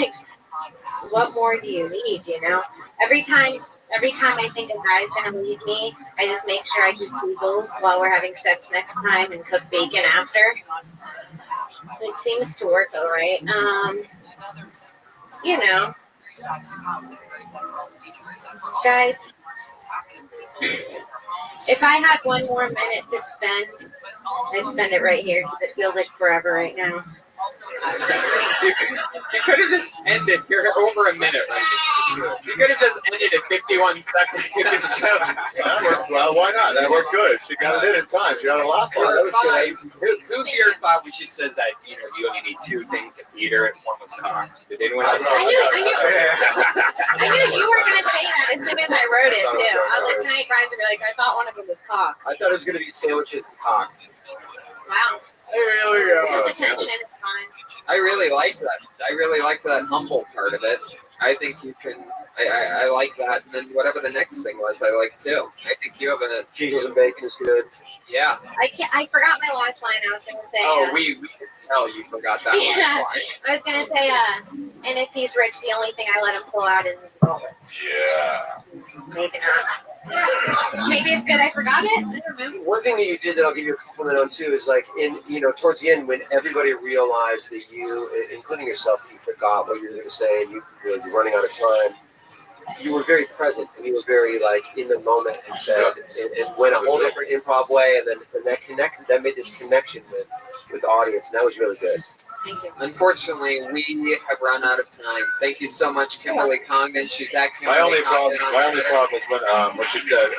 like, what more do you need? You know, every time I think a guy's gonna leave me, I just make sure I do Kegels while we're having sex next time and cook bacon after. It seems to work all right. You know, guys, if I had one more minute to spend, I'd spend it right here because it feels like forever right now. You could have just ended. You're over a minute, right? You could have just ended at 51 seconds. You could show. That worked well. Why not? That worked good. She got it in time. She got a lot. That was good. Who's your thought when she says that you only need two things to feed her and one was cock? Did anyone else? I knew you were gonna say that as soon as I wrote it too. I was like, tonight Brian's gonna be like, I thought one of them was cock. I thought it was gonna be sandwiches and cock. Wow. Just attention, it's fine. I really like that. I really like that humble part of it. I think you can. I like that. And then whatever the next thing was, I like too. I think you have a Kegels and bacon is good. Yeah. I forgot my last line. I was gonna say. Oh, we can tell you forgot that last line. I was gonna say. And if he's rich, the only thing I let him pull out is his wallet. Yeah. Maybe not. Maybe it's good I forgot it. I don't know. One thing that you did that I'll give you a compliment on too is like towards the end when everybody realized that you, including yourself, you forgot what you were going to say and you were running out of time. You were very present and you were very like in the moment and said and went a whole different improv way and then that made this connection with the audience and that was really good. Thank you. Unfortunately, we have run out of time. Thank you so much, Kimberly Congdon. She's acting. My only problem is when she said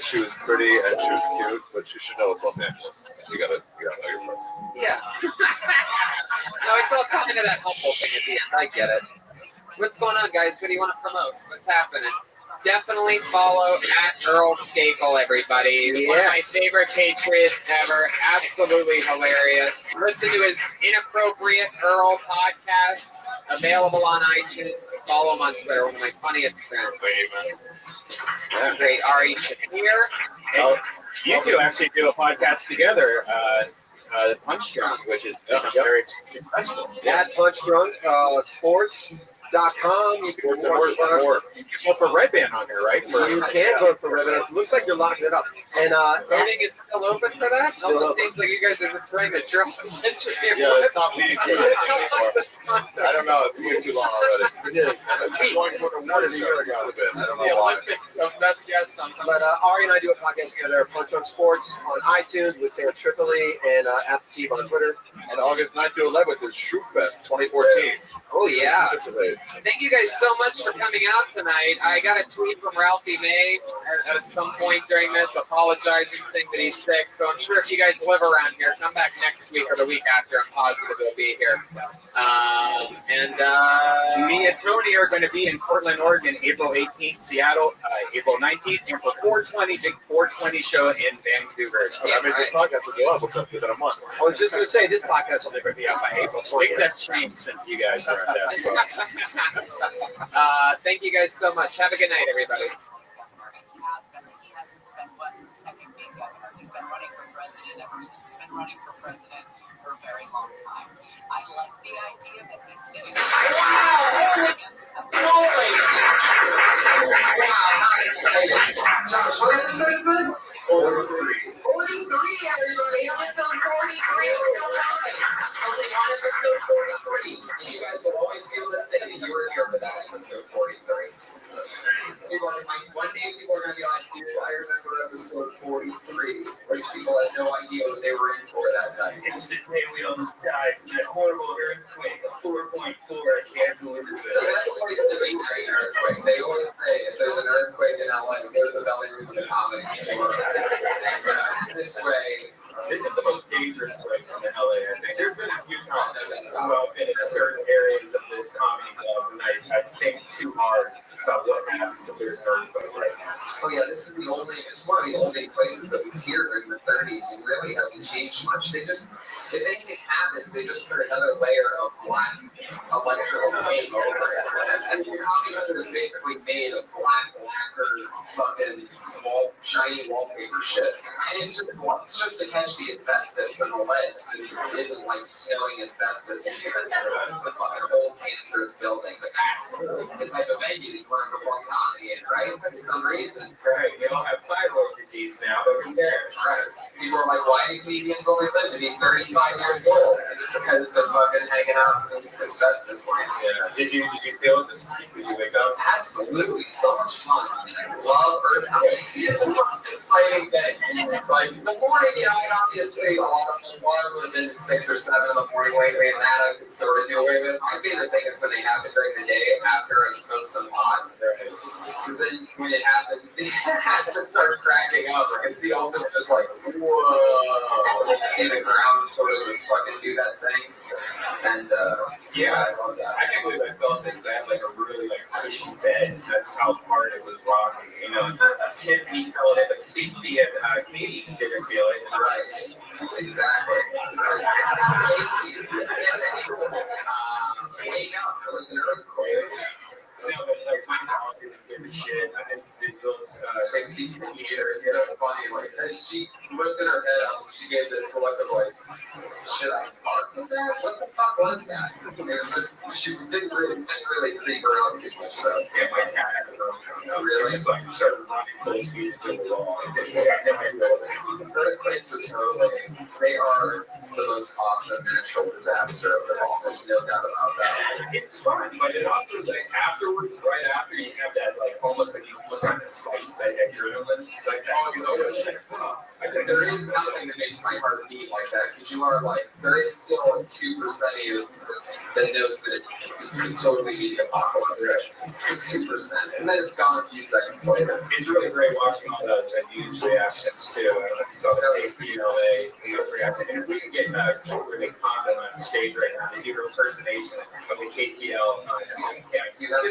she was pretty and she was cute, but you should know it's Los Angeles. You gotta know your place. Yeah. No, it's all coming to that humble thing at the end. I get it. What's going on, guys? What do you want to promote? What's happening? Definitely follow at Earl Skakel, everybody. One of my favorite Patriots ever. Absolutely hilarious. Listen to his Inappropriate Earl podcast, available on iTunes. Follow him on Twitter, one of my funniest friends. Great. Ari Shafir. You two actually do a podcast together, Punch Drunk, which is very successful. At Punch Drunk Sports.com. You can vote for Red Band on there, right? You can vote for Red Band. It looks like you're locking it up. And voting is still open for that? It almost seems like you guys are just trying to drop the century. Yeah, it's not easy. I don't know. It's way too long already. it is. It's going to award a year ago. I don't know The why. Olympics of best guest on something. But Ari and I do a podcast together, Punch Drunk Sports on iTunes with Sam Tripoli and Ask Steve on Twitter. And August 9th to 11th is Shoot Fest 2014. Oh, yeah. Participate. Thank you guys so much for coming out tonight. I got a tweet from Ralphie May at some point during this apologizing, saying that he's sick. So I'm sure if you guys live around here, come back next week or the week after. I'm positive he'll be here. Me and Tony are going to be in Portland, Oregon, April 18th, Seattle, April 19th, and for 420, big 420 show in Vancouver. That means this podcast will go up within a month. I was just going to say, this podcast will never be out by April 20th. Things have changed since you guys were at that. Thank you guys so much. Have a good night, everybody. He hasn't spent one second being governor. He's been running for president ever since he's been running for president for a very long time. I like the idea that he's sitting against the Josh, what episode is this? 43, everybody. Episode 43. Only on episode 43. And you guys will always be able to say that you were here for that episode 43. One day people are going to be like, dude, I remember episode 43. Most people had no idea what they were in for that night. It's the day we almost died from that horrible earthquake, a 4.4. I can't believe It's the best place to be during an earthquake. They always say if there's an earthquake in LA, go to the belly room of the comedy store. And this way, this is the most dangerous place in LA, I think. There's been a few times I've been in certain areas of this comedy club, and I think too hard about what happens if there's an earthquake right now. oh yeah, it's one of the only places that was here during the 30s and really hasn't changed much. They just, if anything happens, they just put another layer of black electrical tape over it. And the comedy store is basically made of black lacquer, fucking shiny wallpaper shit. And it's just to catch the asbestos and the lead. So it isn't like snowing asbestos in here. It's a fucking old cancerous building, but that's the type of venue that you want to perform comedy in, right? For some reason. Right, we all have thyroid disease now, but who cares? Right. People are like, why do comedians only live to be 35 years old? It's because they're fucking hanging out in asbestos land. Yeah. Did you feel it this morning? Did you wake up? Absolutely, so much fun. I love Earth Hour. It's the most exciting day. Like, the morning, you know, I obviously, a lot of them have been at 6 or 7 in the morning lately, and that I can sort of do away with. My favorite thing is when they happen during the day after I smoke some pot. Because then when it happens, I just start cracking up. I can see all of them just like, whoa. You see the ground sort of just fucking do that thing. And, yeah, I love that. I can't believe I felt things. I had like a really like cushy bed. That's how hard it was rocking. You know, Tiffany felt it, but Stacey and Katie didn't feel it. Right. Exactly. Wake up. There was an earthquake. No, but like, I didn't give a shit. I didn't those. Tracy to me, it's so funny. Like, she lifted her head up and she gave this look of like, should I talk to that? What the fuck was that? It was just, she didn't really creep her out too much, though. Yeah, my cat had a rope. Really? It's like started running full speed to the wall. Earthquakes are totally, they are the most awesome natural disaster of them all. There's no doubt about that. It's fun, but it also, like, afterwards, right after, you have that, like, almost like you almost have to fight that adrenaline. Like, there is nothing that makes my heart beat like that, because you are like, there is still 2% of you that knows that it could totally be the apocalypse. Just 2%. And then it's gone a few seconds later. It's really great watching all the news reactions too. I don't know if you saw the KTLA news reactions. If we can get really Condon on stage right now to do her impersonation of the KTL. Dude, that's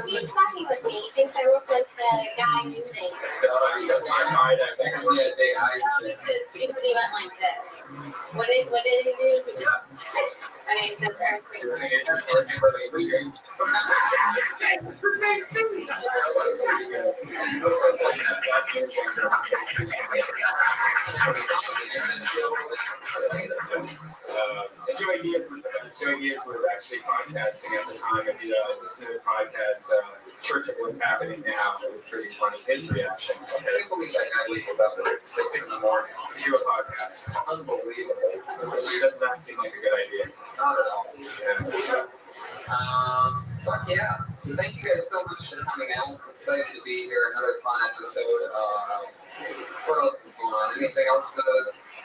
He's fucking with me. He thinks I look like the guy using. Because he went like this. What did he do? He just, I mean, so earthquake. Joey Gibbs was actually podcasting at the time. I did listen to the podcast, Church of What's Happening Now. It was pretty funny, his reaction. I can't believe that guy wakes up at 6 in the morning to do a podcast. Unbelievable. It does not seem like a good idea. Not at all. Fuck yeah. So thank you guys so much for coming out. I'm excited to be here. Another fun episode. What else is going on? Anything else to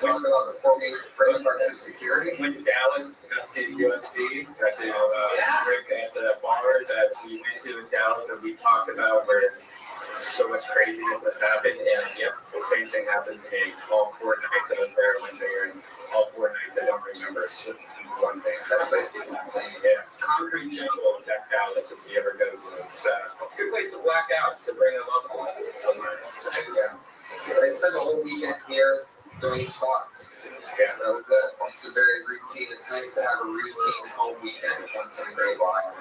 talk about before we bring up our new security? Went to Dallas, got to see the USD, got to drink at the bar that we went to in Dallas that we talked about where so much craziness that's happened. And yeah, the same thing happened to me. All 4 nights I was there, went there, and all 4 nights I don't remember one thing. That place is insane. Yeah, it's concrete jungle in Dallas if you ever go to. It's a good place to black out, so bring them up somewhere. Yeah. I spent the whole weekend here doing spots. Yeah. That was good. It's a very routine. It's nice to have a routine home weekend once in a great while.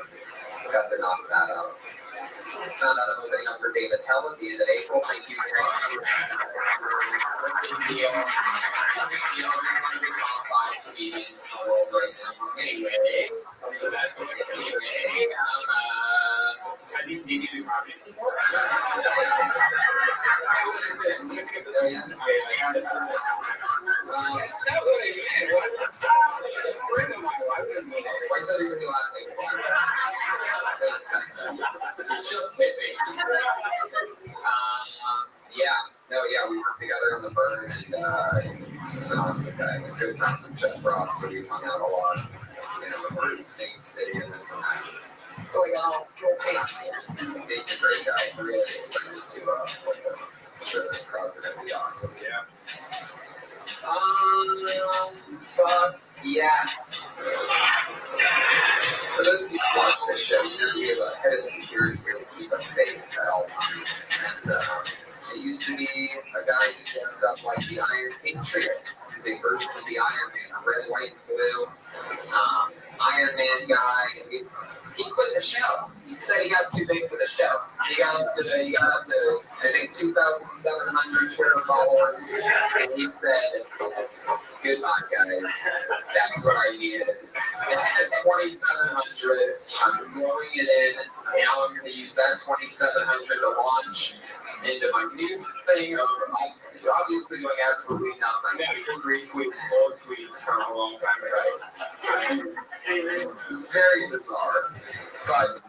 Got to knock that out. Found out I'm opening up for David Tell at the end of April. Thank you very much. Big deal. Big deal. One of the top 5 comedians in the world right now. Anyway, so that's what it is. Anyway, Has he seen you do comedy before? That's not what I meant. Why would why is everybody laughing? Wait a second. Just kidding. Yeah, we worked together on the burn, and it's just an awesome guy. He's good friends with Jeff Ross, so we hung out a lot. You know, we're in the same city and this and that. So like, hey, Dave's a great guy. I'm really excited to I'm sure this crowd's gonna be awesome. Yeah. Fuck yes. For those of you who watch this show, we have a head of security here to keep us safe at all times. And it used to be a guy who dressed up like the Iron Patriot. He's a version of the Iron Man, red, white, and blue. Iron Man guy. He quit the show. He said he got too big for the show. He got up to I think 2,700 Twitter followers, and he said Goodbye, guys. That's what I needed. And at 2,700, I'm throwing it in. Now I'm going to use that 2,700 to launch into my new thing of obviously doing absolutely nothing. Yeah, we just retweets old tweets from a long time ago. Very bizarre. But,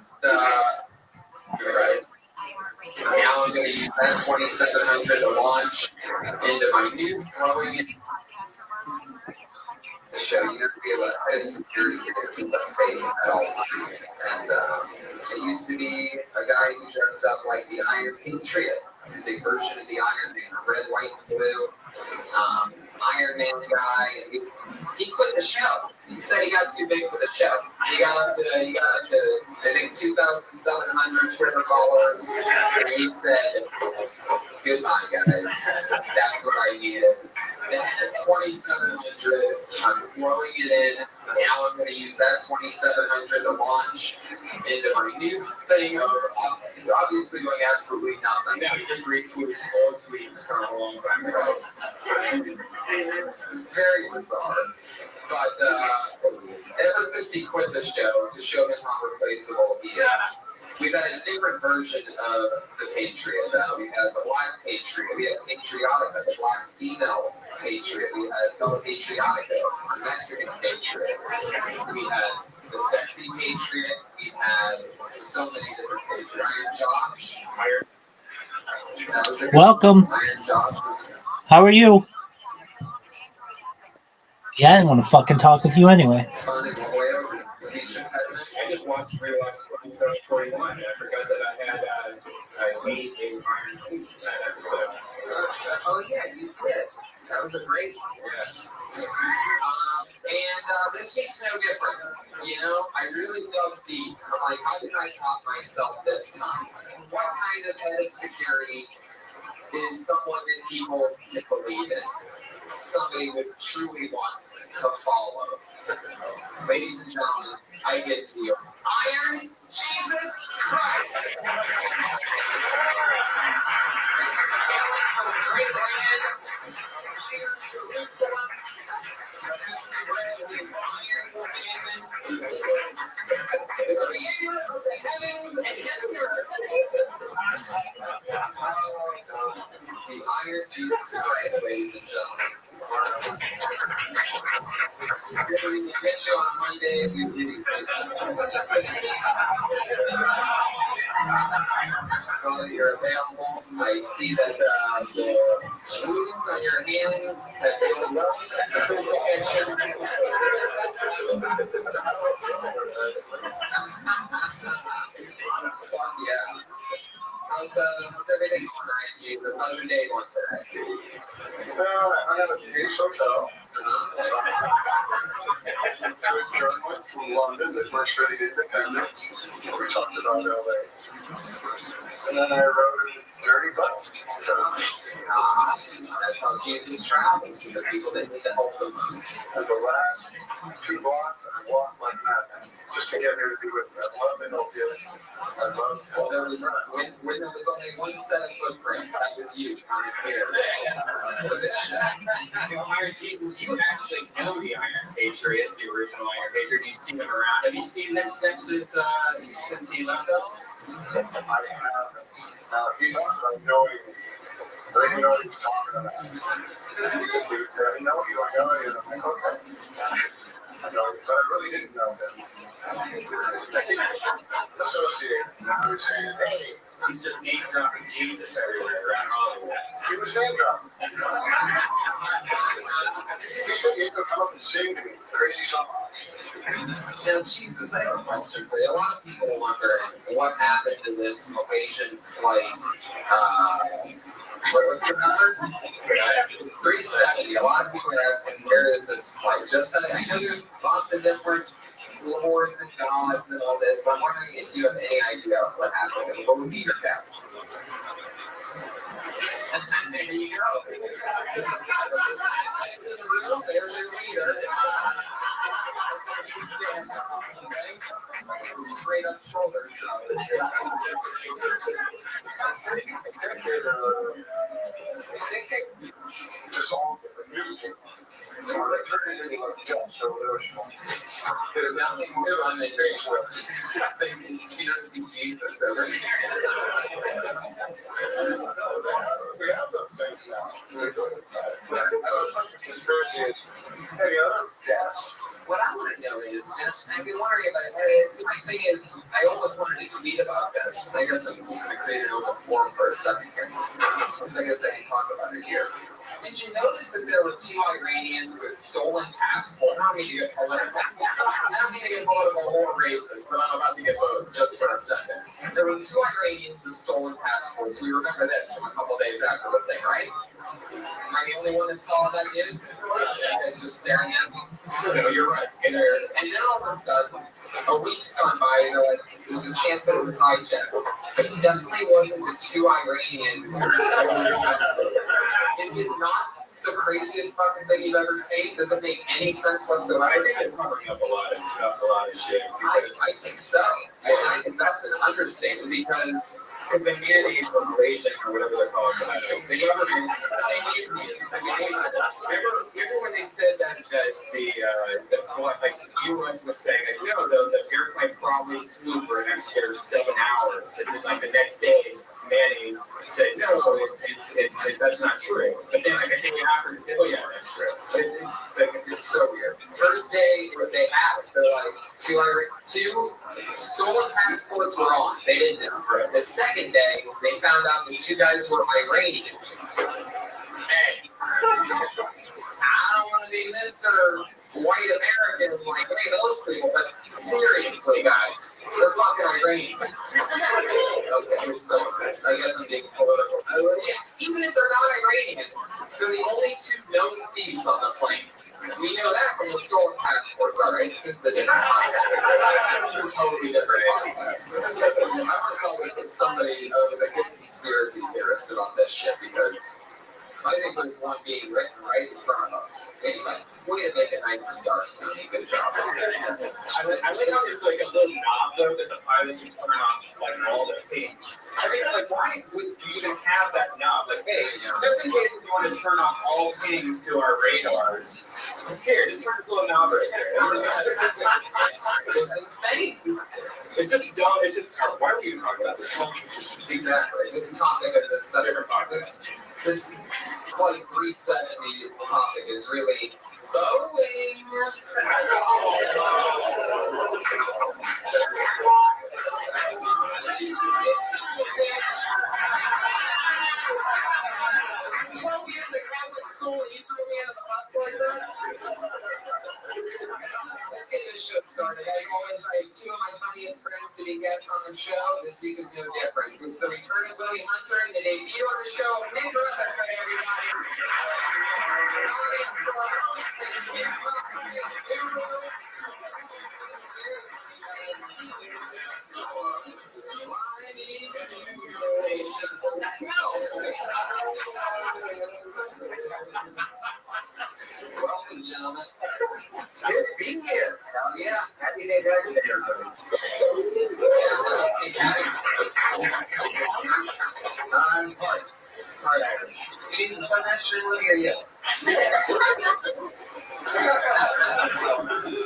right. Now I'm going to use that 2,700 to launch into my new throwing it. Show you have to be able to have security to keep us safe at all times. And it used to be a guy who dressed up like the Iron Patriot. He's a version of the Iron Man, red, white, and blue. Iron Man guy. And he quit the show. He said he got too big for the show. He got up to I think 2,700 Twitter followers. And he said, goodbye, guys. That's what I needed. And at 2,700, I'm throwing it in. Now I'm going to use that 2,700 to launch into my new thing of obviously doing absolutely nothing. Yeah, we just retweets old tweets from a long time ago. Very bizarre. But ever since he quit the show, to show us how replaceable he is, we've had a different version of the Patriot. We have the Black Patriot. We have Patriotica, the Black female Patriot. We had El Patriotico, the Mexican Patriot. We had the Sexy Patriot. We've had so many different Patriots. Iron Josh. That was a good Welcome. one. Iron Josh was How are you? Yeah, I didn't want to fucking talk with you anyway. fun and loyal. His speech impediment. I just watched Realize 2041 and I forgot that I had I made a Iron Queen in that episode. Oh yeah, you did. That was a great one. Yeah. And this week's no different. You know, I really dug deep. I'm like, how can I top myself this time? What kind of head of security is someone that people can believe in? Somebody would truly want to follow. Ladies and gentlemen, I get to you. Iron Jesus Christ! Hailing from the great land of Iron Jerusalem, producing bread with iron commandments, the creator of the heavens and the earth. The Iron Jesus Christ, ladies and gentlemen. Really, we get you on Monday. You're available. I see that the wounds on your hands have healed well. That's the crucifixion. Fuck yeah. How's everything going, Ryan? Jesus, how's your day going today? I have a case hotel. Good journalist from London that first read Independence. We talked about LA. And then I wrote a dirty book. That's how Jesus travels with the people that need the help the most. And the last 2 blocks, I walked like that just to get here to be with you. I love Minnesota. I love Well, when there was only one set of footprints, that was you, kind of here. For this shit. You know, Iron Jesus, you actually know the Iron Patriot, the original Iron Patriot. You've seen him around. Have you seen him since he left us? I have. He's like knowing. I don't even know what he's talking about. I know you don't know you. I'm like, okay. I know, but I really didn't know him. Associated. I was saying, hey, He's just name dropping Jesus everywhere around Hollywood. he was name dropping. He said he could come up and sing to me. Crazy song. Now, Jesus, I have a question for you. A lot of people wonder what happened to this Malaysian flight. What's the number? 370. A lot of people are asking, where is this flight? Just I know there's lots of different lords and gods and all this, but I'm wondering if you have any idea of what happened. What would be your guess? There you go. It's in the room. There's your leader. Straight up shoulder shot. Just all different music. There's nothing new on the Facebook. Nothing conspiracy Jesus over here. We have those things now. Conspiracy is any other gas. What I want to know is, and I've been wondering about see, my thing is, I almost wanted to tweet about this. I guess I'm just going to create an open forum for a second here. Because I guess I can talk about it here. Did you notice that there were 2 Iranians with stolen passports? I don't mean to get political. I don't mean to get political or racist, but I'm about to get both just for a second. There were 2 Iranians with stolen passports. We remember this from a couple days after the thing, right? Am I the only one that saw that news? You guys just staring at me? No, you're right. And then all of a sudden, a week's gone by, and they're like, there's a chance that it was hijacked. But it definitely wasn't the 2 Iranians who stole their passports. Is it not the craziest fucking thing you've ever seen? Does it make any sense whatsoever? I think it's covering up a lot of shit. I think so. I think that's an understatement because Because they needed a corporation or whatever they're called. The government. Remember when they said that the like the U.S. was saying that the airplane probably flew for an extra 7 hours, and then like the next day, Manny said no, that's not true. But then like I think after they said, oh yeah, that's true. it's so weird. First day they had it, they're like 2 stolen passports were on. They didn't know. The second day, they found out the 2 guys were Iranian. Hey, I don't want to be Mr. White American like, hey, those people, but seriously, guys, they're fucking Iranians. Okay, so I guess I'm being political. Yeah, even if they're not Iranians, they're the only 2 known thieves on the plane. We know that from the stolen passports, all right? Just a different podcast. It's a totally different podcast. I want to tell you that somebody was a good conspiracy theorist about this shit because I think there's one being written right in front of us. Anyway, way to make it nice and dark, Tony. Good job. I like how there's like a little knob though that the pilot can turn on like all the things. I mean, like why would you even have that knob? Like, hey, just in case you want to turn off all pings to our radars, here, just turn this little knob right there. It's insane. It's just dumb. It's just why are we even talking about this? Exactly. This topic of this this like 370 topic is really Boeing. Jesus, you son of a bitch. 12 years at Catholic school and you threw me under the bus like that? Let's get this show started. As always, I have 2 of my funniest friends to be guests on the show. This week is no different. It's the return of Willie Hunter and the debut on the show. Hey, welcome, gentlemen. Good to be here. Yeah. Happy St. Patrick's Day, everybody. I'm part average. Jesus, I'm not sure what hear you.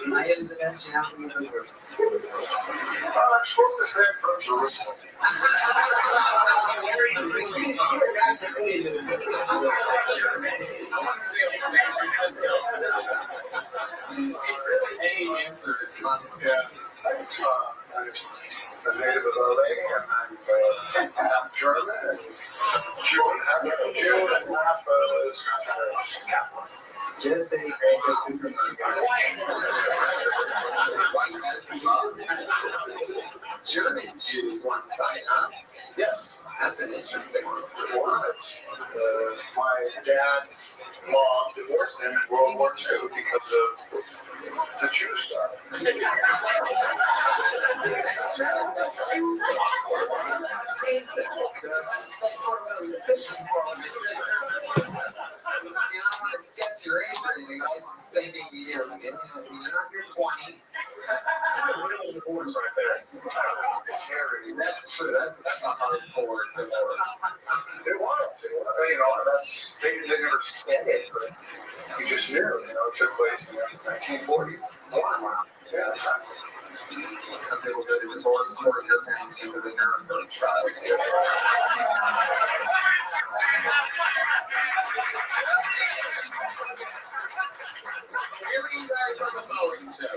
I am the best champion in the world. I'm supposed to say it from Jerusalem. Any answer is fun. Yeah. I'm a native of LA, and I'm German, and Jew, and half Catholic. Just say German Jews one side, huh? Yes. That's an interesting one. My dad's mom divorced him in World War II because of the Jew stuff. That's true. That's true. That's sort of what I was fishing for. I want to guess your age or anything. I was thinking you're not in your 20s. It's a real divorce right there. That's true. That's a hardcore divorce. They want to. They never said it, but You just knew, it took place in the 1940s. Wow. Yeah, exactly. Some people go to divorce court in their parents because of the Nuremberg trials. Here you guys on the Boeing show.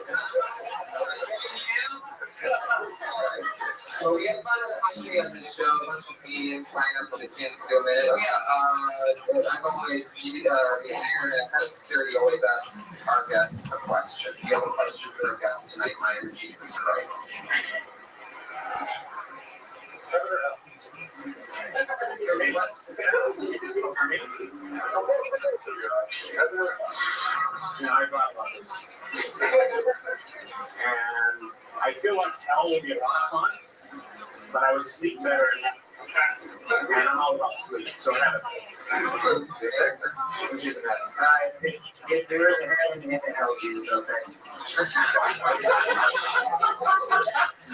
So we have fun with my on this show. A bunch of comedians sign up for the chance to do a minute. Oh yeah, as always, the internet head of security always asks our guests a question. Do you have a question for our guests tonight, my name is Jesus Christ? I thought about this. And I feel like hell will be a lot of fun, but I would sleep better. And I'm all about sleep, so heaven. Which is nice. If there is a heaven and a hell, Jesus, okay.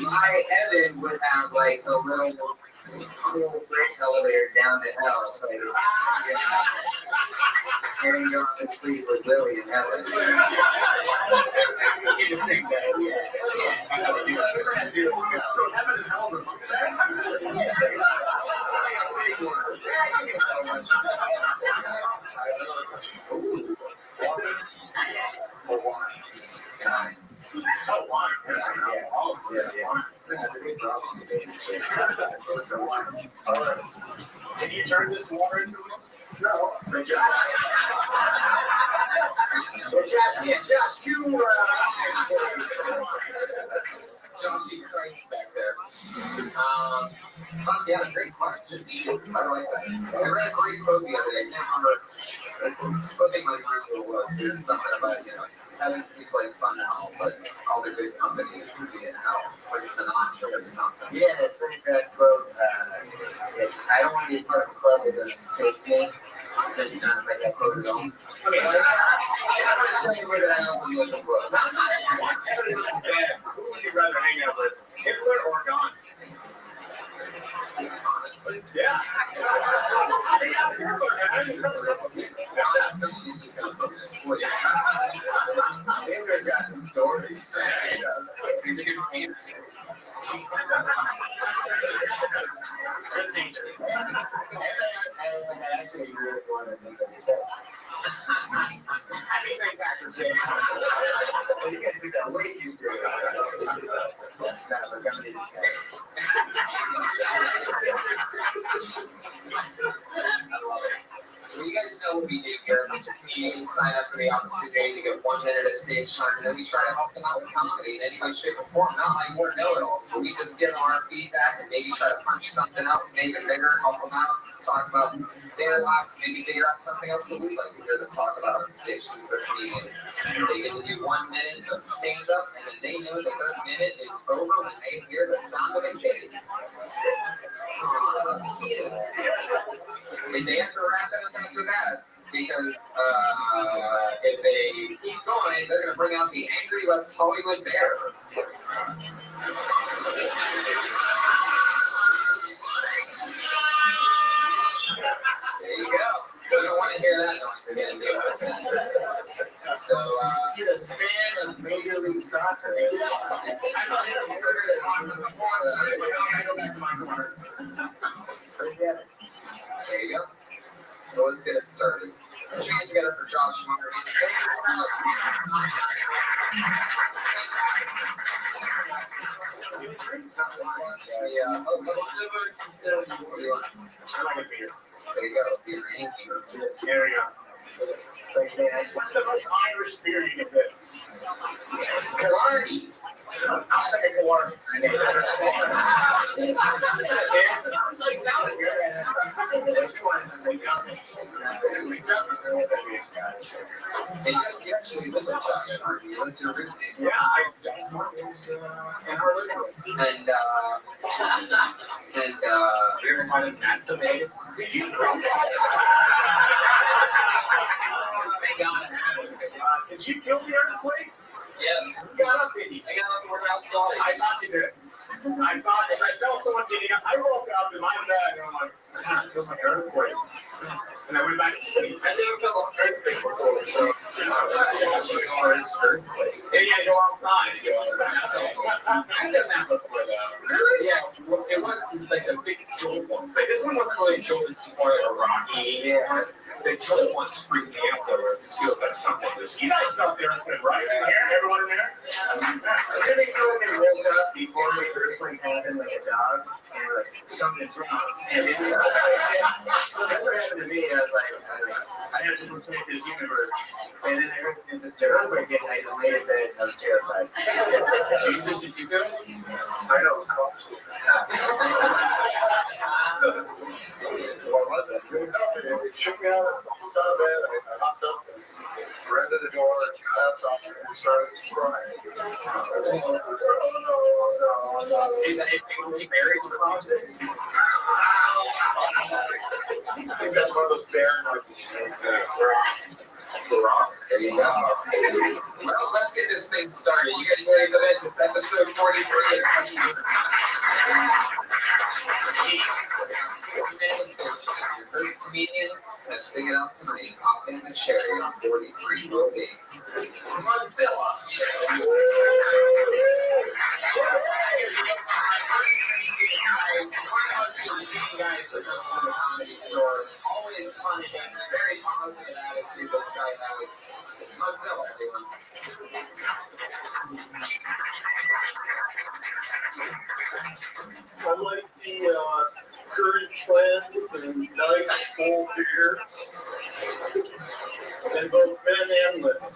My heaven would have like a little freight elevator down to hell. So, and you go to sleep with Lily in heaven. In the same day. That's how we do it. So heaven and hell are Oh, wine. Can you turn this water into no. Just two. Joshy Christ back there. Yeah, great question. I like that. I read a great quote the other day. I can't remember. It's slipping my mind what it was. There's something about, heaven seems like fun hell, but all the good companies would be in hell. It's like Sinatra or something. Yeah, it's like that quote. I don't want to be part of a club that doesn't taste me. Doesn't sound like that quote at all. Okay, I'm going to tell you where that album was a quote. Who would you rather hang out with, Hitler or Gandhi? Honestly. Yeah. He's just going to put some sleep. Hitler's got some stories. Actually, you really want to think of yourself. You guys took that way too serious. So you guys know what we do here. A bunch of comedians sign up for the opportunity to get 1 minute of stage time, and then we try to help them out with comedy in any way, shape, or form. Not like we're know-it-alls, but we just give them our feedback and maybe try to punch something out, make it bigger, help them out, talk about their lives, maybe figure out something else that we'd like to hear them talk about on stage since they're comedians. They get to do 1 minute of stand-up, and then they know that their minute is over when they hear the sound of a jig. And they have to wrap it up after that, because if they keep going, they're going to bring out the angry West Hollywood bear. There you go. You don't want to hear that noise again, do you? So, He's a fan of Major League Soccer. there you go. So let's get it started. Chance together for Josh Myers. Yeah. Oh, what do you want? There you go. Beer and beer. There we go. What's the most Irish beer you can get? Killarney's. I'll take a Killarney's. And you actually live in Josh, aren't you? What's your root name? Yeah, I don't know. And our living room. And We were kind of masturbated. Did you? Did you feel the earthquake? Yeah. You got up, didn't you? I got on the outside. I thought you did. I felt someone getting up. I woke up in my bed and I'm like, God, it feels like an earthquake. And I went back to sleep. I did a couple of earthquakes before, so yeah, go outside. I've done that before, though. Yeah, it was like a big jolt one. Like this one wasn't really a jolt, this was more like a rocky. Yeah. The jolt ones freaked me out though, where it just feels like something just. You guys felt the earthquake, right? Everyone in there? I really feel like I woke up before the earthquake happened like a dog, and like something's wrong. And that's what happened to me. I was like, I have to protect this universe. And then I heard the earthquake hit, and I just laid in bed. I was terrified. Jesus, if you could. I know. What was it? It shook me out. It's almost out of bed. I hopped up and ran to the door and passed off and started crying. See that if you married to the closet? I think that's one of those bear nuggets. There you go. Well, let's get this thing started. You guys ready for this? It's episode 43. Your first comedian testing it out tonight, popping the cherry on 43 will be Mozilla. Guys, from the comedy store, always fun and very positive attitude. This guy has Mozilla, everyone. I like the current trend with the nice full beard in both men and women.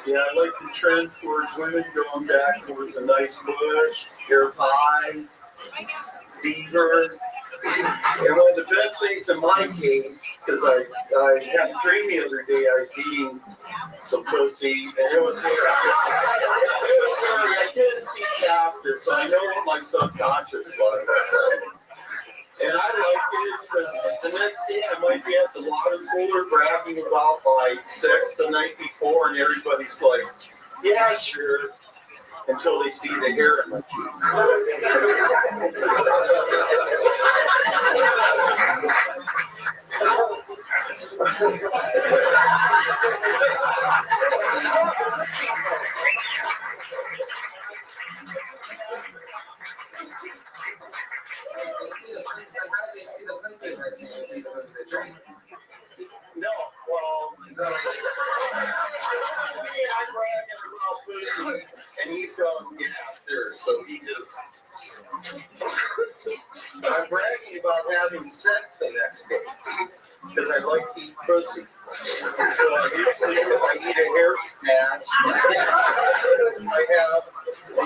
Yeah, I like the trend towards women going back towards a nice bush, hair pie, beaver. And one of the best things in my case, because I had a dream the other day, I was eating some pussy, and it was hairy. I didn't see past it, so I know what my subconscious was. And I liked it. The next day, I might be at the water cooler bragging about my sex the night before, and everybody's like, yeah, sure. Until they see the hair in my No, well, so I'm bragging about pussy, and he's going, yeah, sure. So he just, I'm bragging about having sex the next day, because I like to eat pussy. So I usually, if I eat a hairy snatch, I have the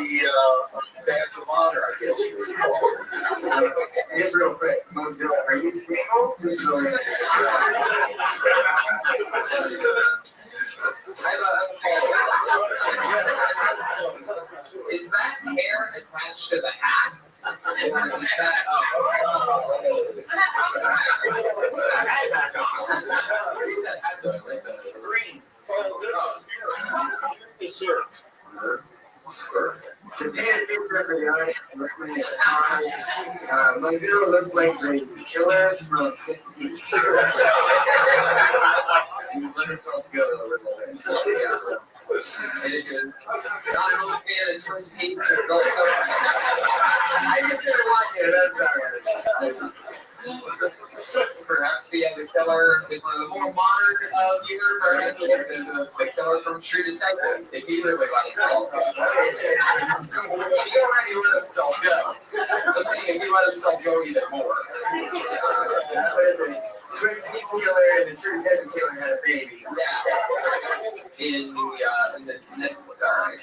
badge of honor, I guess you would call it. Just real quick, Mozilla, are you single? Just really. Is that hair attached to the hat? Or is that Green. Yes, sir. To be a new for the audience, listening to Mozilla looks like the killer from 15. You let yourself go a little bit. And if you're not an old fan of Twin Peaks, it's also I just didn't watch it, that's alright. perhaps the killer is one of the more modern viewer versions, the killer from True Detective, if he really let himself go. He already let himself go. Let's see if he let himself go even more. Twin Peaks killer and the True Detective killer had a baby. Yeah. In the Netflix, alright.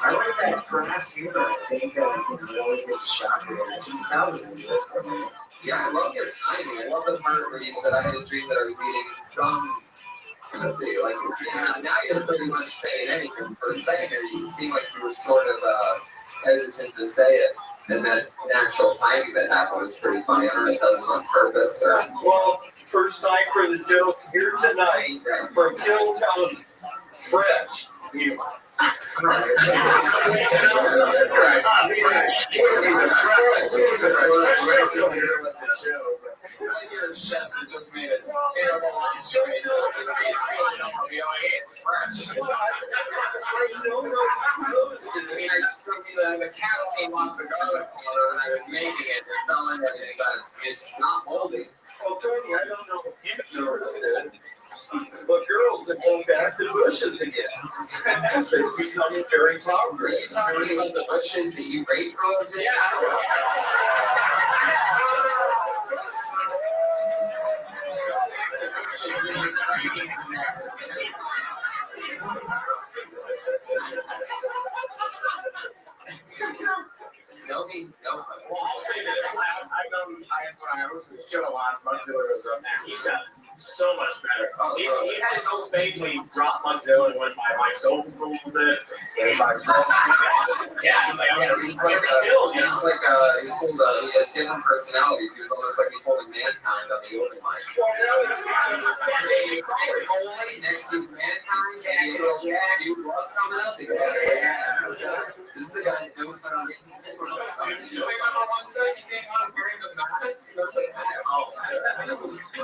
I like that crass humor. I think you always get shocked at it. That was good. Yeah, I love your timing. I love the part where you said I had a dream that I was meeting some. Let's see, like, yeah, now you're pretty much saying anything. For a second there, you seemed like you were sort of hesitant to say it. And that natural timing that happened was pretty funny. I don't know if that was on purpose or. Well, first time for the joke here tonight from Killtown Fresh. You're a chef that just made a terrible lunch. I mean, the cat came off the garlic powder when I was making it. They're selling everything, but it's not moldy. Well, Tony, I don't know if you know this, but girls are going back to bushes again. It's becoming very popular. Are you talking about the bushes that you raped girls in? No means no. Well, I'll say this. I was with Joe on Mugzilla was up there. He's got so much better. He had his whole face when he dropped Mugzilla and went by my soul a little bit. Yeah, he's like, He's like he pulled a different personality. He was almost like he pulled mankind on the open mic. Only next to mankind and dude love coming up. This is a guy that knows how to get people to stuff. You remember one time you came on wearing the mask?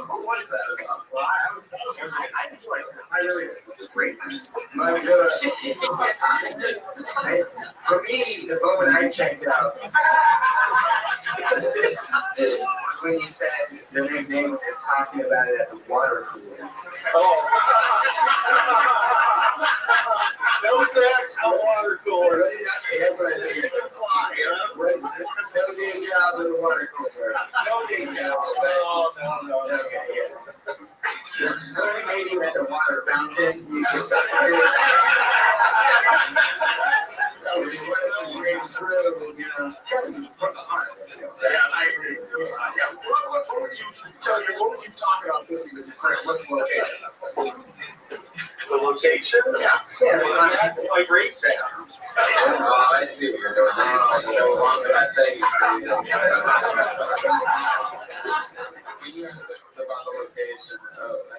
What is that about? well, I enjoyed it. I really did. It was a great night. For me, the moment I checked out, when you said the nickname and talking about it at the water cooler. No sex, no water cooler. That's what I think. No day job in the water cooler. No day job. No. Okay, yeah. Maybe at the water fountain, you just through, you know, from the heart. Yeah, I agree. What would you talk about this with your friend? What's the location? The location? Yeah. That's my great fan. I see what you're doing. Now trying to go along with that thing. When you asked about the location, I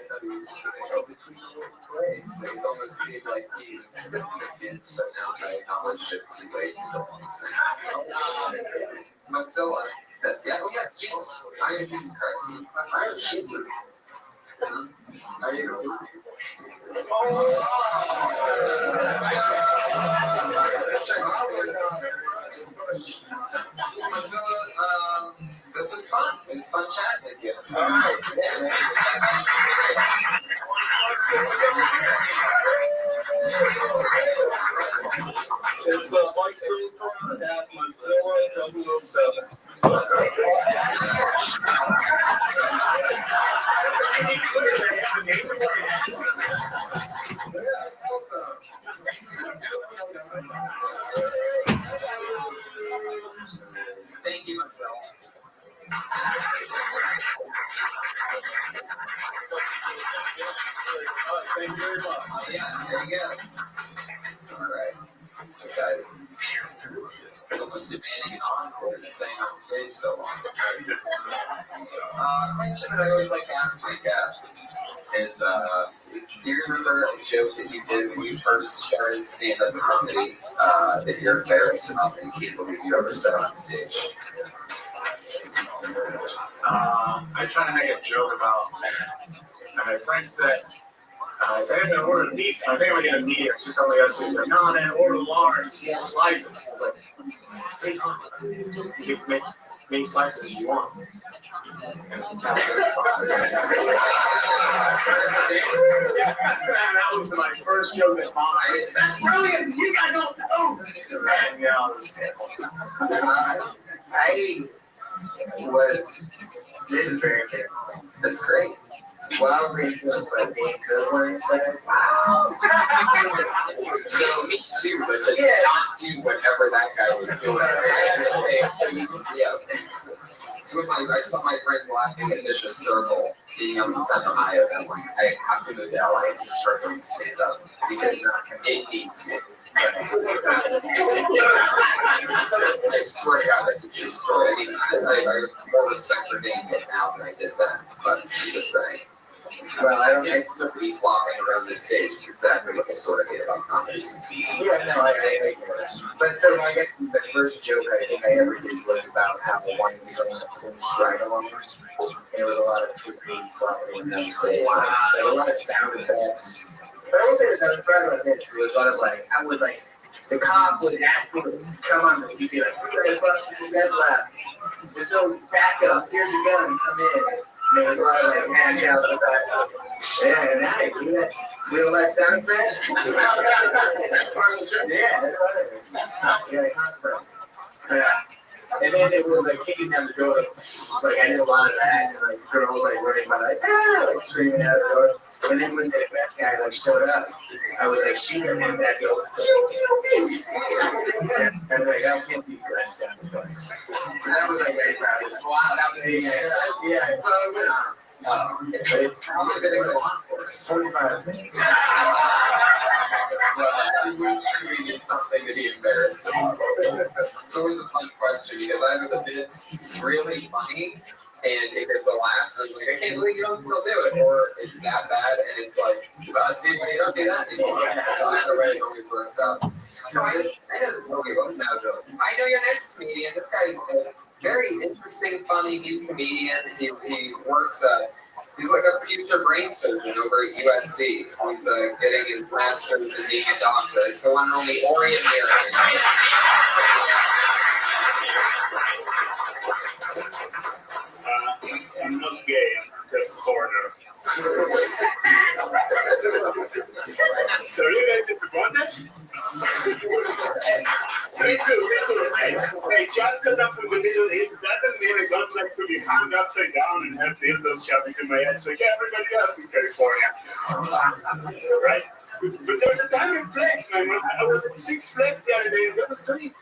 thought he was saying, between the little plays. It almost seems like he's convinced, but now I acknowledge it too late. Mozilla says, yeah, oh yes, Jesus. I am Jesus Christ. I am Jesus. I am Mozilla, this was fun. It was fun chatting with you. All right. It's Mike Silver at Mozilla 007. Thank you, Mozilla. Thank you very much. Yeah, there you go. All right. It's a guy almost demanding an encore to staying on stage so long. A question that I always like to ask my guests is, do you remember a joke that you did when you first started stand-up comedy that you're embarrassed about and you can't believe you ever said on stage? I tried to make a joke about, and my friend said, I said, I'm going to order pizza. I think we're going to meet her. She told me yesterday, she's like, no, man, order large, small slices. I was like, take time. You can make many slices as you want. And that was my first joke at mine. That's brilliant! You guys don't know! And yeah, I was I was, this is very good. That's great. Wildly influenced by being good when I said, wow. So me too, but just not do whatever that guy was doing. Yeah. So I saw my friend laughing at Vicious Circle, being able to tell them I have to move to LA and start doing stand up because it needs me. I swear to God, that's a true story. I mean, I have more respect for Dane now than I did then, but I'm just saying. Well, I don't think. The flopping around the stage is exactly what I sort of hate about comedy. Yeah, no, I but so I guess the first joke I think I ever did was about how one was on a police ride along. There was a lot of freaking flopping around the stage. Like a lot of sound effects. But I will say this, I was proud about this. There was a lot of like, I would like, the cop would ask me to come on, he'd be like, we're going to bust this dead lap. There's no backup. Here's your gun. Come in. And there was a lot of like handouts and backup. Yeah, nice. See that? Real life sound effect? Yeah, that's right. Yeah, concept. Yeah. And then it was like kicking down the door. So like I did a lot of that, and like girls like running by like like screaming out the door. And then when the bad guy like showed up, I would like shoot him and that goes and like I can't do good sound effects. That was like very proud. Wow, that was Yeah. but it's probably going to go on for 45 minutes. Well, we truly need something to be embarrassed about. It's always a fun question because either the bit's really funny and it gets a laugh, and I'm like, I can't believe you don't still do it, or it's that bad and it's like, well, see, you don't do that anymore. So either way, it always works out. So I just okay, well, now Joe. I know your next comedian. This guy's a very interesting, funny new comedian. He works. He's like a future brain surgeon over at USC. He's getting his master's and being a doctor. It's the one and only Orion Mary. I'm not gay. I'm just a foreigner. So you guys have won this? Me too. Hey, just because I'm from the Middle East doesn't mean I don't like to be hung upside down and have dildos shoved into my ass like everybody else in California. Right? But there's a time and place, man. I was at Six Flags the other day, and there was 8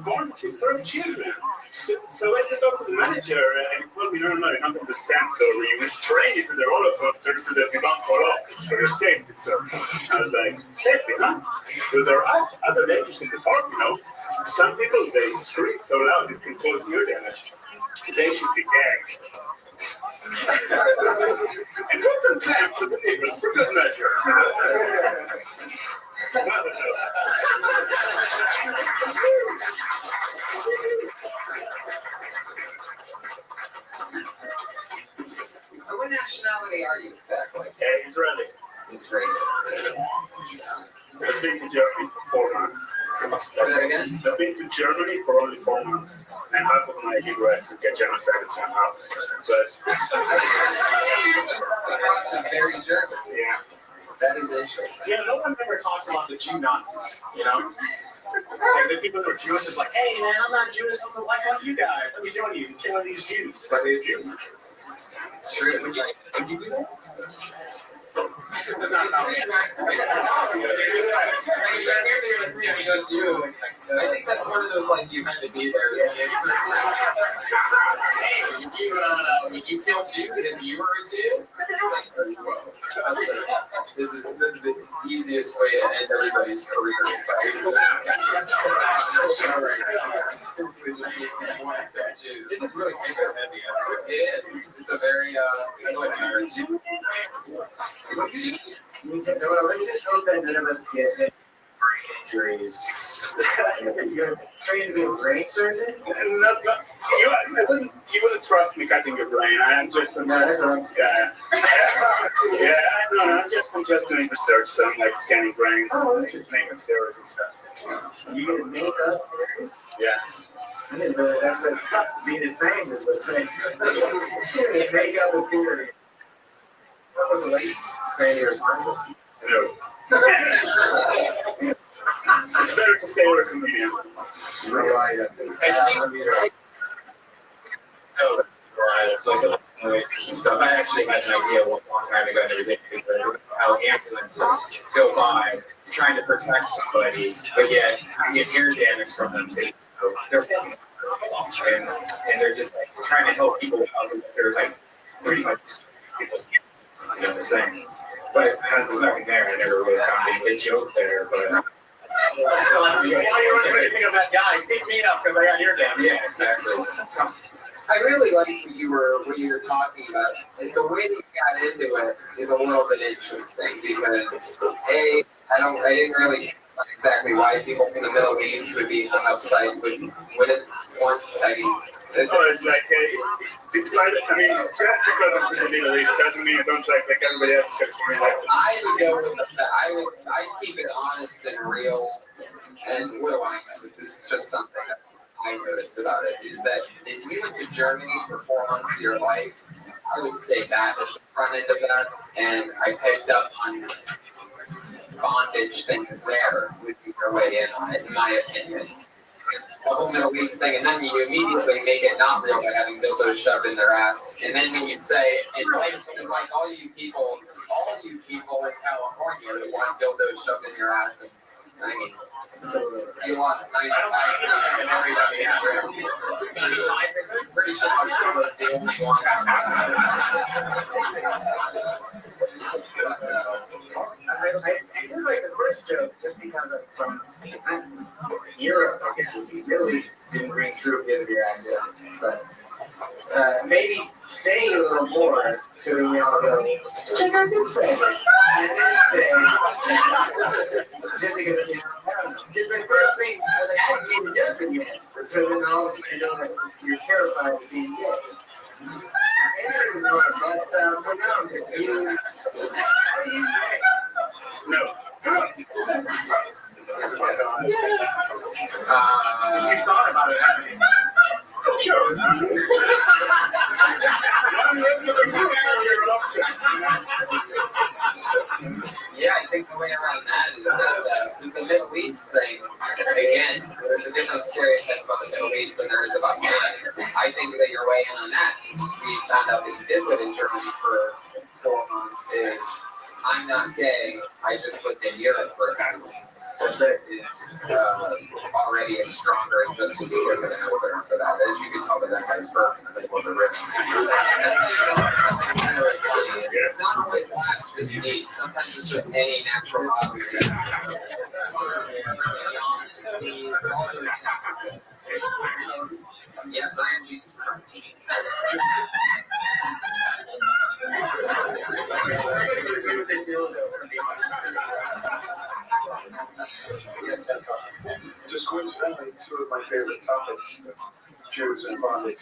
born children. So I had to talk to the manager, and he told me, no, you don't understand. So we restrain you to the roller coaster so that you don't fall off. It's for your safety, sir. I was like, safety, huh? So there are other ladies in the park, you know. Some people, they scream so loud it can cause ear damage. They should be gagged. And put some clamps on the neighbors for good measure. What nationality are you exactly? Yeah, Israeli. Israeli. I've been to Germany for 4 months. Say that again? I've been to Germany for only 4 months. And half of my regrets to get genocided somehow. But The process is very German. yeah. That is interesting. Yeah, no one ever talks about the Jew Nazis, you know? Like the people who are Jewish is like, hey man, I'm not Jewish, I'm like one of you guys. Let me join you, killing these Jews. But they're Jews. It's true. Would you do that? This is not how I think that's one of those like you had to be there. When you kill Jews, if you were a Jew, this is the easiest way to end everybody's careers. This is really heavy. It is. It's a very Well, let's just hope that none of us get brain injuries. You're trained to be a brain surgeon? You wouldn't trust me cutting your brain. I'm just a guy. Yeah, no, I'm just doing research, so I'm like scanning brains, making theories and stuff. You gonna make up theories? Yeah. I didn't know that's what being a scientist was saying. You make up a theory. What was the ladies saying you're a scientist? No. It's better to say we're a comedian. Right. I actually had an idea one time ago and everything, how ambulances go by trying to protect somebody, but yet you get ear damage from them. So and they're just like trying to help people out. There's like pretty much people the same. But there's nothing there. I never really found a good joke there, but. So, why you want to think of that guy? Pick me up because I got ear damage. Yeah, exactly. I really like what you were talking about. And the way that you got into it is a little bit interesting because I didn't really know exactly why people from the Middle East would be hung upside wouldn't want. I mean, it's like, despite, I mean, just because I'm from the Middle East doesn't mean I don't like everybody else. I would go with I keep it honest and real. And what do I know? This is just something that I noticed about it is that if you went to Germany for 4 months of your life, I would say that is the front end of that. And I picked up on bondage things there would be your way in on it, in my opinion. It's the whole Middle East thing, and then you immediately make it not real by having dildos shoved in their ass. And then when you say, and like all you people in California that want dildos shoved in your ass, and I mean, you lost 95% of everybody in there. 95%? Pretty sure I'm the only one. I do like the first joke just because I'm from Europe, I guess. Middle East didn't ring true because of your accent, but maybe say a little more so we all go, check out this flavor. And then say, just because, just like first thing, the act being different yet. So then all of a sudden you're terrified of being gay. And now I'm confused. No. You thought about it, haven't you? Sure. Yeah, I think the way around that is that is the Middle East thing. Again, there's a different stereotype about the Middle East than there is about men. I think that your way in on that is we found out that you did live in Germany for 4 months is I'm not gay, I just lived in Europe for a few months. That is already a stronger and just as good of an opener for that. As you can tell that guy's burnt in the middle of the river. It's not always laughs that you need. Sometimes it's just any natural obvious. All those things are good. Yes, I am Jesus Christ. Yes, that's awesome. Just coincidentally, two of my favorite topics, Jews and bondage.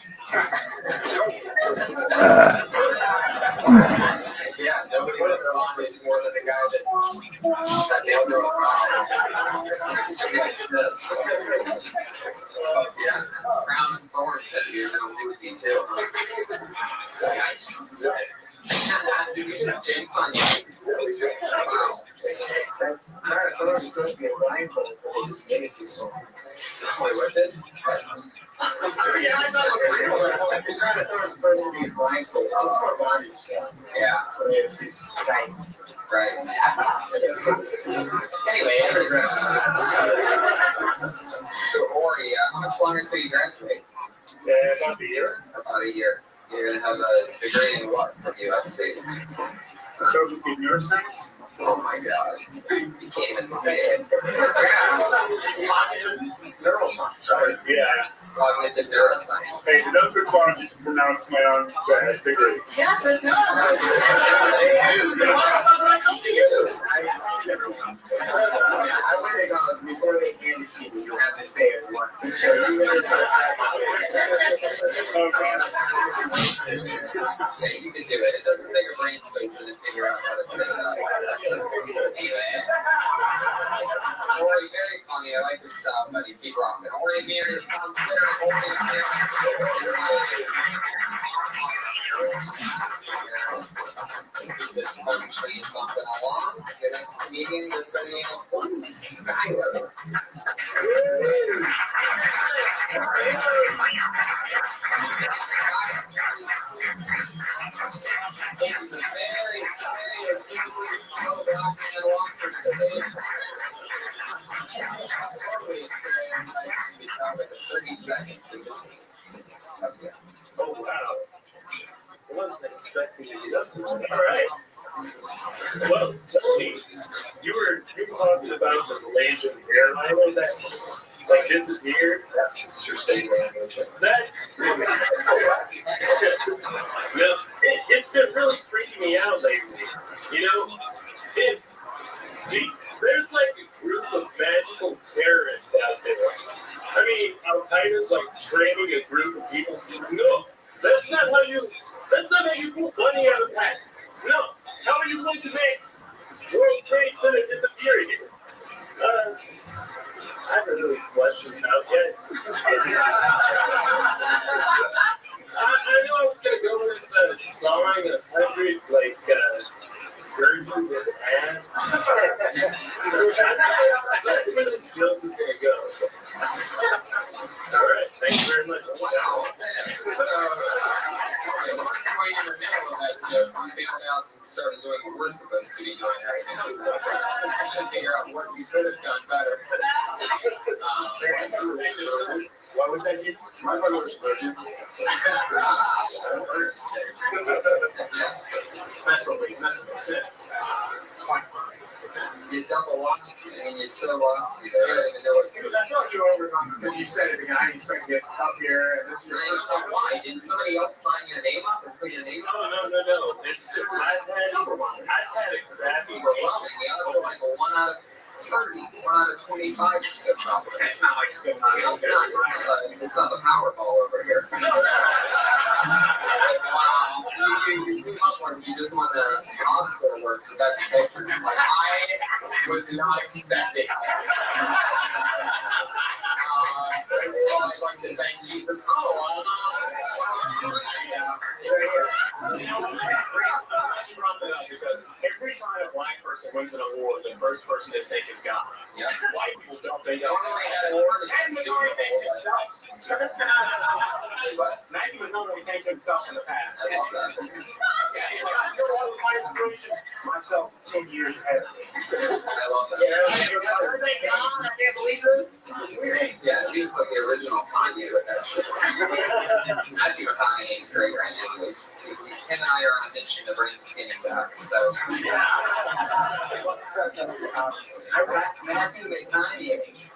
Yeah, nobody would have bondage more than the guy that nailed her on But yeah, Crown and Thorns said you're going to do with you too. Did we just jinx on you? Wow. Wait, what did? Yeah, right. Anyway, so Ori, how much longer until you graduate? About a year. About a year. You're going to have a degree in what from USC? Cognitive neuroscience. Oh my God. You can't even say it. Neuroscience, right? Yeah. Cognitive neuroscience. Hey, it does require me to pronounce my own degree. Yes, it does. I want to go before they hand it to you. You have to say it once. Yeah, you can do it. It doesn't take a brain surgeon to figure out how to say that. Anyway. Ori, very funny. I like your style, buddy. Keep rocking. Ori, here, it's on Twitter. Let's keep this fun train bumping along. The next comedian is ready to go. Skyler. Takes a very slow rocking along for the stage. Totally stereotyped to become like 30 seconds in between. Oh, wow. I wasn't expecting to do this. All right. Well, tell me, you were talking about the Malaysian airline. Like, this is weird. That's your state language. That's it's been really freaking me out lately. You know, there's like a group of magical terrorists out there. I mean, Al Qaeda's like training a group of people. No, that's not how you pull money out of that. No, how are you going to make World Trade Center disappear here? I haven't really fleshed this out yet. I know I was going to go with sawing 100, like, surgeons with an ad. That's where this joke is going to go. All right, thank you very much. Wow. So, you're in the middle of that joke, we found out and started doing what we're supposed to be doing right now. To figure out what we could have done better. What was that? My brother was a virgin. That's what they said. You double lost me. I mean, you so lost me there. I don't even know what you're I thought you were overcome because you said it again. I expect to get up here and this year. Why? Did somebody else sign your name up and put your name up? No. It's just I've had a crappy Overwhelming. The others are like 1 out of 30, 1 out of 25%. Probably. It's not like it's going on. It's not the Powerball over here. Wow. You came up where you just won the Oscar award for best picture. It's like, I was not expecting this. So I'd like to thank Jesus. Because every time a black person wins an award, the first person they think is God. Yeah. White people don't think They don't really have an award. And the Lord thinks himself. But Maggie was not only thanked himself in the past. I love that. My inspirations, myself 10 years ahead. I love that. Yeah, she was like the original Kanye with that shit. Matthew McConaughey is great right now. Him and I are on a mission to bring skinny back. So Matthew McConaughey.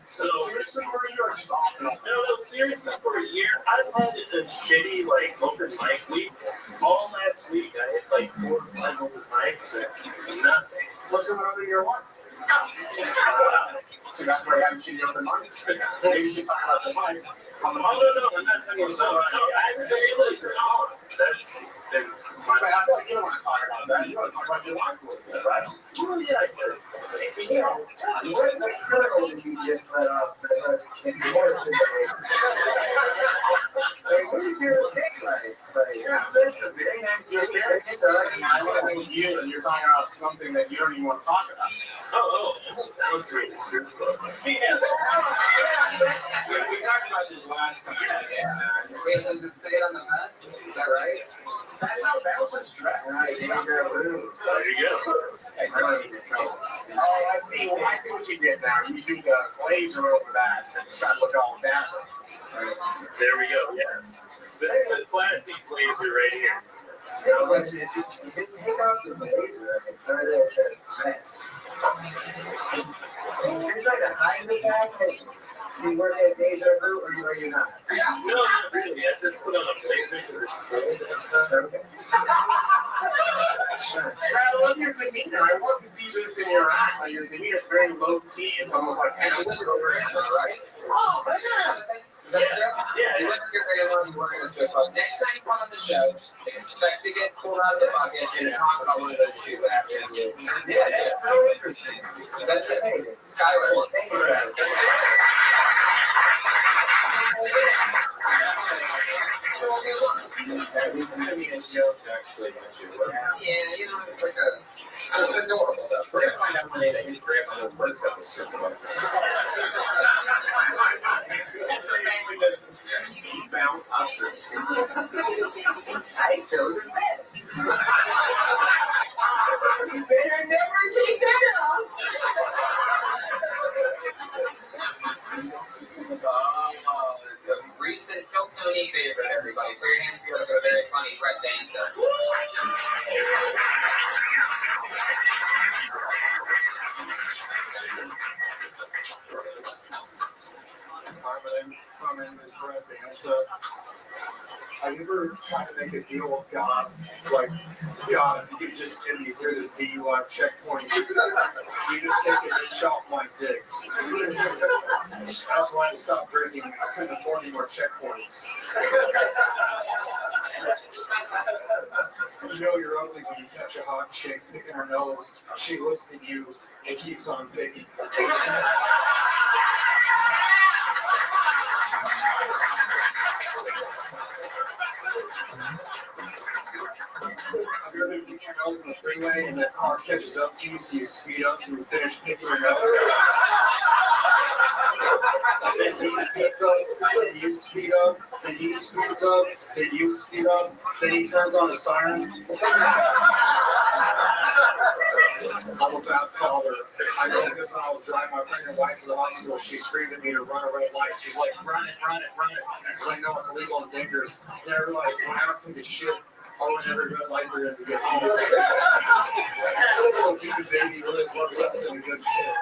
So seriously for a year or just off and on? No, seriously for a year. I've had a shitty like open mic week. All last week I had like 4 or 5 open mics and nothing. What's going on in your life? So that's why I haven't seen you open mics. Maybe you should talk about the mic. On the mic. No, I'm not talking about that. I've been able to on. That's been I feel like you don't want to talk about that. You want to talk about your life a little bit, right? well, yeah, I could. What kernel did you just let off the kids' words today? Like, what is your thing like? Yeah, you and you're talking about something that you don't even want to talk about. Oh, that was really stupid. Yeah. We talked about this last time. wait, does it say it on the mess? Is that right? That's how that was stressed. There you go. Oh, I see. Well, I see what you did now. You do the laser over that and try to look all that. There we go. Yeah. This is a plastic laser right here. Just take off the laser and turn it into mess. You're trying to hide the fact that you work at Deja Vu or are you not? No, not really. I just put on a blazer because it's cold and stuff. Okay. I love your demeanor. I want to see this in your eye. Like, your demeanor is very low key. It's almost like, And I went over it, right? oh, man. Is that true? Yeah. You never get very long, you work in a strip club. Next time you come on the show, expect to get pulled out of the bucket and talk about one of those two. Yeah, it's so interesting. That's it. Skylar. So what we want. Yeah, you know, it's like it's adorable though. We're going to find out one day that his grandfather works at the strip club. It's a family business. Bounce Oscar. I showed the best. real Tony favorite, everybody. Put your hands together for a very funny Red Dancer. My name is Red Dancer. I never tried to make a deal with God. Like, God, if you could just get me through this DUI checkpoint, you could take an inch off my dick. That's why I stopped drinking. I couldn't afford any more checkpoints. You know you're ugly when you catch a hot chick picking her nose. She looks at you and keeps on picking. Have you ever been picking your nose on the freeway and the car catches up to you, so you speed up and you finish picking your nose? Then he speeds up, then you speed up, then he speeds up, then you speed up, then he turns on a siren. I'm a bad father. I know because when I was driving my pregnant wife to the hospital, she screamed at me to run a red light. She's like, run it, run it, run it. Because I know it's illegal and dangerous. And I realized when I took this shit, all I never red light there is to get home. So keep the baby lives what's less than good shit.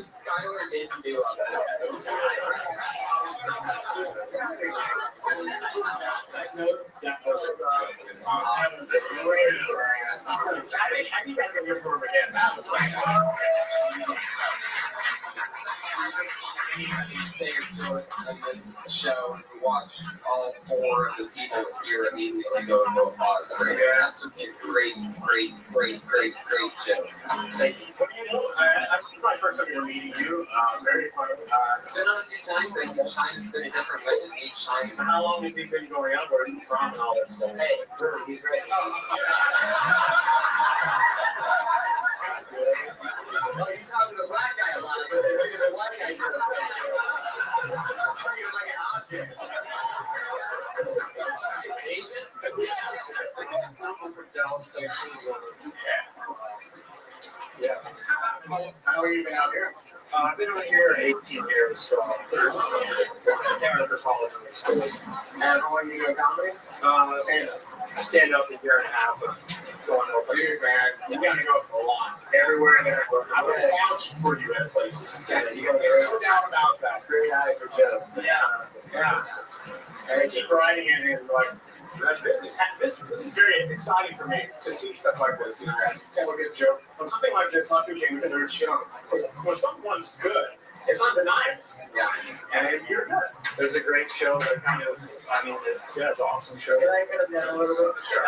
Skylar didn't do up say of this show and watch all 4 of the people here immediately go to applause. That's just a great show. Thank you. I'm my first time meeting you. Very fun. It's been on a few times, and each time it's been a different with it. Each time. How long has he been going out? Where is he from and all that stuff? Hey, really, he's great. Well, you talk to the black guy a lot, but the white guy do it. You're like an object. Agent? I'm from Dallas, Texas. Yeah. How long have you been out here? I've been out here 18 years, so I'm 30. Canada for college in the States. And how long you doing comedy? And stand up a year and a half, but going over here, man. You gotta go a lot. Everywhere there. I would vouch for you at places. Yeah, you gotta get no doubt about that. Great eye for jokes. Yeah. And I keep writing it and like, this is very exciting for me to see stuff like this. You know, tell a good joke. When something like this, not people came within their show. When someone's good, it's undeniable. Yeah. And you're good. There's a great show that kind of, yeah, it's an awesome show. Can I get us down a little bit? Sure.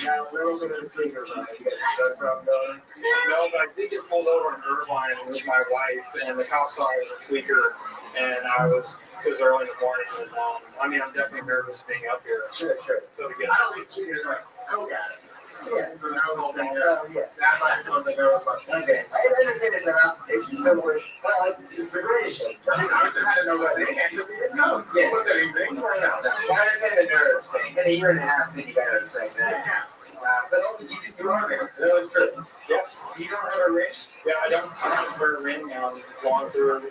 Yeah, a little bit of the finger no, but I did get pulled over in Irvine with my wife, and the cop saw I was a tweaker, and it was early in the morning. And, I'm definitely nervous being up here. Sure. So I don't think tweakers are coke addicts. Yeah. That's why I still think I was like, okay. I understand it's enough. If you know where, well, it's the greatest shit. I don't know what they answer. No. Yeah. What's anything? No. I understand the nerves thing. In a year and a half, then you gotta respect that. But also, you are married. So that was true. Yeah. You don't have a ring? Yeah, I don't have a ring. I'm going through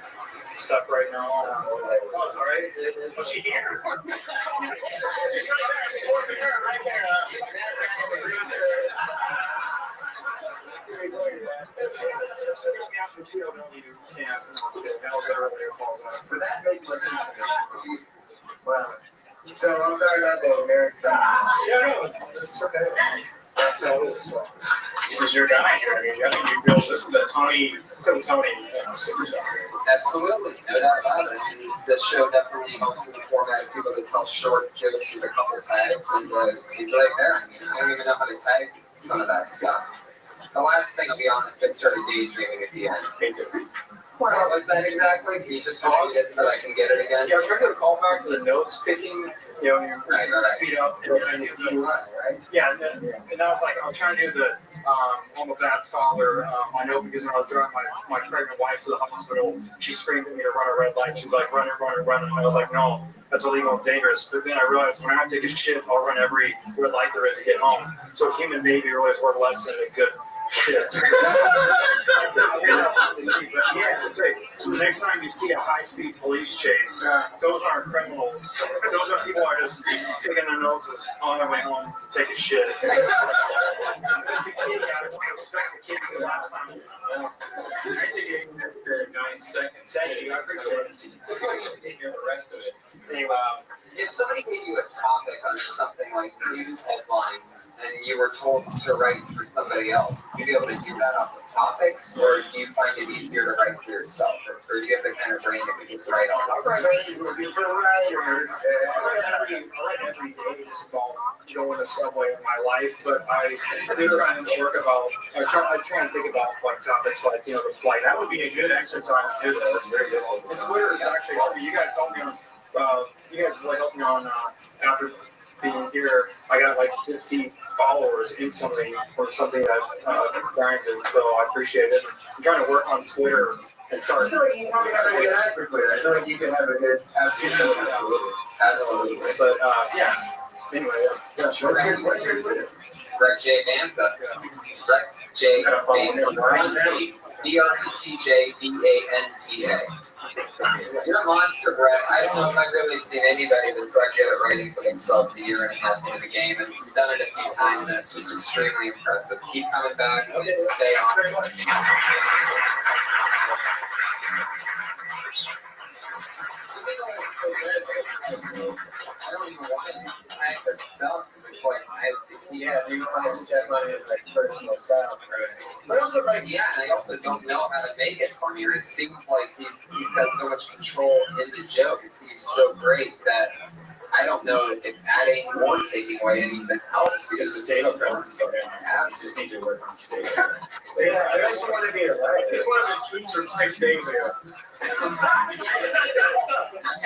stuff right now. Oh, sorry. Was she here? She's right there. She wasn't here, right there. But that makes my sense. Wow. So I'm sorry about the American. Yeah, no, it's okay. That's how it is. This is your guy here. You build this, the Tony superstar. Absolutely, no doubt about it. I mean, this show definitely helps in the format of people that tell short jokes with a couple tags, and he's right there. I mean, I don't even know how to tag some of that stuff. The last thing, I'll be honest, I started daydreaming at the end. What was that exactly? Can you just repeat it so I can get it again? Yeah, I was trying to call back to the notes picking you know, you speed up and yeah, and that was like I was trying to do the I'm a bad father. I know because when I was driving my pregnant wife to the hospital, she screamed at me to run a red light. She's like, run it. And I was like, no, that's illegal and dangerous. But then I realized when I have to take a shit, I'll run every red light there is to get home. So a human baby really is worth less than a good shit. Yeah, so next time you see a high-speed police chase, those aren't criminals. Those are people who are just picking their noses on their way home to take a shit. I don't expect the kid to last time. I think you can have 9 seconds. Thank you, I appreciate it. The rest of it. Anyway, If somebody gave you a topic on something like news headlines and you were told to write for somebody else, would you be able to do that off of topics, or do you find it easier to write for yourself? Or do you have the kind of brain that can just write off? I write every day just about going the subway in my life, but I do try and think about like topics like, you know, the flight. That would be a good exercise to do that. It's Twitter is actually helping. You guys helped me on. You guys really helped me on after being here. I got like 50 followers instantly for something that Brian did, so I appreciate it. I'm trying to work on Twitter and start. I feel like you can have a good actor for it. I feel like you can have a good. Absolutely. But yeah. Anyway, yeah, sure. What's your Twitter? Greg J. Banta. Greg J. Banta. BRETJBANTA. You're a monster, Brett. I don't know if I've really seen anybody that's that good at writing for themselves a year and a half into the game, and you've done it a few times, and it's just extremely impressive. Keep coming back and stay on. I don't even want to type that stuff. It's like, you want to check on his like personal style. but also, like, yeah, and I also don't know how to make it funnier. It seems like he's got so much control in the joke. It seems so great that I don't know if adding or taking away anything helps because it's so fun. Just need to work on stage. Yeah, I also want to be a writer. It's one of his tweets from 6 days ago.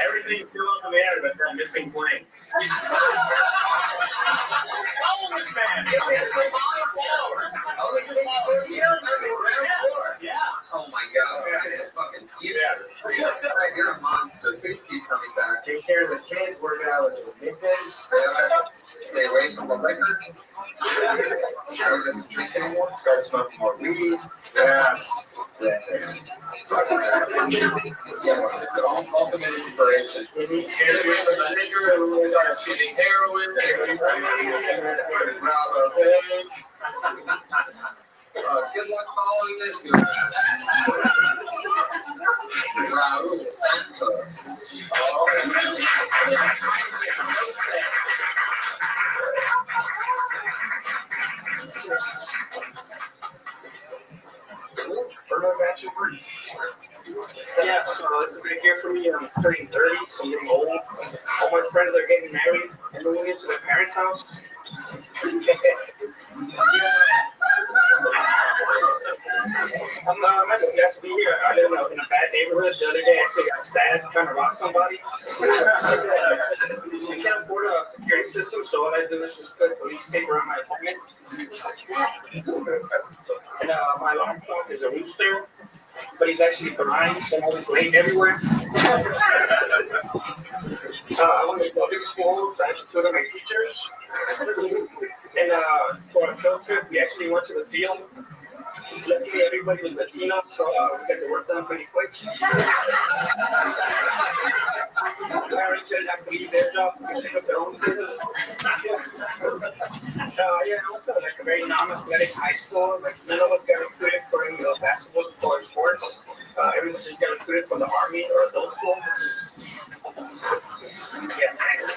Everything's still up in the air, but they're missing planes. Oh, this man! Yeah. Oh my god, that is fucking cute. Right, you're a monster. Please keep coming back. Take care of the kids, work out with the missus. Stay away from the liquor. Joe doesn't drink anymore. Start smoking more weed. Yes. Ultimate inspiration. Stay away from the liquor and start shooting heroin. Good luck following this. Raul Santos. Yeah, this is big year for me. I'm turning 30, so I'm getting old. All my friends are getting married and moving into their parents' house. I'm actually glad to be here. I live in a bad neighborhood. The other day, I actually got stabbed trying to rob somebody. We can't afford a security system, so all I do is just put police tape around my apartment. And my alarm clock is a rooster, but he's actually blind, so I'm always late everywhere. I went to public school, so I actually took my teachers. And for a field trip, we actually went to the field. Luckily, everybody was Latino, so we got the work done pretty quick. Parents didn't have to leave their job to pick up their own kids. Yeah, I went to like a very non-athletic high school. Like none of us got recruited for any basketball or sports. Everyone just got recruited from the army or adult school. Yeah, thanks.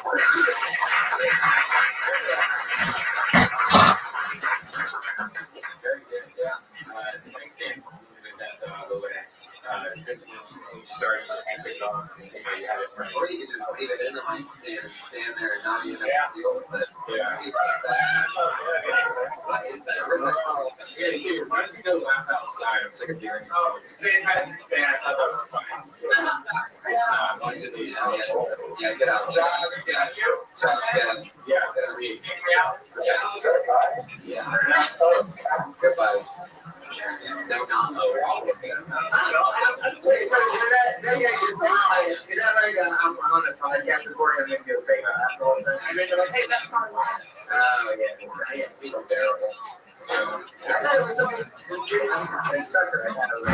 Very good, yeah. Nice seeing that the way you started and picked on, you had it right. Or you can just leave it in the mic stand and stand there and not even have to deal with it. Yeah. Seems like that. What is that? Where's that called? Yeah, dude, why don't you go laugh outside? I'm sick of hearing it. Oh, say I thought that was fine. It's not. Yeah, get out. Jog, yeah. Josh Gad. Yeah. Yeah. Goodbye. No, not no. Is that like I'm on a podcast recording and then do a thing about that the whole thing? And then you're like, hey, that's my life. Oh, yeah. It's terrible. I thought it was something sucker. I thought it was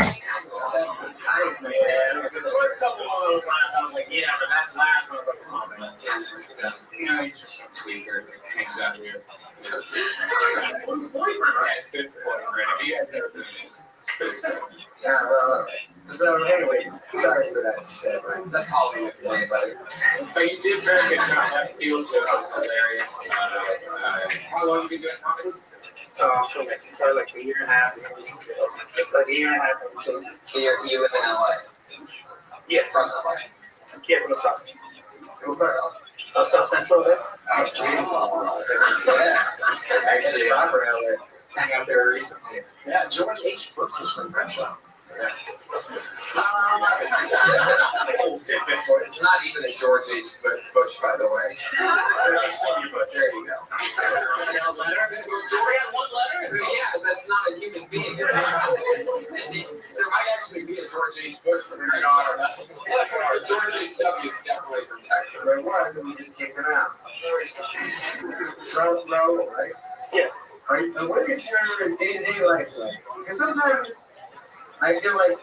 nice, man. The first couple of those lines, I was like, yeah, but that last one, I was like, come on, man. You know, he's just some tweaker that hangs out here. Who's boyfriend? Yeah, it's good for him, right? You guys never been this. Yeah, well, so anyway, sorry for that. That's Hollywood for me, buddy. But you did very good job. That field joke was hilarious. How long have you been doing comedy? So like a year and a half. Like a year and a half. So you live in LA? Yeah, From LA? yeah, from the south. South Central there. Oh, sweet. Yeah. Actually, Robert LA. Hang out there recently. Yeah, George H. Bush is from Crenshaw. Yeah. Old tidbit for it. It's not even a George H. Bush, by the way. There you go. George had one letter? Yeah, that's not a human being. There might actually be a George H. Bush from Crenshaw. George H.W. is definitely from Texas. There was, and we just kicked him out. So low, right? Yeah. What is your day-to-day life like? Because sometimes I feel like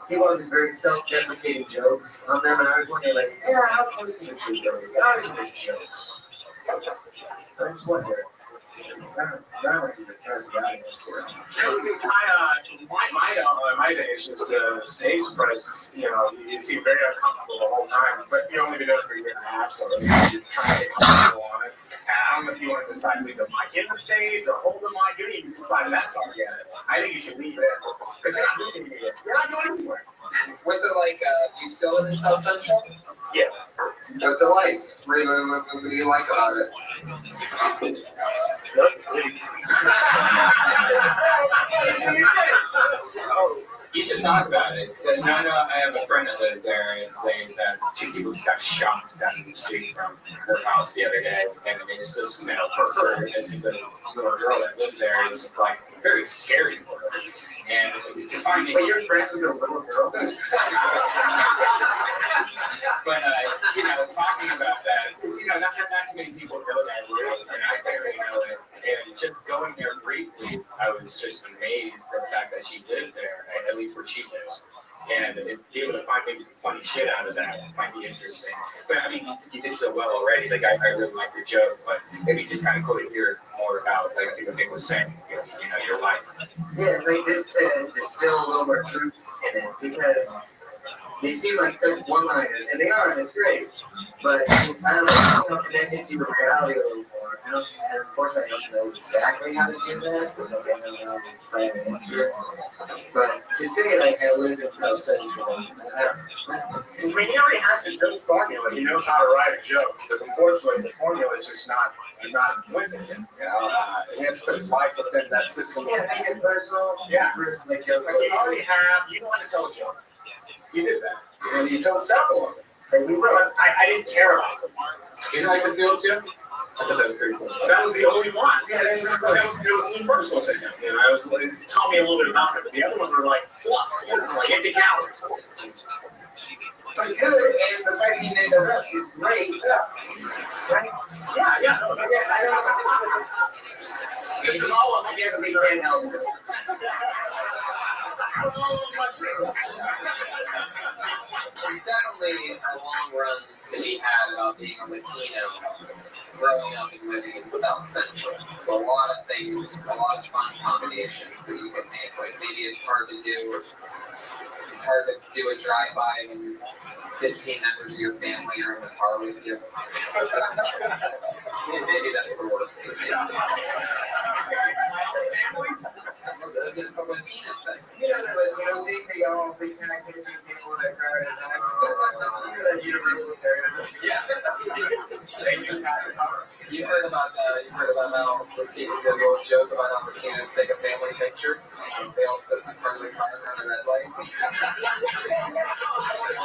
people have these very self-deprecating jokes on them, and I was wondering, like, yeah, how close to the truth are we? How is it jokes? I just wonder. I don't want you to press the audience. My day is just a stage presence. You know, you seem very uncomfortable the whole time, but you only been doing it for a year and a half, so you're trying to get comfortable on it. And I don't know if you want to decide to leave the mic in the stage or hold the mic. You didn't even decide that part yet. I think you should leave it because you're not moving anywhere. You're not going anywhere. What's it like? You still live in South Central? Yeah. What's it like? What do you like about it? You should talk about it. So, no, I have a friend that lives there, and they had two people just got shot down the street from her house the other day, and it's just, you know, for her, as the little girl that lives there, it's like very scary for her. And to find But you're friends with a little girl? But, you know, talking about that, because, you know, not too many people know that room, and I barely know it. And just going there briefly, I was just amazed at the fact that she lived there, at least where she lives. And to be able to find maybe some funny shit out of that might be interesting. But I mean, you did so well already. Like, I really like your jokes, but maybe just kind of cool to hear more about, like, I think what Nick was saying, you know, your life. Yeah, like just to distill a little more truth in it, because they seem like such one-liners, and they are, and it's great. But I don't know, I'm connected to your reality a little more. And of course, I don't know exactly how to do that, because I don't know how to answer it. But to say, like, I live in South Central, I don't know. I mean, he already has his built formula. He knows how to write a joke. But unfortunately, the formula is just not with it. You know, he has to put his life within that system. Yeah, make it personal. Yeah. Versus like joke. Like, you already have, you know how to tell a joke. You did that. And you told several of them. And we wrote. I didn't care about them. You know, like the field tip? I thought that was pretty cool. That was the only one. Yeah, it was the first one. You know, I was like, tell me a little bit about it. But the other ones were like fluff, you know, like empty calories. But good, and the fact you named it up is great. Right? Yeah. No, I don't. This is all of it. We can't help it. There's definitely a long run to be had about being a Latino growing up and living in South Central. There's a lot of things, a lot of fun combinations that you can make. Like maybe it's hard to do a drive-by when 15 members of your family are in the car with you. Maybe that's the worst. It's a Latino thing. You know, the thing they all big connected to people that are that universal stereotype. Yeah. You heard about how the old joke about how Latinos take a family picture? They all sit in front of the car around a red light.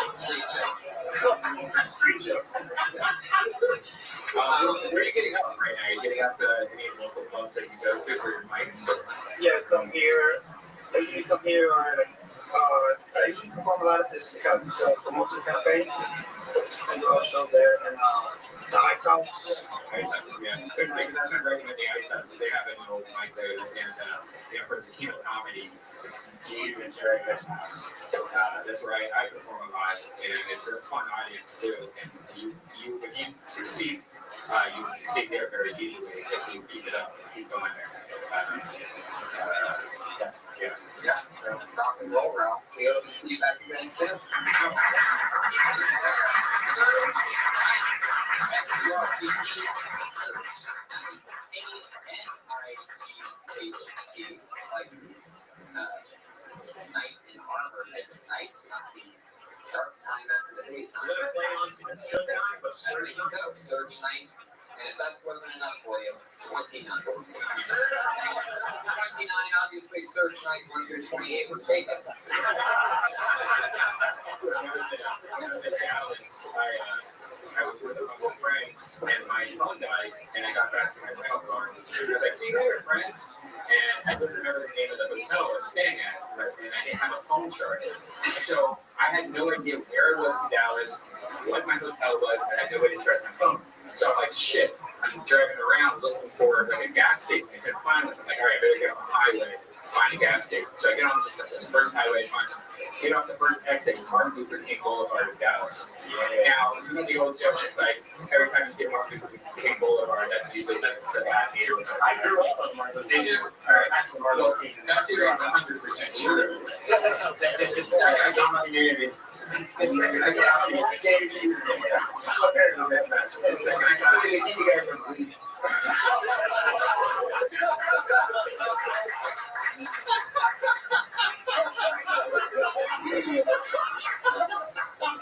Street joke. Street joke. I this promotion cafe, and Rothschild there, and the ice house. Yeah. So it's like that's my recommend the ice house. They have an open mic there, and for the team of comedy, it's Jesus, right? That's right. I perform a lot, and it's a fun audience too. And you if you succeed, you succeed there very easily if you keep it up and keep going there. Yeah, so rock and roll, Ralph. We hope to see you back again soon. Night in Harvard at night, not the dark time, that's the daytime. Surge night. And if that wasn't enough for you, 29. Surge night, 29, obviously Surge night 1 through 28 were taken. I was with a bunch of friends, and my phone died, and I got back to my rental car. I was like, see, they were friends. And I couldn't remember the name of the hotel I was staying at, and I didn't have a phone charger. So I had no idea where it was in Dallas, what my hotel was, and I had no way to charge my phone. So I'm like, shit, I'm driving around looking for like a gas station. I couldn't find one. So I was like, all right, I better get on the highway, find a gas station. So I get on the first highway, get off the first exit, Martin Luther King Boulevard in Dallas. Now, you know the old joke, it's like every time you get Martin Luther King Boulevard, that's usually the bad neighborhood. I grew up on Martin Luther King. Actually, Martin Luther King. I'm 100% sure. I don't know the name. The second I get out of the game, the second I got to you guys are leaving.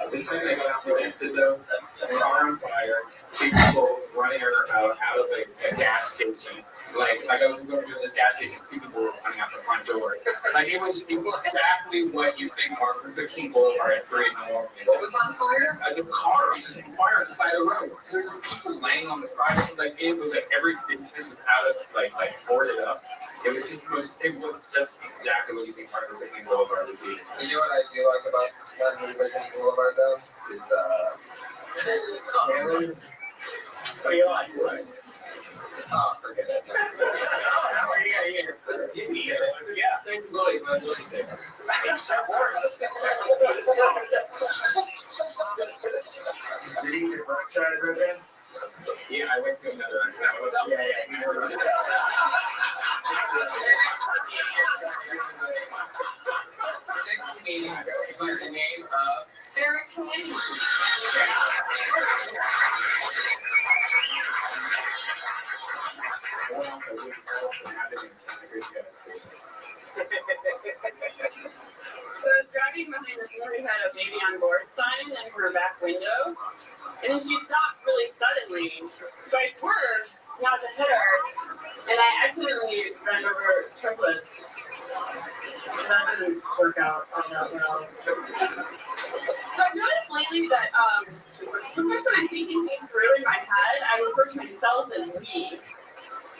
As soon as I got out the exit, though, car on fire, two people running out of a gas station. Like I was going to this gas station, two people were running out the front door. Like it was exactly what you think Martin Luther King Boulevard at 3 in the morning. What was on fire? The car was just on fire on the side of the road. There's people laying on the side. Like it was like every business was out of like boarded up. It was just exactly what you think Martin Luther King Boulevard would be. You know what I do like about Martin Luther King Boulevard though? It's what do you like? Right? Oh, forget it. Yeah, same as Willie, but Willie's sick. It's worse. Did you get Rothschild right then? Yeah, I went to another one. Next meeting goes by the name of Sarah Kane. So I was driving behind this woman who had a baby on board sign in her back window, and then she stopped really suddenly. So I swerved not to hit her, and I accidentally ran over triplets. So that didn't work out all that well. So I've noticed lately that sometimes when I'm thinking things through in my head, I refer to myself as we.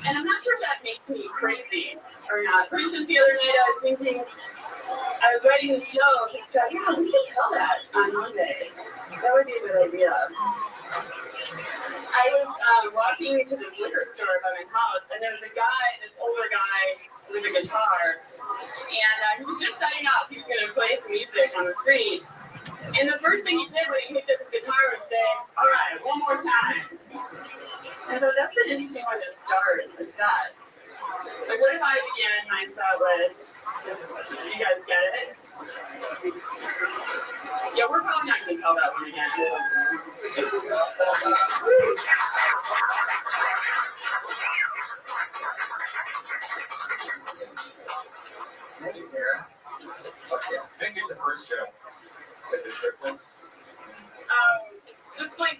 And I'm not sure if that makes me crazy or not. For instance, the other night I was thinking, I was writing this joke, and I thought, yeah, we can tell that on Monday. That would be a good idea. I was walking to this liquor store by my house, and there was a guy, this older guy with a guitar, and he was just setting up. He was going to play some music on the street. And the first thing he did when he picked up his guitar was say, all right, one more time. And I thought, that's an interesting one to start and discuss. Like, what if I began my thought with, do you guys get it? Yeah, we're probably not going to tell that one again. Hey, Sarah. Okay. I didn't get the first joke. Like the triplets. Just like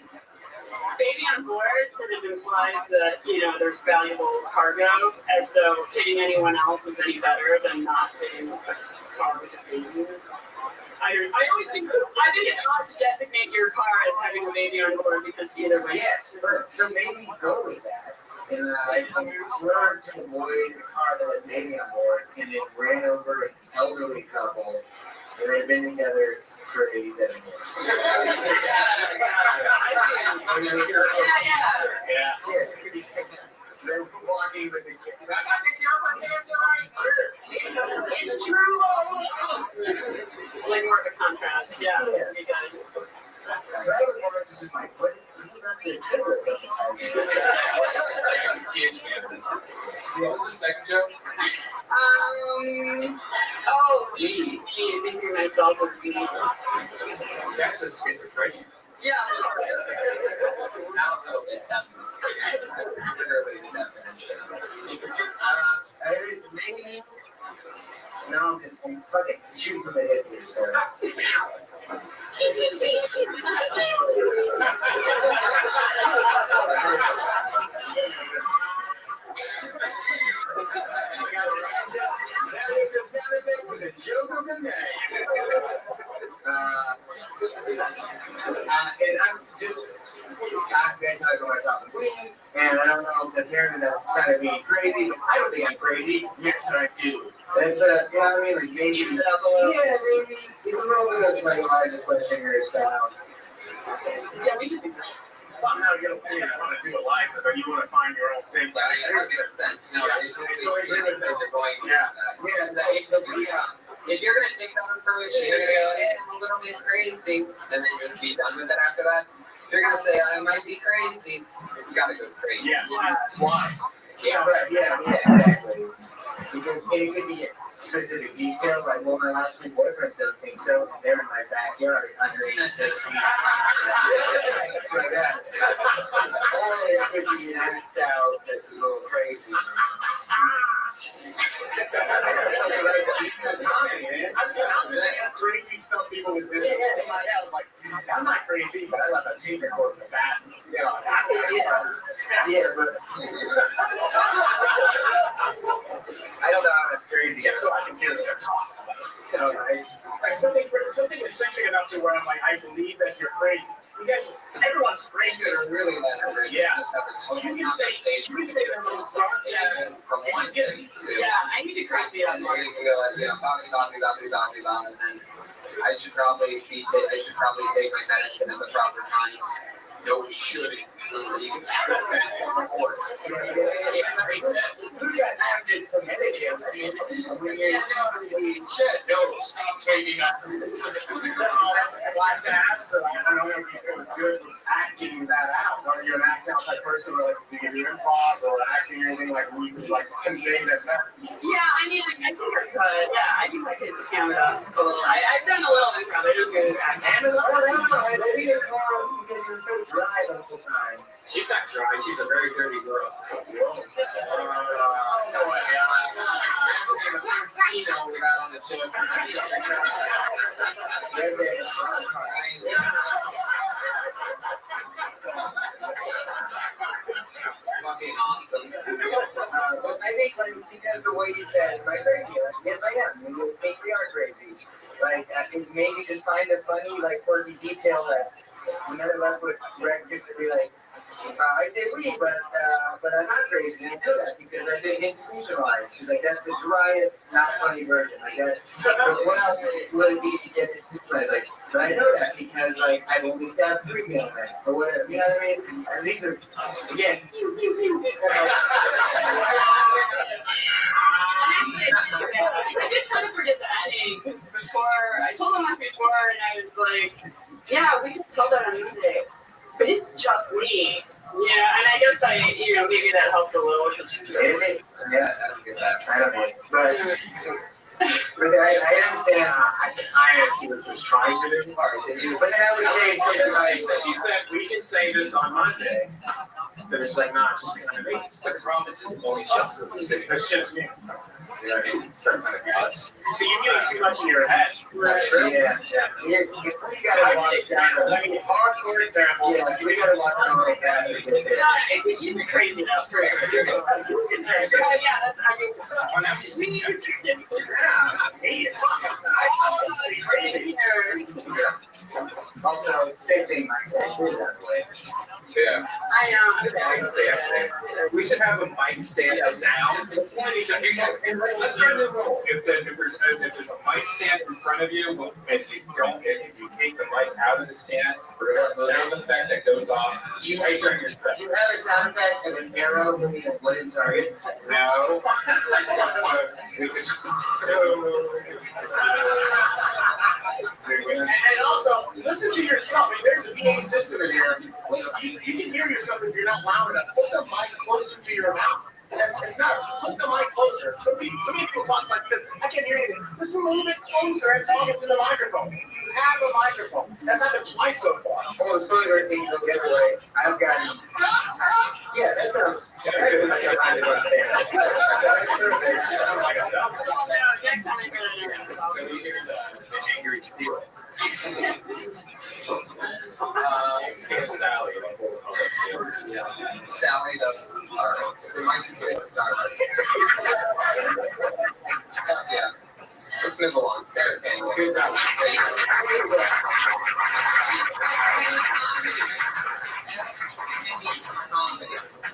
baby on board sort of implies that, there's valuable cargo, as though hitting anyone else is any better than not hitting a car with a baby. I think it's odd to designate your car as having a baby on board because either way. Yes, so maybe go with that. And you swerved to avoid the car that was baby on board and then ran over an elderly couple And they've been together for 87 years. They're walking with a kid. I got the camera cancer right here. It's true. Like more of a contrast. Yeah. You got it. Huge fan. What was the second joke? Thinking myself was That's a schizophrenia. yeah. I don't know that. Literally the definition. Maybe. No, I'm just fucking shooting from the hip here, so. With a joke of the night. And I'm just asking I talk about myself and clean, and I don't know if apparently that sounded me crazy, but I don't think I'm crazy. Yes, I do. That's you know what I mean? Like maybe, yeah, maybe. Even though that's my line, just let fingers down. Yeah, we can do that. Well, now you don't want to do a live, but you want to find your own thing. But it makes sense. No, it's going. If you're gonna take that information, you're gonna go, hey, I'm a little bit crazy, and then just be done with it after that. If you're gonna say I might be crazy, it's gotta go crazy. Yeah. Why? Yeah, right. Yeah, exactly. It could be a specific detail, like, well, my last two boyfriends don't think so. And they're in my backyard under 86 feet. Like that. Or it could be an act out that's a little crazy. Crazy stuff people would do. I was like, I'm not crazy, but I left a tape recorder in the bathroom. Yeah, but I don't know how that's crazy. Just so I can hear them talk. Like something eccentric enough to where I'm like, I believe that you're crazy. You guys, everyone's crazy. That are really that crazy. Yeah. Just have a total You can say they're a little drunk. yeah. From one thing to Yeah, I need to crazy and then you can go like, and then I should probably take my medicine at the proper times. No, we shouldn't. You can report. You guys have to commit it. No, stop taking that. Last ask, but I don't know if you feel good acting that out. Whether you're an act out type person, or like you can do improv or acting or anything like we just like convey that stuff. Yeah, I think I could. Yeah, I think I could count it up a little. I've done a little improv. I just good at Maybe it's more because you're so dry the whole time. She's not dry. She's a very dirty girl. We got on the show. Fucking awesome. But I think like because the way you said it, like crazy. Like, yes, I am. You think we are crazy. Like maybe just find a funny, like quirky detail that none of us would recognize to be like. I say we, but I'm not crazy. I know that because I've been institutionalized. Because like that's the driest, not funny version. Like that's. But what else would it be to get institutionalized? Like, but I know that because like I've only stabbed 3 mailmen or whatever. You know what I mean? And these are again. I did kind of forget that age before. I told him that before, and I was like, "Yeah, we can tell that on Monday, but it's just me." Yeah, and I guess maybe that helped a little. Yes, I don't get that. I don't get but I understand. I see what she's trying to do. But then I would say something like, She said we can say this on Monday. But it's like, nah, it's just kind of me. But the problem is, it's only just It's just me. you know, it's certain kind of cuts. See, you're getting too much in your head. yeah. You gotta watch that. I mean, hardcore example. Yeah, we gotta watch that like that. You'd be crazy now. For sure. Yeah, that's. I mean, Oh, now she's me. crazy. Also, same thing, I said, that way. Yeah. I know. I can stay up there. We should have a mic stand sound. Let's try a new rule. If there's a mic stand in front of you, and if you take the mic out of the stand, we're gonna have a sound effect that goes off right during your stretch. Do you have a sound effect of an arrow moving a wooden target? No. And also, listen to yourself. I mean, there's a PA system in here. You can hear yourself if you're not loud enough. Put the mic closer to your mouth. It's not. Put the mic closer. So many people talk like this. I can't hear anything. Just a little bit closer and talk into the microphone. You have a microphone. That's happened twice so far. Well, it's funny when things go the other way. I've got. Yeah, that sounds. Next time you're gonna So you hear the angry steel. Stand Sally. Yeah. Sally, so Mike is the yeah. Let's move along. Sarah Penny. Good job.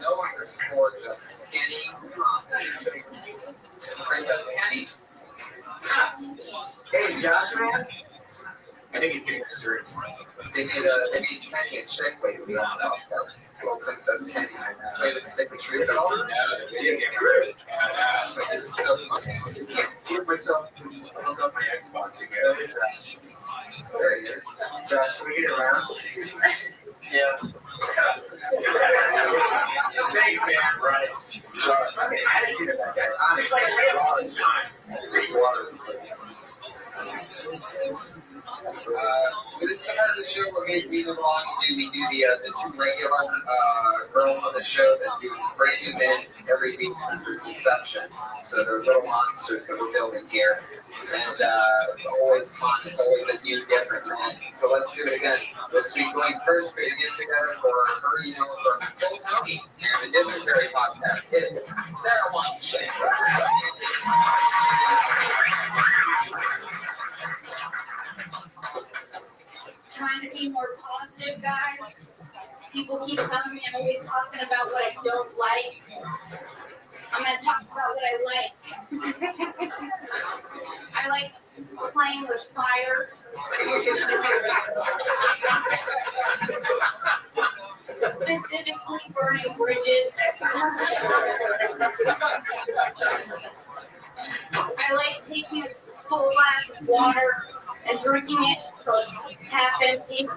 No underscore, just skinny comedy. Princess Penny. Hey, Josh, man. I think he's getting his drinks. They made Penny a chick lately in South Park. Little Princess Penny. Play the stick of truth at all? No, the video game is badass. This is so funny. I just can't get myself to hook up my Xbox again. There he is. Josh, can we get around? Yeah. Thanks, man. Right. Fucking attitude of that guy. It's like a real long time. So this is the part of the show where we move along and we do the two regular girls on the show that do a brand new band every week since its inception. So they're little monsters that we're building here. And it's always fun. It's always a new, different band. So let's do it again. This week going first, we're going to get together for her, from Full Tony and the Dysentery Podcast. It's Sarah Weinstein. Trying to be more positive, guys. People keep telling me I'm always talking about what I don't like. I'm going to talk about what I like. I like playing with fire. Specifically burning bridges. I like taking a full glass of water and drinking it till it's half empty.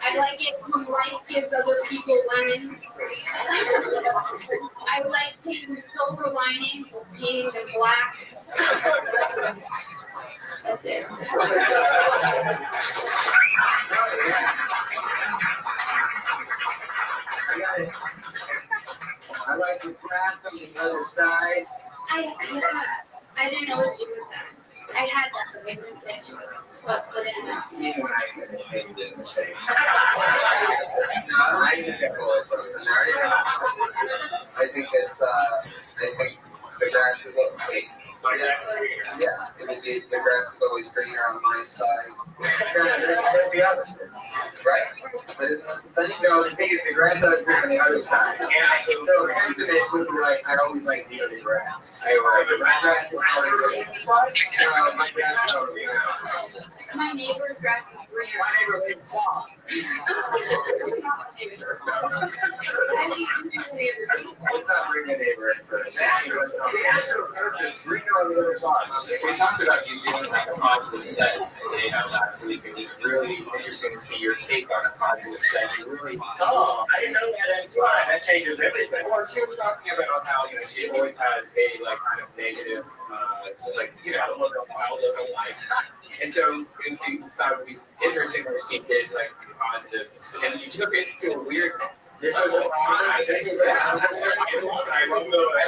I like it when life gives other people lemons. I like taking silver linings and painting them black. That's it. I like the grass on the other side. I didn't know what to do with that. I had that, but I didn't get to it. So I put it in that. Even when I said it, maybe didn't say. No, I think that was something there. I think the grass is okay. Yeah, the grass is always greener on my side. That's the opposite. Right. But it's not the thing. No, the thing is, the grass is on the other side. And so the rest of this would be like, I always like the other grass. So the red grass is on the other side. My grass is over there. My neighbor's grass is greener. My neighbor lives soft. It's not bring the neighbor in first. The actual curve is greener on the other side. We talked about you doing like a positive set last week. It was really interesting to see your take on a positive set. You really, Oh, I didn't know that inside. That changes everything. Well, she was talking about how she always has a kind of negative, look of life. And so we thought it would be interesting when she did be positive, and you took it to a weird. I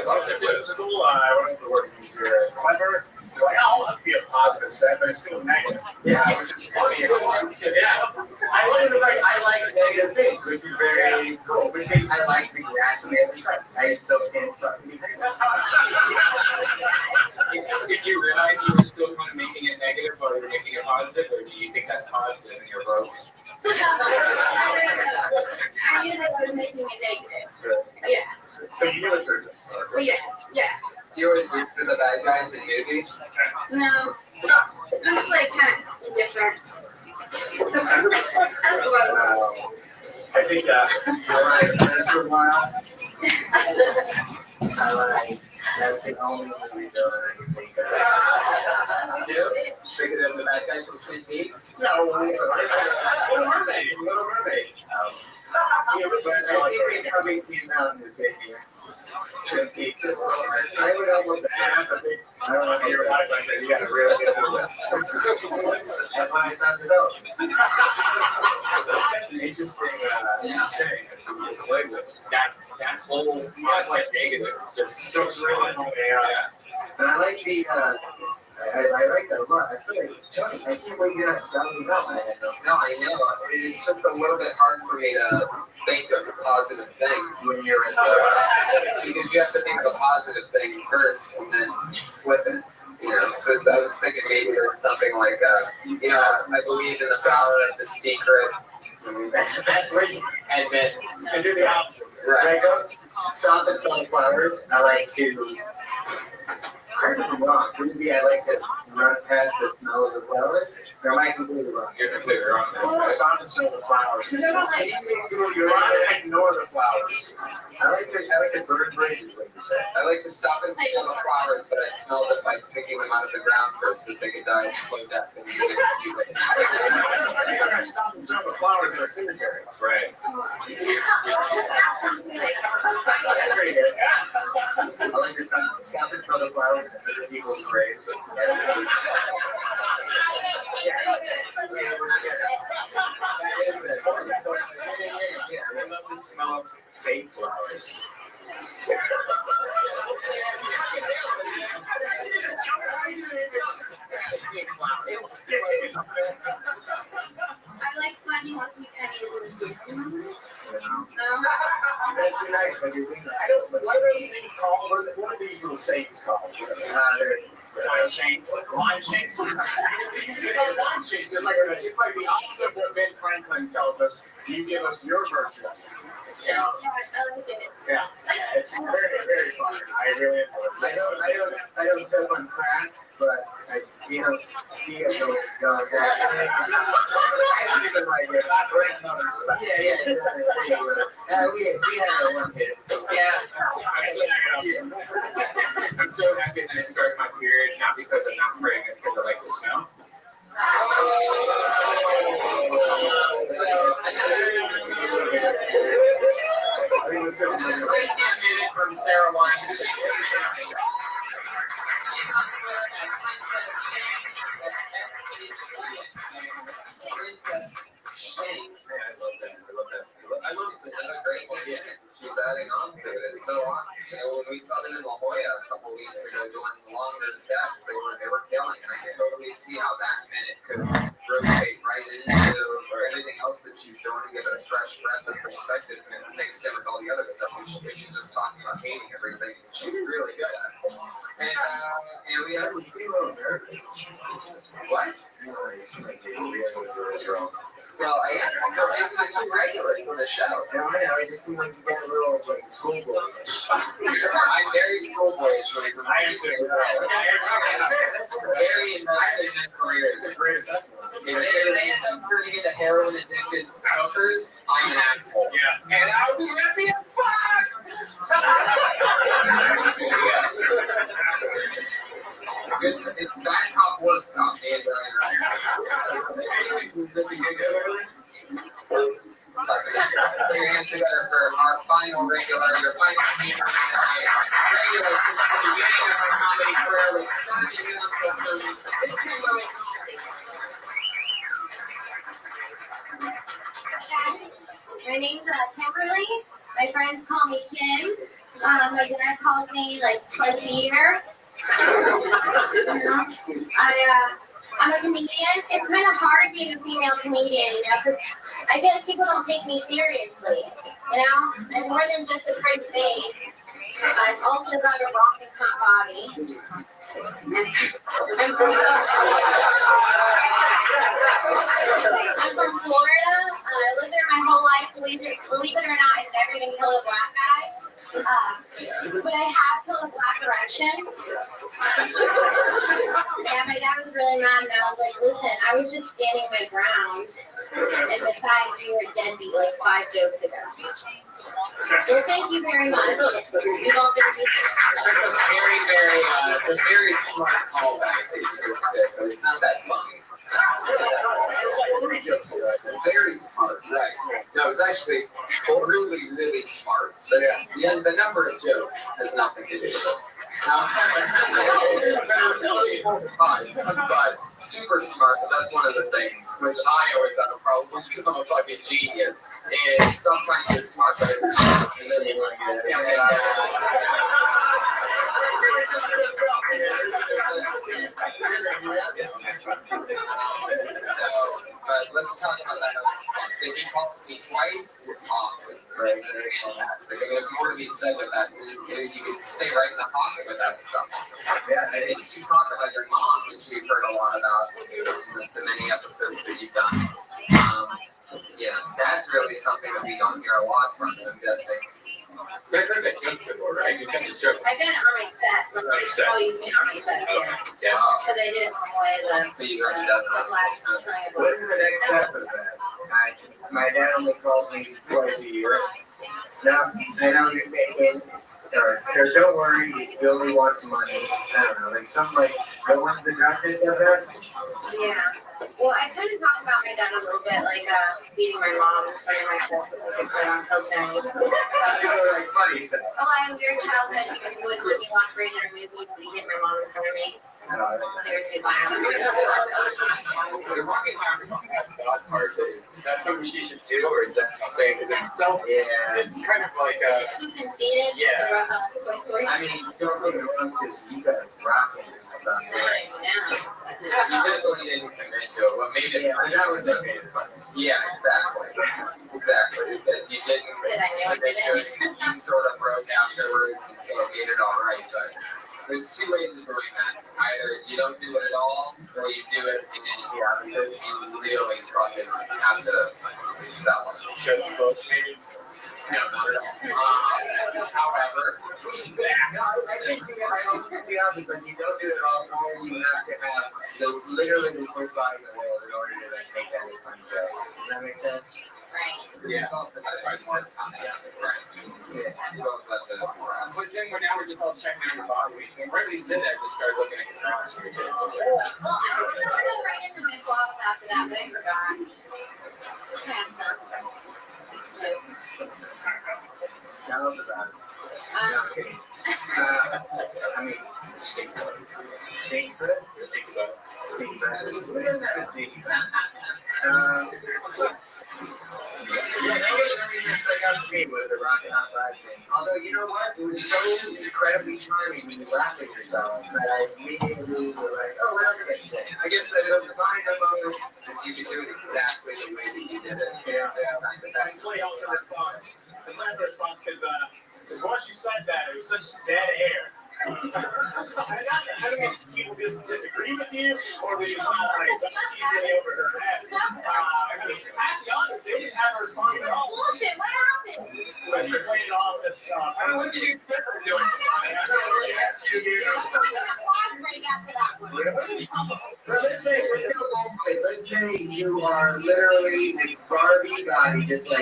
love this at school. I wanted to work easier. Clever. So I want to be a positive set, but it's still negative. Yeah, which is funny. Yeah. I like negative things, which is very cool. Which means I like the grass on the other side. I still can't fucking Did you realize you were still kind of making it negative negative while you're making it positive, or do you think that's positive and you're broke? I knew that I was making it negative. Yeah. So you knew it first. Well, yeah. Do you always root for the bad guys in movies? No. I'm just like kind of indifferent. I think I like this for a while. That's the only movie though that I can think of. You do? Bigger than the bad guys from Twin Peaks? No, Little Mermaid. Yeah, but I think they probably came out in the same year. Twin Peaks. I would almost ask. I don't know if you ever had it like that. You got to really get through it. That's why I started to go. It's such an interesting thing to play with. That whole like negative, just really and I like the I like that a lot. I feel like Tony, I can't believe you're not spelling it out. No, I know. It's just a little bit hard for me to think of positive things When you're in because you have to think of a positive thing first and then flip it. You know, so I was thinking maybe there's something like, you know, I believe in the power of the secret. that's where you and then I do the opposite. Right. When I go to stop and smell flowers, I like to correct me wrong. Maybe I like to run past the smell of the flowers. Or am I completely wrong? You're completely wrong. Stop and smell the flowers. You're allowed to ignore the flowers. I like to burn bridges, like you said. I like to stop and smell the flowers, but I smell them by sticking them out of the ground first so they can die a slow death in the next few days. You're gonna stop and smell the flowers in a cemetery. Right. I like to stop and smell the flowers in other people's graves. I love the smell of fake flowers. I like finding out who pennies in the soup. That's nice. What are these things called? What are these little sayings called? Wine chains. Wine chains. Wine chains. It's like the opposite of what Ben Franklin tells us. You give us your virtues. You know? Yes, I like it. Yeah. It's very, very fun. I really enjoy it. I don't step on cracks, but he has no it's going. We had one hit. I'm so happy that I started my period, not because I'm not pregnant, because I like the smell. From Sarah Wine. Princess Shane. I love it. Another great one. Yeah. She's adding on to it. It's so awesome. You know, when we saw them in La Jolla a couple weeks ago doing longer sets, they were killing. And I can totally see how that minute could rotate right into everything else that she's doing and give it a fresh breath of perspective and mix in with all the other stuff. She's just talking about hating everything. She's really good at it. And we have what? Well, I am. So these are the two regulars on the show. I just seem like to get a little like schoolboy. I'm very schoolboyish when it comes to very invested in their careers. If they end up turning into heroin addicted chokers, I'm an asshole. Yeah. And I would be messy as fuck! It's bad cop, worse cop, and put your hands together for our final regular, your final speaker regular from the beginning of our comedy career. We started musical film. It's been really My name's Kimberly. My friends call me Kim. My dad calls me like twice a year. I'm a comedian. It's kind of hard being a female comedian, because I feel like people don't take me seriously, I'm more than just a pretty face. I've also got a rockin' hot body. was like, listen, I was just standing my ground, and besides, you were deadbeat like 5 jokes ago. Well, thank you very much. You've all been It's a very smart callback to use this bit, but it's not that funny. Very smart, right? No, it's actually really, really smart. But the number of jokes has nothing to do with it. But super smart, but that's one of the things which I always have a problem with because I'm a fucking genius. And sometimes it's smart, but it's not. But let's talk about that other stuff. If he calls me twice, it's awesome. Right? Fantastic. And there's more to be said with that. You can stay right in the pocket with that stuff. Yeah, since you talk about your mom, which we've heard a lot about in the many episodes that you've done. Yeah, that's really something that we don't hear a lot from, I'm guessing. I've heard that joke before, right? You kind of joke. I've done it on my set, so I'm probably using it on my set. Yeah. Because I did it on the So you've already done that. What is the next step of that? My dad only calls me twice a year. Now, I know you're making, or don't worry, he only wants money. I don't know, like something like, I want the doctor stuff there. Yeah. Well, I kind of talked about my dad a little bit, like beating my mom and starting my stuff on cocaine. It's funny stuff. Oh, I was during childhood, he wouldn't let me watch regular movies, but he hit my mom in front of me. They were too violent. The Rocky God part, is that something she should do, or is that something? Because it's so, it's kind of like a. It's too conceited. Yeah. Toy Story. I mean, don't get me wrong, sis, you got rock it. Yeah. You definitely didn't commit to it. What made it fun? That was it. Yeah, exactly. Exactly. Is that you didn't commit to it, you sort of broke afterwards, and so it made it all right. But there's 2 ways of doing that. Either you don't do it at all, or you do it and you really fucking have to sell it. Shows the both, maybe. No, not at all. However, I think I always be honest, when you don't do it all for you have to have literally the worst body in the world in order to like make that a fun show. Does that make sense? Right. yeah, it's also about right. You also have to. But then now we're just all checking out your body. And right when you said that, just started looking at your crotch and your tits. Well, I was going to go right into my flaws after that, but I forgot. Kind of stuff. Tell us about it. No, I'm kidding. I mean, steak foot. Steak foot? Steak foot. Steak foot. What is that a steak foot? Yeah, that was the reason I got to me with the Rocket Hot Rod thing. Although, you know what? It was so incredibly charming when you laughed at yourself that I immediately was like, oh, well, I'm going to say. I guess that it'll define the moment Because you can do it exactly the way that you did it. Yeah. That's Really helped the response. I'm glad the response because once you said that, it was such dead air. I don't know if people disagree with you or they just not like really over her head. I mean, ask the others, they didn't have a response at all. Bullshit, what happened? But you're playing it off at the top. I don't know what you consider doing. I don't really ask you. Well, let's say, let's go both ways. Let's say you are literally a Barbie body, just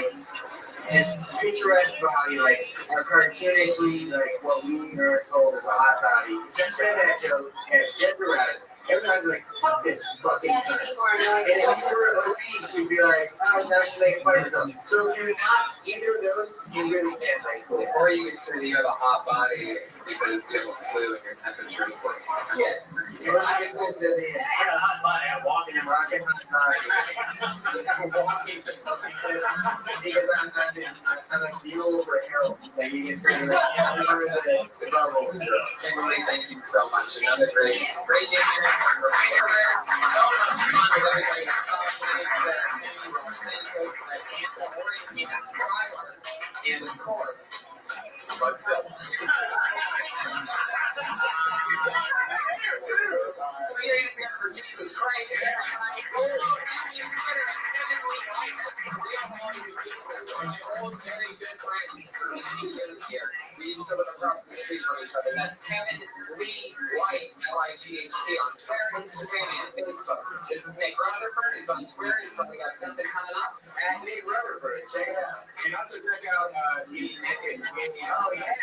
picturesque body, like a cartoonishly, like what we are told is a hot body. Just say that joke and gender at it. Everybody's like, fuck this fucking Yeah, cunt. people are annoyed. And if you were obese, we'd be like, oh, now she's making fun of herself. So if you're not either of those, you really can't make it. Or you could say that you have a hot body because you have a flu and your temperature is like. Yes. Or I can listen to the I got a hot body. I'm walking and rocking. I'm walking because I'm a mule for Harold. Like you can say the bubble. Kimberly, thank you so much. Another great interaction. So much fun with everybody. And of course, Budzilla. Jesus Christ. Very good friends for many years here. We used to live across the street from each other. That's Kevin Lee White, L-I-G-H-T, on Twitter, Instagram, and Facebook. This is Nate Rutherford. He's on Twitter. He's probably got something coming up. At Nate Rutherford. Check it out. And also check out me, Nick, and Jamie. Oh, yeah.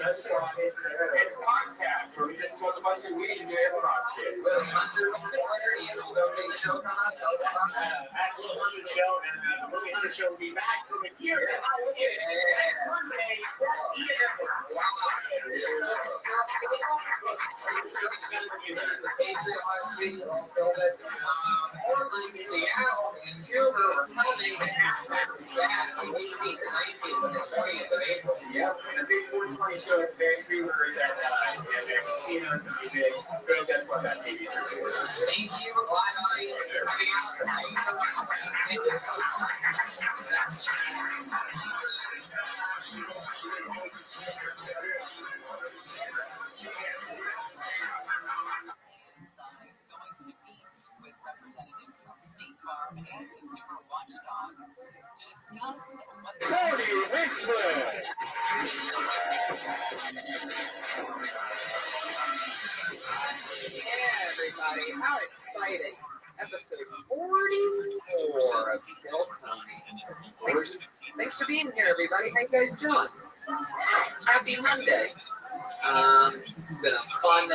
It's podcast where we just smoke a bunch of weed and do improv shit. Willie Hunter's on Twitter. He has a big show coming up. Tell us about that. At Little Hunter Show, and the Movie Hunter Show will be back from a year. Next Monday. Portland, Seattle, and Vancouver are coming to that 18th and 19th and the 20th of April. Yep, and the big 420 show at Vancouver is at their casino. It's going to be big. Go to guesswhat.tv. Thank you, live audience, for coming out tonight. Thank you so Going to meet with representatives from State Farm and Consumer Watchdog to discuss what's Tony Richmond. Yeah, everybody, how exciting. Episode 44 of Kill Tony. Thanks for being here, everybody. How you guys doing? Happy Monday. It's been a fun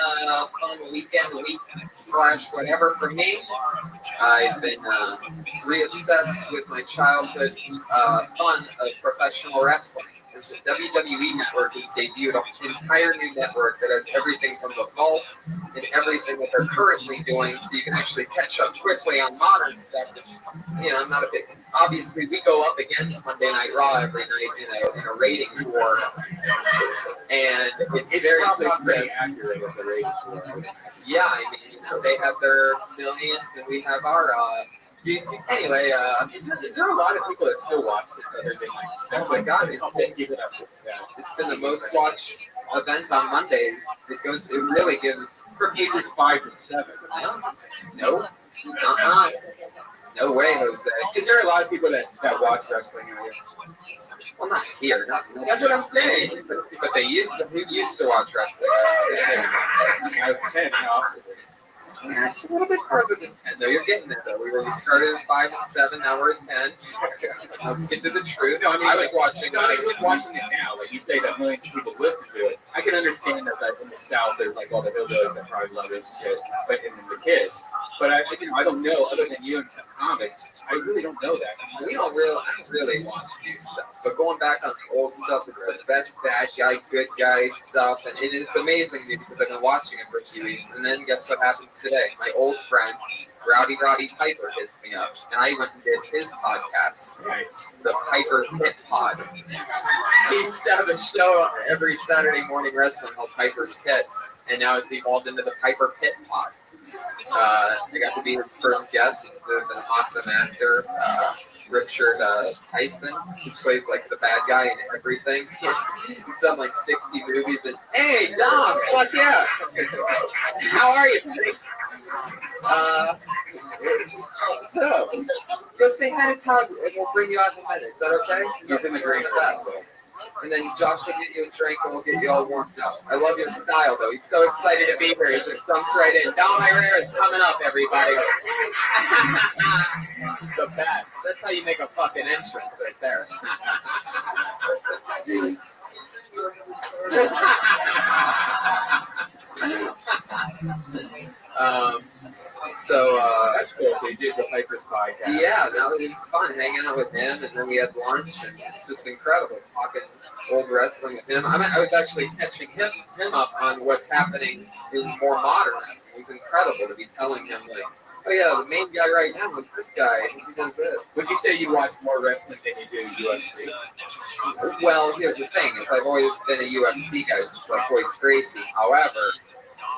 weekend, week/whatever for me. I've been re-obsessed with my childhood fun of professional wrestling. There's a WWE network that's debuted an entire new network that has everything from the Vault and everything that they're currently doing, so you can actually catch up quickly on modern stuff. Which, I'm not a big. Obviously, we go up against Monday Night Raw every night in a ratings war, and it's very tough to accurate with the ratings. Yeah, I mean, they have their millions, and we have our. Anyway, is there a lot of people that still watch this other thing? Oh my God, it's been the most watched event on Mondays. It really gives from ages 5 to 7. No, no way, Jose. Is there a lot of people that watch wrestling in here? Well, not here. That's what I'm saying. But they used to watch wrestling. I was 10. How often? Yeah, it's a little bit farther than 10, though. You're getting there, though. We started at 5 and 7, now we're at 10. Let's get to the truth. No, I was watching. I was watching it now. Like you say, that millions of people listen to it. I can understand that in the South, there's like all the hillbillies that probably love it, just, but and the kids. But I don't know. Other than you and some comics, I really don't know that. I don't really watch new stuff. But going back on the old stuff, it's the best bad guy, good guy stuff, and it's amazing to me because I've been watching it for a few weeks. And then guess what happens today? My old friend, Roddy Piper, hits me up, and I went and did his podcast, the Piper Pit Pod. He used to have a show every Saturday morning wrestling called Piper's Pit, and now it's evolved into the Piper Pit Pod. I got to be his first guest. He's an awesome actor, Richard Tyson. He plays like the bad guy in everything. He's done like 60 movies. And hey, Dom, fuck yeah! How are you, buddy? So, go say hi to Todd, and we'll bring you out in a minute. Is that okay? Nothing to agree with that. And then Josh will get you a drink and we'll get you all warmed up. I love your style, though. He's so excited to be here. He just jumps right in. Dom Herrera is coming up, everybody. The best. That's how you make a fucking entrance right there. That's cool. So you did the Piper's podcast. Yeah, that was fun hanging out with him, and then we had lunch, and it's just incredible talking old wrestling with him. I was actually catching him up on what's happening in more modern wrestling. It was incredible to be telling him like, oh yeah, the main guy right now is this guy. He does this. Would you say you watch more wrestling than you do UFC? Well, here's the thing: is I've always been a UFC guy since like Royce Gracie. However,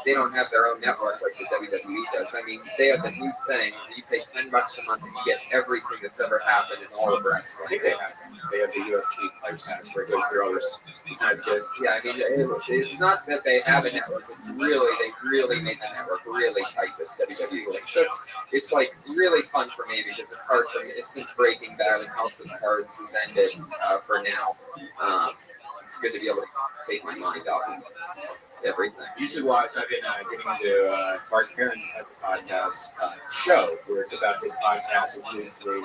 they don't have their own network like the WWE does. I mean, they have the new thing. You pay $10 a month and you get everything that's ever happened in all of I wrestling. think they have the UFC Life Pass where it goes through all this nice goods. Yeah, I mean, it's not that they have a network. It's really, they really made the network really tight, this WWE. Like, so it's like really fun for me because it's hard for me since Breaking Bad and House of Cards has ended for now. It's good to be able to take my mind off of everything. You should watch. I've been getting into Mark Heron has a podcast show where it's about his podcast and his and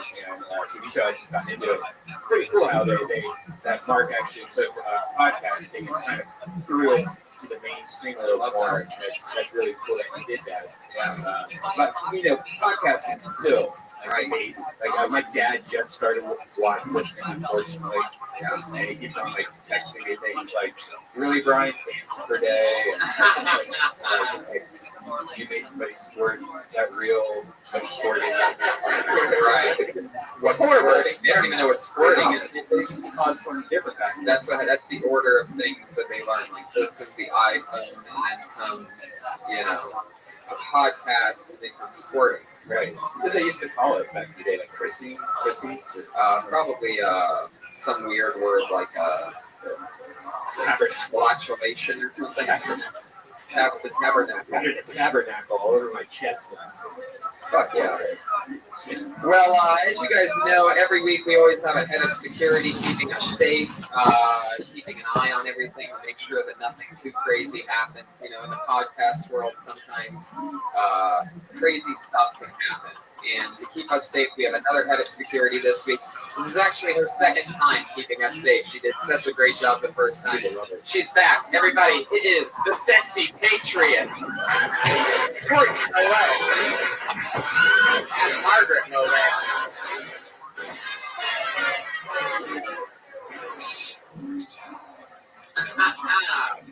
TV show. I just got into it. It's pretty cool how that Mark actually took podcasting and kind of threw it to the mainstream a little more. That's really cool that he did that. But podcasting still like my dad just started watching this, unfortunately, and he keeps on texting me things like, "Really, Brian, per day?" And you made somebody squirt. Is that real? What squirting? Right. What's squirting? They don't even know what squirting is. It's called something different. That's the order of things that they learn. Like first comes the iPhone, and then comes, a podcast, and then comes squirting. Right. What did they used to call it back in the day? Like christies? Probably some weird word like splatulation or something. The tabernacle. The tabernacle all over my chest. Fuck yeah. Well, as you guys know, every week we always have a head of security keeping us safe, keeping an eye on everything to make sure that nothing too crazy happens. In the podcast world, sometimes crazy stuff can happen. And to keep us safe, we have another head of security this week. This is actually her second time keeping us safe. She did such a great job the first time. She's back. Everybody, it is the sexy patriot. Courtney Noel. And Margaret Noel.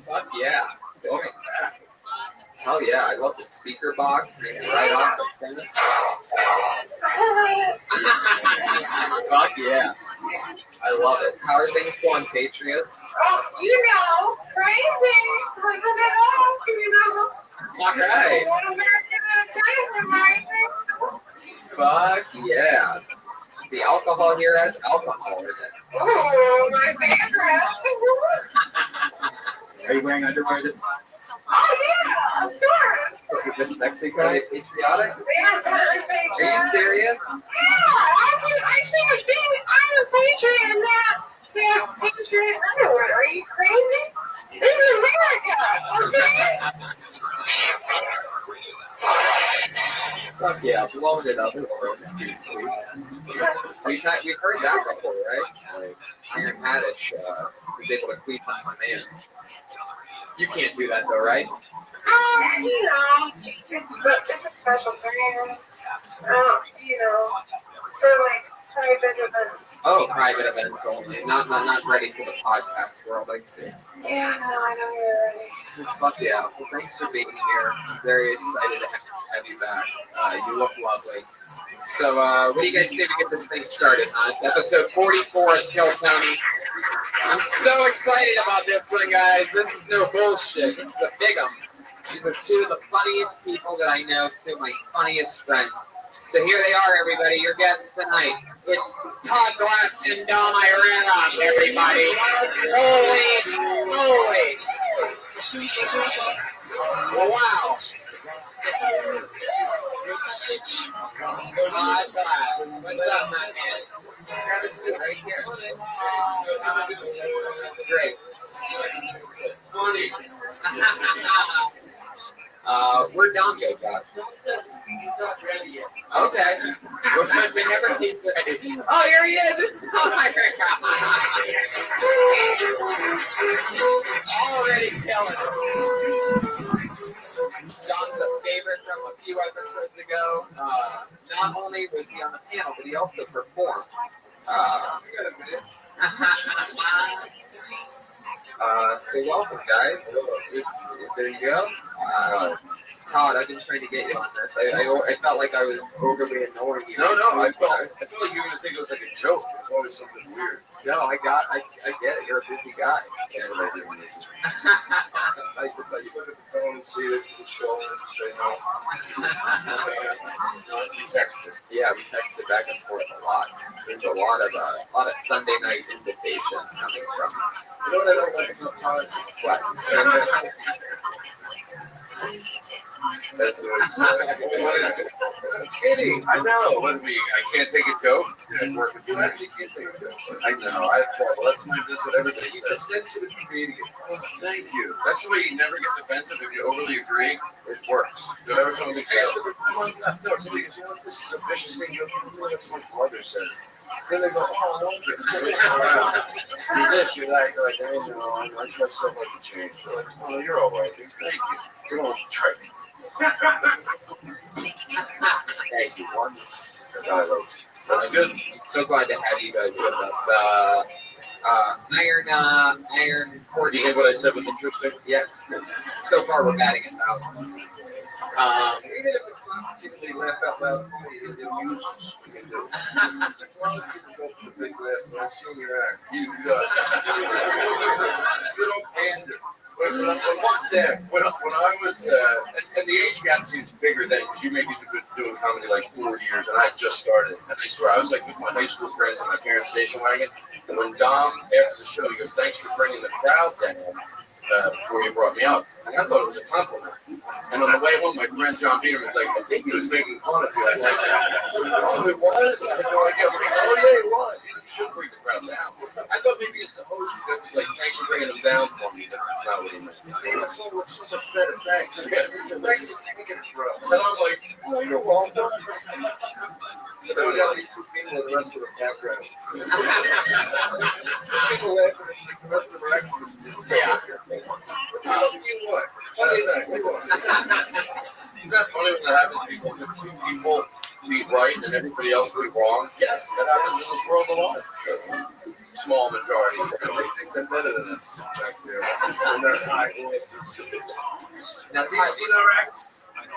Fuck yeah. Welcome back. Hell yeah, I love the speaker box right off the fence. Fuck yeah. I love it. How are things going, Patriot? Oh, crazy. All right. Fuck yeah. The alcohol here has alcohol in it. Oh, my favorite. Are you wearing underwear this? Oh, yeah, of course. This Mexico? Patriotic? Yes, Are you serious? Yeah, I can't be. I'm a patriot and not say patriot underwear. Are you crazy? This is America, okay? Fuck yeah, blowing it up for us. We've heard that before, right? Like, Aaron Haddish is able to tweet on command. You can't do that though, right? It's a special thing. For like private events. Oh, private events only, not ready for the podcast world. I see. Yeah, no, I know you're ready. Fuck yeah! Well, thanks for being here. I'm very excited to have you back. You look lovely. So, what do you guys say we get this thing started? It's episode 44 of Kill Tony. I'm so excited about this one, guys. This is no bullshit. This is a big one. These are two of the funniest people that I know, two of my funniest friends. So here they are, everybody, your guests tonight. It's Todd Glass and Dom Irana, everybody. Holy. Wow. Todd Glass. What's up, my man? Grab a seat right here. Great. Where'd Dom go, Doc? Okay. We never keep ready. Oh, here he is! Oh my God! Already killing it. Dom's a favorite from a few episodes ago. Not only was he on the panel, but he also performed. So welcome, guys. There you go. Todd, I've been trying to get you on this. I felt like I was overly ignoring you. No, I felt like you were gonna think it was like a joke. It was always something weird. No, I get it. You're a busy guy. Yeah, but I didn't. It's like you look at the phone and see that it's going and say no. Yeah, we texted back and forth a lot. There's a lot of Sunday night invitations coming from. You know what I don't like about Todd? What? That's I'm kidding. I know. What me? I can't take a joke. I work with you. I actually can't take a joke. I know. I have trouble. That's what everybody says. He's a sensitive comedian. Oh, thank you. That's the way you never get defensive if you overly agree. It works. Whenever somebody says, no, somebody goes, this is a vicious thing. You know, that's what my mother said. Then they go, oh, you're like, I know. I try so much to change. They're like, oh, you're all right. Thank you. You don't try. Thank you. That's good. So glad to have you guys with us. Iron Court. You hear what I said was interesting? Yes. So far, we're batting it out. Even if it's not particularly laugh out loud, you can use it. As long as you can go for the big laugh, when I've seen your act, you don't pander. When I was, and the age gap seems bigger then, because you maybe been doing comedy like 4 years, and I just started. And I swear, I was like with my high school friends in my parents' station wagon. And when Dom, after the show, he goes, "Thanks for bringing the crowd down before you brought me up." And I thought it was a compliment. And on the way home, my friend John Peter was like, "I think he was making fun of you." I said, "Oh, it was?" I had no idea. Like, "Oh, yeah, it was. You should bring the crowd down." I thought maybe it's the host that was like, "Thanks for bringing them down for me." But that's not what he meant. Hey, that's so much better. Thanks. Thanks for taking it for us. And I'm like, "Oh, you're welcome." So then we got these two people in the rest of the background. People laughing at the rest of the background. Yeah. What? It's not funny when that happens to people. If two people be right and everybody else be wrong. Yes, that happens in this world a lot. Small majority. They think they're better than us back there. And they're high. Now, do you see our acts?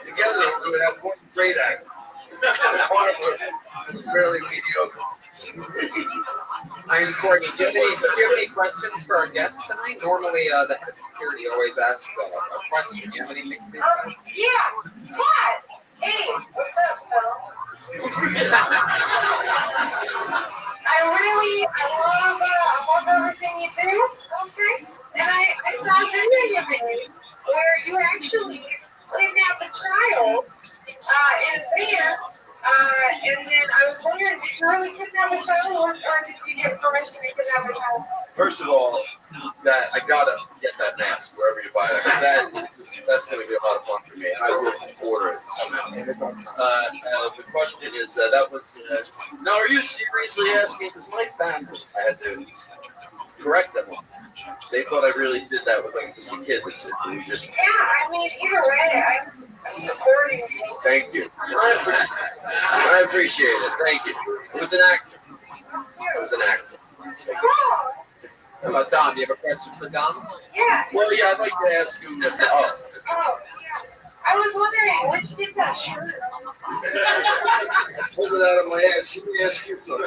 Together, we would have one great act. Fairly mediocre. Iron Courtney, do you have any questions for our guests tonight? Normally, the head of security always asks a question. Do you have anything to say? Yeah, Todd. Hey, what's up, Phil? I love everything you do. Okay, and I saw a video you made where you actually kidnapped a child in a van. And then I was wondering, did you really kidnap a child, or did you get permission to kidnap a child? First of all, that I gotta get that mask wherever you buy it. That's going to be a lot of fun for me. I will order it somehow. The question is, that was. Now, are you seriously asking? Because my family, I had to correct them. They thought I really did that with like just a kid that's just. Yeah, I mean, either way, I'm supporting you. Thank you. I appreciate it. Thank you. It was an actor. It was an actor. How about Dom? Do you have a question for Dom? Yeah. Well, yeah, I'd like to ask you. Yeah. I was wondering, where'd you get that shirt? I pulled it out of my ass. Let me ask you something.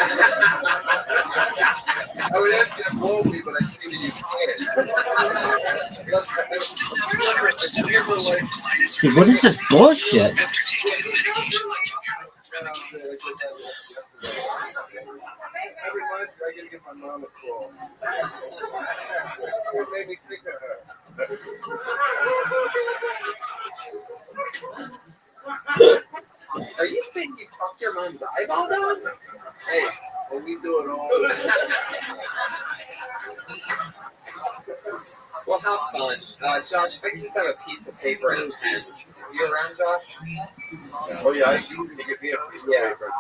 I would ask you to blow me, but I see that you can't. Dude, what is this bullshit? That reminds me, I gotta give my mom a call. It made me think of her. Are you saying you fucked your mom's eyeball down? Hey, well, we do it all. Well, have fun. Josh, if I can just have a piece of paper and a pen. You around, Josh? Oh, yeah, I see you to give me a piece of paper.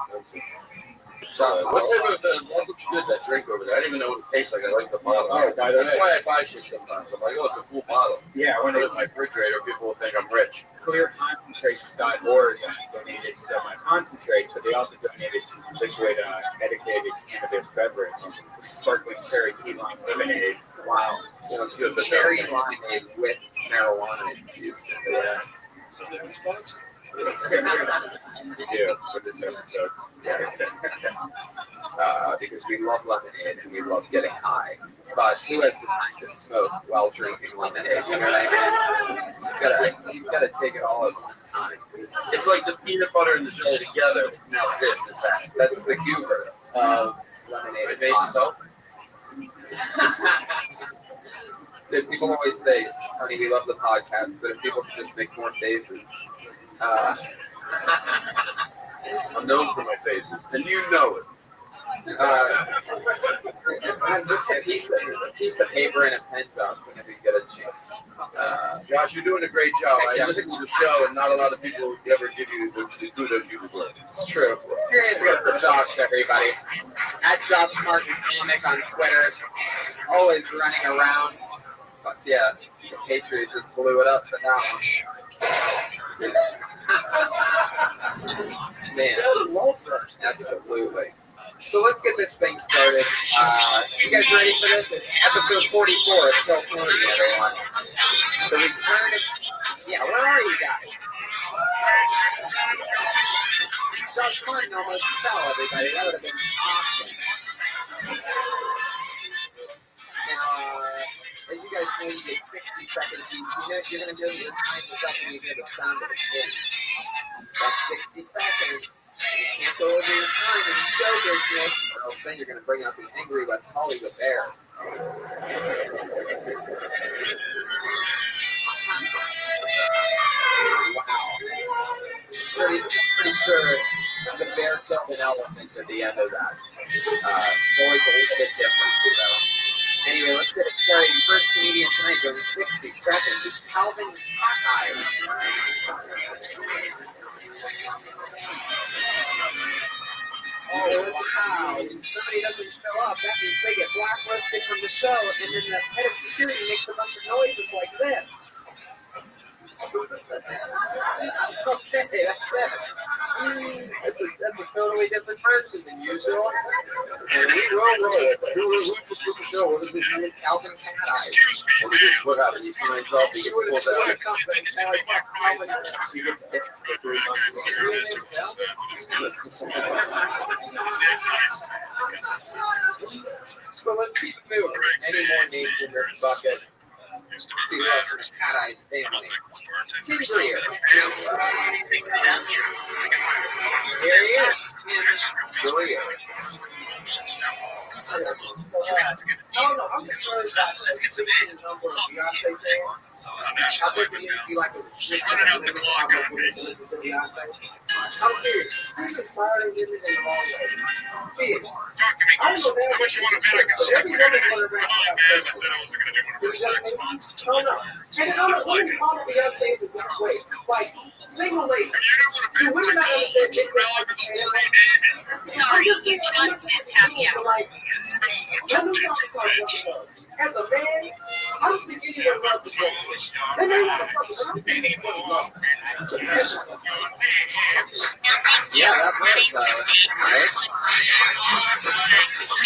What type of what looks good, that drink over there? I didn't even know what it tastes like. I like the bottle. That's why I buy shit sometimes. I'm like, oh, it's a cool bottle. Yeah, When I put it in my refrigerator, people will think I'm rich. ClearConcentrates.org donated some concentrates, but they also donated liquid medicated cannabis beverage, sparkling cherry key lime lemonade. Wow. Sounds good. But Cherry limeade with marijuana infused in it. Yeah. response? We do for this episode. Because we love lemonade and we love getting high. But who has the time to smoke while drinking lemonade? You know what I mean? You've got to take it all at one time. It's like the peanut butter and the jelly together. Now this is that. That's the Goober of lemonade. It makes us hope. Dude, people always say, honey, we love the podcast, but if people could just make more faces. I'm known for my faces, and you know it. And just a piece of paper and a pen, Josh, whenever you get a chance. Josh, you're doing a great job. I listen to the show, and not a lot of people ever give you the kudos you deserve. It's true. Your hands go for Josh, everybody. At Josh Martin Comic on Twitter. Always running around. But yeah, the Patriots just blew it up for that one. Man, absolutely. So let's get this thing started. You guys ready for this? It's episode 44 of Still Floating, everyone. The return of... Yeah, where are you guys? Josh Martin almost fell, everybody. That would have been awesome. Now, as you guys know, you get 60 seconds each. You're going to know your time is up when you hear the sound of the pin. That's 60 seconds. You can't go over your time in show business, or else then you're going to bring out the angry West Hollywood bear. Wow. Pretty sure the bear killed an elephant at the end of that. It's always a little bit different, so. Anyway, let's get it started. First comedian tonight going 60 seconds is Calvin Hawkeye. Oh, wow. If somebody doesn't show up, that means they get blacklisted from the show, and then the head of security makes a bunch of noises like this. Okay, that's it. That's a totally different version than usual. And we will roll it. Who just put the show? What is his name? Calvin Cat Eyes. And he just put out and he signs off. He gets pulled out. He gets picked for 3 months. So let's keep moving. Any more names in this bucket? See who else is Cat Eyes family. Tim Greer. There he is. Tim Greer. No, I'm just worried about let's get some number of Beyonce fans. I think we need to see like a just running out the clock on me. Listen to Beyonce. I'm serious. I'm just fired and giving it in the wrong way. I don't know how much you want to bet I can check your name. Come on, man. I said I wasn't going to do one for 6 months. No. And I'm not even calling Beyonce in the best way. Like, single lady. You women not understand this. Sorry, you just missed happy hour. Like, let me talk about something else. As a man, I don't think anyone loves the woman. They may want to fuck with her. Anyone loves her. Yeah, that was nice.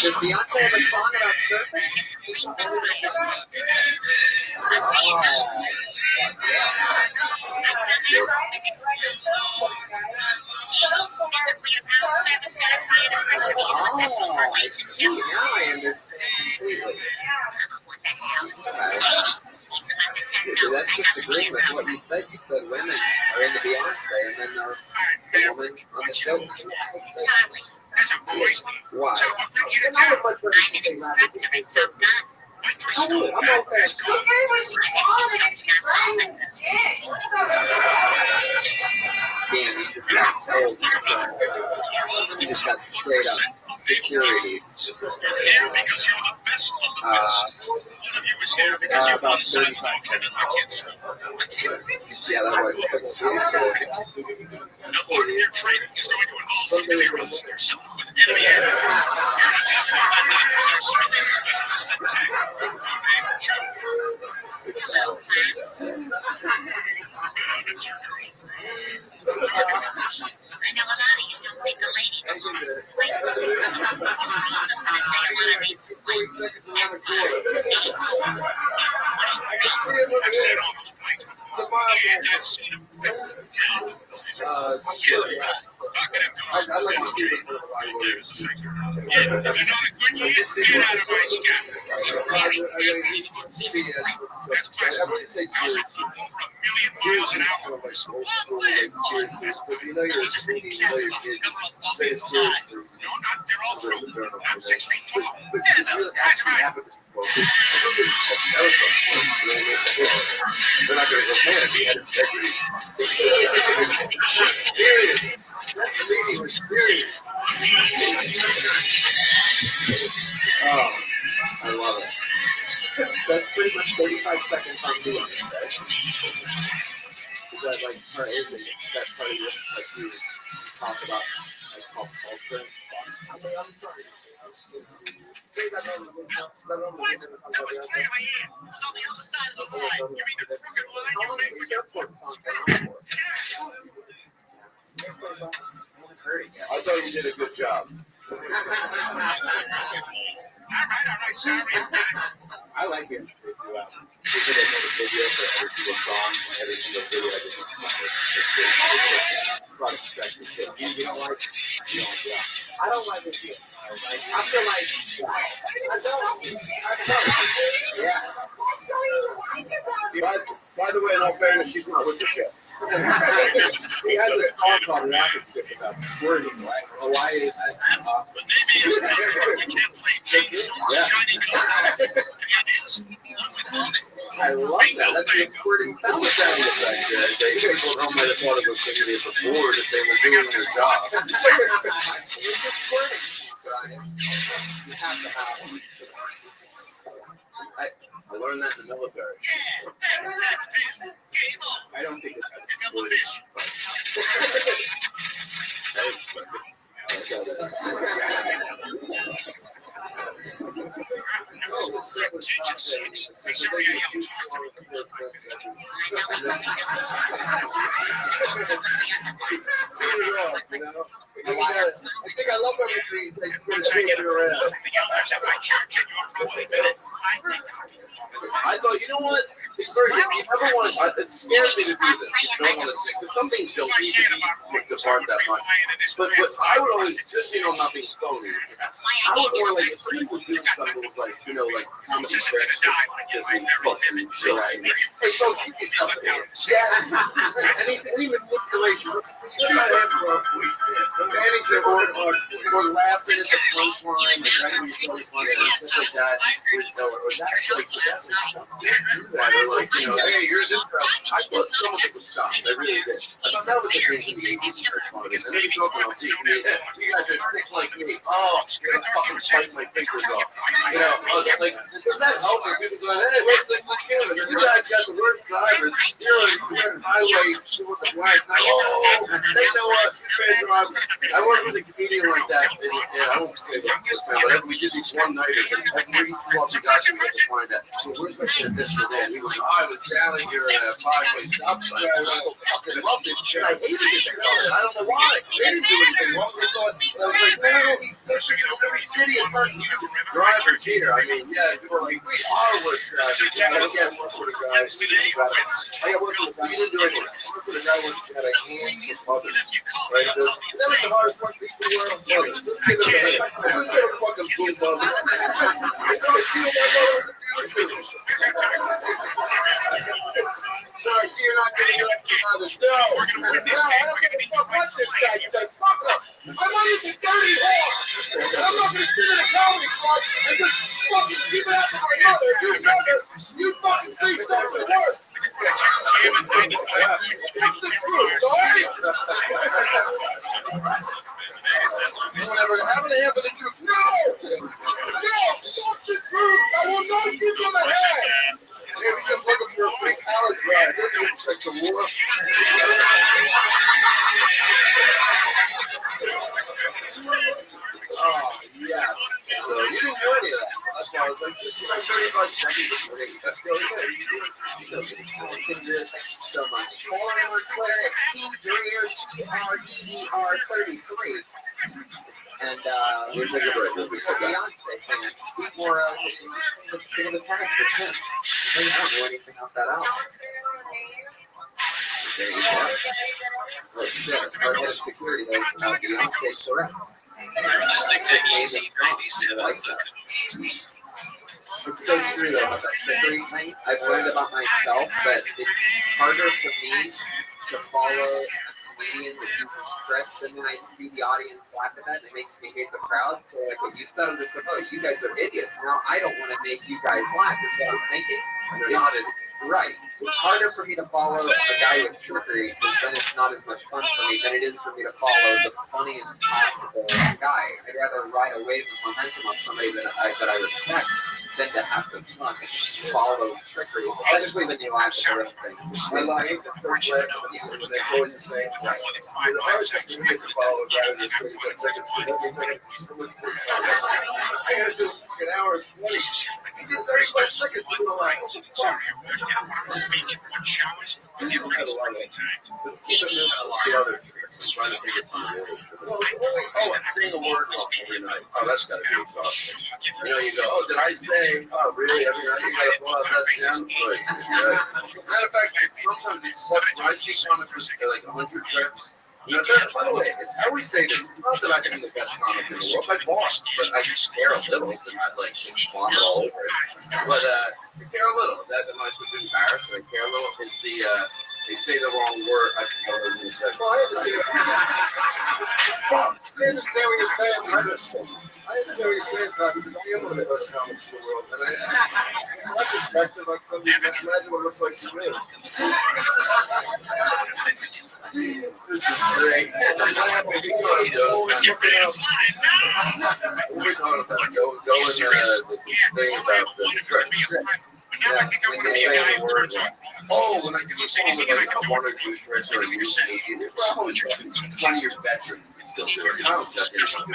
Does Beyonce have a song about surfing? I'm saying no. Physically aroused service gonna try and pressure me into a sexual relationship. Now I understand completely. What the hell? He's about the That's just agreeing with what you said. You said women are into Beyonce, and then the woman on the show. Charlie. Why? I'm an instructor at Top Gun. Damn, you just got told. You just got straight up security. About 35 minutes. Yeah, that was good. Now, part of your training is going to involve familiarizing yourself with enemy aircraft. You're attacking my men as our civilian specialist at TAC. I know a lot of you don't think a lady belongs in flight school. You read them when I say a lot of names in flight school. S-84, M23. I've said almost 90. I'd like to see the evaluators. I wouldn't say serious. Serious is kind of like old school, like seriousness. But you know you're a comedian, you know your kids. Say it seriously. But it's really actually happened to people. They're not going to go, man, he had integrity. Serious. That comedian was serious. Oh, I love it. That's pretty much 35 seconds on doing it, right? Is that like, sorry, is it that part of your, like you talk about, like pop culture and stuff? I'm sorry. Well, that was clear I am. It's on the other side of the line. You mean the crooked line? How long has this airport song been on for? I thought you did a good job. All right, sorry. I like it. We did another video for every single song, every single video. I just brought a perspective to it. You don't like it? You don't like it. I don't like this shit. I feel like I don't. Yeah. By the way, in all fairness, she's not with the ship. He has a song called Rocket Ship about squirting, right? Hawaii is awesome. I love that. That's a squirting sound effect there. They guys went home might have thought it was going to be bored if they were doing their job. It's just squirting, Brian. You have to have it. I learned that in the military. I don't think it's I think I love everything. I thought, you know what? It's very, you never want to, it scares me to do this. You don't want to sing, because some things don't need to be picked apart that much. But I would always, just so you know, I'm not being phony, I would more like, if somebody was doing something that was like, you know, like comedy tricks, just in fucking shit. Hey, folks, keep yourself there. Yes. Any manipulation. Anything, or laughing at the punchline, or writing your punchline, stuff like that. Or that's like, that's something. Like, you know, hey, you're this girl. I thought some of it was stuff. I really did. I thought that was the thing for the 80s. And then talking about you guys are thick like me. Oh, you're gonna fucking fight my fingers off. You know, like, does that help when people go, hey, what's the you guys got the worst drivers. You're on highway with the black. Oh, they know what? I worked with a comedian like that. And I won't say that this time, but we did these one-nighters. Every 2 hours, we got to find that. So where's the this and that? He goes, I was down here at a 5-way stop sign. I fucking loved it. And I hated it. I don't know why. They didn't do anything wrong. I was like, no, he's pushing every city in front of drivers here. I mean, yeah, people are like, we are work drivers. Yeah, I can't work with a guy. I got work with a guy. He didn't do anything. I worked with a guy who had a hand for others. Right? That was the hardest work in the world. I was going to fucking boom bubble. Sorry, see, you're not getting up on the show. We're going to win this game. We're going to be fuck this guy. You guys fuck up. I'm not even dirty whore. I'm not going to sit in a comedy club and just fucking keep it out to my mother. You fucking think stuff would work. That's the truth, alright? Have an answer for the truth. No! Fuck the truth! I will not give you the head! Hey, we just looking for a free college ride. They're going to expect the war. Oh, yeah. So you didn't do any of that. That's why I was like, just 35 seconds of break. That's really good. Thank you so much. Follow me on Twitter at TDRER33. And we'll take a break. We'll be Beyonce fans. Before the tennis for Tim. I don't know anything about that album. There you go. Oh shit! Our head of security has Beyonce Tourette's. You're listening to Easy 97. Like that. It's so true though about that trickery thing. I've learned about myself that it's harder for me to follow a comedian that uses tricks, and when I see the audience laugh at that, it makes me hate the crowd. So like what you said, I'm just like, oh, you guys are idiots. Now I don't want to make you guys laugh. Is what I'm thinking. They're not idiots. Right. It's harder for me to follow a guy with trickery because then it's not as much fun for me than it is for me to follow the funniest possible guy. I'd rather ride a wave of momentum of somebody that I respect than to have to follow trickery, especially when you laugh at the things. I hate the first leg when they always the same. Right. The hardest thing to to follow a guy with 35 seconds. I had to do an hour and 20. He did 35 seconds with the line. Showers, and your place times. Saying a word wrong every night. Oh, that's gotta be exhausting. You know, you go, oh, did I say, oh, really? Every night you gotta pull out that sound? Matter of fact, sometimes it's such, when I see comics with like 100 tricks, you know, by the way, I always say this, it's not that I can be the best comic in the world. I lost, but I just care a little to not like just vomit all over it. But I care a little. That's as much as embarrassed. I care a little. Is the they say the wrong word. I forgot what it was. Well, I understand. I understand what you're saying. I understand what you're saying, Todd, because I am one of the best comics in the world. And my perspective, I couldn't imagine what it looks like to me. This is great. Let's get ready to fly now. What are we talking about? Go in the thing about the tricks. Now I think I want to be a guy who turns on. Oh, when I do something like a one or two tricks or a new comedian, it's probably 20 years veteran still do it. I don't judge anyone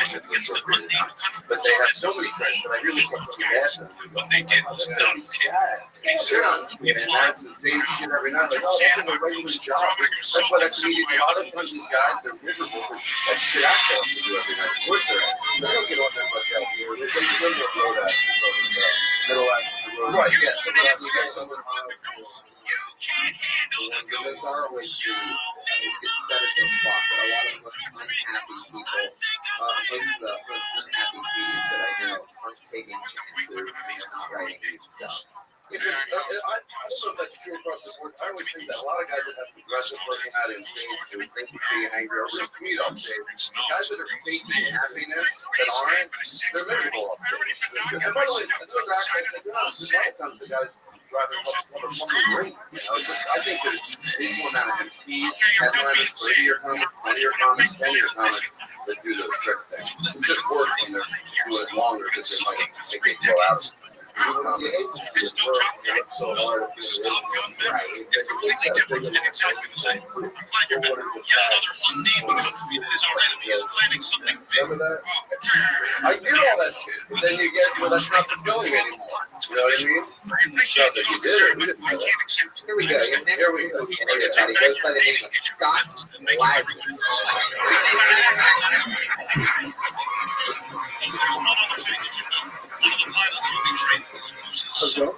but they have so many tricks that I really feel bad. What they did was not And that's the same shit every night. Like, oh, that's a regular job. That's why that comedian, a lot of times these guys, they're miserable for that shit I tell them to do every night. Of course they're they don't get on that much out here. They don't blow that middle act. Right, yes. You can't handle the Those are always true. It's set at those blocks, but a lot of the most unhappy people, most of the most unhappy comedians that I know aren't taking chances and they're not writing new stuff. Because I don't know if that's true across the board. I always think that a lot of guys that have aggressive personality on stage who think they're being angry are real sweet on stage. The guys that are faking happiness that aren't, they're miserable on stage. And by the way, another actor I said, a lot of times the guys driving up great. You know, it's just, I think there's equal amount of MCs, headliners, 30-year comics, 20-year comics, 10-year comics that do those trick things. It's just worse when they're doing it longer because they might think they go out. There's no Top Gun. So hard. This is Top Gun Maverick. It's completely different and exactly the same. I'm glad you're back. Yet another unnamed country that is our enemy is planning something big. I get all that shit, but then you get, well, that's not the feeling anymore. You know what I mean? I appreciate the concern, but I can't accept. Here we go. Here we go. He goes by the name of Scott Wagner. There's one other thing that you know. One of the pilots will be trained exclusive.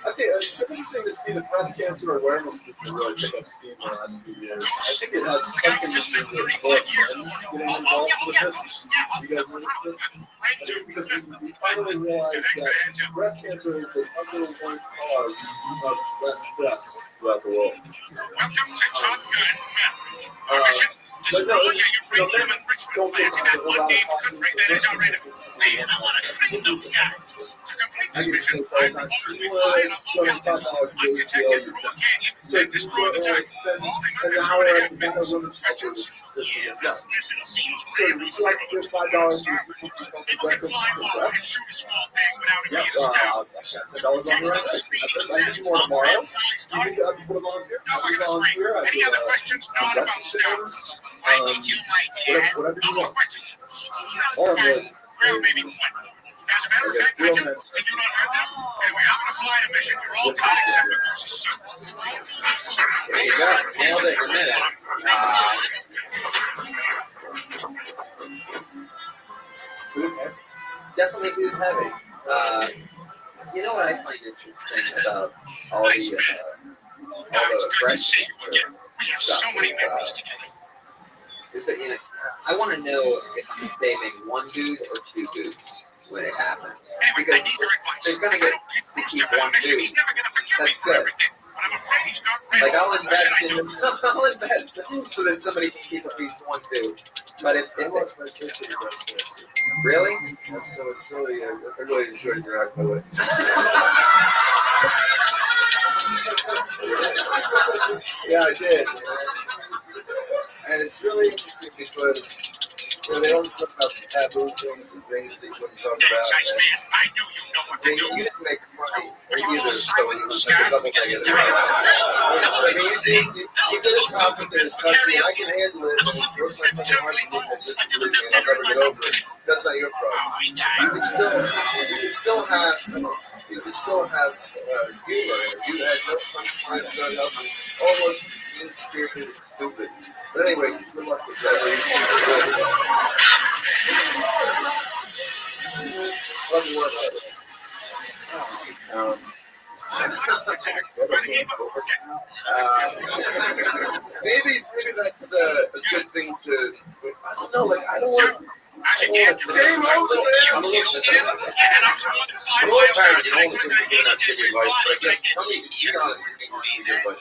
I think it's interesting to see the breast cancer awareness movement really pick up steam in the last few years. I think it has something to do with both men getting involved with this. You guys notice this? I think because we finally realized that breast cancer is the number one cause of breast deaths throughout the world. Welcome to Top Gun Maverick. But no, uranium enrichment plant in that unnamed country that is our enemy. Man, I want to train those guys. To complete this mission, I propose we fly in a low-altitude, undetected through a canyon and destroy the tank. All in under 2.5 minutes. This mission seems really simple to understand. People can fly low and shoot a small thing without it being a scout. Text on the screen that says unman-sized target. Now look at the screen. Any other questions? Not about scouts. I think you might add. No more questions. You do your own stunts. Well, maybe one. As a matter of fact, I do. Have you not heard that? Anyway, I'm going to fly a mission. You're all cut except for Bruce's son. So why are we There you go. Nailed it in a minute. Definitely food heavy. You know what I find interesting about all the the fresh stuff is that, you know, I want to know if I'm saving one dude or two dudes when it happens. Because they're going to get to keep one dude. That's good. Like, I'll invest in them. I'll invest so that somebody can keep at least one dude. But if lost my sister to breast cancer. really? That's so it's really, I really enjoyed your act, by the way. Yeah, I did. And it's really interesting because they don't talk about taboo things and things that you wouldn't talk about. And you didn't make money either, so it was like a double negative. I mean, you did a topic that is touchy, and I can handle it, and it broke my fucking heart to look at this, and I'll never get over it. That's not your problem. You can still have humor, and you had no punchline, no nothing, almost mean-spirited and stupid. But anyway, good luck with that. Love you, maybe that's a good thing to. I don't know. Like I don't want. Game over. I'm a little parent. You don't want to give that shitty advice, but I guess tell me, be honest with me, advice.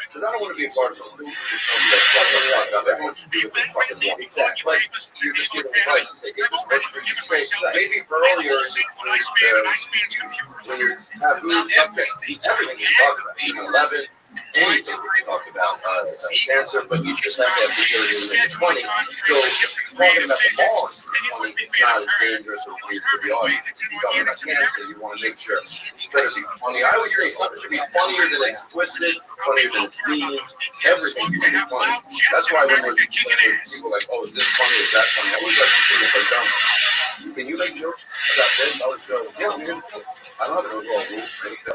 Because I don't want to be a part of something that everyone should do what they fucking want. Exactly. Like, you're just giving advice and say, maybe earlier when you're taboo subjects, everything you talk about, even 11, anything you talk about, cancer, but you just have to have the ability to 20. So, talking about the law is 20, it's not as dangerous or weird for the audience. You're talking about cancer, you want to make sure it's better to be funny. I always say something should be funnier than it's twisted, funnier than it's mean, everything should be funny. That's why when people like, oh, is this funny, is that funny? I always like to see if they're dumb. Can you make jokes about this? I always go, yeah, I love it.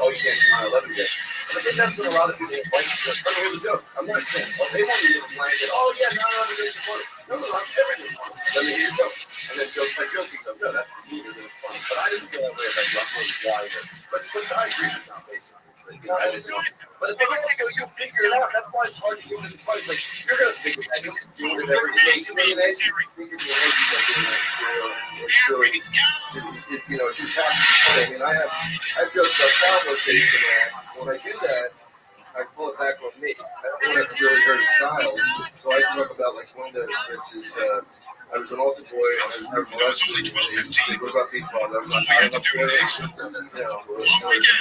Oh, you can't do 9/11 again. I think that's what a lot of people like. Let me hear the joke. I'm not saying, oh, they want you to plan it. Oh, yeah, 9/11 is funny. No, everything's funny. Let me hear your joke. And then joke by joke, you go, no, that's neither than it's funny. But I didn't feel that way about Rothschild wider. But I agree with that, basically. But if they want to go, you'll figure it out. That's why it's hard to give this advice. Like, you're going to figure it out. You're doing it every day. You know, it just happens. I mean, I feel self-obligation when I do that. I pull it back on me. I don't want to really hurt a child. So I talk about like one of the instances. I was an altar boy and I was molested. They go about being father. I'm not high enough for it. Marriage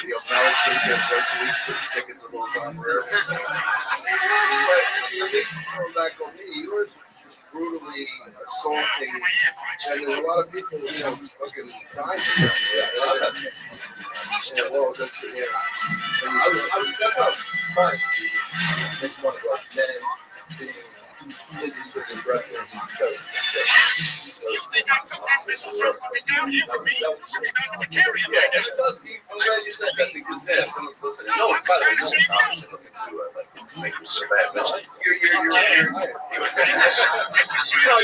weekend once a week, put tickets a little time wherever. But it makes it come back on me. Yours was brutally assaulting, and there's a lot of people, you know, fucking dying from that. Yeah, well, that's yeah. I was that's what I was trying to do. Make fun of like men being busy with their breast cancer because. You think I took that missile circling down here with me? Yeah, and it does. I'm glad you said that because someone's listening. No, I'm trying to save you. To make you so bad, but you're. It's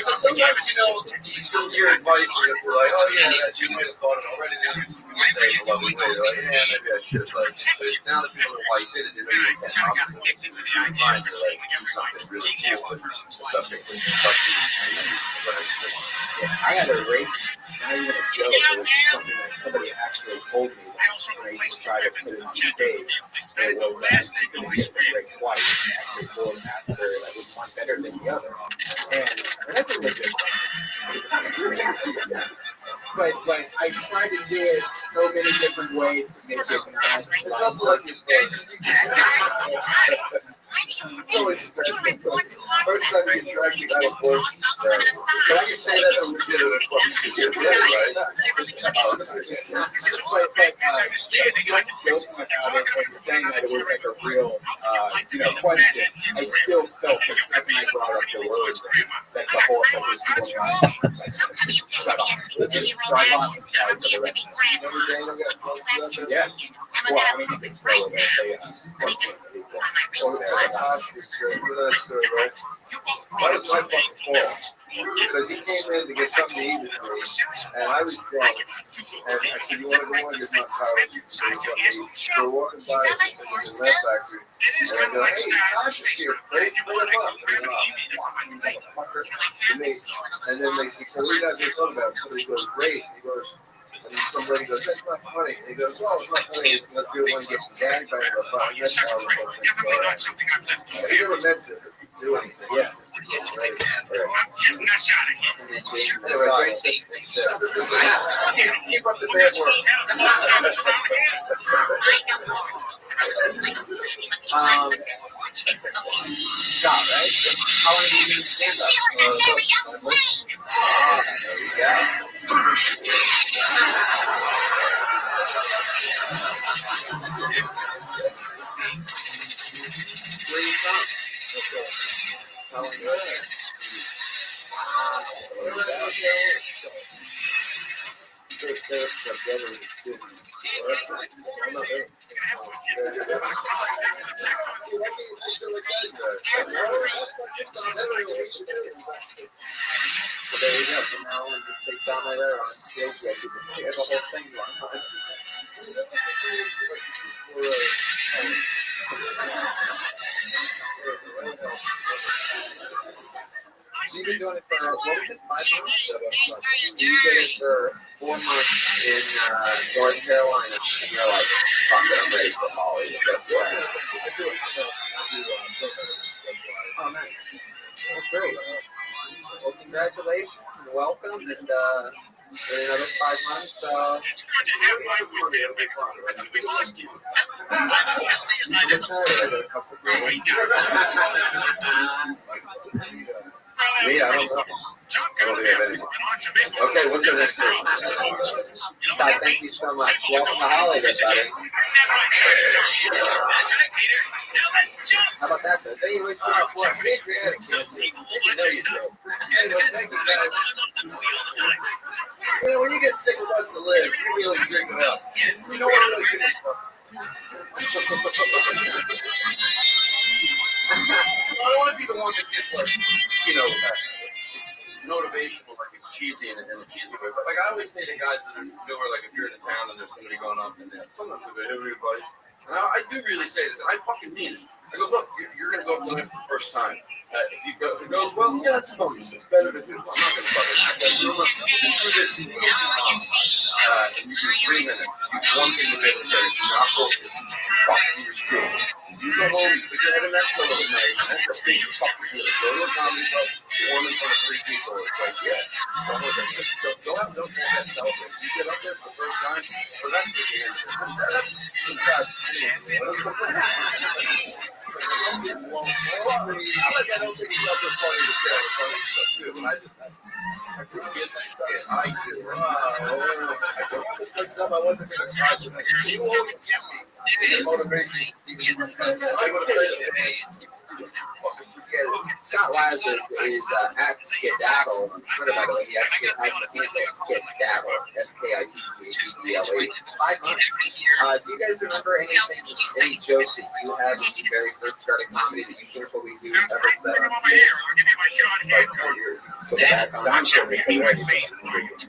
just sometimes you'll hear advice and you're like, oh yeah, you might have thought it already. Then you say it a lovely way. Like, yeah, maybe I should. Like, now that people are white, they know you can't opposite. You're trying to like do something really cool with the subject when you're touching. I had a rape, not even a joke, it was something that somebody actually told me when I used to try to put it on stage. It was that you could get raped twice and actually go a master that was one better than the other. And that's a legit thing. But I tried to do it so many different ways to make it bad. It's not like so it's first time you drag me out of work. Can I just say that's a legitimate question? Yeah, right. Joking about it and saying that it was like a real, question. I still felt the second I brought up the word that the whole thing was going on. Shut off. Drive on. Yeah. Well, I mean, you can throw it. That was my fucking fault. because he came in to get something to eat with me, and I was drunk. And I said, "You want to go in? There's not power." So we're walking by the lamp factory, and I go, "Hey, Josh is here. Ready to pull him up?" And then they said, "So what do you guys been talking about?" So he goes, "Great." He goes, and then somebody goes, "That's not funny." And he goes, "Well, it's not funny because people want to get gagged by the fire." That's how it was. He never meant to do anything. Yeah. Keep up the bad work. Scott, right? How long have you been stand up? There you go. Where are you from? How long you been here? There you go. From now on, just take down my hair on stage. Yeah, you can hear the whole thing going on. You've been doing it for, what was it, 5 months? You did it for 4 months in North Carolina, and you're like, fuck it, I'm ready for Hollywood. Oh, nice. That's great. Well, congratulations and welcome, and in another 5 months, It's good to have my women back. We lost you. I'm as healthy as I ever Me, I don't know. Okay, what's the next one? Scott, thank you so much. Welcome to Hollywood, buddy. How about that, though? They always do it for patriotic. Anyway, thank you, guys. You know, when you get 6 months to live, you really drink it up. You know what really good is for? I don't want to be the one that gets, like, you know, motivational, like it's cheesy in a cheesy way. But, like, I always say to guys that are newer, like, if you're in a town and there's somebody going up and sometimes they'll go, "Hey, everybody." And I do really say this, and I fucking mean it. I go, "Look, you're going to go up tonight for the first time. If it goes well, yeah, that's a bonus. It's better to do. I'm not going to fucking act like you do this. And you do 3 minutes. One thing you never said is you're not focused. Fuck, you're good. You go home, you put your head in that pillow at night, and that's a big fucking deal. Go to a comedy club, perform in front of 3 people. It's like, yeah. Someone's like, just don't get that celebrate. You get up there for the first time, well, that's the end. That's I don't think it's ever funny to say funny stuff too, but I just I forget that I do. I promised myself I wasn't going to cry tonight. You always get me. Motivation. Scott Lazar is at Skedaddle on Twitter, by the way. He actually has the handle Skedaddle, SKITDADDLE. 5 months. Do you guys remember any jokes that you had when you very first started comedy that you can't believe you ever said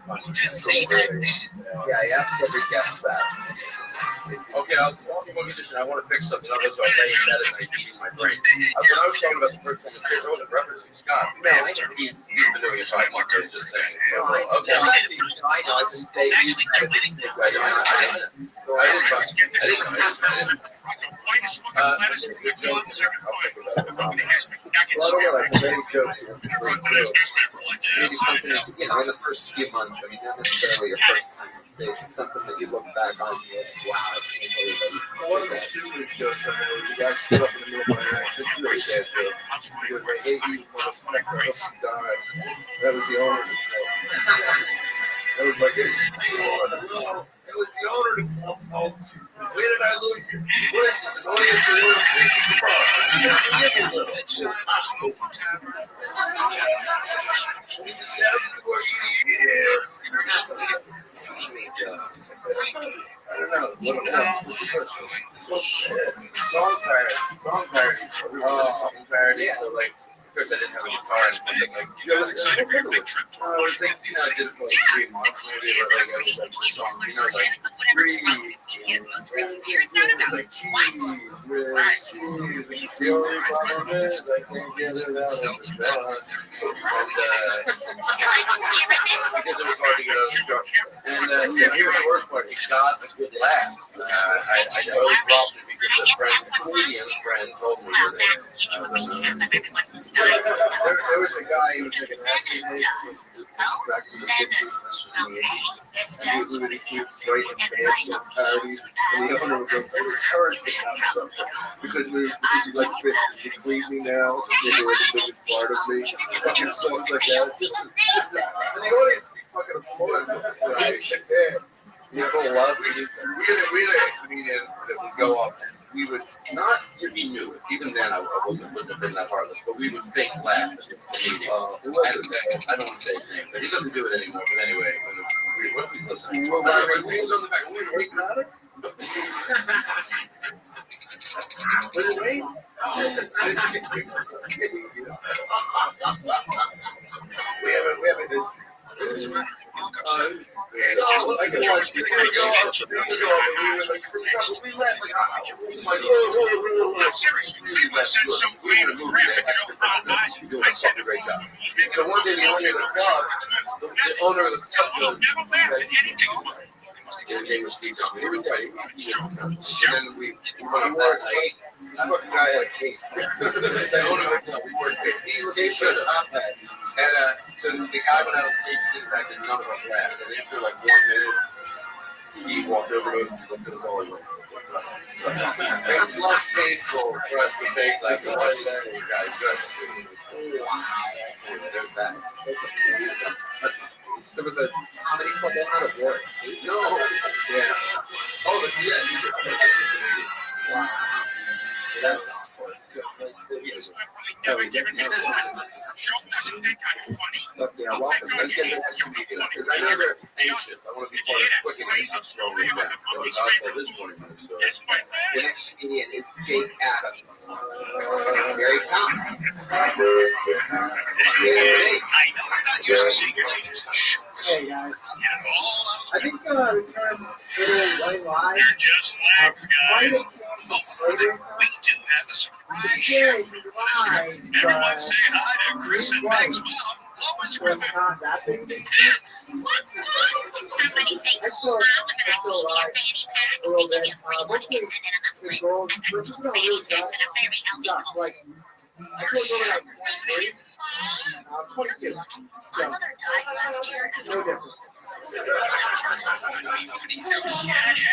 on stage? Yeah, I asked every guest that. Okay, I'll talk about condition. I want to fix something. Otherwise, I'll lay in bed at night eating my brain. When I was talking about the first thing, I wasn't referencing Scott. No, He's been doing it 5 months. I was just saying. Okay. I know. I didn't say you tried to say right now. I didn't. Maybe something, you know, in the first few months. I mean, not necessarily your first time on stage. It's something that you look back on and you're like, wow, I can't believe it. One of the stupidest jokes I know is the guy stood up in the middle of my ass. It's really bad joke. He goes, "I hate you, motherfucker. I hope you die." That was the owner of the club. That was like, it's just the owner of the club. It was the owner of the club, folks. Where did I lose you? Where did you lose me? Come on. Give me a little. He's a savage portion here. I don't know. What else? Song parody. Song parody. Song parody. So, like, of course, I didn't have a guitar. And like, you guys excited for your big trip to I was thinking, I did it for like 3 months, maybe, but like I was like, this song, you know, like three, like cheese, with cheese. The only problem is I can't get it out of the jar. Because it was hard to get out of the jar. And yeah, here's the worst part. It got a good laugh. I totally dropped it because a friend, a comedian friend, told me that there was a guy who was like an acid back in the 60s. And he would write bands and parodies, and the owner would go, "They encouraged me to have something because we like fit the clean me now. They were the biggest part of me. Fucking songs like that. And the audience fucking applauded us. Right? Yeah. People love it. We had a comedian that would go up and we would not, he knew it. Even then, I wasn't been that heartless, but we would fake laugh at his comedian. I don't want to say his name, but he doesn't do it anymore. But anyway, what if he's listening? Well, we on the back. We got it. Was it wait? We haven't. I can watch the video go up, we were like, we went like, seriously, Cleveland sent some great I said a great job. So one day the owner of the club never laughs at anything. His name was Steve Duncan. He was right. And then we went up that night. The guy had a cake. The owner of the club, we worked there. He should have had. And so the guy went out on stage dispatch and none of us laughed. And after like 1 minute, Steve walked over to us and was like, "This all you." It's less painful for us to think like, "Watch that guy." There's that. There was a comedy club out of work. No. Yeah. Oh, yeah. Wow. That's never given me that. Joe doesn't think I'm funny. Okay, I'm welcome. Let's get the next meeting. Because I know they're patient. I want to be part of quick and slowly down. So I'll say this one. The next comedian is Jake Adams. Here he comes. Hey, I know you're not used to seeing your teachers. Hey guys. I think the term little white lie. You're just lags, guys. We do have a surprise show. Everyone say hi to Chris and Meg's mom. Lois Griffin. Somebody say cool mom with an IKEA fanny pack. They give you free money to send it on the flicks. And they're 2 fanny packs and a very healthy coat. Your shirt is fun. My22. mother died last year. No difference. He's so shady.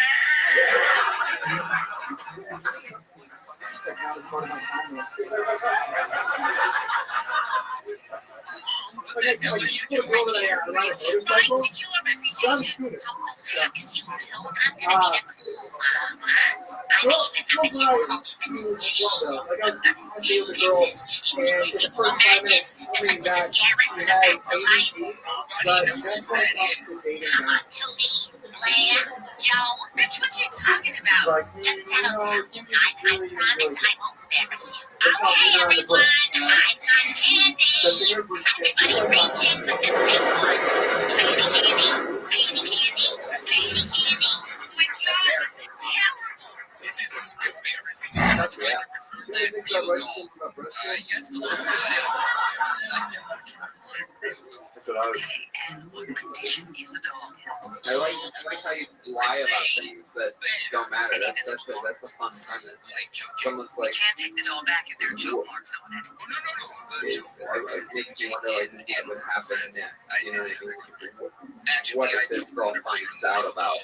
Joe, bitch, what you talking about? Just settle down, you guys. I promise I won't embarrass you. Okay, everyone, I've got candy. Everybody reach in with this take one. Baby candy, baby candy, baby candy. Oh my God, this is terrible. This is embarrassing. That's right. That's what I was. And what condition is the dog? I like how you lie about things that don't matter. That's a fun premise. It's almost like Can't take the doll back if there are choke marks on it. it makes me wonder like what would happen next. You know what I mean? What if this girl finds out about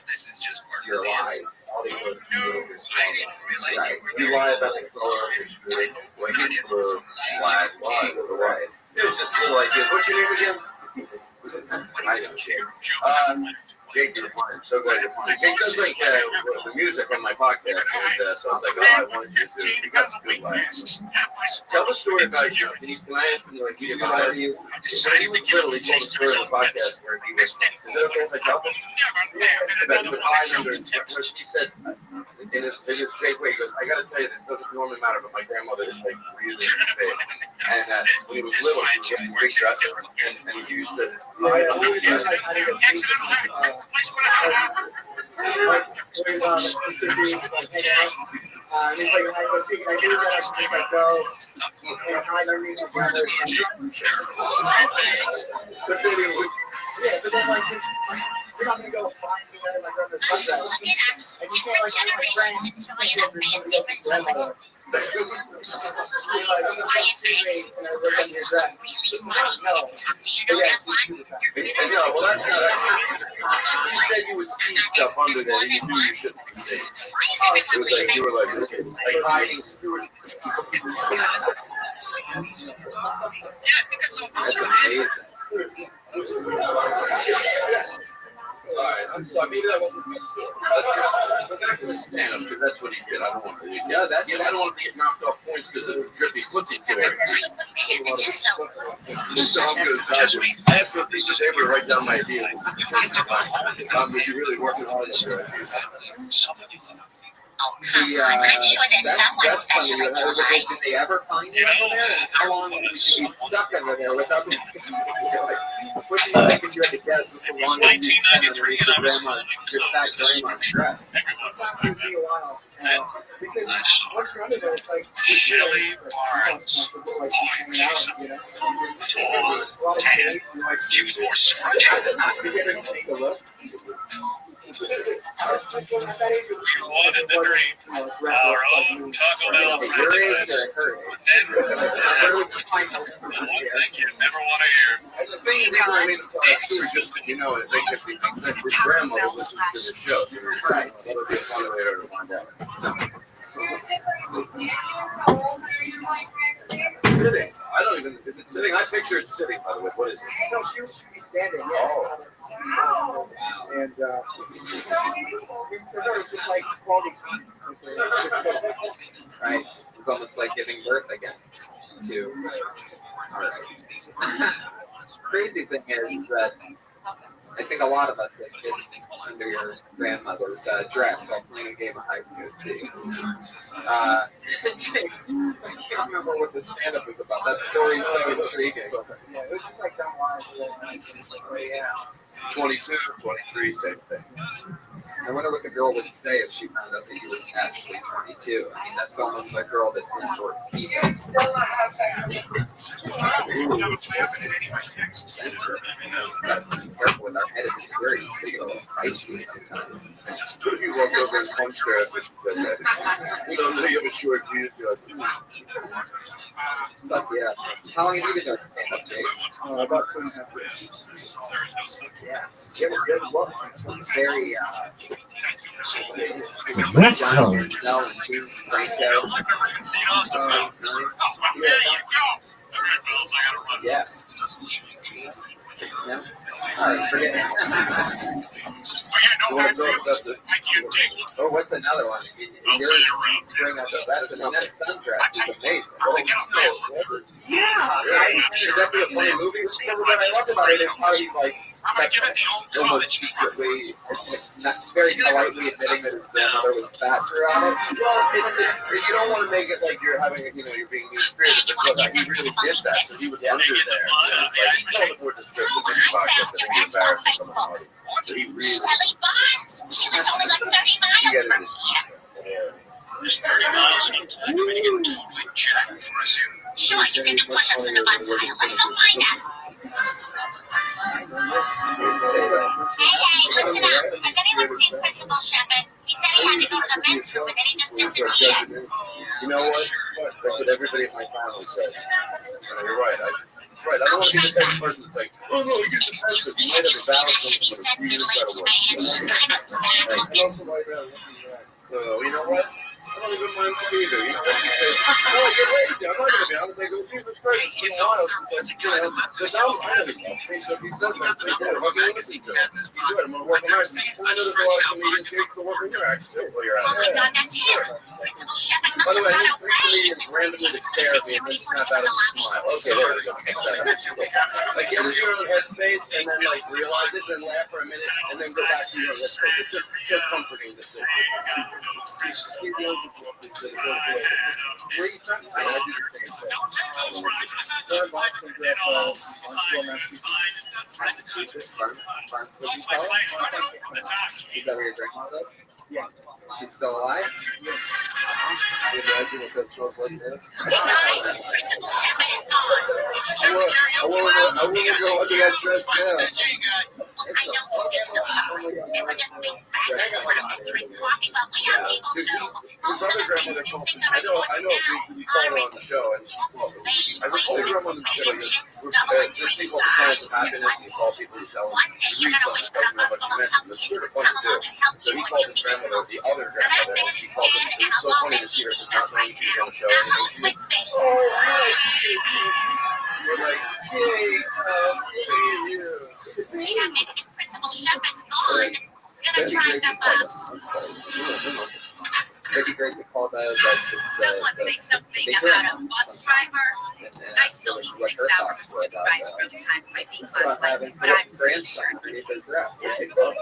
your lies? All these little right. You lie about the color of your shirt, like it's blue, black, white. There's just little ideas. What's your name again? I know, Jake. Jake, you're fine. So glad you're fine. Jake does like the music on my podcast, and so I was like, oh, I wanted you to do it. You got some good lines. Tell the story about you. Can I ask him, like, you lie to you? When he was little, he told the story on the podcast where he was, is it okay if I tell this? But he would hide under, what he said, in his Jake way, he goes, I gotta tell you, this doesn't normally matter, but my grandmother is like really big. And when he was little, he was getting big dresses, and he used to hide under the dress. And he's like, I go see, I knew that I could just like go and hide underneath the camera. Yeah, but then like this, you're not gonna go find me like on the sundress. And you can't like my friends enjoy a fancy Christmas. No. You said you would see stuff under there and you knew you shouldn't be seeing. It was like you were like hiding Stuart. That's amazing. Alright, I'm sorry. Maybe that wasn't my story. But back to the stand-up, because that's what he did. I don't want to. Yeah, I don't want to get knocked off points because of the drippy pussy story. That's what they was able to write down my ideas. Was you really working hard on your ideas? I'm sure there's someone that's funny. special. Did they ever find you under there? And how long did you be stuck under there without them? What do you think if you had to guess is the longest you spent underneath your fat grandma's dress? Sometimes it would be a while. Because once you're under there, it's like Shelly Barnes. like hanging out, you know. She was more scrunchy. You get to take a look. We wanted the dream. Our own Taco Bell French fries. One thing you never want to hear. The thing is, I mean, just you know, it makes me think that your grandmother listens to the show. Right. That'll be a fun later to find out. Sitting. I don't even. Is it sitting? I picture it sitting. By the way, what is it? No, she would be standing. Yeah. Oh. And for her, it's just like quality time. Right. It's almost like giving birth again. To crazy thing is that I think a lot of us have been under your grandmother's dress while playing a game of hide and go seek. I can't remember what the stand-up is about. That story is so intriguing. Yeah, it was just like dumb lies. It's like, oh, yeah. 22, 23, same thing. I wonder what the girl would say if she found out that you were actually 22. I mean, that's almost a girl that's in for female. Still not have sex. Be careful with our head. It's very pricey sometimes. What if you walk over and punch her if she said that? You know, you have a short fuse, you're like, But yeah. How long have you been doing stand-up, Jace? About 2.5 years. Yeah. You have a good look. It's very, Let's go. Yeah. Yeah. All right, forget it. Oh, what's another one? Bring up the best, and that sundress is amazing. Yeah. Should that be a funny movie? What I love about it is how he like almost secretly, not very politely admitting that his grandmother was fat throughout it. Well, you don't want to make it like you're having, you're being mean-spirited, but he really did that. So he was under there. Tell the more descriptive in the podcast. I think he embarrassed some of the audience. But he really. Shelly Barnes. She lives only like 30 miles from here. There's 30 miles enough time for me to get totally jacked before I see him. Sure, you can do push-ups in the bus aisle. Let's go find out. Hey, listen up. Has anyone seen Principal Shepard? He said he had to go to the men's room and then he just disappeared. You know what? That's what everybody in my family says. You're right. Right, I don't want to be the type of person that's like, oh no, you get defensive. You might have a valid one for a few years out of work. You know what? I don't even mind that either. You know what? Because, no, I get lazy. I'm not going to be honest. I go, Jesus Christ, it's been a while since because I'm kind of a so if he says something, I'm going to listen to him. He's good. I'm going to work on my I know there's a lot of comedians here to work on your act too while you're out Oh my there. God, that's him. Principal Shepard By must the have way, run away. comedians randomly to stare at me and then snap out of a smile. Okay, there we go. Like, you ever do it on headspace and then, like, realize it, then laugh for a minute, and then go back to your headspace. It's just so comforting to see. Where are you from? I do the same thing. They're Boston Griff, Massachusetts, Barnes, what do you call it? Is that where your grandma lives? Yeah. She's still alive? Yes. You imagine what that smells like there? I want to go under that dress now. His other grandmother called me. I know we called her on the show, and she called me. I recalled her grandmother on the show. Just think about the signs of happiness, and you call people who tell them, you read something, doesn't know what you mentioned. It's sort of fun to do. So he called his grandmother, the other grandmother, and she called him. It was so funny to see her because not knowing she was on the show. And we're like, yay, you. Gonna drive the bus. It'd be great to call that Someone say something about a bus driver. I still need 6 hours of supervised road time for my B-class license, but I'm pretty sure. Well,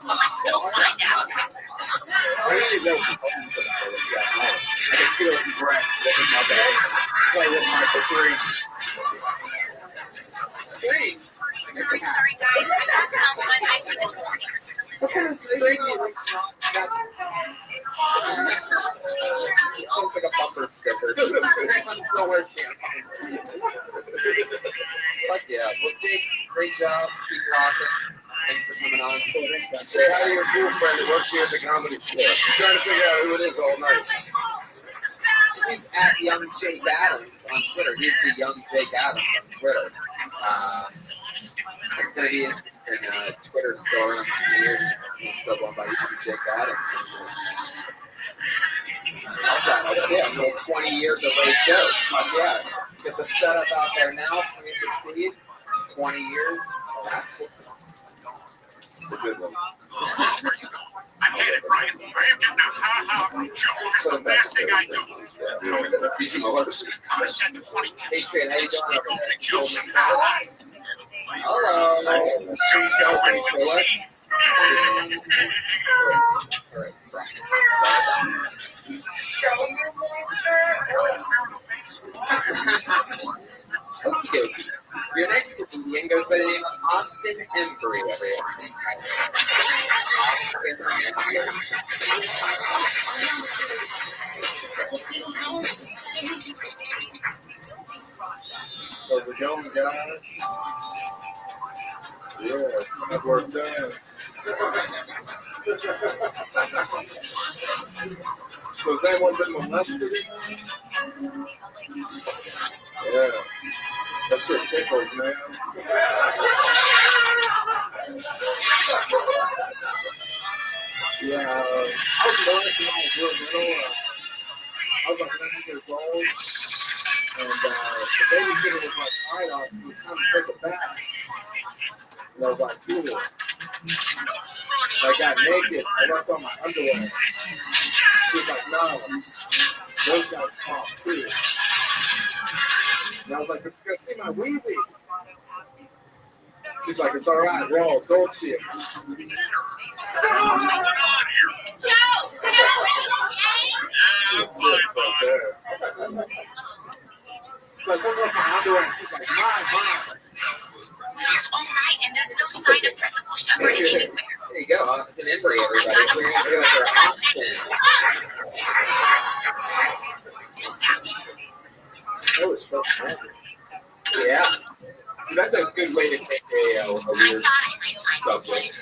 let's go find out. I really know I can feel the breath in my back. Play with my String. Sorry, guys. I don't sound good. I think the warning is still in there. What kind of string do you sounds like a bumper sticker. Fuck yeah. Well, Jake, great job. Keep rocking. Thanks for coming on. Say hi to your cool friend that works here at the comedy store. I'm trying to figure out who it is all night. He's at Young Jake Adams on Twitter. He's the Young Jake Adams on Twitter. It's going to be interesting. Twitter story in years. He's still going by Young Jake Adams. I'm going 20 years of late show. Yeah. Get the setup out there now. Plant the seed. 20 years. That's it. It's a good one. I get it, Brian. I am getting a ha-ha joke. It's the last thing I do. I said the funny kids. Hey, how you doing? Opening jokes and how Hello. see you ready to see. Okie dokie. Your next comedian goes by the name of Austin Embry, everyone. How's it going, guys? Yeah, that worked out. So has anyone been molested? Yeah. That shit tickles, man. Yeah, I was molested when I was real little. I was like 11 years old. And the babysitter was like, all right, I'll just kind of take it back. And I was like, cool. I got naked. I left on my underwear. She was like, no. Those guys talk too. And I was like, but you gotta see my wee-wee. She's like, it's all right, roll, don't you? What's going on here? Joe, are you okay? I'm fine, bud. So I took off my underwear and she's like, mine. It's all night and there's no sign of Principal Shepherd anywhere. There you go, Austin Embry, everybody. We're going to go for Austin. That was so funny. Yeah. So that's a good way to take a weird subject.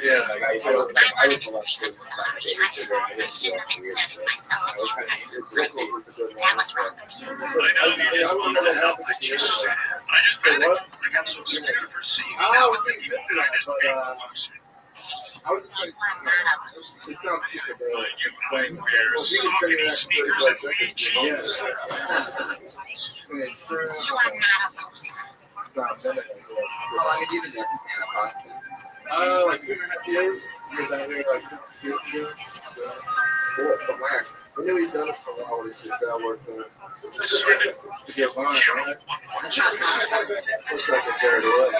Yeah, like I was molested by my babysitter. I didn't feel weird. I was kind of wrestling with the good one. I don't know what happened to you. I just got so scared of her seeing me. Oh, it's good, but I was just like, it sounds super bad. Explain. Well, we can figure that story. Yeah. You are not a loser. It's not feminine. How long have you been doing stand-up, Austin? Like 2.5 years. Because I really like 2 years ago. Cool. From where? I knew he'd done it for a while. It's just that work to get on, right? Looks like it's very good.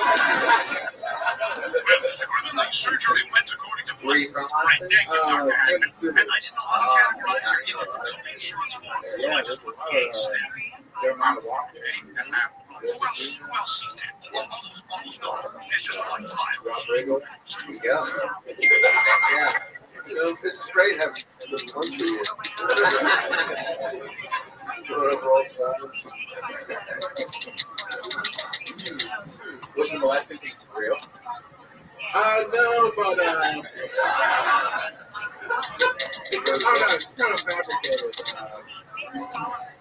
Everything surgery went according to Where are you from, Austin? Kansas City. and I didn't know how to categorize her either. So make sure it's one Yeah, just put case. They're not walking. Who else sees that? Almost gone. It's just one file. Rodrigo. Yeah. Yeah. You know, this is great having the country here. Wasn't the last thing real? No, but it's kind of fabricated.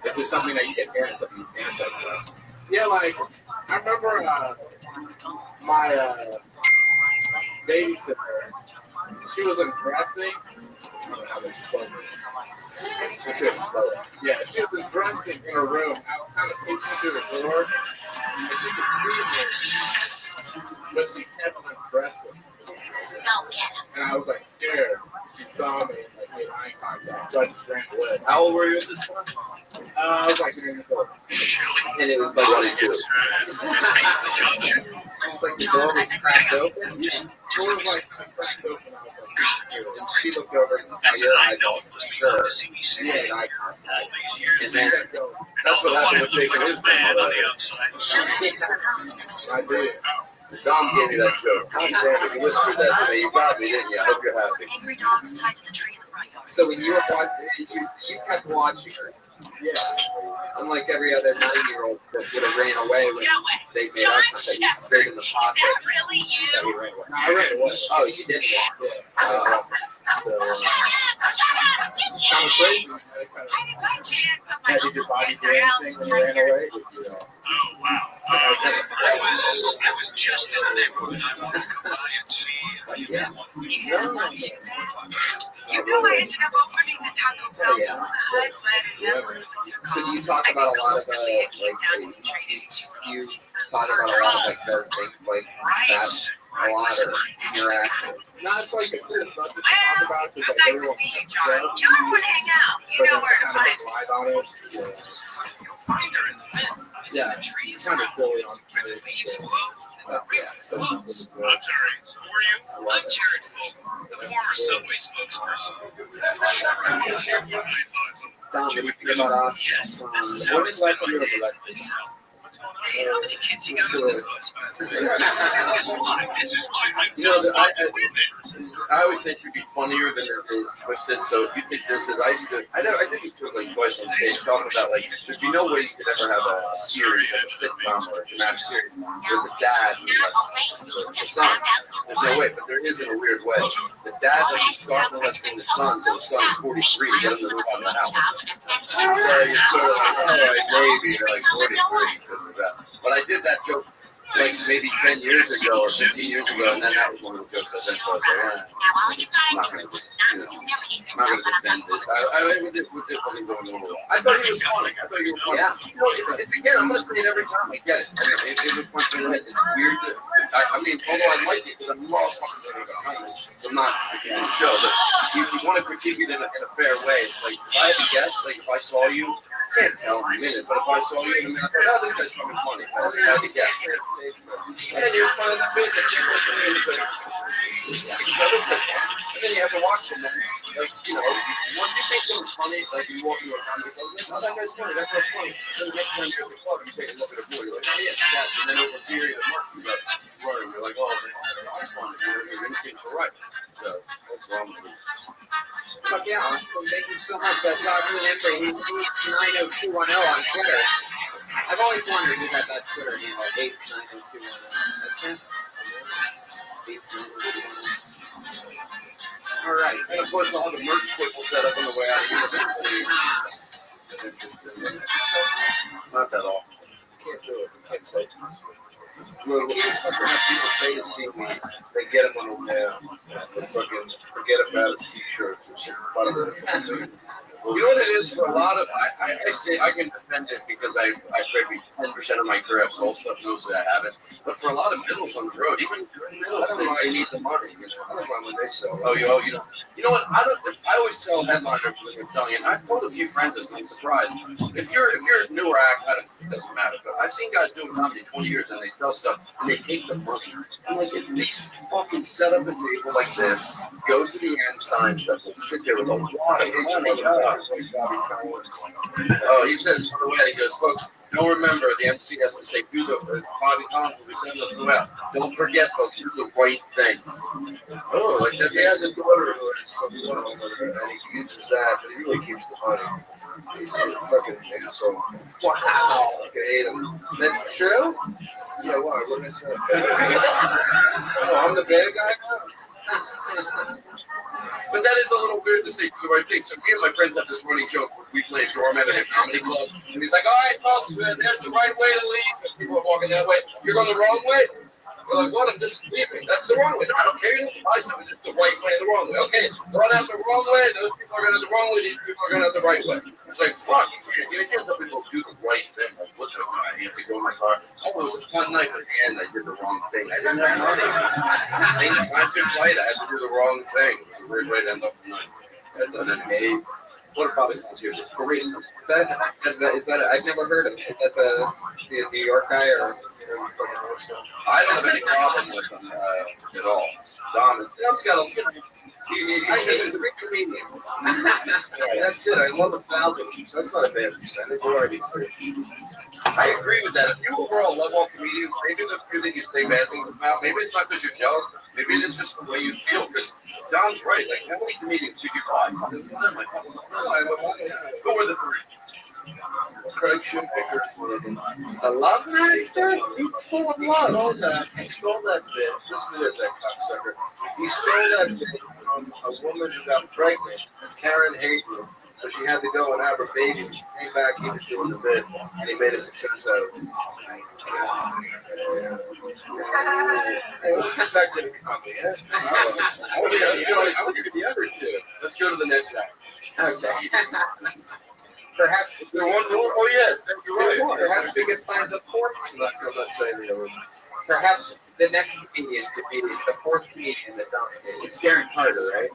It's just something that you get parents that you fantasize about. Yeah, like I remember my babysitter. She was undressing. I don't know how to explain this. Yeah, she was undressing in her room. I was kind of peeking through the door, and she could see me, but she kept undressing. And I was like scared. She saw me and like made eye contact, so I just ran away. How old were you at this time? I was like 3 years old. And it was like, What did you do? it's like the door was cracked open. The door was like cracked open. I was like, And she looked over and saw your eyeball for sure. She made eye contact. And then That's what happened with Jake and his grandmother. I did. Dom gave me that joke. God damn it, you whispered that to me. You got me, didn't you? I hope you're happy. Angry dogs tied to the tree in the front yard. so when you were watching, you kept watching her. Yeah. Unlike every other 9-year-old that would have ran away when they made eye contact, you stayed in the pocket. Really you? No, I ran away. Oh, you did walk. So, kind of crazy. Had your body do anything when you ran away? Oh, wow. I was just in the neighborhood. I wanted to come by and see how you did one. You know I ended up opening the Taco Bell Yeah. Hut, but So do you talk about a lot of like you talk about a lot of like dark things like that a lot or interaction? Not it's like a clear subject to talk about because like everyone you don't want to hang out. You know where to find me. lied on it. You'll find her in the bed. Yeah, it's kind of silly on Leaves stage. clothes. I'm sorry. Who are you? I'm Jared Folk, the former Subway spokesperson. Dom, what do you think about us? Yes, this is how I spend my days with myself. Hey, how many kids you got on this bus, by the way? This is why I You know, don't want to win it. I always say it should be funnier than it is twisted. So if you think this is, I did this joke like twice on stage, talking about like, there's no way you could ever have a series, like a sitcom or a dramatic series with a dad and like the son. There's no way, but there is in a weird way. The dad like is starting molesting the son, so the son's 43 to get him to move out of the house. So you're sort of like, all right, maybe they're like 43. But I did that joke like maybe 10 years ago or 15 years ago, and then that was one of the jokes I said. So I was like, I'm not going to just, I'm not going to defend this. With this wasn't going over well. I thought he was funny. I thought you were funny. Yeah. You know, it's again, I'm going to say it every time. I get it. It was punch in the head. It's weird. I mean, although I like it because I'm love fucking doing it. I'm not critiquing the show, but you want to critique it in a fair way. It's like, if I had to guess, like if I saw you, I can't tell in a minute, but if I saw you in a minute, oh, this guy's fucking funny. I had to guess. And you're funny as a bitch. And then you have to watch them. Like, you know, once you think someone's funny, like you walk into a comedy club, oh, that guy's funny, that guy's funny. Then the next time you're at the club, you take a look at a boy, you're like, oh, yeah, that's, and then over a period of months, you got learn. You're like, oh, that's funny. Your instincts are right. So, what's wrong with you? Fuck yeah, awesome. Thank you so much. That's Dr. Limper. He's 90210 on Twitter. I've always wondered who got that Twitter handle, Ace90210. That's him. Ace90210. All right. And of course, I'll have the merch table set up on the way out here. Not that often. Can't do it. Can't say it. Well, when people pay to see me, they get them on the mail. They fucking forget about a t-shirt or something. You know what it is for a lot of, I say I can defend it because I maybe 10% of my career I've sold stuff, mostly I haven't. But for a lot of middles on the road, even middles, they need the money. You know? I don't mind when they sell. Oh, you know what? I always tell headliners when they're selling it. I've told a few friends this, and I'm surprised. If you're a newer act, it doesn't matter. But I've seen guys doing comedy 20 years and they sell stuff and they take the money. I'm like, at least fucking set up a table like this, go to the end, sign stuff, and sit there with a lot of money. like Bobby Collins. Oh, he says on the way, he goes, folks, don't remember, the MC has to say, do the, Bobby Collins will be sending us the way. Don't forget, folks, do the right thing. Oh, like that. He has a daughter who has some problem with her, and he uses that, but he really keeps the money. He's a fucking asshole. Wow. I fucking hate him. That's true? Yeah, why? What did I say? Oh, I'm the bad guy now? But that is a little weird to say do the right thing. So me and my friends have this running joke. We play doorman at a comedy club, and he's like, all right, folks, there's the right way to leave. And people are walking that way. You're going the wrong way? We're like, what? I'm just leaving. That's the wrong way. No, I don't care. You don't buy something. It's the right way and the wrong way. Okay, going out the wrong way. Those people are going out the wrong way. These people are going out the right way. It's like, fuck. You can't tell people to do the right thing. Like, what the fuck? I have to go in my car. Oh, it was a fun night, but at the end, I did the wrong thing. I didn't have money. Things got too tight. I had to do the wrong thing. It was a weird way to end up the night. That's an amazing. What about it? Here's a barista. Is that I've never heard of it. That's a New York guy or I don't have any problem with him at all. Dom's got a, He's a big comedian. That's it. I love 1,000. So that's not a bad percentage. You're already free. I agree with that. If you overall love all comedians, maybe the few that you say bad things about, maybe it's not because you're jealous. Maybe it is just the way you feel. Because Dom's right. Like, how many comedians do you go, I fucking love him. I fucking love him. Who are the three? Craig Shoemaker is one of them. The Love Master? He's full of love. He stole that bit. Listen to this, that cocksucker. He stole that bit from a woman who got pregnant, Karen Hayden. So she had to go and have her baby. When she came back, he was doing the bit, and he made a success out of it. Hey, let's get back to the comedy. I want to give you the other two. Let's go to the next act. Okay. Perhaps Is there one more? Oh, yeah. You're right. Perhaps we could find the fourth. I'm not saying the other one. Perhaps the next comedian could be the fourth comedian that dominated. It's Darren Carter, right?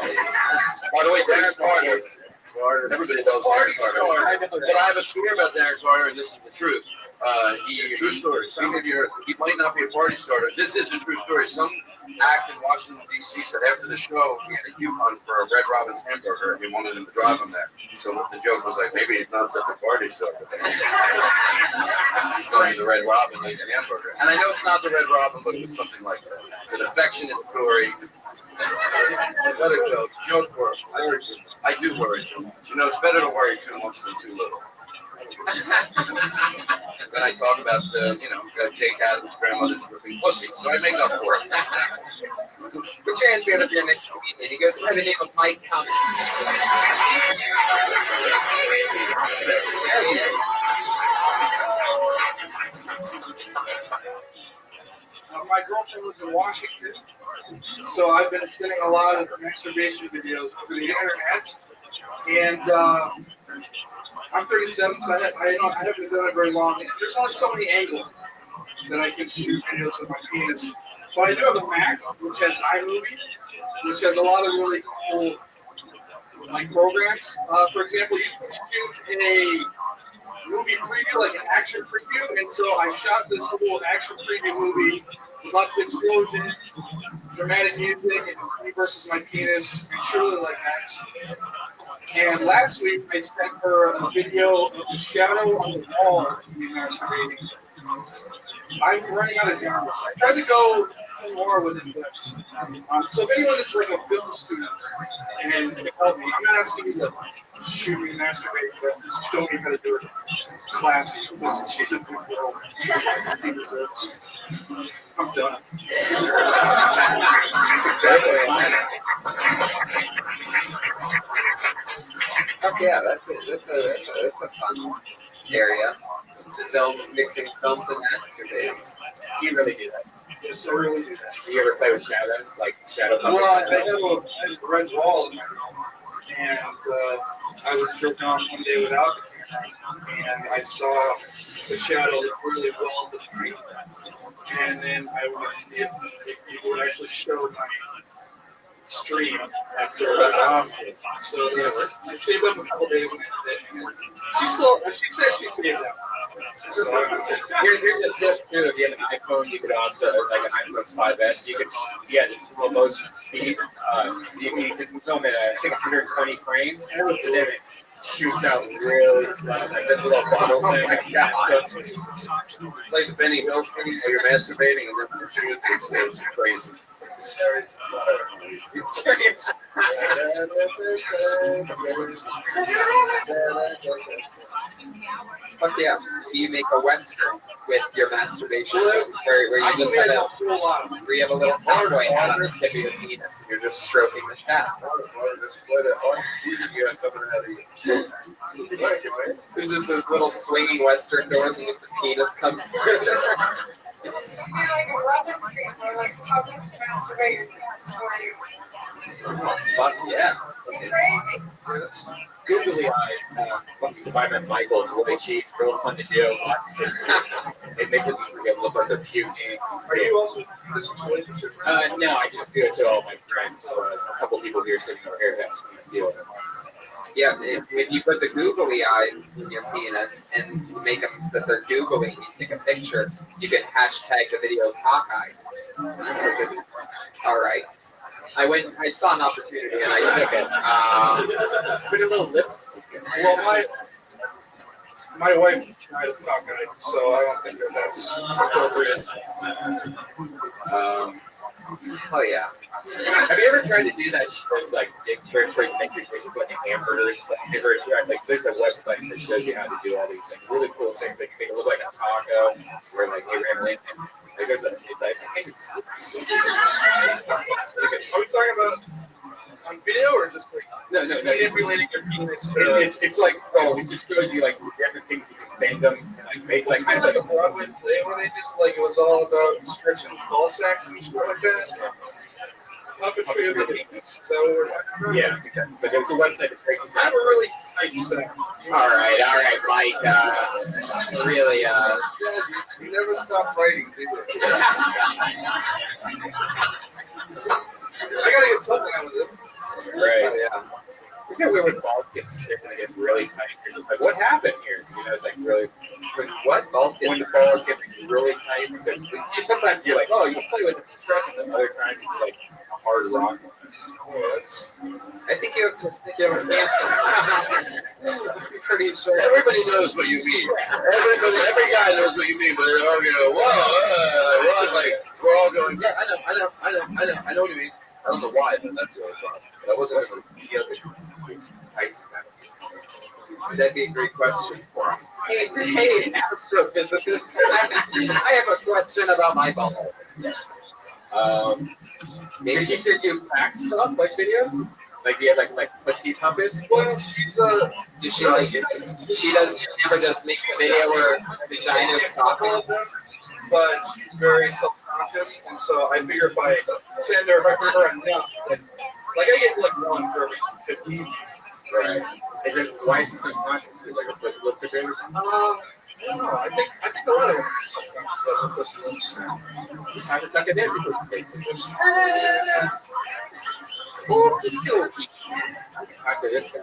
By the way, Darren Carter. Everybody knows Darren Carter. But I have a story about Darren Carter, and this is the truth. True story. He might not be a party starter. This is a true story. Some act in Washington, D.C. said after the show, he had a coupon for a Red Robin's hamburger, and he wanted him to drive him there. So the joke was like, maybe he's not such a party starter. He's going to the Red Robin to eat a hamburger. And I know it's not the Red Robin, but it was something like that. It's an affectionate story. Let it go. Joke work. I do worry too much. You know, it's better to worry too much than too little. Then I talk about Jake Adams' grandmother's ripping pussy, so I make up for it. Put your hands together for your next comedian. He goes by the name of Mike Cummings. My girlfriend lives in Washington, so I've been sending a lot of masturbation videos through the internet, and I'm 37, so I haven't done it very long. There's only so many angles that I can shoot videos of my penis. But I do have a Mac, which has iMovie, which has a lot of really cool programs. For example, you can shoot a movie preview, like an action preview, and so I shot this little action preview movie with lots of explosions, dramatic music, and me versus my penis, and surely like that. And last week, I sent her a video of the shadow on the wall of me masturbating. I'm running out of genres. I tried to go more with it, but so if anyone is like a film student and can help me, I'm not asking you to shoot me masturbate, but just show me how to do it classy. Listen, she's a good girl. She deserves. I'm done. Yeah, that's a fun area. Film, mixing films and masturbating. You really do that. Yes, I really do that. So you ever play with shadows, like shadow? Well, I have a red wall in my room, and I was jerking off one day without it, and I saw the shadow look really well defined, and then I wanted to see if people would actually show my stream after so I saved up a couple days and she said she saved up. Here's the tip too. If you have an iPhone, you could also like an iPhone 5S. You could the slow motion speed. You can film it at I think 120 frames, and then it shoots out really slow, like this little bottle thing. Like the Benny Hill thing where you're masturbating and then you're shooting six things. Crazy. Fuck yeah. You make a Western with your masturbation where you just have where you have a little cowboy hat on the tip of your penis and you're just stroking the shaft. There's just this little swinging Western doors and just the penis comes through. It's gonna be like a Robin stream where like how much to masturbate your parents for you. Fuck yeah. It's crazy. Googly eyes, Vitamin Michael's really cheap, real fun to do. It makes it look like they're puking. Are you also in this relationship? No, I just do it to all my friends. A couple people here sitting over here have seen me do it. Yeah, if you put the googly eyes in your penis and make them so that they're googling, you take a picture, you can hashtag the video cockeye. All right. I saw an opportunity and I took it. Put a little lips. Well, my wife tried to talk on it, so I don't think that's appropriate. Oh yeah. Have you ever tried to do that shit, like dick tricks where you make your dick look like hamburgers? Like there's a website that shows you how to do all these things. Really cool things. They can make it look like a taco, where like Abraham Lincoln. Like there's a, it's like, I think it's. Are we talking about on video or just like manipulating your penis? It's like it just shows you like different things you can bend them and like make like kind of like a Broadway play where they just like it was all about stretching ball sacks and stuff like that. Puppetry of the penis. So yeah, but there's a website that breaks it I have a really tight sack. All right, Mike. Really, You never stop writing, do you? I gotta get something out of this. Right. Yeah. Isn't it weird when balls get sick and they get really tight? You're just like, what happened here? You know, it's like really. When what balls get? When the balls get really tight. Sometimes you're like, oh, you play with it to stretch it. And other times it's like a hard rock. I think you have testicular cancer. I'm pretty sure. Everybody knows what you mean. Every guy knows what you mean, but they're all going, whoa, like, we're all going, yeah, I know what you mean. I don't know why, but that's what I thought. But I wasn't going to be able to Tyson. That'd be a great question for us. Hey, astrophysicist. I have a question about my balls. Maybe she said you pack stuff, like videos? Like you have like pussy puppets? Well, she's does she never just make a video where her vagina's talking? But she's very self-conscious, and so I figure if I send her enough, that, like I get like one for every 15. Right. Why is she self-conscious? Like her pussy looks so big or something? I don't know. I think a lot of them are self-conscious about their pussy looks. Just have to tuck it in before she takes it. After this guy.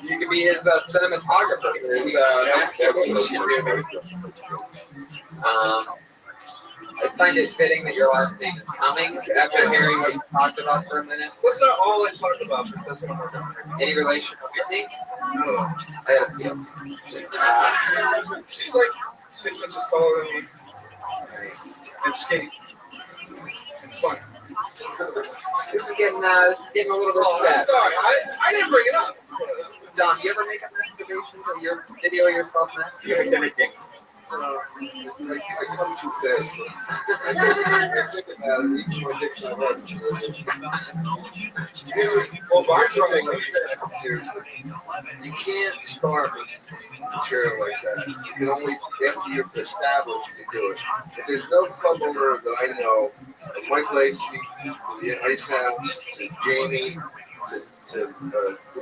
You could be his cinematographer. I find it fitting that your last name is Cummings after hearing what you talked about for a minute. That's not all I talked about, but that's what I'm working on. Any relation to Whitney? No. I had a feeling. She's like 6 inches taller than me. And skinny. And fun. This is getting a little bit sad. Sorry, I didn't bring it up. Don, you ever make a masturbation video of yourself masturbating? I come too fast. I think about it. Each one dicks I want. Well, seriously, you can't start with material like that. You can only, after you're established, you can do it. But there's no club owner that I know, from Mike Lacey, to the Ice House, to Jamie, to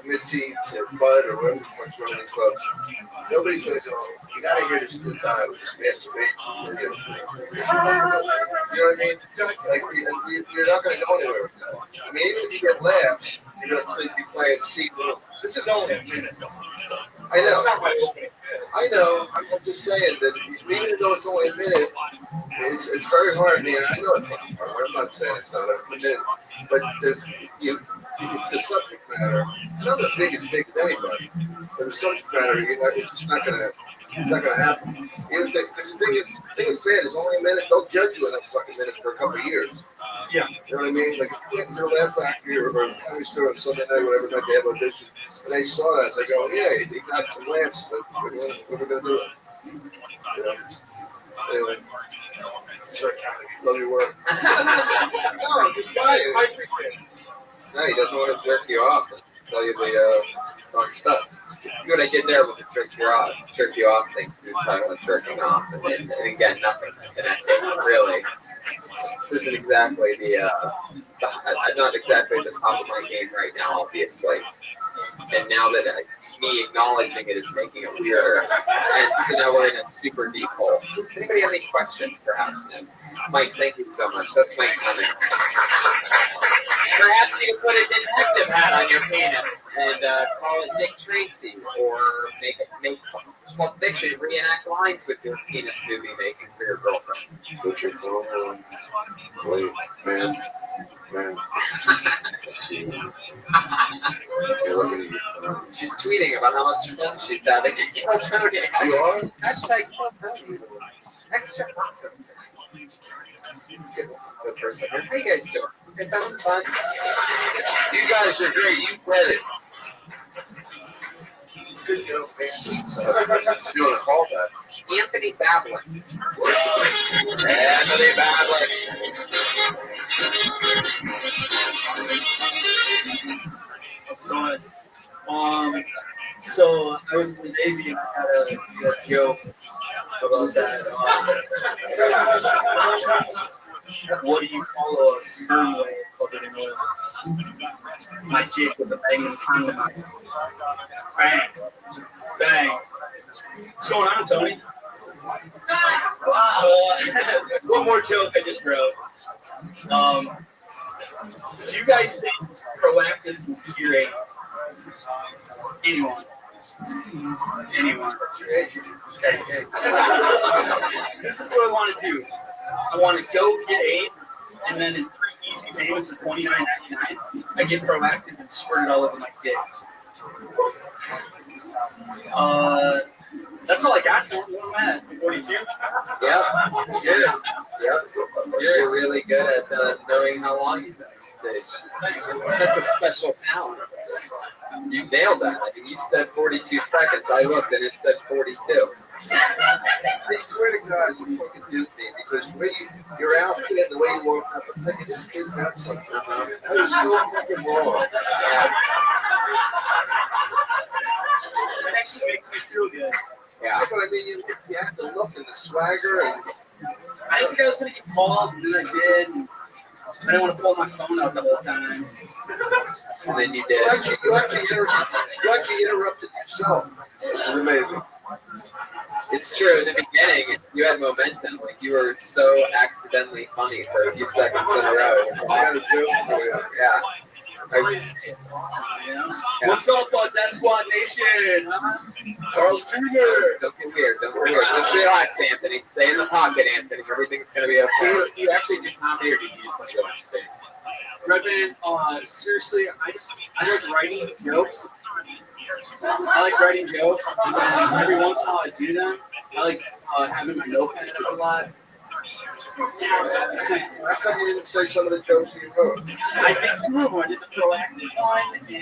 Missy, to Bud, or whoever the fuck's running these clubs. Nobody's going to say, oh, you got to hear this good guy with this masturbate. You know what I mean? Like, you're not going to go anywhere with that. I mean, even if you get laughs, you're going to be playing C. This is only a minute. I know. That's not my opening. I know. I'm just saying that even though it's only a minute, it's very hard, man. I know it's fucking hard. I'm not saying it's not a minute, but the subject matter. It's not as big as anybody, but the subject matter, it's just not gonna. It's not gonna happen. Even because the thing is bad. It's only a minute. They'll judge you in that fucking minutes for a couple of years. Yeah. You know what I mean? Like, you went to the Laugh Factory or Comedy Store on Sunday night, whatever night they have audition, and they saw that. They go, yeah, they got some laughs, but what are we gonna do? You know? Anyway. Love your work. No, I'm just saying. No, he doesn't want to jerk you off and tell you the wrong stuff. See what I did there with the jerk you off thing. He was talking about jerking off, and again, nothing's connecting really. This isn't exactly I'm not exactly at the top of my game right now, obviously. And now that me acknowledging it is making it weirder, and so now we're in a super deep hole. Does anybody have any questions, perhaps? No? Mike, thank you so much. That's Mike coming. Perhaps you can put a detective hat on your penis and call it Dick Tracy, or make Pulp Fiction reenact lines with your penis movie making for your girlfriend. Put your girlfriend. Wait, man. She's tweeting about how much fun she's having in California. You are? Hashtag California. Extra awesome. Good person. How you guys doing? You guys having fun? You guys are great. You read it. Good deal, man. You want to call that? Anthony Bablins. Anthony Bablins. So I was in the Navy and I had a joke about that. What do you call a sperm whale covered in oil? My jig with a banging condom. Bang. Bang. What's going on, Tony? One more joke I just wrote. Do you guys think proactive will curate anyone? This is what I want to do. I want to go get AIDS, and then in 3 easy payments of $29.99, I get proactive and squirt it all over my dick. That's all I got. So what am I at? 42? Yeah. You're really good at knowing how long you've been on stage. That's a special talent. You nailed that. I mean, you said 42 seconds. I looked and it said 42. I swear to God, you fucking do me because the way your outfit, the way you woke up, I'm thinking this kid's got something. That was so fucking wrong. Yeah. It actually makes me feel good. Yeah, but I mean, you have to look and the swagger and. I didn't think I was gonna get called, and then I did. I didn't want to pull my phone out the whole time. And then you did. You actually interrupted yourself. It's amazing. It's true. In the beginning, you had momentum. Like you were so accidentally funny for a few seconds in a row. I gotta do. Yeah. What's up, Death Squad Nation? Huh? Carl's Jr. Don't get weird. Just relax, Anthony. Stay in the pocket, Anthony. Everything's gonna be okay. Do you actually do comedy or do you just go on stage? Redman, seriously, I like writing jokes. I like writing jokes, and then every once in a while I do them. I like having my notepad a lot. How come you didn't say some of the jokes you wrote? I think two of them. I did the proactive one and the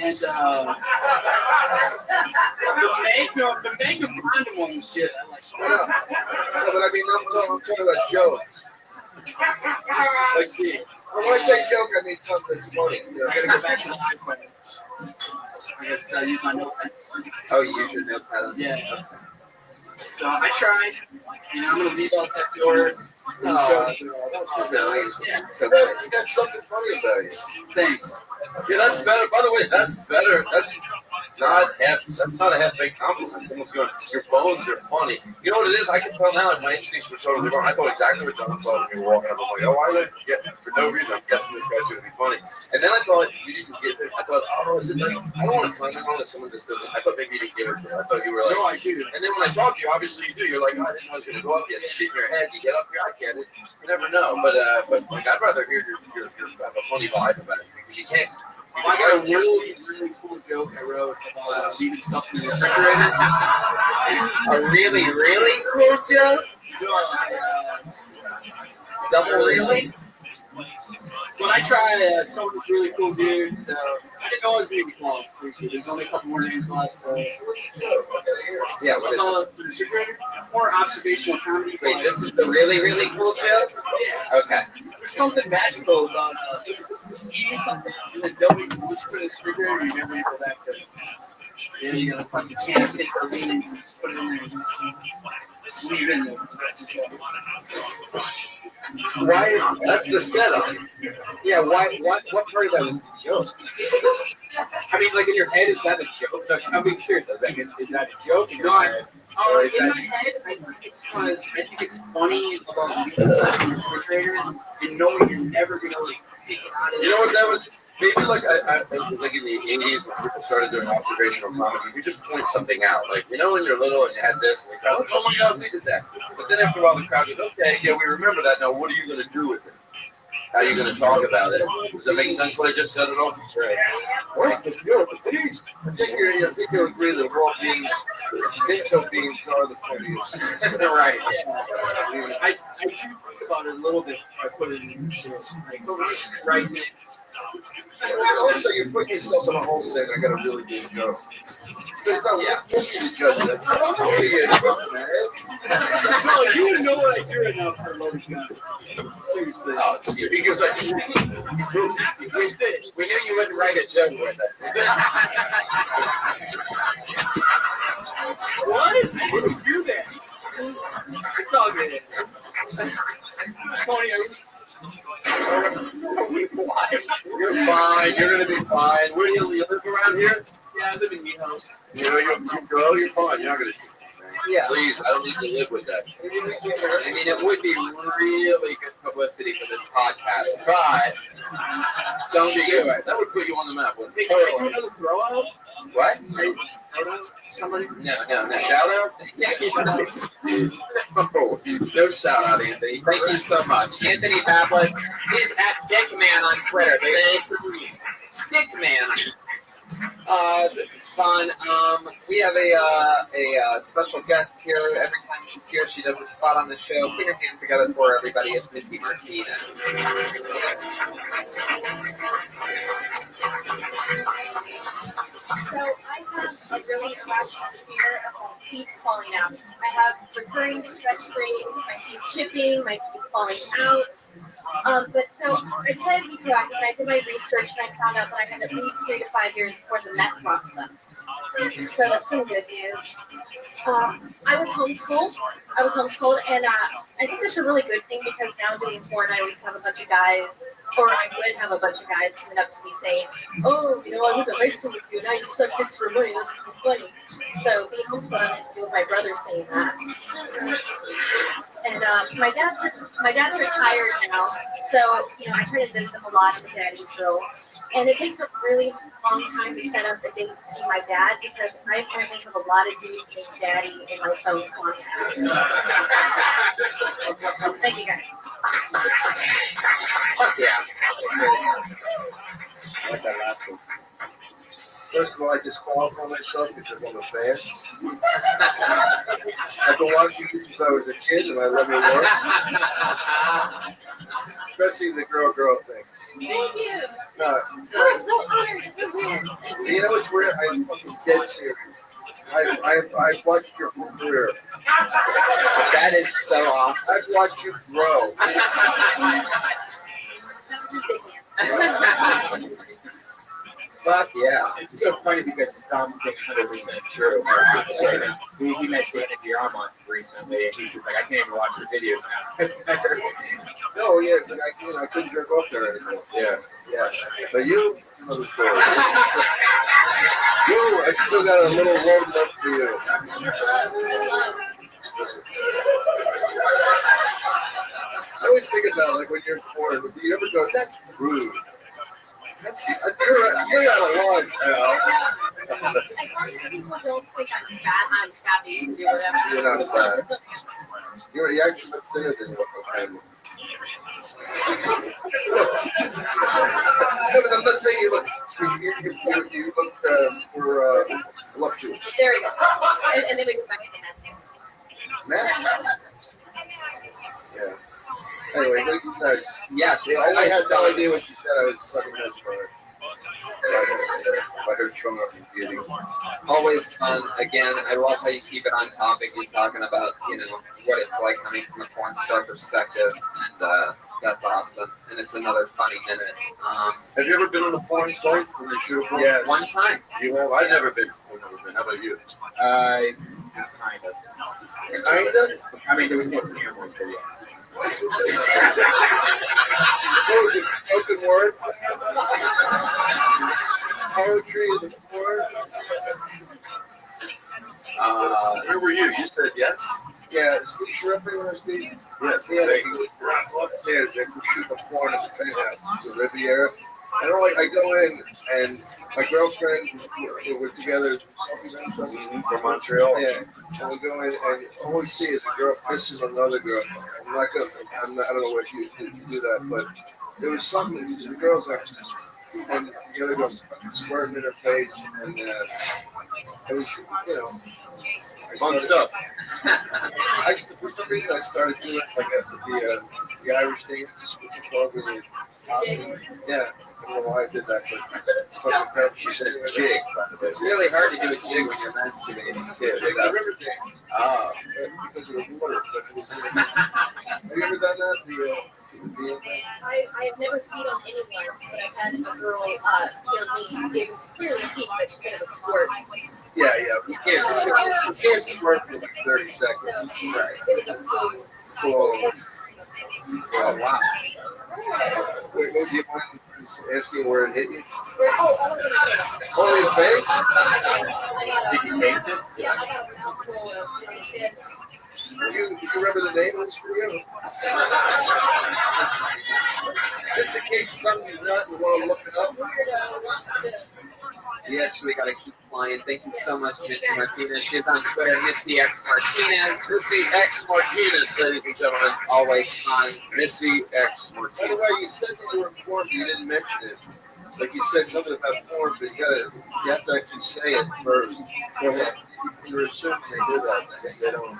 Magnum condom one was good. I like that. No, but I mean, I'm talking about jokes. Let's see. When I say joke, I mean something that's funny. I gotta go back to the iPhone. I gotta use my notepad. Oh, you use your notepad? Yeah. So I tried, and I'm gonna leave out that door. No, you got something funny about you. Thanks. Yeah, that's better. By the way, that's better. That's not a half-baked compliment. Someone's going, your bones are funny. You know what it is? I can tell now that my instincts were totally wrong. I thought exactly what John thought when you were walking up. I'm like, oh, why did I get for no reason? I'm guessing this guy's going to be funny. And then I thought you didn't get it. I thought, oh, is it like, I don't want to claim it on that someone just doesn't. I thought maybe you didn't give it to me. I thought you were like, No, I do. And then when I talk to you, obviously you do. You're like, oh, I didn't know I was going to go up yet. Shit in your head. You get up here, I get it. You never know. But like, I'd rather hear your have a funny vibe about it because you can't. I got a really cool joke I wrote about leaving stuff in the refrigerator. A really, really cool joke? Double really? When I tried some of these really cool dudes, I didn't know I was going to be called. There's only a couple more names left. Yeah, what is it? The refrigerator. It's more observational comedy. Wait, this is the really, really cool joke? Yeah. Okay. There's something magical about eating something and then nobody can whisper in the refrigerator and you never go back to it. Yeah, you gotta fucking can't take the leaves and just put it in there and just leave it in there. Why? That's the setup. Yeah, why? What part of that was the joke? I mean, like in your head, is that a joke? No, I'm being serious. Is that a joke? No, in my head, I think it's because I think it's funny about leaving stuff in the refrigerator and knowing you're never gonna like take it out of there. You know what that was? Maybe like it was like in the 80s when people started doing observational comedy. You just point something out, like when you're little and you had this, and the crowd, oh my God, we did that. But then after a while, the crowd goes, okay, yeah, we remember that. Now, what are you going to do with it? How are you going to talk about it? Does that make sense? What I just said at all? Right. What's the deal with the beans? I think you'll agree that raw beans, pinto beans, are the funniest. Right. Yeah. I do think about it a little bit. I put it in shit. Like, right now. Also, you're putting yourself in a hole saying I got a really good joke. There's no judge that. No, you wouldn't know what I do right now for a loaded gun. Seriously. Oh, because we knew you wouldn't write a joke with it. What? I didn't do that. It's all good. Tony, you're fine. You're gonna be fine. Where do you live around here? Yeah, I live in Meat House. You know, you're fine. You're not gonna. Yeah. Please, I don't need to live with that. I mean, it would be really good publicity for this podcast, but don't do it. That would put you on the map. Hey, can I do another throw out? What? Somebody? No. Shout out? No shout out, Anthony. Thank you so much. Anthony Bablet. He's at Dickman on Twitter. Dickman. This is fun. We have a special guest here. Every time she's here, she does a spot on the show. Put your hands together for everybody. It's Missy Martinez. So I have a really bad fear of my teeth falling out. I have recurring stretch grains, my teeth chipping, my teeth falling out. But so I decided to be proactive. I did my research and I found out that I had at least 3 to 5 years before the meth brought stuff. So that's some good news. I was homeschooled, and I think that's a really good thing because now doing porn, I always have a bunch of guys, or I would have a bunch of guys coming up to me saying, "Oh, I went to high school with you, and I just suck dicks for money. That's funny." So being homeschooled, I didn't feel my brother saying that. And my dad's retired now, so I try to visit him a lot in Daddy'sville, and it takes a really long time to set up a date to see my dad because I apparently have a lot of dudes named Daddy in my phone contacts. Thank you guys. Yeah. I like that last one. First of all, I disqualify myself because I'm a fan. I've been watching you since I was a kid, and I love your work. Especially the girl things. Thank you. No, I'm so honored to be here. you know what's weird? I'm fucking dead serious. I've watched your whole career. That is so awesome. I've watched you grow. Fuck yeah. It's so funny because Dom's being 100% true. He met David Diarmont recently, and he's like, I can't even watch your videos now. No, yeah, I couldn't jerk off there anymore. Yeah. But you, another story. Ooh, I still got a little warm love for you. I always think about like when you're born, do you ever go, that's rude? You're out of line, pal. As long as people don't think I'm fat, you can do whatever. You're not fat. You're actually much thinner than you look okay. No, but I'm not saying you look. You look voluptuous. There you go. And then we go back to that. Matt? Yeah. Anyway, like you said, yes, I had no idea what you said. I was fucking mesmerized by her showing up in beauty. Always fun. Again, I love how you keep it on topic. You're talking about, what it's like coming from a porn star perspective, and that's awesome. And it's another funny minute. Have you ever been on a porn site when you shoot a porn? Yeah, one time. You have? I've never been. How about you? Kind of. Kind of? I mean, there was no cameras, but yeah. What was it? Spoken word? Poetry in the floor? Where were you? You said yes? Yeah, Steve Shrimping, Steve? Yes. Yeah, they shoot the porn at the penthouse, the Riviera. I don't like. I go in and my girlfriend, we're together from Montreal. Yeah, and we go in and all we see is a girl kissing another girl. I don't know what you do that, but there was something. The girls are, and the other girl's squirting in her face, and it was, fun stuff. For some reason, I started doing like the Irish dance. What's it called? Yeah, I don't know why I did that, but she said jig. It's really hard to do a jig when you're masturbating, too. Jig the river dance. Oh. Because of the water. Have you ever done that? I have never peed on anyone, but I've had a girl me. It was clearly pee, but it's kind of a squirt. Yeah. You can't squirt for like 30 seconds. Right. Cool. Oh, wow. Wait, do you mind asking where it hit you? Only the face? Did you taste it? Yeah, I got a mouthful of this. You remember the name of this for you? Just in case somebody's not and want to look it up. We actually got to keep flying. Thank you so much, Missy Martinez. She's on Twitter, Missy X Martinez. Missy X Martinez, ladies and gentlemen. Always fun. Missy X Martinez. By the way, you said you were informed, you didn't mention it. Like you said something about porn, but you have to actually say it first. Go ahead. You're assuming they do that. They don't.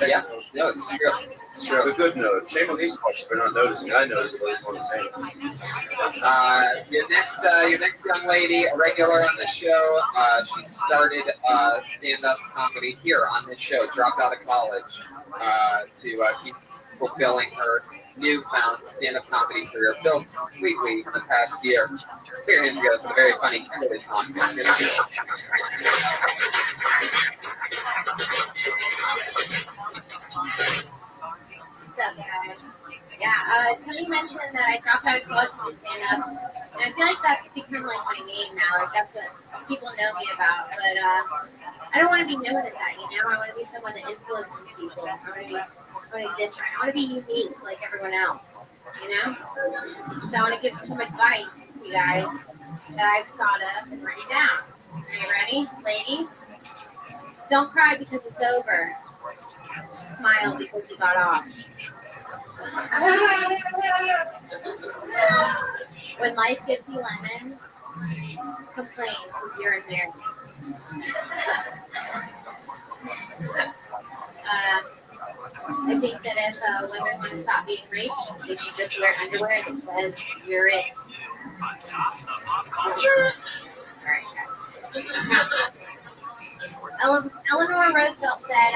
Yeah, no, it's true. It's a good note. Shame on these folks for not noticing. I noticed what I want to say. Your next young lady, a regular on the show. She started stand-up comedy here on this show. Dropped out of college to keep fulfilling her newfound stand-up comedy career, built completely in the past year. Here hands together for the very funny Kimberly Thompson. What's up, guys? Yeah, Tony mentioned that I dropped out of college to do stand-up, and I feel like that's become like my name now. Like that's what people know me about. But I don't want to be known as that, I want to be someone that influences people. I want to be different. I want to be unique like everyone else, So I want to give some advice, you guys, that I've thought of and written down. Are you ready, ladies? Don't cry because it's over. Smile because you got off. When life gives you lemons, complain because you're in there. I think that if women want to stop being raped, they should just wear underwear that says you're it. On top of pop culture. All right. Eleanor Roosevelt said,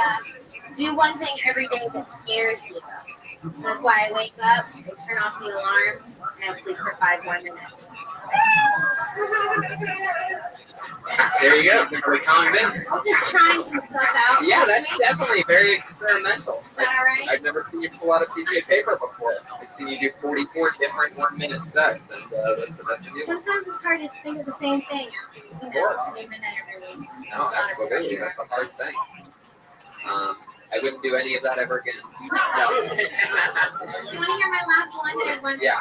do one thing every day that scares you. That's why I wake up, I turn off the alarm, and I sleep for 5 more minutes. There you go. Kimberly Condon. I'm just trying some stuff out. Yeah, that's definitely very experimental. Is that all right? I've never seen you pull out a piece of paper before. I've seen you do 44 different 1-minute sets, and that's a new one. Sometimes it's hard to think of the same thing. You know, every minute, every week. No, absolutely. That's a hard thing. I wouldn't do any of that ever again. No. You want to hear my last one? I had one. Yeah.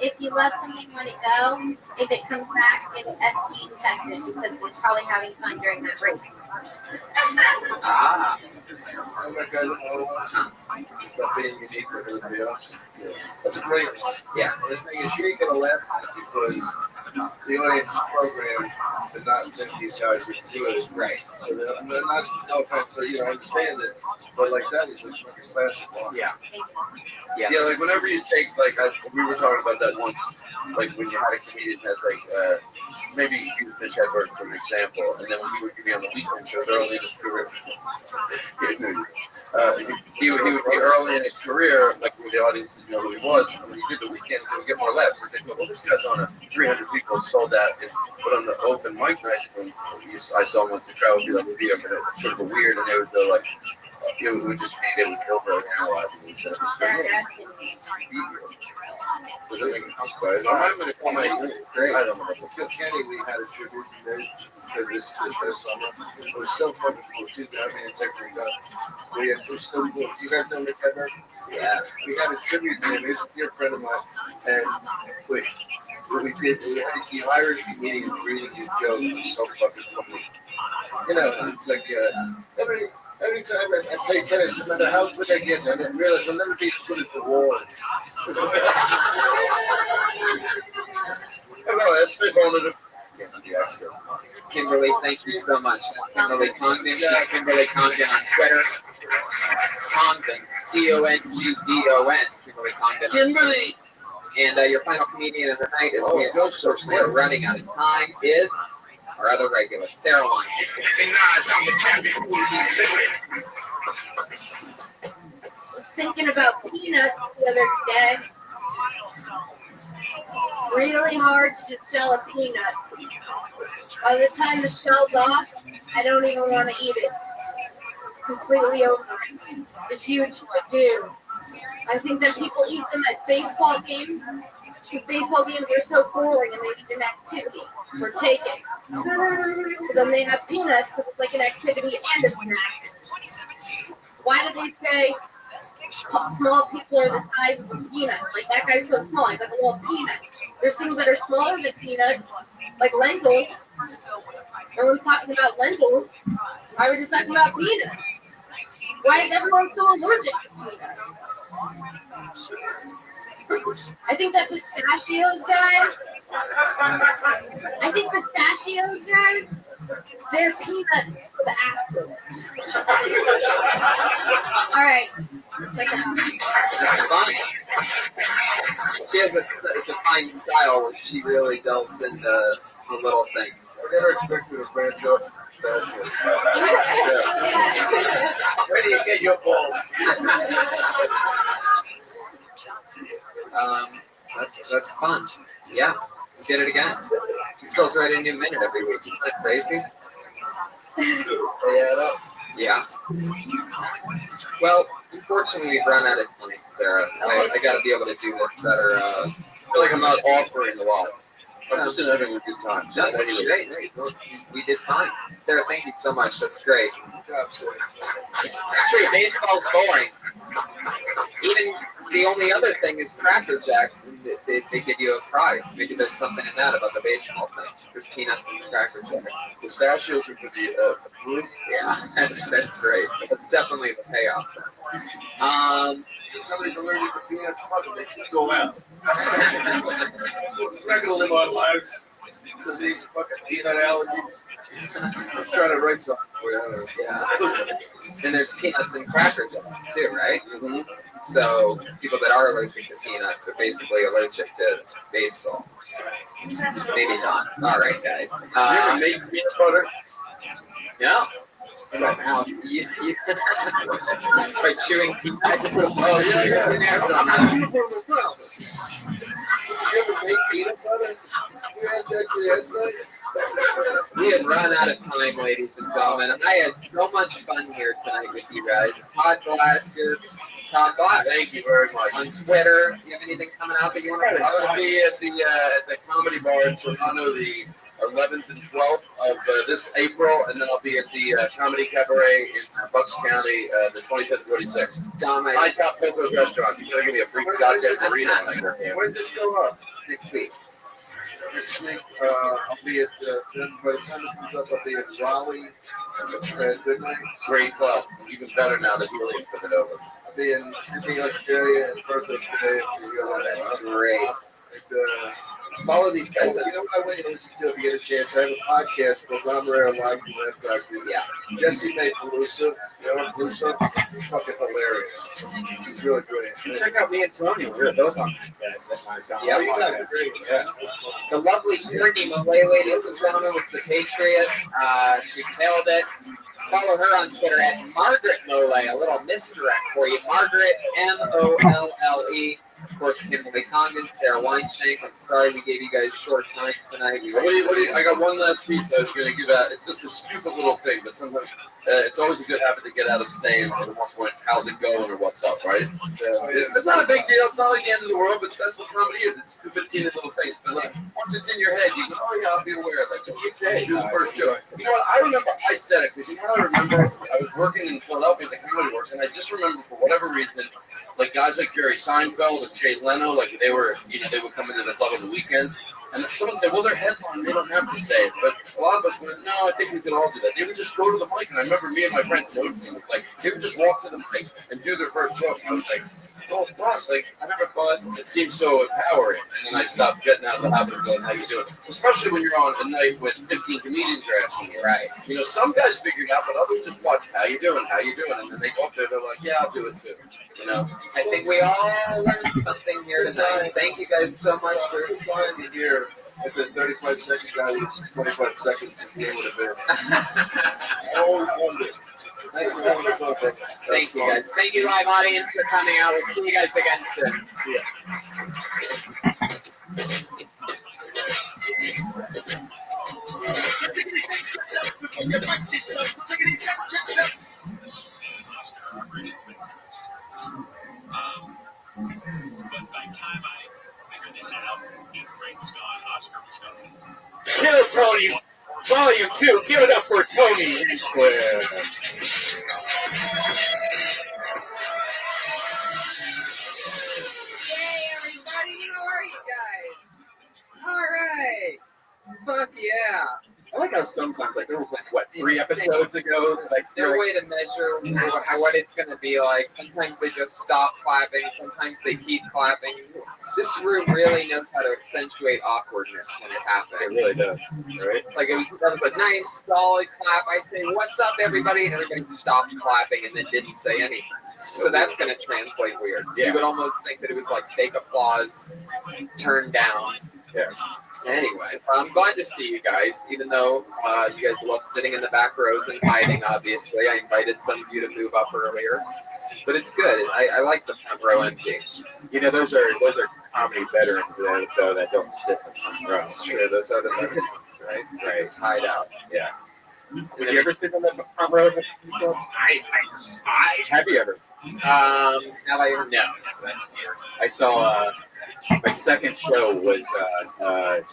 If you love something, let it go. If it comes back, it'll ST infest it because it's probably having fun during that break. Ah. About being unique for everybody else. That's a great one. Yeah. The thing is, you ain't gonna laugh because the audience program is not think these guys are good. Right. So they're not, no offense, so I understand it, but like that was a fucking classic one. Yeah. Yeah, like whenever you take, like, we were talking about that once, like when you had a comedian that's like, maybe use Mitch Hedberg for an example, and then when he would be on the weekend shows early in his career, he would be early in his career, like with the audience didn't know who he was, and when he did the weekends, he would get more laughs. They go, well, this guy's on a 300 people sold that, but on the open mic nights, when I saw him once, the crowd would be like, sort of a weird, and they would go like, it would just be, they would over analyze it instead of just going, I'm going to call my great. I don't know. Phil Kenny, we had a tribute today for this summer. It was so fucking cool. Too. I mean, it's actually done. It was so cool. You guys know Nick Hedberg? Yeah. We had a tribute to him. He's a dear friend of mine. And the Irish comedian reading his joke was so fucking funny. You know, it's like every time I play tennis, no matter how good I get, I didn't realize I'll never be as good as the war. Hello, that's the one Kimberly, thank you so much. That's Kimberly Condon. Kimberly Condon on Twitter. Condon, Congdon. Kimberly Condon. Kimberly. And your final comedian of the night is we're running out of time. Is our other regular, Sarah Wine. I was thinking about peanuts the other day. Really hard to shell a peanut. By the time the shell's off, I don't even want to eat it. It's completely over. It's a huge to-do. I think that people eat them at baseball games because baseball games are so boring and they need an activity for taking. So then they have peanuts because it's like an activity and a snack. Why do they say small people are the size of a peanut? Like that guy's so small, like a little peanut. There's things that are smaller than peanuts, like lentils. No one's talking about lentils. Why are we just talking about peanuts? Why is everyone so allergic to peanuts? I think that pistachios, guys. They're peanuts for the afterwards. All right. That's fine. She has a defined style where she really delves into the little things. I never expected a branch off pistachios. Where do you get your balls? That's fun. Yeah, let's get it again. Just goes right a new minute every week. Isn't that crazy? Yeah. Well, unfortunately, we've run out of time, Sarah. I got to be able to do this better. I feel like I'm not offering a lot. I'm just having a good time. No, that's great. We did fine. Sarah, thank you so much. That's great. It's true. Baseball's boring. Even the only other thing is Cracker Jacks. They give you a prize. Maybe there's something in that about the baseball thing. There's peanuts and Cracker Jacks. Pistachios are for the fruit. Yeah, that's great. That's definitely the payoff. If somebody's allergic to peanuts, fuck it, they should go out. I'm not gonna live on lives because of these fucking peanut allergies. I'm trying to write something for you. Yeah. And there's peanuts and Cracker Jacks too, right? Mm-hmm. So people that are allergic to peanuts are basically allergic to baseball. Maybe not. All right, guys. You ever make peanut butter? No. Somehow. By chewing peanut. Oh, yeah. You ever make peanut butter? You had that yesterday? We have run out of time, ladies and gentlemen. I had so much fun here tonight with you guys. Todd Glass here. Todd Glass. Thank you very much. On Twitter. Do you have anything coming out that you want to I'm going to be at the Comedy Bar in Toronto the 11th and 12th of this April, and then I'll be at the Comedy Cabaret in Bucks County the 25th and 26th. High Top Poco's Restaurant. You're going to give me a free goddamn burrito when I go here. When's this go up? Next week. Next week, I'll be at, then by the time this comes up, I'll be in Raleigh. Good night. Great club. Even better now that Julian took it over. I'll be in Sydney, Australia, and Perth today. That's great. And, follow these guys. You know what I want you to listen to if you get a chance? I have a podcast called Rothschild Live from Last Doctor. Yeah. Jesse May Pelusa. You know Pelusa? He's fucking hilarious. He's really good. Check out me and Tony. We're both on that. Yeah, you guys are great. Yeah. The lovely Courtney Malay, ladies and gentlemen, was the Patriot. She nailed it. Follow her on Twitter at Margaret Mole. A little misdirect for you. Margaret, Molle. Of course, Kimberly Condon, Sarah Weinshank. I'm sorry we gave you guys short time tonight. I got one last piece I was going to give out. It's just a stupid little thing, but sometimes it's always a good habit to get out of staying at one point. How's it going or what's up, right? It's not a big deal. It's not like the end of the world, but that's what comedy is. It's stupid, teeny little things. But like, once it's in your head, you go, oh yeah, I'll be aware of it. So you say, do the first joke. You know what? I remember I said it because you know what I remember? I was working in Philadelphia at the Comedy Works, and I just remember for whatever reason, like guys like Jerry Seinfeld and Jay Leno, like they were, they would come into the club on the weekends. And someone said, well, they're headline, they don't have to say it. But a lot of us went, no, I think we could all do that. They would just go to the mic. And I remember me and my friends noticing it. Like, they would just walk to the mic and do their first joke. And I was like, oh, plus, like, I never thought it seemed so empowering. And then I stopped getting out of the habit of going, how you doing? Especially when you're on a night when 15 comedians are asking you. Right. Some guys figure it out, but others just watch, how you doing? And then they go up there, they're like, yeah, I'll do it too. I think we all learned something here tonight. Thank you guys so much for finding here. If the 35 second guy was 25 seconds, he would have been. Oh, wonder. Thank you guys. Thank you, live audience, for coming out. We'll see you guys again soon. But by the time I figured this out, Ethan Ray was gone, Oscar was gone. Kill Tony, Volume 2. Give it up for Tony Square. Hey, everybody. How are you guys? All right. Fuck yeah. I like how sometimes, like, there was, like, what, 3 episodes ago? Like, their way to measure what it's going to be like. Sometimes they just stop clapping. Sometimes they keep clapping. This room really knows how to accentuate awkwardness when it happens. It really does, right? Like, that was a nice, solid clap. I say, what's up, everybody? And everybody stopped clapping and then didn't say anything. So that's going to translate weird. Yeah. You would almost think that it was like fake applause turned down. Yeah. Anyway, I'm glad to see you guys, even though you guys love sitting in the back rows and hiding, obviously. I invited some of you to move up earlier. But it's good. I like the front row empty. Those are comedy veterans though that don't sit in the front row. That's true. Those are the veterans, right? Right. Hide out. Yeah. Have you ever sit in the front row of the show? Have you ever? Have I ever? No. That's weird. I saw my second show was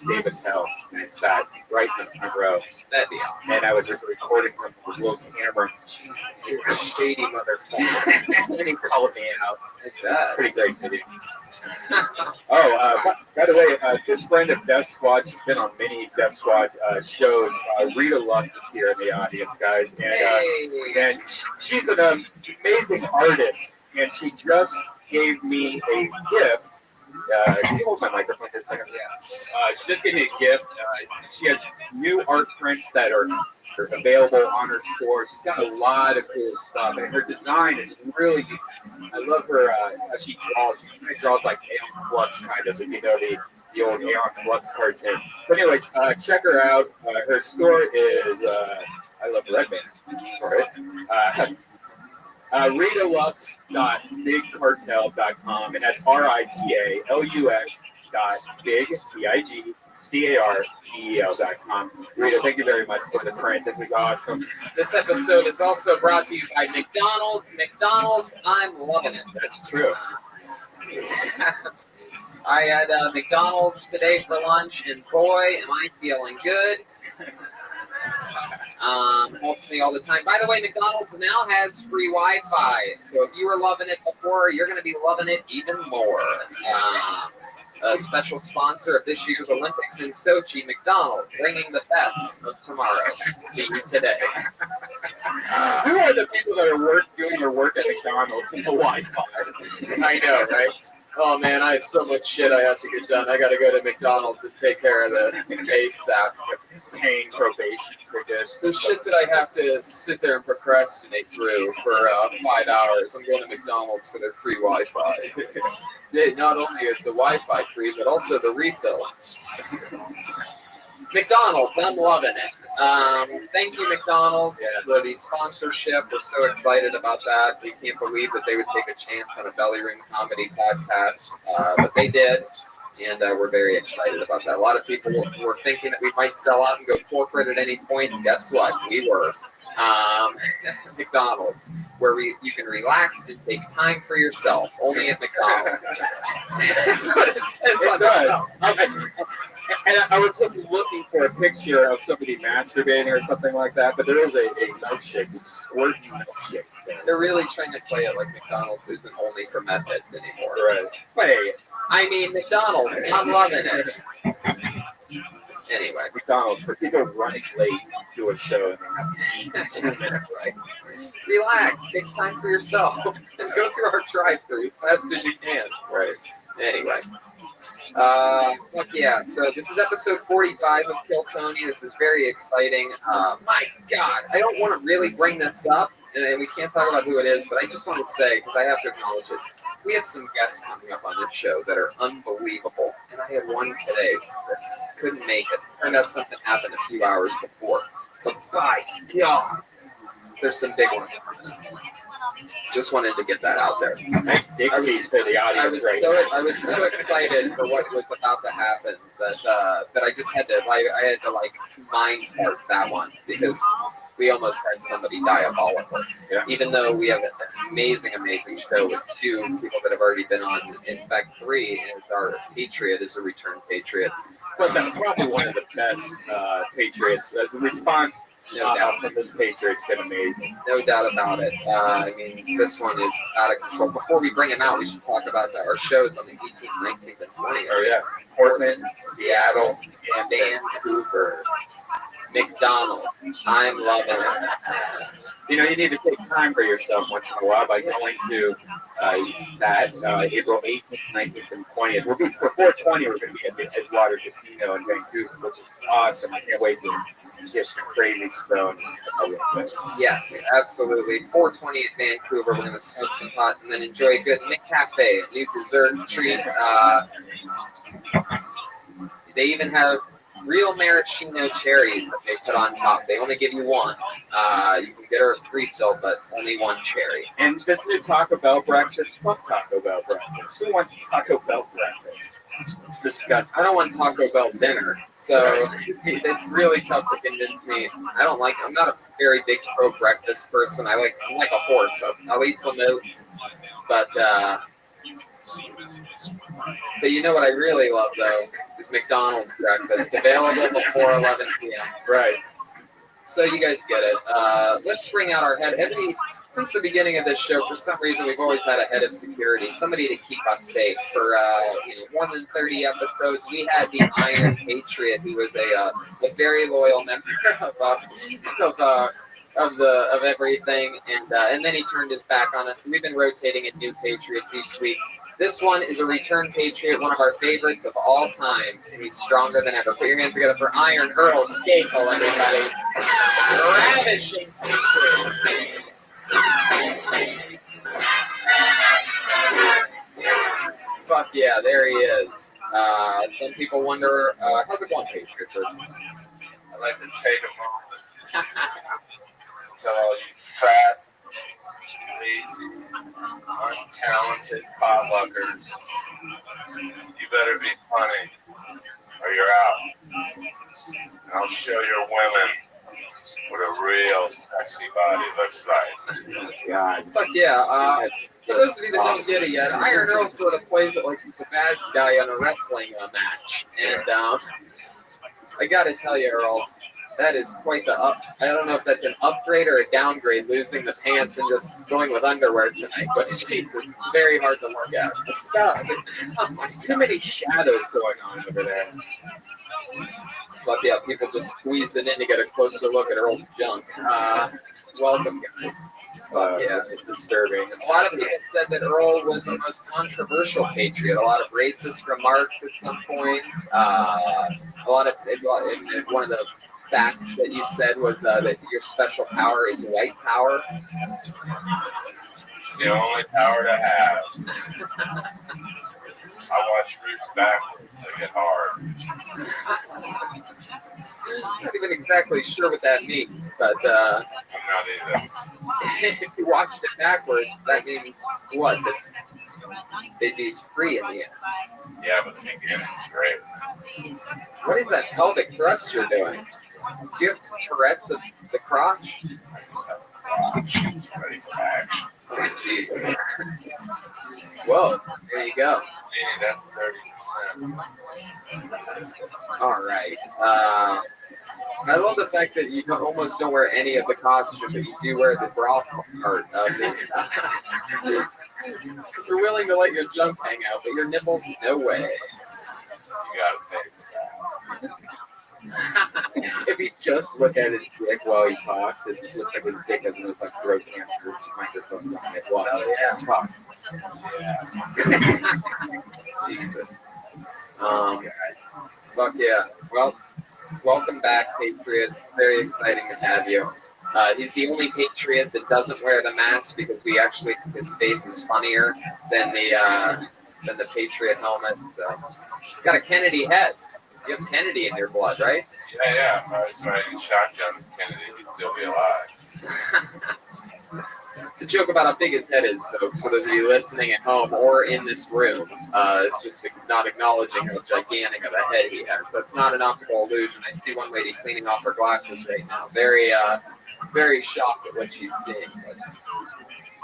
David Tell, and I sat right in the front row. That'd be awesome. And I was just recording from his little camera. You're a shady motherfucker. And he called me out. Pretty great video. Oh, by the way, a good friend of Death Squad. She's been on many Death Squad shows. Rita Lux is here in the audience, guys. And she's an amazing artist. And she just gave me a gift. Can you hold my microphone just a second? Yeah. She just gave me a gift. She has new art prints that are available on her store. She's got a lot of cool stuff, and her design is really good. I love her how she draws. She kind of draws like Aeon Flux, kind of, if you know the old Aeon Flux cartoon. But anyways, check her out. Her store is I love Red Band. RitaLux.bigcartel.com, and that's RITALUX.bigcartel.com. Rita, thank you very much for the print. This is awesome. This episode is also brought to you by McDonald's. McDonald's, I'm loving it. That's true. I had McDonald's today for lunch, and boy, am I feeling good. Helps me all the time. By the way, McDonald's now has free Wi-Fi, so if you were loving it before, you're going to be loving it even more. A special sponsor of this year's Olympics in Sochi, McDonald's, bringing the best of tomorrow to you today. Who are the people that are doing their work at McDonald's in the Wi-Fi? I know, right? Oh man, I have so much shit I have to get done. I got to go to McDonald's to take care of this ASAP. Paying probation for this. The shit that I have to sit there and procrastinate through for 5 hours. I'm going to McDonald's for their free Wi-Fi. Not only is the Wi-Fi free, but also the refills. McDonald's, I'm loving it. Thank you, McDonald's, for the sponsorship. We're so excited about that. We can't believe that they would take a chance on a Belly Room comedy podcast, but they did, and we're very excited about that. A lot of people were thinking that we might sell out and go corporate at any point, and guess what? We were. McDonald's, where you can relax and take time for yourself. Only at McDonald's. That's what it says on the And I was just looking for a picture of somebody masturbating or something like that, but there is a milkshake, a squirting milkshake. They're really trying to play it like McDonald's isn't only for meth heads anymore. Right. Hey, I mean, McDonald's, I'm loving it. Anyway, McDonald's, for people running late to a show and they have to eat in 2 minutes, right? Relax, take time for yourself, and go through our drive-thru as fast as you can. Right. Anyway. Fuck yeah, so this is episode 45 of Kill Tony. This is very exciting. My God, I don't want to really bring this up, and we can't talk about who it is, but I just want to say, because I have to acknowledge it, we have some guests coming up on this show that are unbelievable, and I had one today that couldn't make it. Turned out something happened a few hours before, but by God, there's some big ones. Just wanted to get that out there. Nice dick pics for the audience I was so excited for what was about to happen that I just had to mind part that one, because we almost had somebody diabolical. Yeah. Even though we have an amazing show with 2 people that have already been on. In fact, 3 is our Patriot, is a return Patriot. But that's probably one of the best Patriots. The response from this Patriot's been amazing. No doubt about it. I mean, this one is out of control. Before we bring him out, we should talk about our shows on the 18th, 19th, and 20th. Oh, yeah. Portland, Seattle, and Vancouver. McDonald's. I'm loving it. You know, you need to take time for yourself once in a while by going to April 18th, 19th, and 20th. For 420, we're going to be at the Edgewater Casino in Vancouver, which is awesome. I can't wait to get crazy stoned. Yes, absolutely. 420 at Vancouver. We're going to smoke some pot and then enjoy a good Nick Cafe, a new dessert treat. They even have real maraschino cherries that they put on top. They only give you one. You can get her a refill, but only one cherry. And this new Taco Bell breakfast. Fuck Taco Bell breakfast. Who wants Taco Bell breakfast? It's disgusting. I don't want Taco Bell dinner, so it's really tough to convince me. I'm not a very big pro breakfast person. I'm like a horse. I'll eat some oats, but you know what I really love though is McDonald's breakfast, available before 11 p.m. Right. So you guys get it. Let's bring out our head. Since the beginning of this show, for some reason, we've always had a head of security, somebody to keep us safe. For more than 30 episodes, we had the Iron Patriot, who was a very loyal member of everything, and then he turned his back on us. And we've been rotating in new Patriots each week. This one is a return Patriot, one of our favorites of all time, and he's stronger than ever. Put your hands together for Iron Earl Skakel, everybody. Ravishing Patriot. Fuck yeah, there he is. Some people wonder, how's it going, Patriot person? I'd like to take a moment tell all you fat, lazy, untalented potluckers, you better be funny or you're out. I'll show your women what a real sexy body looks like. God. Fuck yeah. For those of you that don't get it yet, Iron Earl sort of plays it like he's the bad guy on a wrestling match. And I gotta tell you, Earl, that is quite the up. I don't know if that's an upgrade or a downgrade, losing the pants and just going with underwear tonight. But Jesus, it's very hard to look at. There's too many shadows going on over there. But yeah, people just squeezed it in to get a closer look at Earl's junk. Welcome, guys. But yeah, it's disturbing. A lot of people said that Earl was the most controversial patriot. A lot of racist remarks at some point. One of the facts that you said was that your special power is white power. It's the only power to have. I watch roots backwards. They get hard. I'm not even exactly sure what that means, but I'm not either. if you watched it backwards, that means what? That they'd be free in the end. Yeah, but the beginning's great. What is that pelvic thrust you're doing? Do you have Tourette's of the crotch? Oh, Jesus. Whoa, there you go. Yeah, that's 30%. All right. I love the fact that you almost don't wear any of the costume, but you do wear the bra part of this. You're willing to let your junk hang out, but your nipples, no way. You gotta pay for that. If you just look at his dick while he talks, it just looks like his dick doesn't look like throat cancer microphones on it. Well, Jesus. Fuck yeah. Well, welcome back, Patriot. It's very exciting to have you. He's the only Patriot that doesn't wear the mask because we actually think his face is funnier than the Patriot helmet. So he's got a Kennedy head. You have Kennedy in your blood, right? Yeah. If I was riding shotgun with Kennedy, he'd still be alive. It's a joke about how big his head is, folks, for those of you listening at home or in this room. It's just not acknowledging how gigantic of a head he has. That's not an optical illusion. I see one lady cleaning off her glasses right now. Very shocked at what she's seeing.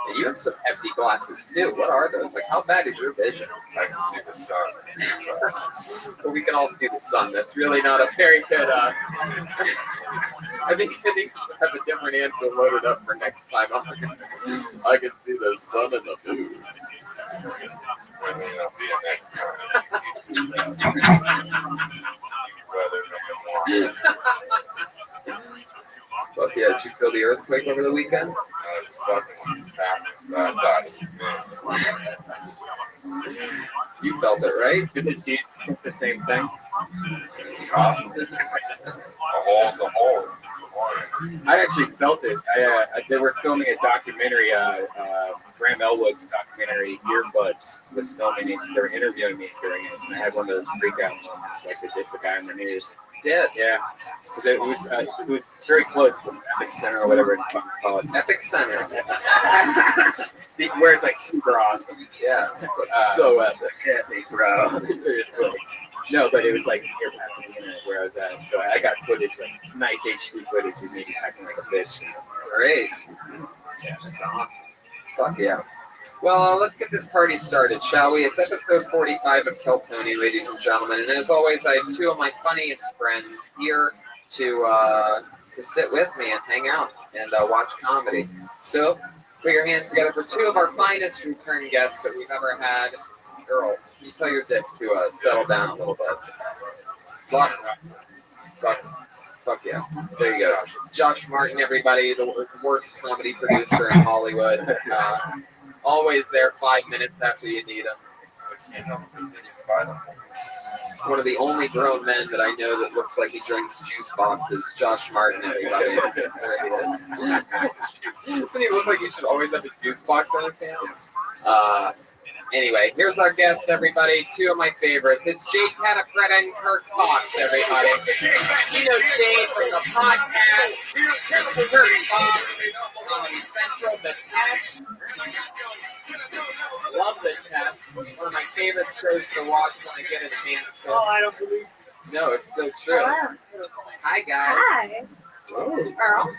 And you have some hefty glasses, too. What are those? Like, how bad is your vision? I can see the sun. Well, we can all see the sun. That's really not a very good, I think you should have a different answer loaded up for next time. I can see the sun and the moon. But yeah, did you feel the earthquake over the weekend? You felt it, right? Did the dudes think the same thing? A hole's a hole. I actually felt it. They were filming a documentary, Graham Elwood's documentary, Earbuds, was filming it. They were interviewing me during it, and I had one of those freak out moments like they did the guy on the news. Did? Yeah. Because it was very close to the Epic Center or whatever it's called. Epic Center. Where it's like super awesome. Yeah. It's like so epic. Yeah, thanks, bro. No, but it was like near Pasadena where I was at. So I got footage, like nice HD footage of me acting like a bitch. Great. Yeah, that's awesome. Fuck yeah. Well, let's get this party started, shall we? It's episode 45 of Kill Tony, ladies and gentlemen. And as always, I have two of my funniest friends here to sit with me and hang out and watch comedy. So put your hands together for two of our finest return guests that we've ever had. Earl, can you tell your dick to settle down a little bit? Fuck yeah. There you go. Josh Martin, everybody, the worst comedy producer in Hollywood. Always there 5 minutes after you need him. One of the only grown men that I know that looks like he drinks juice boxes. Josh Martin, everybody. There he is. Doesn't he look like he should always have a juice box on his hands? Anyway, here's our guests, everybody. Two of my favorites. It's Jake Catafret and Kirk Fox, everybody. You know Jake from the podcast. Kirk Fox, Comedy Central, The Test. Love The Test. One of my favorite shows to watch when I get a chance to. Oh, I don't believe. No, it's so true. Hello. Hi, guys. Hi. Earl.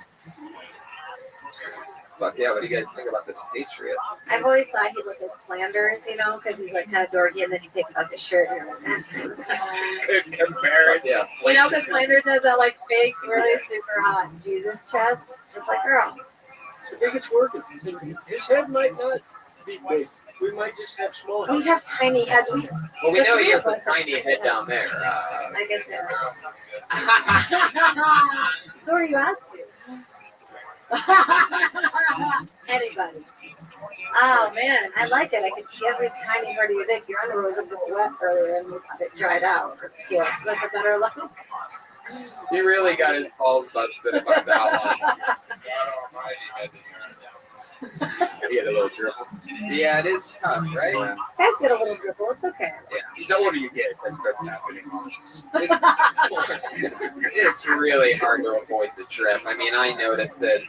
Fuck yeah, what do you guys think about this Patriot? I've always thought he looked like Flanders, you know, because he's like kind of dorky and then he takes off his shirt. It's embarrassing. Yeah. You know, because Flanders has that like fake, really super hot Jesus chest, just like Earl. I think it's working. His head might not be big. We might just have small heads. We have tiny heads. Well, we know he has a tiny head down there. I guess so. Who are you asking? Anybody. Oh man, I like it. I can see every tiny part of your dick. Your underwear was a bit wet earlier and we got it dried out. That's good. That's a better look. He really got his balls busted in my mouth. He had a little dribble. Yeah, it is tough, right? Guys get a little dribble. It's okay. Yeah. The older you get, that starts happening. It's really hard to avoid the drip. I mean, I noticed it.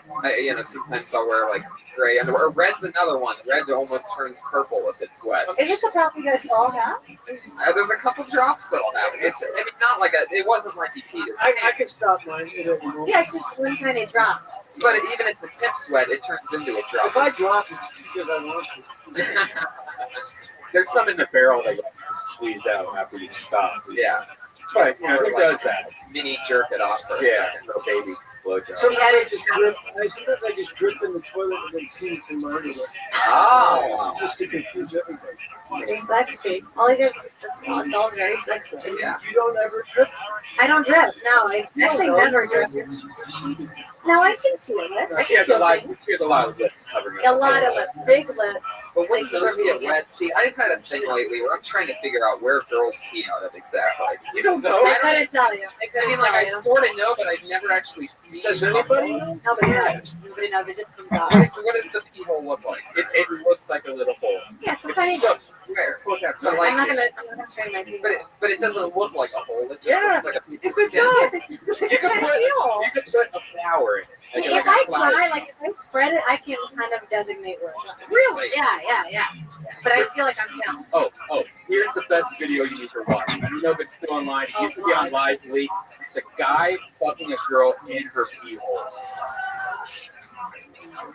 Sometimes I'll wear like gray underwear. Red's another one. Red almost turns purple if it's wet. Is this a problem you guys all have? There's a couple drops that'll happen. Not like it wasn't like he peed his I can stop mine. Yeah, it's just one tiny drop. But even if the tip's wet, it turns into a drop. If I drop, it's because I want to. There's some in the barrel that you squeeze out after you stop. Yeah. But, who does that? Mini jerk it off for a second. Little baby blowjob. Sometimes I just drip in the toilet and then pee in my underwear. Oh. Just to confuse everybody. It's sexy. All you guys, it's all very sexy. Yeah. You don't ever drip? I don't drip. No, I actually never drip. No, I can feel it. She has a lot of lips covering A lot of lips, big lips. But when those get wet, see, I've had a thing lately where I'm trying to figure out where girls pee out of exactly. You don't know? I couldn't tell you. I sort of know, but I've never actually seen. Does anybody know? Nobody knows. Nobody knows. It just comes out. So what does the pee hole look like? It looks like a little hole. Yeah, it's a tiny. Where? I'm not gonna show you my pee. But it doesn't look like a hole. It just looks like a piece of It skin. does. It's a You could put a flower in it. If I try, like if I spread it, I can kind of designate where it's going. Really? Yeah. But I feel like I'm down. Oh, here's the best video you need to watch. I don't know if it's still online. It used to be on Live Leak. It's a guy fucking a girl in her pee hole.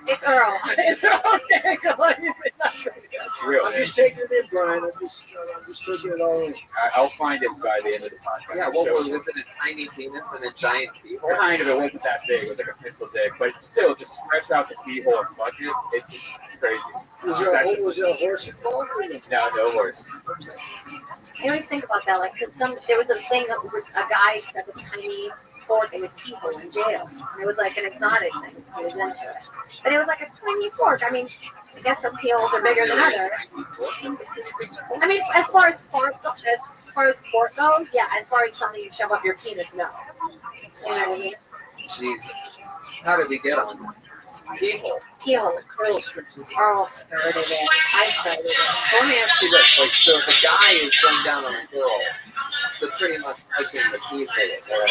It's Earl. It's Earl. It's real. I'm just taking it in, Brian. I'm just taking it all in. I'll find it by the end of the podcast. Yeah, what was it? A tiny penis and a giant pee hole? Kind of. It wasn't that big. It was like a pencil dick, but it still just spreads out the pee hole and fuck it. It's crazy. Was there a horse involved? No horse. I always think about that, like, cause there was a thing that was a guy stuck a tiny fork in his pee hole in jail. And it was like an exotic thing. He was into it. But it was like a tiny fork. I mean, I guess some pee holes are bigger than others. I mean, as far as fork goes, yeah. As far as something you shove up your penis, no. You know what I mean? Jesus. How did we get on that? Pee hole. Pee hole. Earl started it. I started it. So let me ask you this: like, so if a guy is going down on a girl, so pretty much touching the pee hole.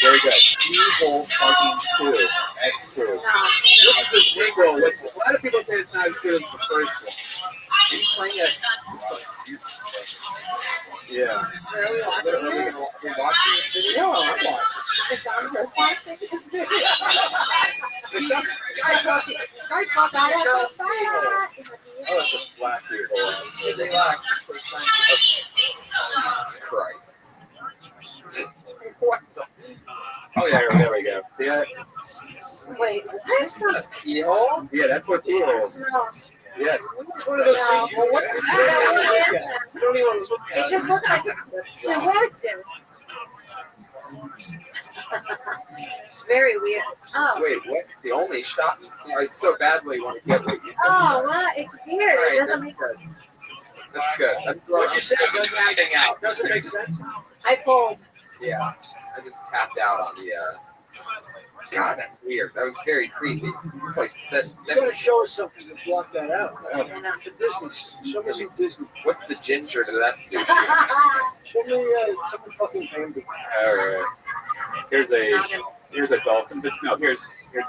Very good. Pee hole fucking 2. That's true. This is the sequel. Which a lot of people say it's not as good as the first one. Are you playing a? Yeah. Literally, you're watching this video? No, I'm watching. It's on this watching. Guy fucking a girl's pee hole. Oh, it's a black pee hole. They laugh the first time. Okay. Jesus Christ. What the? Oh yeah, there we go. Yeah. Wait, That's not a pee hole. Yeah, that's what pee hole is. No. Yes. It's one of those things. Well, what's that? It just looks like the horse did. It's very weird. Oh. Wait, what? The only shot I so badly want to get what you. Oh, what? It's weird. Right, It doesn't make good. That's good. I'm What you said doesn't anything out. doesn't make sense. I pulled. Yeah, I just tapped out on the. God, that's weird. That was very creepy. It's like that. You gotta show us something to block that out. Like, Disney. Show me some Disney. What's the ginger to that sushi? Show me some fucking Bambi. All right. Here's a dolphin. No, here's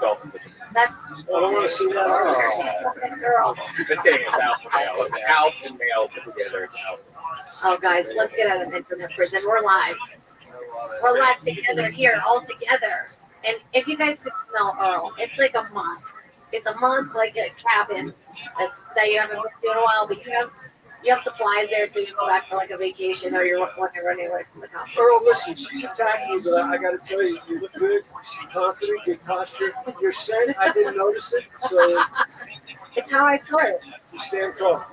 dolphin. That's. I don't want to see that. Girl. It's getting it's alpha male. Alpha and male put together. It's alpha. Oh, guys, let's get out of internet prison. We're live. We're live together here, all together. And if you guys could smell Earl, it's like a mosque. It's a mosque, like a cabin that you haven't been to in a while, but you have supplies there, so you go back for like a vacation, or you're running away from the cops. Earl, listen, she's attacking you, but I gotta tell you, you look good, you seem confident, good posture. Your scent, I didn't notice it, so it's how I flirt. You stand tall.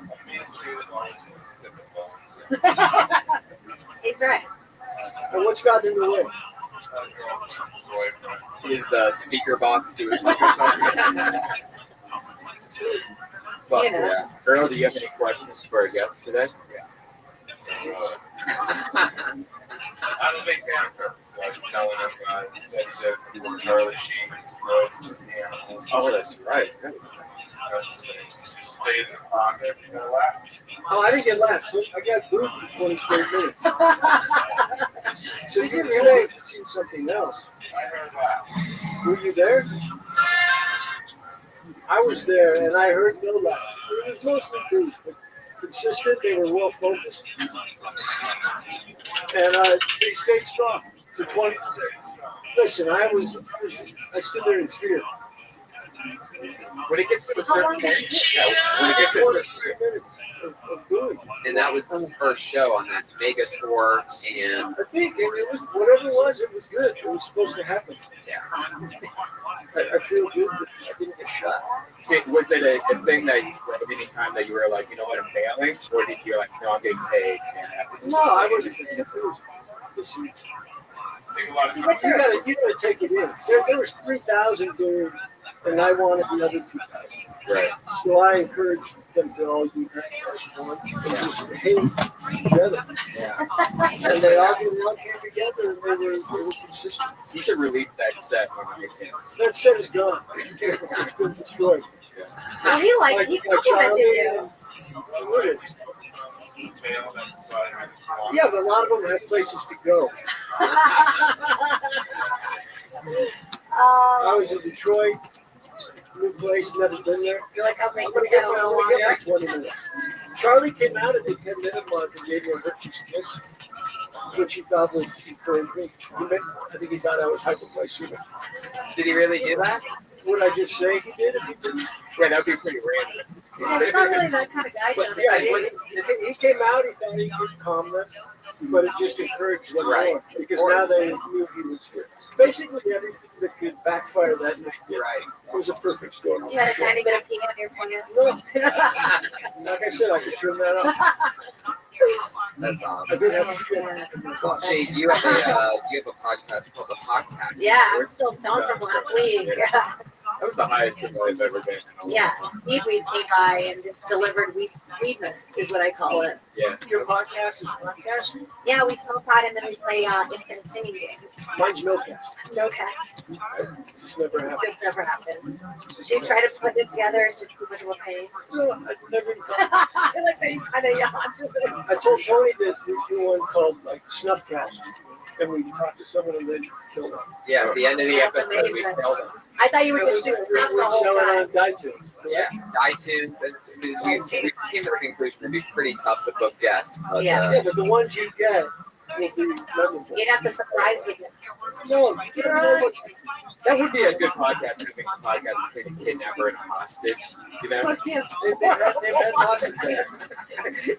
He's right. And what's gotten in the way? His speaker box to his microphone. But, yeah. Earl, do you have any questions for our guests today? I don't think they have telling them that you were Charlie Sheen. Oh, that's right. Oh, I didn't get laughs. I got booed for 20 straight minutes. So you didn't say something else. Were you there? I was there, and I heard no laughs. It was mostly boos, but consistent. They were well focused, and they stayed strong for 20. Listen, I stood there in fear. When it gets to a certain point, and that was the first show on that mega tour, and I think it was whatever it was good. It was supposed to happen. Yeah. I feel good that I didn't get shot. Was it a thing that any time that you were like, you know what, I'm failing, or did you like, no, I'm getting paid? No, I wasn't. Listen, you gotta take it in. There was 3,000 there, and I wanted the other 2,000. Right. So I encouraged them to all do that as one and just hang together. Yeah. And they all came together, and they were consistent. You should release that set when you get chance. That set is gone. It's been destroyed. Oh, he complimented you. Yeah, but a lot of them have places to go. I was in Detroit, new place, never been there. You're like, I'll make I'm gonna get my 20 minutes. Charlie came out at the 10-minute mark and gave me a Hershey's kiss, which he thought was encouraging. I think he thought I was hypoglycemic. Did he really do that? What did I just say? He did. If he didn't, yeah, that'd be pretty random. Well, it's not really that kind of guy. But yeah, he came out. He thought he could calm them, but it just encouraged them more because now they knew he was here. Basically, everything that could backfire that night. Right. It was a perfect storm. You had a tiny bit of pee on your pants. Like I said, I could trim that up. That's I awesome. did have a shit in the box. Shade, you have a podcast called The Podcast. Yeah, I'm still stoned from last week. That was the highest level I've ever been. Yeah, Speedweed came by and just delivered weedness, is what I call it. Yeah. Your podcast is podcasting? Yeah, we smoke pot and then we play infant singing games. Mine's no cast. No cast. Just never happened. Just never happened. You try to put it together, it's just too much of a pain. No, I never even I feel like they kind of yawned. I told Tony that we do one called like Snuffcast, and we talk to someone and then kill them. Yeah, at the end of the That's episode, we amazing. killed him. I thought you would just do stuff the We whole sell it time. on iTunes. Yeah, iTunes, and we came to the conclusion it'd be pretty tough to book guests. But, Yeah. Yeah, but the ones you get will be memorable. You'd have to surprise me. No, you don't know what That would be a good podcast. I think a podcast between a kidnapper and a hostage. You know? Fuck yeah. They've had lots of things.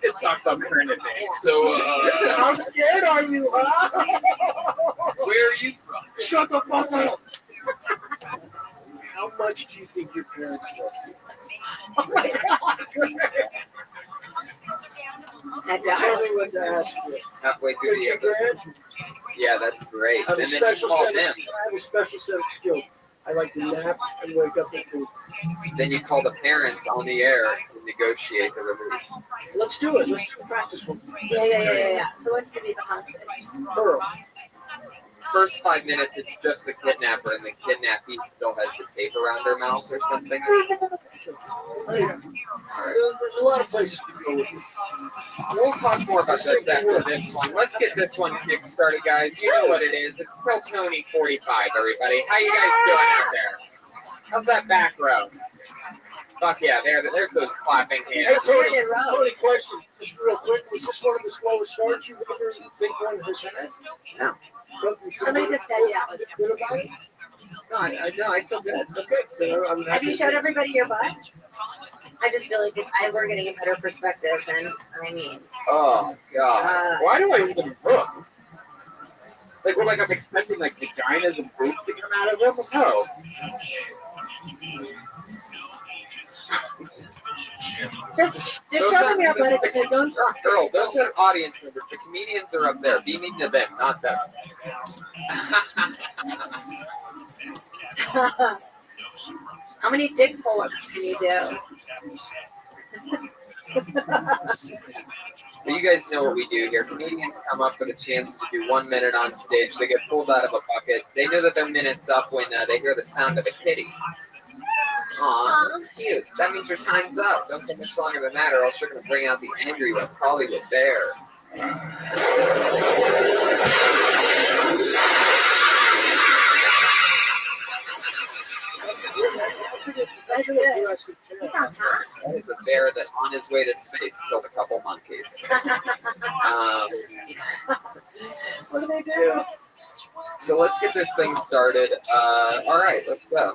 Just talk about current events. So, How scared are you, huh? where are you from? Shut the fuck up. How much do you think your parents love you? Oh my God. Tell me what to ask you. Halfway through the episode. Yeah, that's great. I have And a then you special call set them. of, I have a special set of skills. I like to nap and wake up at 2. Then you call the parents on the air and negotiate the release. Let's do it. Let's do the practice one. Yeah. Who wants to be the hostage? Pearl. first 5 minutes, it's just the kidnapper, and the kidnappee still has the tape around her mouth or something. There's a lot of places to go with it. We'll talk more about this after this one. Let's get this one kick-started, guys. You know what it is. It's Kill Tony 45, everybody. How you guys doing out there? How's that back row? Fuck yeah, there's those clapping Hey, hands. Tony, question, just real quick. Was this one of the slowest starts you've ever think one has had? No. Somebody just said yeah. Good about it? No, I feel good. Okay, so I'm Have you showed everybody your butt? I just feel like we're getting a better perspective than I mean. Oh, God. Why do I even look? Like, I'm expecting, like, vaginas and boobs to come out of them? No. Just show them your butt if they don't talk. Girl, those are audience members. The comedians are up there. Be mean to them, not them. How many dick pull-ups can you do? Well, you guys know what we do here. Comedians come up with a chance to do 1 minute on stage. They get pulled out of a bucket. They know that their minute's up when they hear the sound of a kitty. Aw, cute. That means your time's up. Don't go much longer than that, or else you're going to bring out the angry West Hollywood bear. That is a bear that, on his way to space, killed a couple monkeys. What do they do? So let's get this thing started. All right, let's go.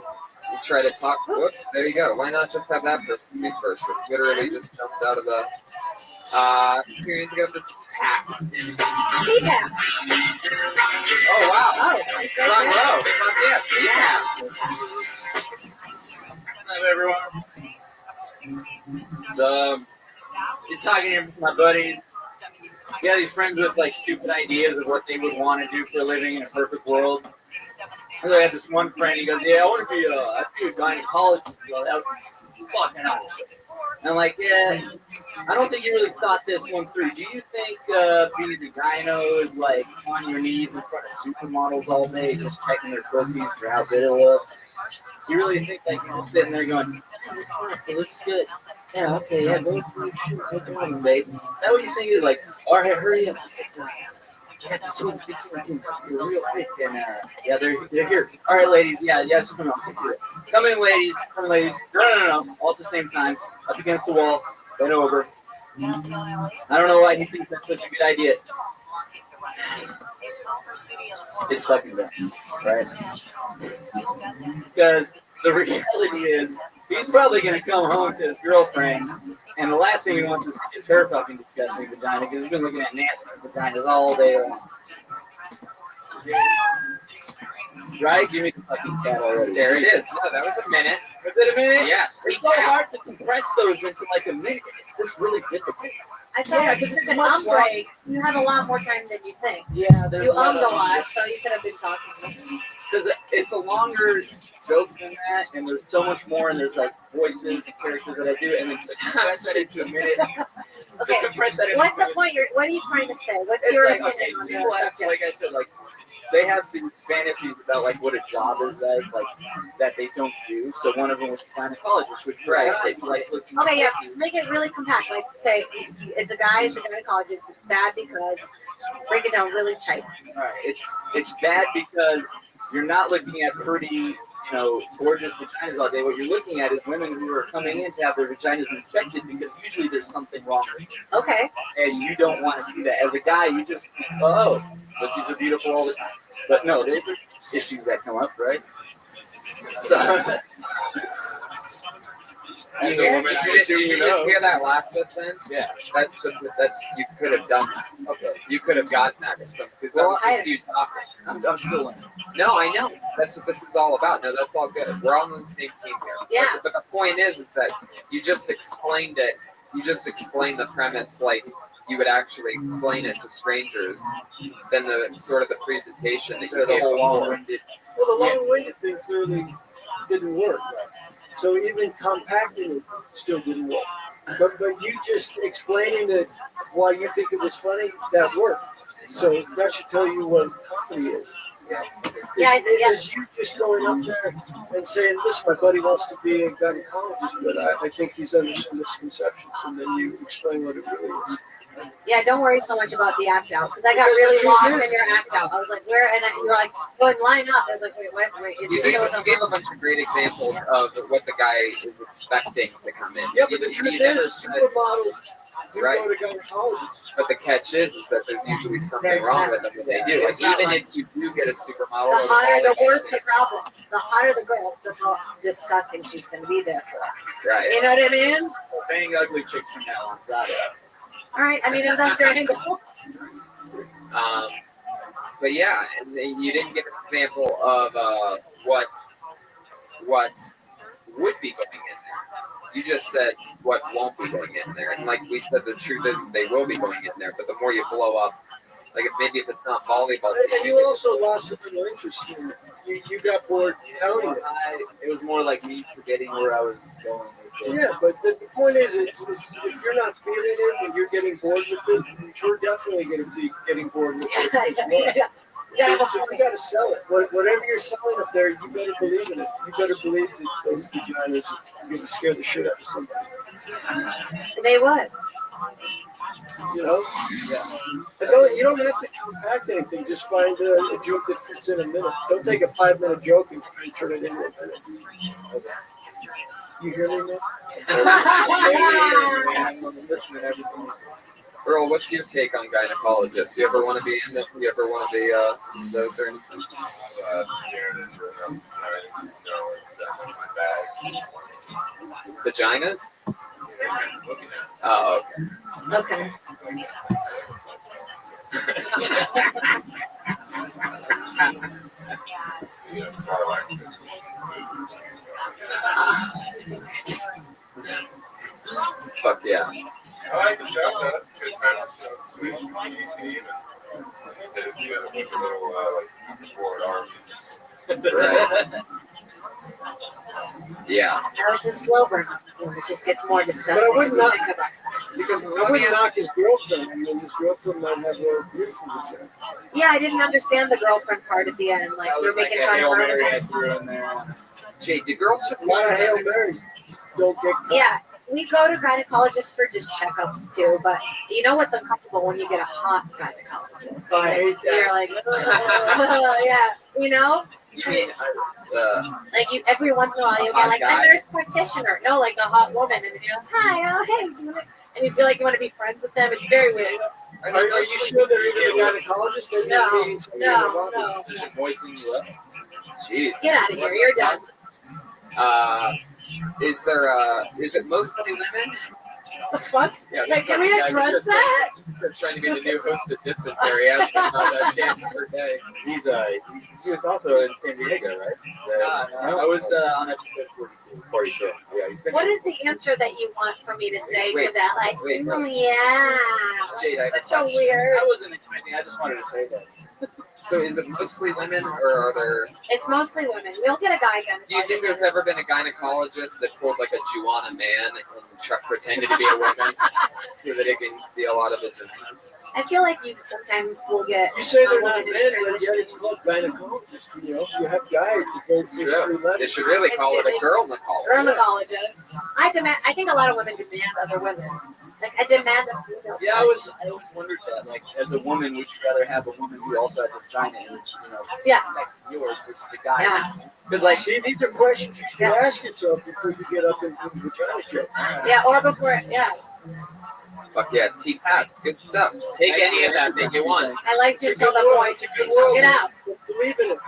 We'll try to talk. Whoops, there you go. Why not just have that person speak first? It literally just jumped out of the experience to go for tap. CPAP. Oh, wow. Oh, Front row. Fuck yeah, CPAP. Hi, everyone. So, you're talking here with my buddies. You got these friends with like stupid ideas of what they would want to do for a living in a perfect world. I had this one friend. He goes, "Yeah, I'd be a gynecologist. Bro. That would be fucking awesome." And I'm like, "Yeah, I don't think you really thought this one through. Do you think being a gyno is like on your knees in front of supermodels all day, just checking their pussies for how good it looks? You really think like you're just sitting there going, "Yeah, looks nice, it looks good. Yeah, okay, yeah, go through, shoot, no problem, babe." That what you think is like, all right, hurry up. I got to swim real quick, and yeah, they're here. All right, ladies, yes, come on, come in, ladies, No, all at the same time, up against the wall, bend over. I don't know why he thinks that's such a good idea. It's fucking bad, right? Because the reality is, he's probably gonna come home to his girlfriend, and the last thing he wants to see is her fucking disgusting vagina, because he's been looking at nasty vaginas all day long. Right? Give me the fucking cat already. There it is. No, that was a minute. Was it a minute? Yeah. It's so hard to compress those into like a minute. It's just really difficult. I thought because you took an break. You had a lot more time than you think. Yeah, there's You a lot ummed a of- lot, so you could have been talking. Because it's a longer joke than that, and there's so much more, and there's like voices and characters that I do, and then to compress that into a minute. Okay. To compress that into What's a the minute. point? What are you trying to say? What's It's your like, opinion okay, on people the have, subject? like I said, like they have these fantasies about like what a job is like that they don't do. So one of them was gynecologist, which Right. like looking Okay, yeah, at make it really compact. Like, say, it's a guy, it's a gynecologist. It's bad because, break it down really tight. Right. It's bad because you're not looking at pretty, gorgeous vaginas all day. What you're looking at is women who are coming in to have their vaginas inspected because usually there's something wrong with them. Okay. And you don't want to see that. As a guy, you just think, oh, pussies are beautiful all the time. But no, there's issues that come up, right? So, You as a woman, I assume you you just know. hear that laugh just then? Yeah. That's you could have done that. Okay. You could have gotten that because that was just you talking. I'm still in. No, I know. That's what this is all about. No, that's all good. We're all on the same team here. Yeah. But the point is that you just explained it. You just explained the premise like you would actually explain it to strangers than the sort of the presentation that you The gave whole before. long-winded. Well, the long-winded thing clearly didn't work. So even compacting it still didn't work. But you just explaining it why you think it was funny, that worked. So that should tell you what comedy is. Yeah, I think, Is you just going up there and saying, listen, my buddy wants to be a gynecologist, but I think he's under some misconceptions, and then you explain what it really is. Yeah, don't worry so much about the act out, because I got really lost in your act out. I was like, where? And then you were like, go and line up. I was like, wait. You gave a bunch of great examples of what the guy is expecting to come in. Yeah, but the truth is, supermodels do go to gynecologists. But the catch is that there's usually something wrong with them when they do. Like, even if you do get a supermodel, the hotter, the worse the problem. The hotter the girl, the more disgusting she's going to be there for. Right. You know what I mean? Bang ugly chicks from now on. Got it. All right. I mean, if that's your angle. But yeah, and you didn't give an example of what would be going in there. You just said what won't be going in there. And like we said, the truth is they will be going in there. But the more you blow up, like if it's not volleyball, And you also lost a little interest in it. You got bored telling it. It was more like me forgetting where I was going. Yeah, but the point is, it's if you're not feeling it and you're getting bored with it, you're definitely going to be getting bored with it as well. So you got to sell it. Whatever you're selling up there, you better believe in it. You better believe that those vaginas are going to scare the shit out of somebody. They would. You know? Yeah. You don't have to compact anything. Just find a joke that fits in a minute. Don't take a 5-minute joke and try and turn it into a minute. Okay. You hear me, man? I'm listening to everything. Earl, what's your take on gynecologists? You ever want to be in them? You ever want to be those or anything? Vaginas? Oh, okay. Fuck yeah. I like the show. That's a good kind of sweet, easy, and you got a little forward arms. Right. Yeah. That was a slow burn. It just gets more disgusting. But I would not, because I wouldn't knock his girlfriend. I mean, his girlfriend might have a beautiful vagina. Yeah, I didn't understand the girlfriend part at the end. Like, we're making fun of her. Jay, do girls just A lot of Hail Marys don't get caught. Yeah, we go to gynecologists for just checkups too, but you know what's uncomfortable when you get a hot gynecologist? I hate that. You're like, yeah, you know? You mean, like you every once in a while you get like a nurse practitioner, no, like a hot woman, and you're like, hi, oh hey, and you feel like you want to be friends with them. It's very weird. Are you sure they're even a gynecologist? No. Does it moisten you up? Jeez. Get out of here. You're done. Is it mostly women? The fuck? Yeah, like, can we address that? He's trying to be the new host of Dysentery. Asking about that chance per day. He was also in San Diego, right? I was on episode 42. Yeah, he's been. What is the answer that you want for me to say to that? Like, wait. yeah. Jade, I have a That's so question. weird. I wasn't expecting. I just wanted to say that. So is it mostly women, or are there? It's mostly women. We'll get a guy gynecologist. Do you think there's ever been a gynecologist that pulled like a Juana man and pretended to be a woman so that it can steal a lot of vagina? I feel like you sometimes will get. You say they're a not woman men, who's but yet it's called gynecologist. You know, you have guys that goes through 3 letters. They should really call it a girl-necologist. Gynecologist. I think a lot of women demand other women. Like, I demand a female. Yeah, I always wondered that. Like, as a woman, would you rather have a woman who also has a vagina, and, yes, like yours versus a guy? Yeah. Because, like, see, these are questions you should ask yourself before you get up into the vagina joke. Yeah, or before, yeah. Fuck yeah, T-Pat, good stuff. Take any of that you want. I like to tell the boys, get out. Believe in it.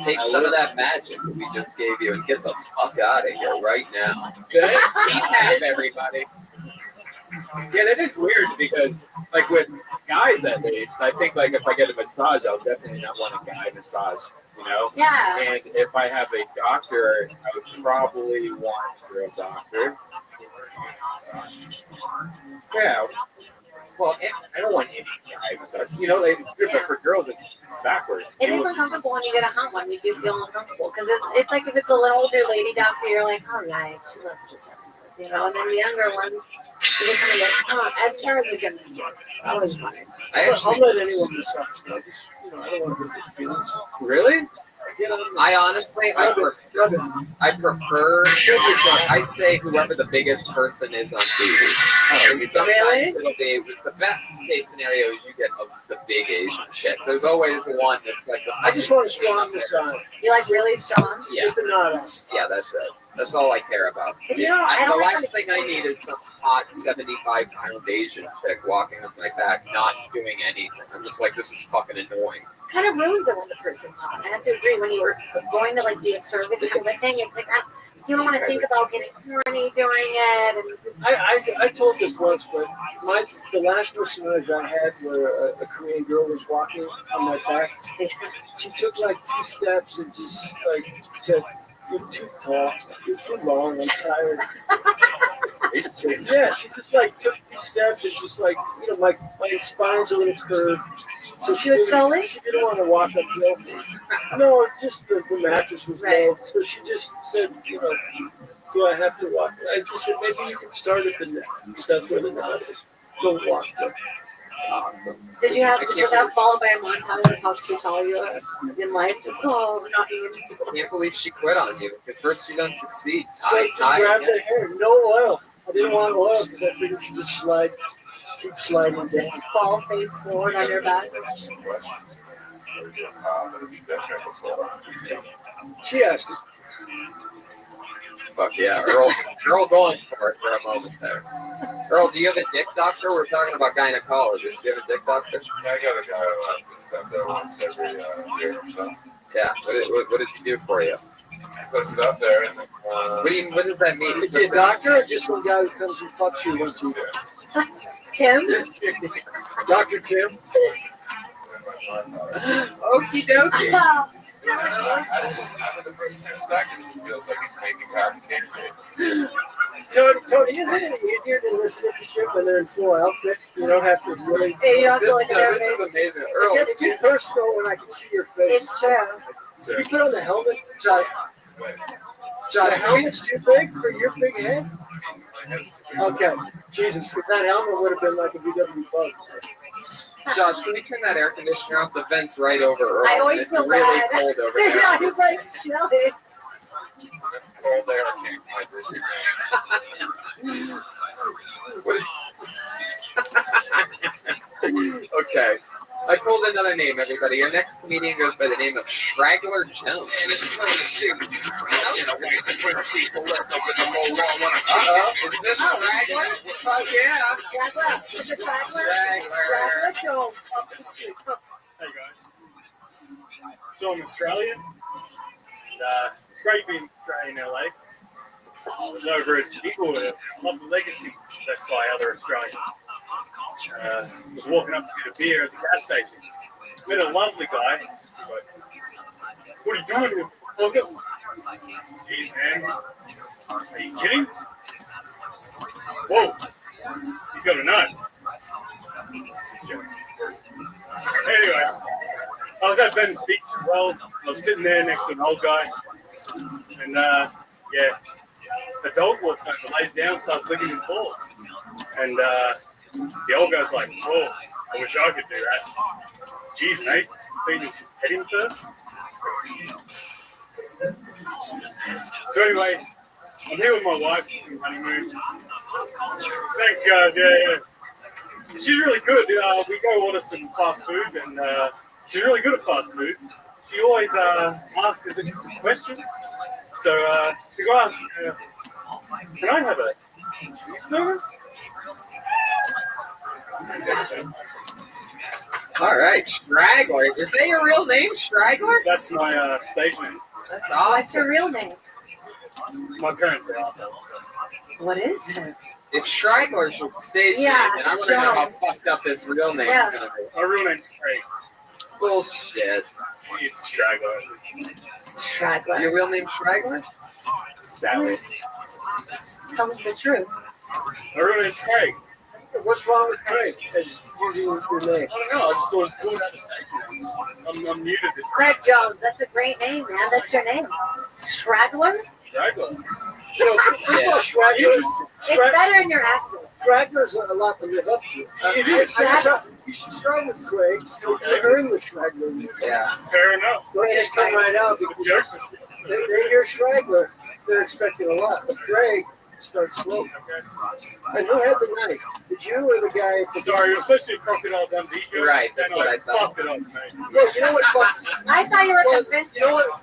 Take some of that magic that we just gave you and get the fuck out of here right now. T-Pat, everybody. Yeah, that is weird because, like, with guys at least, I think, like, if I get a massage, I'll definitely not want a guy massage, you know? Yeah. And if I have a doctor, I would probably want a girl doctor. Yeah. Well, I don't want any guy massage. You know, like, it's good, but for girls, it's backwards. It is uncomfortable when you get a hot one. You do feel uncomfortable because it's like if it's a little older lady doctor, you're like, all right, she loves me, you know. And then the younger ones, you just want to get, as far as we can, always fun. I'll let anyone massage. you know, I don't want to hurt his feelings. Really? Get on I honestly, I prefer. I say whoever the biggest person is on TV. And sometimes it'll be the best case scenario is you get the big Asian chick. There's always one that's like. I just want a strong side. You like really strong? Yeah. With the nod. Yeah, that's it. That's all I care about. You know, I the don't last have- thing I need is some hot 75-pound Asian chick walking on my back, not doing anything. I'm just like, this is fucking annoying. Kind of ruins it when the person's hot. I have to agree. When you were going to like be a service kind of thing, it's like you don't want to think about getting horny during it. And I told this once, but the last personage I had where a Korean girl was walking on my back, she took like 2 steps and just like said, "You're too tall, you're too long, I'm tired." Yeah, she just like took 2 steps and she's like, you know, my spine's a little curved. So she was sculling? She didn't want to walk uphill. No, just the mattress was low. So she just said, you know, do I have to walk? I just said, maybe you can start at the neck. That's where the knot is. Don't walk there. Awesome. Did you have was that followed by a montage of how too tall you are in life? Just not even. I can't believe she quit on you. At first, you don't succeed. So just grab the hair. No oil. I didn't want oil because I figured she'd just keep sliding down. Just fall face forward on your back. She asked. Fuck yeah, Earl going for it for a moment there. Earl, do you have a dick doctor? We're talking about gynecologists. Do you have a dick doctor? Yeah, I got a guy who comes there once every year or so. Yeah, what does he do for you? Puts it up there. And what does that mean? Is he a doctor or just some guy who comes and fucks you once a year? Tim? Dr. Tim? Okie dokie. After the first 10 seconds, it feels like he's making conversation. Tony, isn't it easier to listen to the shit when they're in full outfit? You don't have to really. Hey, you don't have to look at their This face. is amazing. Earl, It's too personal when I can see your face. It's true. You put on the helmet, John, the helmet's too big for your big head? Okay. Jesus, because that helmet would have been like a VW bug. Josh, can we turn that air conditioner off? The vent's right over Earl. I always it's feel really bad. cold over Yeah, there. he's like chilling. Cold air can't find this. Okay. I pulled another name, everybody. Your next comedian goes by the name of Straggler Jones. Uh-oh. Is this Straggler? Fuck yeah. Straggler. Is it Straggler? Straggler. Jones. Hey guys. So I'm Australian. And, it's great being Australian in LA. I was over at Inglewood. I love the legacy. That's why other Australians. Was walking up to get a beer at the gas station. Met a lovely guy. Like, what are you doing here? Look at Jeez, man. Are you kidding? Whoa. He's got a nut. Anyway, I was at Venice Beach as well. I was sitting there next to an old guy. And, yeah, the dog walks over, lays down, starts licking his balls. And the old guy's like, whoa, I wish I could do that. Jeez, mate, think you should pet him first? So anyway, I'm here with my wife on honeymoon. Thanks, guys, yeah. She's really good. We go order some fast food, and she's really good at fast food. She always asks us a question. So to go ask, can I have a cheeseburger? All right, Straggler. Is that your real name, Straggler? That's my stage name. That's awesome. What's your real name? My parents are awesome. What is it? If Straggler's your stage name, then I want to know how fucked up his real name's Yeah. gonna be. My real name's Craig. Bullshit. It's Straggler. Straggler. Your real name's Straggler? Sally. Tell us the truth. My real name's Craig. What's wrong with Craig? As using your name. I don't know. I just thought it was cool to have a stage name. I'm new to this. Craig Jones. That's a great name, man. That's your name. Straggler? Straggler. You know, first of all, Schwager's It's better in your accent. Schwager's a lot to live up to. You should start with Craig to earn the Schwagler. Yeah. Fair enough. Don't just come right out because they hear Schwagler, they're expecting a lot. But Craig starts slow. And who had the knife? Did you or the guy at the Sorry, you're supposed to be Crocodile Dundee. Right, that's what I thought. Fucked it up tonight. Well, you know what fucks? I thought you were convinced. You know what?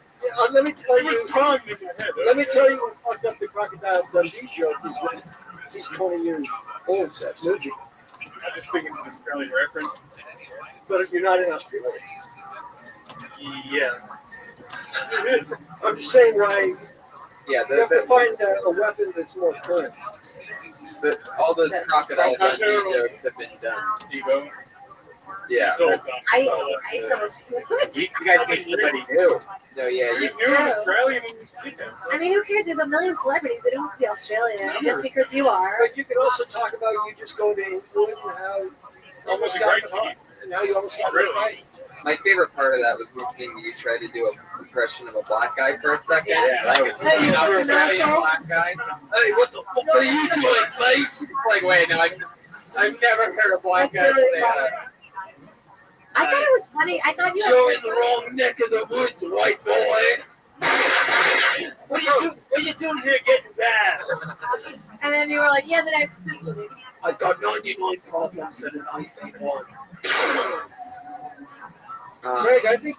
Let me tell It was you. tongue in my head. Let me tell you what fucked up the Crocodile Dundee joke is that he's 20 years old. That movie. I just think it's an Australian reference. But you're not in Australia. Yeah. I'm just saying, Ryan. Yeah, You have to find a weapon that's more current. All those Crocodile Dundee jokes have been done. Devo. Yeah. I You guys need somebody new. No, yeah. You You're an Australian. I mean, who cares? There's a million celebrities. They don't have to be Australian just because you are. But you could also talk about you just go to England and how Almost a great team. and now you almost got it right. My favorite part of that was listening to you try to do an impression of a black guy for a second. Yeah. Like an Australian black guy. Hey, what the fuck are you doing, mate? It's like, wait, no, I've never heard a black guy say that. I thought it was funny. I thought you You're in the wrong neck of the woods, white boy. What are you doing here getting bad? And then you were like, yes, and I pistol you. I got 99 problems and an iPhone 1. Greg, I think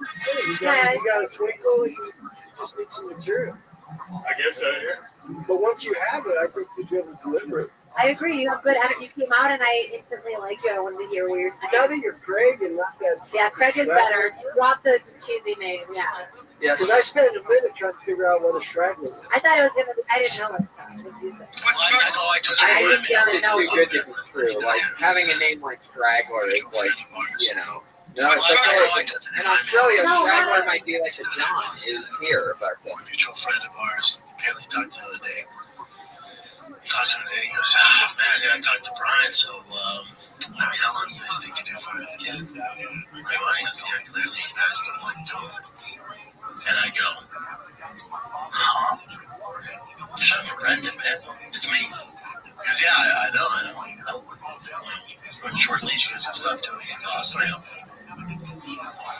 you got a twinkle and you just need some material. I guess so, yeah. But once you have it, I think you'll be able to deliver it. I agree. You have good energy. You came out and I instantly liked you. I wanted to hear what you're saying. Now that you're Craig and not that. Yeah, Craig is better. Drop the cheesy name. Yeah. Yes. Because I spent a minute trying to figure out what a shrag was. I thought it was gonna be. I didn't know it. I just found it too good to be true. Like having a name like Straggler is like, you know. No, it's like in Australia, Straggler might be like a John is here, but a mutual friend of ours apparently talked the other day. Talked to him today. He goes, "Oh man, yeah, I talked to Brian. So, I mean, how long do you guys think you do for a kid?" My mind goes, "Yeah, clearly you guys don't want to do it." And I go, "Huh? You're talking to Brendan, man? It's me." He goes, "Yeah, I know. On a short leash, he goes, stop doing it. So I go,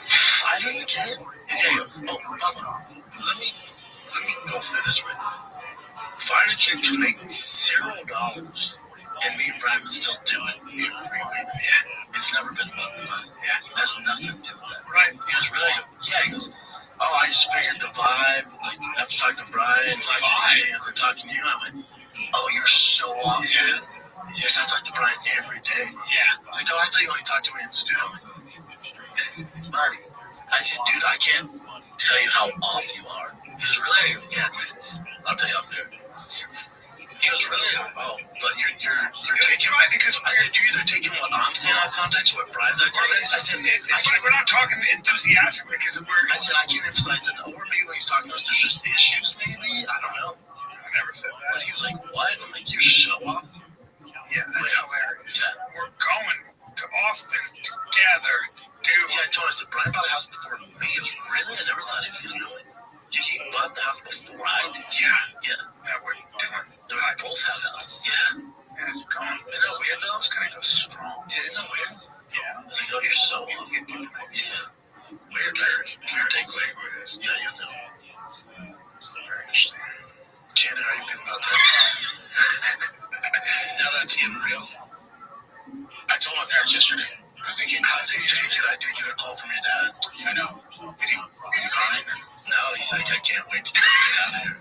"Fighter you kid?" He goes, "Oh, Bubba, let me go through this right now. Fighter kid can make $0, and me and Brian would still do it every week. Yeah, it's never been about the money. Yeah, it has nothing to do with that. Right?" He goes, "Really?" I go, "Yeah." He goes, "Oh, I just figured the vibe, like, after talking to Brian, talking to you, I went, oh, you're so off, dude. Yes, I talk to Brian every day. Yeah. He's like, oh, I thought you only talked to me in the studio." I'm like, "Buddy." I said, "Dude, I can't tell you how off you are." He goes, "Really?" I go, "Yeah, I'll tell you off there." He goes, "Really?" "Oh, but you're taking right because I said you're either taking what I'm saying out of context, what Brian's out of context." I said, we're not talking enthusiastically because I said I can't emphasize it. Or maybe when he's talking to us, there's just issues. Maybe I don't know. I never said that. But he was like, "What?" I'm like, "You're so off." Yeah, that's hilarious. Yeah. We're going to Austin together, dude. Yeah, I told him, I said, Brian bought a house before me. He was really? I never thought he was going to know it. Yeah, he bought the house before I did. Yeah. Yeah, we're doing. No, I both have houses. Yeah. And it's gone. Isn't that weird though? It's gonna go strong. Yeah, isn't that weird? Yeah. I was like, oh, you're so off. Get different ideas. Weird layers. Weird takes. Yeah, you know. Very interesting. Shannon, how are you feeling about that? Now that it's getting real. I told my parents yesterday. Because they came out and said, I did get a call from your dad. I know. Is he crying? No, he's like, I can't wait to get out of here.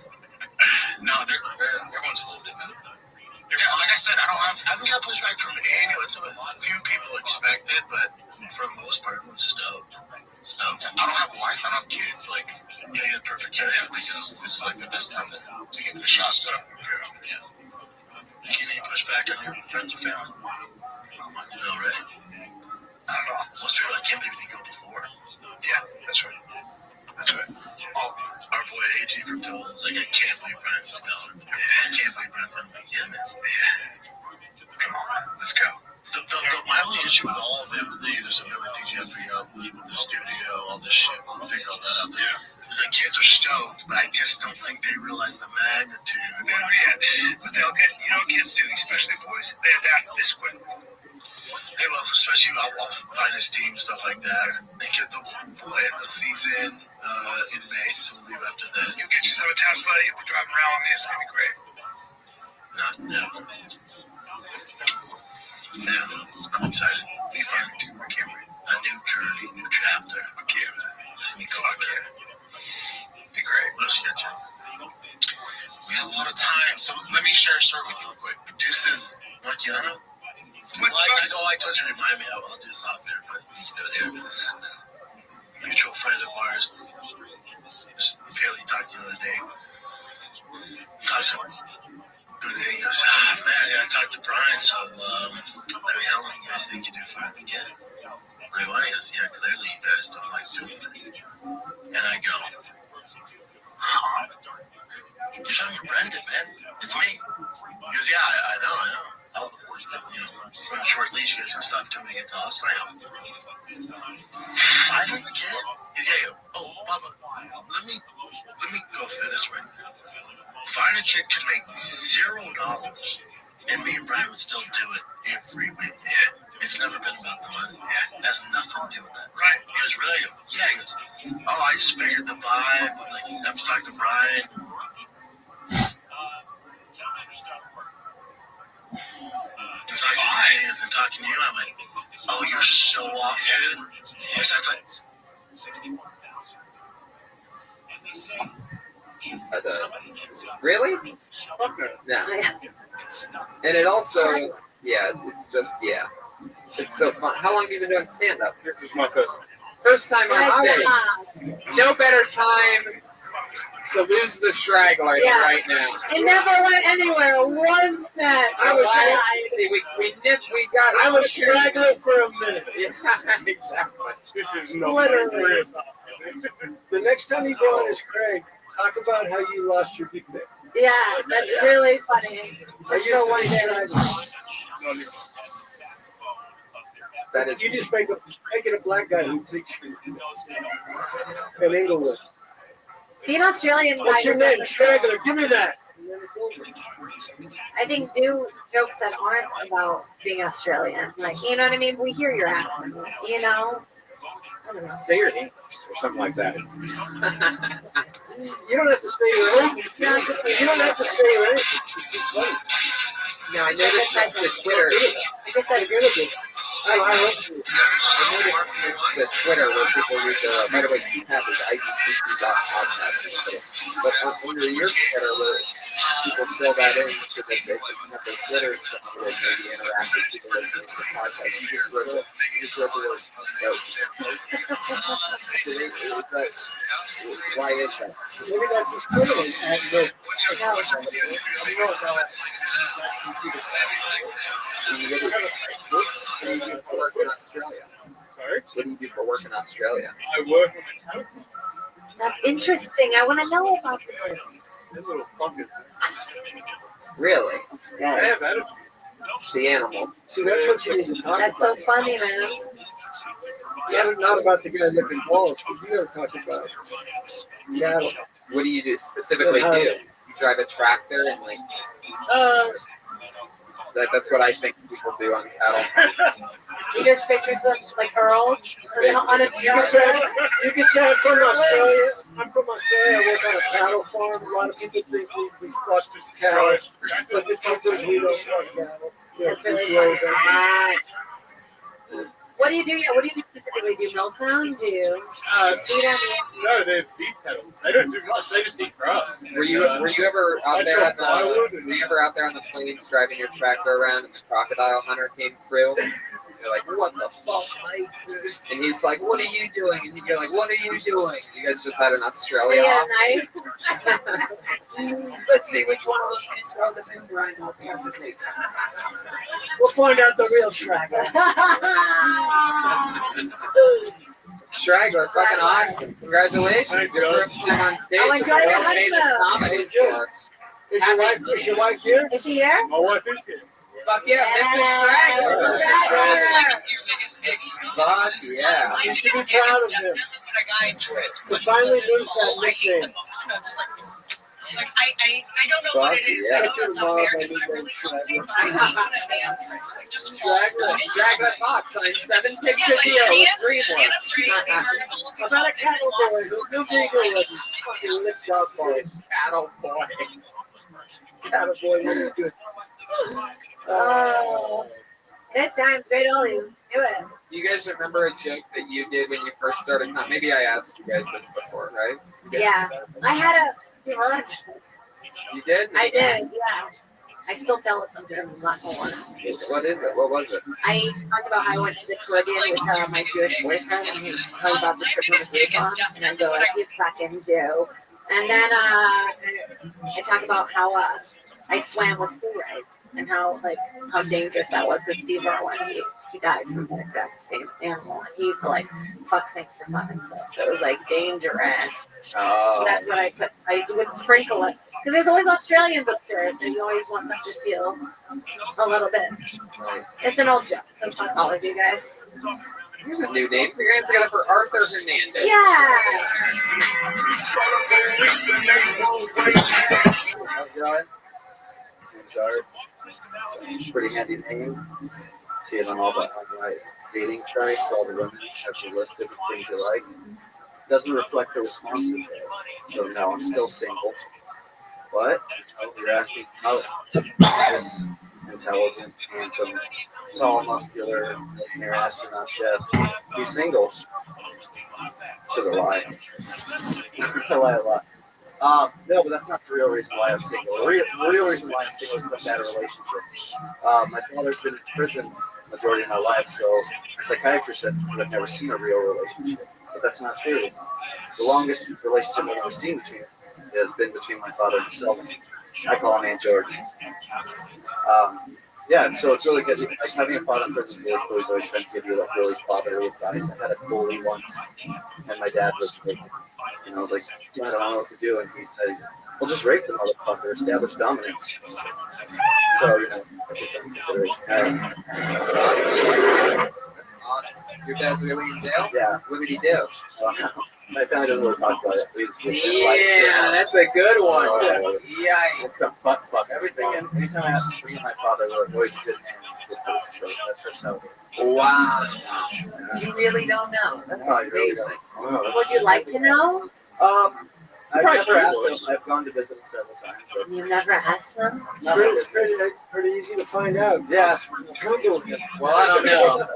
No, everyone's cool with it, man. Like I said, I haven't got pushback from anyone. Some few people expected, but for the most part, everyone's stoked. I don't have a wife, I don't have kids. Like, yeah, perfect. Yeah, this is like the best time to get a shot. So, yeah. You get any pushback on your friends or family? No, right? I don't know. Most people, I can't believe they go before. Yeah, that's right. That's right. Oh, our boy AG from Dole was like, I can't believe Brian's gone. Yeah, I can't believe Brian's gone. Like, yeah, man. Yeah. Come on, man. Let's go. My only issue with all of it, there's a million things you have to figure out. The studio, all this shit, figure all that out there. The The kids are stoked, but I just don't think they realize the magnitude. They don't yet, but they'll get. You know, kids do, especially boys. They adapt this quick. They will, especially I'll find his team and stuff like that. They get the play of the season in May, so we'll leave after then. You'll get yourself a Tesla. You'll be driving around with me. It's gonna be great. Not never. Yeah, I'm excited. It'll be fun too. I can't wait. A new journey, new chapter. I can't wait. Fuck yeah. Be great. What else you got, Joe? We have a lot of time, so let me share a story with you real quick. Produces Marciano. I told you to remind me. I'll just hop there, but you can do it here. A mutual friend of ours, just barely talked to the other day. Talked to him. He goes, man, I talked to Brian, so, how long you guys think you do for the kid? Like, what? He goes, yeah, clearly you guys don't like doing it. And I go, you're talking to Brendan, man. It's me. He goes, yeah, I know. Oh, on a short leash, you guys can stop doing it to us. I know. Fighting the kid? Yeah. Oh, Bubba, let me go through this right now. Fighting a kid can make $0, and me and Brian would still do it every week. Yeah. It's never been about the money. Yeah. It has nothing to do with that. Right. He goes, really? Yeah. He goes, oh, I just figured the vibe. Like, I was talking to Brian. And talking to you, I'm like, oh, you're so off, dude. Yes, that's like. Really? No. And it also, it's just, it's so fun. How long have you been doing stand-up? This is my first time on stage. No better time to lose the straggler right now. It never went anywhere. One set. I was straggling for a minute. Yeah, exactly. This is literally. The next time you go on is Craig. Talk about how you lost your big dick. Yeah, that's really funny. Just for one day. That is. You just make it a black guy who takes you in Englewood. Be an Australian guy. What's your name? Straggler. Give me that. I think do jokes that aren't about being Australian. Like, you know what I mean? We hear your accent, you know? I don't know. Say your English or something like that. You don't have to say your own. You don't have to say your own. No, I noticed that the Twitter. I guess I agree with you. I noticed the Twitter where people read the, by the way, PPAP is IGTV.podcast. But under your Twitter where people fill that in so that they can have their Twitter stuff where they maybe interact with people listening to the podcast. You just wrote the word why is that? Maybe that's just Twitter. What do you do for work in Australia? Sorry? What do you do for work in Australia? I work on a town. That's interesting. I want to know about this. They're little fuckers. Really? I have attitude. The animal. See, that's what you need to talk about. That's so funny, man. Yeah, not about the guy looking balls, but you gotta talk about cattle. What do you do specifically? You drive a tractor and like. That's what I think people do on cattle. You just picture some like Earl on a tractor. You could say I'm from Australia. I'm from Australia. I work on a cattle farm. A lot of people think we fuck this cattle, but the truth is we don't fuck cattle. That's really funny. What do you do? What do you do specifically? Do you milk them? Do you feed them? No, they feed cattle. They don't do much. They just eat grass. Were you ever out there? Were you ever out there on the plains driving your tractor around and the crocodile hunter came through? You're like, what the fuck, Mike? And he's like, what are you doing? And you're like, what are you doing? You guys just had an Australia off. Let's see which one of us can throw the boomerang out perfectly. We'll find out the real Straggler. Straggler, fucking awesome. Congratulations. Your first time on stage. Oh, enjoy your honeymoon. Is your wife here? Is she here? My wife is here. Fuck yeah, Mrs. Straggler. Fuck yeah. You should be proud of him. To finally lose that nickname. I don't know what it is. Yeah. I know it's not fair. Drag that box on a 7-picture deal with DreamWorks. About a cattle boy who knew Beagle and fucking licked out boys. Cattle boy. Cattle boy looks good. Oh, good times, great oldies. Do it. You guys remember a joke that you did when you first started? Maybe I asked you guys this before, right? Yeah, I had a. You did? I did, yeah. I still tell it sometimes. I'm not going to. What is it? What was it? I talked about how I went to the Caribbean with my Jewish boyfriend, and he was talking about the trip on the Groupon, and I go, you fucking Jew. And then I talk about how I swam with stingrays and how dangerous that was because Steve Irwin, he died from that exact same animal. And he used to fuck snakes for fun and stuff. So it was dangerous. Oh. So that's what I put. I would sprinkle it because there's always Australians upstairs, and you always want them to feel a little bit. It's an old joke. So fuck all of you guys. Here's a new name. Put your hands together for Arthur Hernandez. Yeah. How's it going? Name's Art. Pretty handy name. See it on all the online dating sites. All the women have a list of things they like. Doesn't reflect the responses there. So no, I'm still single. What? Oh, you're asking how this intelligent, handsome, tall, muscular, millionaire astronaut chef. He's single. It's because I lie. I lie a lot. No, but that's not the real reason why I'm single. The real reason why I'm single is because I've had a relationship. My father's been in prison the majority of my life, so the psychiatrist said that I've never seen a real relationship. But that's not true. The longest relationship I've ever seen has been between my father and Selma. I call him Aunt George. Yeah, so it's really good. Having a father in prison is really cool. He's always trying to give you really fatherly advice. I had a goalie once, and my dad was I was like, I don't know what to do, and he said, well, just rape the motherfucker, establish dominance. So, I took that into consideration. Awesome. Your dad's really in jail? Yeah. What did he do? My family doesn't really talk about it. Yeah, that's a good one. Yeah, it's a butt fuck. Everything. And anytime I ask to visit my father, we're always good man. He's a good person. That's her son. Wow. You really don't know. That's amazing. Would you like to know? I've never asked him. I've gone to visit him several times. But You never asked them? It's pretty easy to find out. Yeah. Well, I don't know.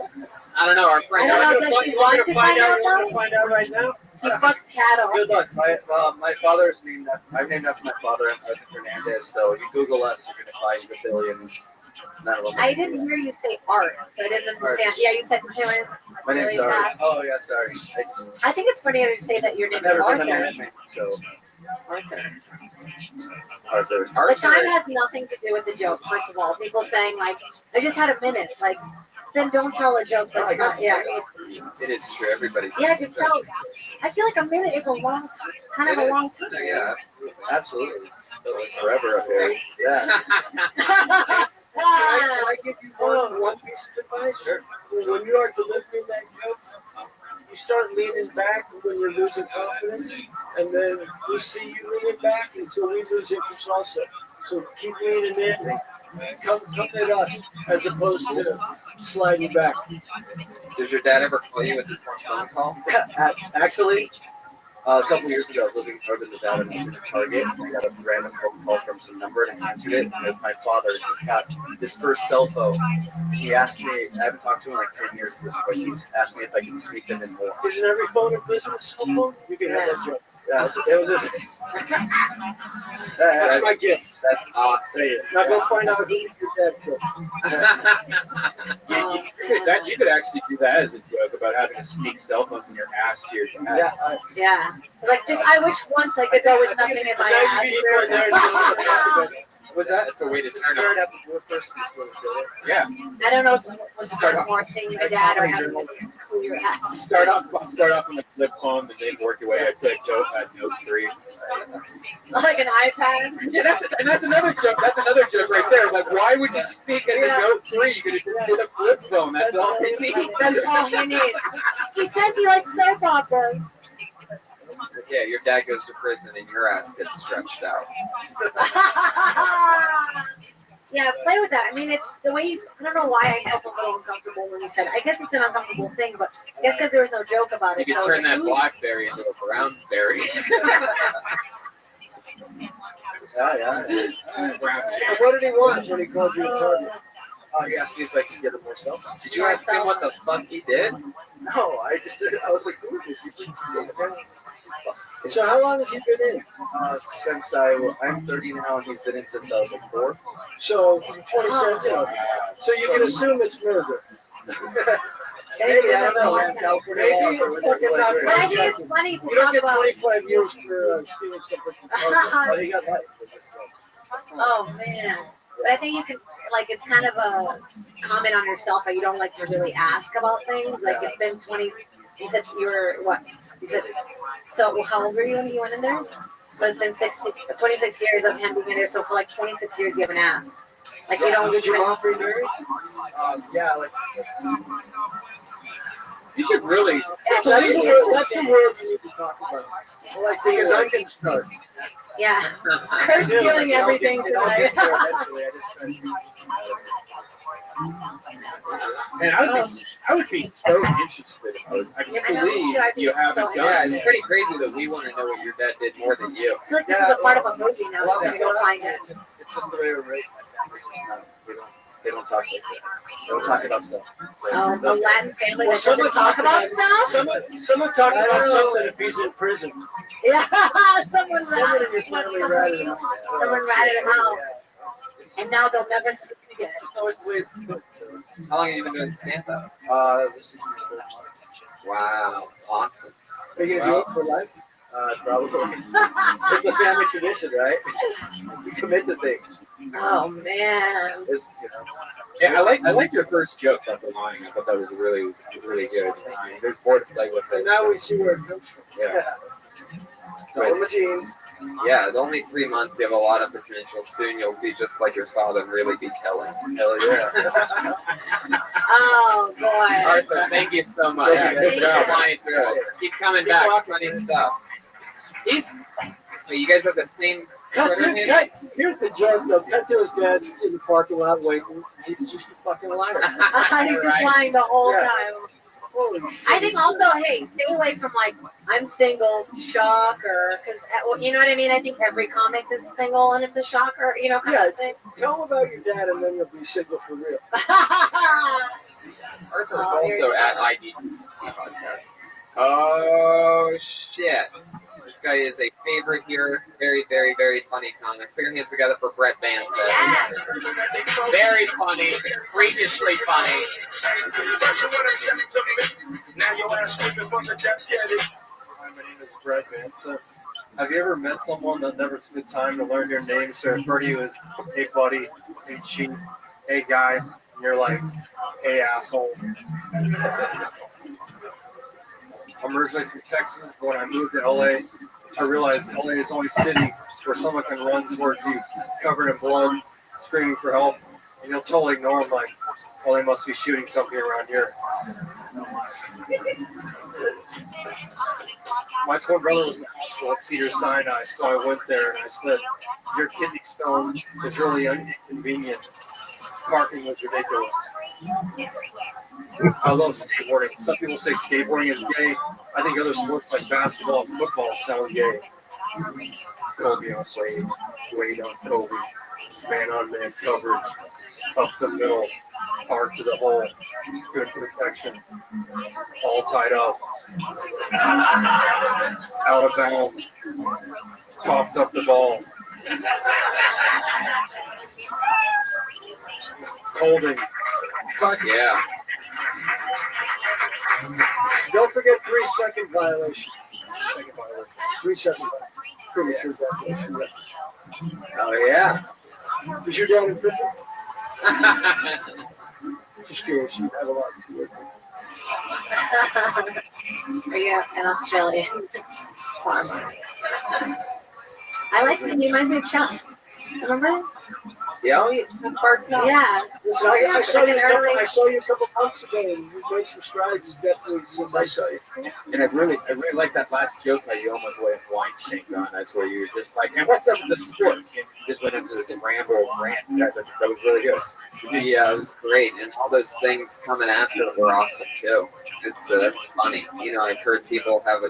I don't know. Our friend. I don't know if you want to find out though. Find out right now. He fucks cattle. Good luck. My father's named. I'm named after my father, Arthur Hernandez. So if you Google us, you're gonna find the billion. I didn't hear you say art, so I didn't understand. Art. Yeah, you said My name's really Art. fast. Oh yeah, sorry. I think it's funnier to say that your name is I've never been Arthur. a man, so Arthur. Arthur. The time has nothing to do with the joke. First of all, people saying I just had a minute. Then don't tell a joke. That's not. Yeah. It is true. Everybody's. Yeah, just tell. I feel like a minute is a long, kind of a long time. Yeah, absolutely. Forever up there. Yeah. Can I give you one piece of advice? Sure. When you are delivering that joke, you start leaning back when you're losing confidence, and then we see you leaning back until we lose interest also. So keep leaning in. Come it up as opposed to sliding back. Does your dad ever call you with this one phone call? Actually, a couple years ago, I was living in northern Nevada and I was in a Target. And I got a random phone call from some number and I answered it. And it was my father. He got his first cell phone. He asked me, I haven't talked to him in like 10 years at this point. He's asked me if I can sneak them in more. Isn't every phone in business a cell phone? You can have that joke. Yeah, it was just. That's my gift. That's awesome. Now go find out who your dad killed. You could actually do that as a joke about having to sneak cell phones in your ass to your dad. Yeah. I wish once I could go with nothing in my ass. Was that? It's a way to turn Turn up. up the first Yeah. I don't know if it's more seeing my dad or having who you're at. Start off on the flip phone, and then work your way up to Note 3. Like an iPad. Yeah, that's another joke. That's another joke right there. Like, why would you speak at the Note 3? You could have just did a flip phone. That's all he needs. That's all he needs. He says he likes soap operas. Yeah, your dad goes to prison and your ass gets stretched out. Yeah, play with that. I mean, it's the way you. I don't know why I felt a little uncomfortable when you said it. I guess it's an uncomfortable thing, but I guess because there was no joke about You it. can so turn that blackberry into a brown berry. Yeah. And what did he want when he called you a target? He asked me if I could get him more selfies. Did you ask him what the fuck he did? No, I was like, who is this? He's like, So how long has he been in? Since I'm 30 now, and he's been in since I was like 4. So 2017. So you can assume it's murder. Maybe, I don't know. Maybe it's fucking not. But I think it's funny to You don't talk get about. 25 years for stealing something from Target. But he got life. Oh man. But I think you can, like, it's kind of a comment on yourself that you don't like to really ask about things. Like, it's been 20, you said you were, what? You said, so how old were you when you went in there? So it's been 26 years of him being in there. So for like 26 years, you haven't asked. Like, you don't. Did your mom remarry? Yeah, like. You should really. That's the word you need to talk about. Like, because I'm getting started. Yeah. Kurt's stealing everything tonight. And I would be so interested. I can't believe you haven't done Yeah, it. it's pretty crazy that we want to know what your dad did more than you. I feel like this is a part of a movie now. We're gonna go find it. It's just the way we're raised. They don't talk like that. They don't talk about stuff. Oh, the Latin family Well, that doesn't talk about stuff? Someone talking about something if he's in prison. Yeah, someone in your family ratted him out. Someone ratted him out. And now they'll never speak again. It's just always the way it's been. How long have you been doing stand-up? This is my third month. Wow, awesome. Are you gonna do it for life? Probably. It's a family tradition, right? We commit to things. Oh man. It's, you know. Yeah, I like your first joke about the lying. I thought that was really good. There's more to play with And it. now we see where it comes from. Yeah. It's all in the genes. Yeah, it's only 3 months. You have a lot of potential. Soon you'll be just like your father, really be killing. Hell yeah. Oh boy. Arthur, thank you so much. Yeah, Good job flying through it. Keep coming back. Funny stuff. You guys have the same Twitter handle? Here's the joke though. Cut to his dad's in the parking lot waiting. He's just a fucking liar. He's just lying the whole Yeah. time. Holy I think also, hey, stay away from like, I'm single, shocker, because, you know what I mean? I think every comic is single and it's a shocker, you know, kind of thing. Tell him about your dad and then you'll be single for real. Arthur's also at IDT podcast. Oh, shit. This guy is a favorite here. Very, very, very funny comic. Put your hands together for Brett Van. Very funny. Freakishly funny. Now your ass screaming from the depths, get it. Hi, my name is Brett Van. Have you ever met someone that never took the time to learn your name? So refer to you as, hey buddy, hey chief, hey guy, and you're like, hey asshole. I'm originally from Texas, but when I moved to LA, I realized LA is the only city where someone can run towards you covered in blood, screaming for help, and you'll totally ignore them like, well, they must be shooting something around here. My twin brother was in the hospital at Cedar Sinai, so I went there and I said, your kidney stone is really inconvenient. Parking was ridiculous. I love skateboarding. Some people say skateboarding is gay. I think other sports like basketball and football sound gay. Kobe on Wade, Wade on Kobe, man on man coverage, up the middle, hard to the hole, good protection, all tied up, out of bounds, coughed up the ball, holding. Fuck yeah. Don't forget 3-second violation. 3-second violation. Pretty sure definition. Oh, yeah. Is your dad in prison? Just curious. You have a lot to do with Are you an Australian farmer? I like him. He reminds me of Chuck. Remember? Yeah. Yeah. Listen, I saw you. Early. I saw you a couple months ago, and you made some strides. It's definitely since I saw you. And I really like that last joke that you almost went wine shanked on. That's where you were just like, and what's up with the sports? And you just went into this ramble rant. That was really good. Yeah, it was great, and all those things coming after were awesome too. It's that's funny. You know, I've heard people have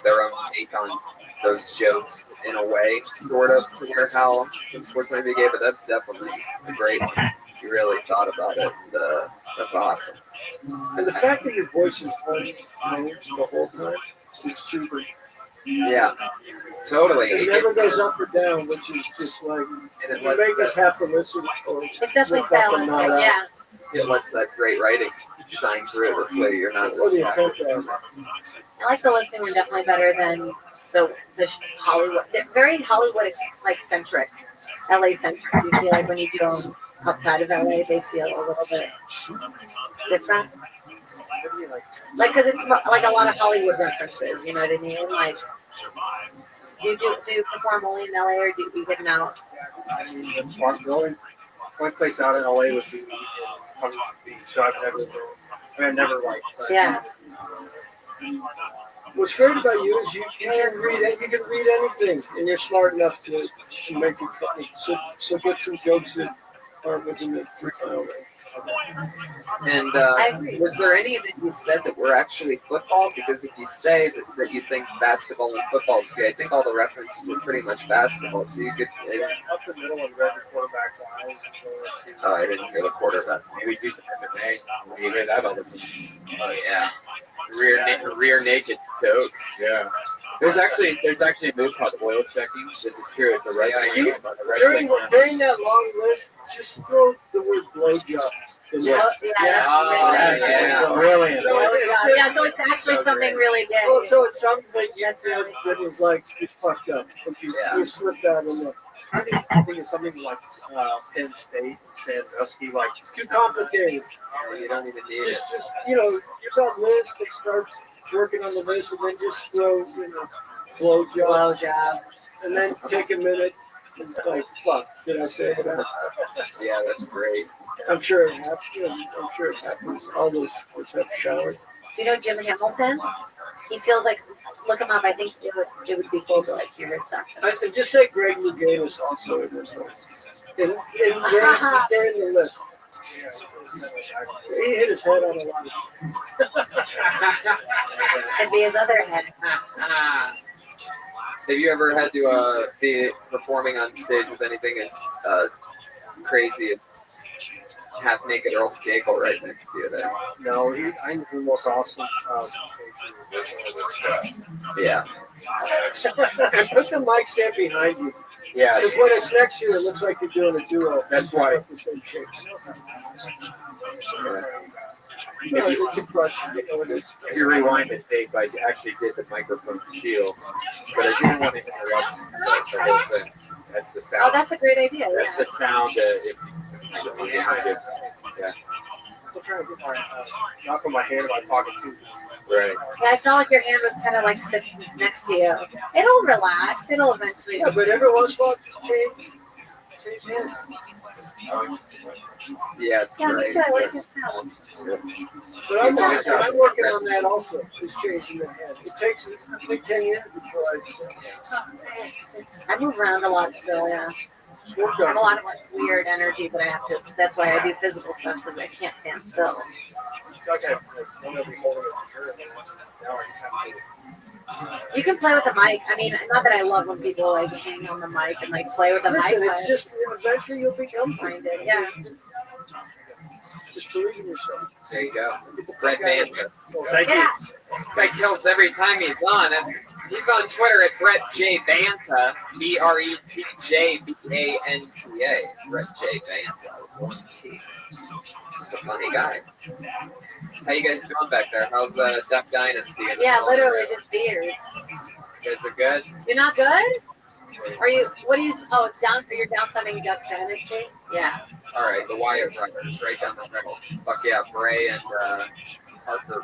their own take on those jokes in a way, sort of, to where how some sports might be gay, but that's definitely a great one. You really thought about it. And, that's awesome. And the fact that your voice is unchanged the whole time is super. Yeah, totally. It never goes up or down, which is just like, and it you make us have to listen. It's definitely stylistic, yeah. It lets that great writing shine through. This way, you're not Or the distracted. I like the listening one definitely better than the Hollywood. They're very Hollywood like centric, LA centric. You feel like when you do them outside of LA, they feel a little bit different. Like, because it's like a lot of Hollywood references. You know what I mean? Like, do you perform only in LA or do you get out? The only place out in LA would be Huntington Beach. So I've never been. I mean, I never like. Yeah. What's great about you is you can read anything, and you're smart enough to make it funny. So get some jokes that aren't within the 3 mile range. And was there any that you said that were actually football? Because if you say that you think basketball and football is gay, I think all the references were pretty much basketball. So you could. Up the middle and read the quarterback's eyes. Oh, I didn't hear the quarterback. Maybe do some MMA. You hear that all the time. Oh yeah. Rear naked coach. Yeah. There's actually a move called oil checking. This is true. It's a wrestling. During that long list, just throw the word blowjob. Yeah. Brilliant. So it's actually something really big. Well, so it's something that was like, it's fucked up. You slipped out in there. I think it's something like Penn State and Sandusky, like It's too complicated. You don't even need Just you got lists that start working on the list, and then just throw, blowjob, and then take a minute. And it's like, fuck, did I say it? Yeah, that's great. I'm sure it happens. All those have showers. Do you know Jim Hamilton? He feels like, look him up. I think it would be cool to like hear his section. I said, just say Greg Louganis also in this list. They're in the list. He hit his head on a lot of Could be his other head. Have you ever had to be performing on stage with anything as crazy as half naked Earl Skakel right next to you there? No, I'm the most awesome. Yeah. And put the mic stand behind you. Yeah. Because when it's next to you, it looks like you're doing a duo. That's why. The same shape. It's a crush. If you rewind the tape, I actually did the microphone seal, but I didn't want to interrupt the whole thing. That's the sound. Oh, that's a great idea. That's the sound behind it. Yeah. I'm still trying to get my knock on my hand in my pocket too. Right. Yeah, I felt like your hand was kind of like sitting next to you. It'll relax. It'll eventually. Yeah, but every once in a while, change hands. Yeah, it's Yeah, me great. too. I like his sound. But I'm working on that also. Is changing the hand. It takes like 10 years before I move around a lot still, yeah. I have a lot of like weird energy, but I have to. That's why I do physical stuff because I can't stand still. You can play with the mic. I mean, not that I love when people like hang on the mic and like play with the Listen, mic. it's just eventually you'll become minded. Yeah. Just believe in yourself. There you go. Brett Banta. Thank you. This guy kills every time he's on. He's on Twitter at Brett J Banta, BRETJBANTA. Brett J Banta with one T. Just a funny guy. How you guys doing back there? How's Duck Dynasty? Yeah, literally just beards. You guys are good? You're not good? Are you? What do you? Oh, it's down for your downcoming Duck Dynasty. Yeah. All right, the Wyatt brothers, right down the middle. Fuck yeah, Bray and Parker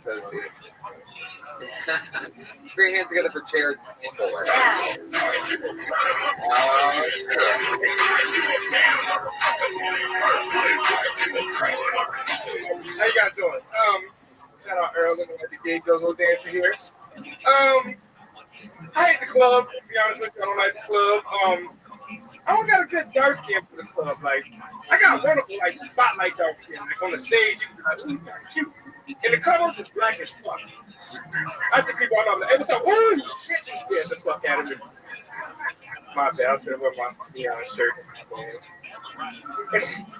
Posey. Put your hands together for Jared Campbell. Yeah. How you guys doing? Shout out Earl, looking at the gig, goes little dancer here. I hate the club, to be honest with you. I don't like the club. I don't got a good dark skin for the club. Like, I got wonderful, like, spotlight dark skin. Like, on the stage, you can be like, ooh, you're cute. In the club, I'm just black as fuck. I see people, I'm like, hey, what's up? Ooh, shit, you scared the fuck out of me. My bad, I was gonna wear my neon shirt.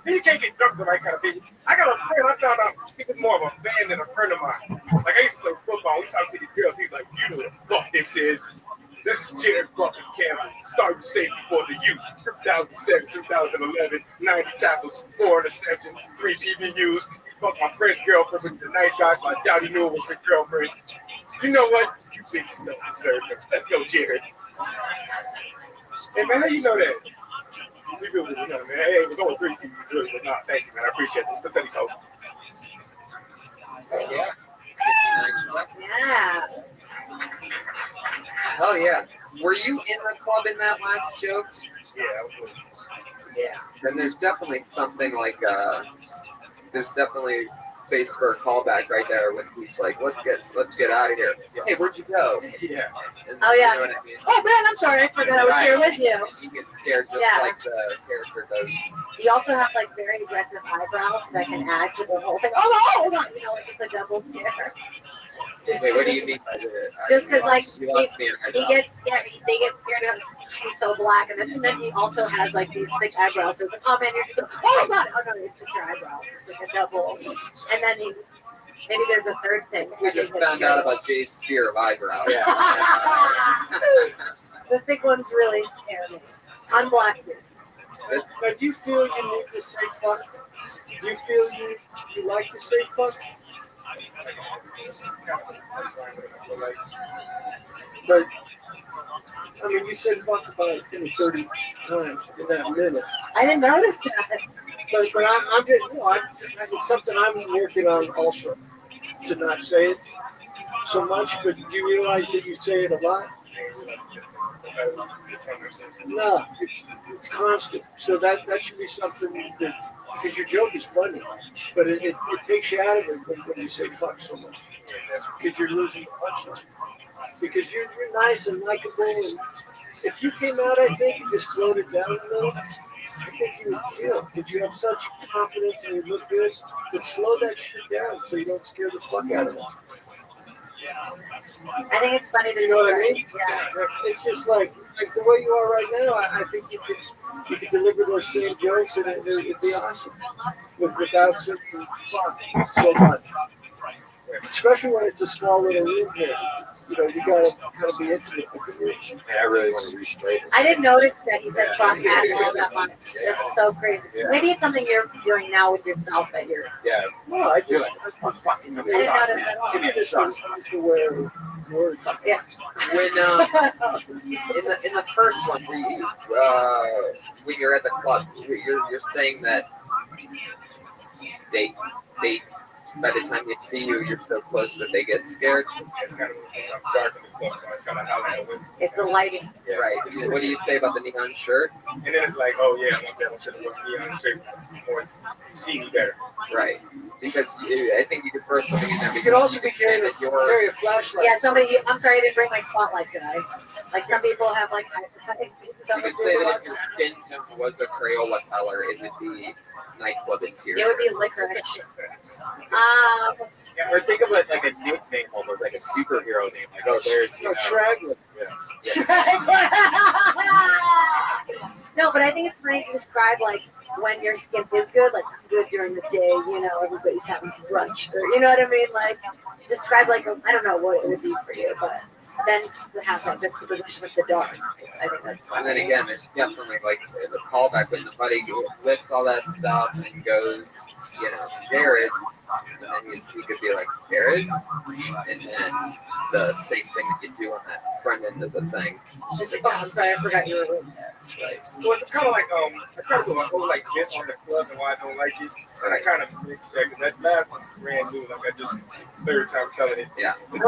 You can't get drunk the right kind of thing. I got a friend, I found out he was more of a fan than a friend of mine. Like, I used to play football. We talked to these girls. He's like, you know what the fuck this is? This is Jared fucking Campbell, starting safety for the youth. 2007, 2011, 90 tackles, 4 interceptions, 3 TBUs. He fucked my friend's girlfriend, which is a nice guy, so I doubt he knew it was his girlfriend. You know what? You bitches don't deserve it. Let's go, Jared. Hey, man, how you know that? We do, you know, man. Hey, it was only 3 TBUs, but nah, thank you, man. I appreciate this. Let's tell these hoes. Yeah. Yeah. Hell yeah. Were you in the club in that last joke? Yeah, I was. Yeah. Then there's definitely something like there's definitely space for a callback right there when he's like, let's get out of here. Hey, where'd you go? Yeah. Oh yeah. You know what I mean? Oh man, I'm sorry. I forgot I was here with you. You get scared just like the character does. He also has like very aggressive eyebrows that can add to the whole thing. Oh, hold on. You know, like it's a double scare. Just, Wait, what do you mean by that? Just because, like, you lost me in he gets scared. They get scared of he's so black, and then he also has like these thick eyebrows. So it's like, oh man, you're just like, oh god, oh no, it's just your eyebrows. It's like a double. And then maybe there's a third thing. We just found out about Jay's fear of eyebrows. Yeah. The thick ones really scare me. On black dudes. But do you feel you need to say fuck? Do you feel you like to say fuck? But I mean, you said fuck about 30 times in that minute. I didn't notice that. But I'm getting, it's something I'm working on also, to not say it so much. But do you realize that you say it a lot? No, it's constant. So that should be something that, because your joke is funny, but it takes you out of it when you say fuck so much. Because you're losing the punchline. Because you're nice and likable, and if you came out, I think, and just slowed it down a little, I think you would kill. Because you have such confidence and you look good, but slow that shit down so you don't scare the fuck out of them. I think it's funny to You know what I mean? Yeah. It's just like the way you are right now. I think you could deliver those same jokes and it'd be awesome. Without saying fuck so much. Especially when it's a small little room here. You know, you gotta kind of be intimate with the room. I really want to restraight. I didn't notice that he said fuck all that much. That's so crazy. Yeah. Maybe it's something you're doing now with yourself that you're. Yeah. No, I do. I'm fucking I didn't notice at all. Give me a sauce. Yeah. When in the first one, when you're at the club, you're saying that they by the time they see you, you're so close that they get scared. It's the lighting. Right. What do you say about the neon shirt? And then it's like, oh yeah, I should have looked neon shirt or see me better. Right. Because I think you could throw something in there. You could also be carrying a flashlight. Yeah, I'm sorry I didn't bring my spotlight, guys. Like some people have like. You could say that if your skin tone was a Crayola color, it would be nightclub interior. It would be licorice. Or think of it like a nickname, almost like a superhero name. Like, oh, there's Shragler. No, but I think it's funny to describe like when your skin is good, like good during the day, you know, everybody's having brunch, or you know what I mean? Like describe like I don't know what it would be for you, but then to have that juxtaposition with the dark. I think that's And then again, it's definitely like the callback when the buddy lists all that stuff and goes, you know, Jared, And then you could be like Jared, and then the same thing that you do on that front end of the thing. I'm sorry, I forgot you were with that. Right. Well, it's kind of like I kind of do my whole like bit on the club and why I don't like it. And I kind of mixed that because that last one's brand new. Like I just third time telling it. Yeah. The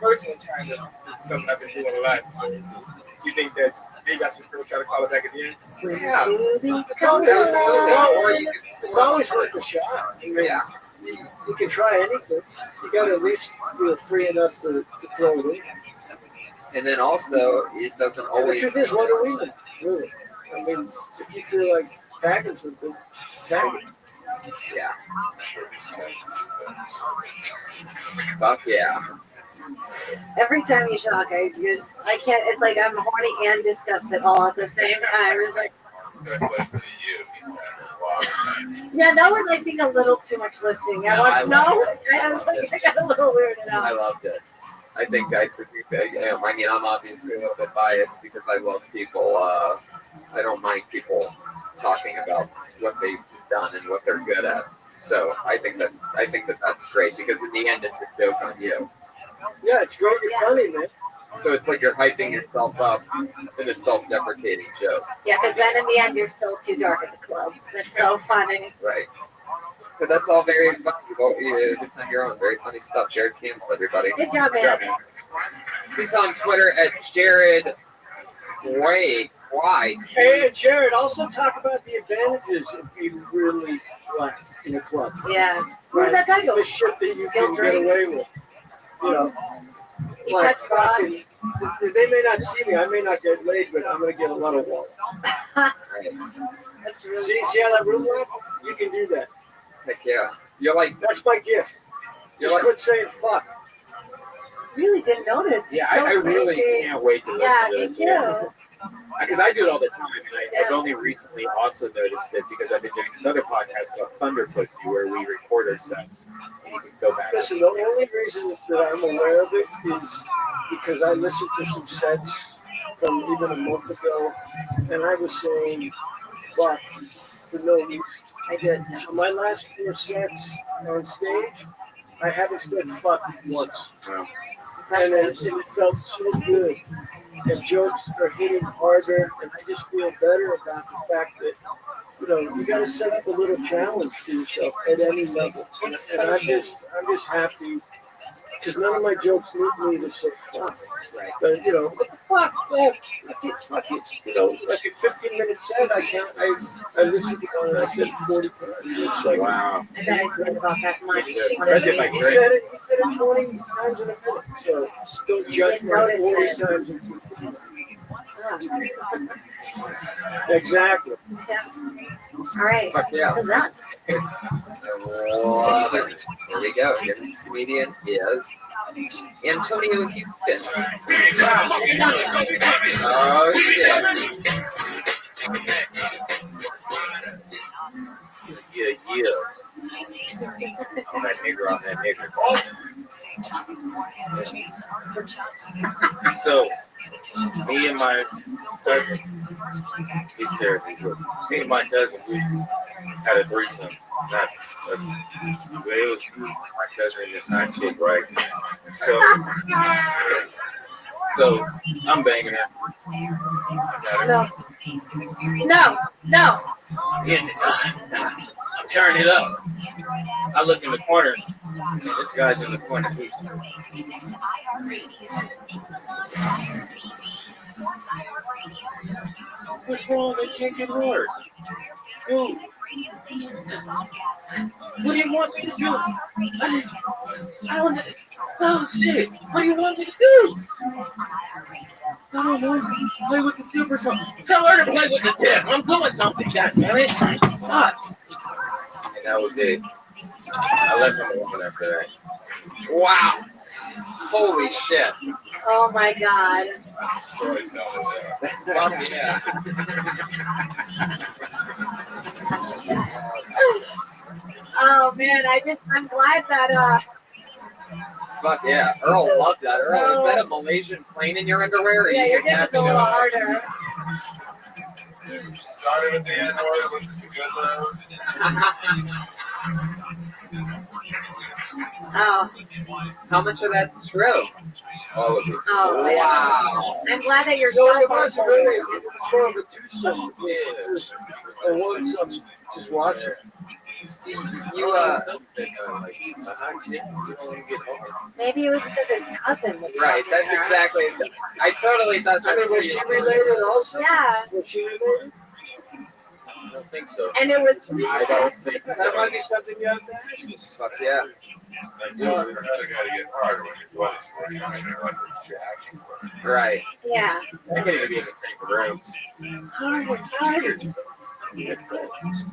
first one kind of is something I've been doing a lot. So you think that maybe I should still try to call it back again? Yeah. It's always worth a shot. I mean, you can try anything. You got to at least feel free enough to throw it in. And then also, it doesn't always. The truth is, what do we know? Really? I mean, if you feel like packing something, pack it. Yeah. Fuck yeah. Every time you talk, I can't, it's like I'm horny and disgusted all at the same time. It's like, yeah, that was, I think, a little too much listening. I was like, I got a little weirded out. I loved it. I think I mean, I'm obviously a little bit biased because I love people. I don't mind people talking about what they've done and what they're good at. So I think that that's great because in the end, it's a joke on you. Yeah, it's really funny, man. So it's like you're hyping yourself up in a self-deprecating joke. Yeah, because then in the end, you're still too dark at the club. That's so funny. Right. But that's all very funny. It's on your own. Very funny stuff. Jared Campbell, everybody. Good job, man. He's on Twitter at Jared Wade. Why? Hey, Jared, also talk about the advantages of being really black in a club. Yeah. Where's that guy go? The shit that you can get away with. You know. He Like, touched frogs. they may not see me. I may not get laid, but I'm going to get a lot of walls. That's really See how that room works? You can do that. Heck yeah. You're like. That's my gift. Just quit saying fuck. Really didn't notice. Yeah, So I really creepy. can't wait to listen to me this. too. Because I do it all the time, and I've only recently also noticed it because I've been doing this other podcast called Thunder Pussy, where we record our sets, and you can go back. Listen, the only reason that I'm aware of it is because I listened to some sets from even a month ago, and I was saying fuck for no reason. I did. So my last 4 sets on stage, I haven't said fuck once. And it felt so good. And jokes are hitting harder, and I just feel better about the fact that, you know, you got to set up a little challenge for yourself at any level. And I'm just happy because none of my jokes need me to say fuck. But, you know, what the fuck, man? Fuck it. You know, like a 15-minute set, I listened to it and I said 40 times. It's like, wow. I bet I said about that much. He said it 20 times in a minute. So don't judge me 40 times in 2 minutes. Exactly. All right. Fuck yeah. Who's that? Love it. Here we go. Your next comedian is Antonio Houston. Oh, shit. Yeah. I'm that nigger on that nigger. So, me and my cousin, he's terrible. Me and my cousin, we had a threesome. It was my cousin and this hot chick, right? So I'm banging her. No. And I'm tearing it up. I look in the corner, and this guy's in the corner too. What's wrong? They can't get hard. Dude, what do you want me to do? I don't know. Oh, shit. What do you want me to do? I don't know. Play with the tip or something. Tell her to play with the tip. I'm doing something, goddammit. God. And that was it. I left him alone after that. Wow. Holy shit. Oh my God. Fuck yeah. Oh man, I'm glad that Fuck yeah. Earl loved that. Earl, is that a Malaysian plane in your underwear? Or yeah, you your just dip is a little harder. Started at the end, or it was good though. Oh, How much of that's true? All of it. oh, yeah. Wow. I'm glad that you're So so it wasn't really comfortable. it was more of a twosome. I wanted some just watch it. You Maybe it was because his cousin was right. fucking That's her. exactly. I totally thought I that's mean, was she related also? Yeah, Was she related? I don't think so. and it was. I don't think That so. might be something you have to ask. Fuck yeah. Right. Yeah. I can't even be in the same room. Harder.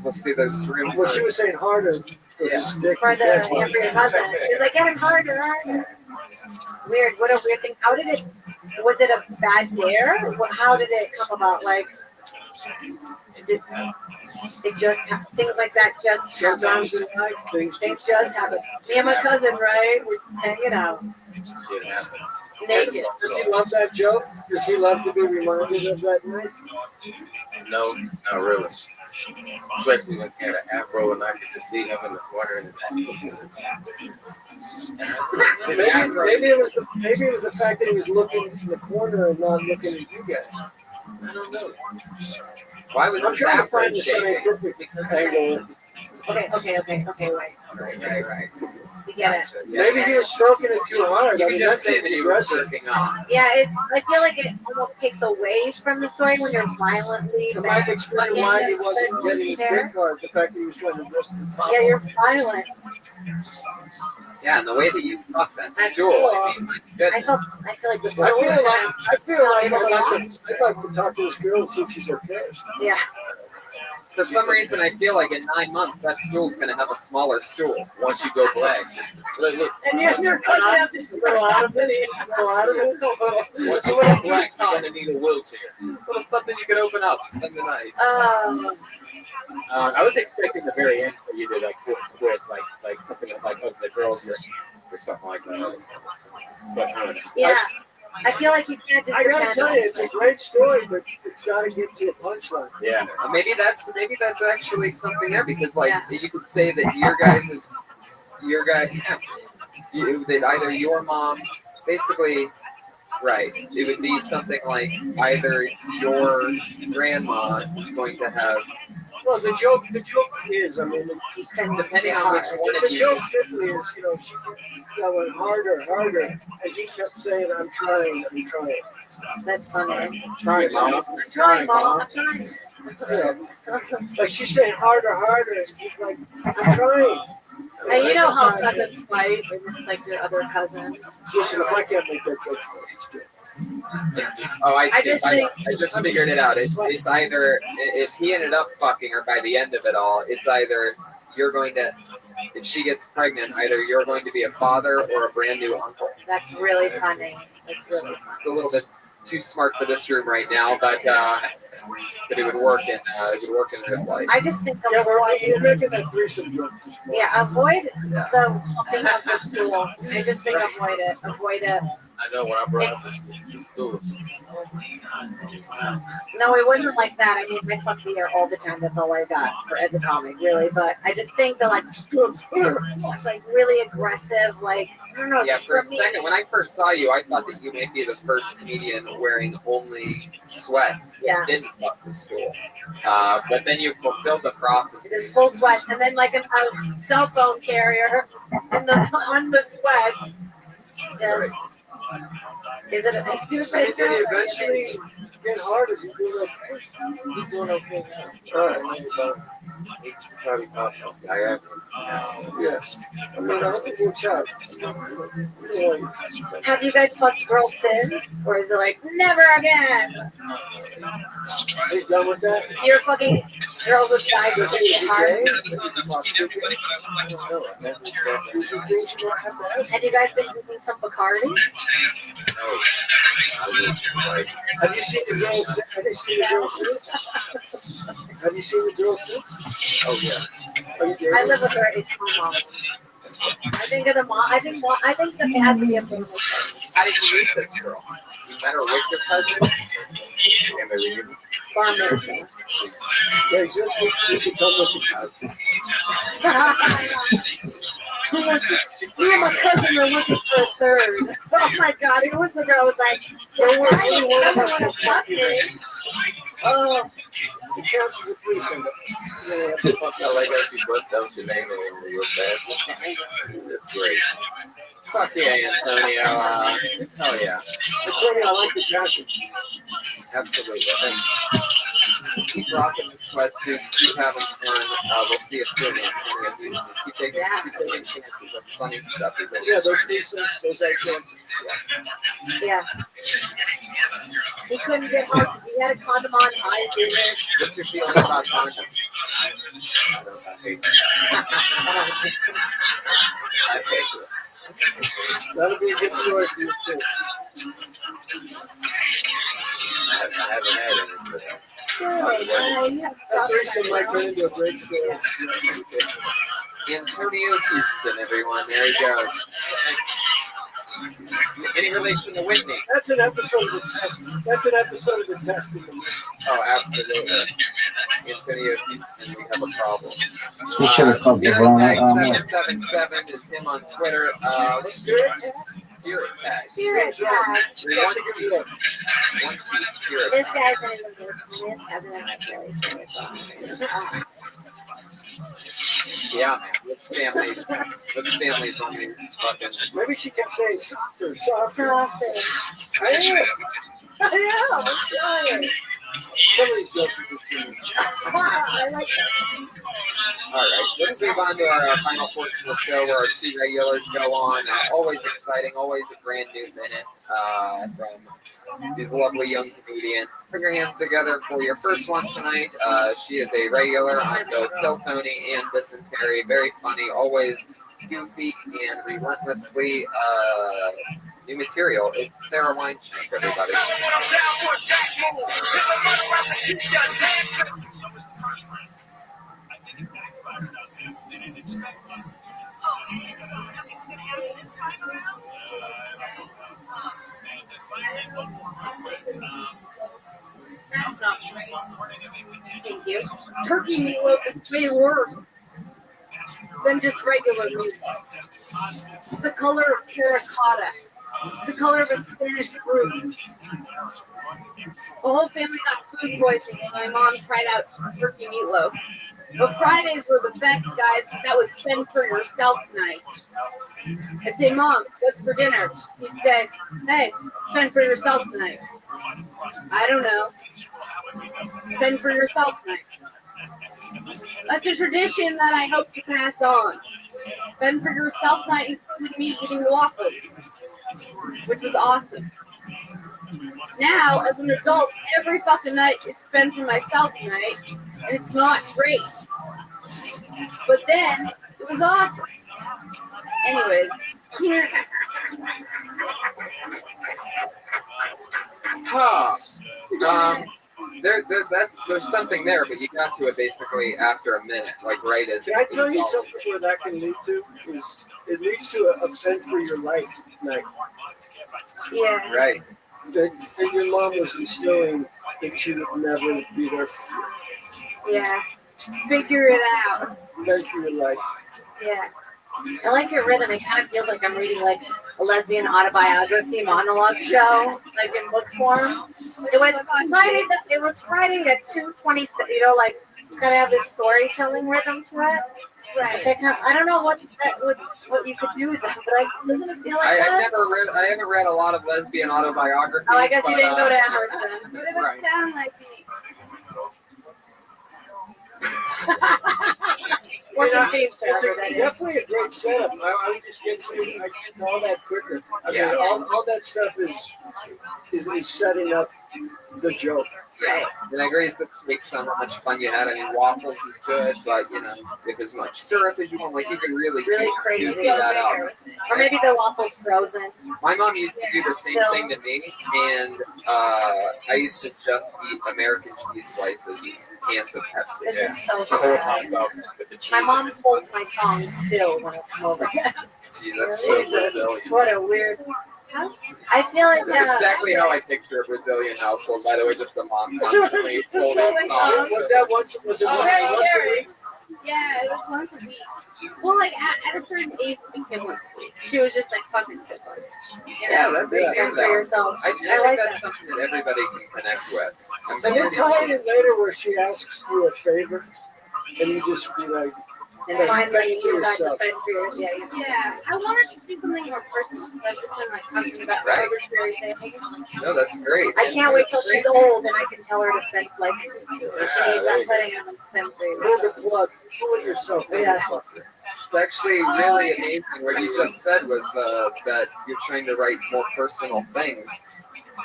We'll see. There's room. Well, she was saying harder. Yeah. For your cousin. She was like, get him harder, harder. Weird. What a weird thing. How did it? Was it a bad dare? How did it come about? Like, did it just things like that just Sometimes happen? in life, Things just happen. Me and my cousin, right? We're just hanging out. Naked. Does he love that joke? Does he love to be reminded of that night? No, not really. Especially when he had an afro and I could just see him in the corner in his Maybe it was the fact that he was looking in the corner and not looking at you guys. I don't know. Why was I'm his trying to afro find the shaving? scientific angle. Okay, wait. Right. We get it. Maybe he was stroking it too hard. You I can mean, just that's say that he was aggressive. jerking off. Yeah, I feel like it almost takes away from the story when you're violently. It might explain why he wasn't getting his green card. The fact that he was trying to risk his life. Yeah, you're violent. Yeah, and the way that you fuck that That's stool. cool. I mean, my goodness. I feel like the I story. feel like I'd like to talk to this girl and see if she's okay. Yeah. For some reason, I feel like in 9 months that stool's gonna have a smaller stool. Once you go black, look. And you're going to have to go out of it. Once you go black, you're gonna need a wheelchair. Little something you can open up, spend the night. I was expecting the very end for you to like twist, like something like the girls or something like that. But I don't know. Yeah. I feel like you can't just. I gotta tell you, it's a great story, but it's gotta get to a punchline. Yeah. Maybe that's actually something there because like you could say that that either your mom, basically, right? It would be something like either your grandma is going to have. Well, the joke is, I mean, depending on which one of the you. joke simply is, she's going harder, and he kept saying, I'm trying. That's funny. I'm trying, Mom. I'm trying, Mom. I'm trying. Yeah. Like she's saying harder, and he's like, I'm trying. And you know how cousins fight, and it's like your other cousin. Listen, if I can't make that joke, it's good. Oh, I see. I I just figured it out. It's either if he ended up fucking her by the end of it all, it's either you're going to, if she gets pregnant, either you're going to be a father or a brand new uncle. That's really funny. It's really funny. It's a little bit too smart for this room right now, but it would work in real life. I just think you're making that threesome joke. Yeah, avoid the thing of the stool. I just think avoid it. Avoid it. I know when I brought up the stool. No, it wasn't like that. I mean, I fuck the air all the time. That's all I got as a comic, really. But I just think that it's like really aggressive. Like I don't know. Yeah, for a me, second, when I first saw you, I thought that you may be the first comedian wearing only sweats that didn't fuck the stool. But then you fulfilled the prophecy. Just full sweat, and then like a cell phone carrier on the sweats. Just. Is it a stupid? Did he eventually get hard? Is he doing okay? He's doing okay now. All right. He's probably not the guy after. Yeah. I mean, I think we'll chat. Have you guys fucked girls since? Or is it like, never again? He's done with that? You're fucking girls with guys who get hard. Have you guys been drinking some Bacardi? Have you seen the girls? Have you seen the girls since? Oh yeah. Are you dating? I live with her. It's my mom. I think of the mom. I think that it has to be a family. How did you meet this girl? You met her with your cousin? Bar mitzvah. Yeah, you should come with the cousin. Me and my cousin were looking for a third. Oh my god, it was the girl was like, don't worry, anyone want to fuck me. Oh, It counts as a threesome. I like how she bust out your name and real fast. That's great. Fuck yeah, Antonio. Hell yeah. Antonio, I like the jacket. Absolutely. Thanks. Keep rocking the sweatsuits. Keep having fun. We'll see you soon, Antonio. Keep taking chances. That's funny stuff. Yeah, those threesomes, those are chances. yeah. He couldn't get hard because he had a condom on. I did it. What's your feeling about condoms? I don't know. I hate I hate it. That'll be a good story for you too. I haven't had any. That threesome might turn into a great story. Antonio Houston, everyone. There he goes. Any relation to Whitney? That's an episode of the test. That's an episode of the test. Oh, absolutely. Antonio Houston, we have a problem. We should have called the wrong Spirit Tag 777 is him on Twitter. Let's do it. Spirit Tag. Spirit Tag. One key Spirit This Tag. guy's not even good. This hasn't been my Kelly Spirit song. Yeah, man. This family's only fucking. Maybe she kept saying softer, softer. Softer. I know. I know. I'm sorry. Some of these jokes are just too much. I like that. All right, let's move on to our final portion of the show where our two regulars go on. Always exciting, always a brand new minute from these lovely young comedians. Put your hands together for your first one tonight. She is a regular on both Kill Tony and Dysentery. Very funny, always goofy and relentlessly new material. It's Sarah Weinstein, everybody. Thank you. Turkey meatloaf is way worse than just regular meatloaf. It's the color of terracotta. It's the color of a Spanish fruit. The whole family got food poisoning and my mom tried out turkey meatloaf. But Fridays were the best, guys. That was fend for yourself night. I'd say, Mom, what's for dinner? He'd say, hey, fend for yourself tonight. I don't know. Fend for yourself night. That's a tradition that I hope to pass on. Fend for yourself night included me eating waffles, which was awesome. Now, as an adult, every fucking night is fend for myself night, and it's not great. But then, it was awesome. Anyways. There's something there, but you got to it basically after a minute, like right as. Can I tell you something where that can lead to? Is it leads to a fend for your life night. Yeah. Right. That your mom was instilling that she would never be there for you. Yeah. Figure it out. Fend for your life. Yeah. I like your rhythm. It kind of feels like I'm reading like a lesbian autobiography monologue show, like in book form. It was Friday. It was Friday at 2:26. You know, like kind of have this storytelling rhythm to it. Right. I don't know what you could do with that, but doesn't it feel like that? I haven't read a lot of lesbian autobiographies. Oh, I guess you didn't go to Emerson. But it would Right. sound like me. It's definitely a great setup. I was just getting to all that quicker. I mean, all that stuff is setting up the joke. Right. And I agree this makes how much fun you had. I mean, waffles is good, but with as much syrup as you want, like you can really crazy that out. Or maybe the waffles frozen. My mom used to do the same thing to me, and I used to just eat American cheese slices and cans of Pepsi. This is so sad. My mom holds my tongue still when I come over. Gee, that's so Brazilian. What a weird. I feel like That's exactly how I picture a Brazilian household. By the way, just the mom constantly holding. Was that once? Was it once a week? Yeah, it was once a week. Well, like at a certain age, Kim was sweet. She was just like fucking kisses. Yeah, that'd be Fend good for though. yourself. I I think like that's that. something that everybody can connect with. And then tie it in later where she asks you a favor, and you just be like, And "Fend finally, for you got to yourself." fend for yourself. Yeah. I wanted to do something more personal. I've just been like talking about Right. arbitrary things. No, that's great. I can't wait till she's old and I can tell her to fend like she needs that letting her fend for Pull the yourself. plug. Pull it yourself. Yeah. It's actually really amazing. What you just said was that you're trying to write more personal things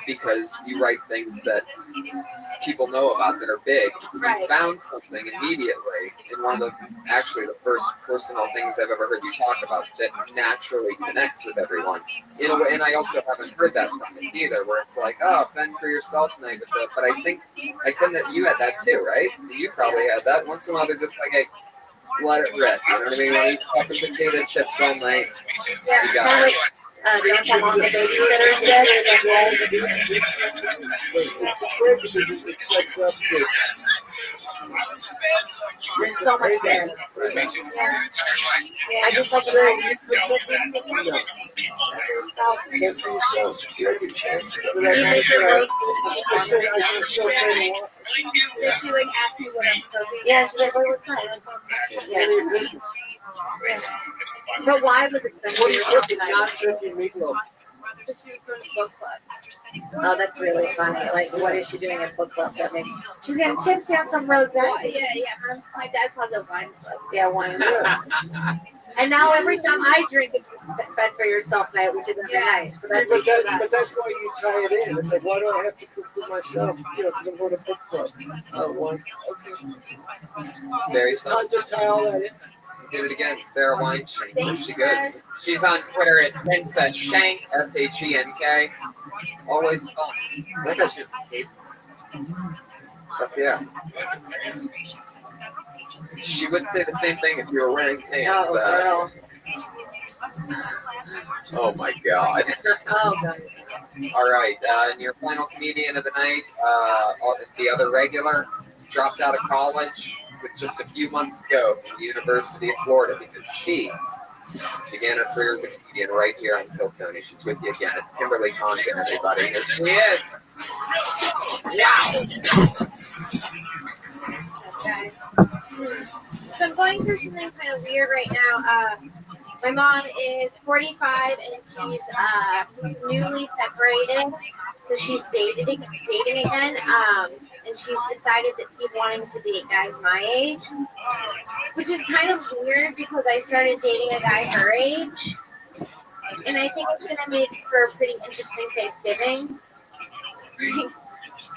because you write things that people know about that are big. Right. You found something immediately in one of the first personal things I've ever heard you talk about that naturally connects with everyone. In a way, and I also haven't heard that from us either, where it's like, oh, fend for yourself night with that. But I think you had that too, right? You probably had that. Once in a while, they're just like, hey, let it rip. You know what I mean? When you fucking potato chips all night, Yeah. you got it. Don't tell mom the babysitter's dead. It's like, well, It's great because it sets up to. there's so much there. Yeah. I just like Saying to you could yourself. Fend for yourself. You have a chance. You make your roast Just say, I can still pay the water. Did she like ask me what I'm cooking? Yeah, she's like, what's that? Yeah. But why was it fend for yourself tonight? Not just in meatloaf. Oh, that's really funny. Like, what is she doing at book club? That makes she's getting tipsy on some rosé. Yeah. My dad calls it wine club. Yeah, wine club. And now every time I drink, it's fed for yourself night, which is every night. So But that's why you tie it in. It's like, why do I have to cook for myself? You know, because I'm going to book club. Wine. Very fun. I'll just tie all that in. Let's do it again. Sarah Weinstein. There she goes. She's on Twitter at Princess Shank, SHENK. Always fun. I guess she's Fuck yeah. She would say the same thing if you were wearing pants. Oh my god. Oh god. All right, and your final comedian of the night, the other regular, dropped out of college with just a few months ago from the University of Florida because she began her career as a comedian right here on Kill Tony. She's with you again. It's Kimberly Condon, everybody. Here she is. Wow. Okay. So I'm going through something kind of weird right now. My mom is 45 and she's newly separated, so she's dating again. And she's decided that she's wanting to date guys my age, which is kind of weird because I started dating a guy her age, and I think it's gonna make for a pretty interesting Thanksgiving.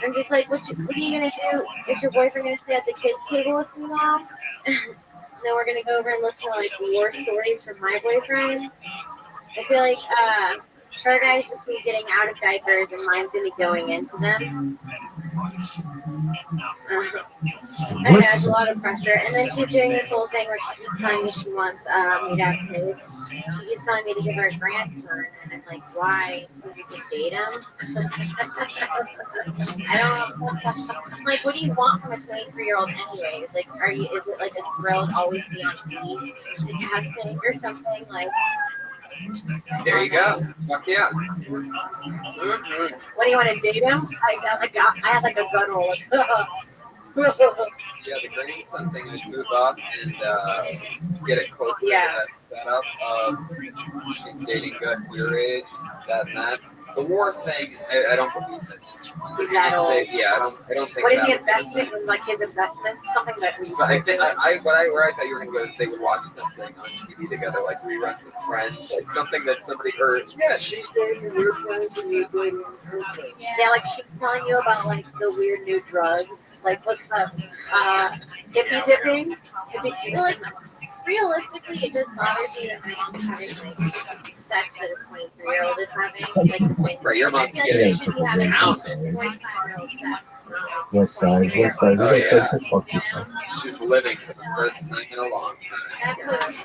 I'm just like, what are you gonna do? Is your boyfriend gonna stay at the kids' table with me, Mom? Then we're gonna go over and listen to like war stories from my boyfriend. I feel like her guy's just be getting out of diapers and mine's gonna be going into them. I have a lot of pressure, and then she's doing this whole thing where she keeps telling me she wants me to have kids. She keeps telling me to give her a grandson, and I'm like, why? Would you just date him? I don't. I'm like, what do you want from a 23-year-old, anyways? Like, is it like a thrill to always be on TV, casting or something like? There you go. Fuck yeah. What do you want to date him? I have like a gun roll. Yeah, the grandson thing is move up and get it closer to that setup. She's dating good for your age, that and that. The war thing, I don't believe it. He's that old. Yeah, I don't think. What is he investing in? Like his investments? Something that we. I think where I thought you were gonna go is they would watch something on TV together, like reruns of Friends, like something that somebody heard. Yeah, she's dating your friends and you're dating her friends. Yeah, like she's telling you about like the weird new drugs. Like what's up? Hippie dipping. Well, like realistically, it just bothers me that my mom's having like sex that a 23-year-old is having. Like the same. Right, your mom's getting pounded. West side. Oh, That's yeah. a fuck yourself. She's living for the first time in a long time. That's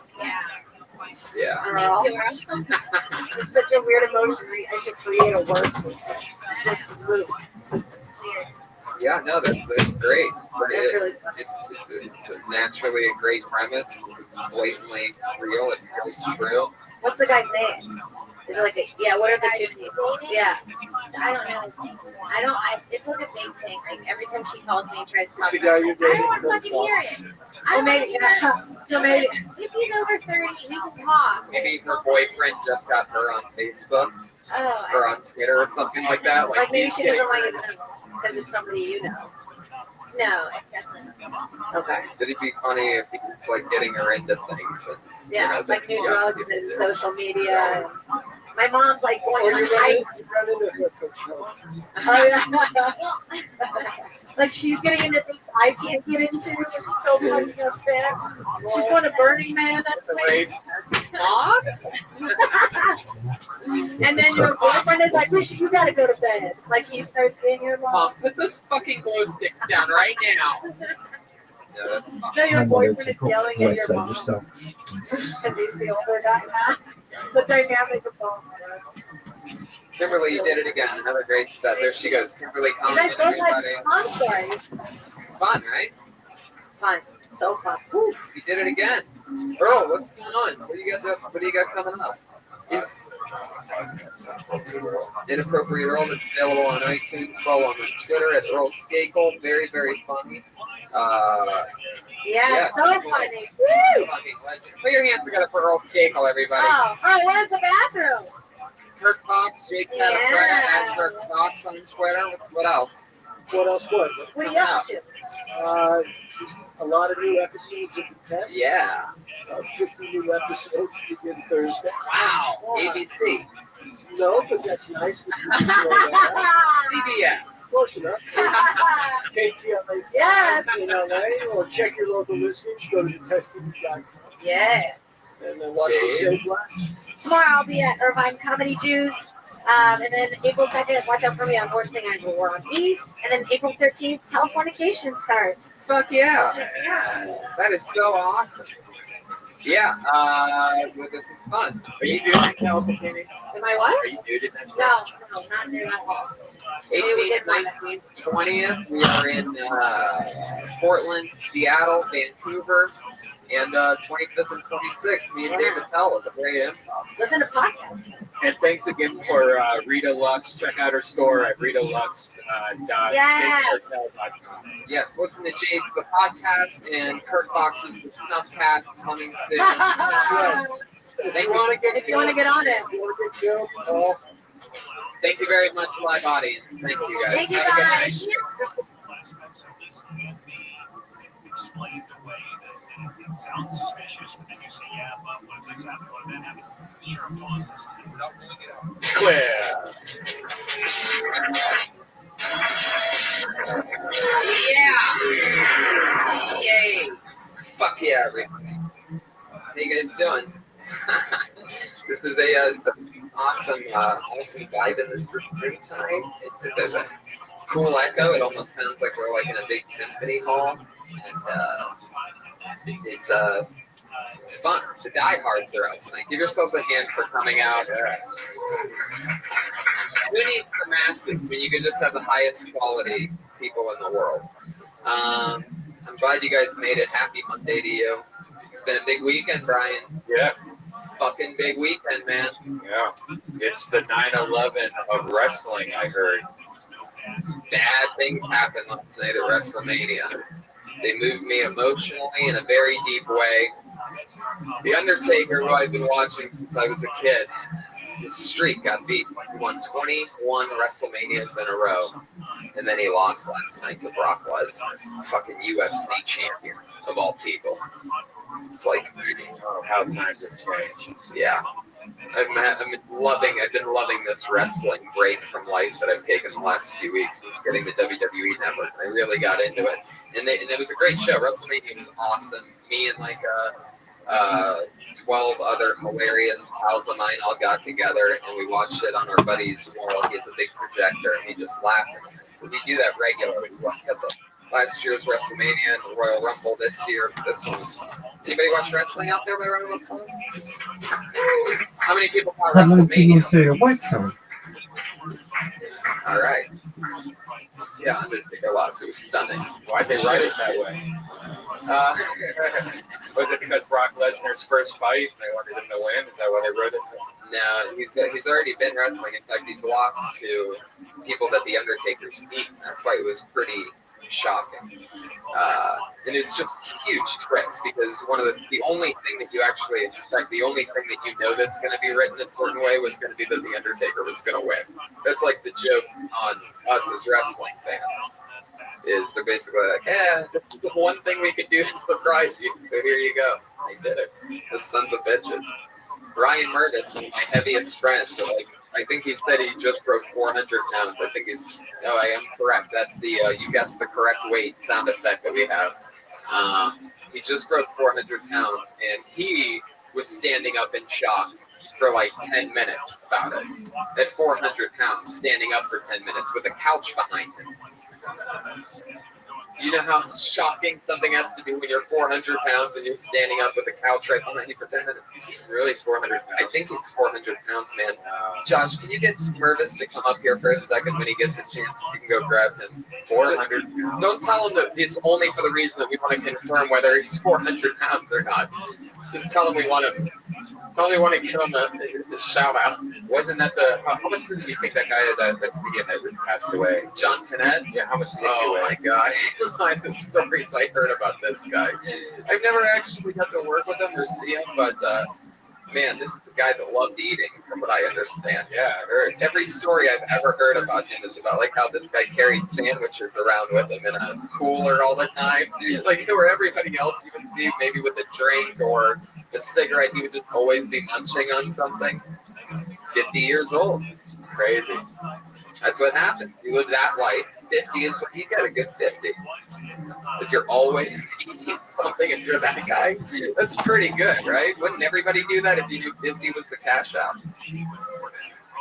what, Yeah. Girl. It's such a weird emotion. I should create a word for it. Just move. Yeah, no, that's great. That's really fun. It's naturally a great premise. It's blatantly real. It feels true. What's the guy's name? Is it like a, yeah, what are the two people? Yeah. I don't know. It's like a big thing. Like every time she calls me and tries to talk the to guy me, you're I don't dating want to from fucking hear Fox? it. Oh, maybe, yeah. So maybe. If he's over 30, we can talk. Maybe her boyfriend just got her on Facebook Oh, or on Twitter or something like that. Like maybe he's she getting doesn't want her you to know because it's somebody you know. no, definitely not. Okay. It'd be funny if he was like getting her into things. And, Yeah, like new yeah. drugs and social media. And my mom's like going Or on you run hikes. into her coach. Oh, yeah. Like she's getting into things I can't get into. It's so funny up there. She's going to Burning Man. Mom? And then your boyfriend is like, "Wish you gotta go to bed." Like he starts being your mom. Mom, put those fucking glow sticks down right now. Yeah, that's Then your My mother's boyfriend the is yelling at west your side mom. yourself. Because he's the older guy now. The dynamic of both. Kimberly, you did it again. Another great set. There she goes. Kimberly, You comment guys both had everybody. fun stories. Fun, right? Fun. So fun. Whew, you did it again. Earl, what's going on? What do you got coming up? Is Inappropriate Earl that's available on iTunes. Follow him on Twitter at Earl Skakel. Very, very funny. Yeah, so cool. funny. Woo! Fucking legend. Put your hands together for Earl Skakel, everybody. Oh, where's the bathroom? Kirk Fox, Jake Catafretta, and Kirk Fox on Twitter. What else? What else? What? What are you up to? A lot of new episodes of the test. Yeah. 50 new episodes begin Thursday. Wow. ABC. No, but that's nice. That you just know that. CBS. Close enough. KTLA. Yes. In LA, or check your local listings. Go to thetesting.com. Yeah. And then watch the Save Black. Tomorrow I'll be at Irvine Comedy Juice. And then April 2nd, watch out for me on Horse Thing and War on Me. And then April 13th, Californication starts. Fuck yeah. That is so awesome. Yeah, well, this is fun. Are you doing it, California? Am I what? Are you doing it? No, not near that wall. 18th, 19th, 20th, we are in Portland, Seattle, Vancouver, and 25th and 26th, me and David Tell at the Great Improv. Listen to podcasts. And thanks again for Rita Lux. Check out her store at ritalux.com. Yes, listen to Jade's The Podcast and Kirk Fox's The Snuffcast coming soon. If you want to get on it. Thank you very much, live audience. Thank you guys. Thank you Have a good night. guys. Explained away that it sounds suspicious, but then you say, yeah, but what if this happened, what if that happened? Sure, pause this thing without pulling it out. Yeah. Yay. Fuck yeah, everybody. How you guys doing? This is an awesome vibe in this room tonight. There's a cool echo. It almost sounds like we're like in a big symphony hall. And it's fun. The diehards are out tonight. Give yourselves a hand for coming out. Who needs the masses when you can just have the highest quality people in the world? I'm glad you guys made it. Happy Monday to you. It's been a big weekend, Brian. Yeah. Fucking big weekend, man. Yeah. It's the 9/11 of wrestling, I heard. Bad things happened last night at WrestleMania. They moved me emotionally in a very deep way. The Undertaker, who I've been watching since I was a kid, his streak got beat. He won 21 WrestleManias in a row. And then he lost last night to Brock Lesnar, fucking UFC champion of all people. It's like, oh, how times have changed. Yeah. I've been loving this wrestling break from life that I've taken the last few weeks since getting the WWE Network. I really got into it, and it was a great show. WrestleMania was awesome. Me and like 12 other hilarious pals of mine all got together, and we watched it on our buddy's wall. He has a big projector, and we just laughed. We do that regularly. We had the last year's WrestleMania and the Royal Rumble this year. This one was fun. Anybody watch wrestling out there by round of applause? How many people caught How many people WrestleMania? say the West Side? All right. Yeah, Undertaker lost. It was stunning. Why'd they write it that way? Was it because Brock Lesnar's first fight, they wanted him to win? Is that why they wrote it? No, he's already been wrestling. In fact, he's lost to people that the Undertaker's beat. That's why it was pretty shocking. And it's just a huge twist because one of the only thing that you actually expect, the only thing that you know that's going to be written a certain way was going to be that the Undertaker was going to win. That's like the joke on us as wrestling fans. Is they're basically like, yeah, this is the one thing we could do to surprise you. So here you go. They did it. The sons of bitches. Ryan Murtis, one of my heaviest friends, so like, I think he said he just broke 400 pounds. I think no, I am correct. That's the, you guessed the correct weight sound effect that we have. He just broke 400 pounds, and he was standing up in shock for like 10 minutes about it. At 400 pounds, standing up for 10 minutes with a couch behind him. You know how shocking something has to be when you're 400 pounds and you're standing up with a couch right behind you for 10 minutes? He's really 400 pounds? I think he's 400 pounds, man. Josh, can you get Mervis to come up here for a second when he gets a chance? You can go grab him. 400 pounds? Don't tell him that it's only for the reason that we want to confirm whether he's 400 pounds or not. Just tell him we want to. Tell him we want to give him a shout out. Wasn't that the? How much did you think that guy, that comedian that passed away? John Panette? Yeah, how much did he Oh my God! The stories I heard about this guy. I've never actually got to work with him or see him, but man, this is the guy that loved eating, from what I understand. Yeah, every story I've ever heard about him is about like how this guy carried sandwiches around with him in a cooler all the time. Like where everybody else you would see maybe with a drink or a cigarette, he would just always be munching on something. 50 years old. It's crazy. That's what happens. You live that life. 50 is what you get, a good 50. If you're always eating something, if you're that guy, that's pretty good, right? Wouldn't everybody do that if you knew 50 was the cash out?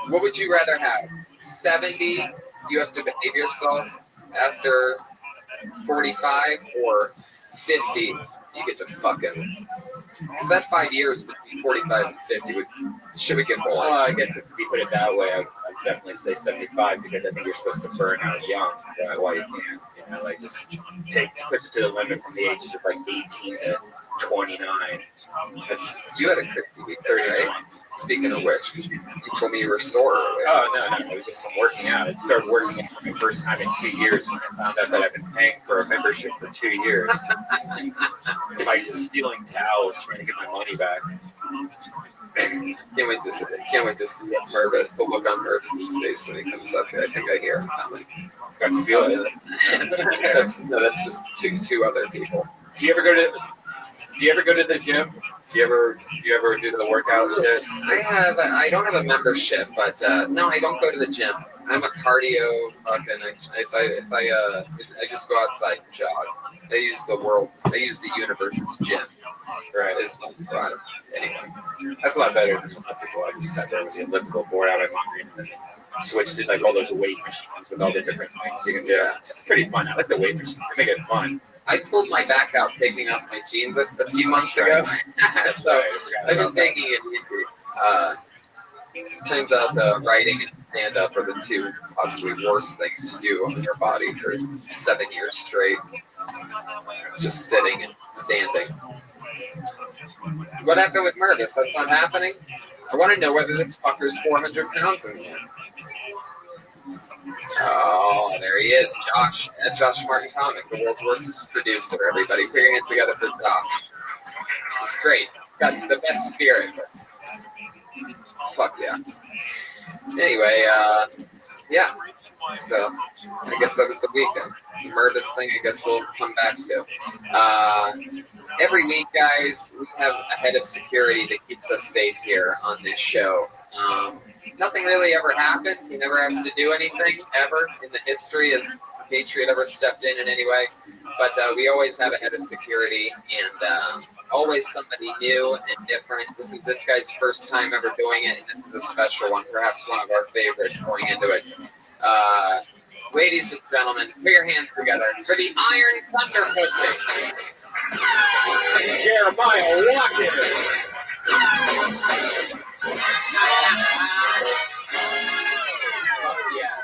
What would you rather have? 70, you have to behave yourself after 45, or 50, you get to fucking. Because that 5 years between 45 and 50 should we get more? I guess if we put it that way, I'd definitely say 75 because I think you're supposed to burn out young while you can. You know, like just push it to the limit from the ages of like 18 to 29. You had a crazy week there, right? Speaking of which, you told me you were sore. Oh, no. It was just from working out. I started working out for my first time in 2 years when I found out that I've been paying for a membership for 2 years. Like stealing towels, trying to get my money back. Can't wait to see Mervis, the look on Mervis' face when he comes up here. I think I hear him coming. I can feel it. That's just two other people. Do you ever go to the gym? Do you ever do the workout shit? I don't have a membership, but no, I don't go to the gym. I'm a cardio fucking. I just go outside and jog. I use the universe's gym. Right. It's my product. Anyway, that's a lot better than elliptical. I just sat there with the elliptical board out of my mind and switched to like all those weight machines with all the different things you can do. Yeah. It's pretty fun. I like the weight machines. They make it fun. I pulled my back out taking off my jeans a few months ago. So I've been taking it easy. Turns out writing and stand-up are the two possibly worst things to do on your body for 7 years straight. Just sitting and standing. What happened with Mervis? That's not happening? I want to know whether this fucker's 400 pounds in the end. Oh, there he is, Josh. Josh Martin Comic, the world's worst producer. Everybody, put your hands together for Josh. He's great. Got the best spirit. Fuck yeah. Anyway, yeah. So, I guess that was the weekend. The Mervis thing, I guess we'll come back to. Every week, guys, we have a head of security that keeps us safe here on this show. Nothing really ever happens. He never has to do anything, ever, in the history as a Patriot ever stepped in any way. But we always have a head of security, and always somebody new and different. This is this guy's first time ever doing it, and this is a special one, perhaps one of our favorites going into it. Ladies and gentlemen, put your hands together for the Iron Thunder Pussy. Jeremiah Watkins. Yes.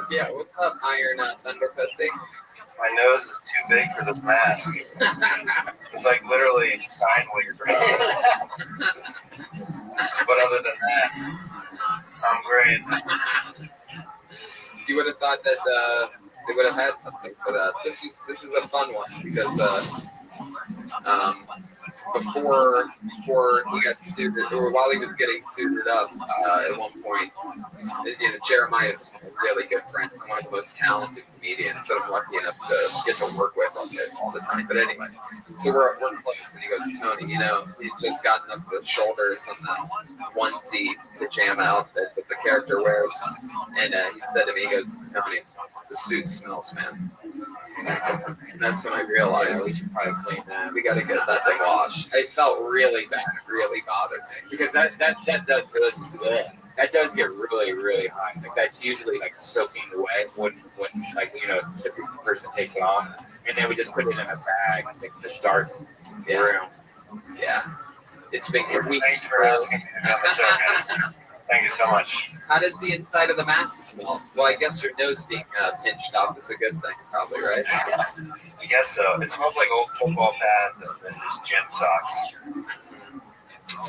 Yeah, what's up, Iron Thunder Pussy? My nose is too big for this mask. It's like literally sign weird. But other than that, I'm great. You would have thought that they would have had something for that. This is a fun one because before he got suited, or while he was getting suited up, at one point, Jeremiah is one of my really good friends, one of the most talented comedians that I'm lucky enough to get to work with all the time. But anyway, so we're close, and he goes, Tony, he's just gotten up the shoulders on the onesie pajama outfit that the character wears, and he said to me, he goes, Tony, the suit smells, man. And that's when I realized we should probably clean that. We got to get that thing washed. It felt really bad. It really bothered me. Because that does get really, really hot. Like that's usually like soaking wet when the person takes it off, and then we just put it in a bag and just start the room. Yeah, it's been weeks. Thanks for asking me to be on the show, guys. Thank you so much. How does the inside of the mask smell? Well, I guess your nose being pinched off is a good thing, probably, right? I guess so. It smells like old football pads and then just gym socks.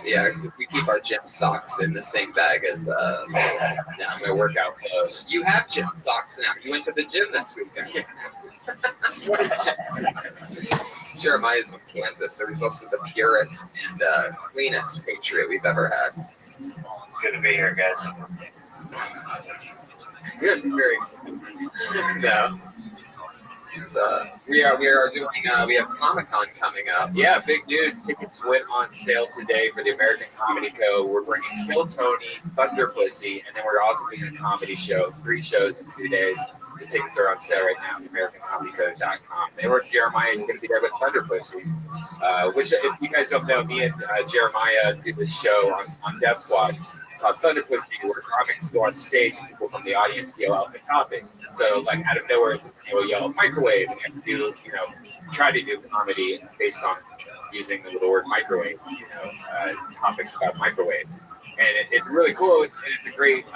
Yeah, we keep our gym socks in the same bag as my workout clothes. You have gym socks now. You went to the gym this weekend. Jeremiah's from Kansas, so he's also the purest and cleanest patriot we've ever had. Good to be here, guys. Here's very no. We are doing. We have Comic-Con coming up. Yeah, big news. Tickets went on sale today for the American Comedy Co. We're bringing Kill Tony, Thunder Pussy, and then we're also doing a comedy show. 3 shows in 2 days. The tickets are on sale right now at AmericanComedyCo.com. And we're Jeremiah. You're going to be there with Thunder Pussy, which, if you guys don't know, me and Jeremiah do this show on Death Squad called Thunder Pussy, where comics go on stage and people from the audience yell out the topic. So, like, out of nowhere, they will yell microwave and do, try to do comedy based on using the little word microwave, topics about microwave. And it's really cool, and it's a great,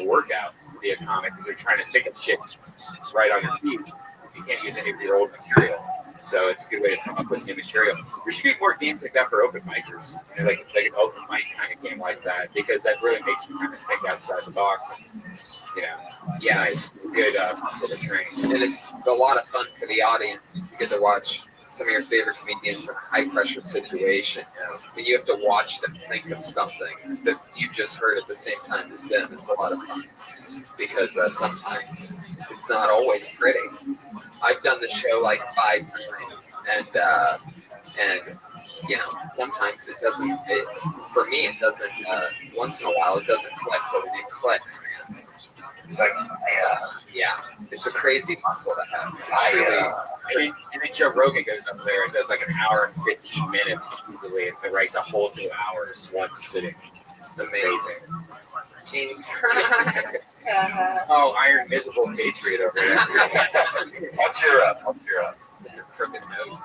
workout to be a comic because they're trying to think of shit right on your feet. You can't use any of your old material. So it's a good way to come up with new material. There should be more games like that for open micers, like an open mic kind of game like that, because that really makes you kind of think outside the box. And, it's a good muscle to train. And it's a lot of fun for the audience. You get to watch some of your favorite comedians in a high-pressure situation. When you have to watch them think of something that you just heard at the same time as them, it's a lot of fun. Because sometimes it's not always pretty. I've done the show like 5 times, and sometimes it doesn't. For me, it doesn't. Once in a while, it doesn't click, but when it clicks, man, it's like, it's a crazy muscle to have. And then Joe Rogan goes up there and does like an hour and 15 minutes easily, and writes a whole 2 hours once sitting. Amazing. Oh, Iron Miserable Patriot over there. I'll cheer up. Crooked nose.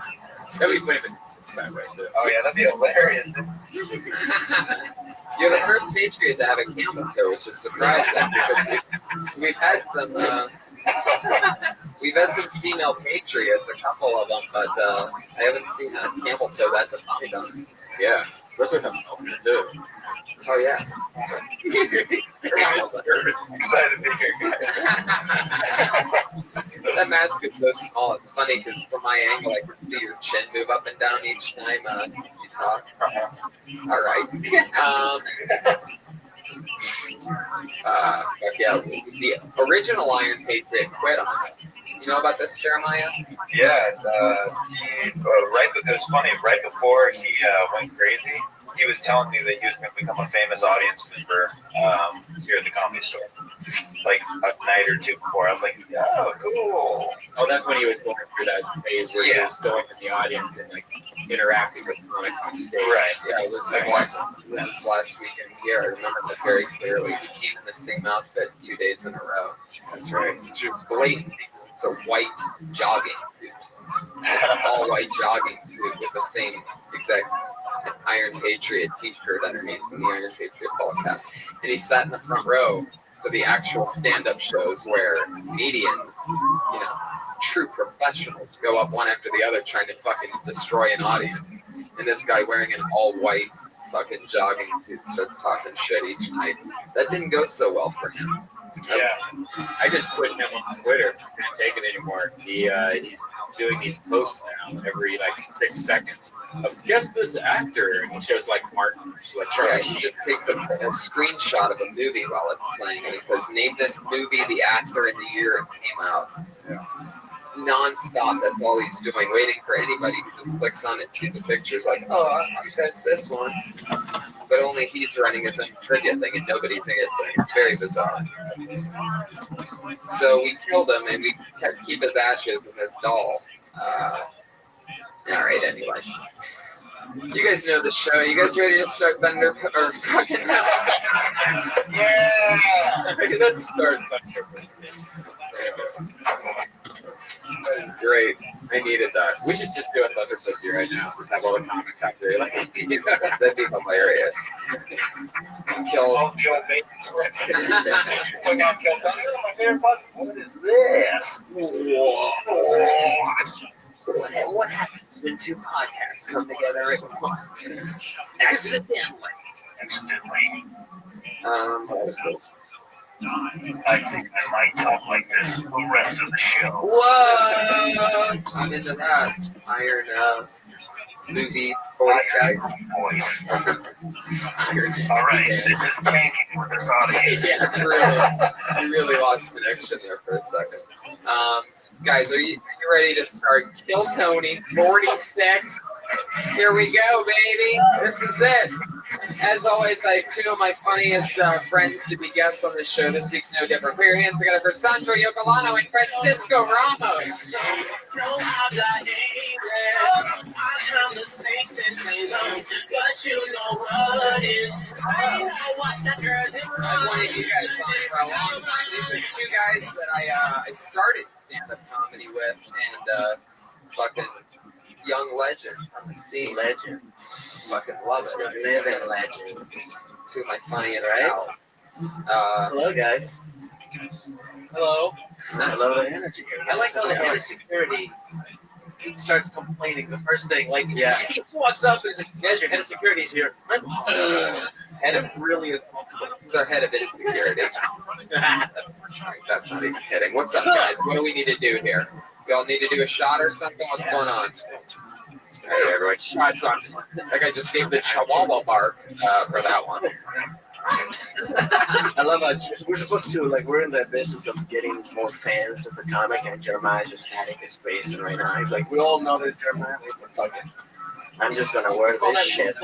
That'd be funny if it's that right there. Oh, yeah, that'd be hilarious. You're the first Patriot to have a camel toe, which is surprising because we've had some female Patriots, a couple of them, but I haven't seen a camel toe that defined on. Yeah, that's what I'm hoping to do. Oh yeah. Excited to be here, guys. That mask is so small. It's funny because from my angle, I can see your chin move up and down each time you talk. All right. The original Iron Patriot quit on us. You know about this, Jeremiah? Yeah, it was funny. Right before he went crazy, he was telling me that he was going to become a famous audience member here at the Comedy Store, like a night or 2 before. I was like, oh, cool. Oh, that's when he was going through that phase where he was going to the audience and like interacting with comics on stage. Right. Yeah, it was last weekend here. I remember that very clearly. He came in the same outfit 2 days in a row. That's right. It's blatant. It's a white jogging suit. All white jogging suit with the same exact Iron Patriot t-shirt underneath and the Iron Patriot ball cap. And he sat in the front row for the actual stand-up shows where comedians, you know, true professionals go up one after the other trying to fucking destroy an audience. And this guy wearing an all-white fucking jogging suit starts talking shit each night. That didn't go so well for him. Yeah, I just quit him on Twitter. Can't take it anymore. He's doing these posts now every like 6 seconds. Guess this actor, and he shows like Martin. Yeah, he just takes a screenshot of a movie while it's playing, and he says, "Name this movie, the actor, and the year it came out." Yeah. Non-stop. That's all he's doing, waiting for anybody who just clicks on it, sees a picture, is like, "Oh, I guess this one." But only he's running his own trivia thing, and nobody thinks it's very bizarre. So we killed him, and we keep his ashes in this doll. All right, anyway. You guys know the show. You guys ready to start Thunder or fucking? Yeah. Let's start Thunder. That is great. I needed that. We should just do a Thunder Pussy right now. Just have all the comics after. Like, that'd be hilarious. Kill Bates. We got Kill Tony. My favorite part. What is this? What happens when two podcasts come together at once? Accidentally. I think I might talk like this the rest of the show. Whoa! I'm into that. Iron movie voice guy. Voice. All right, this is tanking for this audience. Yeah, it's we really lost connection there for a second. Guys, are you ready to start Kill Tony 46? Here we go, baby. This is it. As always, I have two of my funniest friends to be guests on the show. This week's no different. Put your hands together for Sandro Yocolano and Francisco Ramos. I've wanted you guys on for a long time. These are two guys that I started stand-up comedy with, and fucking young legends on the scene. Legends. Fucking love it. Living legends. Two of my funniest Right? pals. Hello, guys. Hello. I love the energy here. I like how the head of security starts complaining. The first thing, like, Yeah. he walks up and he's like, "Yes, your head of security's here." Head of really uncomfortable. He's our head of insecurity. That's not even kidding. What's up, guys? What do we need to do here? Y'all need to do a shot or something? What's going on? Hey, everyone. Shots on. Like I just gave the Chihuahua bark for that one. I love how we're supposed to, like, we're in the business of getting more fans of the comic, and Jeremiah's just adding his space, and right now he's like, we all know this Jeremiah. I'm just gonna wear this shit.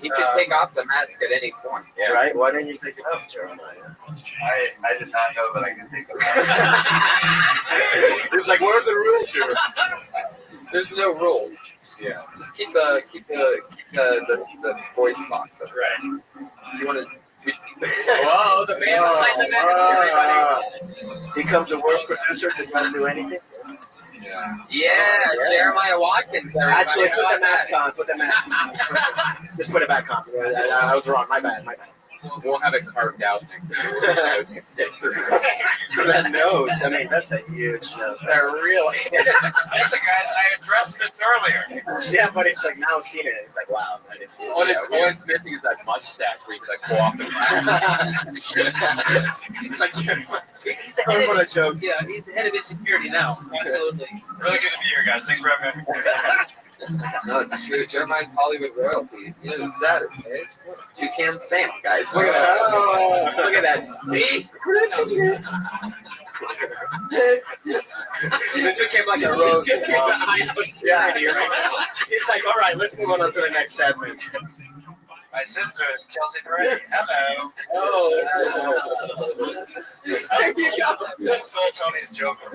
He could take off the mask at any point. Yeah, right? Why didn't you take it off, Jeremiah? I did not know that I could take it. It's like, what are the rules here? There's no rules. Yeah. Just keep the voice box. Right. Do you want to? Whoa, the man behind the mask, everybody. Becomes the worst producer to try to do anything. Yeah, Jeremiah Watkins. Everybody. Actually, put the mask on. Put the mask on. Just put it back on. I was wrong. My bad. We'll have it carved out next time. That nose. I mean, that's a huge nose. They're really. Actually, guys, I addressed this earlier. Yeah, but it's like now seeing it, it's like, wow, I didn't see it. What it's missing is that mustache where you can like pull off the mask. It's like, He's the head of insecurity. Yeah, he's the head of insecurity now. Absolutely. Really good to be here, guys. Thanks for having me. No, it's true. Jeremiah's Hollywood royalty. You know, it's that. It's Toucan Sam, guys. Look at that. Oh, look at that. This became like a road. Yeah, it's like, all right, let's move on to the next segment. My sister is Chelsea Gray. Hello. Oh, I stole Tony's joke. I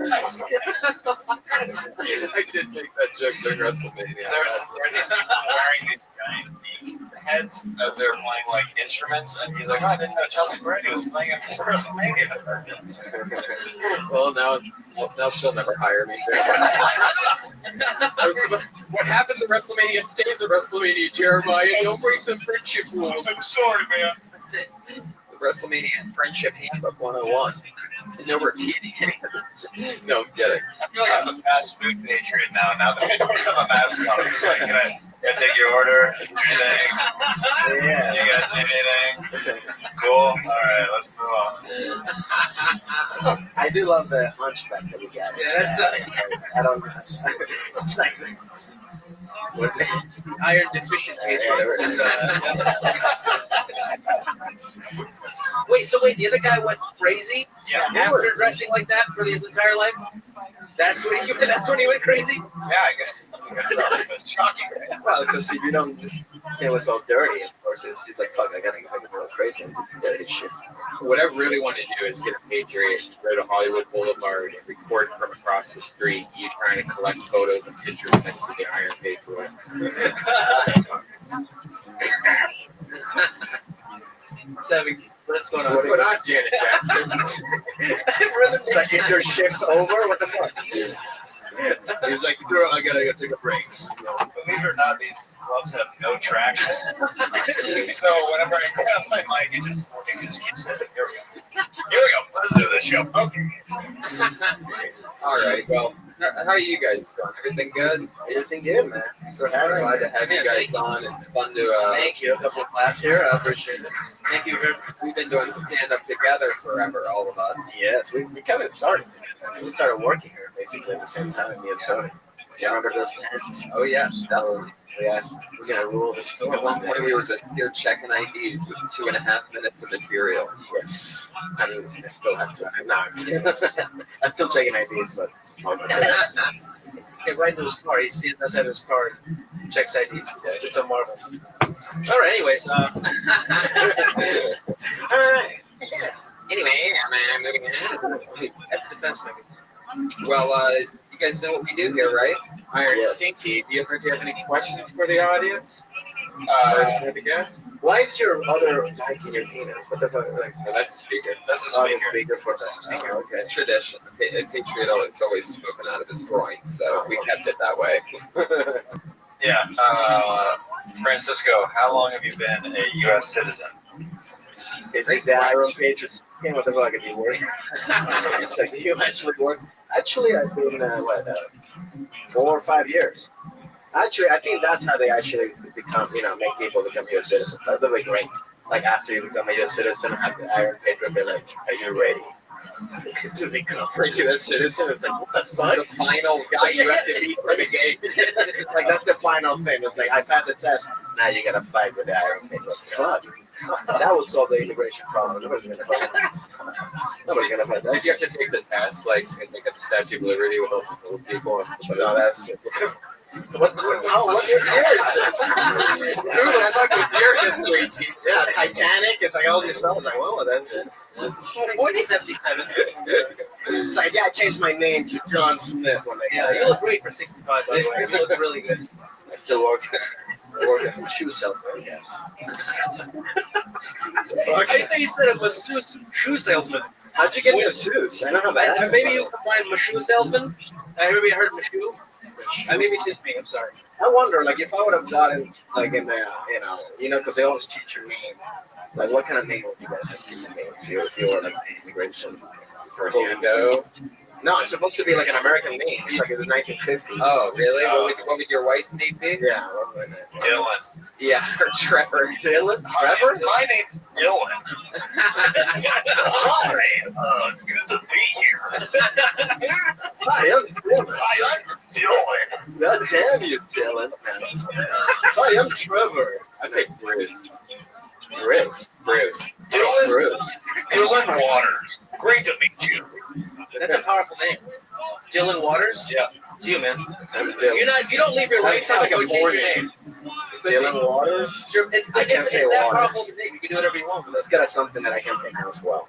did take that joke during WrestleMania. There's these people wearing these giant heads as they're playing like instruments, and he's like, "Oh, I didn't know Chelsea Gray was playing it for WrestleMania." Well, now she'll never hire me. What happens at WrestleMania stays at WrestleMania, Jeremiah. Don't break the friendship rules. I'm sorry, man. The WrestleMania Friendship Handbook 101. And no repeating any of this. No, I'm kidding. I feel like I'm a fast food patriot now that I don't have a mask on. It's just like, can I take your order? Anything? Yeah. You guys need anything? Cool. All right, let's move on. I do love the hunchback that we got. Yeah, that's I don't. It's like. What's it? iron deficient patriot. Wait, the other guy went crazy after dressing like that for his entire life? That's when he went crazy? Yeah, I guess so. It's shocking. Well, because if you don't, it was all dirty. Of course, it's like, fuck, I gotta go crazy and do some dirty shit. What I really want to do is get a Patriot, go to Hollywood Boulevard, and record from across the street, you trying to collect photos and pictures next to the Iron Patriot. What's going on? What's going on, Janet Jackson? It's like, is your shift over? What the fuck? He's like, girl, I gotta go take a break. Believe it or not, these gloves have no traction. So whenever I grab my mic, it just keeps slipping. Here we go. Let's do this show. Okay. All right. Well, how are you guys doing? Everything good? Everything good, man. Thanks for having me. Glad to have you guys on. It's fun to. Thank you. A couple of laughs here. I appreciate it. Thank you very much. We've been doing stand-up together forever, all of us. Yes, we kind of started. We started working here basically at the same time, me and Tony. You remember those times? Oh yeah, definitely. We're gonna rule the store. At one point, we were just here checking IDs with 2.5 minutes of material. Yes, I mean, I still have to. No, I'm still checking IDs, but. Get right into his car. He sees us at his car, checks IDs. It's a marvel. All right. Anyways, Anyway, I'm moving in. That's defense mechanism. Well, you guys know what we do here, right? Iron Yes. Stinky, do you have any questions for the audience? For the guests? Why is your other mic in your penis? What the fuck? Like, No, that's the speaker. That's the oh, speaker. the speaker for that. Oh, okay. It's tradition. A Patriot is always smoking out of his groin, so we kept it that way. Yeah. Francisco, how long have you been a U.S. citizen? It's like the Iron Patriots. What the fuck are you working? It's like, do you actually work? Actually, I've been, 4 or 5 years. Actually, I think that's how they actually become, make people become U.S. citizens. That's the way great. Like, after you become a U.S. citizen, have the Iron Patriot be like, are you ready to become a U.S. citizen? It's like, what the fuck? The final guy you have to beat for the game. Like, that's the final thing. It's like, I passed the test. Now you gotta fight with the Iron Patriot. Fuck. That would solve the immigration problem. Nobody's gonna fight that. Did you have to take the test, like at the Statue of Liberty with all the people? No, that's what year is this? Who the fuck was your history teacher? Yeah, Titanic. It's like all these stuff. It's like, well, that's it. 1977. It's like, yeah, I changed my name to John Smith when they Yeah, you look great for 65, by the way. You look really good. I still work at shoe salesman, I guess. I think you said it was shoe salesman. How'd you get into suits? I don't know that. Maybe you combined Mashu salesman. I heard Mashu. Maybe it's just me. I'm sorry. I wonder, like, if I would have gotten, like, in the, because they always teach your name. Like, what kind of name would you guys have given me if you were, like, immigration? Fernando. No, it's supposed to be like an American name. It's like in the 1950s. Oh, really? What would your white name be? Yeah, what would it? Dylan. Yeah, or Trevor. Dylan? Trevor? My name's Dylan. Hi. Good to be here. Hi, I'm Dylan. Hi, I'm Dylan. God damn you, Dylan. Hi, I'm Trevor. I'd say Bruce. Bruce. Dylan Waters. Great to meet you. That's a powerful name. Dylan Waters? Yeah. It's you, man. I'm Dylan. If you don't leave your life, sounds like a go change your morning. name. Dylan Waters? I can't say that powerful of a name. You can do whatever you want. Let's get us something that I can pronounce well.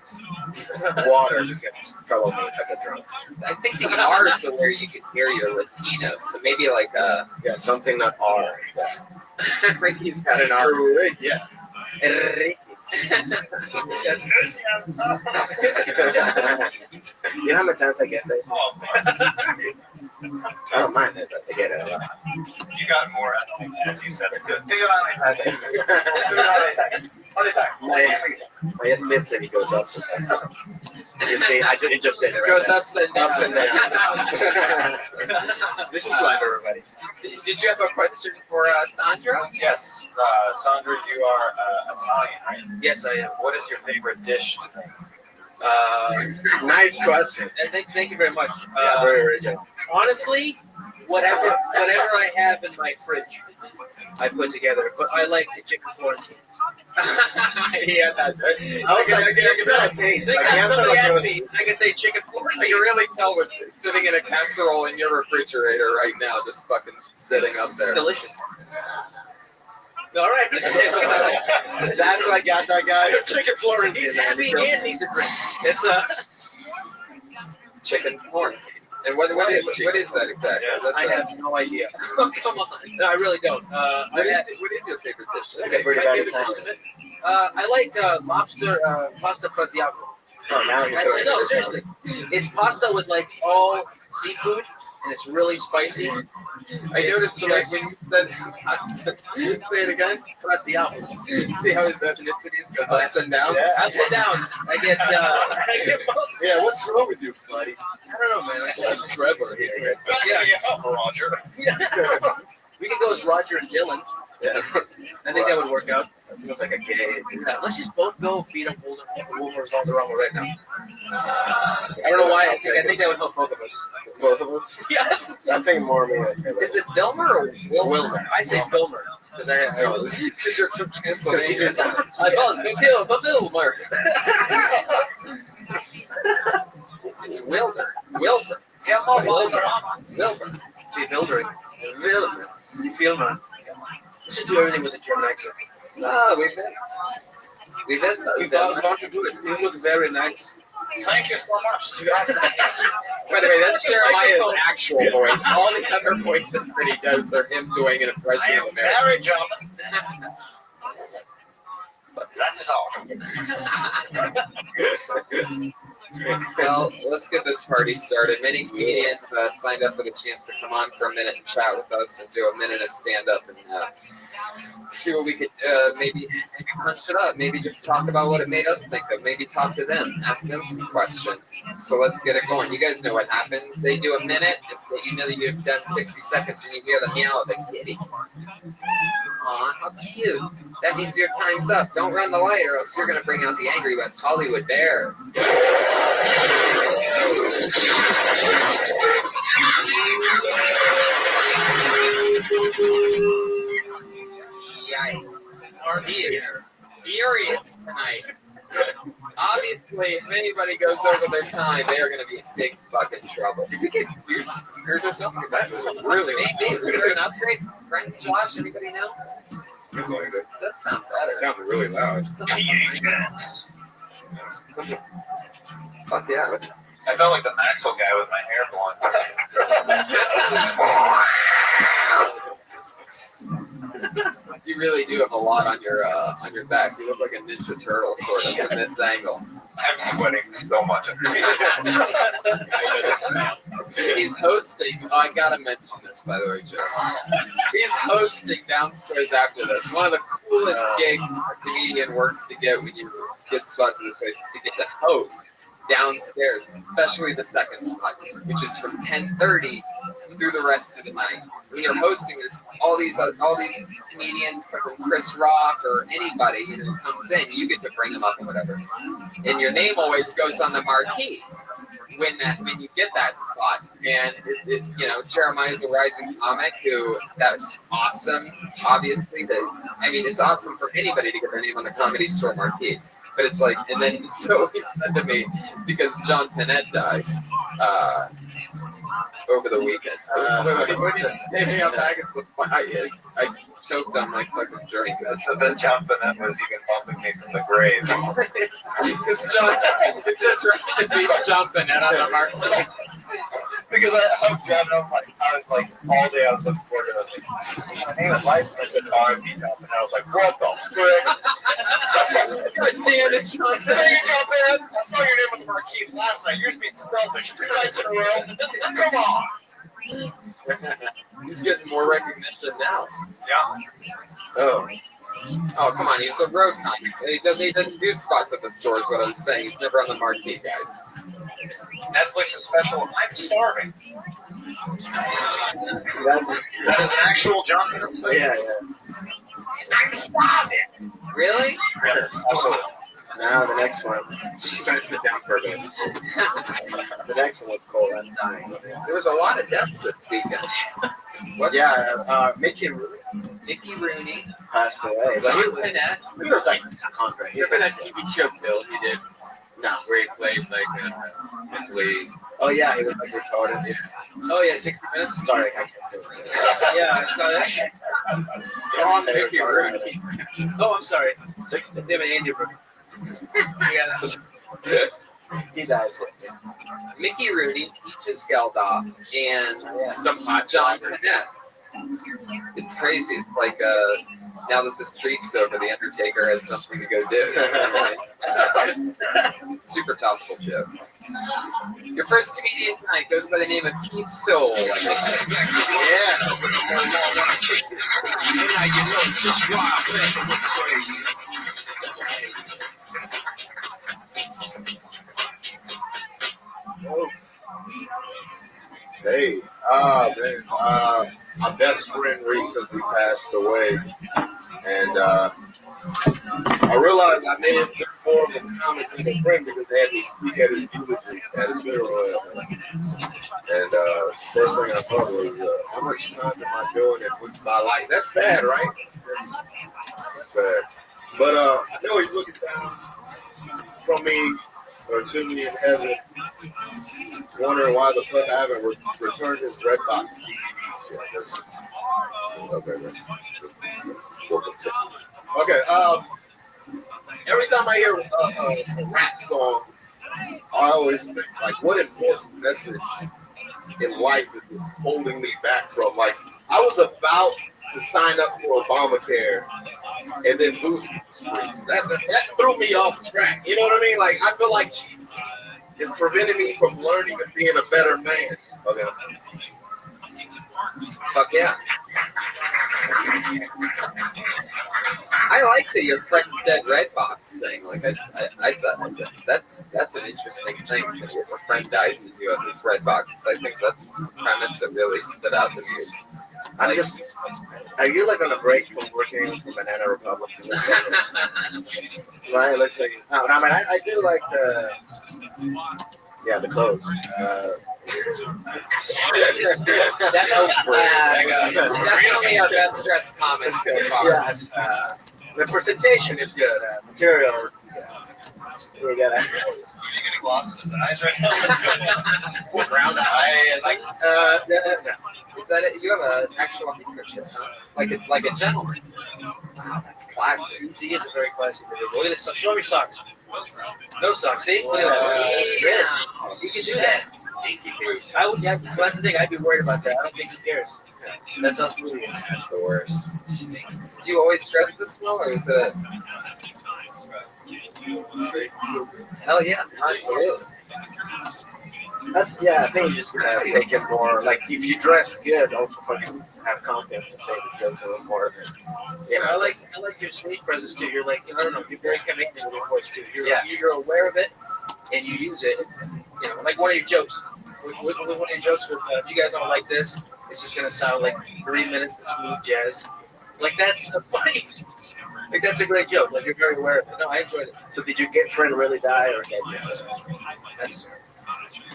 Waters is going to trouble me if I get drunk. I think the R's are where you can hear your Latino, so maybe like Yeah, something not R. Ricky's got an R. Yeah. Ricky. That's You know how many times I get that? I don't mind it, but they get it a lot. You got more, I think, as you said it. My ethnicity goes up sometimes. You see, it just did it. It goes ups and Ups and downs. downs. This is live, everybody. Did you have a question for Sandra? Yes, Sandra, you are Italian, right? Yes, I am. What is your favorite dish? Nice question. And thank you very much. Very original. Honestly, whatever I have in my fridge, I put together. But I like the chicken Florentine. Yeah, that's it. Somebody asked me, I can say chicken Florentine. I can really tell what's sitting in a casserole in your refrigerator right now, just fucking sitting up there. It's delicious. All right. That's what I got that guy. Chicken Florentine. He's happy and needs a drink. It's chicken Florentine. And what is that exactly? Yeah, I have no idea. Come on. No, I really don't. What is your favorite dish? I like lobster pasta fra diavolo. Oh, now you're No, seriously. It's pasta with like all seafood, and it's really spicy. I noticed the like when you said pasta. Say it again. Fra diavolo. See how his ethnicities goes ups and downs? Yeah, ups and downs. I get both. Yeah, what's wrong with you, buddy? I don't know, man. I like Trevor here. Roger. We could go as Roger and Dylan. Yeah. I think that would work out. It feels like a gay. Yeah, let's just both go beat up Wolverine Valderrama right now. I don't know why. I think that would help both of us. Both of us? Yeah. I'm thinking more of me. Is it Vilmer or Wilmer? I say Filmer because Because you're from Pennsylvania. I was the Vilmer. It's Wilder. Wilder. Yeah, Wilder. Wilder. Be Wildering. Filmer. Let's just do everything with a German accent. No, we've been Don't you do it? You look very nice. Thank you so much. By the way, that's Jeremiah's actual voice. All the other voices that he does are him doing an impression of America. Very German. That is all. Well, let's get this party started. Many comedians signed up for the chance to come on for a minute and chat with us and do a minute of stand-up and see what we could maybe punch it up. Maybe just talk about what it made us think of. Maybe talk to them, ask them some questions. So let's get it going. You guys know what happens. They do a minute. You know that you've done 60 seconds and you hear the meow of the kitty. Aw, how cute. That means your time's up. Don't run the light or else you're going to bring out the angry West Hollywood bear. Yikes. He is furious tonight. Obviously, if anybody goes over their time, they are going to be in big fucking trouble. Did we get yours or something? That was really maybe. Was there an upgrade? Frank, Josh, anybody know? That sounds better. It sounded really loud. Fuck yeah. I felt like the Maxwell guy with my hair blonde. You really do have a lot on your back. You look like a Ninja Turtle sort of from this angle. I'm sweating so much. I know the smell. He's hosting. Oh, I gotta mention this, by the way, Joe. He's hosting downstairs after this. One of the coolest gigs a comedian works to get when you get spots in this place is to get to host downstairs, especially the second spot, which is from 10:30 through the rest of the night. When you're hosting this, all these comedians, from Chris Rock or anybody, comes in, you get to bring them up or whatever, and your name always goes on the marquee when you get that spot. And Jeremiah's a rising comic that's awesome. Obviously, it's awesome for anybody to get their name on the Comedy Store marquee. But it's like, and then so he said to me, because John Panette died over the weekend. When he's standing up back, I choked on my fucking drink. So then John Panette was even bumping me from the grave. It's just rest in peace, John Panette on the market. Because I was driving home, I was like, all day I was looking forward to it. I was like, my name is Life. I said, R&B John Panette. I was like, what the frick? God damn it, John Panette. Hey, John Panette, I saw your name on the marquee last night. You're just being selfish 3 nights in a row. Come on. He's getting more recognition now. Yeah. Oh, come on. He's a road comic. He doesn't do spots at the stores, what I was saying. He's never on the marquee, guys. Netflix's special, I'm starving. That is an actual John Hennessy. Yeah. I'm starving. Really? Also, now the next one. Just trying to sit down for a bit. The next one was called I'm Dying. There was a lot of deaths this weekend. Mickey Rooney passed away. But John Bennett. he was like 100. There's been a TV show, Bill, he did. No. Where he played like mentally. Oh yeah, he was like retarded. Oh yeah, 60 Minutes. Sorry, I can't say it. Yeah, I saw that. Can't say Mickey retarded. Rooney. Oh, I'm sorry. 60. They have an Andy Rooney. Yeah. He dies. Mickey Rooney, Peaches Geldof, and Some hot John joggers. Bennett. It's crazy. It's like now that the streak's over, the Undertaker has something to go do. Super topical joke. Your first comedian tonight goes by the name of Keith Soul. Hey, man, my best friend recently passed away, and I realized I may have been more of a comic than a friend because they had me speak at his eulogy at his funeral. And first thing I thought was, how much time am I doing it with my life? That's bad, right? That's bad. But I know he's looking down from me or to me in heaven, wondering why the fuck I haven't returned his Redbox DVD. Okay. Every time I hear a rap song, I always think, like, what important message in life is holding me back from, like, I was about to sign up for Obamacare and then boost that threw me off track. You know what I mean? Like, I feel like it's preventing me from learning and being a better man. Okay. Fuck yeah. I like that your friend said Redbox thing. Like I thought that's an interesting thing. That if a friend dies and you have this Redbox, I think that's a premise that really stood out to me. I just, are you like on a break from working for Banana Republic? Right, let's say. No, I mean, I do like the clothes. Definitely our best dressed comic so far. Yes, the presentation is good. Material. We got Getting glasses and eyes right now. Brown eyes. Is that it? You have an actual handkerchief, huh? Like a gentleman. Wow, that's classy. He is a very classy individual. Look at this. Show me your socks. No socks. See? Look at that. Yeah. You can do that. I would. Yeah, that's the thing. I'd be worried about that. I don't think he cares. That's how smooth he is. That's the worst. Do you always dress this well, or is it? Hell yeah, absolutely. I think you just gotta take it more. Like, if you dress good, also fucking have confidence to say the jokes a little more. I like your stage presence too. You're like, I don't know, you're very commanding with your voice too. You're aware of it and you use it. You know, like one of your jokes. With one of your jokes, if you guys don't like this, it's just gonna sound like 3 minutes of smooth jazz. Like, that's funny. Like, that's a great joke. Like, you're very aware of it. No, I enjoyed it. So did you get friend really die or get you? That's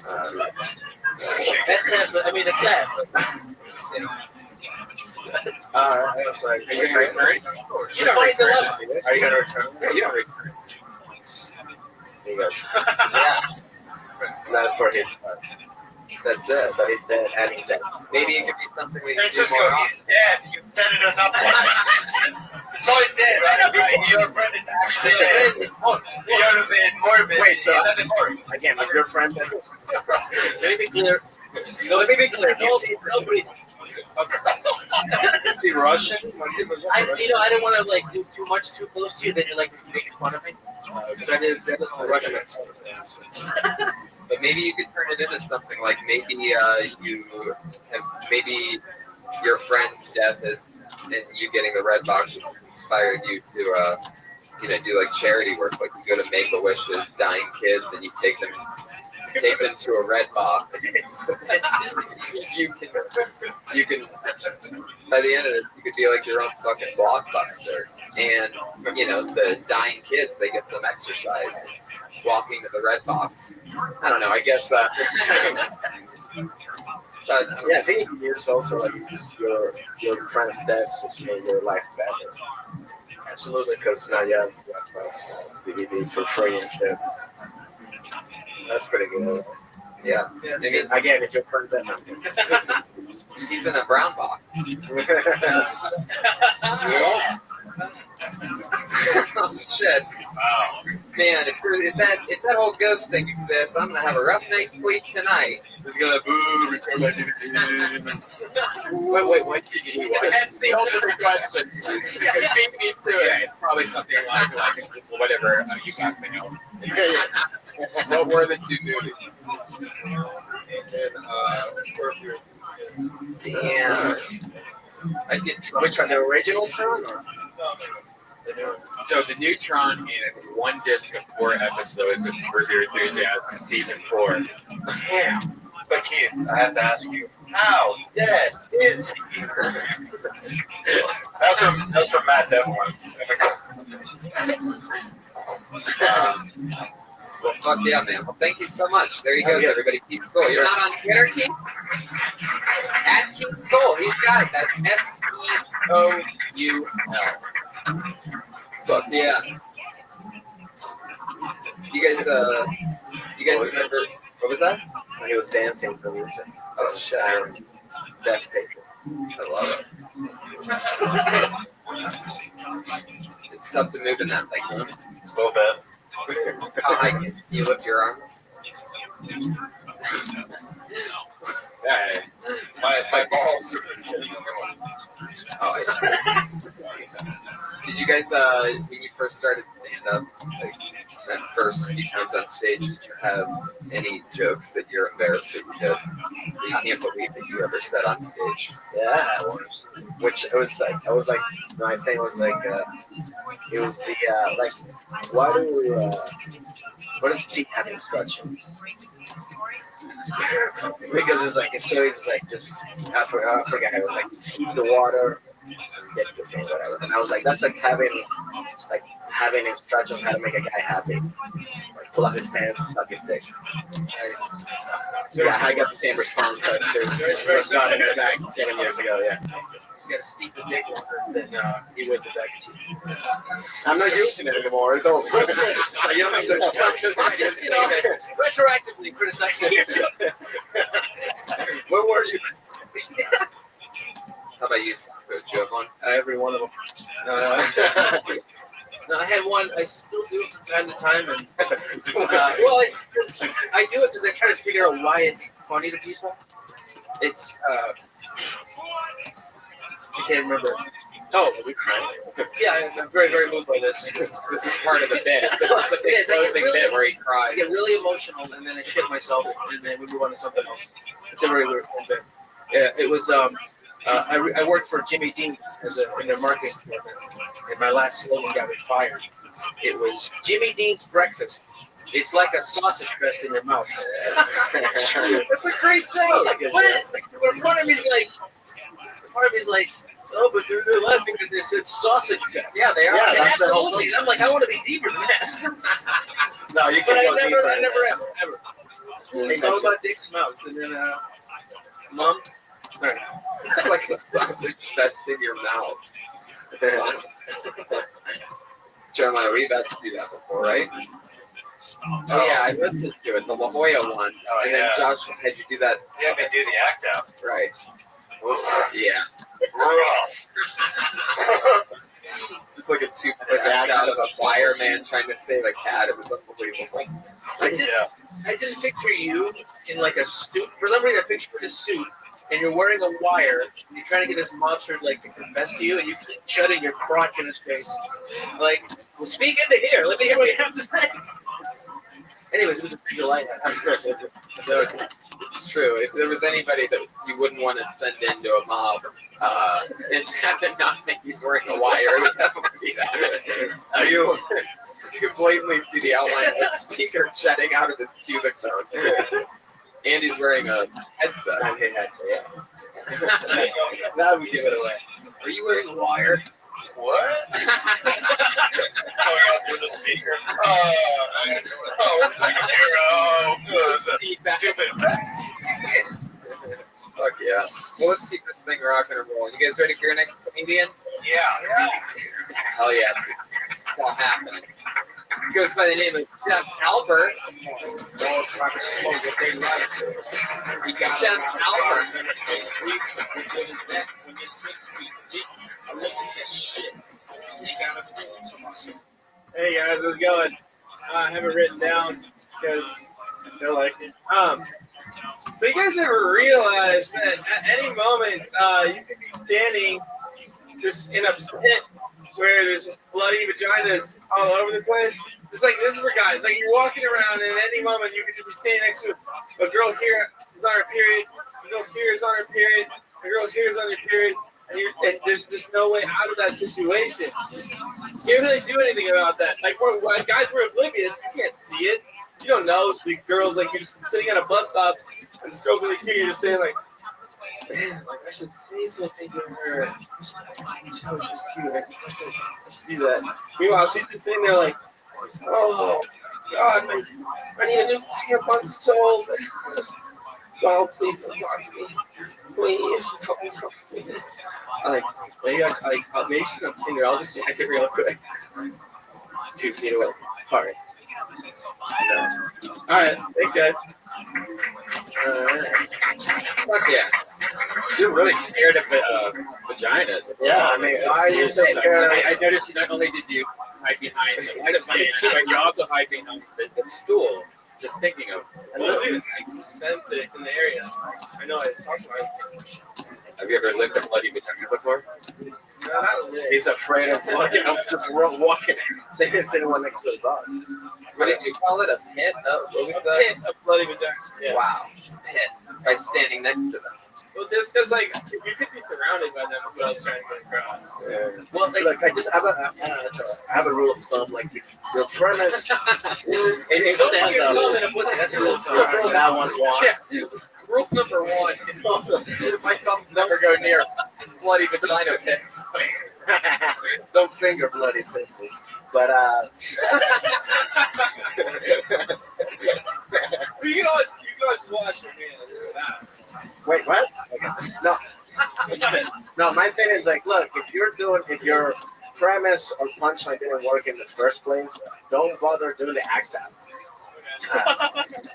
that's sad. But I mean, it's sad. But, you know. That's like, Are you gonna return? You don't return. Are you gonna return? Yeah, you don't return. You guys. Yeah. Not for his. That's it. So he's dead and he's dead. Maybe it could be something we can do Francisco, more he's dead. You set it enough. So he's dead, right? Your friend is actually dead. You're a bit morbid. Wait, so He's a bit morbid. again, with your friend. Let me be clear. Let me be clear. Nobody. Is he Russian? I didn't want to like do too much too close to you. Then you're like making fun of me. So I did Russian. But maybe you could turn it into something like maybe you have maybe your friend's death is and you getting the red box has inspired you to do like charity work. Like you go to Make-A-Wish's dying kids and you take them to a red box. you can by the end of this you could be like your own fucking Blockbuster. And the dying kids, they get some exercise walking to the red box. I don't know, I guess I think years also like your friend's death just made your life better. Absolutely, because now you have DVDs for free and shit. That's pretty good. Yeah. I mean, again, it's your friend's death. He's in a brown box. Yeah. Oh shit! Wow, man! If that whole ghost thing exists, I'm gonna have a rough night's sleep tonight. It's gonna return my DVD. Wait, what DVD? That's the ultimate question. Beat me to it. Yeah, it's probably something like whatever you got mail. What were the two movies? Damn. I did try. Which one? The original Tron? So the new Tron in one disc of 4 episodes of Curb Your Enthusiasm season 4. Damn. But Keith, I have to ask you, how dead is he? That's from Matt Devlin. Well, fuck yeah, man. Well, thank you so much. There he goes, everybody. Keith Soul. You're not on Twitter, Keith? At Keith Soul. He's got it. That's SEOUL. Fuck yeah. You guys remember? What was that? He was dancing for music. Oh, shit. Death Paper. I love it. It's tough to move in that thing, huh? It's a little bit. How high can you lift your arms? Yeah, my balls. Oh, I see. Did you guys, when you first started stand-up, like that first few times on stage, did you have any jokes that you're embarrassed that you did? That you can't believe that you ever said on stage? Yeah, I was. Which it was like my thing was like it was the like what does T have instructions? Because it's always like just I forgot it was like just keep the water and get the thing whatever. And I was like that's like having instructions on how to make a guy happy. Like pull up his pants, suck his dick. I got the same response as there's not in the back 7 years ago, yeah. He's got a steeper dick longer than he would the back teeth. I'm not using it anymore, it's over. So you don't have to retroactively criticize you. Where were you? How about you, Sanko? Do you have one? Every one of them. No, I had one. I still do it from time to time, and well, it's just I do it because I try to figure out why it's funny to people. It's I can't remember. Oh, we cried. Yeah, I'm very, very moved by this. This is part of the bit. It's a big closing bit where he cried. I get really emotional, and then I shit myself, and then we move on to something else. It's a very weird bit. Yeah, it was. I worked for Jimmy Dean in their marketing department, and my last slogan got me fired. It was Jimmy Dean's breakfast. It's like a sausage fest in your mouth. That's a great joke. Part of me's like, oh, but they're laughing because they said sausage fest. Yeah, they are. Yeah, that's absolutely. I'm like, I want to be deeper than that. No, you but can't I go deeper. never, ever. It's all about dicks and mouths, and then, Mom. Right. It's like a sausage fest in your mouth. Jeremiah, we've asked you that before, right? Oh yeah, I listened to it, the La Jolla one, and then Josh had you do that. Yeah, they do the act out. Right. Yeah. It's like a 2-minute act out of a fireman trying to save a cat. It was unbelievable. I just picture you in like a suit. For some reason, I picture you in a suit, and you're wearing a wire, and you're trying to get this monster like to confess to you, and you keep shutting your crotch in his face. Like, well, speak into here. Let me hear what you have to say. Anyways, it was a pretty light. So it's true. If there was anybody that you wouldn't want to send into a mob and have them not think he's wearing a wire, it would definitely be that. You can blatantly see the outline of a speaker jetting out of his pubic zone. And he's wearing a headset. That would give it away. Are you wearing a wire? What? It's going out through the speaker. It's like a feedback. Fuck yeah. Well, let's keep this thing rocking and rolling. You guys ready for your next comedian? Yeah. Hell yeah. It's all happening. He goes by the name of Jeff Albert. Jeff Albert. Hey guys, how's it going? I have it written down because I feel like it. So you guys ever realize that at any moment you could be standing just in a pit where there's just bloody vaginas all over the place? It's like this is for guys. Like you're walking around and at any moment you could be standing next to a girl here is on her period, a girl here is on her period, a girl here is on her period. And there's just no way out of that situation. You can't really do anything about that. Like, when guys were oblivious, you can't see it. You don't know. The girls, like, you're just sitting at a bus stop, and this girl's really cute. You're just saying, like, man, like, I should say something to her. She's cute. I should do that. Meanwhile, she's just sitting there, like, oh, God, I need a new tampon sold. Oh, please don't talk to me. Please don't talk to me. Maybe she's not Tinder. I'll just check it real quick. 2 feet away. All right. All right. Thanks, guys. Fuck yeah. You're really scared of vaginas. Yeah, I mean, why are you so scared? I noticed not only did you hide behind the light fan, but you also hide behind the stool. Just thinking of I literally sense it in the area. I know it's talking about it. Have you ever lived a bloody vagina before? No, not really. He's afraid of walking. I'm just walking. Sitting one next to the bus. What did you call it? A pit? What was A that? pit of bloody vagina. Yeah. Wow. Pit. By standing next to them. Well, just because, like, you could be surrounded by them is what I was trying to get across. Yeah. Well, like, I have a rule of thumb. Like, if your premise, it stands out. That's a rule of thumb. That one's one. Yeah. Rule number 1 is my thumbs never go near bloody vagina pits. Don't finger bloody pistols. But you can always wash your hands. Wait, what? Okay. No, my thing is like, look, if your premise or punchline didn't work in the first place, don't bother doing the act out.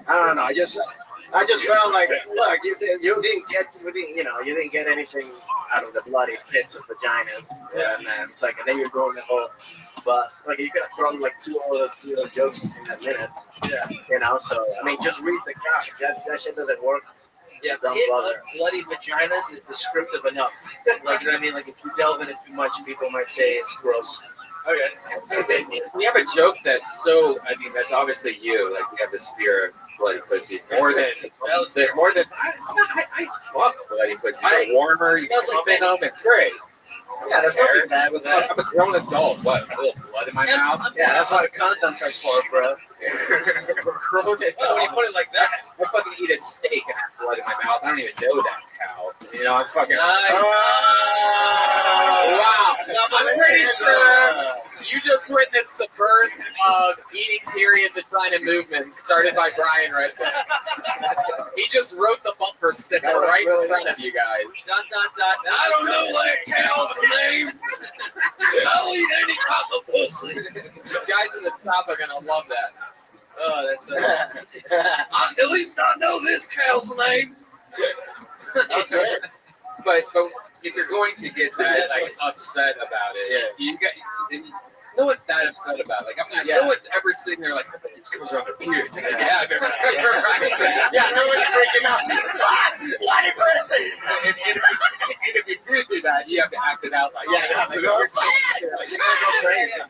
I don't know. I just felt like, look, you didn't get anything out of the bloody pits of vaginas, and it's like, and then you're going the whole bus. Like you could have thrown like two other jokes in that minute. Yeah. So I mean, just read the couch. That shit doesn't work. Yeah, Don't pit bother. of bloody vaginas is descriptive enough. Like, you know what I mean? Like, if you delve in it too much, people might say it's gross. Okay. We have a joke that's so, I mean, that's obviously you. Like, we have this fear of bloody pussies more than I love bloody pussies. They're warmer, you Smells like pump in them, it's great. Yeah, there's nothing bad with that. I'm a grown adult. What? A little blood in my mouth? Yeah, that's what a condoms are for, bro. Grown adult. When you put it like that, I fucking eat a steak and have blood in my mouth. I don't even know that cow. You know, I'm fucking. Wow. I'm pretty sure you just witnessed the birth of eating period vagina movements started by Brian Redband. He just wrote the bumper sticker right in front of you guys. I don't know that cow's name. I'll eat any cup of pussy. The guys in the South are gonna love that. Oh, that's at least I know this cow's name. Okay. But if you're going to get that like upset about it, you no one's that upset about it. Like I'm not. No one's ever sitting there like these girls are on their periods. Like, yeah, I've ever. Yeah, no one's freaking out. Bloody pussy. And if you do that, you have to act it out like you have to go. You gotta go crazy.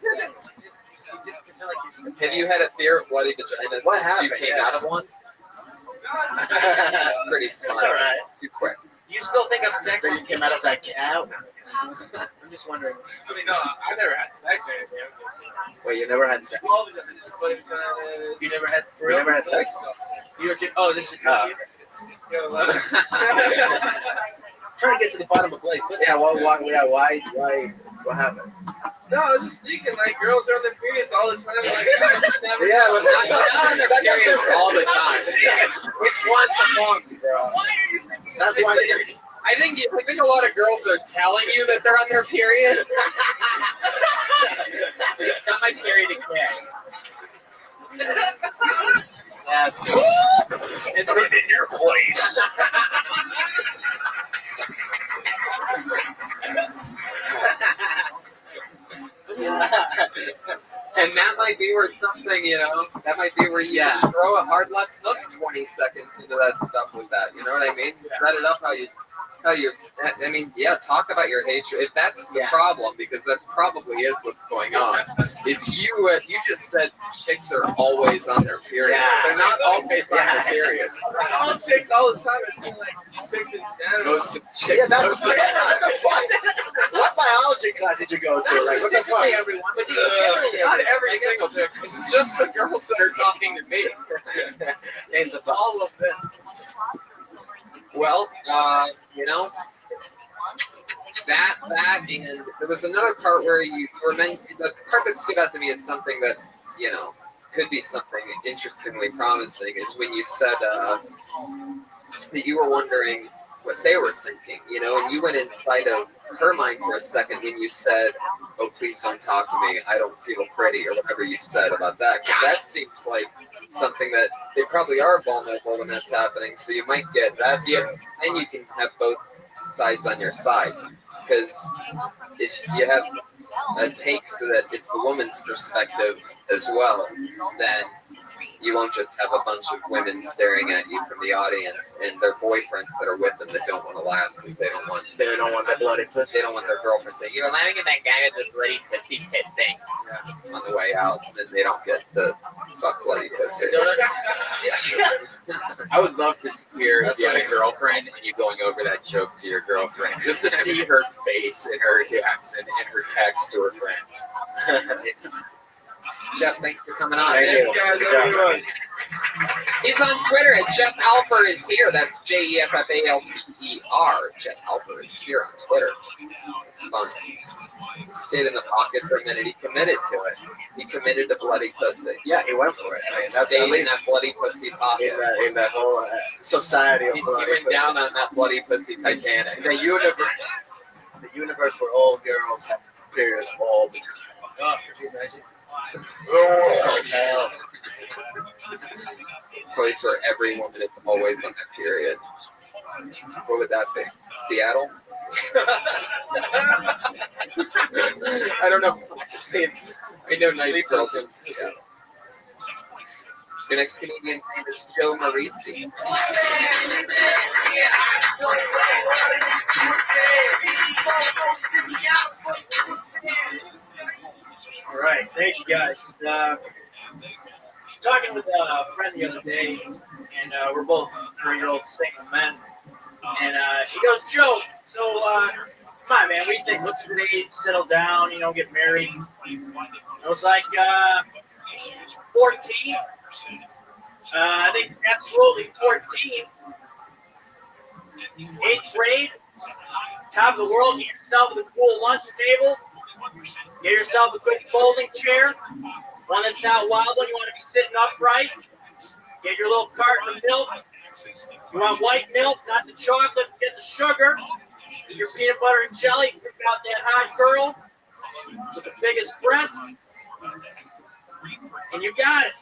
You just pretend like you're Have you had a fear of bloody vagina What since you happened? came Yeah. out of one? That's pretty smart. It's all right. Too quick. Do you still think of sex? Then you came out of that cow. I'm just wondering. I mean, no, I've never had sex or anything. Wait, you never had sex? You never had? You never had sex? You're this is Trying to get to the bottom of Blake. Yeah. Why? What happened? No, I was just thinking, like, girls are on their periods all the time. Like, never Yeah, but Not on their periods all the time. It's once a month, bro. That's why. I think a lot of girls are telling you that they're on their period. Not my period again. That's And put it in your place. And that might be where something, that might be where you throw a hard left hook 20 seconds into that stuff with that. You know what I mean? Set it up how you, talk about your hatred. If that's the problem, because that probably is what's going on, is you just said chicks are always on their period. They're not always on their period. All chicks all the time. It's like chicks in general. Most of the chicks. Yeah, that's what biology class did you go to? Like, what the fuck? Everyone, but generally, not every single chick. Just the girls that are talking to me. And all of them. Well, that and there was another part where you were meant. The part that stood out to me is something that could be something interestingly promising. Is when you said that you were wondering what they were thinking, and you went inside of her mind for a second when you said, "Oh, please don't talk to me. I don't feel pretty," or whatever you said about that. Because that seems like something that they probably are vulnerable when that's happening. So you might get that, and you can have both sides on your side. Because if you have a take so that it's the woman's perspective as well, then you won't just have a bunch of women staring at you from the audience and their boyfriends that are with them that don't want to laugh because they don't want that bloody pussy. They don't want their girlfriend saying, "You're laughing at that guy with the bloody pussy pit thing," on the way out, and then they don't get to fuck bloody pussy. I would love to hear if you had a girlfriend and you going over that joke to your girlfriend, just to see her face and her reaction and her text to her friends. Jeff, thanks for coming on. Thank you. Guys, everyone. He's on Twitter at Jeff Alper is here. That's JEFFALPER. Jeff Alper is here on Twitter. It's fun. He stayed in the pocket for a minute. He committed to it. He committed to bloody pussy. Yeah, he went for it. I mean, that's stayed in that bloody pussy pocket. In that whole society of he went down on that bloody pussy Titanic. The universe where all girls have periods all the time. Oh, could you imagine? Oh, Place where every woman is always on their period. What would that be? Seattle? I don't know. I know nice girls in Seattle. Your next comedian's name is Joe Marisi. All right, thank you guys. Talking with a friend the other day, and we're both 30-year-old single men. And he goes, "Joe, so come on, man, what do you think? What's a good age? Settle down, get married." I was like, 14. I think absolutely 14. 8th grade, top of the world. Get yourself a cool lunch table. Get yourself a good folding chair, one that's not wild one. You want to be sitting upright. Get your little carton of milk. You want white milk, not the chocolate. Get the sugar. Get your peanut butter and jelly. Pick out that hot girl with the biggest breasts, and you got it.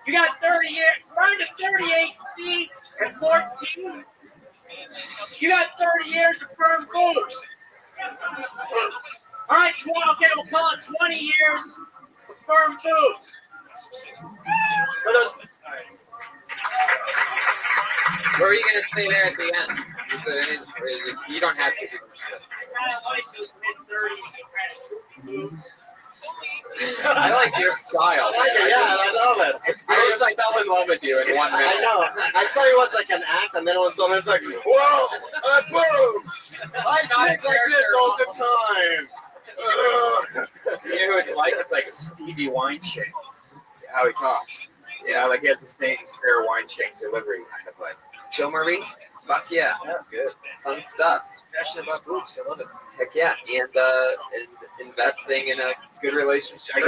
You got 38, running to 38C and 14. You got 30 years of firm boobs. All right, we'll call it 20 years of firm boobs. For those. What were you going to say there at the end? Is there any, you don't have to. I kind of like those mid-30s kind of boobs. I like your style. I like it, yeah, I love it. It's I just like fell in love with you in 1 minute. I know. I thought it was like an act, and then all of a sudden it's like, whoa, boobs! I think like this all the time. You know who it's like? It's like Stevie Weinstein. How he talks. Yeah, like he has the same Sarah Weinstein delivery kind of like. Joe Maurice? Fuck yeah. That's good. Fun stuff. Passionate about boobs, I love it. Heck yeah. And investing in a good relationship. I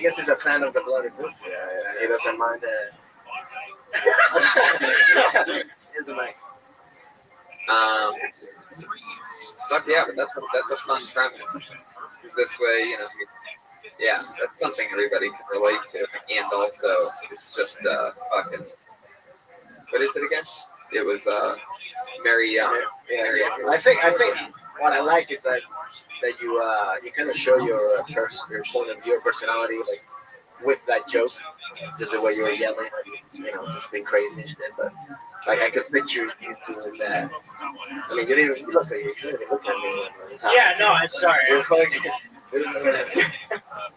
guess he's a fan of the bloody pussy. Yeah. He doesn't mind that. Here's the mic. Fuck yeah, but that's a fun premise. Because this way, you know, yeah, that's something everybody can relate to. And also, it's just fucking. What is it again? It was Mary Young. Mary Young. I think what I like is that you kind of show your point of view, your personality, like with that joke, just the way you were yelling, you know, just being crazy and shit. But like I could picture you doing that. I mean, you didn't even look at me. Yeah, no, I'm sorry.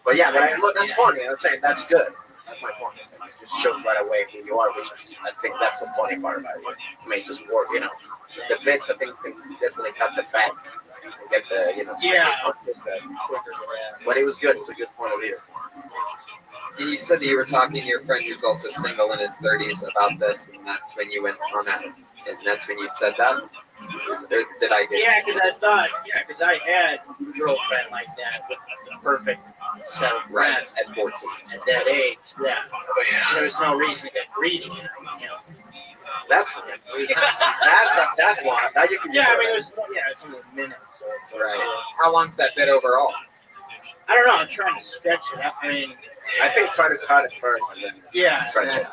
But yeah, but that's funny. I'm saying that's good. That's my point. It just shows right away who you are, which is, I think that's the funny part about it. I mean, just work, you know. The bits, I think, can definitely cut the fat and get the, you know. Yeah. But it was good. It was a good point of view. You said that you were talking to your friend who's also single in his 30s about this, and that's when you went on that, and that's when you said that? Did I get Yeah, because I had a girlfriend like that with the perfect set of right breasts at 14? at that age. Yeah. Oh, yeah. There's no reason to get greedy. You know. That's one. That's one. That you can. Yeah, I mean, it's only a minute. So it's right. How long's that bit overall? I don't know. I'm trying to stretch it. I mean, I think try to cut it first and then stretch it.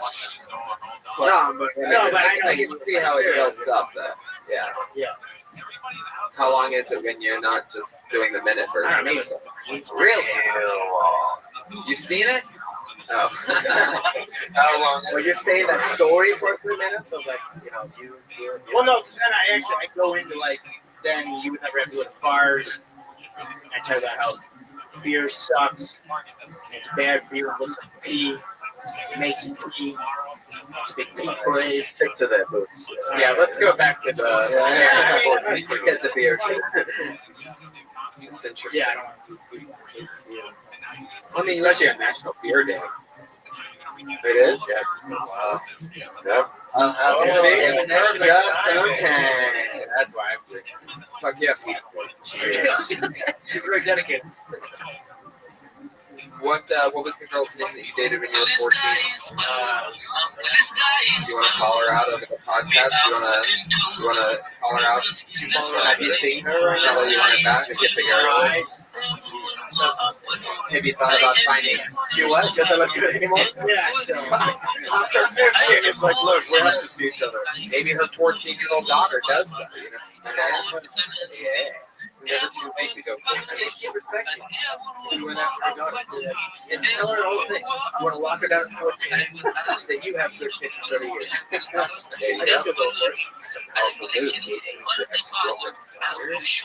Well, but I can see how it builds up. Though. Yeah. Yeah. How long is it when you're not just doing the minute version? I don't know. Really? You've seen it? Oh. How long? Well, you stay in that story for 3 minutes, so like, you know, you. Well, no, because then I go into like, then you would never have to go to bars. I tell you about how beer sucks. It's bad for you. It looks like pee. It makes you pee. It's a big pee parade. Stick to that, boots. Yeah, let's go back to the. Forget the beer. It's interesting. Yeah. I mean, especially on National Beer Day. It is? Yeah. Yep. Just on time. That's why I'm drinking. Fuck yeah. She's very dedicated. What was the girl's name that you dated when you were 14? You want to call her out over the podcast? You want to call her out? Have you seen her right now? You want it back? Did you figure her out? Have you thought about finding? She was? Doesn't look good anymore? Yeah. After 15, it's like, look, we have to see each other. Maybe her 14-year-old daughter does that, you know? Yeah. Never too late to go. You went after her daughter. And tell her the whole thing. I want to lock her down at 14. That you have 13 for 30 years. There you I think you'll go for it.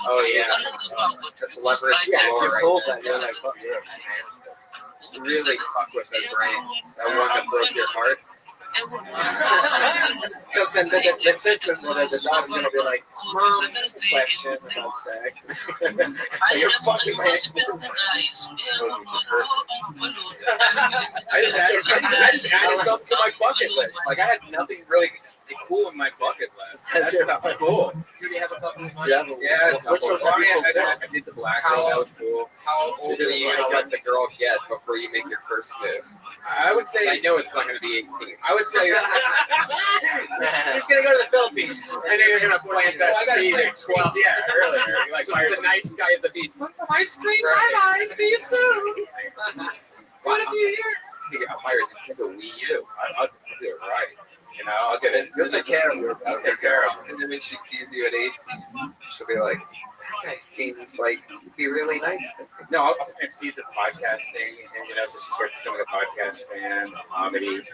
Oh yeah. That's leverage. Yeah, if galore you right told there. that, you're like, fuck yeah. Really fuck with her brain. That one that broke your heart. Because then the sisters, the daughter's going to be like, Mom, just a question about sex. So you're fucking my I just added something to my bucket list. Like I had nothing really cool in my bucket list. That's something cool. Do you have a couple of Yeah. Which was I did the black one. That was cool. How old are you gonna let the girl get before you make your first move? I would say. I know it's not gonna be 18. I would say. He's going to go to the Philippines. I know you're gonna plant that seed at 12. Yeah, earlier. Like Just the nice guy at the beach. Want some ice cream? Bye bye. See you soon. What a few years. I'll hire a Nintendo Wii U. I'll do it right. You know, I'll get it. You'll take care of her. I'll take care of her. And then when she sees you at 18, she'll be like, that guy seems like he'd be really nice. No, I'll plant seeds of podcasting, and you know, so she starts becoming a podcast fan, comedy.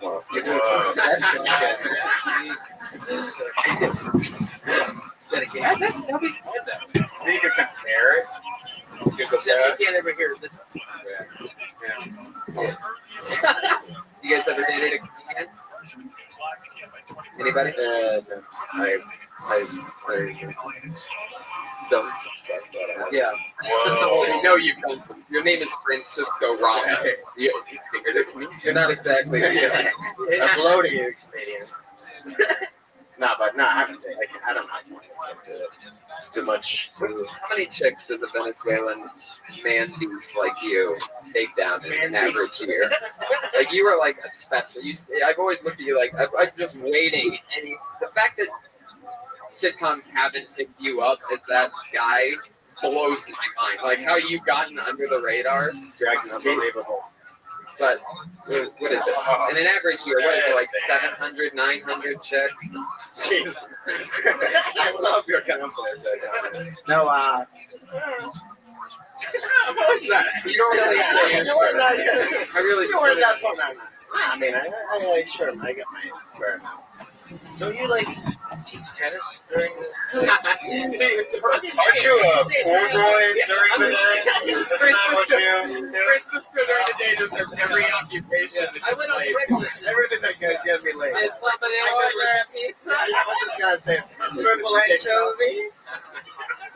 Well, You're doing some deception shit. That'll be fun though. Then you can compare it. You can go since you can't ever hear this. You guys ever dated a comedian? Anybody? I don't. Yeah. Whoa. I know you've done some. Your name is Francisco Ramos. You're not exactly. A bloated comedian. No, but no, I haven't. I don't know. It's too much. How many chicks does a Venezuelan man beef like you take down in an average year? Like you were like a special. I've always looked at you like I'm just waiting. And the fact that sitcoms haven't picked you up as that guy blows my mind. Like how you've gotten under the radar. It's unbelievable. But what is it? In an average year, what is it, like 700, 900 chicks? Jeez. I love your confidence. No, what was that? You don't really have to answer. I really you weren't that fun. I mean, I sure, I got my fair amount. Don't you like tennis during the? Aren't you a pool boy during the day? Francisco during the day just has every occupation. I went on Craigslist. Everything that guy's gonna be late. Did somebody order a pizza? I was just gonna say, triple anchovies.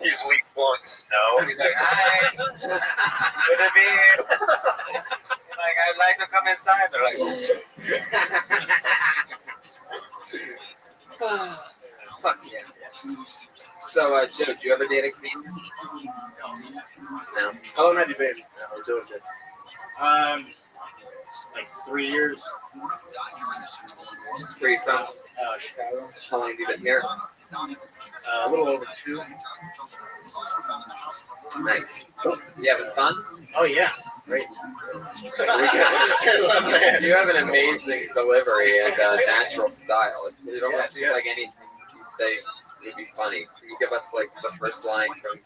He's weak flung snow. He's like, hi. Would it be like I'd like to come inside? They're like, fuck yeah. So, Joe, did you ever date a comedian? No. How long have you been doing this? Like 3 years. Where you from? Chicago. How long have you been here? A little over 2. Nice. You having fun? Oh yeah, great. You have an amazing delivery and natural style. It almost seems like anything you say would be funny. Can you give us like the first line from,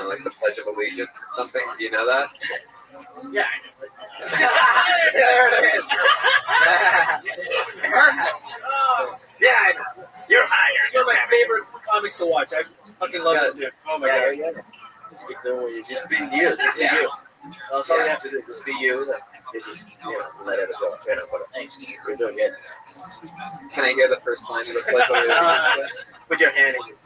like the Pledge of Allegiance or something? Do you know that? Yeah. There it is. Perfect. Yeah, I know. You're hired. It's one of my favorite comics to watch. I fucking love this dude. Oh my god. Yeah. Just be doing what you just be you. Just be you. That's all you have to do. Just be you. Then you just let it go. But thanks. You're doing good. Can I hear the first line of the Pledge of Allegiance? Put your hand in your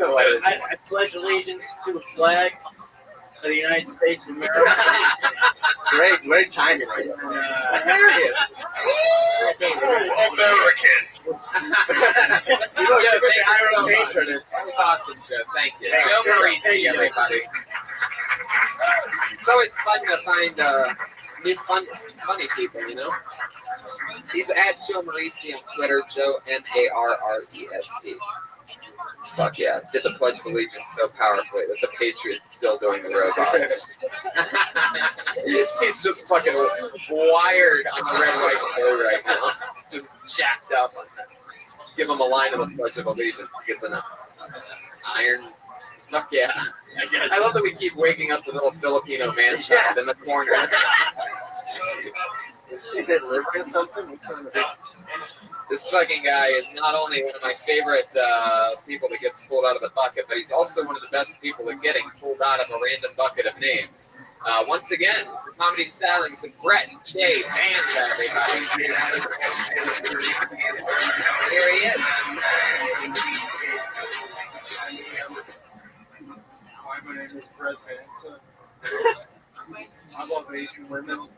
I pledge allegiance to the flag of the United States of America. Great timing right there. There it is. Americans. Joe, thank you so much. That was awesome, Joe. Thank you. Joe Marisi, everybody. It's always fun to find new funny people, you know? He's at Joe Marisi on Twitter, Joe Marresp. Fuck yeah. Did the Pledge of Allegiance so powerfully that the Patriots still doing the robots. He's just fucking wired on the red, white, and blue right now. Just jacked up. Give him a line of the Pledge of Allegiance. He gets an iron. Fuck yeah. I love that we keep waking up the little Filipino man child in the corner. Is he delivering something? This fucking guy is not only one of my favorite people that gets pulled out of the bucket, but he's also one of the best people at getting pulled out of a random bucket of names. Once again, comedy stylings of Brett J. Vance, everybody. Here he is. Hi, my name is Brett Vance. I love Asian women.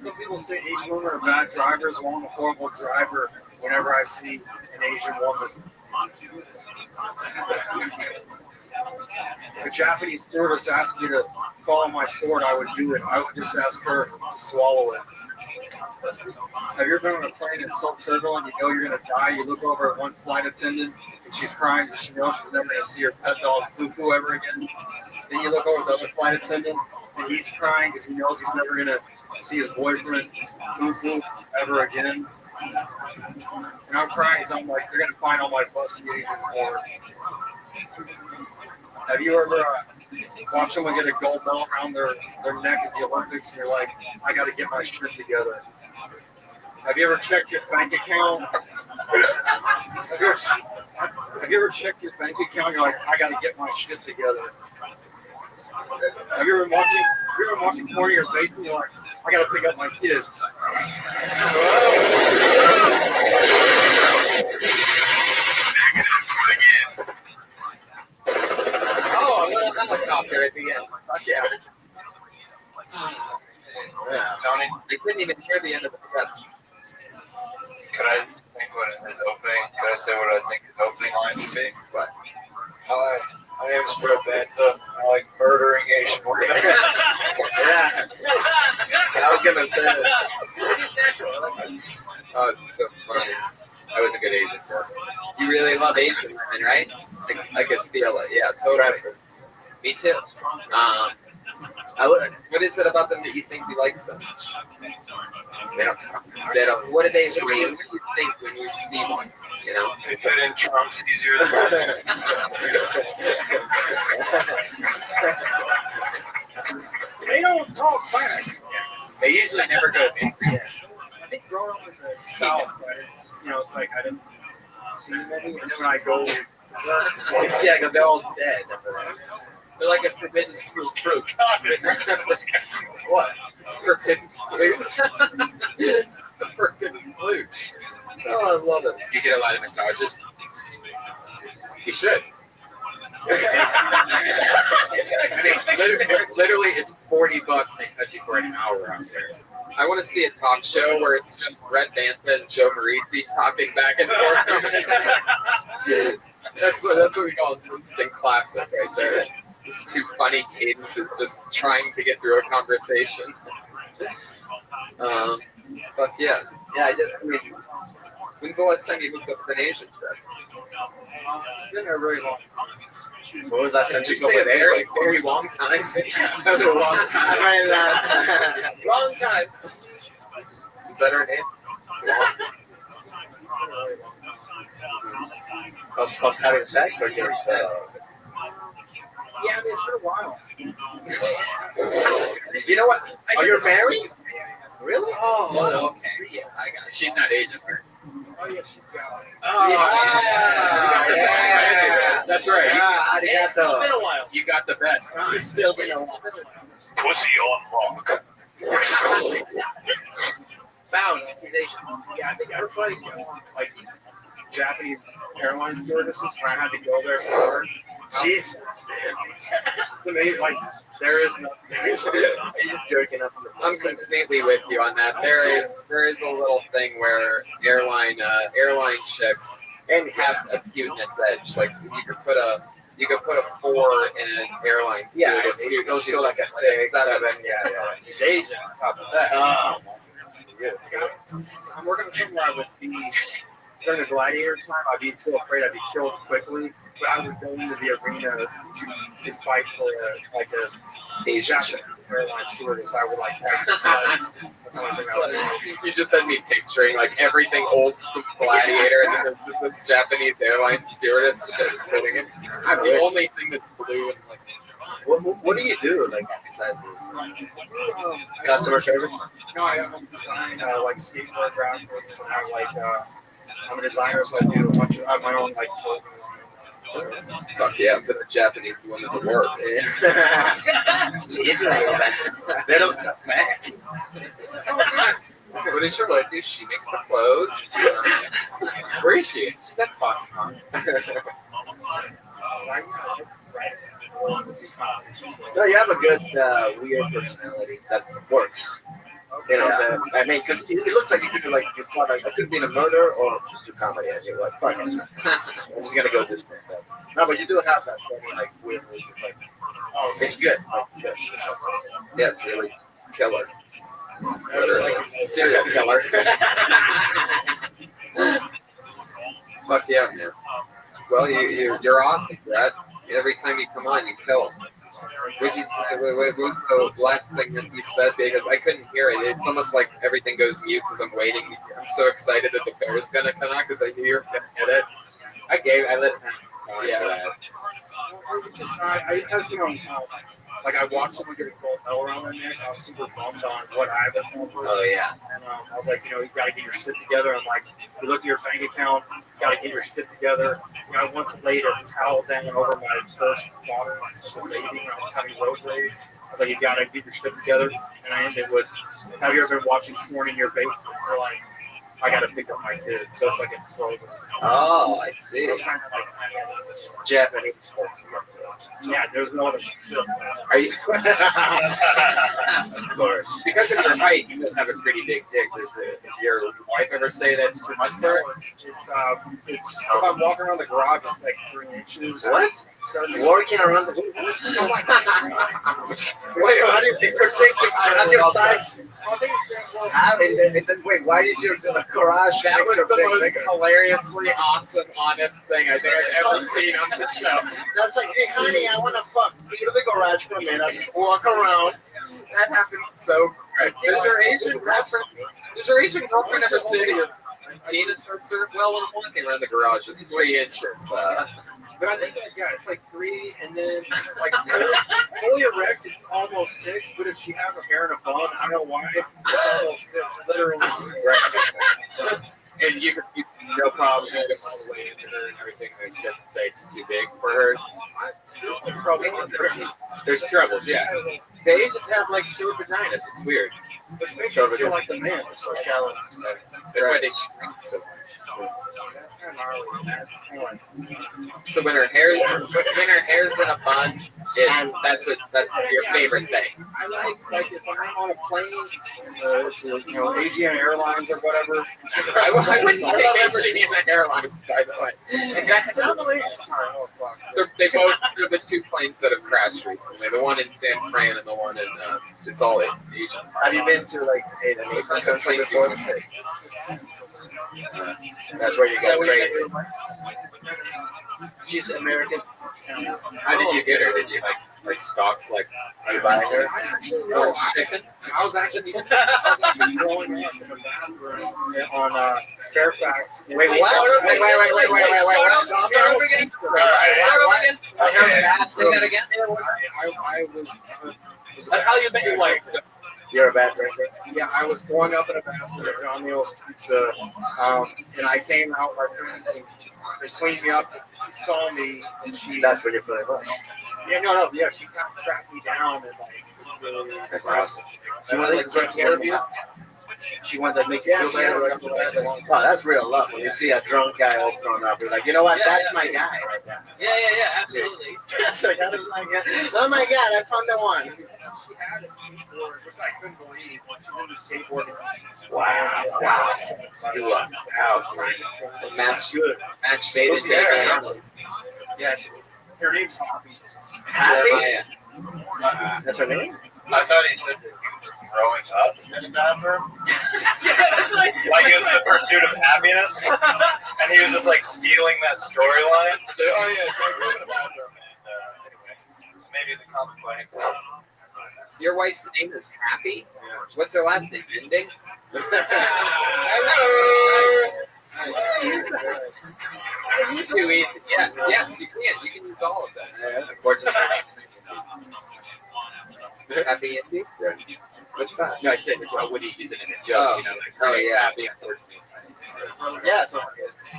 Some people say Asian women are bad drivers. Well, I'm a horrible driver whenever I see an Asian woman. If a Japanese stewardess asked me to follow my sword, I would do it. I would just ask her to swallow it. Have you ever been on a plane that's so turbulent you know you're going to die? You look over at one flight attendant and she's crying because she knows she's never going to see her pet dog Fufu ever again. Then you look over at the other flight attendant and he's crying because he knows he's never going to see his boyfriend Fufu ever again. And I'm crying because I'm like, they're going to find all my pussy Asian porn. Have you ever watched someone get a gold medal around their neck at the Olympics and you're like, I got to get my shit together? Have you ever checked your bank account? Have you ever checked your bank account? You're like, I gotta get my shit together. Have you ever watching porn in your basement? You're like, I gotta pick up my kids. Oh, a little helicopter at the end. Fuck yeah. Yeah. Tony, I couldn't even hear the end of the press. could I think what is his opening? Could I say what I think his opening line should be? What? Hi, my name is Rabbi. I like murdering Asian women. Yeah. I was gonna say that. It's natural. I like that. Oh, it's so funny. That was a good Asian girl. You really love Asian women, right? I could feel it. Yeah, totally. Me too. What is it about them that you think you like so much? They don't talk. They don't. What do they? What do you think when you see one? You know. They fit in trunks easier than They don't talk back. They usually never go to mystery. I think growing up in the South, right, it's, it's like I didn't see many, and then when I go, Yeah, because they're all dead. They're like a forbidden fruit. What? Forbidden flute? The forbidden flute. Oh, I love it. You get a lot of massages. You should. I mean, literally, it's $40 and they touch you for an hour out there. I want to see a talk show where it's just Brett Bantha and Joe Marisi talking back and forth. That's what we call an instant classic right there. Just two funny cadences just trying to get through a conversation. But yeah. Yeah, I mean, when's the last time you hooked up with an Asian chick? it's been a very long time. what was last time Did you you say a very, very long time? A long time. Long time. Is that her name? Us having sex or just Yeah, it's been a while. you know what? Are you married? Really? Oh, okay. Yeah, I got it. She's not Asian, right? oh yes, Yeah. That's right. Yeah, It's been a while. You got the best kind. It's still been a while. Pussy on rock. Found accusation. Yeah, I think I was like Japanese airline stewardesses when I had to go there for work. Jesus. It's amazing. Like there is no. He's just jerking up. I'm completely with you on that. There is a little thing where airline chicks And have a cuteness edge. Like you could put a 4 in an airline yeah, stewardess it suit. goes She's to like a 6, 7. Yeah. She's Asian on top of that. I'm working somewhere I would be during the gladiator time. I'd be so afraid I'd be killed quickly, but I would go into the arena to fight for a Japanese airline stewardess. I would like that. That's one thing I would do. You just had me picturing like everything old school gladiator, and then there's just this Japanese airline stewardess just sitting in. The only thing that's blue and like. What do you do like besides customer service? No, I design like skateboard graphics, and I'm a designer, so I do a bunch of I have my own like clothing. Fuck yeah, put the Japanese woman to work. They don't talk back. What does your wife do? She makes the clothes. Where is she? She's at Foxconn. No, you have a good weird personality that works. You know what I'm saying? I mean, because it looks like you could do like you thought like I could be in a murder or just do comedy, and you're like, fuck it, I'm just gonna go this way. No, but you do have that funny like weird, like it's good. Like, it's good. Yeah, it's really killer. Literally, serial killer. Fuck yeah, man. Well, you're awesome, Brett. Every time you come on, you kill. What was the last thing that you said? Because I couldn't hear it. It's almost like everything goes mute because I'm waiting. I'm so excited that the bear's gonna come out because I knew you were gonna hit it. I let him have some time. Yeah. It's just I testing on Like I watched someone get a gold medal around their neck. I was super bummed on what I was going for. Oh yeah. And I was like, you got to get your shit together. I'm like, you look at your bank account, you got to get your shit together. I once laid a towel down over my first daughter, just bathing. I was having road rage. I was like, you got to get your shit together. And I ended with, have you ever been watching porn in your basement? Or like, I got to pick up my kids. So it's like a program. Oh, I see. Japanese. Yeah, there's no other. Are you? Of course. Because of your height, you must have a pretty big dick. Does your wife ever say that's too much for her? It's if I'm walking around the garage, it's like 3 inches. What? Walking around the Oh my God. Wait, how do you think you're thinking? How's your size? Wait, why is your garage? That was the most bigger? hilariously awesome, honest thing I think I've ever seen on the show. That's like, hey, honey, I want to fuck. Go to the garage for a minute. Walk around. That happens so quick. Does your Asian girlfriend ever say to your penis hurts her? Well, when I'm walking around the garage, it's 3 inches. But I think it's like 3, and then like fully erect, it's almost 6. But if she has a hair and a bun, I don't know why, it's almost 6, literally. Right. And you no problem getting all the way into her and everything. And she doesn't say it's too big for her. There's troubles, yeah. The Asians have like short vaginas. It's weird. Which makes you feel like the man is so shallow. That's why they shrink so much. That's kind of gnarly. So when her hair's in a bun, that's your favorite thing. I like if I'm on a plane, it's Asian Airlines or whatever. I went to Asian Airlines, by the way. They're the 2 planes that have crashed recently. The one in San Fran and the one in it's all in Asian. Have you been to like an Asian country before? That's where you get crazy. She's American. How did you get her? Did you like stalks like you buy her? No, chicken. I was actually growing up in a bathroom on Fairfax. Wait, what? Wait. Start over again. Say that again. I was. That's how you met your wife. You're a bad drinker? Yeah, I was throwing up in a bathroom at John Neal's Pizza, and I came out, my parents, and they cleaned me up, she saw me, and she... That's when you're playing right? Yeah, she kind of tracked me down, and like, really... That's awesome. She wanted to take care of you? She wanted to make you feel better. Oh, that's real love. When you see a drunk guy all thrown up, you're like, you know what? That's my guy right there. Yeah, absolutely. So oh my God, I found the one. She had a skateboard, which I couldn't believe. She was skateboarding. Wow. You lucked out. The match faded there. Yeah, her name's Happy. Happy? That's her name? I thought he said that he was growing up in the bathroom. That's like it was the pursuit of happiness. And he was just like stealing that storyline. So, so I grew up in the bathroom. And anyway, maybe the comic book. Your wife's name is Happy? Yeah. What's her last name? Ending? It's too easy. Yes, you can. You can use all of this. Unfortunately, Happy ending? What's that? no, I said I would use it in a joke. Happy, unfortunately. Yeah, so I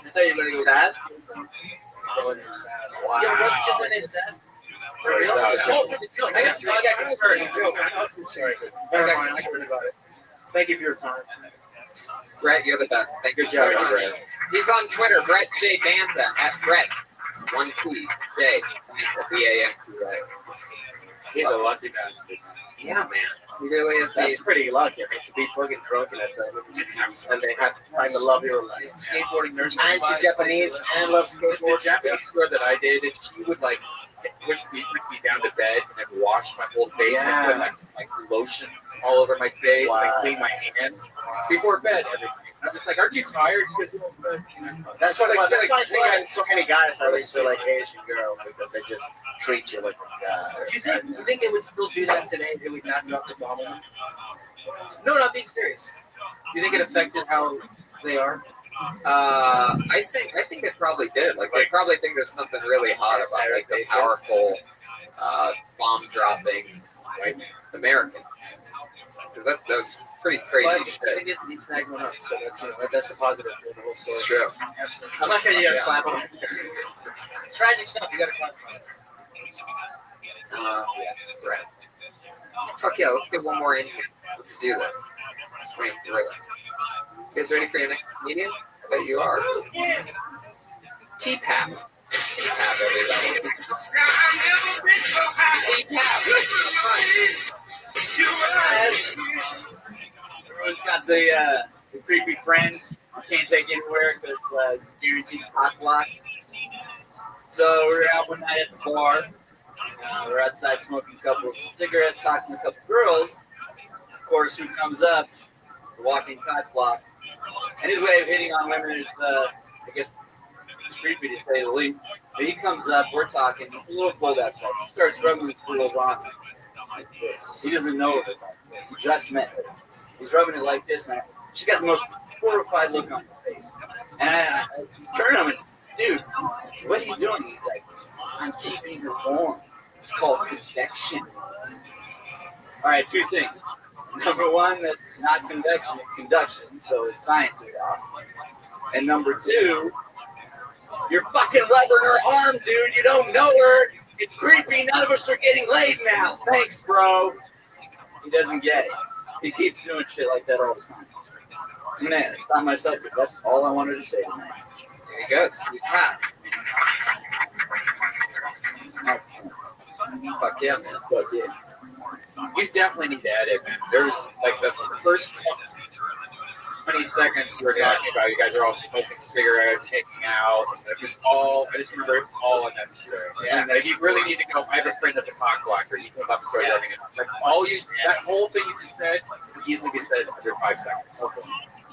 thought you were going to go sad. Yo, what's your name, Sad? I got concerned. Sorry. Never mind, I heard about it. Thank you for your time. Brett, you're the best. Thank you Good so job, much. Brett. He's on Twitter, Brett J. Banza, at Brett. 1 T J. Banza, B-A-N-T, right? He's a lucky bastard. Yeah, man. He really is. That's pretty lucky, man, to be fucking drunk in that time. And they have to find the love of your life. Skateboarding nurse. And she's Japanese and loves skateboard. The Japanese girl that I dated, she would like push me down to bed and then wash my whole face and put like lotions all over my face and clean my hands before bed. Everything. I'm just like, aren't you tired? She goes, That's what I think. So many guys always feel like Asian girls because they just treat you like a guy. Do you think they would still do that today? They would not drop the bomb on them? No, not being serious. Do you think it affected how they are? I think it probably did. Like, they probably think there's something really hot about like the powerful bomb dropping white Americans. Because that's pretty crazy But shit. the thing is, he snagged one up, so that's the positive for the whole story. It's true. I'm not gonna guys clap on it. It's tragic stuff. You gotta clap on it. Right. Fuck yeah, let's get one more in here. Let's do this. Swing through it. You guys ready for your next comedian? I bet you are. T-Pap. T-Pap, everybody. T-Pap. Everyone's got the creepy friend who can't take anywhere because it's guaranteed cock block. So we were out one night at the bar. We're outside smoking a couple of cigarettes, talking to a couple of girls. Of course, who comes up? The walking cock block. And his way of hitting on women is, I guess, it's creepy to say the least. But he comes up, we're talking. It's a little cold outside. He starts rubbing his girls on like this. He doesn't know it. He just met her. He's rubbing it like this, and she got the most horrified look on her face. And I turn to him and, dude, what are you doing? He's like, I'm keeping her warm. It's called convection. All right, two things. Number one, that's not convection, it's conduction, so his science is off. And number two, you're fucking rubbing her arm, dude. You don't know her. It's creepy. None of us are getting laid now. Thanks, bro. He doesn't get it. He keeps doing shit like that all the time. Man, it's not my subject. That's all I wanted to say tonight. Very good. Fuck yeah, man. Fuck yeah. You definitely need to edit, man. There's like the first 20 seconds you were talking about, you guys are all smoking cigarettes, hanging out. It was all, I just remember it all unnecessary. Yeah, like you really need to go. I have a friend that's a cock blocker. He came up and started running it. Like that whole thing you just said could easily be said under 5 seconds. Okay.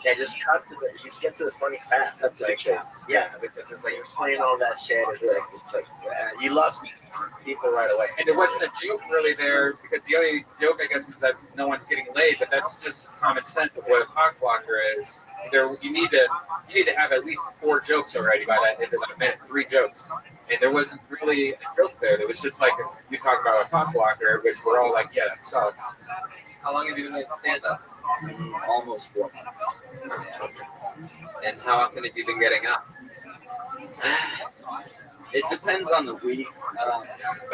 Yeah, just cut to the. Just get to the funny fast. That's like, yeah, because it's like explaining all that shit. It's like you lost people right away. And there wasn't a joke really there because the only joke I guess was that no one's getting laid, but that's just common sense of what a cock blocker is. You need to have at least 4 jokes already by that end of the minute, 3 jokes. And there wasn't really a joke there. There was just like you talk about a cock blocker, which we're all like, yeah, that sucks. How long have you been doing stand up? Almost 4 months. And how often have you been getting up? It depends on the week.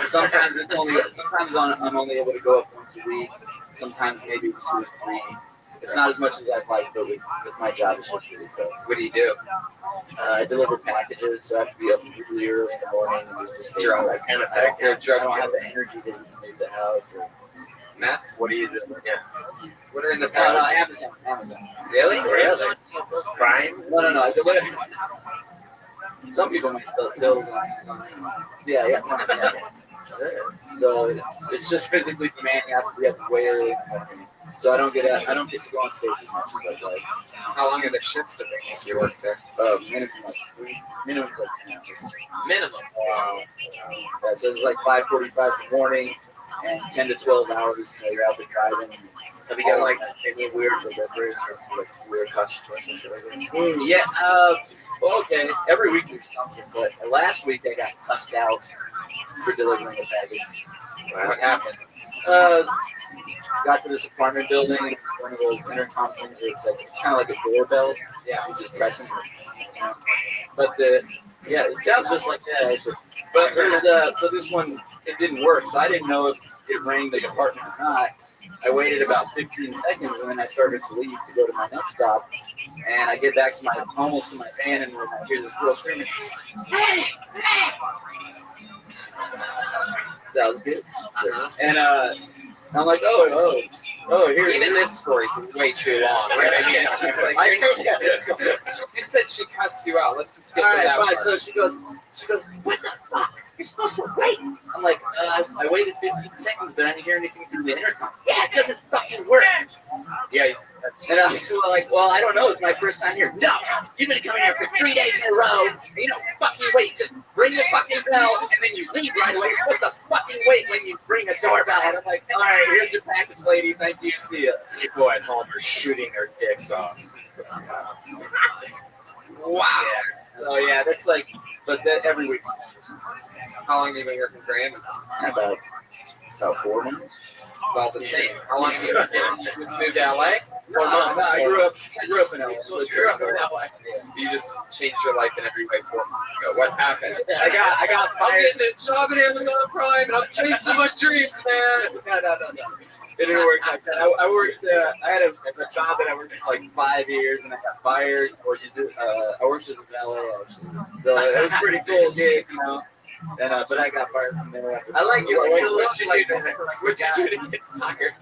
Sometimes I'm only able to go up once a week. Sometimes maybe it's 2 or 3. It's not as much as I'd like, but with my job, it's just really good. What do you do? I deliver packages, so I have to be up really early in the morning. And just Drugs. I don't have the energy to leave the house. Matt, what do you do? Yeah. What are in the No, packages? Amazon. Really? Really? Prime? No. I deliver. Some people might sell pills on Amazon. Yeah. So it's just physically demanding. I have to be up way early. So I don't get to go on stage as much as I'd like. How long are the shifts that they make you work there? Minimum like 10 hours. Minimum. Yeah, so it's like 5:45 in the morning and 10 to 12 hours. You're out there driving. Have you got like any weird deliveries or like weird customers? Yeah. Okay. Every week there's something, but last week I got cussed out for delivering a package. What happened? Got to this apartment building. It's one of those intercom things where it's kind of like a doorbell. Yeah. You just pressing. But it sounds just like that. But there's so this one it didn't work, so I didn't know if it rang the apartment or not. I waited about 15 seconds and then I started to leave to go to my next stop. And I get back to almost to my van and I hear this girl screaming, "Hey! Hey!" That was good. And I'm like, oh, here. Even this story's way too long. Right? I mean, it's just like you said she cussed you out. Let's just get to that part. So she goes, what the fuck? You're supposed to wait. I'm like, I waited 15 seconds, but I didn't hear anything through the intercom. Yeah, it doesn't fucking work. Yeah. And I'm like, well, I don't know. It's my first time here. No, you've been coming here for 3 days in a row. You don't fucking wait. Just ring the fucking bell, and then you leave right away. You're supposed to fucking wait when you ring a doorbell. And I'm like, all right, here's your package, lady. Thank you. See ya. People at home are shooting their dicks off. Wow. So yeah, that's like, but that every week. How long have you been working for Amazon? About 4 months. About the same. How long have you just moved to LA? 4 months. No, I grew up in LA. So you grew up in LA. You just changed your life in every way 4 months ago. What happened? I got I'm fired. getting a job at Amazon Prime and I'm chasing my dreams, man. No. It didn't work like that. I worked. I had a job that I worked for like 5 years, and I got fired. Or I worked as a valet, so it was a pretty cool gig, you know. And but I got fired from there. I like you. What you do to get fired?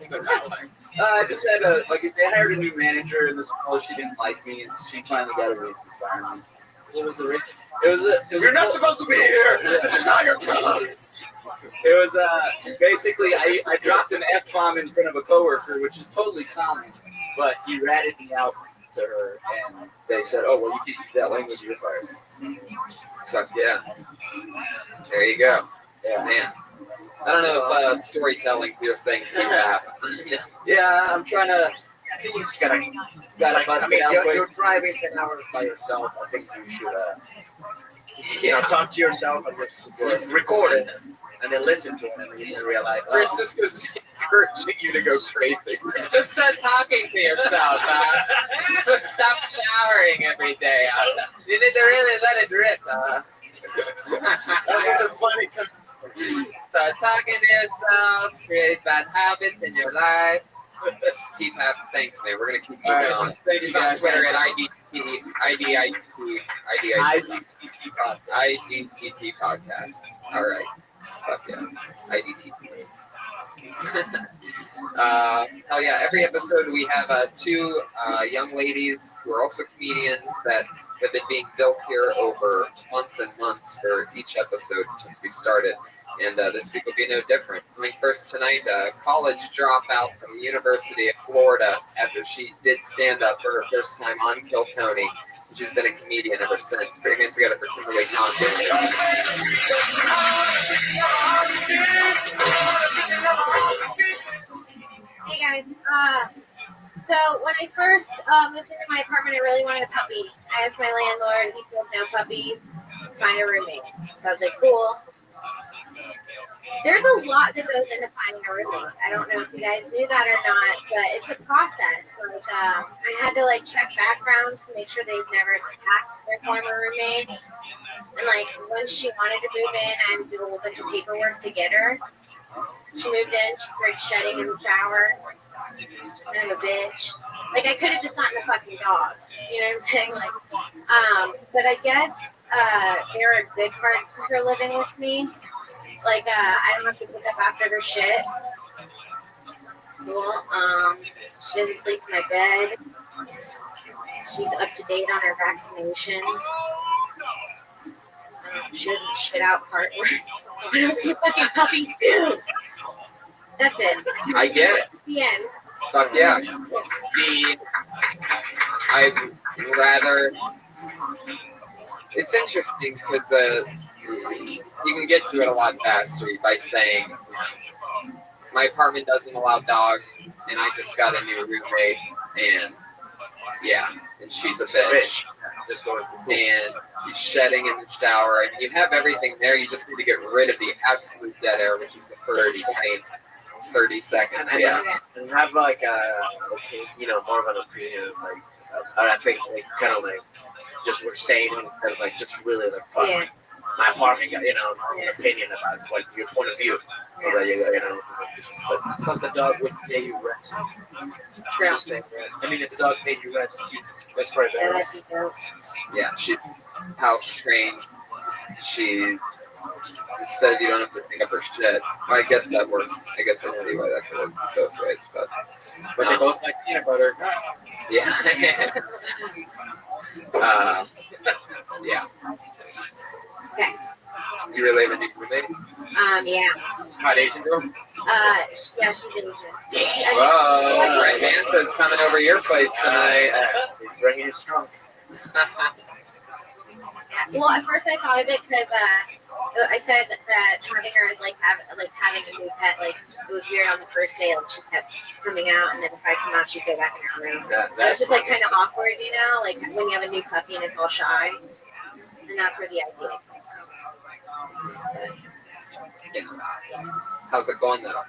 I just had they hired a new manager, and this girl, she didn't like me, and she finally got a reason to fire me. What was the reason? You're not supposed to be here. This is not your job. It was basically I dropped an F-bomb in front of a coworker, which is totally common, but he ratted me out to her, and they said, "Oh, well, you can't use that language. You're fired." Fuck yeah. There you go. Yeah. Man. I don't know if storytelling's your thing too, perhaps. Yeah, I'm trying to. I think you just gotta bust it out quick. You're driving 10 hours by yourself. I think you should, talk to yourself and just record it and then listen to it and then you realize. Francisco's encouraging you to go crazy. Just start talking to yourself. Stop showering every day. You need to really let it rip. That's funny. Start talking to yourself. Create bad habits in your life. T-Pap, thanks, man. We're gonna keep moving on. Thank you guys. On Twitter at IDTT podcast. All right. Fuck yeah. IDTT. Hell yeah. Every episode we have 2 young ladies who are also comedians that have been being built here over months and months for each episode since we started. And this week will be no different. Coming first tonight, college dropout from the University of Florida after she did stand up for her first time on Kill Tony. She's been a comedian ever since. Put your hands together for Kimberly Conklin. Hey guys, so when I first moved into my apartment, I really wanted a puppy. I asked my landlord, he said no puppies, find a roommate. So I was like, cool. There's a lot that goes into finding a roommate. I don't know if you guys knew that or not, but it's a process. Like, I had to check backgrounds to make sure they've never attacked their former roommates. And once she wanted to move in, I had to do a whole bunch of paperwork to get her. She moved in, she started shedding in the shower. I'm a bitch. I could have just gotten a fucking dog. You know what I'm saying? But I guess there are good parts to her living with me. I don't have to pick up after her shit. Cool. She doesn't sleep in my bed. She's up to date on her vaccinations. She doesn't shit out part where what else do fucking puppies do? That's it. I get it. The end. Fuck yeah. I'd rather. It's interesting because you can get to it a lot faster by saying, my apartment doesn't allow dogs, and I just got a new roommate, and yeah, and she's a bitch. And she's shedding in the shower, and you have everything there. You just need to get rid of the absolute dead air, which is the first 30 seconds. Yeah. And have more of an opinion, I think kind of just we're saying, just really fuck. Yeah. My apartment, an opinion about your point of view. Plus the dog wouldn't pay you rent. True. I mean, if the dog paid you rent, that's probably better. Yeah, she's house trained. She's instead of you don't have to pick up her shit. Well, I guess that works. I guess I see why that could work both ways. But they both like peanut butter. Yeah. Yeah. Okay. You really have a new roommate? Yeah. Hot Asian girl? Yeah, she's Asian. Whoa, right, Manta's coming over your place tonight. He's bringing his trunk. Well, at first I thought of it because I said that having her is like having a new pet. It was weird on the first day. She kept coming out, and then if I come out, she'd go back in her room. So it's just kind of awkward, when you have a new puppy and it's all shy. And that's where the idea came from. How's it going though?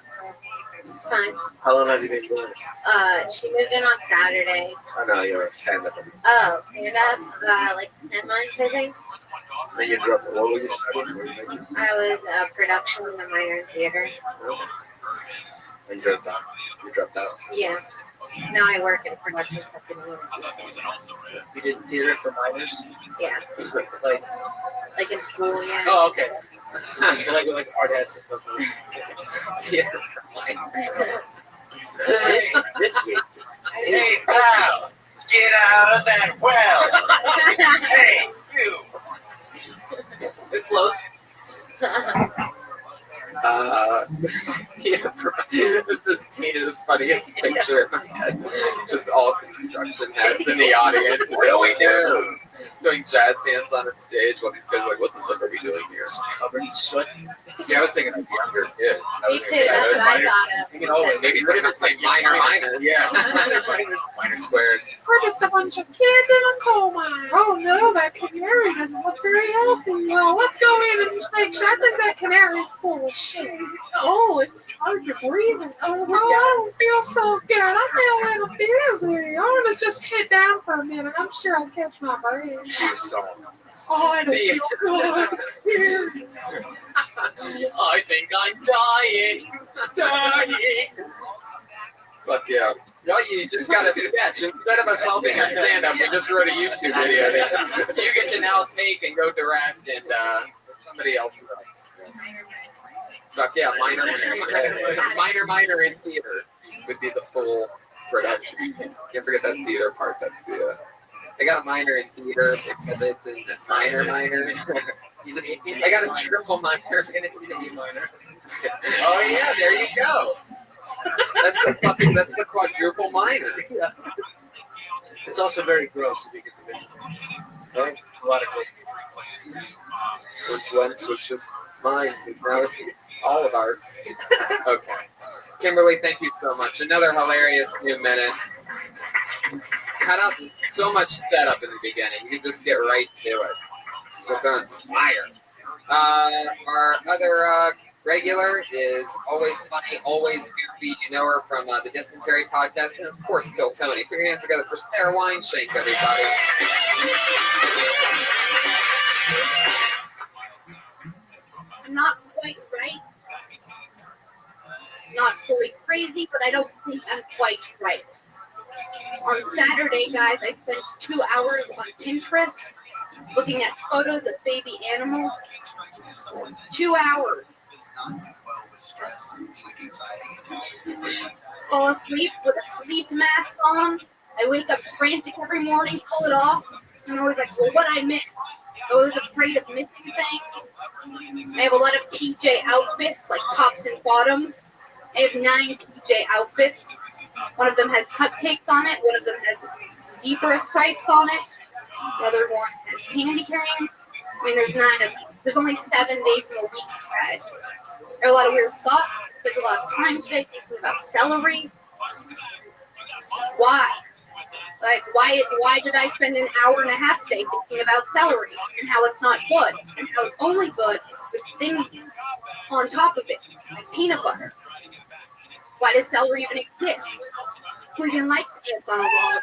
It's fine. How long have you been doing it? She moved in on Saturday. Oh no, you're a stand-up. Oh, stand up, like 10 months, I think. Then you dropped. What were you studying? What were you making? I was production and a minor in theater. And you dropped out. You dropped out. Yeah. Now I work at a production company. You did theater for minors? Yeah. Like in school, yeah. Oh, okay. like art heads and stuff. Yeah. This week. Hey, pal, get out of that well. Hey, you. It flows. Yeah, this painted the funniest picture of just all construction heads in the audience. What do we do? Doing jazz hands on a stage while these guys are like, what the fuck are we doing here? Covered in sweat. See, I was thinking of younger kids. Me too, that's what I thought of. You can always Maybe put it like minor minus. Yeah. Minor squares. We're just a bunch of kids in a coal mine. Oh no, that canary doesn't look very healthy. Well, let's go in and make sure. I think that canary's full of shit. Oh, it's hard to breathe. Oh, I don't feel so good. I feel a little dizzy. I want to just sit down for a minute. I'm sure I'll catch my breath. Oh, I don't feel good. I think I'm dying. But yeah, no, you just got a sketch. Instead of us helping you stand up, we just wrote a YouTube video that you get to now take and go direct, and somebody else. Fuck yeah, minor in theater would be the full production. Can't forget that theater part. That's the. I got a minor in theater, exhibits, and this minor. I got a triple minor in it. Oh yeah, there you go. That's the quadruple minor. Yeah. It's also very gross if you get the vision. Right? A lot of good. Once was just mine, now it's all of ours. Okay. Kimberly, thank you so much. Another hilarious new minute. Cut out so much setup in the beginning. You can just get right to it. So done. Fire. Our other regular is always funny, always goofy. You know her from the Dysentery podcast, and of course, Phil Tony. Put your hands together for Sarah Weinshank, everybody. I'm not quite right. Not fully crazy, but I don't think I'm quite right. On Saturday, guys, I spent 2 hours on Pinterest looking at photos of baby animals. 2 hours. Fall asleep with a sleep mask on. I wake up frantic every morning, pull it off, and I'm always like, well, what I missed? I was afraid of missing things. I have a lot of PJ outfits, like tops and bottoms. I have 9 PJ outfits. One of them has cupcakes on it. One of them has zebra stripes on it. The other one has candy canes. I mean, there's 9 of them. There's only 7 days in a week, guys. There are a lot of weird thoughts. I spent a lot of time today thinking about celery. Why? Like, why did I spend an hour and a half today thinking about celery and how it's not good and how it's only good with things on top of it, like peanut butter? Why does celery even exist? Who even likes ants on a log?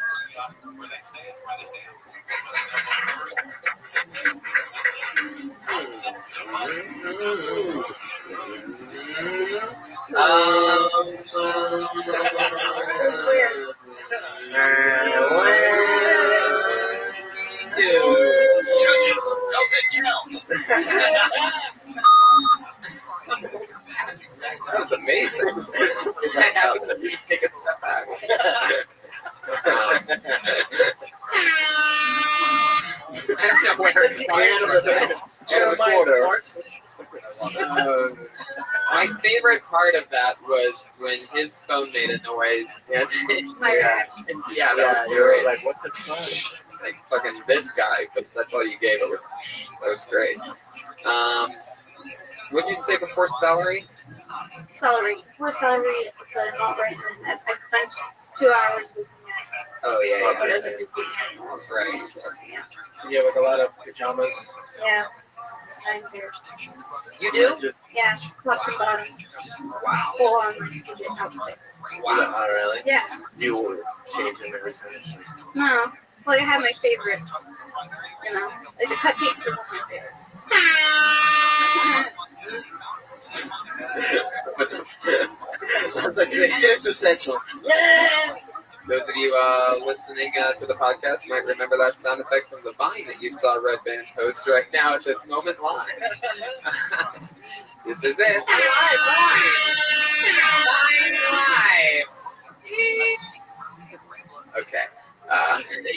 It's weird. 1, 2. Judges, does it count? That was amazing. That happens when you take a step back. Where it's my favorite part of that was when his phone made a noise. And yeah, that was great. Like, what the fuck? Like fucking this guy, but that's all you gave. That was great. What did you say before celery? Celery. More celery, but not right now. I spent 2 hours looking at Oh yeah. But Yeah. as a bikini. That's right. You have like a lot of pajamas. Yeah. I do. You do? Yeah. Tops and bottoms. Wow. Full on outfits. Wow. Oh, really? Yeah. You were changing everything. No. Well, I have my favorites. You know, like the cupcakes are one of my favorites. Sounds like it's essential. Yeah. Those of you listening to the podcast might remember that sound effect from the Vine that you saw Red Band post right now at this moment live. This is it. Vine live. Okay.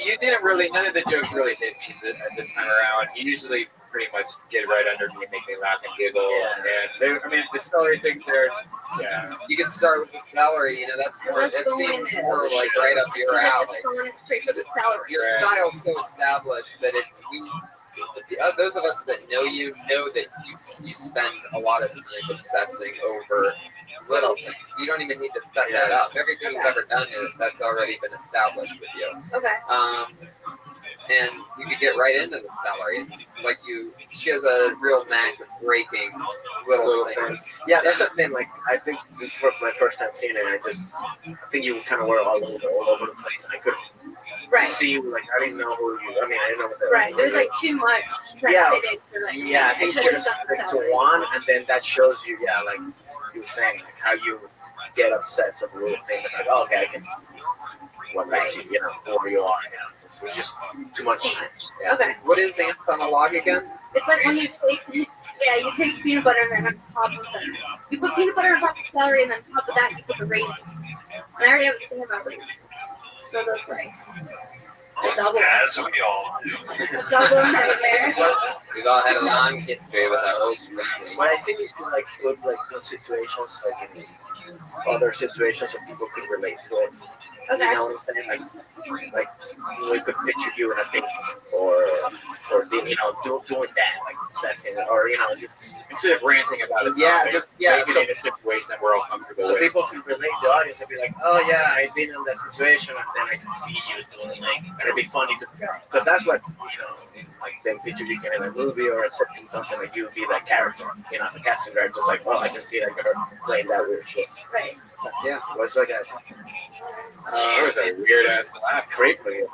You didn't really, none of the jokes really hit me this time around. You usually pretty much get right under me and make me laugh and giggle. And I mean, the celery thing there, yeah. You can start with the celery, you know, that seems more like right up your alley. Straight for the celery. Your style's so established that those of us that know you know that you spend a lot of time obsessing over little things. You don't even need to set that up. Everything you've ever done, that's already been established with you. Okay. And you could get right into the celery. Like she has a real knack of breaking little things. Yeah, that's the thing. Like, I think this was my first time seeing it. I think you kind of were all over the place. I couldn't see, like, I didn't know who you. I mean, I didn't know what that Right. There was like too much. Yeah. Like, I think you just stick to one, and then that shows you, like you were saying, like how you get upset over little things. Like, oh, okay, I can see what makes you, who you are. It was just too much. Yeah. Okay. What is anthologue again? It's like when you take peanut butter and then on top of them. You put peanut butter on top of celery and then on top of that you put the raisins. And I already have a thing about raisins. So that's like a double. As we all do. A double nightmare. We've all had a long history with our old friends. But I think it's good, like good, like those situations, like in other situations, so people could relate to it. Okay. You know what I'm saying? Like we could picture you in a date, or doing that, like obsessing, or just instead of ranting about it. Just making so, it a situation that we're all comfortable so with. people can relate. The audience and be like, oh yeah, I've been in that situation, and then I can see you doing like, and it'd be funny to, because that's what like then picture you in a movie or a sitcom, something like you would be that character, the casting director's like, oh, I can see that girl playing that weird shit. Right. Yeah, what's like a that was a weird ass laugh. Great for you.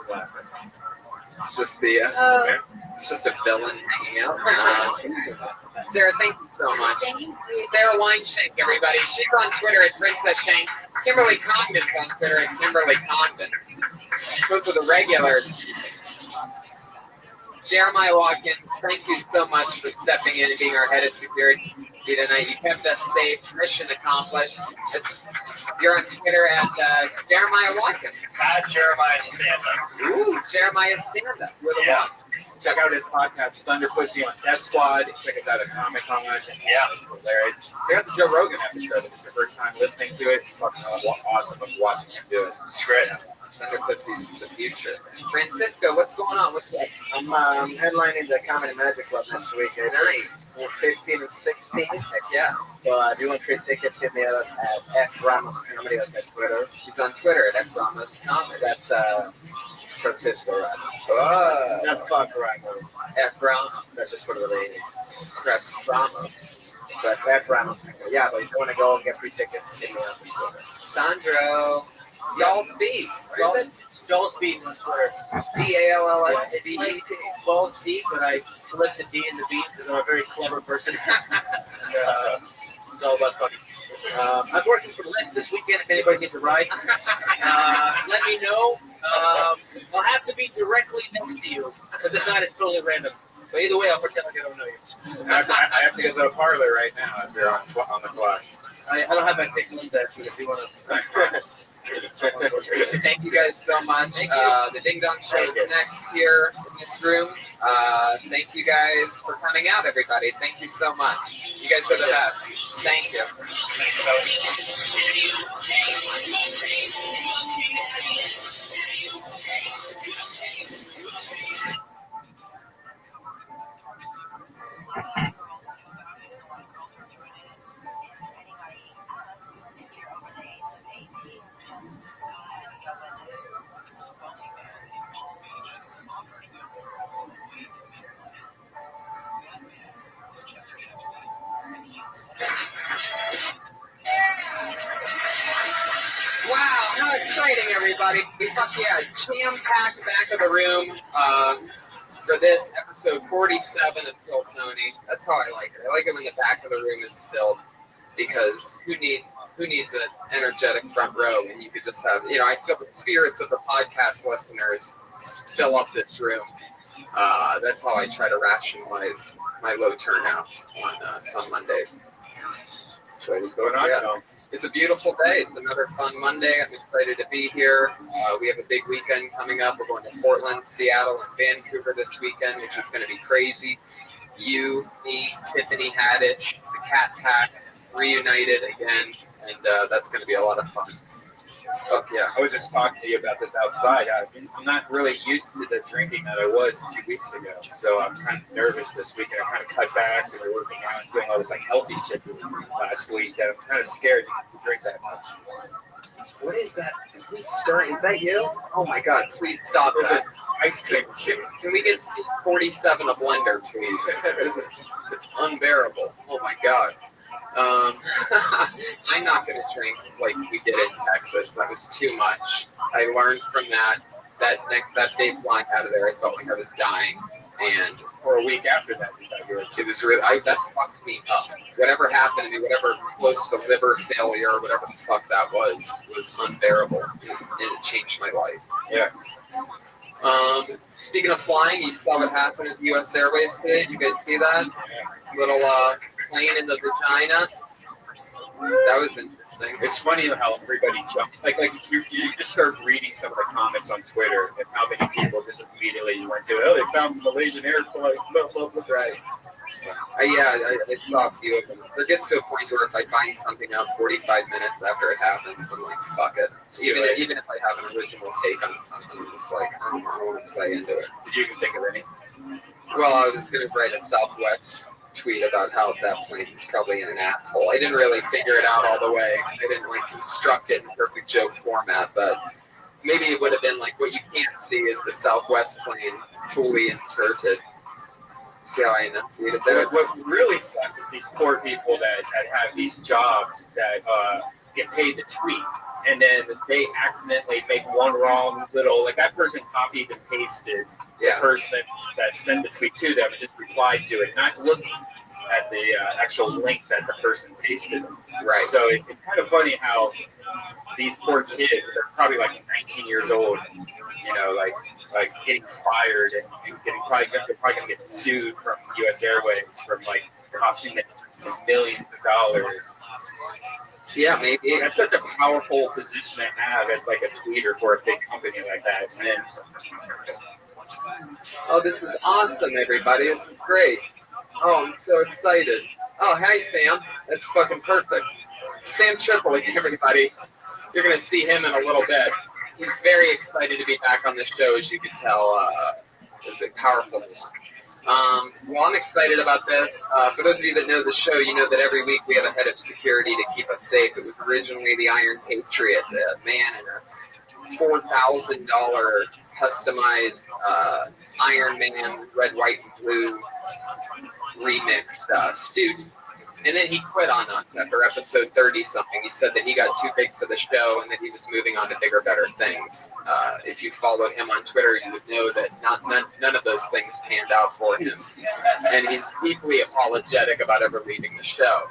It's just it's just a villain hanging out. Sarah, thank you so much. Sarah Weinshank, everybody. She's on Twitter at Princess Shank. Kimberly Condon's on Twitter at Kimberly Condon. Those are the regulars. Jeremiah Watkins, thank you so much for stepping in and being our head of security tonight. You kept us safe. Mission accomplished. You're on Twitter at Jeremiah Watkins. Jeremiah Stand-Up. Ooh, Jeremiah Stand-Up. You're the one. Check out his podcast, Thunder Pussy on Death Squad. Check us out at Comic-Con. It's hilarious. Check out the Joe Rogan episode. If it's your first time listening to it, it's fucking awesome of watching him do it. It's great. Thunder Pussy's the future. Francisco, what's going on? What's that? I'm headlining the Comedy Magic Club next week. Nice. 15 and 16. Yeah. So if you want trade tickets, hit me up at F Ramos Comedy on Twitter. He's on Twitter at F Ramos Comedy. That's Francisco Ramos. Oh. Not fuck Ramos. F Ramos. That's just for the lady. That's Ramos. But F Ramos. Yeah, but if you want to go and get free tickets, hit me up. Sandro. Y'all's Beat. What is it? Joel's Beat on Twitter. DALLSBET. Balls deep, but I flipped the D in the beat because I'm a very clever person. It's all about fucking. I'm working for Lyft this weekend. If anybody needs a ride, let me know. I'll have to be directly next to you because if not, it's totally random. But either way, I'll pretend like I don't know you. I have to go to the parlor right now if you're on the clock. I don't have my signal set. If you want to. Thank you guys so much. The Ding Dong Show is next here in this room. Thank you guys for coming out, everybody. Thank you so much. You guys are the best. Thank you. everybody. Fuck yeah, jam-packed back of the room for this episode 47 of Kill Tony. That's how I like it. I like it when the back of the room is filled, because who needs an energetic front row when you could just have, I feel the spirits of the podcast listeners fill up this room. That's how I try to rationalize my low turnouts on some Mondays. What's going on, Tom? It's a beautiful day. It's another fun Monday. I'm excited to be here. We have a big weekend coming up. We're going to Portland, Seattle, and Vancouver this weekend, which is going to be crazy. You, me, Tiffany Haddish, the Cat Pack reunited again, and that's going to be a lot of fun. Fuck yeah. I was just talking to you about this outside. I'm not really used to the drinking that I was 2 weeks ago, so I'm kind of nervous this week. And I kind of cut back, and we're working out and doing all this like healthy shit last week. And I'm kind of scared to drink that much. What is that? Who's stirring? Is that you? Oh my God! Please stop that. Ice cream. Can we get C47 a blender, please? It's unbearable. Oh my God. I'm not going to drink like we did in Texas. That was too much. I learned from that day flying out of there, I felt like I was dying. And for a week after that, it was really, that fucked me up. Whatever happened to me, whatever close to liver failure, or whatever the fuck that was unbearable. And it changed my life. Yeah. Speaking of flying, you saw what happened at the U.S. Airways today. Did you guys see that? Little plane in the vagina. That was interesting. It's funny how everybody jumps. Like you just start reading some of the comments on Twitter and how many people just immediately went to, oh, they found Malaysian air flight. Right. I saw a few of them. It gets to a point where if I find something out 45 minutes after it happens, I'm like, fuck it. Even if I have an original take on something, I'm just like, I don't want to play into it. Did you even think of any? Well, I was going to write a Southwest tweet about how that plane is probably in an asshole. I didn't really figure it out all the way. I didn't construct it in perfect joke format, but maybe it would have been like, what you can't see is the Southwest plane fully inserted. See how I enunciated there? What really sucks is these poor people that have these jobs that get paid to tweet, and then they accidentally make one wrong little, like that person copied and pasted the person that sent the tweet to them and just replied to it, not looking at the actual link that the person pasted. Right. So it's kind of funny how these poor kids, they're probably like 19 years old, like getting fired and they're probably going to get sued from U.S. Airways from like costing them millions of dollars. Yeah, maybe. That's such a powerful position to have as like a tweeter for a big company like that. And then, oh, this is awesome, everybody. This is great. Oh, I'm so excited. Oh, hi, Sam. That's fucking perfect. Sam Tripoli, everybody. You're going to see him in a little bit. He's very excited to be back on the show, as you can tell. It's a powerful one. Well, I'm excited about this. For those of you that know the show, you know that every week we have a head of security to keep us safe. It was originally the Iron Patriot, a man in a $4,000 customized Iron Man red, white, and blue remixed suit. And then he quit on us after episode 30-something. He said that he got too big for the show and that he was moving on to bigger, better things. If you followed him on Twitter, you would know that none of those things panned out for him. And he's deeply apologetic about ever leaving the show.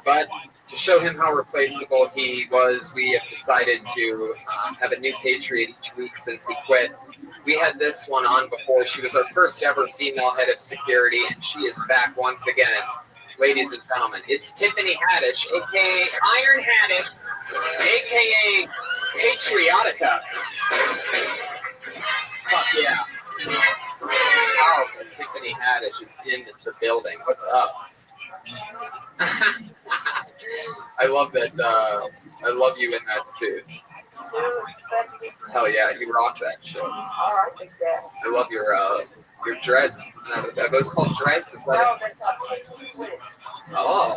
But to show him how replaceable he was, we have decided to have a new Patriot each week since he quit. We had this one on before. She was our first ever female head of security, and she is back once again. Ladies and gentlemen, it's Tiffany Haddish, a.k.a. Iron Haddish, a.k.a. Patriotica. Fuck yeah. Powerful Tiffany Haddish is in the building. What's up? I love that. I love you in that suit. Hell yeah, you rock that shit. I love your dreads. Are those called dreads? Is that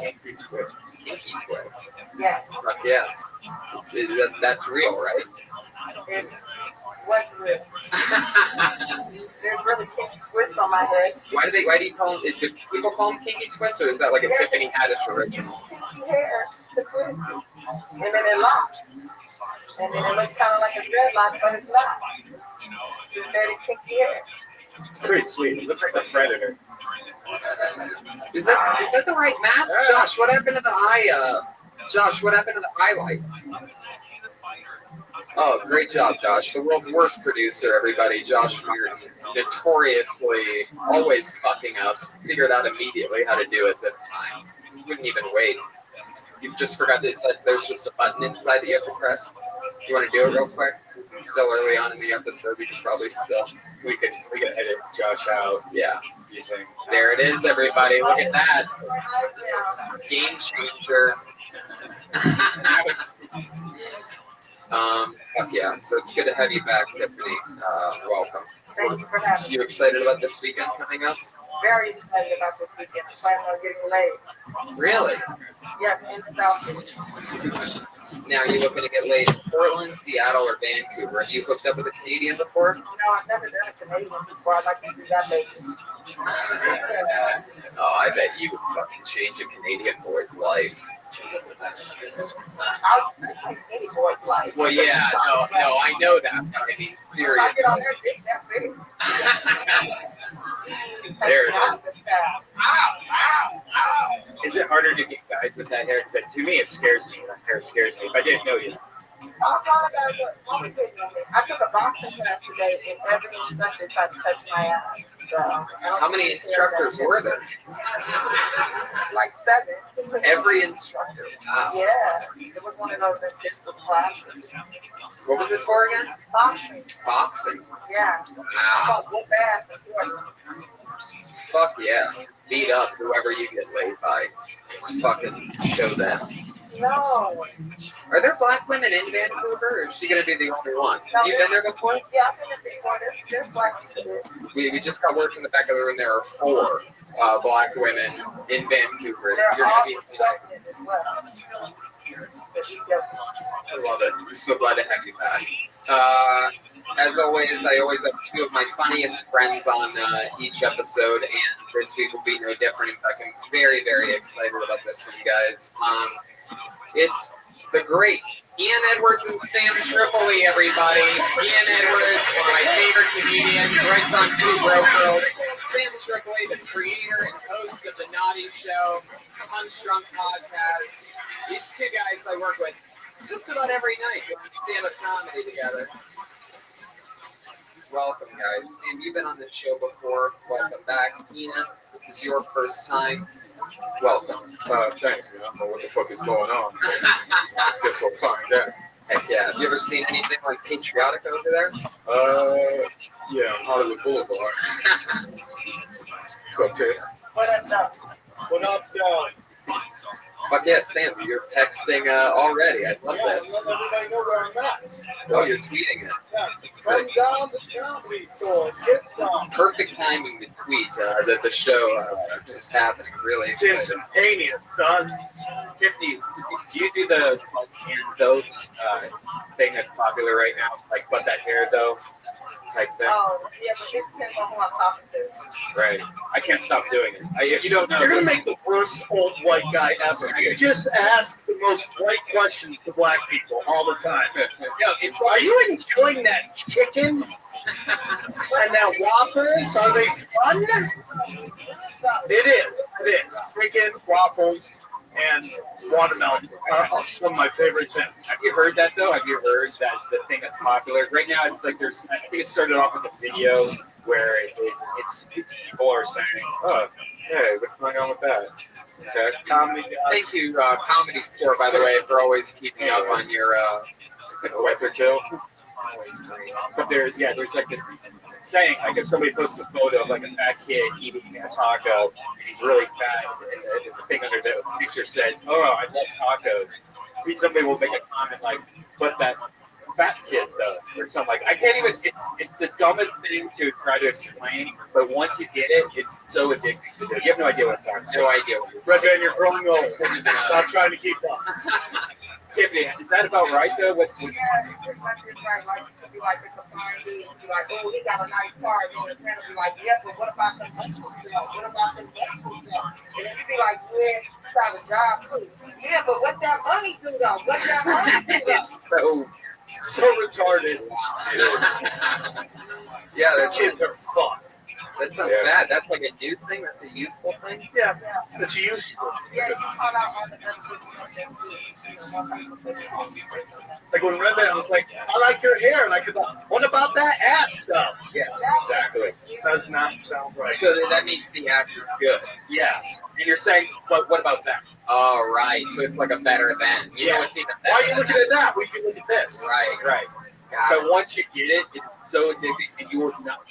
Kinky twist. Yes. Fuck yes. That's real, right? What's real? There's really kinky twists on my head. Why do you call them? Do people call them kinky twists, or is that like a Tiffany Haddish original? Kinky hair, and then it locks. And then it looks kind of like a dreadlock, but it's not. It's very kinky hair. It's pretty sweet. It looks like a predator. Is that the right mask? Josh, what happened to the eye? Josh, what happened to the highlight? Oh, great job, Josh. The world's worst producer, everybody. Josh Weir, notoriously always fucking up. Figured out immediately how to do it this time. You wouldn't even wait. You've just forgot that there's just a button inside that you have to press. You want to do it real quick? It's still early on in the episode. We could probably still. We could edit Josh out. Yeah. There it is, everybody. Look at that. Game changer. Fuck yeah. So it's good to have you back, Tiffany. Welcome. Thank you for having me. You excited about this weekend coming up? Very excited about this weekend. I'm planning on getting laid. Really? Yeah, in the South. Now, are you looking to get laid in Portland, Seattle, or Vancouver? Have you hooked up with a Canadian before? No, I've never done a Canadian before. I'd like to do that later. Oh, I bet you would fucking change a Canadian boy's life. Well, yeah, no, I know that, but I mean, seriously. There it is. Is it harder to get guys with that hair? Because to me, it scares me. That hair scares me. If I didn't know you. I took a boxing class today, and every instructor tried to touch my ass. So, how many instructors were there? Like 7. Every instructor. Wow. Yeah, it was one of those physical classes. What was it for again? Boxing. Boxing. Yeah. Wow. Whoop ass. Fuck yeah. Beat up whoever you get laid by. Just fucking show them. No. Are there black women in Vancouver, or is she going to be the only one? No, Have you been there before? Yeah, I've been there before. There's black people. We just got word from the back of the room. There are 4 black women in Vancouver. You're all going to be like, I love it. I'm so glad to have you back. As always, I always have 2 of my funniest friends on each episode, and this week will be no different. In fact, I'm very, very excited about this one, guys. It's the great Ian Edwards and Sam Tripoli, everybody. Ian Edwards, one of my favorite comedians, writes on 2 Broke Girls. Sam Tripoli, the creator and host of The Naughty Show, Punch Drunk Podcast. These 2 guys I work with just about every night doing stand-up comedy together. Welcome, guys. Sam, you've been on this show before. Welcome back. Tina, this is your first time. Welcome. Thanks, man. I don't know what the fuck is going on. Guess we'll find out. Heck yeah. Have you ever seen anything like patriotic over there? Yeah, Hollywood Boulevard. So, Ted. What up, What up, dog? Fuck yeah, Sam, you're texting already. I love this. Let everybody know where I'm at. Oh, you're tweeting it. Yeah, come down to the comedy store. Get some. Perfect timing to tweet that the show is happening. Really. It's instantaneous, son. Tiffany, do you do the those thing that's popular right now? Like, but that hair though type thing? Oh, yeah, but it depends on who I'm talking to. Right. I can't stop doing it. You don't know. You're gonna make the worst old white guy ever. You just ask the most white questions to black people all the time. Are you enjoying that chicken and that waffles? Are they fun? It is. Chicken, waffles, and watermelon are some of my favorite things. Have you heard that though? Have you heard that the thing that's popular right now? It's like there's. I think it started off with a video where it's people are saying, "Oh, hey, what's going on with that?" Okay, comedy. Thank you, Comedy Store, by the way, for always keeping up on your weather joke. But there's like this saying, like if somebody posts a photo of like a fat kid eating a taco, and he's really fat, and the thing under the picture says, "Oh, I love tacos." Somebody will make a comment like, "But that fat kid though," or something like. I can't even. It's the dumbest thing to try to explain, but once you get it, it's so addicting to do. You have no idea what I'm talking about. No idea. Red Man, you're growing old. Stop trying to keep up. Tiffany, is that about right though? What? Yeah, pretty much is right. Like, you could be like, it's a fine dude. You be like, oh, he got a nice car. And then the tenant be like, yes, but what about the muscle stuff? What about the muscle stuff? And then you be like, yeah, you got a job too. Yeah, but what that money do though? What that money do though? So retarded. Yeah, The that's kids are fucked. That sounds bad. That's like a new thing. That's a youthful thing. Yeah, it's useless. Yeah, you call out all the Like when Rabbi was like, I like your hair, and I could go, what about that ass stuff? Yes, exactly. Does not sound right. So that means the ass is good. Yes. And you're saying, but what about that? Oh, right. So it's like a better than. You know, it's even better. Why are you looking at that? We can look at this. Right. But once you get it, it's so addicting, and you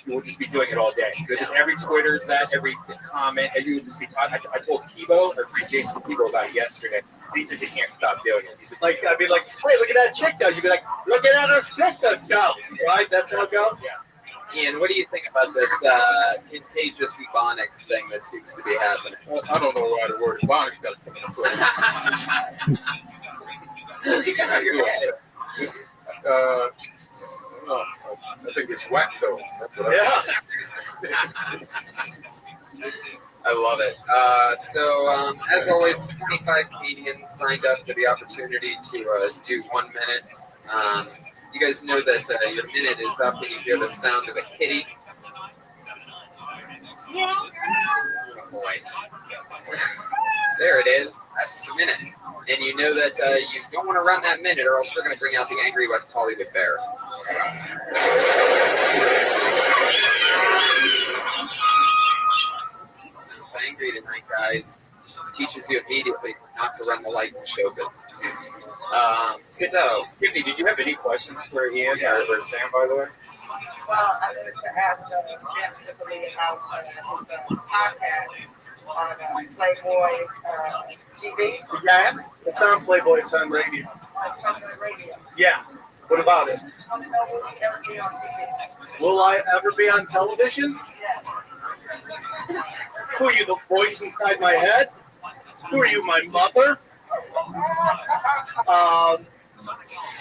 will just be doing it all day. Because every Twitter's that, every comment, and you would just be talking. I told Tebow, or Jason Tebow about it yesterday. He says he can't stop doing it. Like, I'd be like, hey, look at that chick does. You'd be like, look at that her sister does. Right? That's how it goes? Yeah. Ian, what do you think about this contagious ebonics thing that seems to be happening? Well, I don't know why the word ebonics got to come into play. I think it's whack though. That's what I love it. So, as always, 25 comedians signed up for the opportunity to do 1 minute. You guys know that your minute is up when you hear the sound of a kitty. Oh boy. There it is. That's the minute. And you know that you don't want to run that minute or else we're going to bring out the angry West Hollywood Bears. Sounds angry tonight, guys. Teaches you immediately not to run the light in show business. So, Tiffany, did you have any questions for Ian or for Sam, by the way? Well, I wanted to ask Sam specifically about his podcast on Playboy TV. Yeah, it's on Playboy, it's on radio. Yeah. What about it? Will I ever be on television? Who are you, the voice inside my head? Who are you, my mother?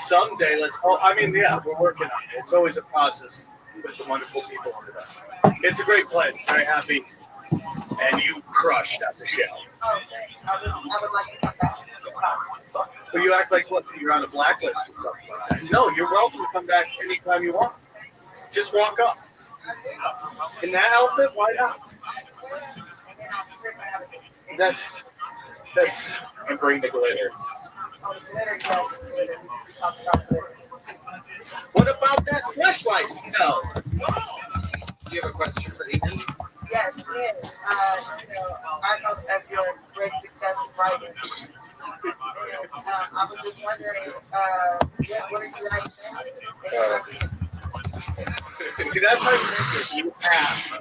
Someday, let's hope. I mean, yeah, we're working on it. It's always a process with the wonderful people under that. It's a great place. Very happy. And you crushed at the show. I would like to come back. Well, you act like what? You're on a blacklist or something like that. No, you're welcome to come back anytime you want. Just walk up. In that outfit, why not? That's and bring the glitter. What about that flashlight? No. do you have a question for Ethan? Yes, yes. I know as your great success in writing. I was just wondering, what is your name? See, that's how you make it. You pass.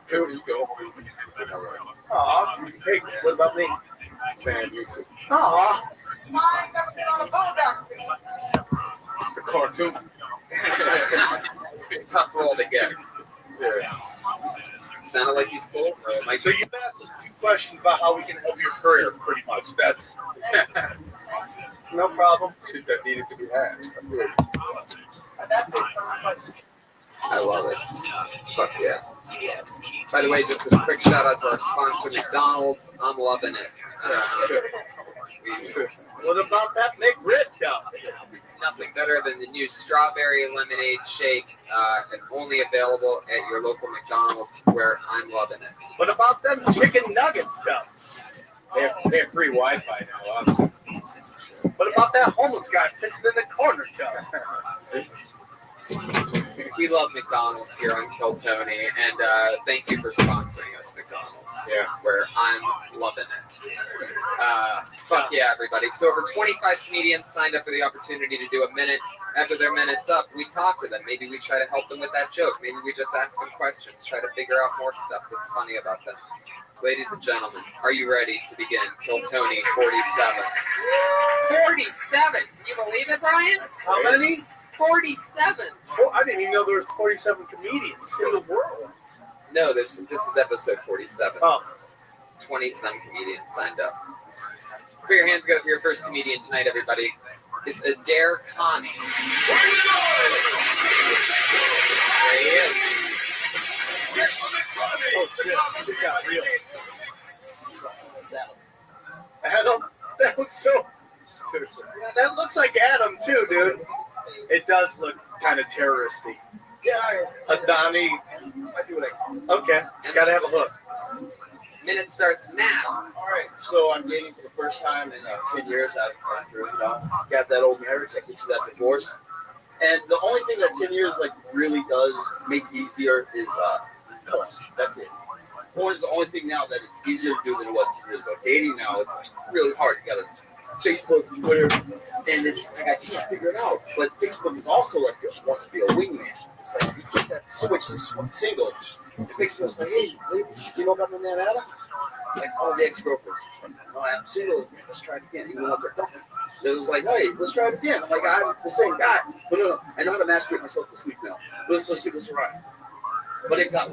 There you go. Aw, hey, what about me? Sam, you too. Aw. Mine never been on a bulldog. It's a cartoon. Tough role to get. Yeah. Sounded like you stole. So you've asked us 2 questions about how we can help your career, pretty much. That's no problem. Shit that needed to be asked. I love it. Fuck yeah. By the way, just a quick shout out to our sponsor, McDonald's. I'm loving it. What about that McRib though? Nothing better than the new strawberry lemonade shake, and only available at your local McDonald's, where I'm loving it. What about them chicken nuggets though? They have free Wi-Fi now. Awesome. What about that homeless guy pissing in the corner though? We love McDonald's here on Kill Tony, and thank you for sponsoring us, McDonald's. Yeah, where I'm loving it. Fuck yeah, everybody. So over 25 comedians signed up for the opportunity to do a minute. After their minute's up, we talk to them. Maybe we try to help them with that joke. Maybe we just ask them questions, try to figure out more stuff that's funny about them. Ladies and gentlemen, are you ready to begin Kill Tony 47? 47! Can you believe it, Brian? How many? 47. I didn't even know there was 47 comedians in the world. No, this is episode 47. Oh. 20-some comedians signed up. Put your hands together for your first comedian tonight, everybody. It's Adair Connie. There he is. Oh shit, it got real. Adam, that was so. That looks like Adam too, dude. It does look kind of terroristy. Yeah, Adani. I do what I can. Okay, gotta have a hook. Minute starts now. All right, so I'm dating for the first time in 10 years after, you know, got that old marriage, I get to that divorce. And the only thing that 10 years like really does make easier is porn. That's it. Porn is the only thing now that it's easier to do than it was 10 years ago. Dating now, it's like really hard. You got to Facebook, Twitter, and it's like I can't figure it out. But Facebook is also like it wants to be a wingman. It's like you flip that switch to single. And Facebook's like, hey, you know about my man Adam? Like all the ex-girlfriends. No, I'm single. Let's try it again. Even though they're talking. So it was like, hey, let's try it again. I'm like, I'm the same guy. But no, I know how to masturbate myself to sleep now. Let's give this a try. But it got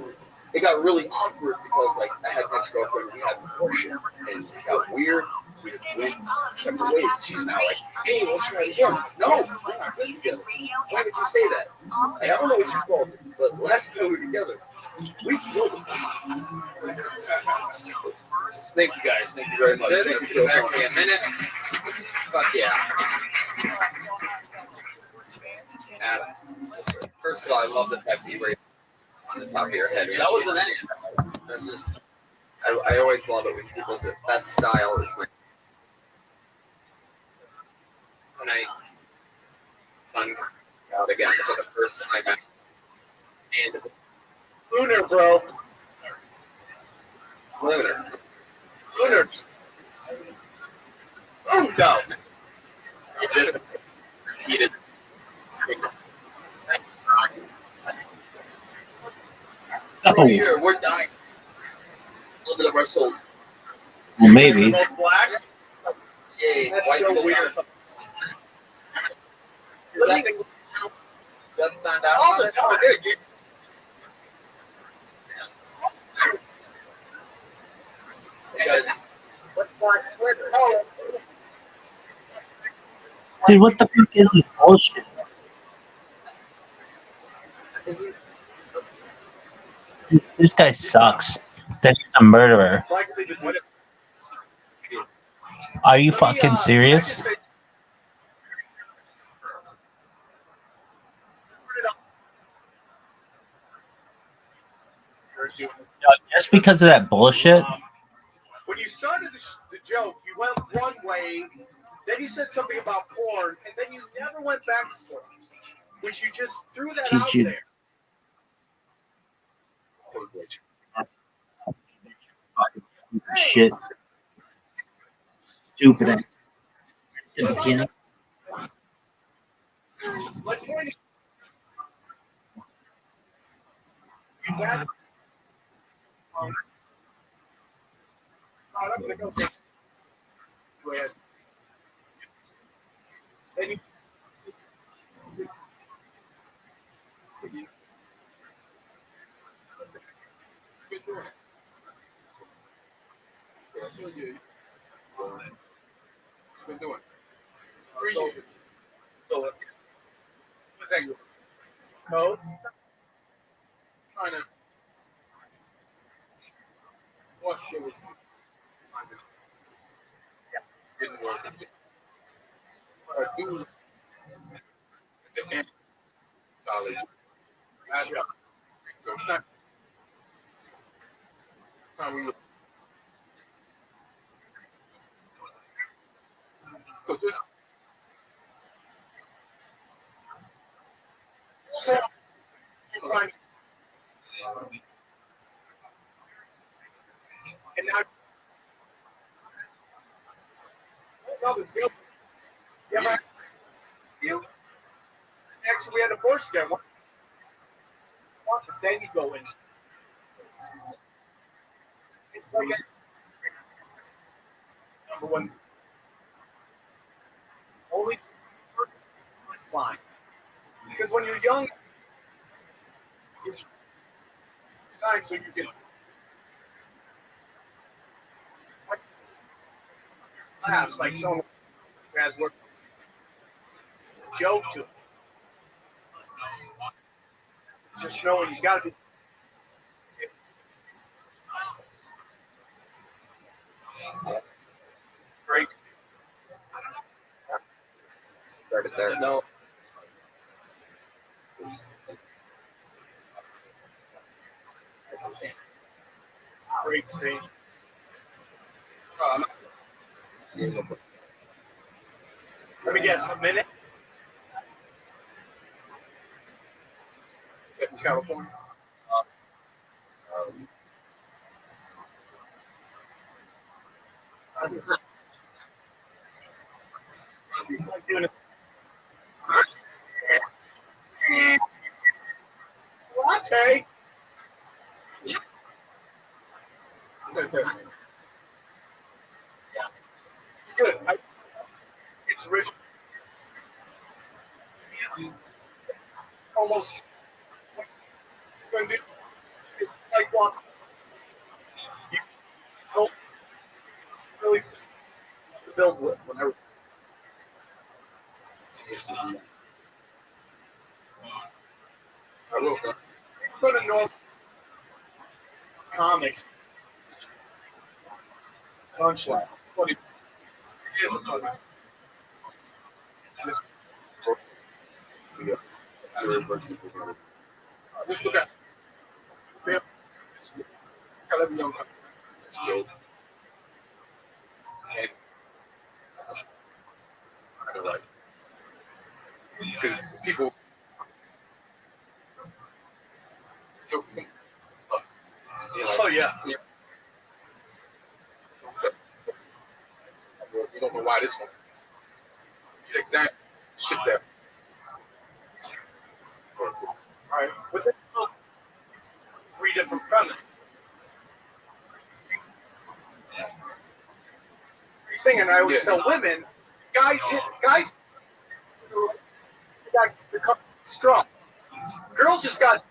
really awkward because like I had an ex-girlfriend, we had an abortion, and it got weird. We went separate ways. She's now like, hey, let's try it again. No, we're not good together. Why would you say that? Like, I don't know what you called it, but last time we were together, we killed it. Thank you guys. Thank you very much. It's exactly a minute. Fuck yeah. Adam. First of all, I love the fact that you were on the top of your head. That was an action. I always love it when people do that style is my nice sun out again for the first time. And Lunar, bro. Lunar. Oh no. You just repeated. Right here, we're dying. A little bit of our soul. Well, maybe. Black. Yay. That's so weird. Doesn't sound out. All the time. What's Black Twitter? Oh. Dude, what the fuck is this bullshit? Dude, this guy sucks. That's a murderer. Are you fucking serious? Just because of that bullshit? When you started the joke, you went one way, then you said something about porn, and then you never went back to porn, which you just threw that out there. Shit. Stupid ass. In the beginning. My point is, you got I'm gonna go. And Been doing. So what's that? Code? Trying to. What it was. Didn't work. Do the end. Solid. That's up. So it's not. Time we. So just. And now, yeah, but you actually we had a bush there. Then you go in. It's like number one. Only line. Because when you're young, it's time so you can. class, like someone has worked a joke to it. Just knowing you got to be. Great. Started there. No. Great stage. Let me guess, a minute? In California. I'm doing it. Latte. It's good. It's rich. Almost. It's going to be like one. You don't really see the build with whenever. I will say. For the normal comics, punchline. Funny. It is a funny. Just Just look at young joke. And kind of like, because people jokes and oh yeah. So, you don't know why this one. Exactly. Shit there. All right. But there's three different premises. Thing, and I always tell women, guys got become strong. Girls just got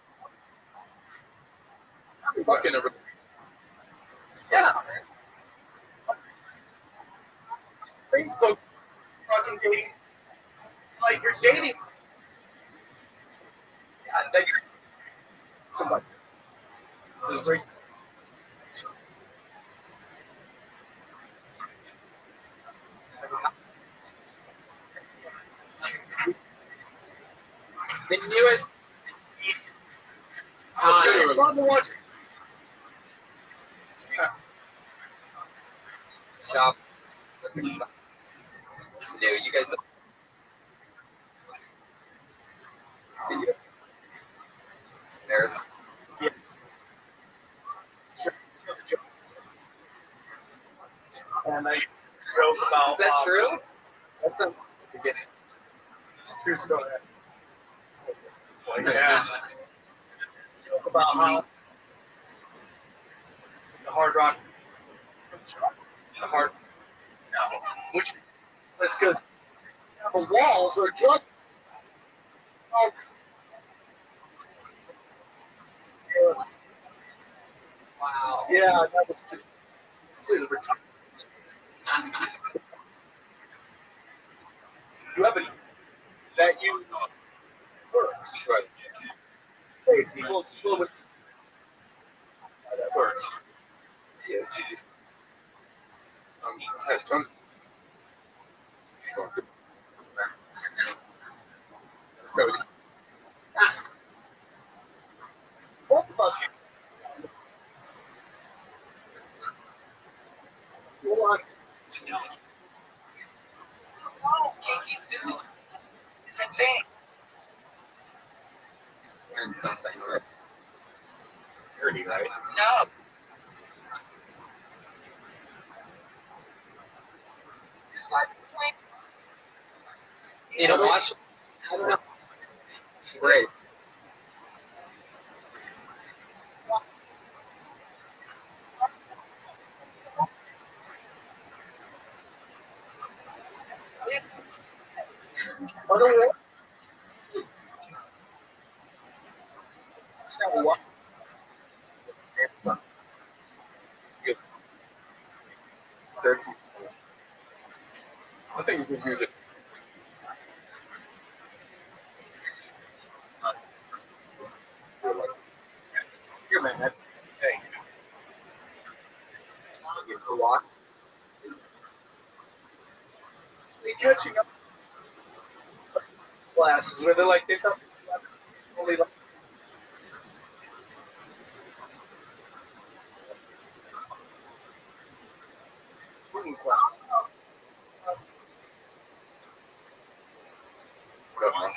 fucking yeah. Facebook fucking dating, like you're dating. Yeah, that you somebody. This is great. The newest. Love to watch. Shop. That's exciting. It's new. You guys. There's. Yeah. And I joke about. Is that true? That's a beginning. It's a true story. Yeah. Joke about how the Hard Rock. The Hard. No. Which. That's because the walls are just. Oh. Wow. Yeah, that was. You have a that you works. Right. Hey, people explore with how that works. Yeah, you just. I had tons. Both of us. Go on. And something, right? Dirty, right? No. You know, watch. I don't know. Great. We use it. Here, man, that's hey. You know what? They catching up classes where they're like they don't only like cooking class.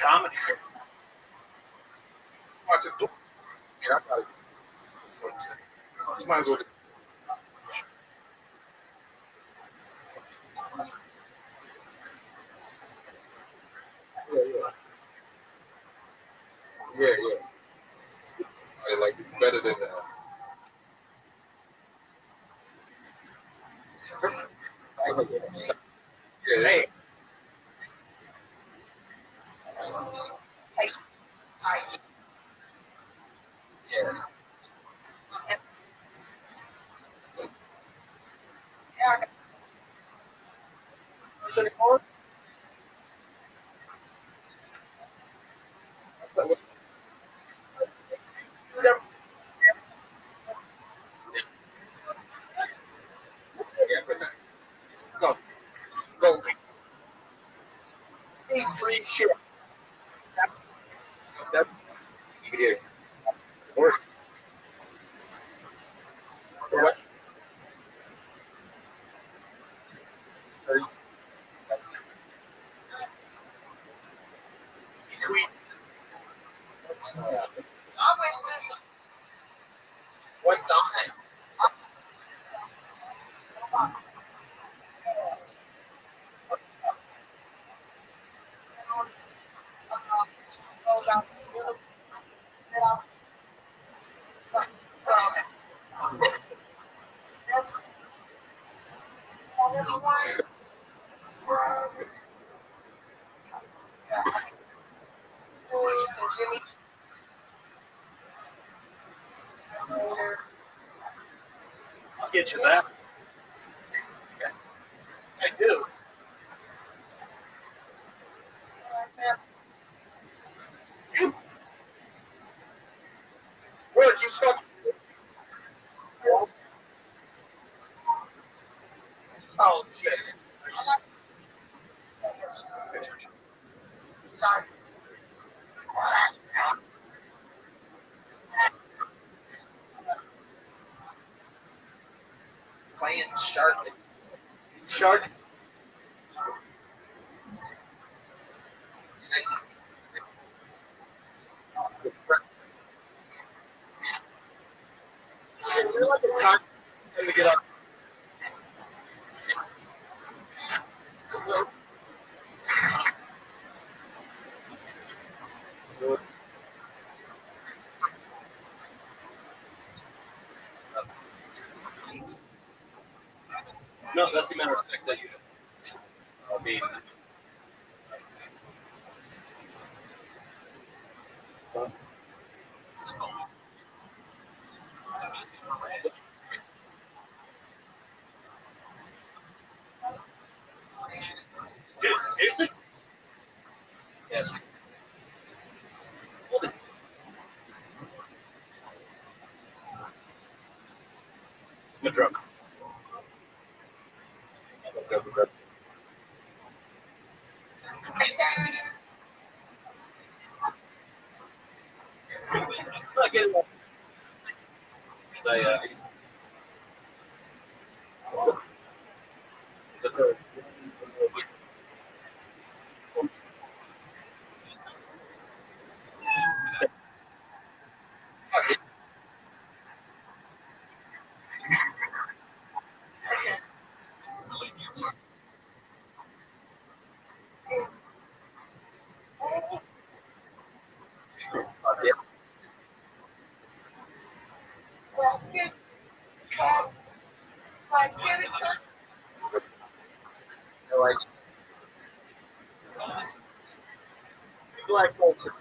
Comedy. Watch it. Yeah, I got it. Might as well. Yeah. Like it's better than that. Yeah. Hey. Yeah. Is it anymore? So, go. Hey, free shit. That yeah. Work. What? Tweet. What's on it? I'll get you that. I do. Where'd you fucking oh shit. Playing shark. Shark. Nice. You're like a time to get up. No, that's the amount of respect that you mean. Yes. I'm drunk. Not getting up. Like Black culture.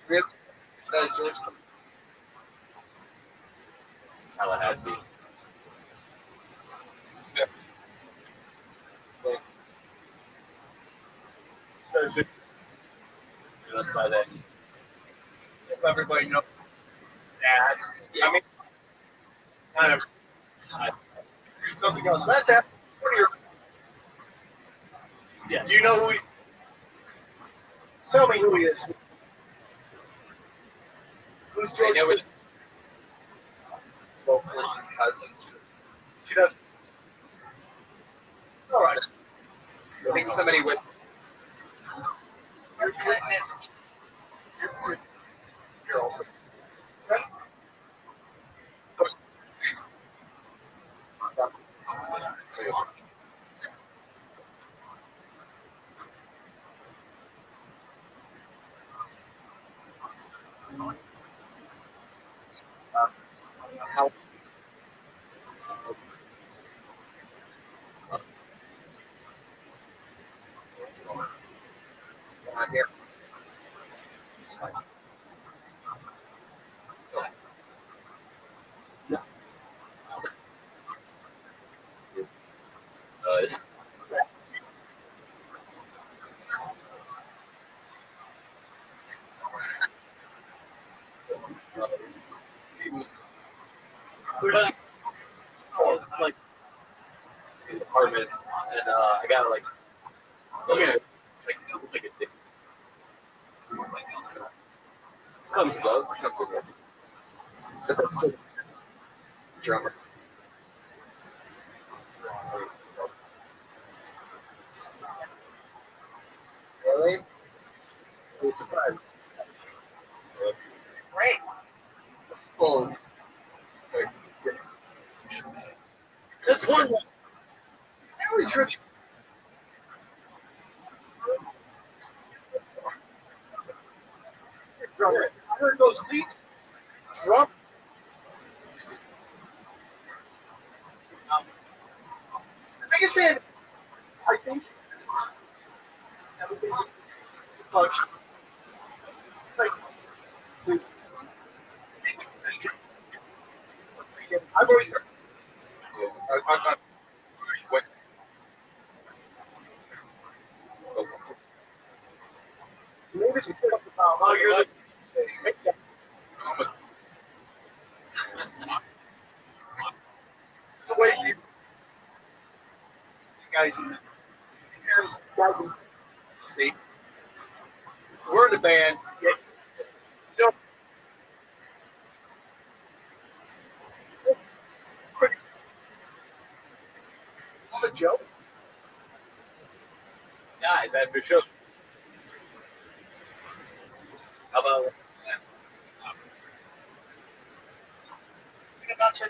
really, George. Tallahassee. That's by that. If everybody knows that. I mean, kind of. Something else. Let's ask one of your. Yes. Do you know who he? Tell me who he is. Who's George? I know it's Bill Clinton's cousin. She does. All right. I think somebody was. Your Clinton is. You're also. How on here? It's fine. It's like an apartment, and I got like okay, like it was like a dick. Comes and goes. That's a drummer. Really? It was surprised. Great. Oh. That's one. I always heard. Drummer. I heard those leads. Drum. Like I said, I think everything's a punch. Like, I've always heard. I'm what? Maybe it's about how you're the. It's a way for you guys. See, we're in the band. You know, the joke. Yeah, is that for sure? How about Think about your.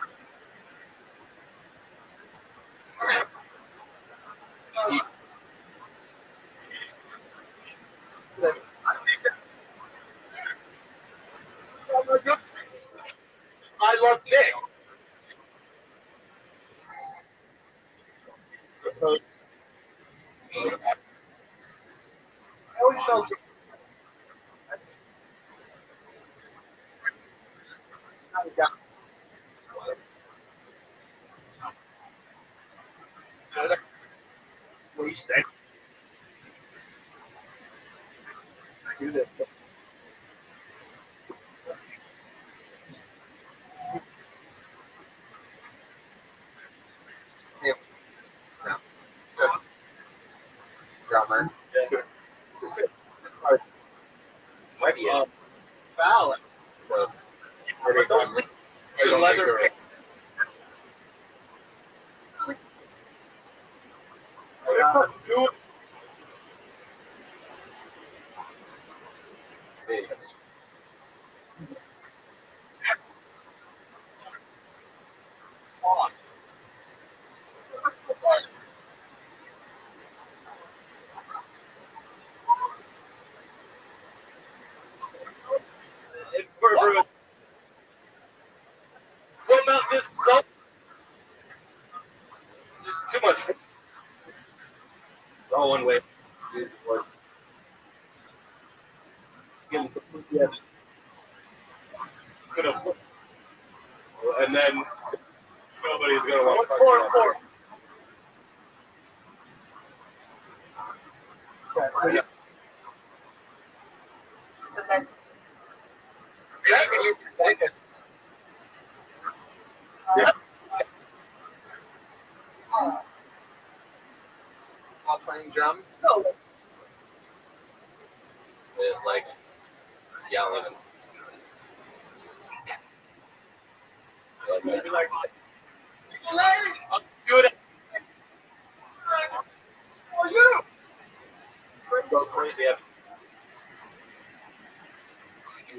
I love Dick. I always felt. Waste that. I do this. Yeah. No. So, drummer. This is it. Rabbi is Foul. Those leaves are leather. Do it. Vegas. On. What about this soap? Just too much. Oh, one way. Getting some yeah. Could have. And then Nobody's gonna want What's more important? While playing drums. With like yelling. Maybe like I'll do it. Oh, you! go crazy.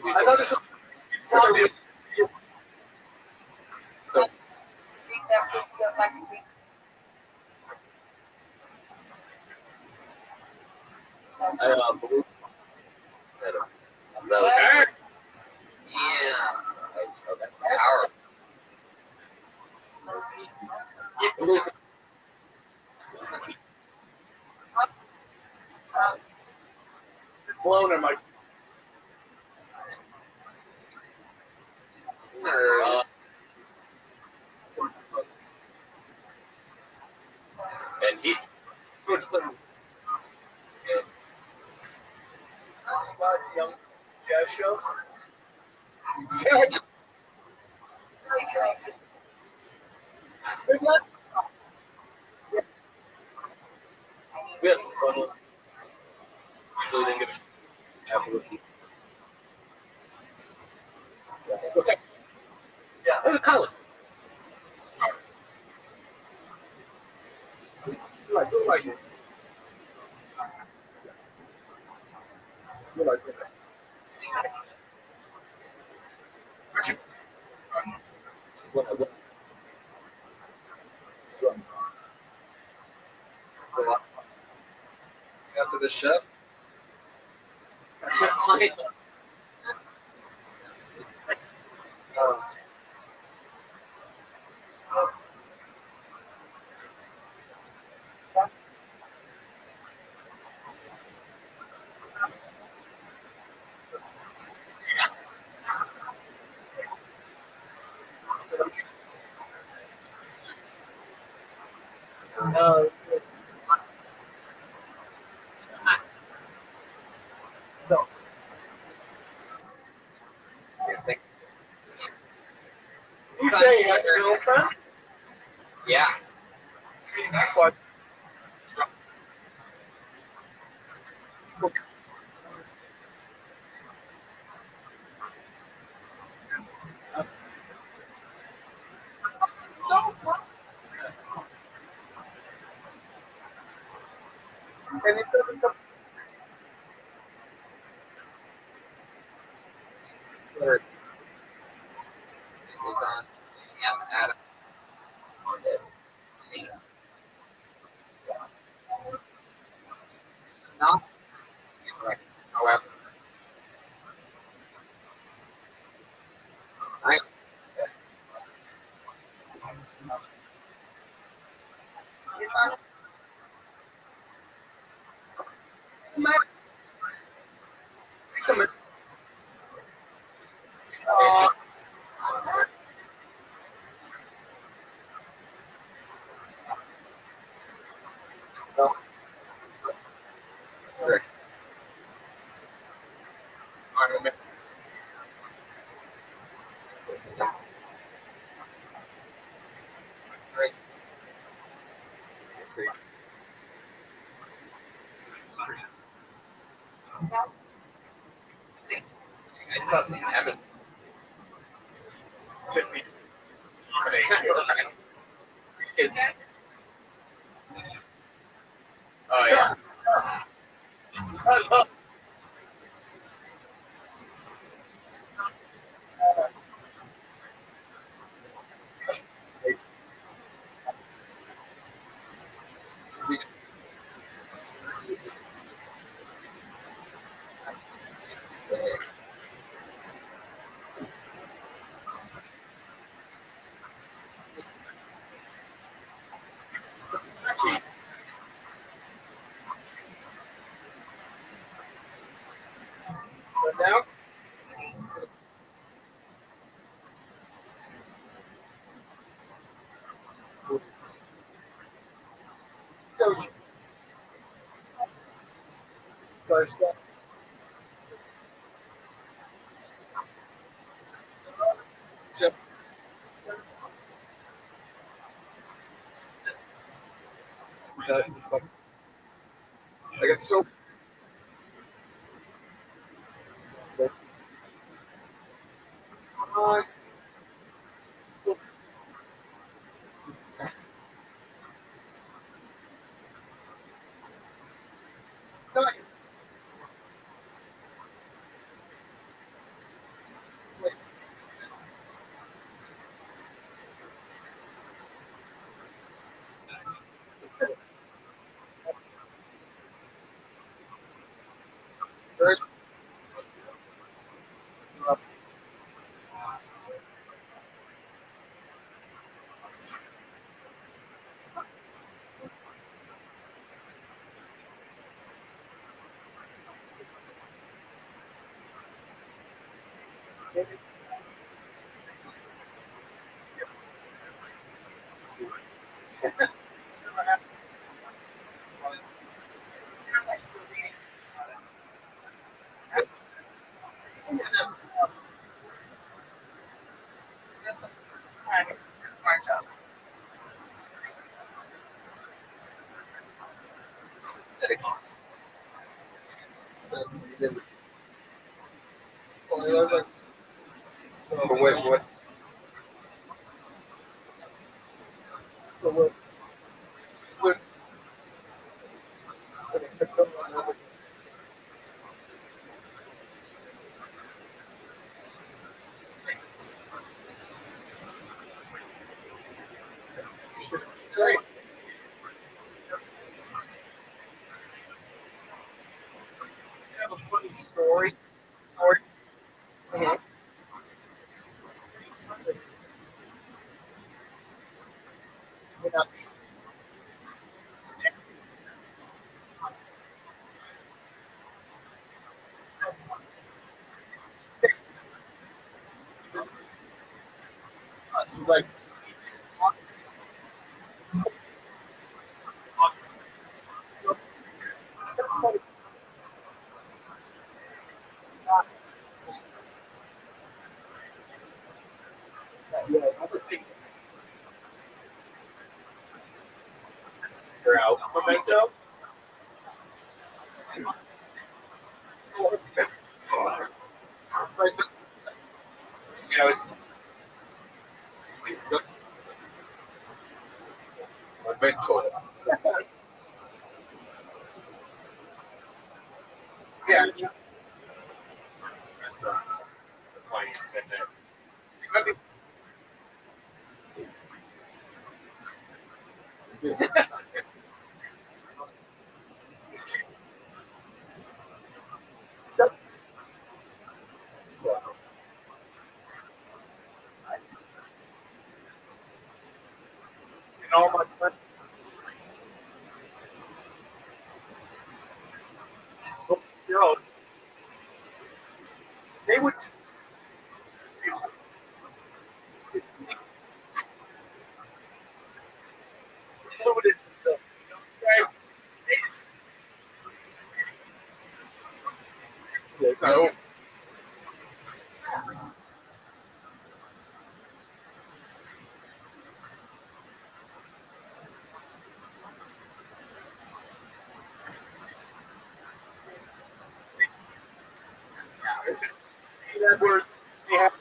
I thought this was gonna be. So I believe. So, yeah. Okay. Powerful. Blown in my. And he. Young jazz show. Good luck. We had some fun. Usually didn't give a shit afterwards. Okay. Yeah. Colin. Like it. You like it. After the show. No. You say you have a girlfriend? Yeah. That's what. And it doesn't come. Is on. Yeah, Adam. On it. Not. Right. However. I. Sure. I saw some chemistry. Is that? Oh yeah. But now, I got so. But what? Have a funny story. She's like, you're out for myself. Yeah, it's My mentor. yeah. That's why you said that. And all my friends, they would. No. That's where they have.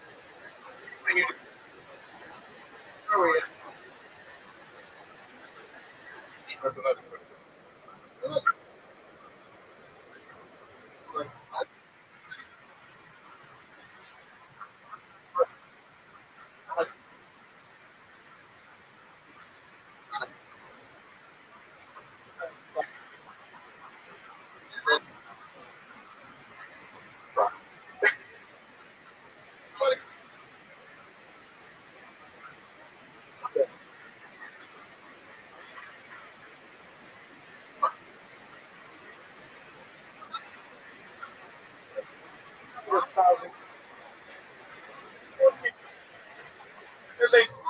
That's another one.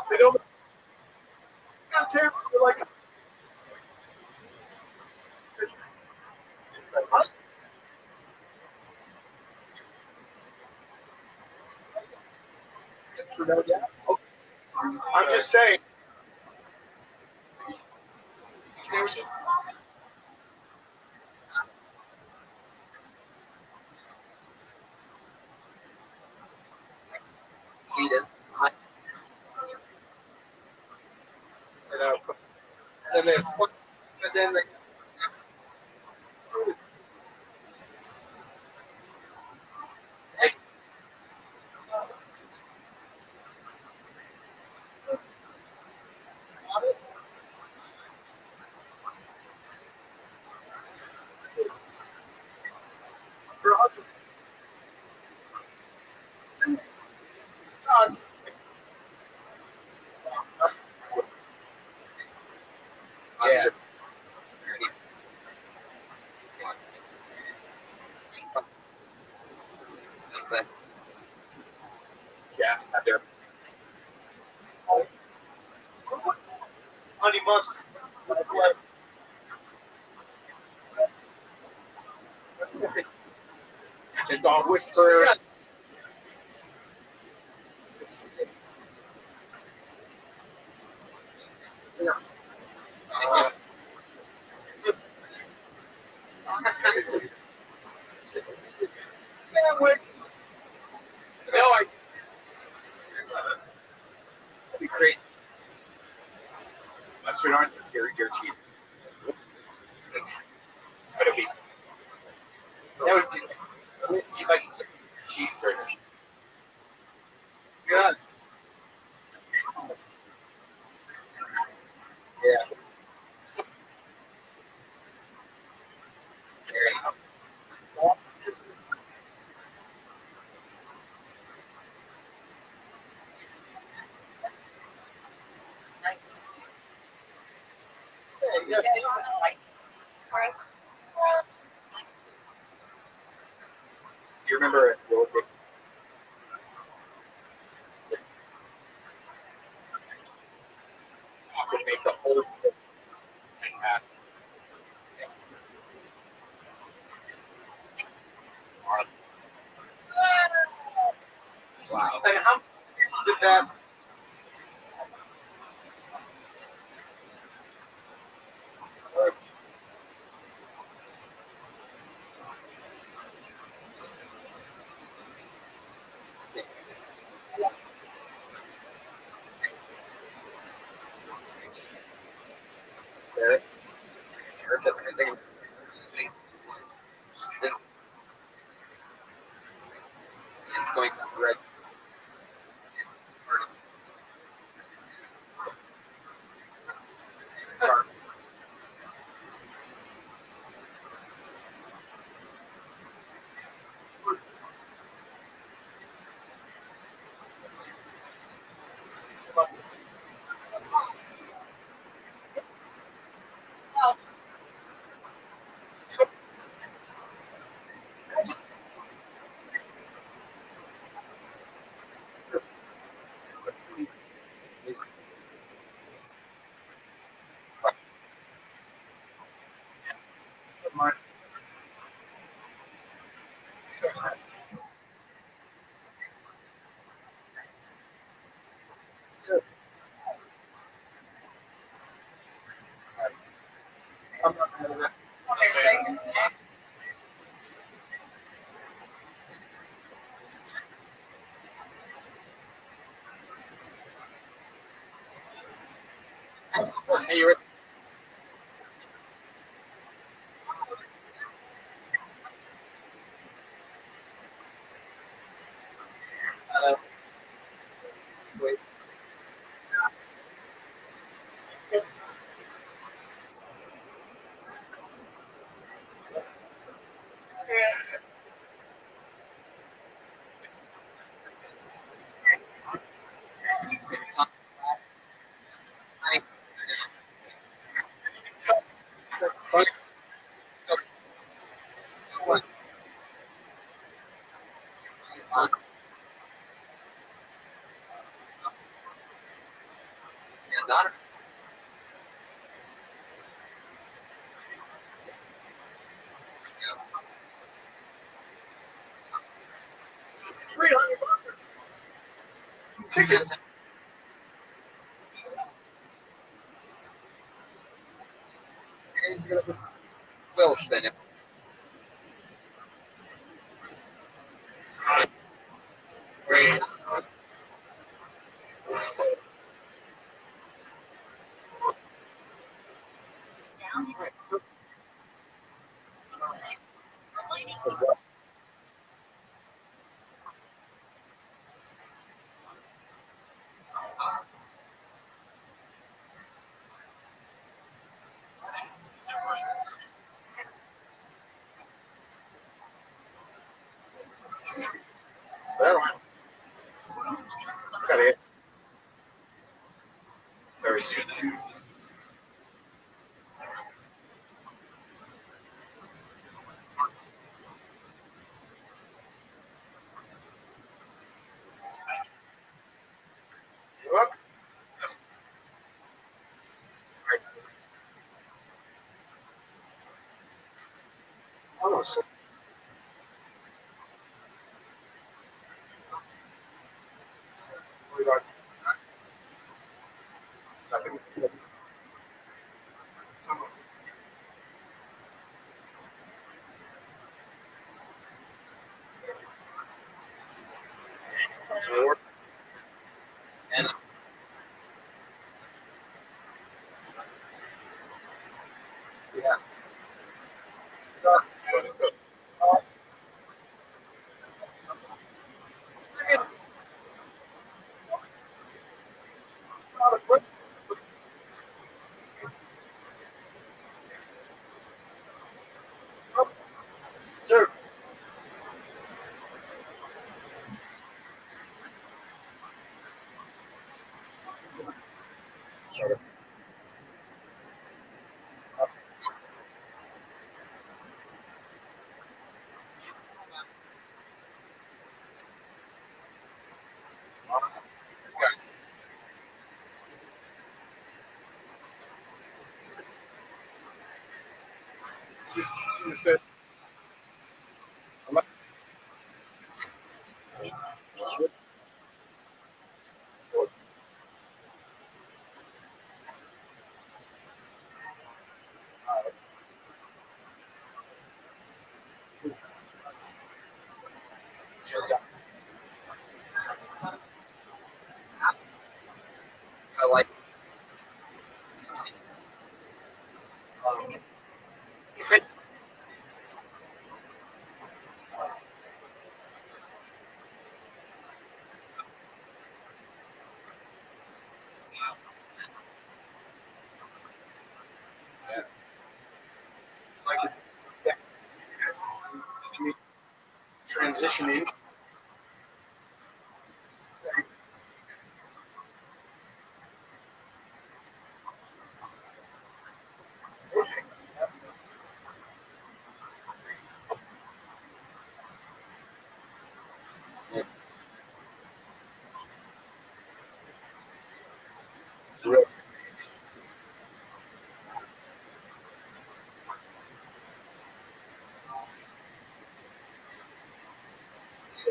They don't. They're like. I'm just saying. Sweetest. And then they mustard. Gas out there. Honey mustard. The dog whisperer. That'd be crazy. Mustard on your cheese. But at least that would be like cheese or good. Yeah. You remember the old days? You could make the whole thing happen. Wow. And how did that? It's going red. Hey, you're wait. Not $300. Wilson. Very soon. Almost. And yeah. Sir. Just said, I like transitioning.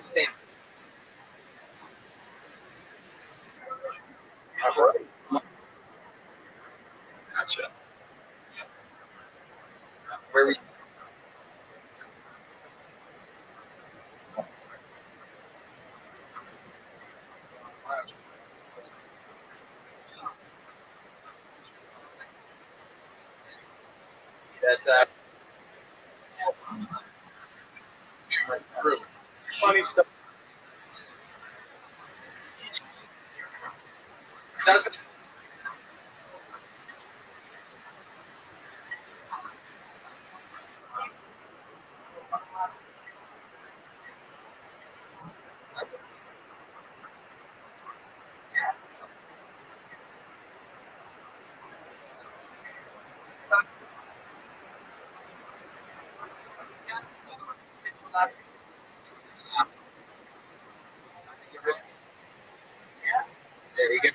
the same. Gotcha. Where we that's really Funny stuff. doesn't there you go.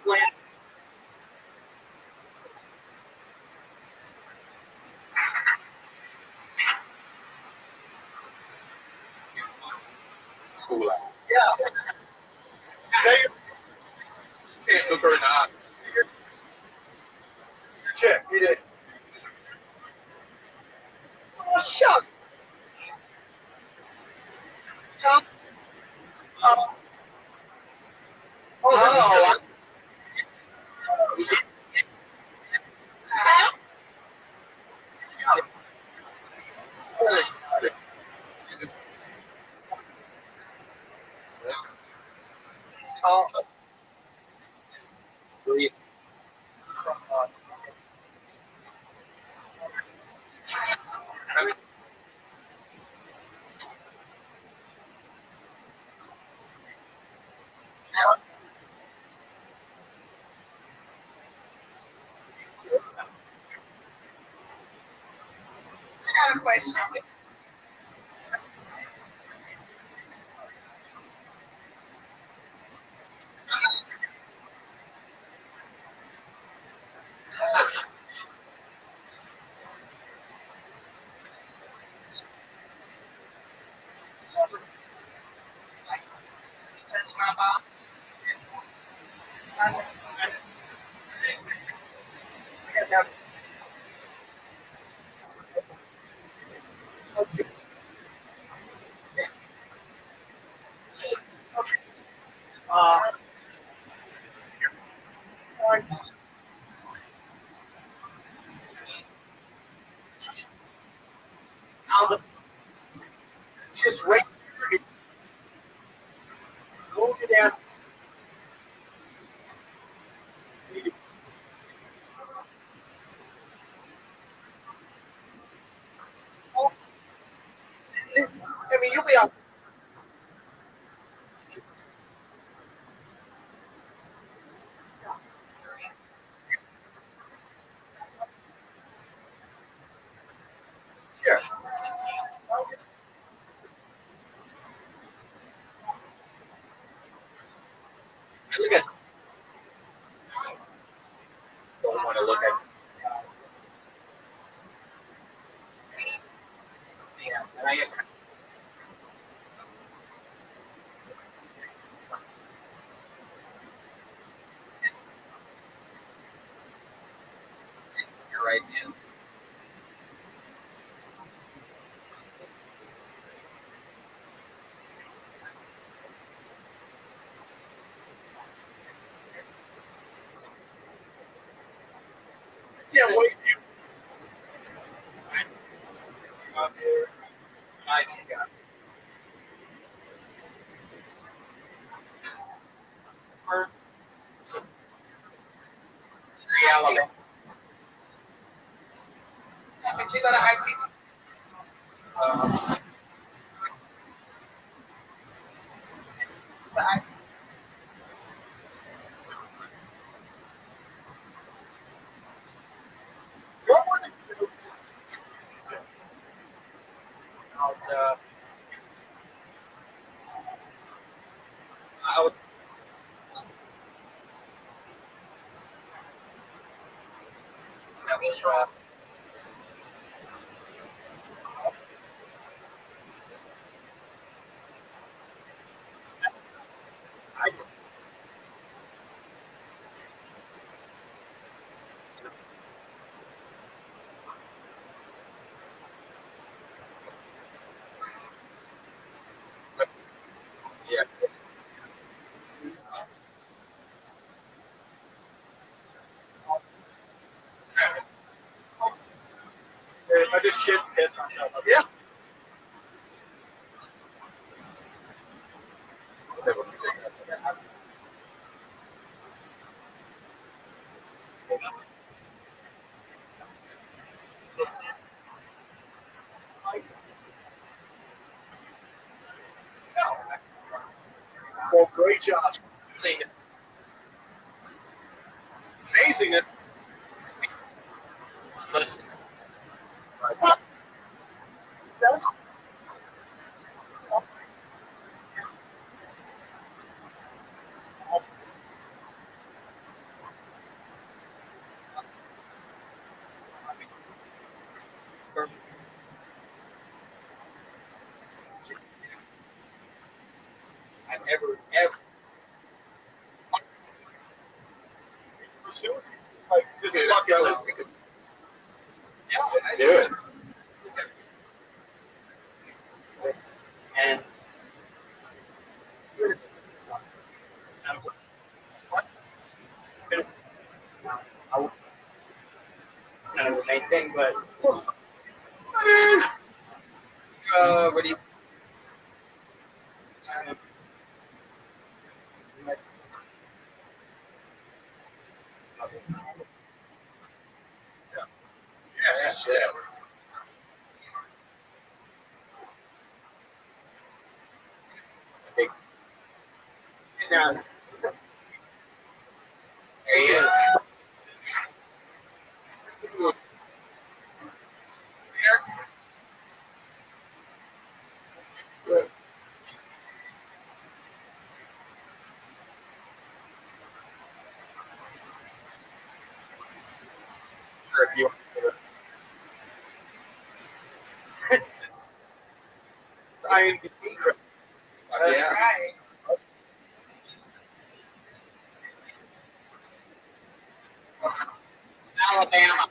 slant. School out. Yeah. Can't look her in the eye. Check. You did. Oh, shucks. Oh, I got a question. Touch my ball. just right. Go to that. I mean, you'll be out. Sure. Look at. Don't want to look at. Yeah, and I get. You're right, man. Yeah, wait. Up here. I think Alabama. Did you go to ITT? What was it? I was. That was yeah. I just shit pissed myself. Yeah. Well, great job. Seeing it. Amazing it. Listen. That's ever. Like, just luck out this week. Yeah, Let's do it. And kind of the main thing, but What do you? Yeah, shit. yes. There he is. If you IMDb. That's Yeah. right. Alabama.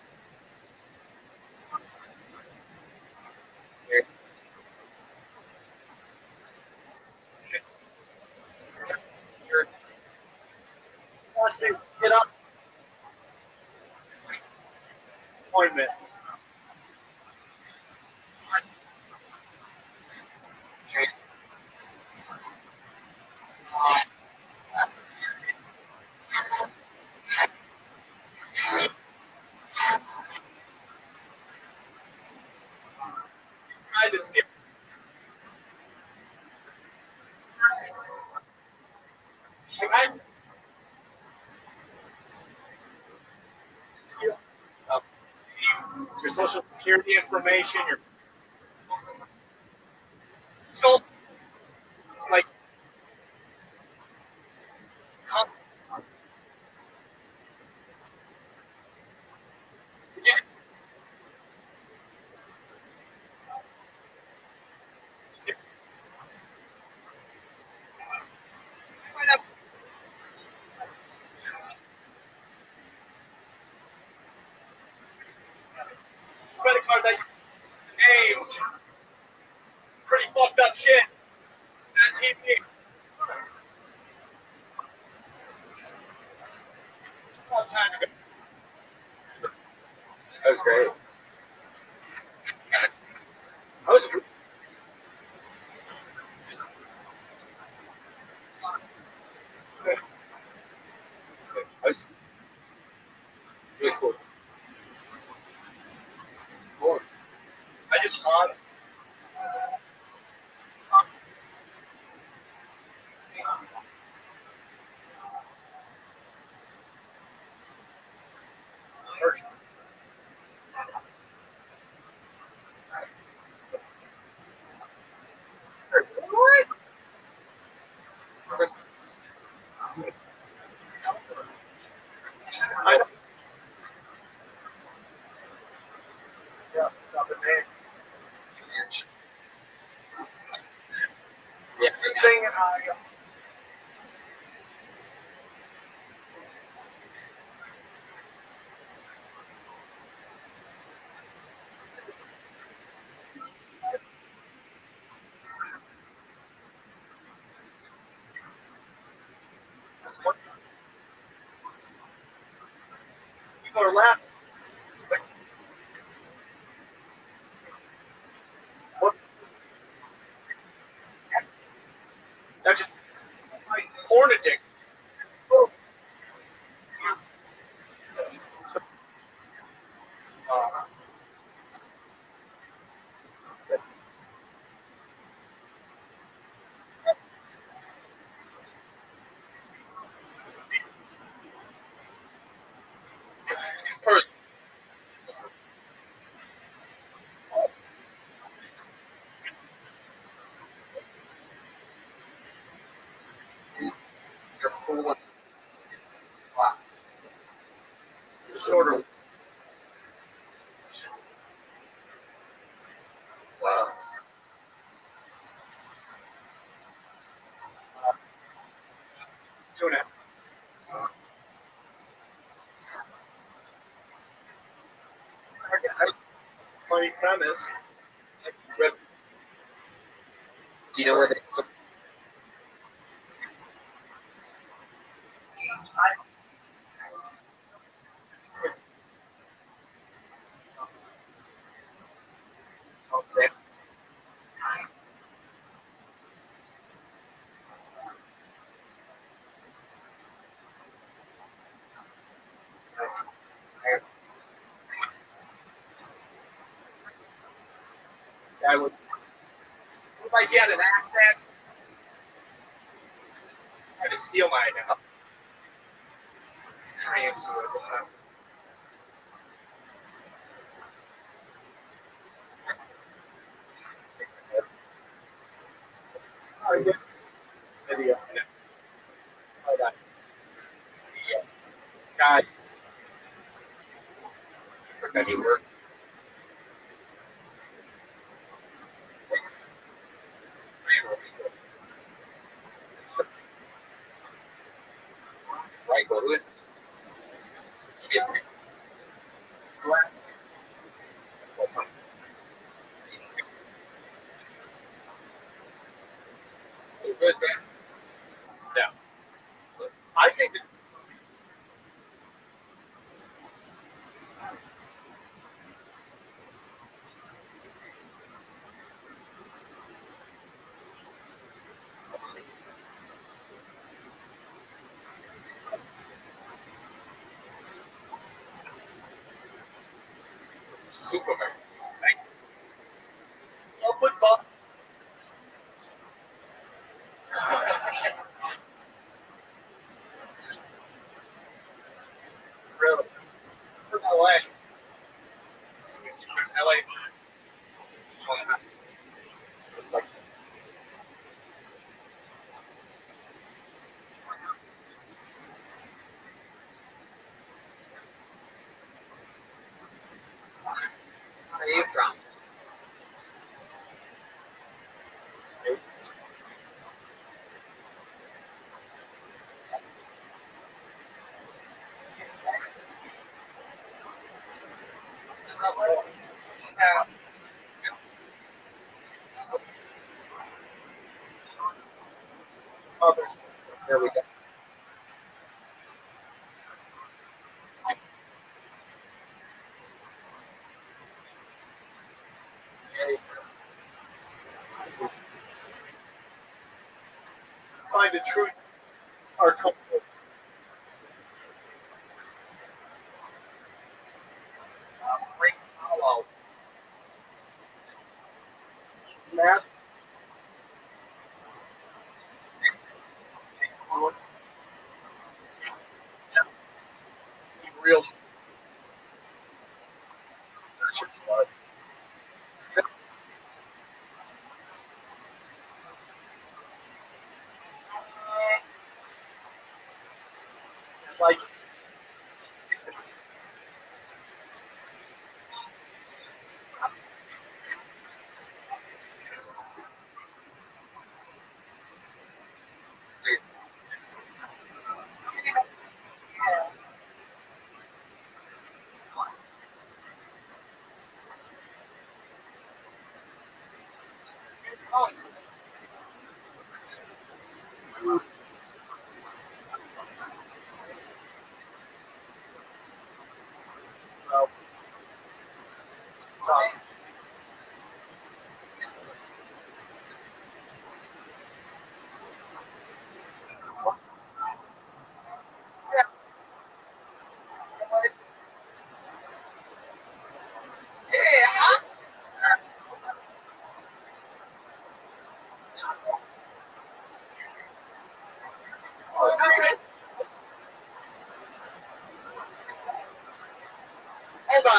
Get up. Appointment. Tried to skip. Your social security information, your so like credit card that name, pretty fucked up shit. That TV. Long time ago. That was great. I was really cool. Cool. I just Yeah. thing people are laughing. What? That just like porn addict. This person. You're fooling. Shorter. Wow. 2.5. Funny premise. Do you know where they? Okay. I would. If I get an accent, I just steal my now. I am too at the time. Oh, yeah. Maybe yes. Hold on. Yeah. God. Any work? Right, go with. Yeah. Good, man. Yeah. I think that Superman. Thank you. I'll put Bob. Really? For LA. LA. Where are you from? Others. There we go. Find the truth are comfortable. Great follow. Mask. Real. Like.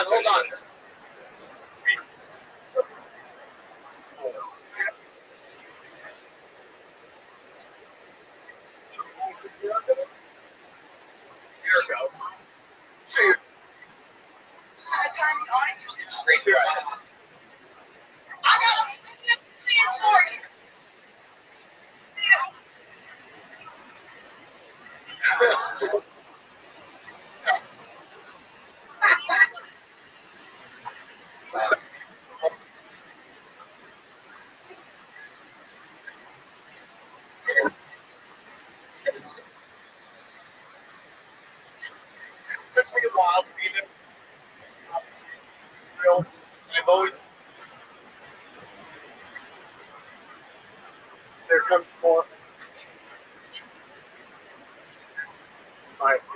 Hold on. Here it goes. Cheers. Great try. Took me a while to see them. I've always they're coming for. Nice.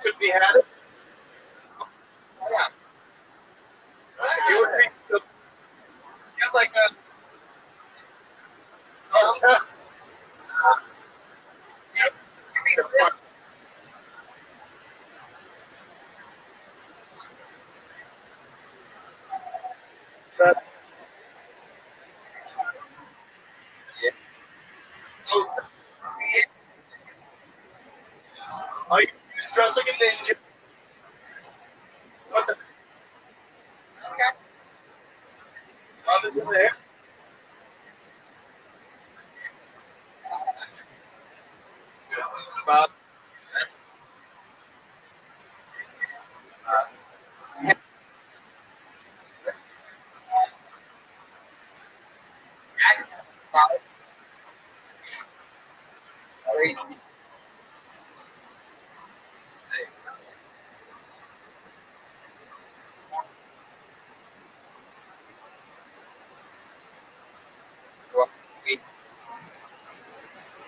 Tiffany had it. Oh, yeah. You would think so. Get like a. Oh, yeah. That. Yeah. Oh. I dress like a ninja. What the? Okay. Oh, this is there. About. Great.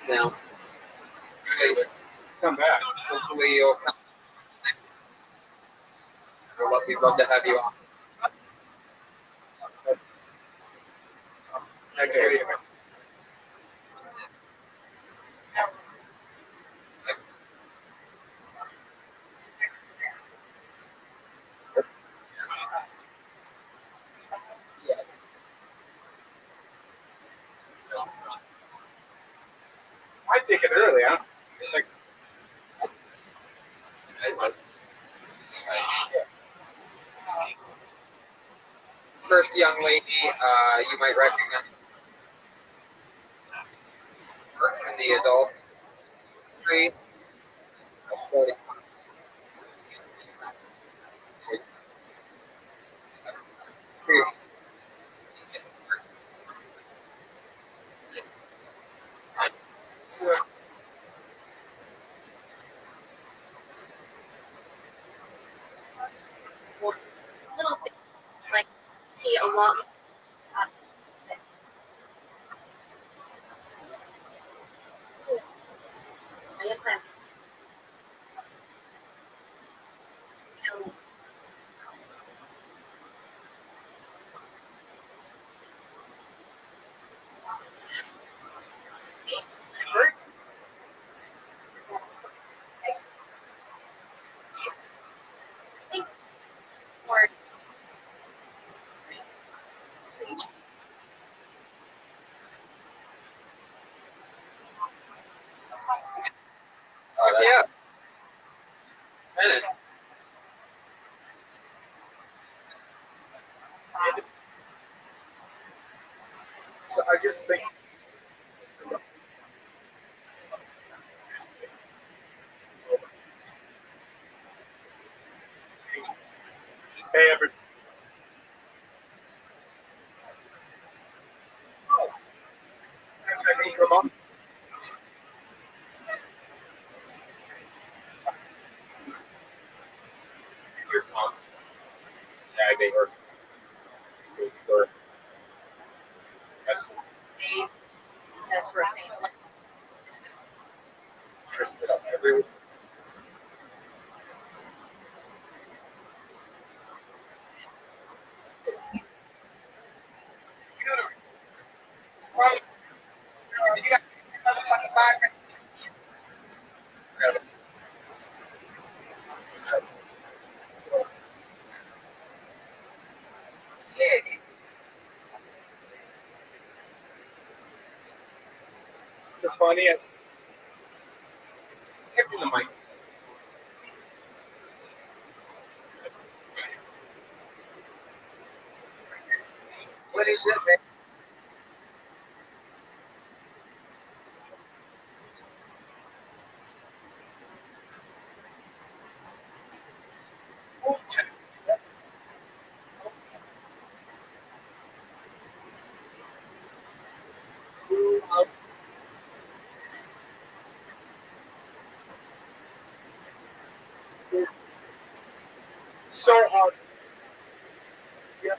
Now, come back. Hopefully, you'll come. We'd love to have you on. Next video. I take it early, huh? Like, first young lady, you might recognize works in the adult industry. Little things like see a lot. Yeah. So I just think. Hey, everybody. Come on. Yeah, they were. That's right. you're funny. Give me the mic. What is it, man? So hard. Yeah.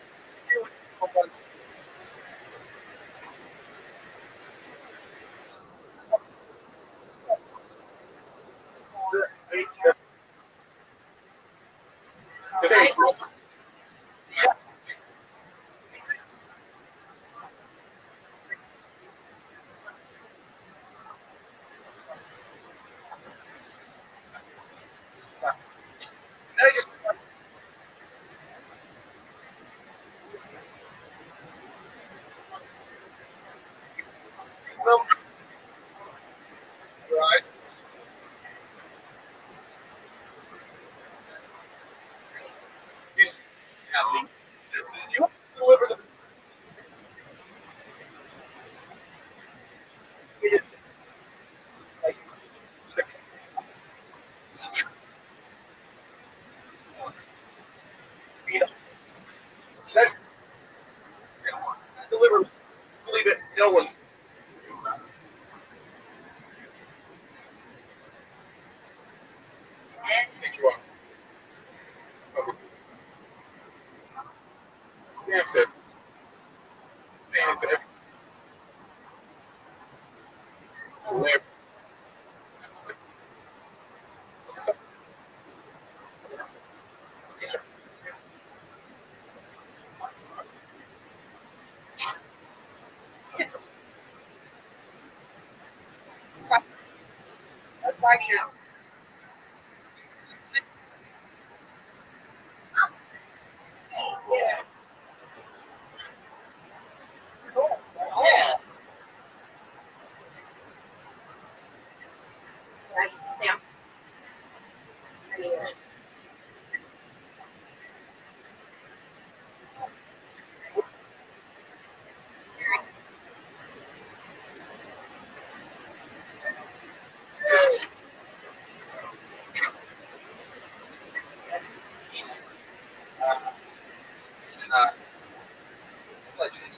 Right. You deliver the like you know, that's deliver. Believe it, no one's. You are. Sam said. Sam said. That's like you. Yeah. Cool. Yeah. Right, Sam.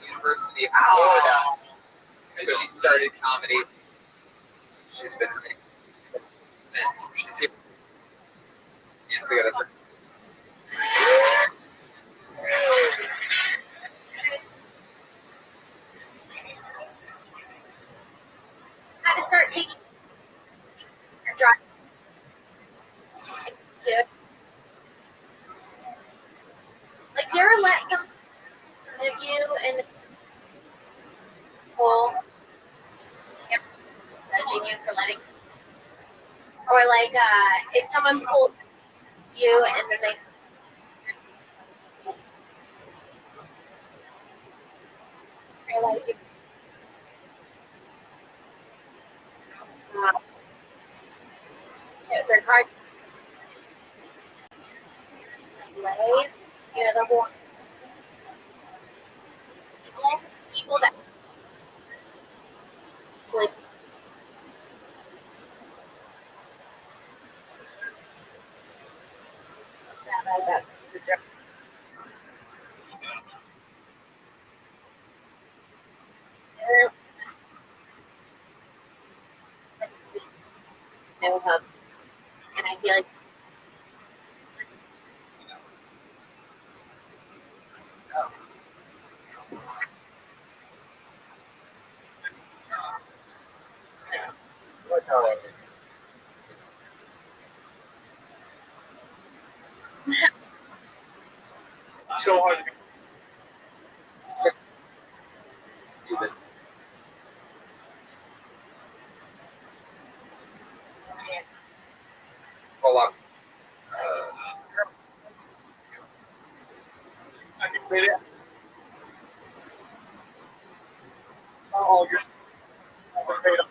University of Florida. And she started comedy. She's been since. She's here together for How to start taking your drive. Yeah. Like, do you ever let someone of you and people judging you for letting, or like, if someone pulls you and then they realize you, their card slave, you know, the whole people that like that's the joke. No hub, and I feel like So hard. pull up. I can play it. Oh, you're paid up.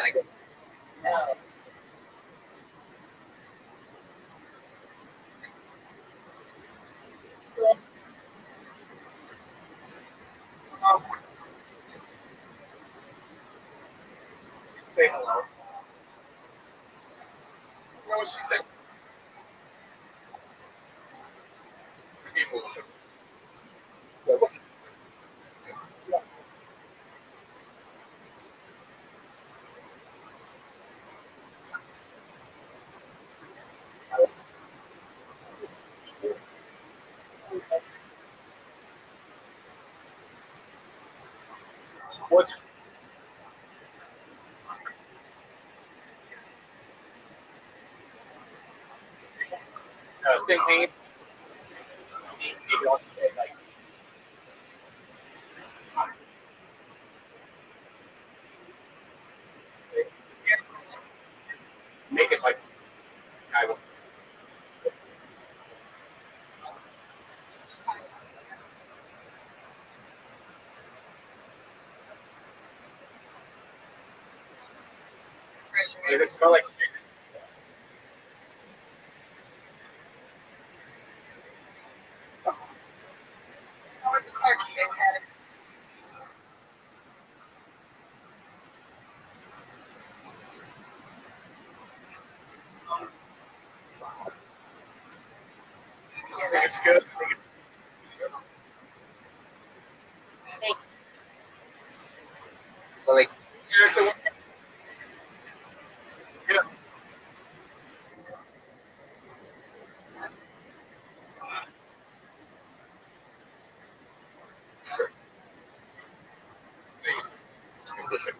Say hello. You know what she said? What's thing hanging? Maybe I'll just say like. Make it like I will. Does it smell like chicken? It's good. Like, yeah, so, yeah. Listen.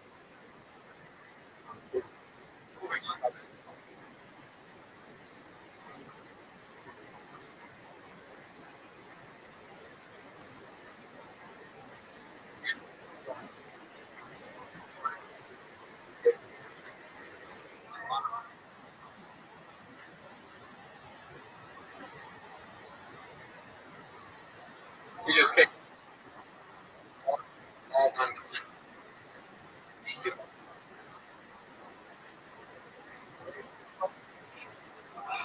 You just pick all on.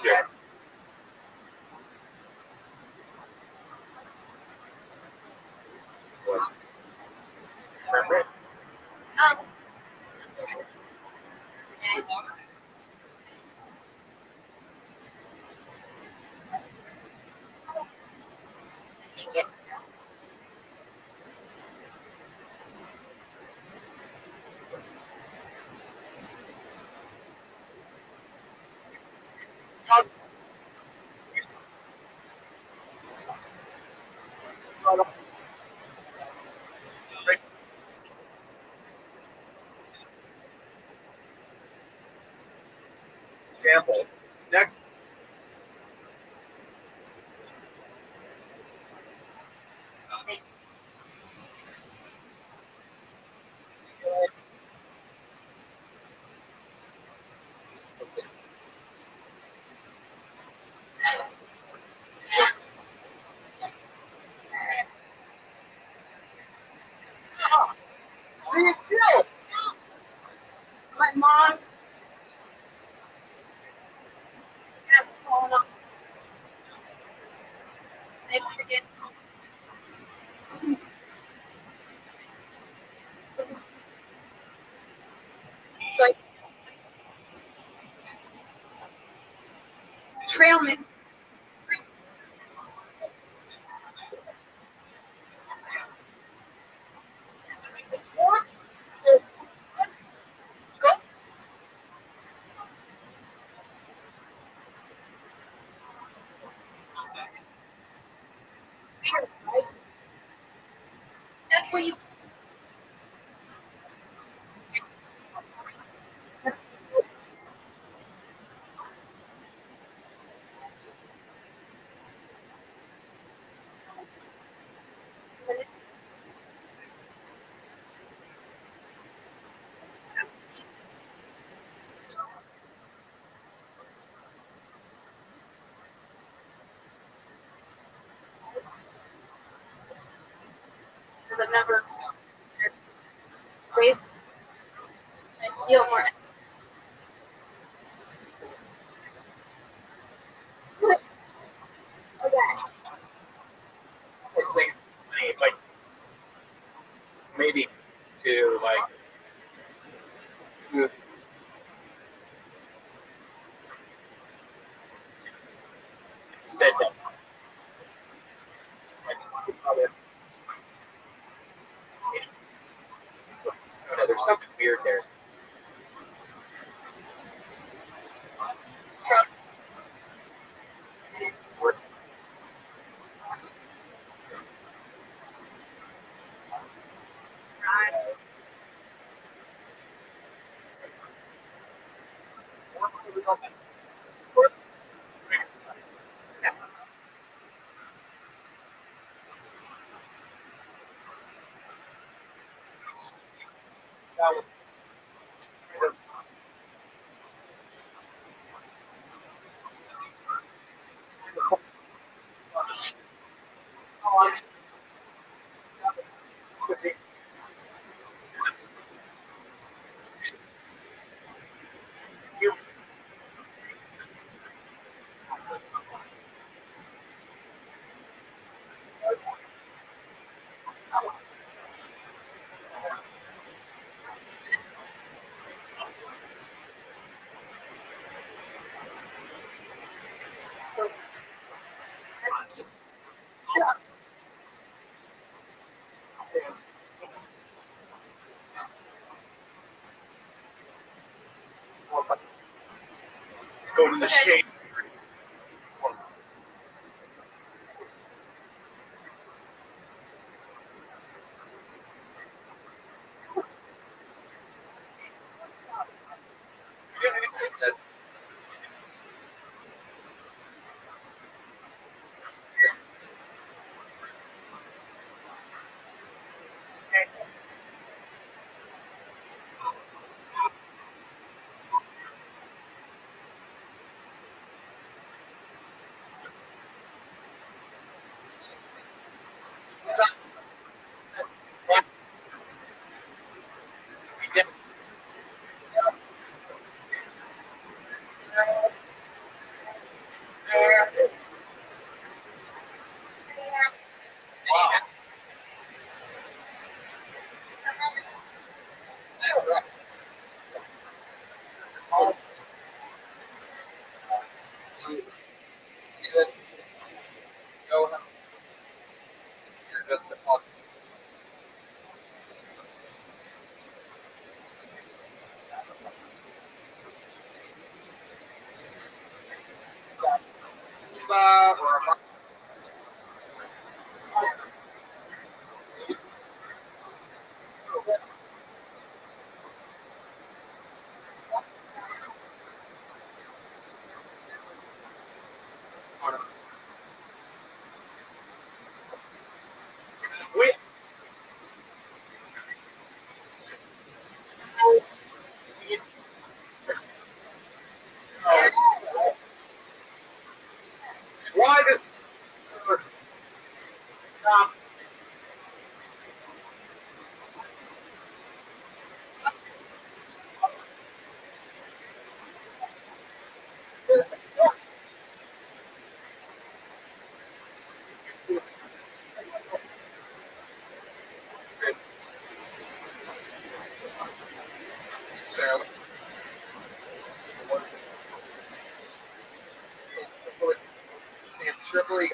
Yeah. Remember? Example. Next. See it killed. My mom has fallen off Mexican. So I trail mix. That's what you. Because I've never raised. You have more. Okay. It's like, maybe to like said that there's something weird there. Go to the shade. Why does Tripoli?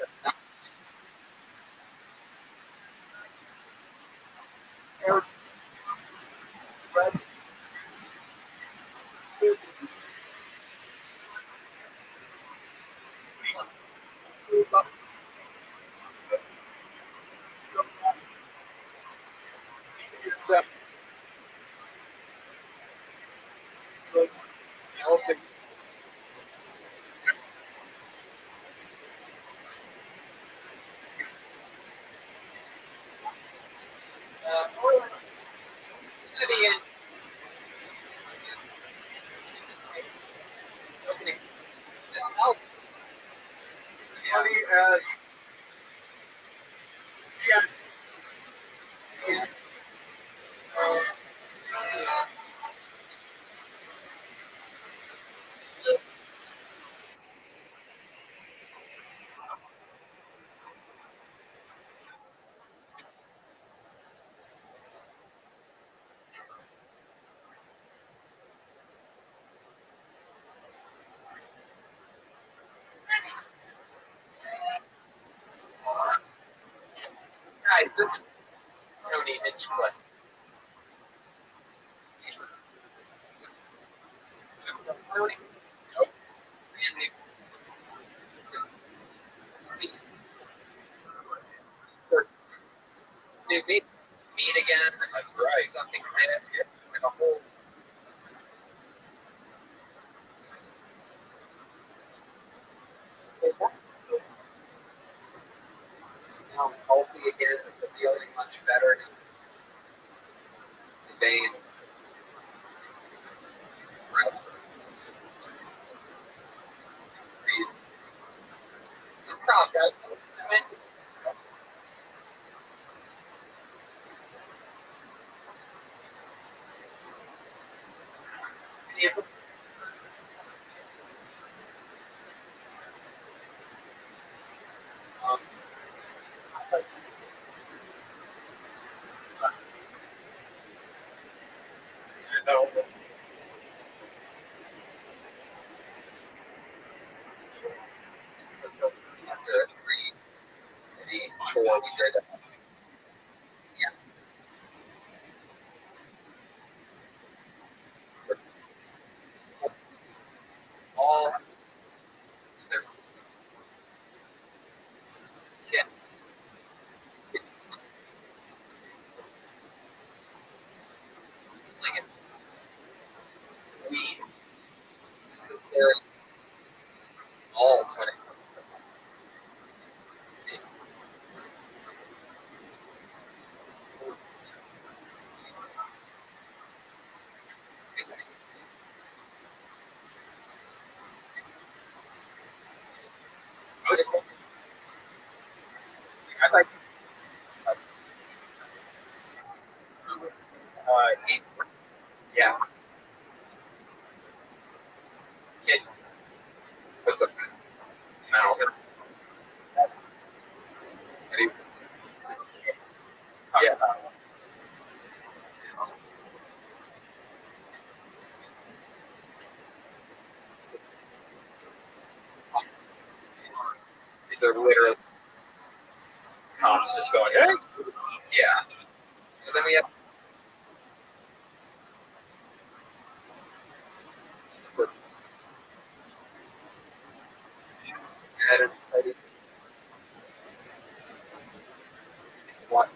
Tony Hinchcliffe. Tony. Nope. Dude, meet again. That's right. Something like a whole. Healthy again, feeling much better. The veins. Breath. Breathe. No problem, guys. After a 3-city tour we did. Yeah. All there's yeah. Like weed. This is their balls when it comes to I like yeah. Kid. What's up? Mouth. Yeah. These are literally Comps just going in. yeah. So then we have what?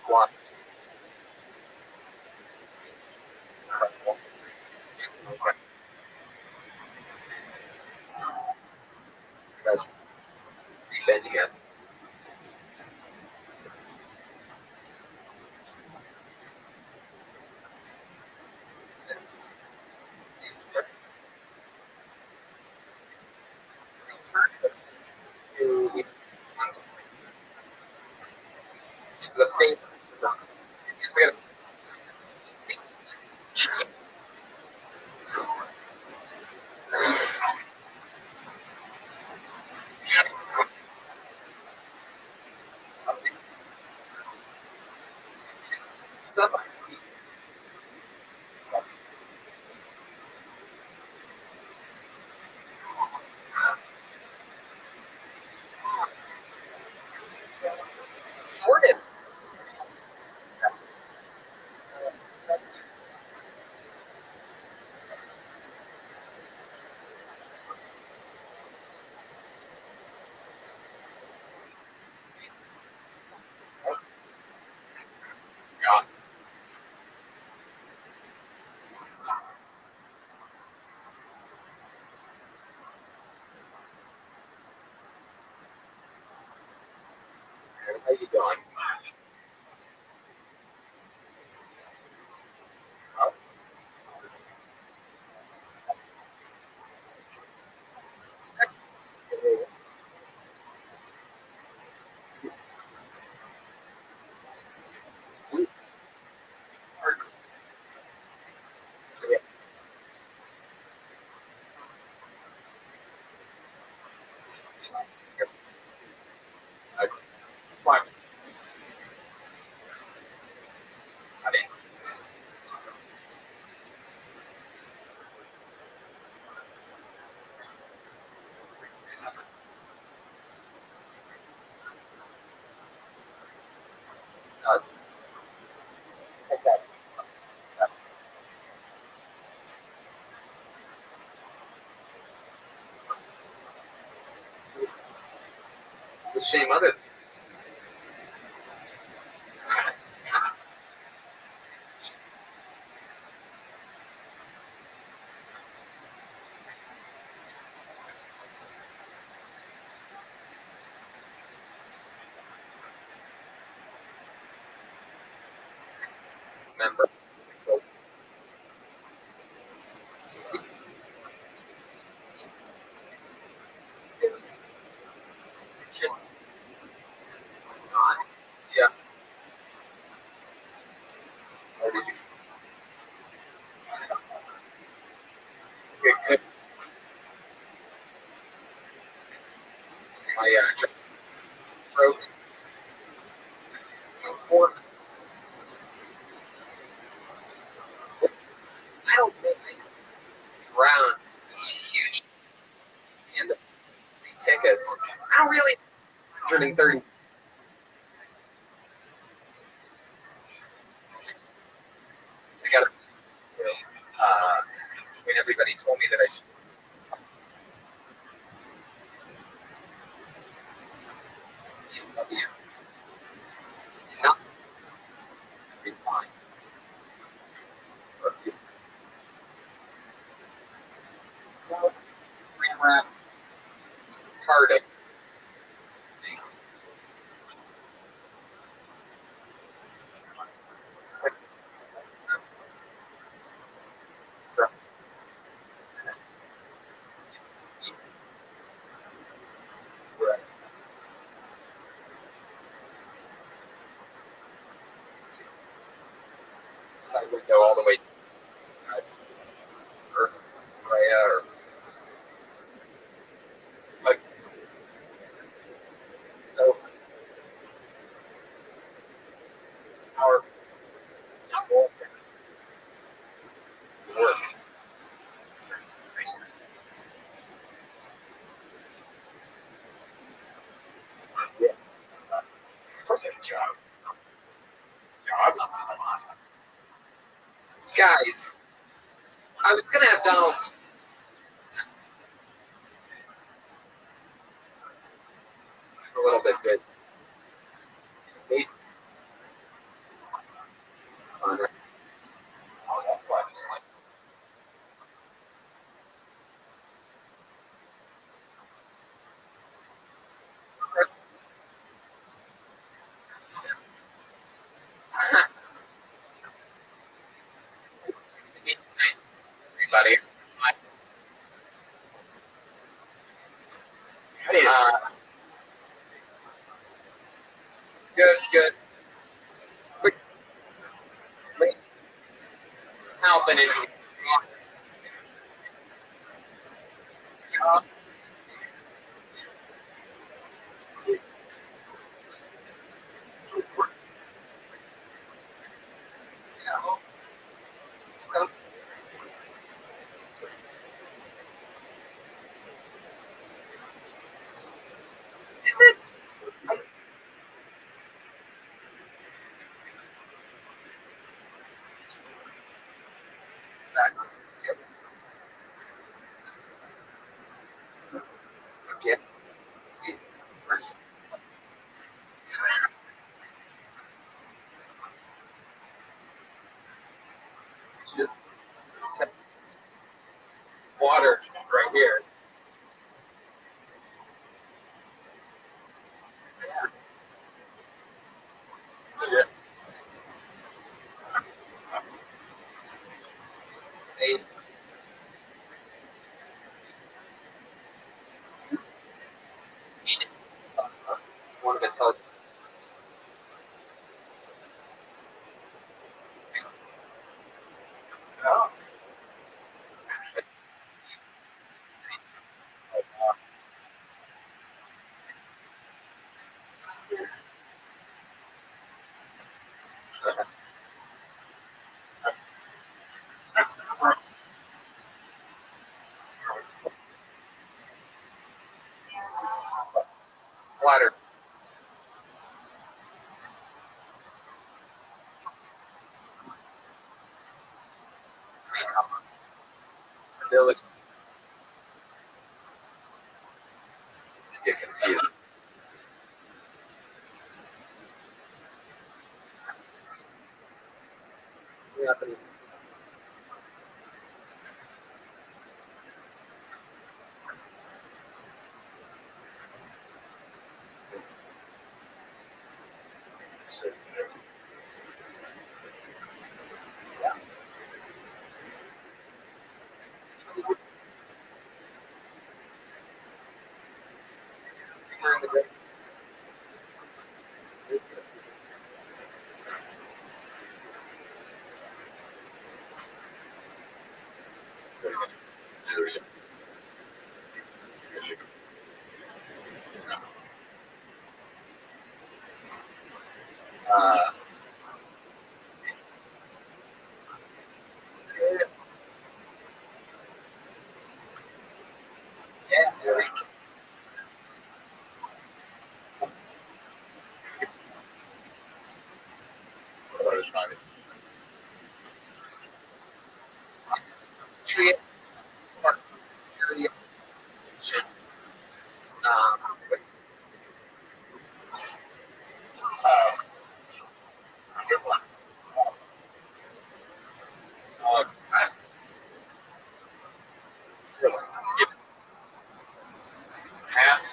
What? That's been here. To the faith. It's gonna What's up? Jordan. God. How you doing? shame other. Remember. Yeah. Good. My throat. Pork. I don't think round is huge. And the tickets. I don't really. 130. I got to. When everybody told me that I should. Not be fine. Rewrap. Hard. Side window all the way. Or like so. Our work. Yeah. Perfect job. Guys, I was gonna have Donald's. A little bit good. Everybody. Good. Helping it. Yeah. Water right here. Yeah. Hey. One of the tell. Water. Ability. Let's get confused. So,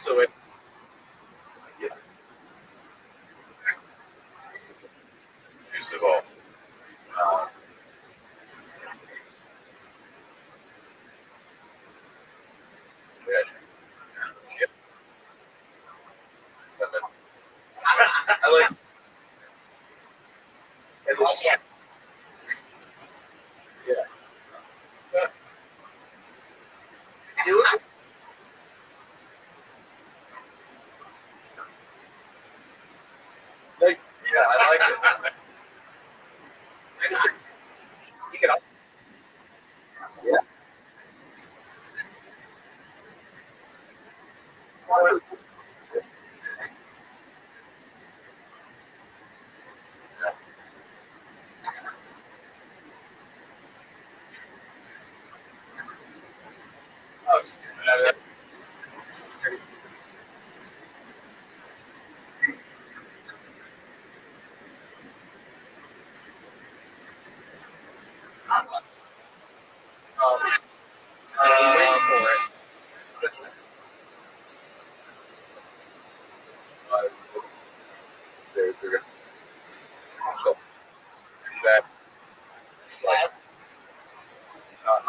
So it, first of all, I like. It looks like, yeah. Like, yeah, I like it. You can, yeah.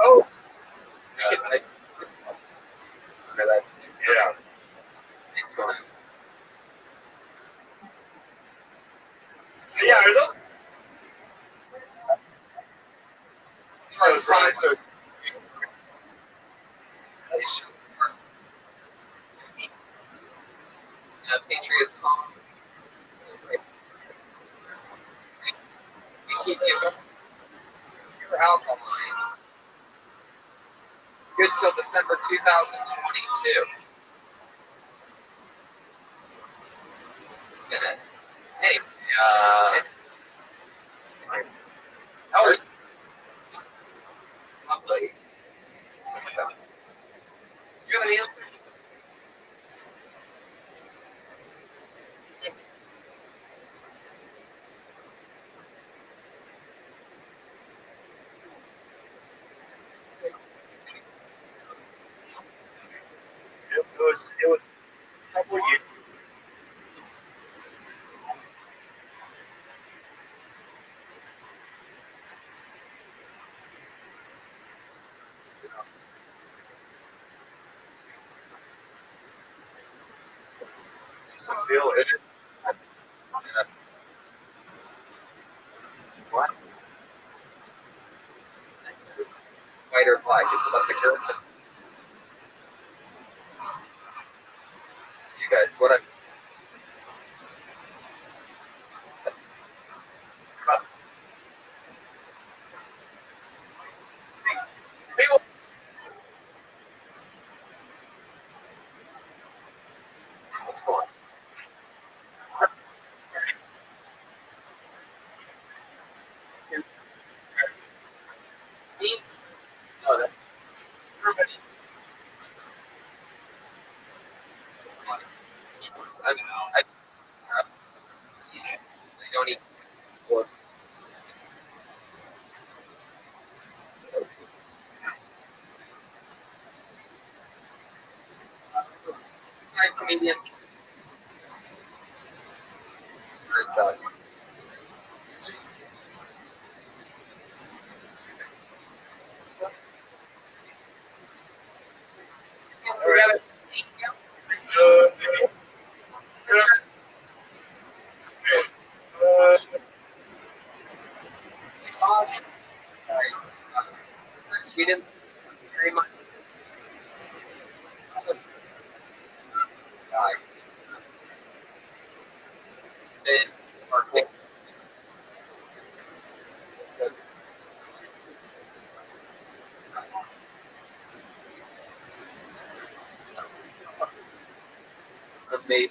Oh, yeah. It's going to. Yeah, are those? Right, so. Patriot songs. You keep your alkaline. Good till December 2022. Hey, oh, lovely. Do you have any answer? It was a couple years. Some feel it. What? White or black? It's about the girl. You guys, what I. What's going on? No, that. I don't eat pork. Hi, comedians. Red Sox. me.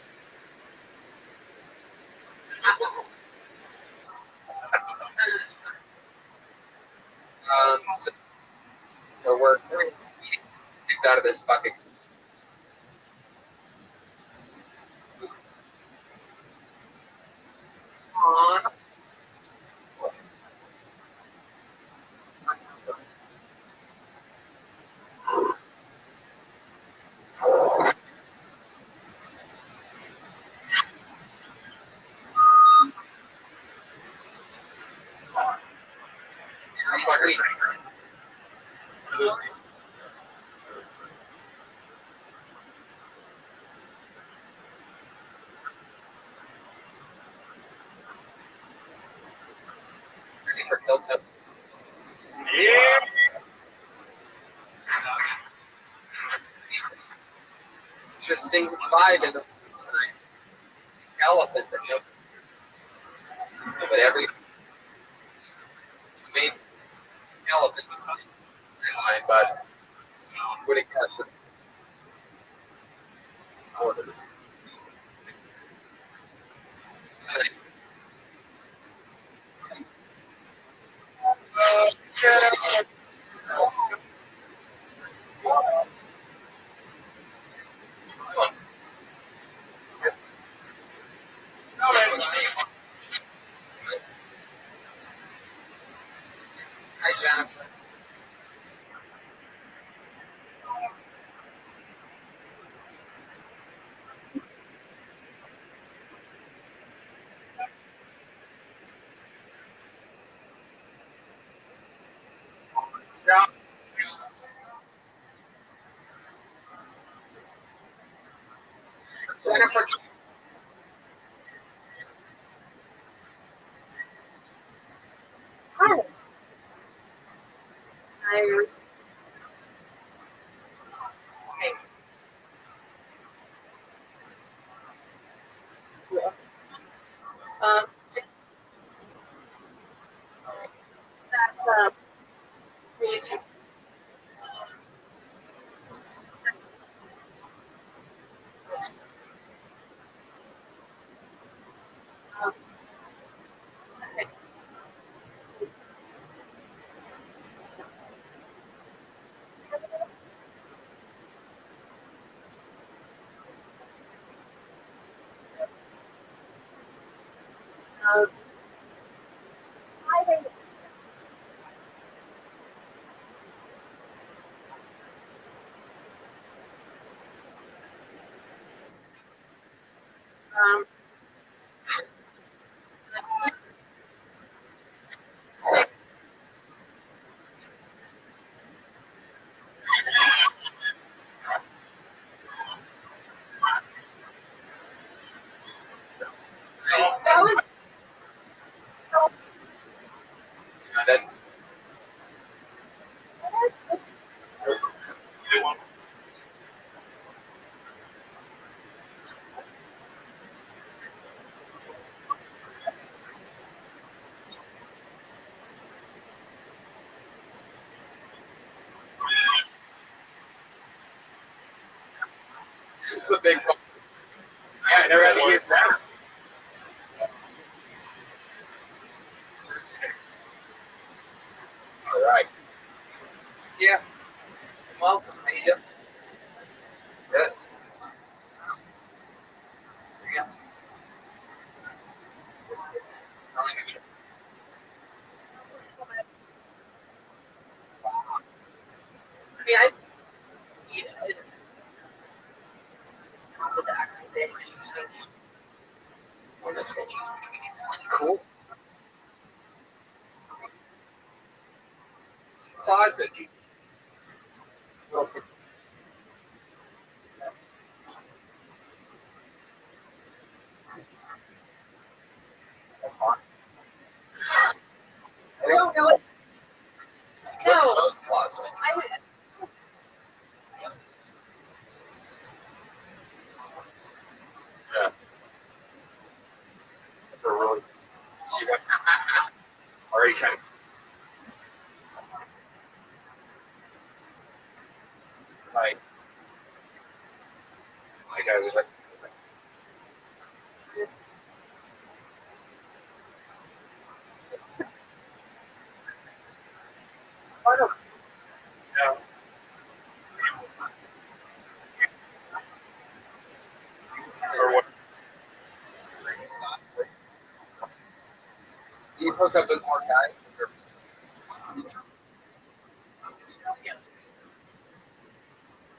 So we're kicked out of this fucking. Aww. Ready for Hilltop? Yeah. Interesting vibe in the tonight. Elephant that no, but every main elephant is line, but would it catch it? Tonight. Hi, Jennifer. Jennifer. Hi. Hi. Um, that's YouTube. Um, That's it's a big one. Yeah, they're ready to use that. All right. Yeah. Well, how you doing? Good. Yeah. yeah, Closet. I don't know. What's No. most closet? Yeah. For really. She got already trying. Like I was like, Do you hook up with more guys?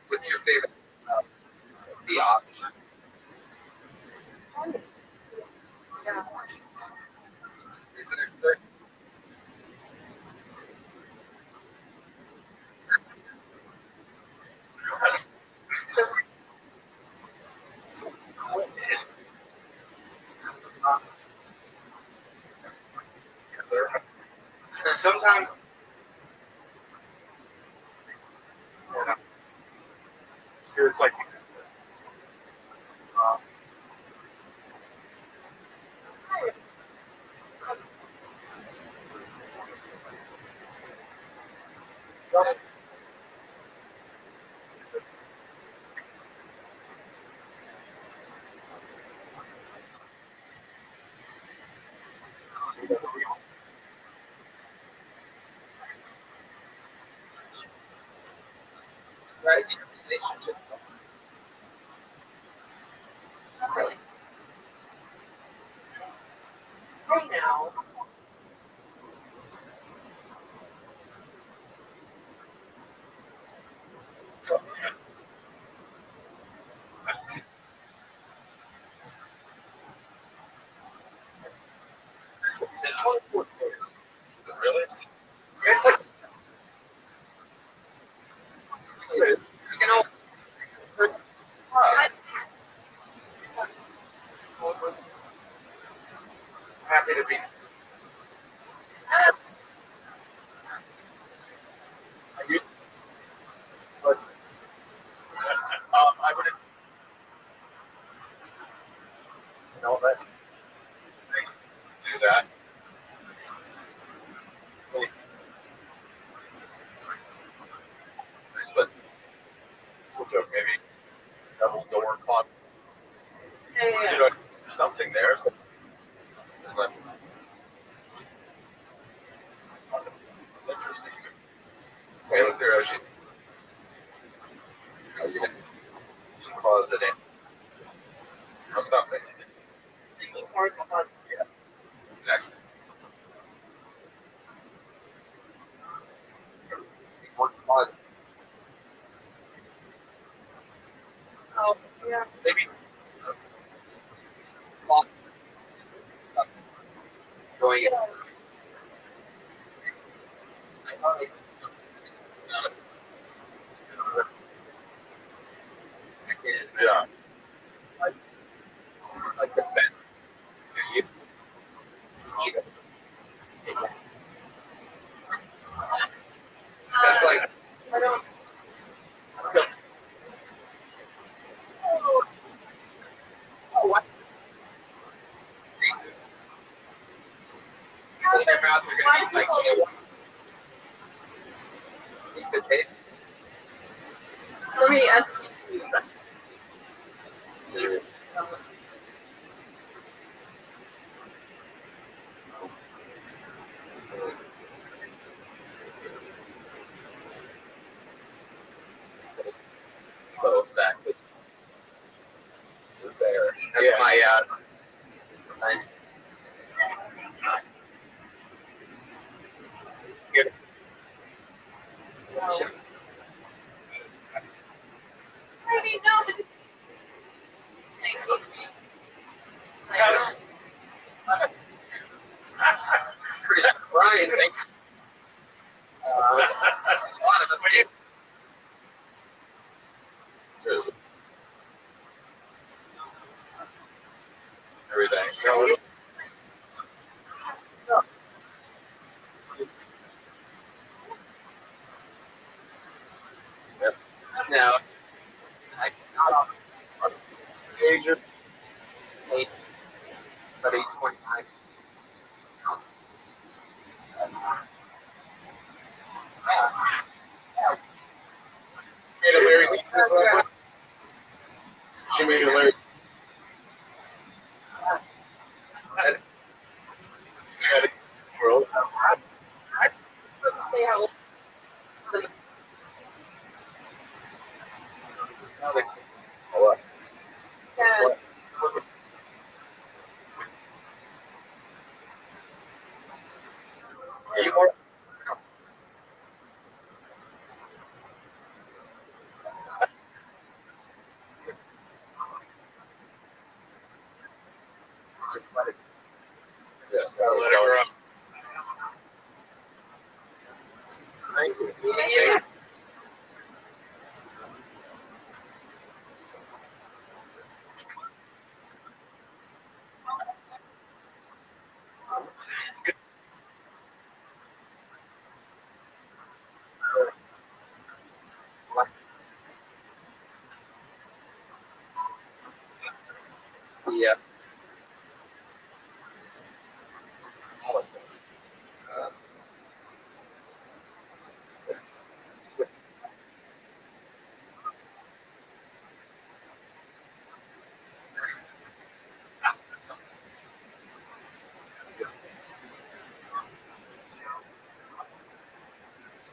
What's your favorite? The option. Is there certain? Sometimes Spirits like Rising relationship. Right now. really? It's like You can all happy to be. I used, but I would. No, that's do that. But okay, maybe double door clock. You know, something there. But, interesting. Okay, let's hear how she. Are you gonna close it in or something? Yeah. Exactly. Oh, yeah. Maybe. Going in. Yeah. Like the best. That's like. Oh, what? In your mouth, you're gonna be like potato. So many STDs. Both back to there. That's Yeah. my Get it. pretty sure Brian thinks a lot of us do. Everything. No. I Age of 8, about 8:29. made a Larry. She made a Larry. World. Yeah.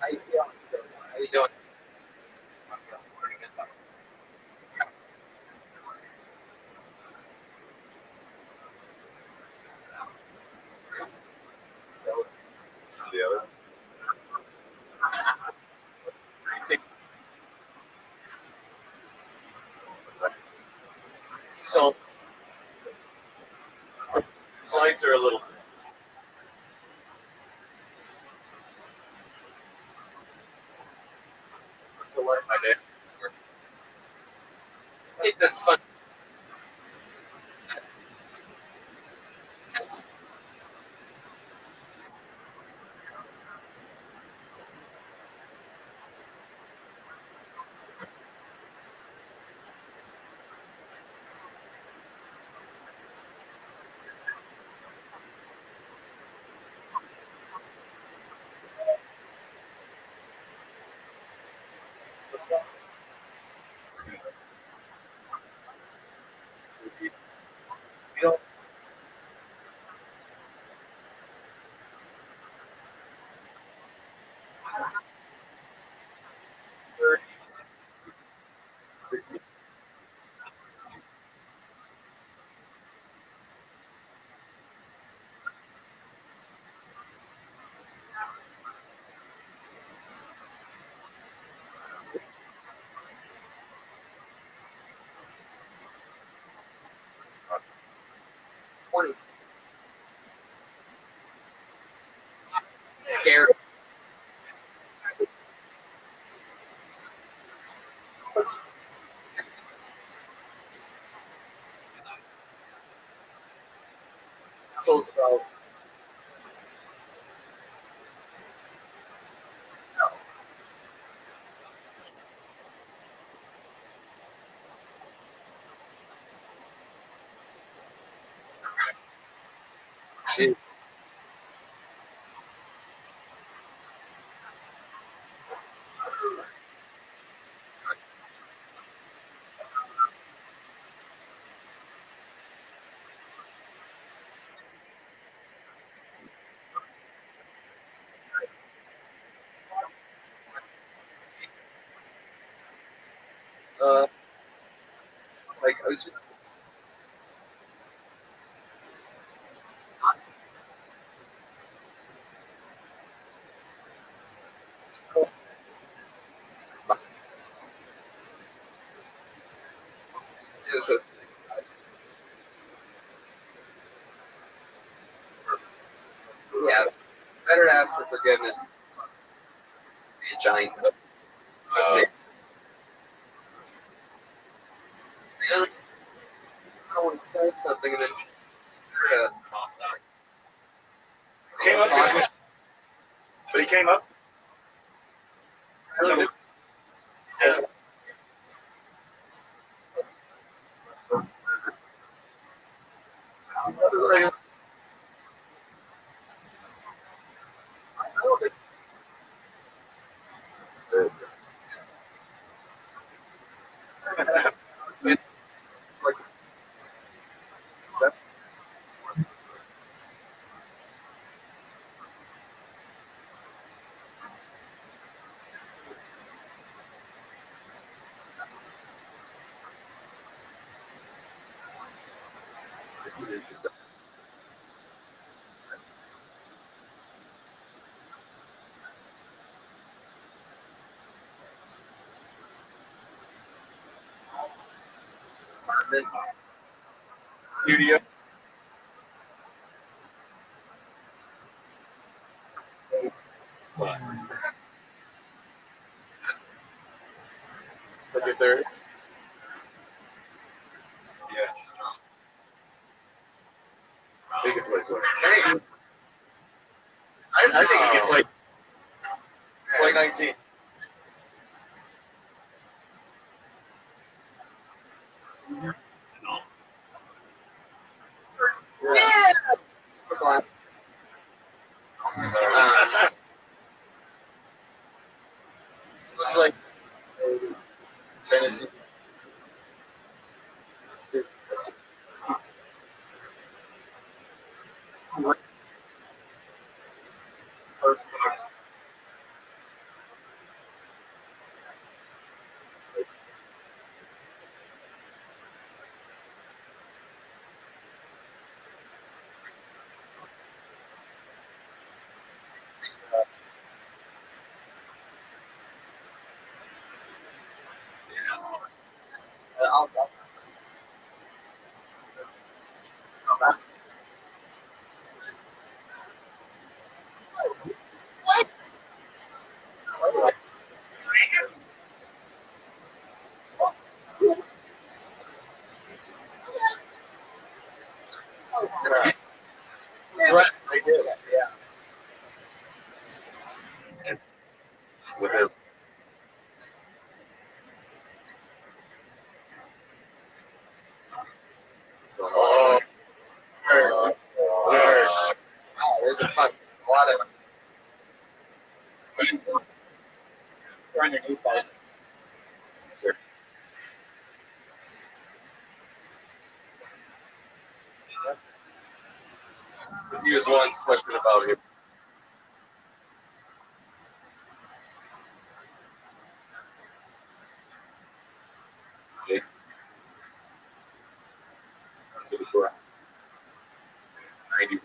How you doing? How you doing? The other. So slides are a little. My day. Make this fun. You know, Scared. So it's about. Dude. Like I was just. It was yeah, better to ask for forgiveness. Be a giant. I want to start something and then came up, but he came up. Studio. Like your third. Yeah. He can play 20. I think he can play 19. He was one question about him. Okay. 90.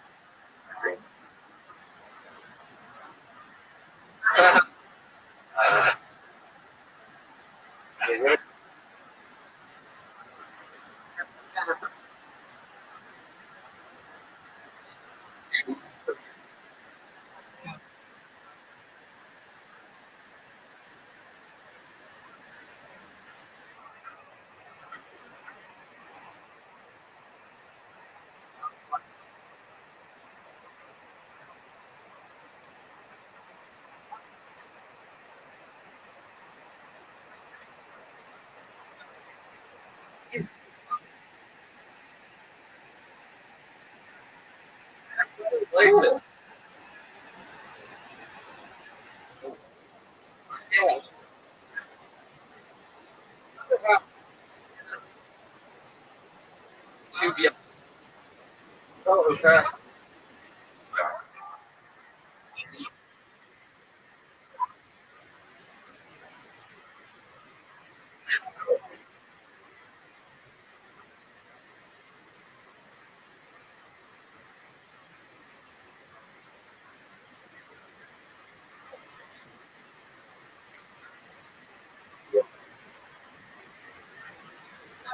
Places. Oh, fast.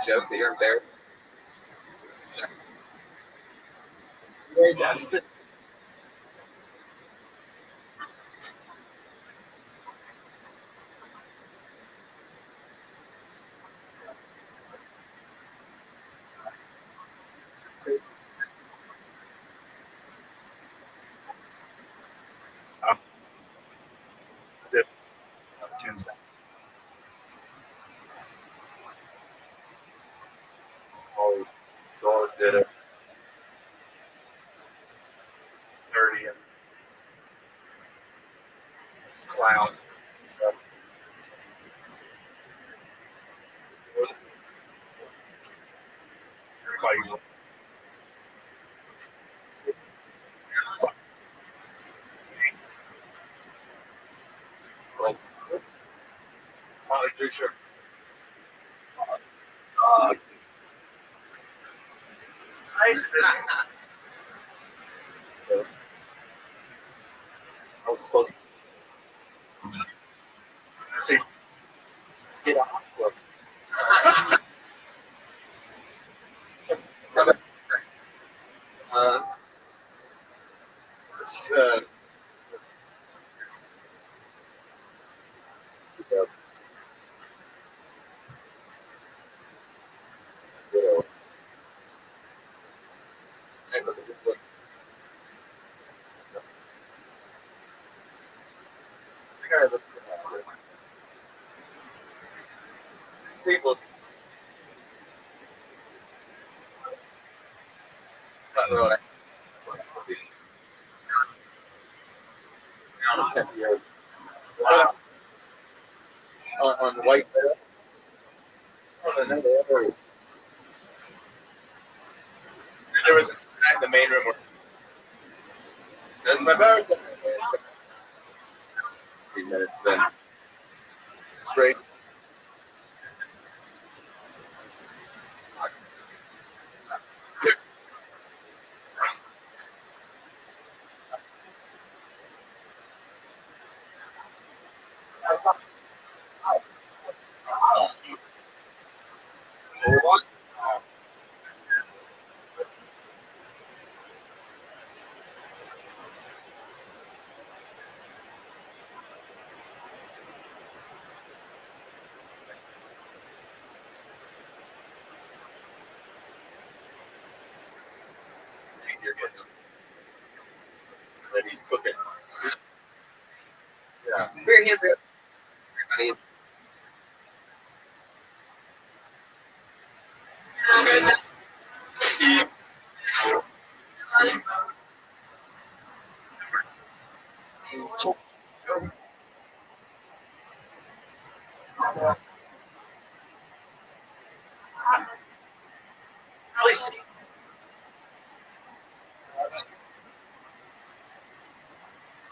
Joke here and there. That's the oh, God did it. 30 and clown. Everybody. Well, Molly Fisher. I was supposed to see. Get off. It's people. Wow. On the white bed. Oh, no, there was in the main room where that's my birthday. 3 minutes then. It's great. What? You're getting them. And he's cooking. Yeah. Very hands up. Everybody.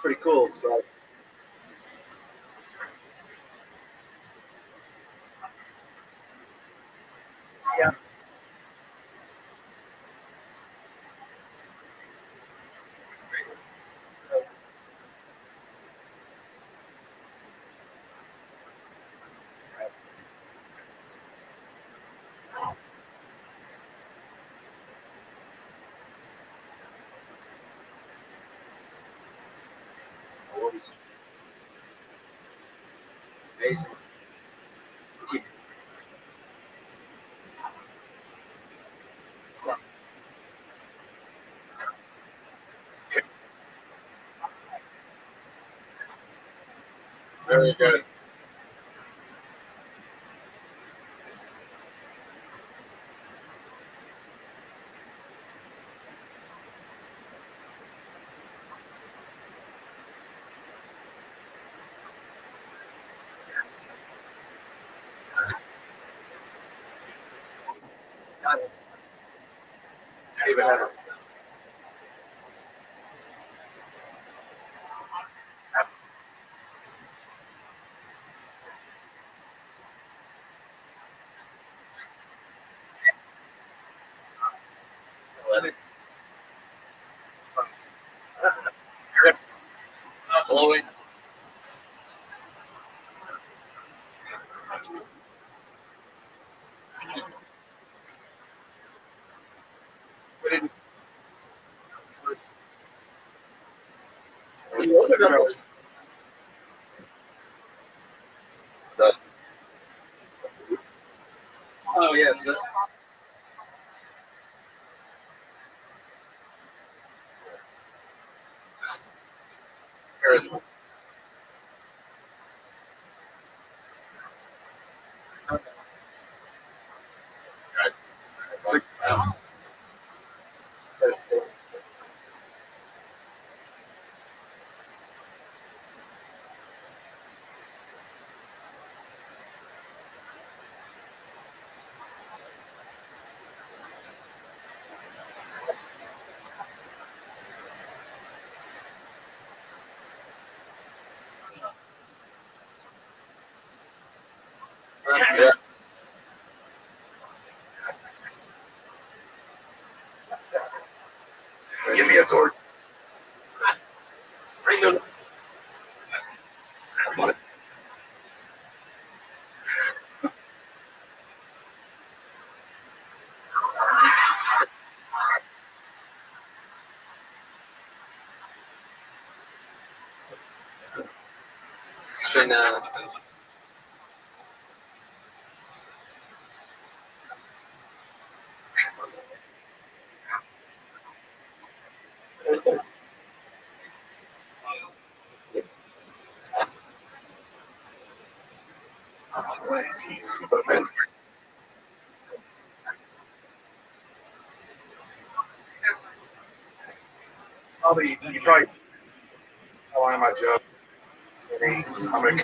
pretty cool. So yeah. Amazing. Very good. Even better. Flowing. Oh yeah. So, Charisma. Yeah. Give me a cord. Bring them. String probably you probably how long am I job? I'm gonna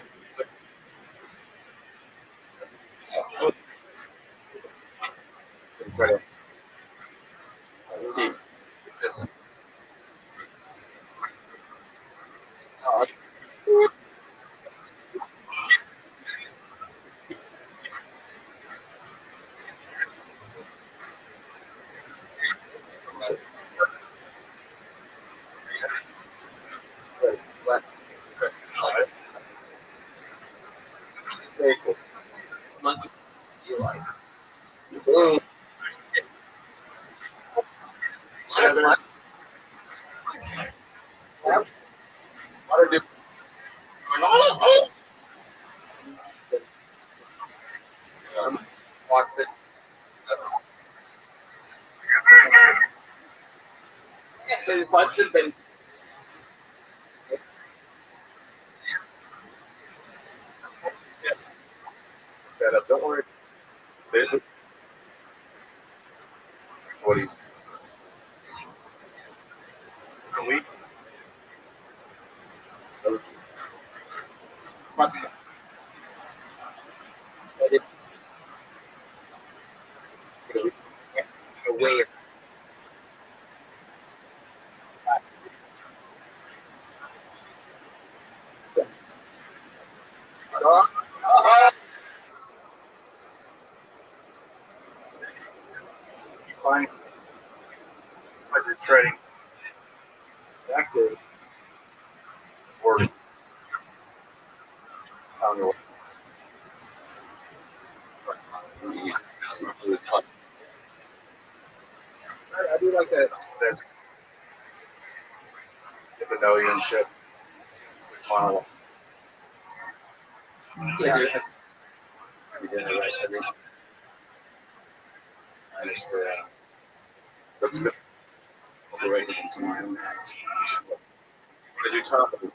monkey. You like? Boom. What I do? Walks it. His butts have been. That up. Don't worry. What he's. A week. Away. finding like you're treading back to or on the I do like that Hippodonian ship monologue. Yeah. We did it right. I just that's good. Overrated into my own act. Did you talk about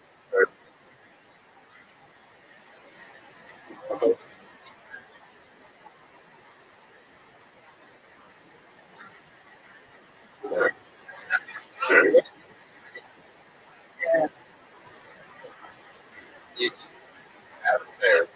You have it there.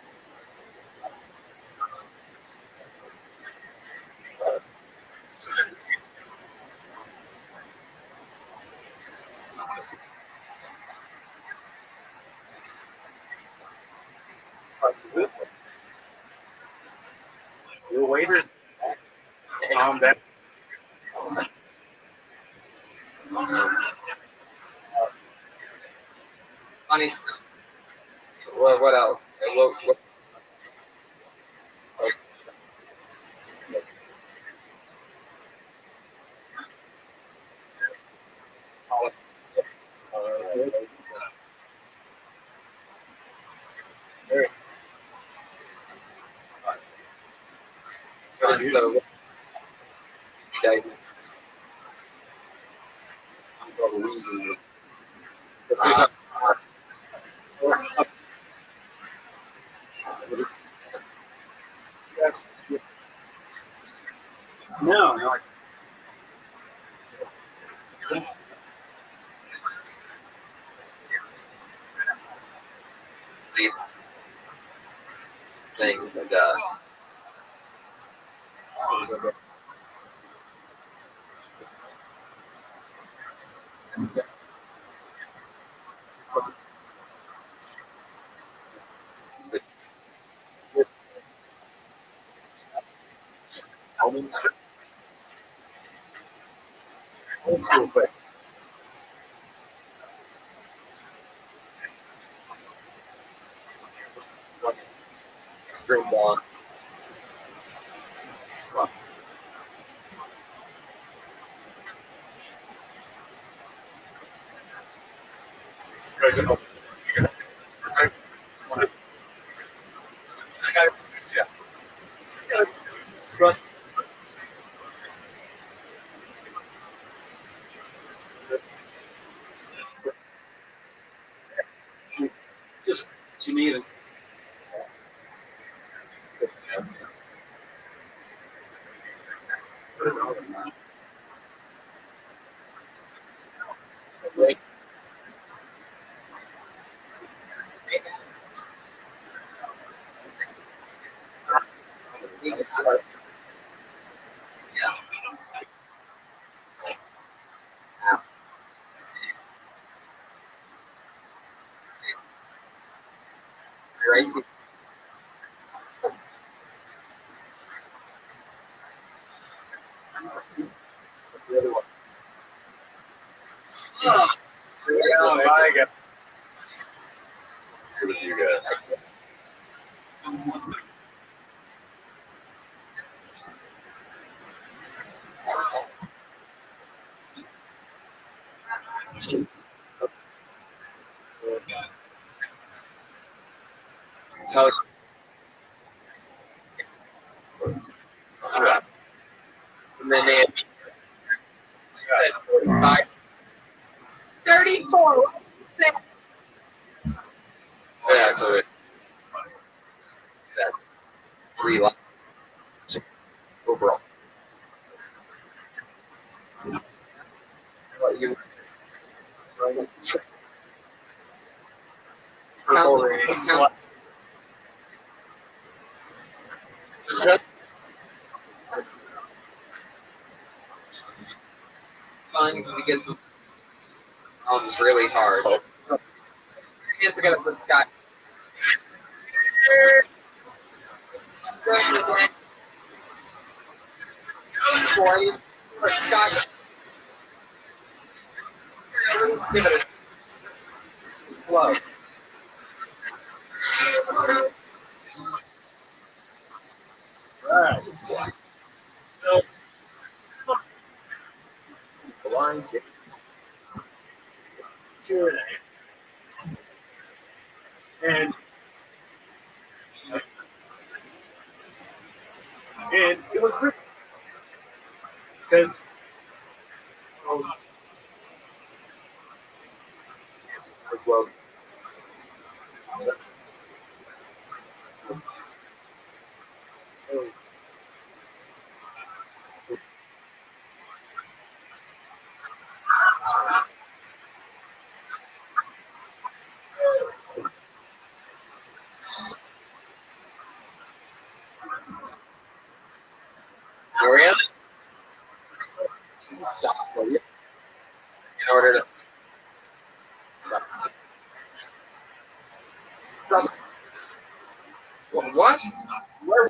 your waiter? That Funny stuff. What else? What, what is the no. things and Real quick. Green ball. Trust. Just you need it. Right? The other one. I got With you guys. Tell you. And then they said 45. 34. What is it? Yeah, so that 3 laps overall. What you fun to get some arms really hard. Hands together for Scott. Boys, Scott, give it a blow. Right. So, blind kick. 2.5. And it was great because well, Maria? Stop, will you? In order to stop. What? Where?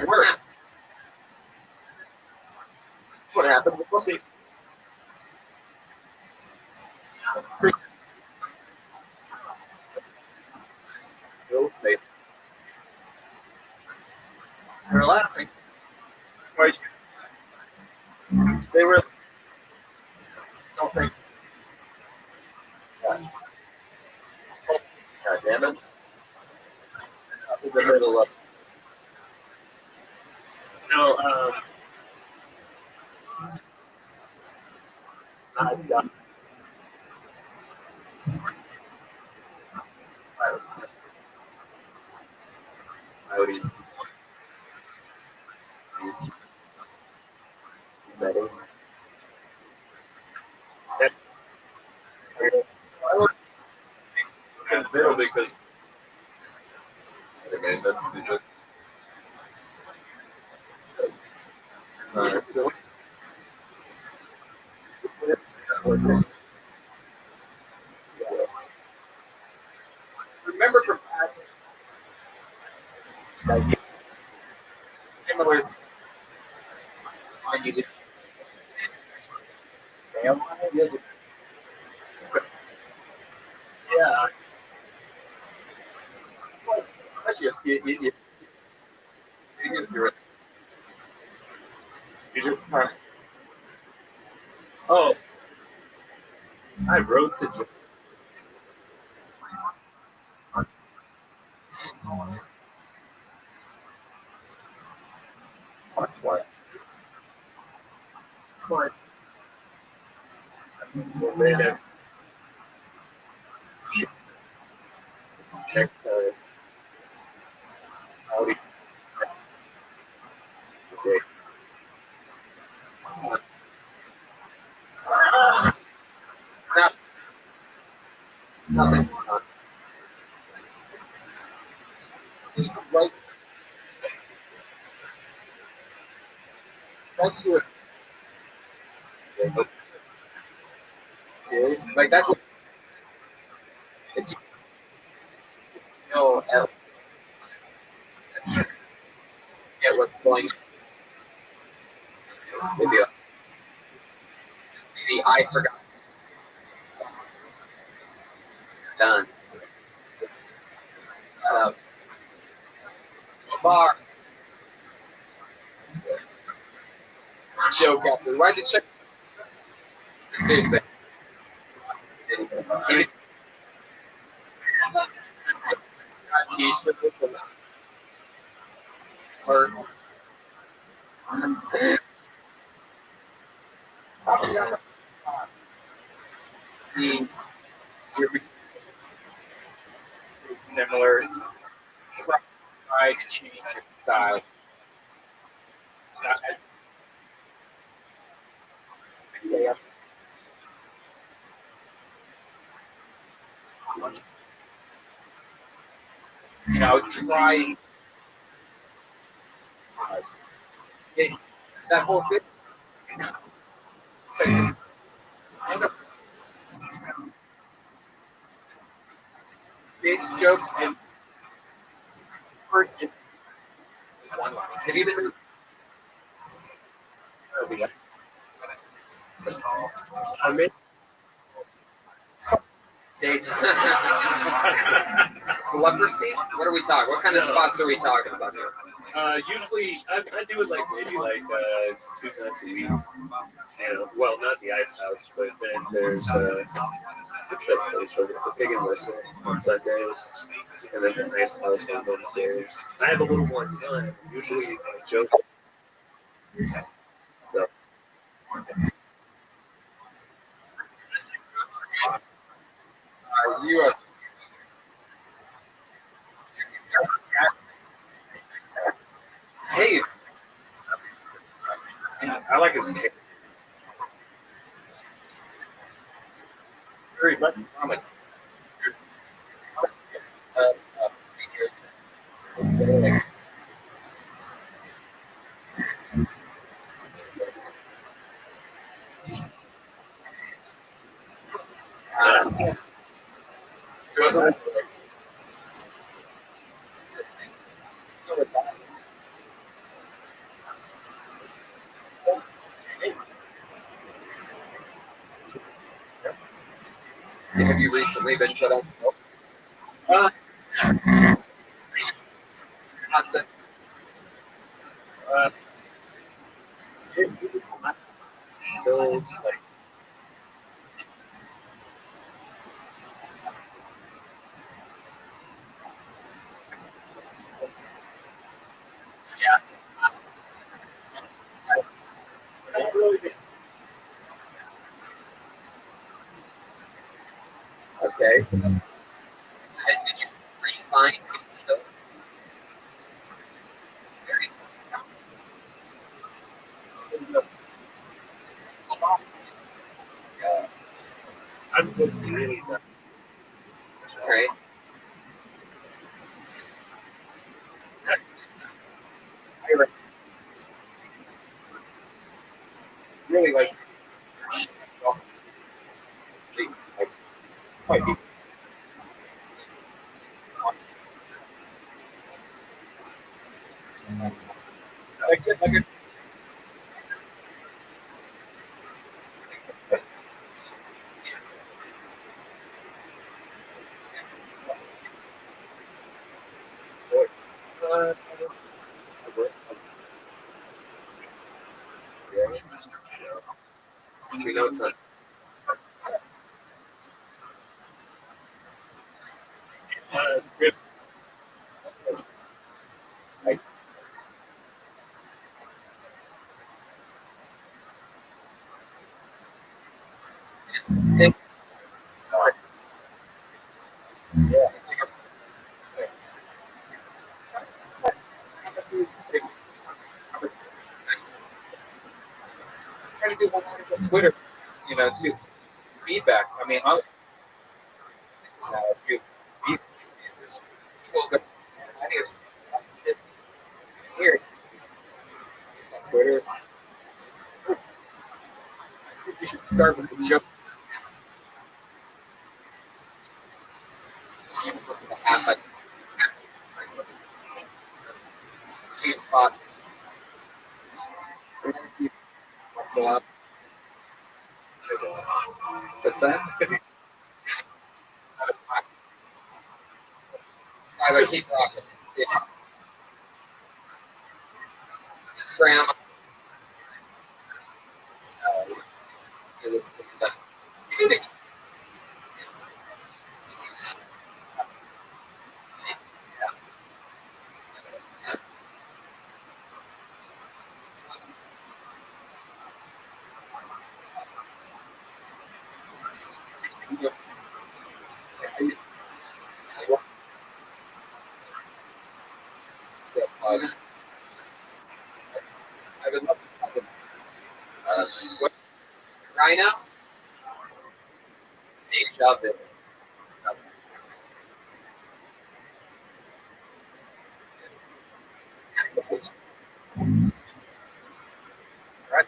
Where? What happened? We'll see. They're laughing. Wait. They were. Don't think. God damn it. In the middle of. No, I've got. Howdy. Ready? I look in the middle because. Remember from past. Like, similar. And you just. Yeah. That's just you get through it. You just kind of. Oh, I wrote the. What? What? Man, check howdy. Okay. Nothing. Just right to it. Okay. Like that's what. If you know, get what's going. Maybe. See, I forgot. Done. Bar. Joke after. Why'd you check? Seriously. T-shirt with the or the similar. Try to change your style. It's not as stay up. Now try that whole thing. Face jokes and first one line. Have you been? I'm in States. Leprosy? What are we talking? What kind of spots are we talking about here? Usually, I do it like maybe like 2 times a week. You know, well, not the ice house, but then there's what's that place over the Pig and Whistle on Sundays, and then the ice house on Wednesdays. I have a little more time. Usually, I joke. So. Are you hey, I like his cake. Very much common. have you recently been put on? Not sick. Okay. Did you refine it still? I'm just really tired. Right. Really like. We know it's not. Good. Trying to do one on Twitter, you know, see feedback. I mean, I'm people that I think it's weird. Twitter. You should start with the show. What's that? I would keep rocking. Yeah. Scram. I would love to. What, Rhino? Deja vu. Right.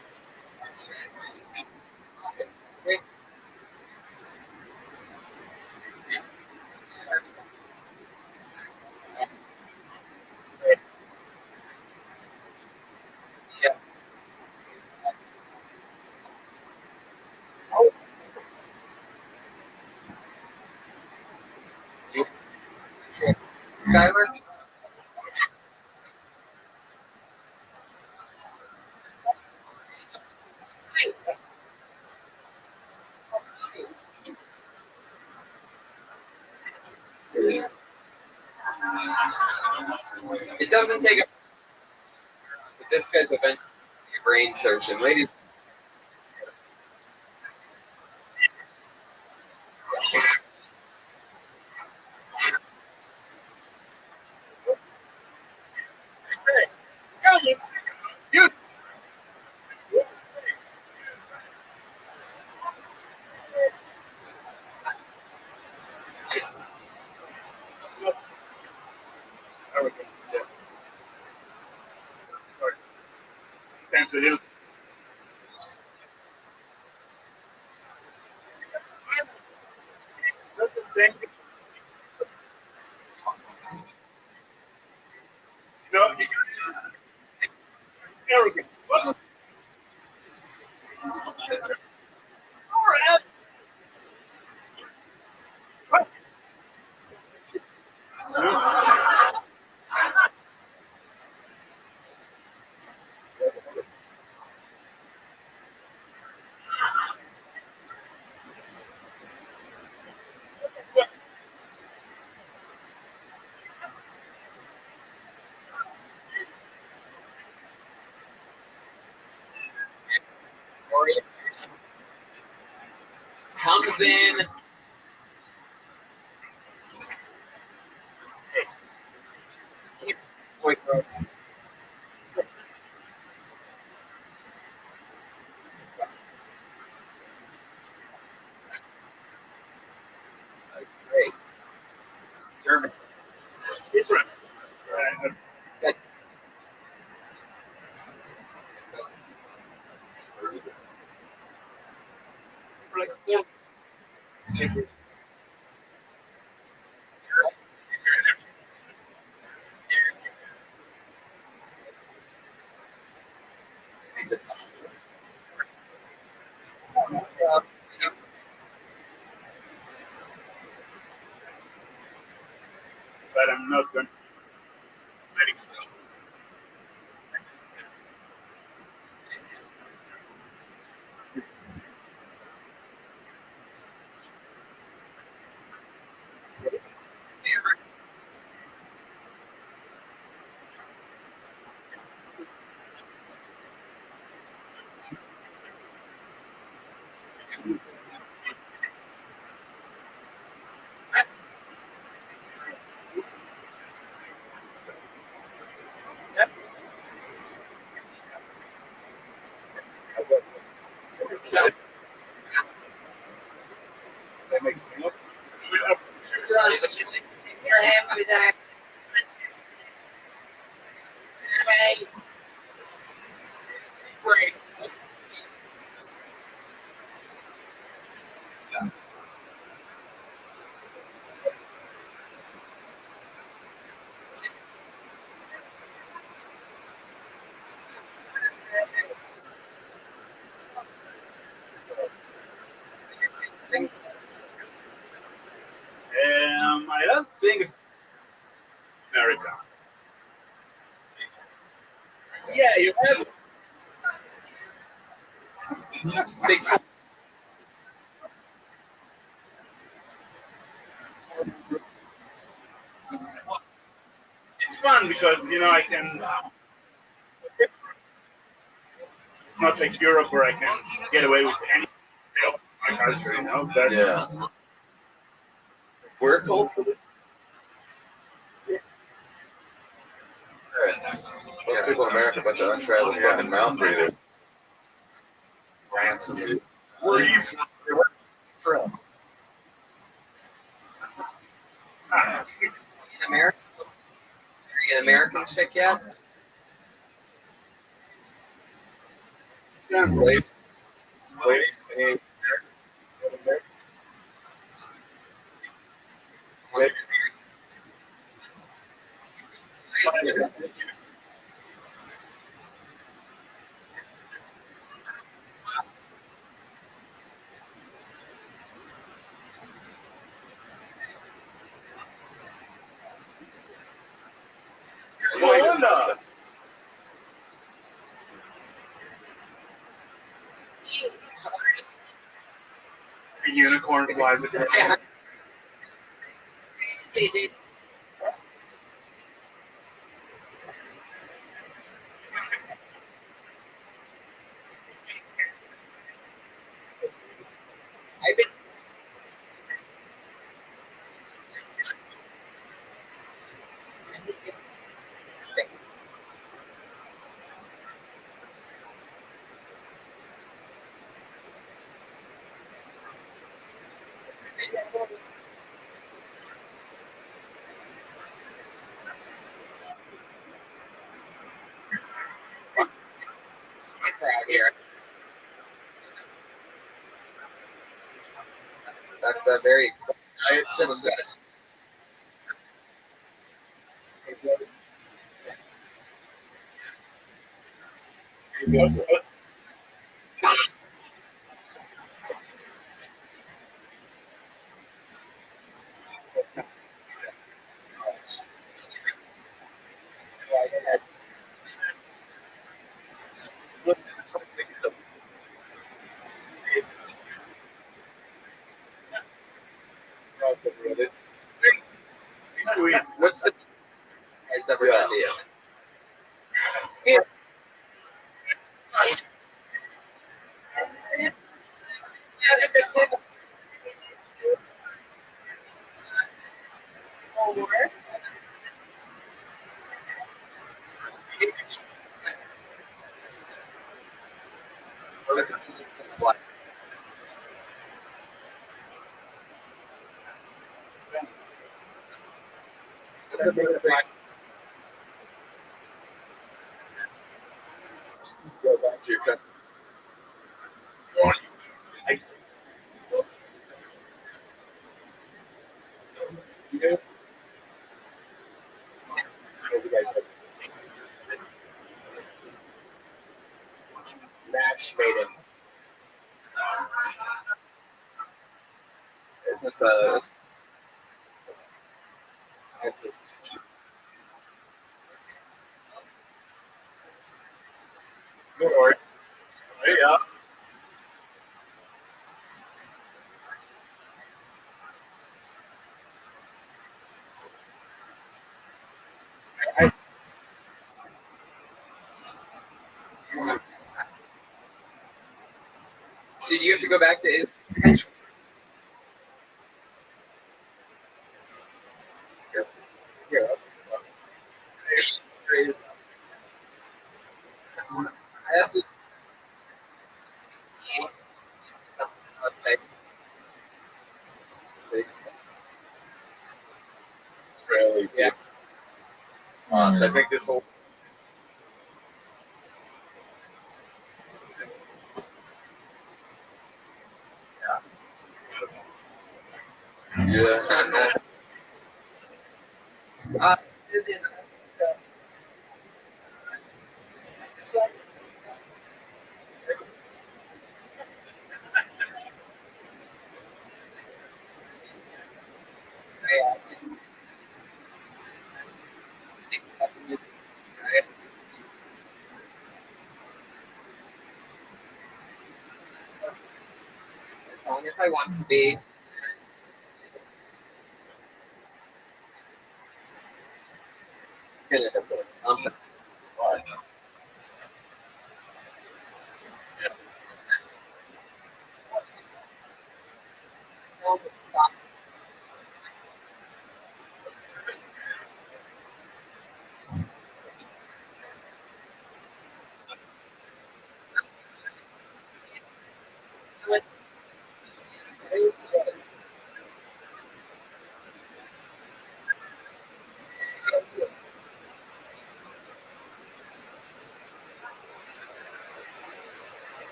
Skylar? It doesn't take a. But this guy's eventually a brain surgeon. Ladies. Thanks to him. That's the same. No, you arrogant. What? Comes in. Great. German. He's right. But I'm not going to. That makes sense. Great. I don't think it's America. Yeah, you have. Big. It's fun because I can. It's not like Europe where I can get away with any of my culture. But Yeah. Where culturally? Most people in America are a bunch of untraveled fucking mouth breathers. Where are you from? America? Are you an American chick yet? Ladies, any corn flies again. I've been here. That's a very exciting. Someone's got us. What's the price ever done to you? Go back to your country. You guys have match made him. That's a. Good work. There you go. So do you have to go back to Israel? Yeah. I have to. Israelis. Yeah. So I think this whole. Yeah. As long as I want to be.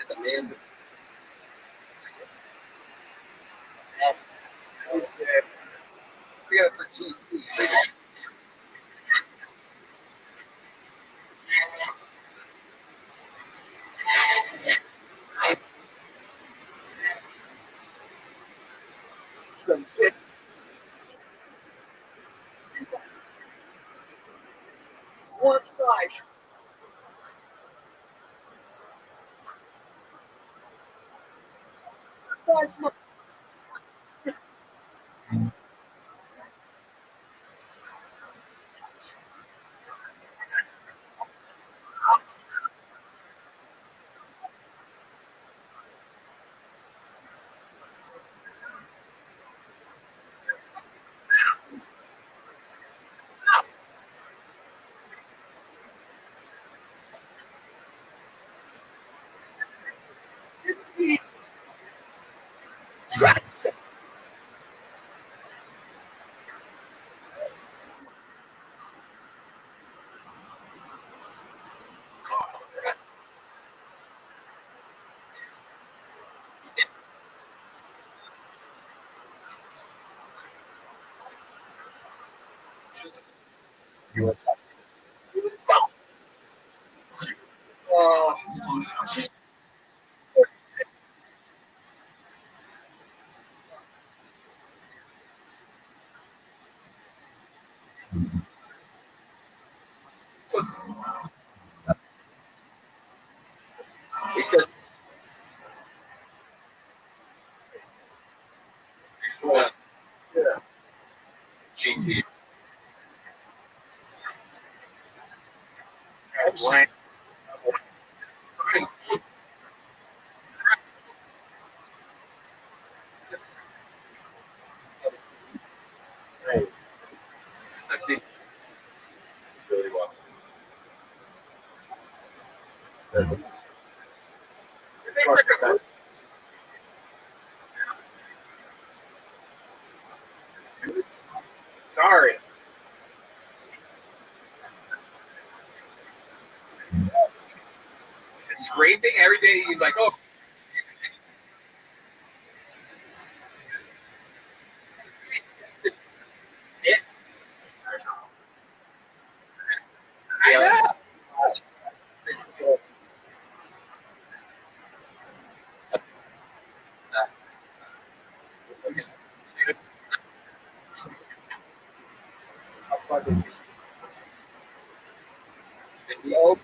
As a man. Together for GC. Some shit. One slice. Slice my. He said, Yeah. GT. Right. I've seen really well. Sorry. Scraping every day, you're like, oh. Yeah. I know. Nope.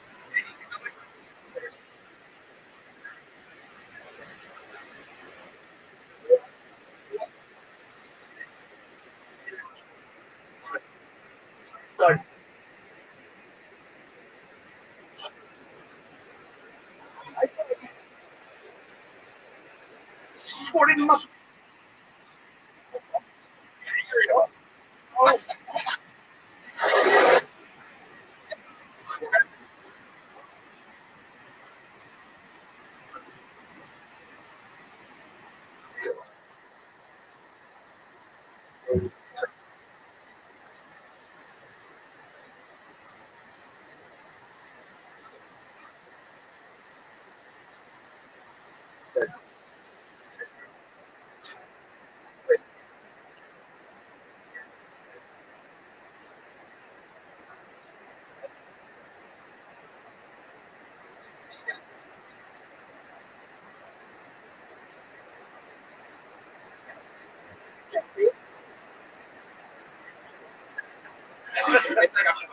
Sported muscle.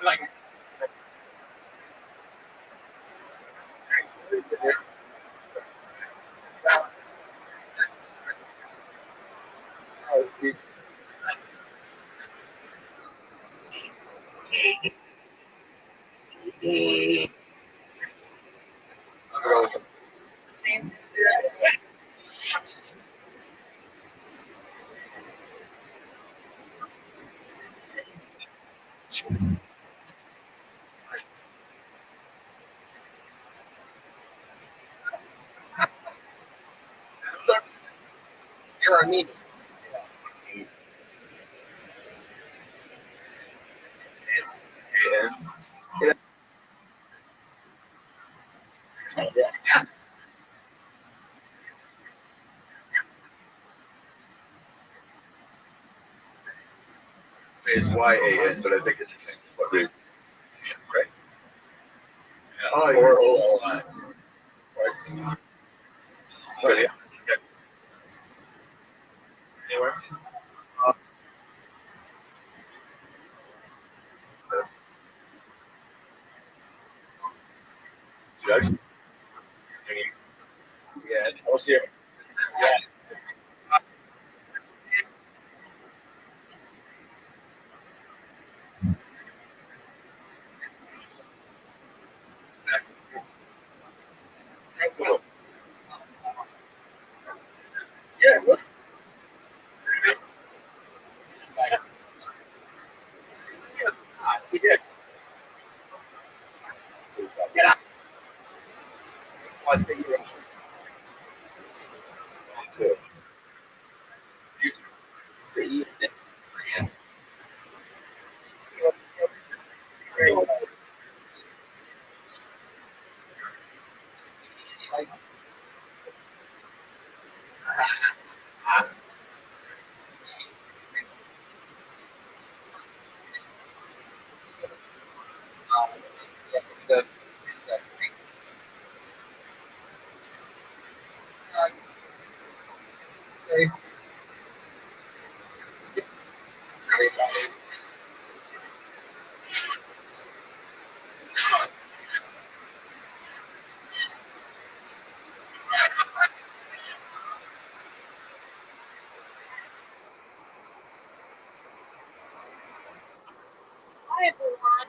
Like, You're a mean. It's YAN, but I think it's right? Oh, Or OLI. Right? But yeah. Anywhere? Judge? Yeah, I'll see you. Yeah. Excellent. Yeah, look. Yeah. Get up. I think you're Hi everyone.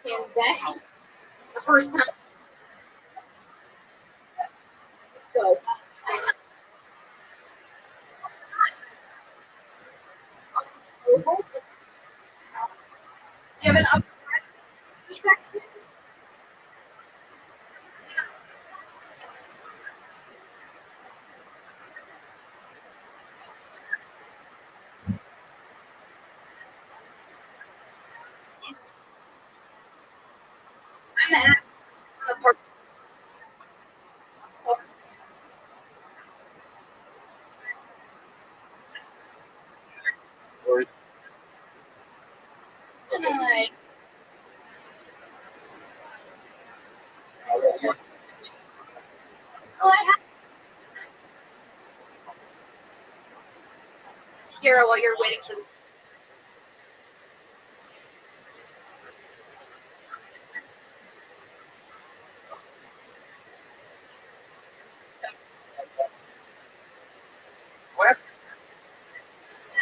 Invest the first time. Go. Give it up. Sarah, while you're waiting for the What?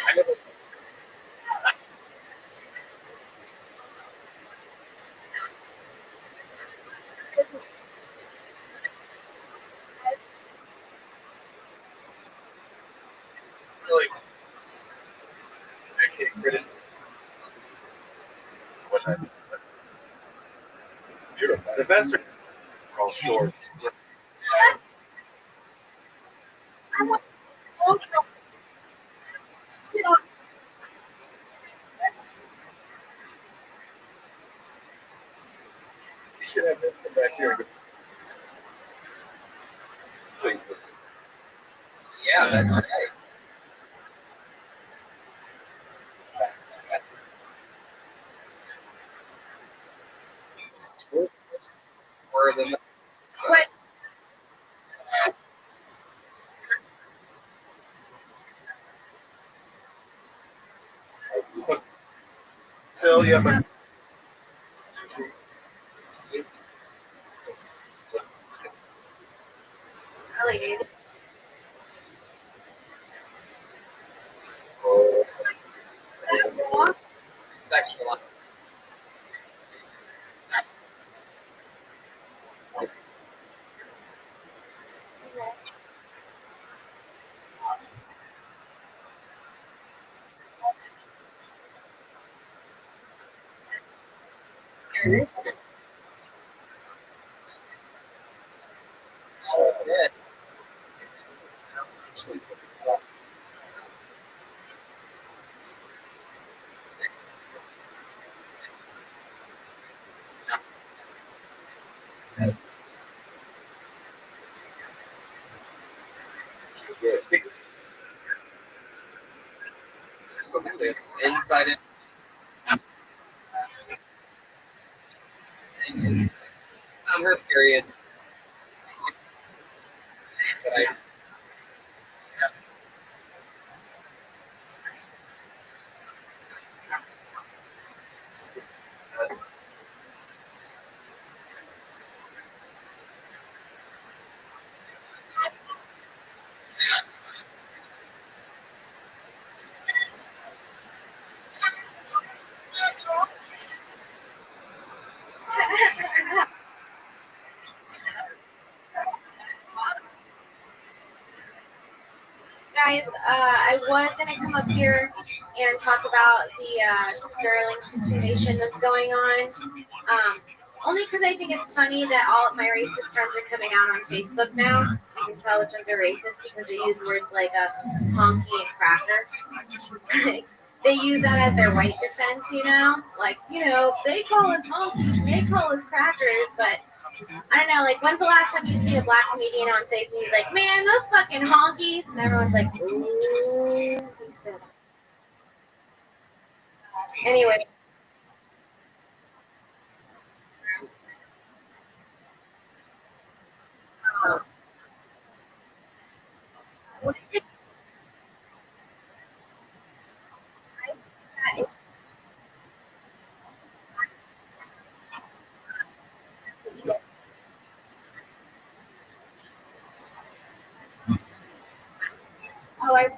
I never. Really? I can't criticize. What I beautiful. The best are all shorts. You should have them come back here and go. Please. Yeah, that's right. More than that. What? Phil, yeah, but Really? Sexual. Absolutely. Inside it. Summer period. That I Guys, I was gonna come up here and talk about the Sterling situation that's going on. Only because I think it's funny that all of my racist friends are coming out on Facebook now. I can tell which ones are racist because they use words like honky and cracker. They use that as their white defense, you know? Like, you know, they call us honkies, they call us crackers, but I don't know, like, when's the last time you see a black comedian on stage and he's like, man, those fucking honkies? And everyone's like, ooh. Anyway. Oh, I.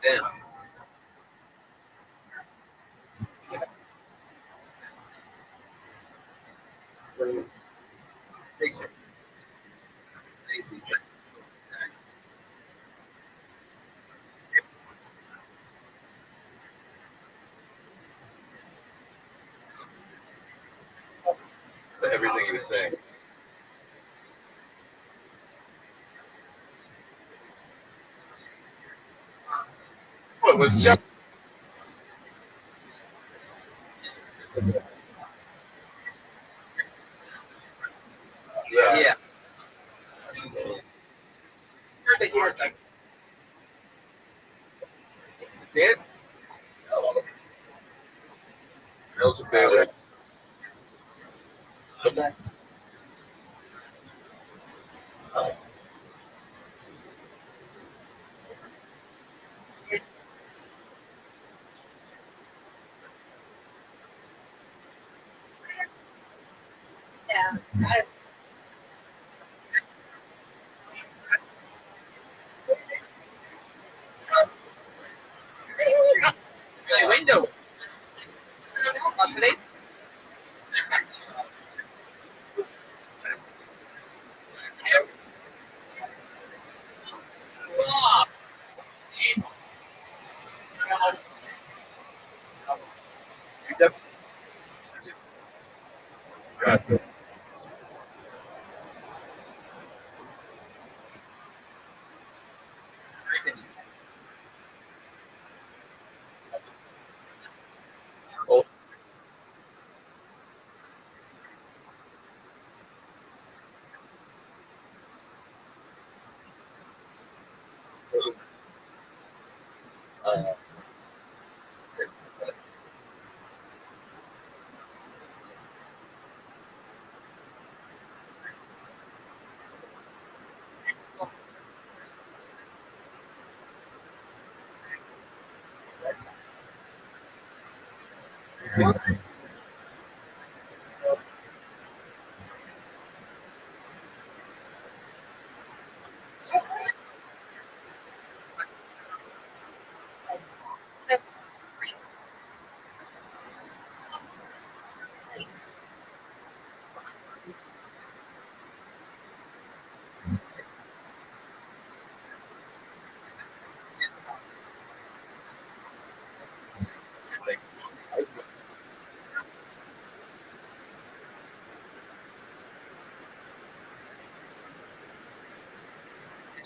Damn. Everything he was saying. What was Jeff? Yeah. Did? That was a big one. Yeah. My window. Today. Stop.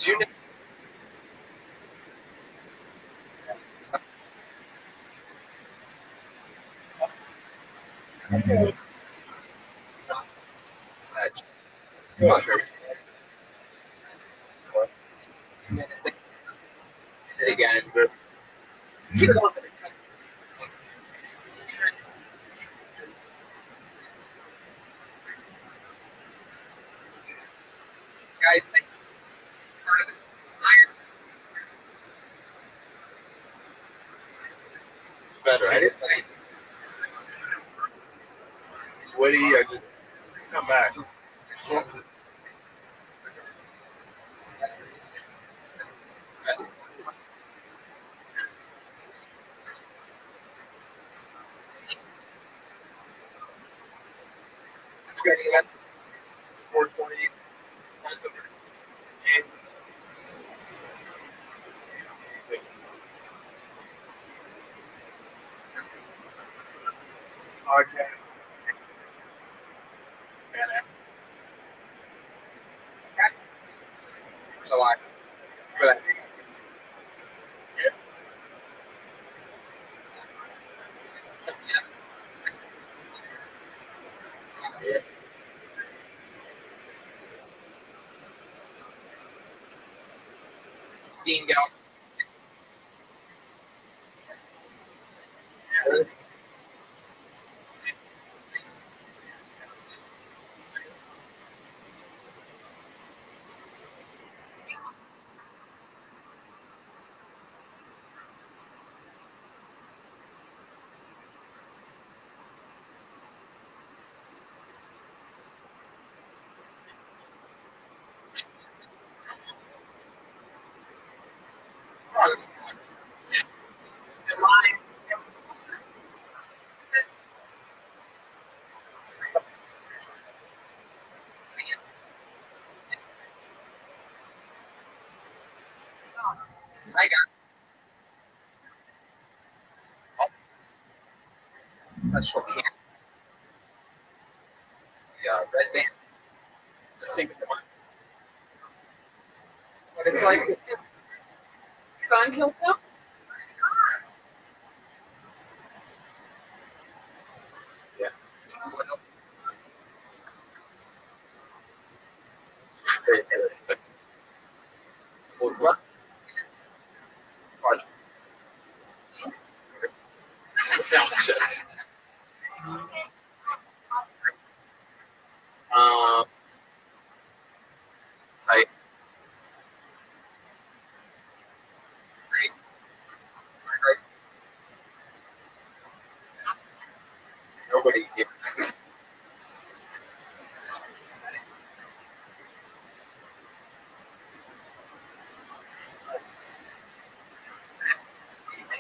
Do you know? Again, guys, Better. I didn't think. Woody, I just come back. It's going to get 420. Okay. So I, for that. Scene go. I got. That's for camp. Yeah, red band. The single one. But it's like this. He's on Kill Too? Yeah. What? Delicious. Like, nobody gives.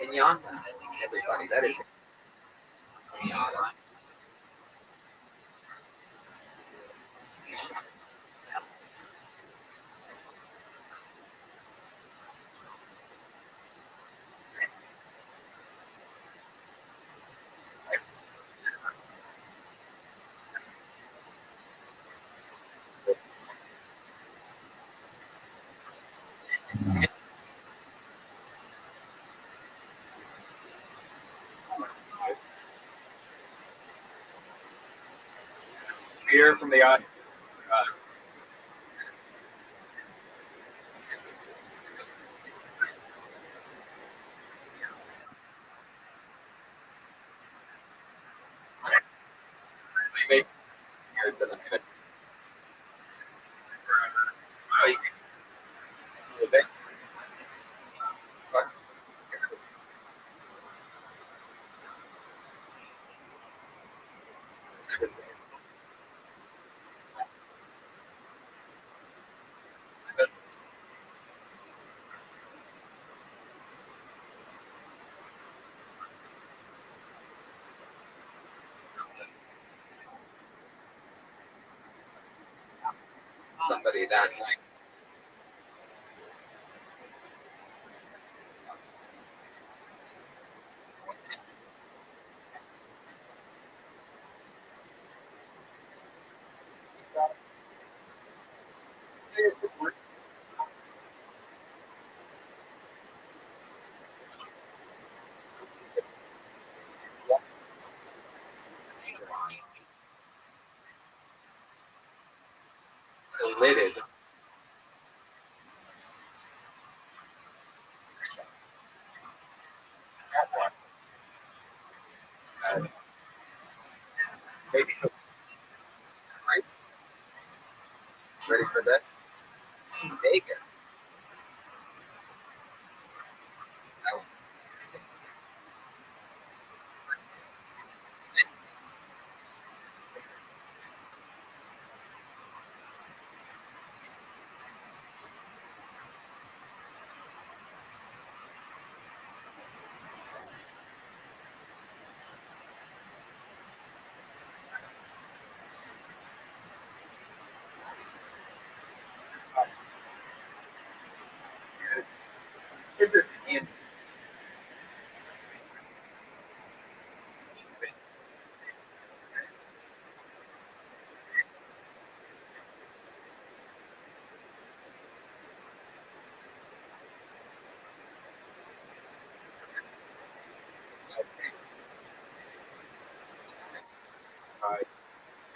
Pinata. Everybody, that is. Pinata. Beer from the audience. We make beer tonight. Somebody that like. lidded. Maybe. Right. Ready for that? Vegas. Interesting.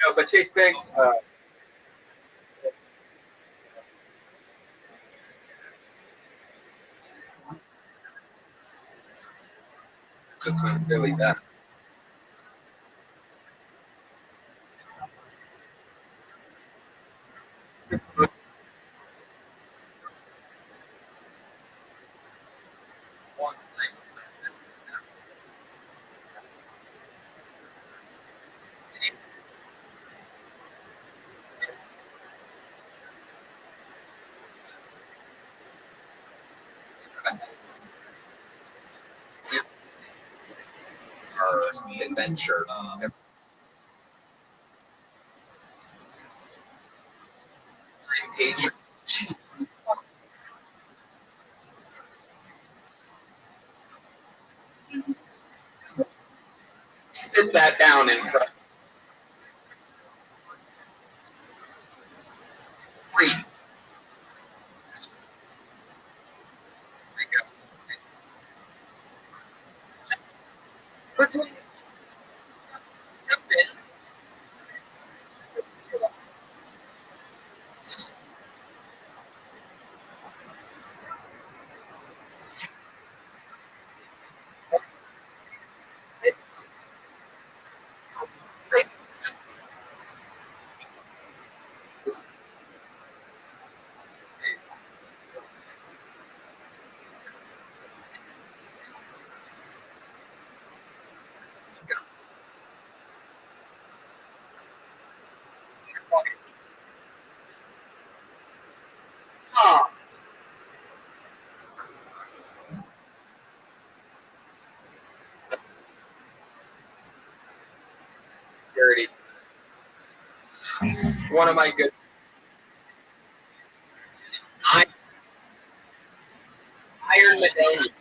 No, but Chase Banks. This was really bad. Our adventure. Page. Sit that down and read. Dirty. One of my good. Iron medallion.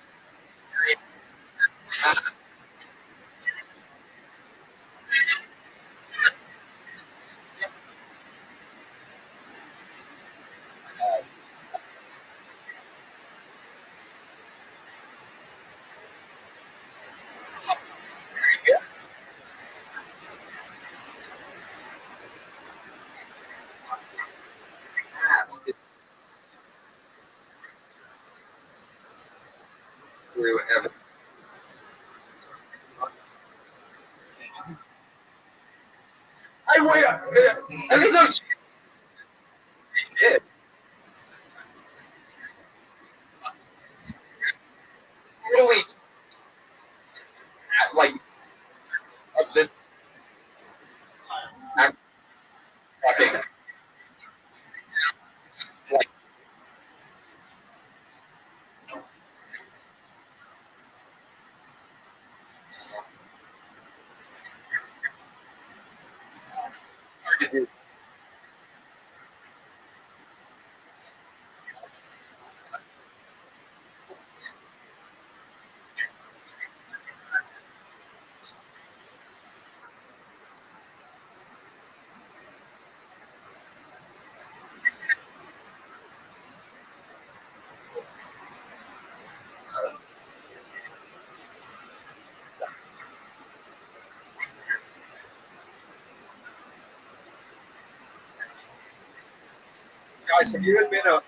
Guys, have you been a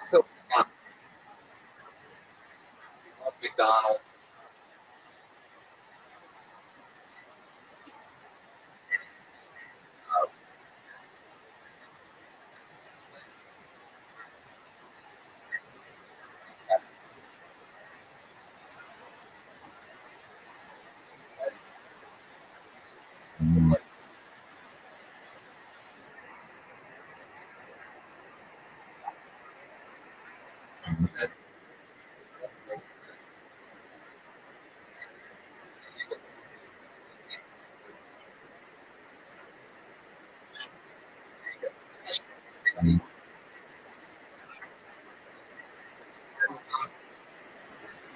So fun. Love McDonald's.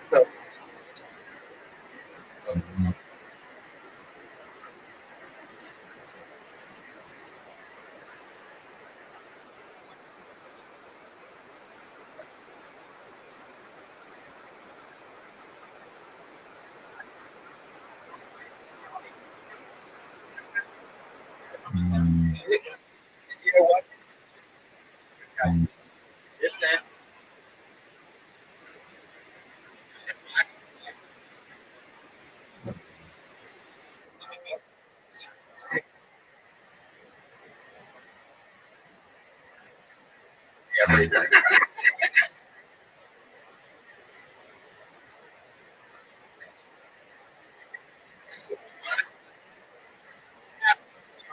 So you know what? Yes, Sam. Everything.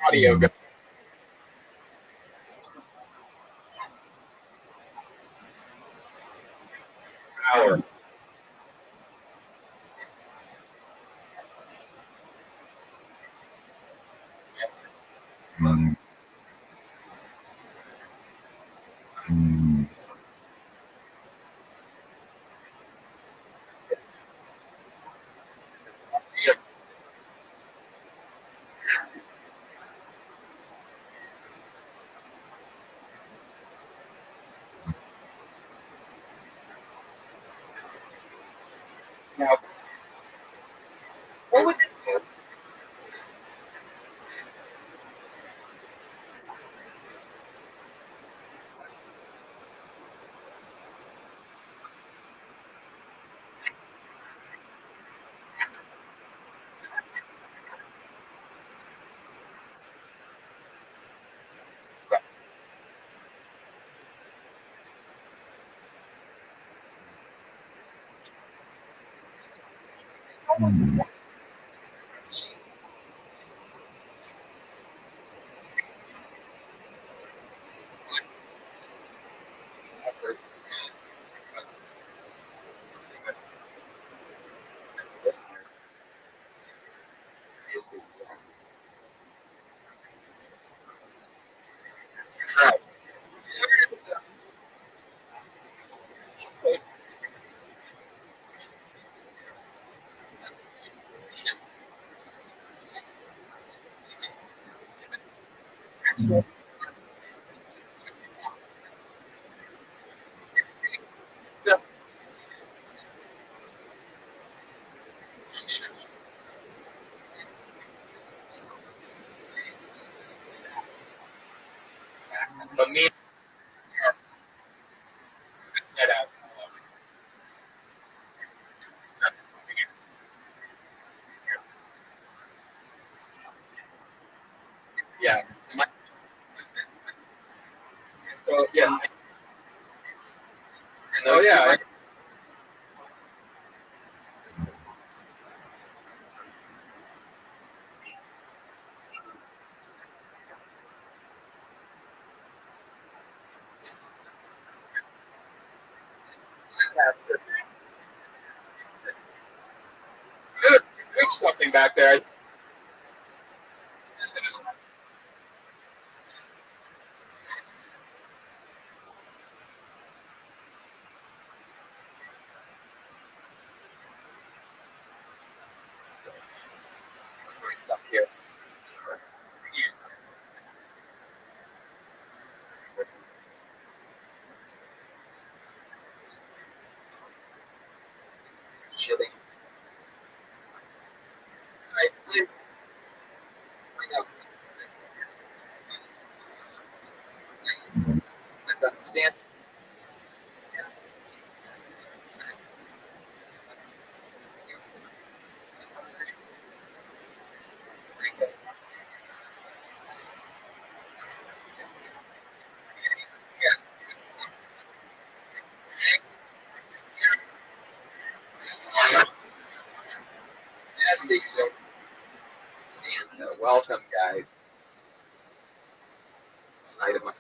Audio goes. Power. Now, what was it? So, but me, get out. Yeah. My, so yeah. Oh yeah. There's something back there. We're stuck here. Chili. I understand. And welcome, guys. Side of my.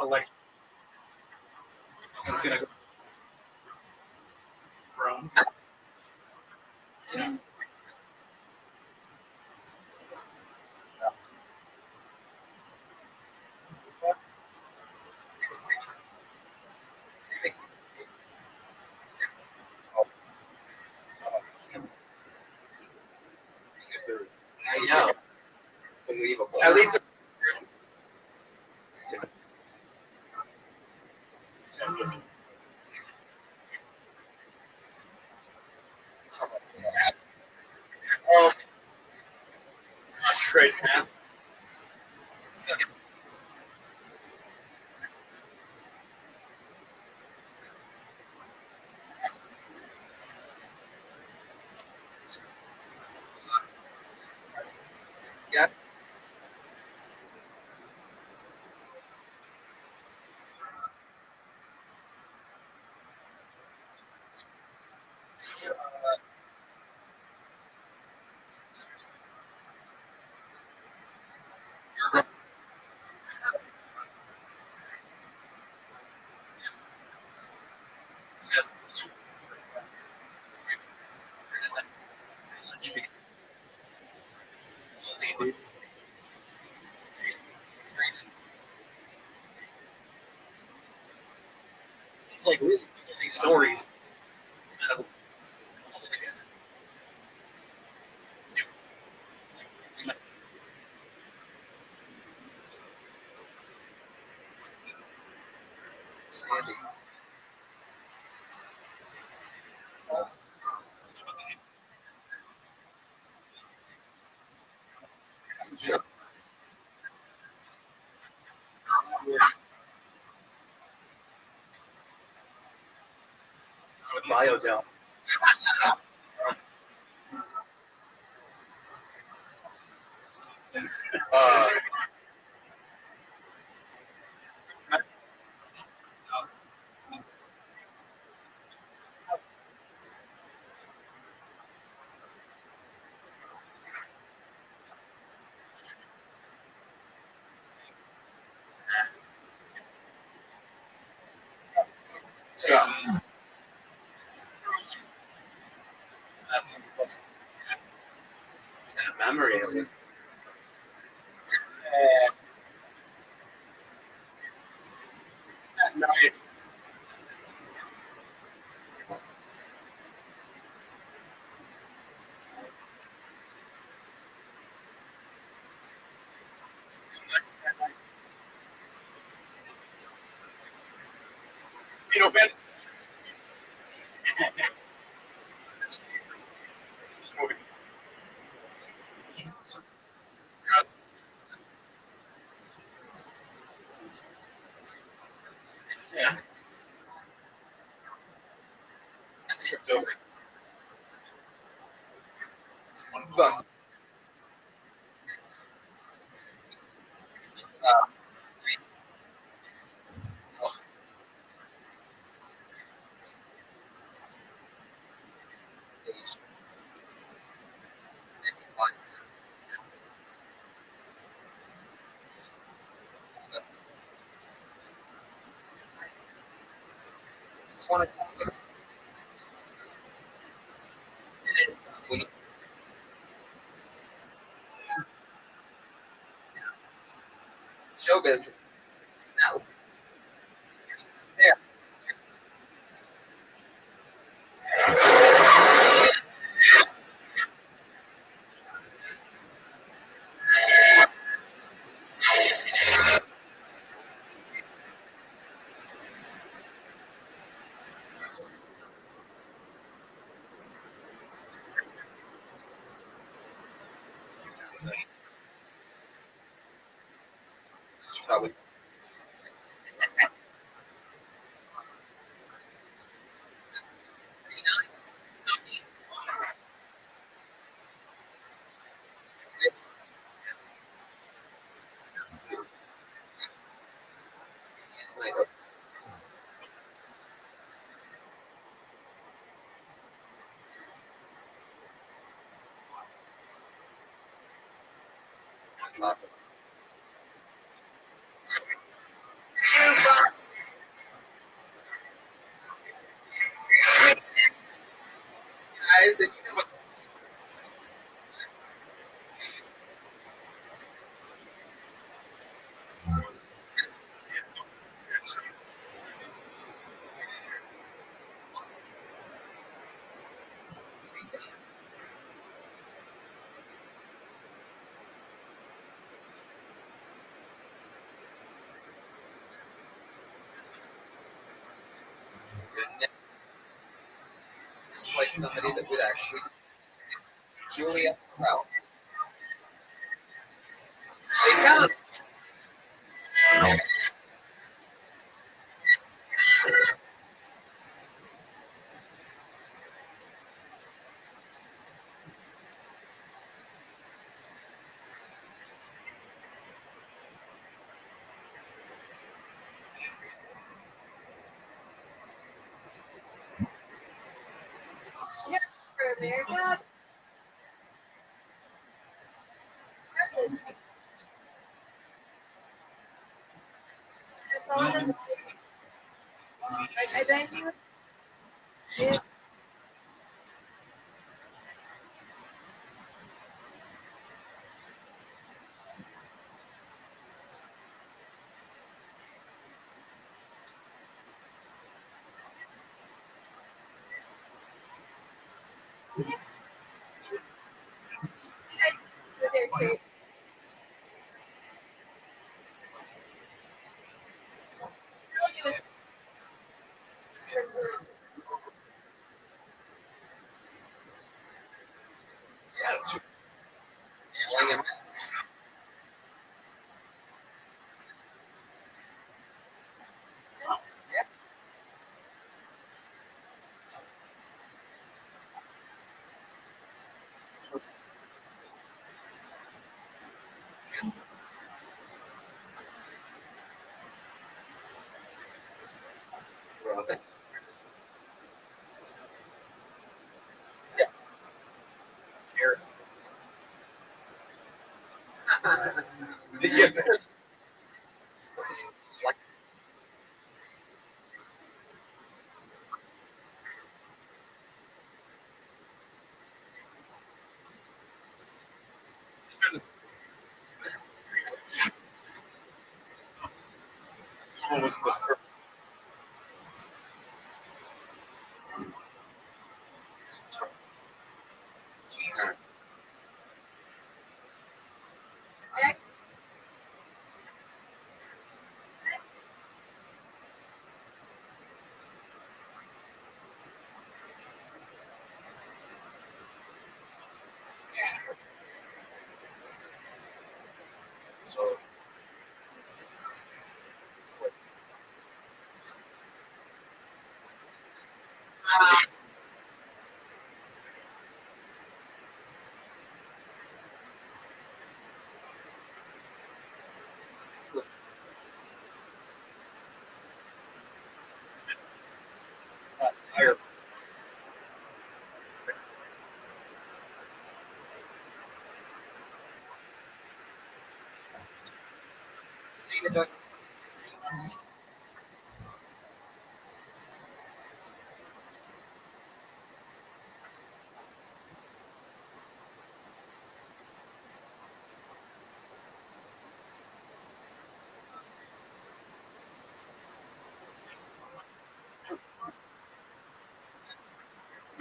Like, it's gonna go. Brown. I know. Unbelievable. At least. Straight path. Yeah. It's like really stories. Sandy. Biodome. Yeah. Memory of it. At night. You know, Ben's. Yeah. Tripped over. But, just want to showbiz. No. Yeah. Probably. Guys, and you know what? It's like somebody that would actually Julia well. They come. For America. I bet you. Yeah. Did you? What was the first? So. Higher.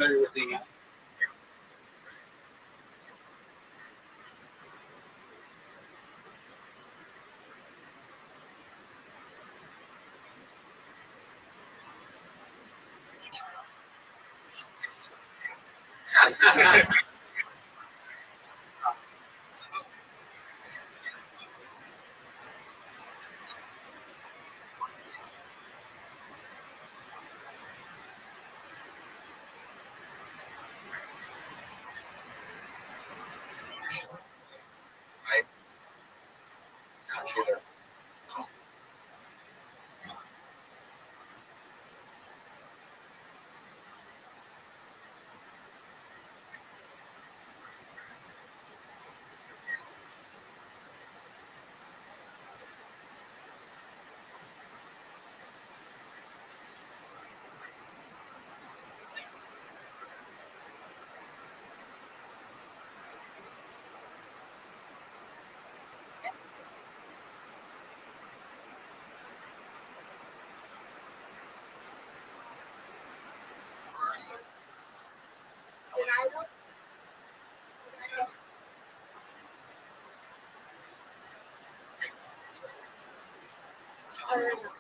familiar with the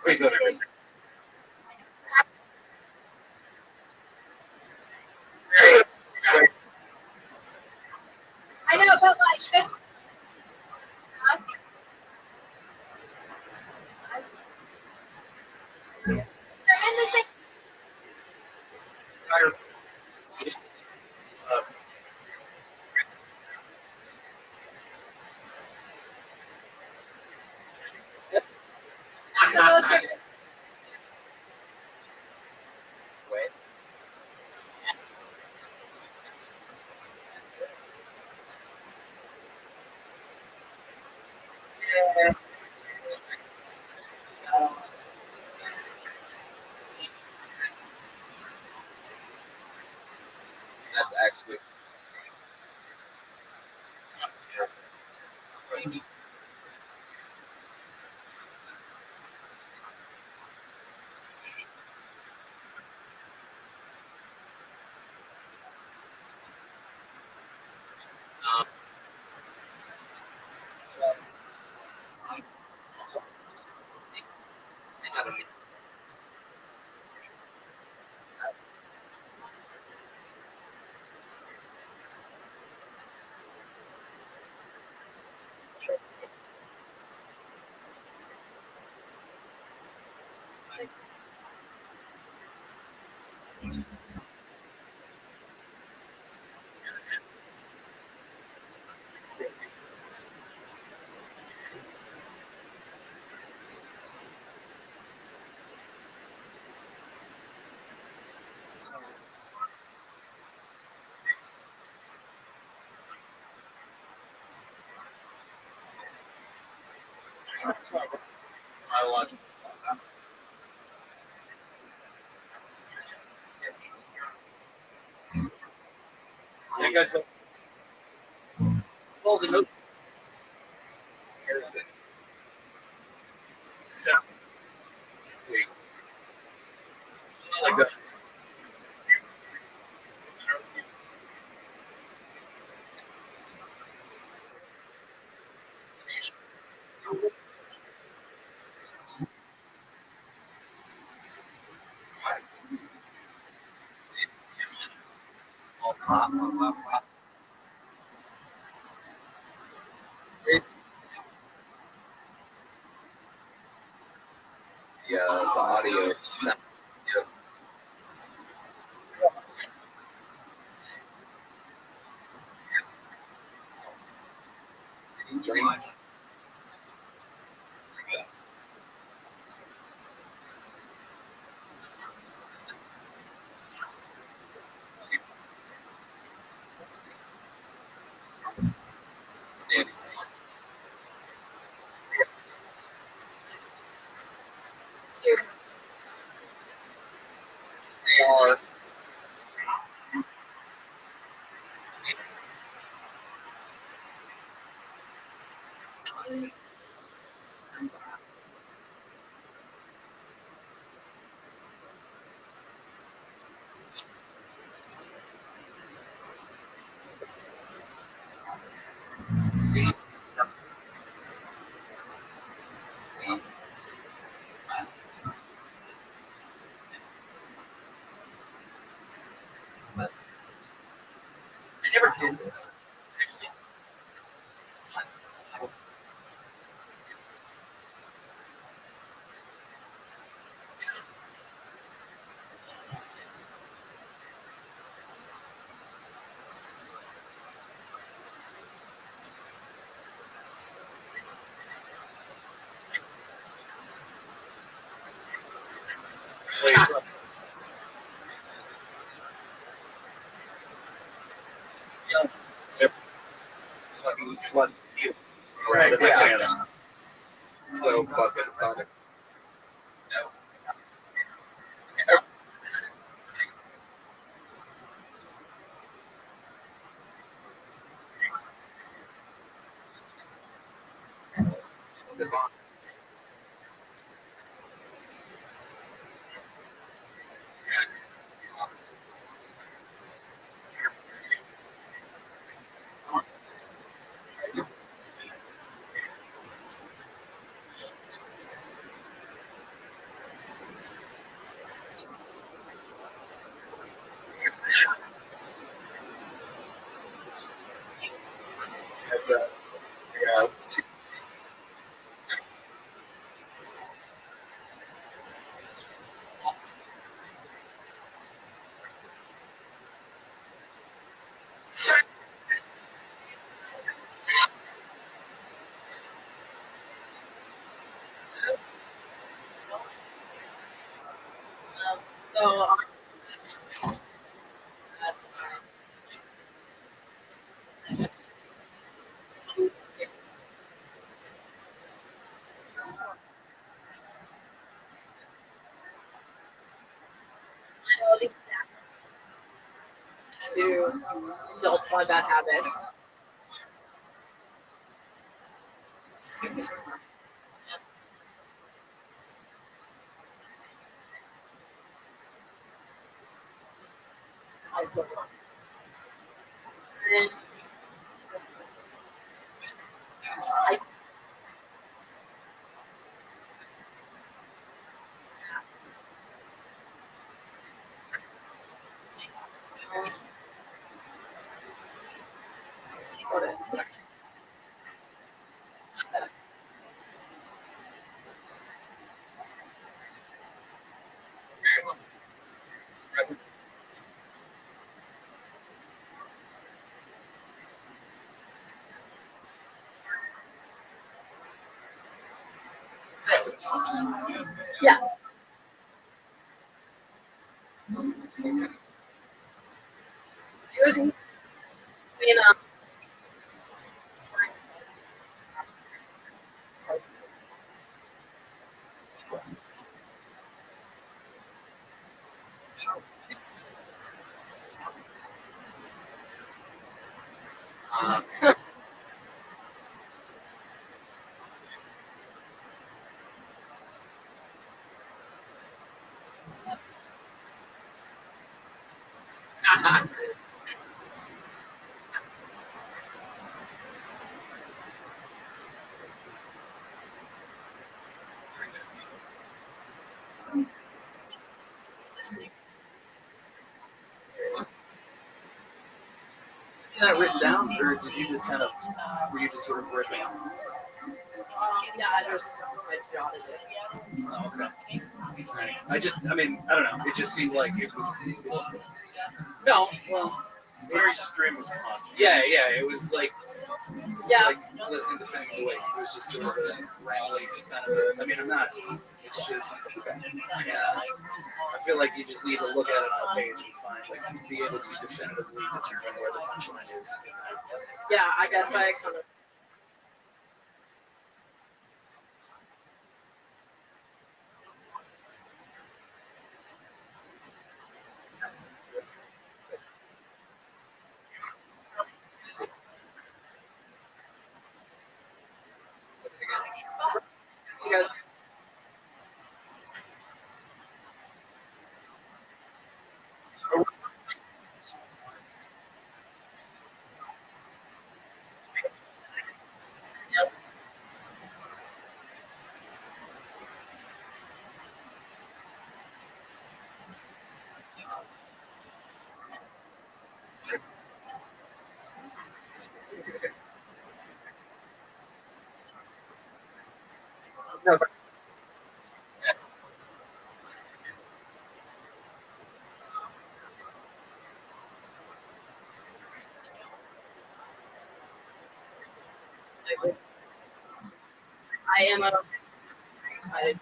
Please let me miss. I know, but like, That's actually. I guess hold the note. So, like that. The audio. Drinks. I never did this. Right, yeah. So fucking funny. Yeah. So to adults my bad habits. I Yeah. It was, you know, That written down, or did you just kind of, were you just sort of riffing? yeah, I just jotted it. Oh, okay. I mean, I don't know. It just seemed like it was. No, well, Very stream was fun. yeah. It was like, Yeah. like listening to things awake. It was just sort of a rambling kind of. I mean, I'm not. It's just. Yeah. I feel like you just need to look at it on a page and find, like, be able to definitively determine where the punchline is. Yeah, I guess I kind of. You guys, No, but I am a. I,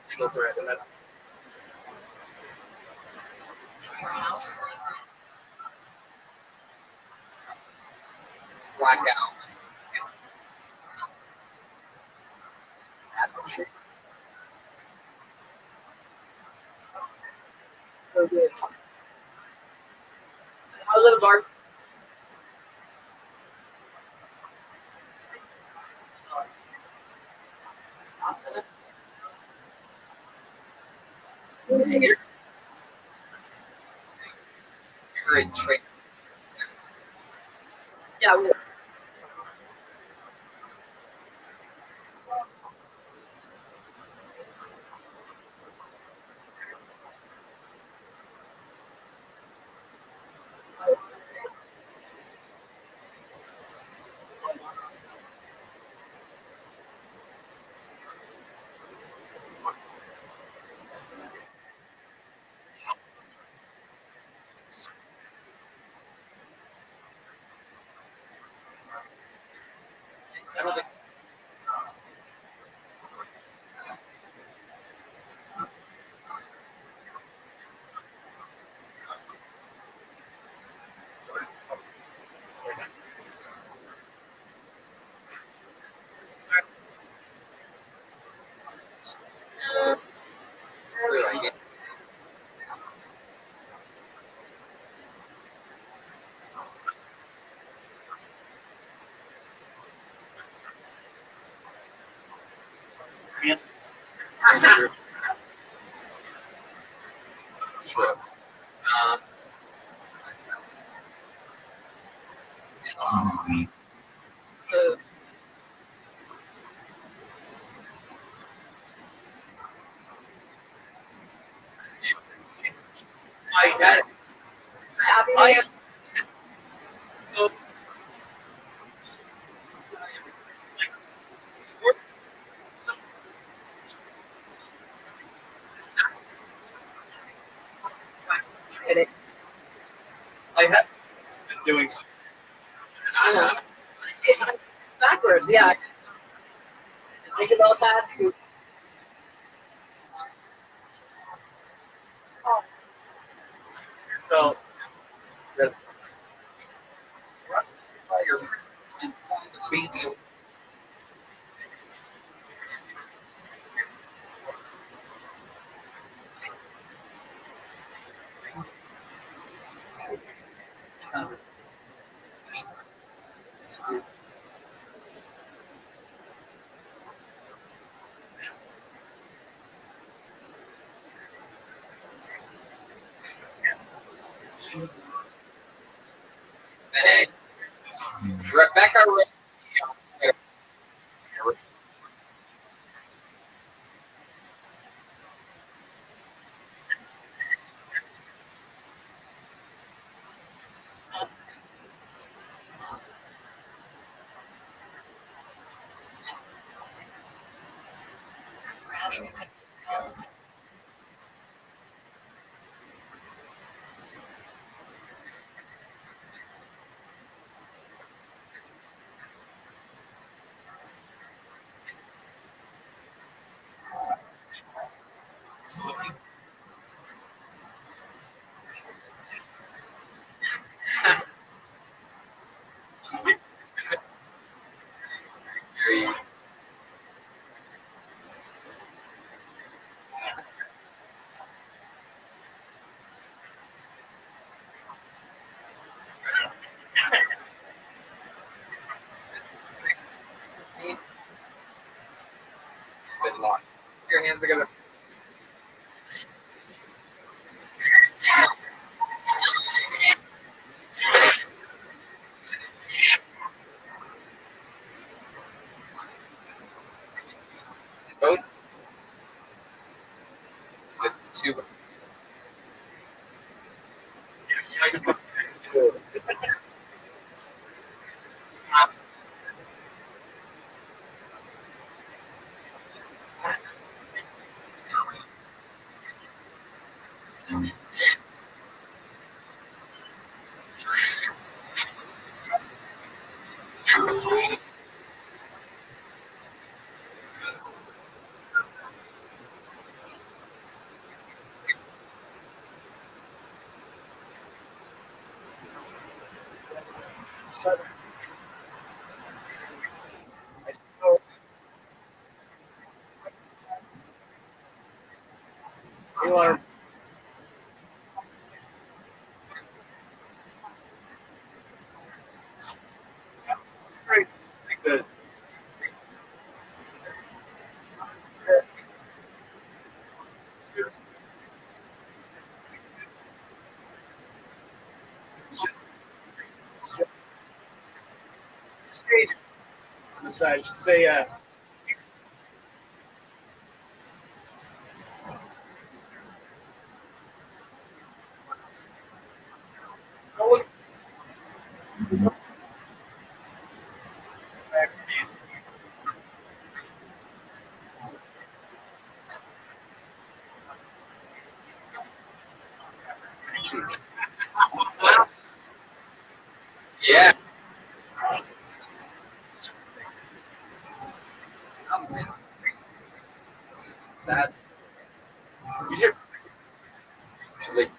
Single thread, and that's blackout. so good. I was at a bar. Great trick. Yeah. We, I don't think really like it. True. True. I got it. happy I man. Kidding. I have been doing. I know. It's backwards. Yeah. Think about that. So. beats. Hey, Rebecca. Good luck. Your hands together. You are very good. On the side, should say, Yeah. That. You hear? Like,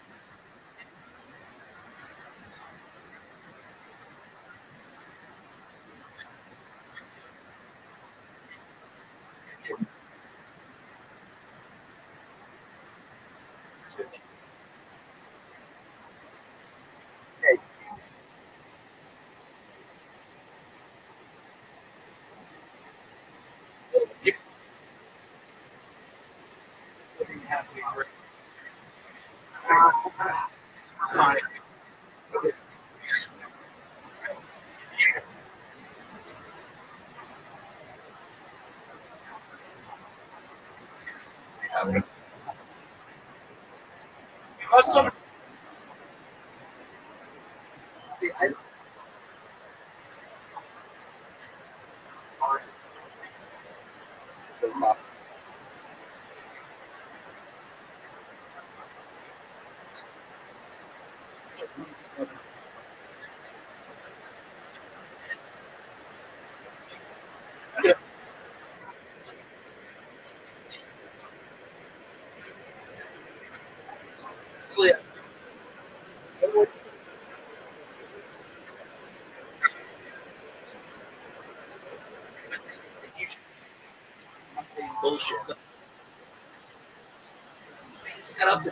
awesome. So, yeah. Bullshit. Set up.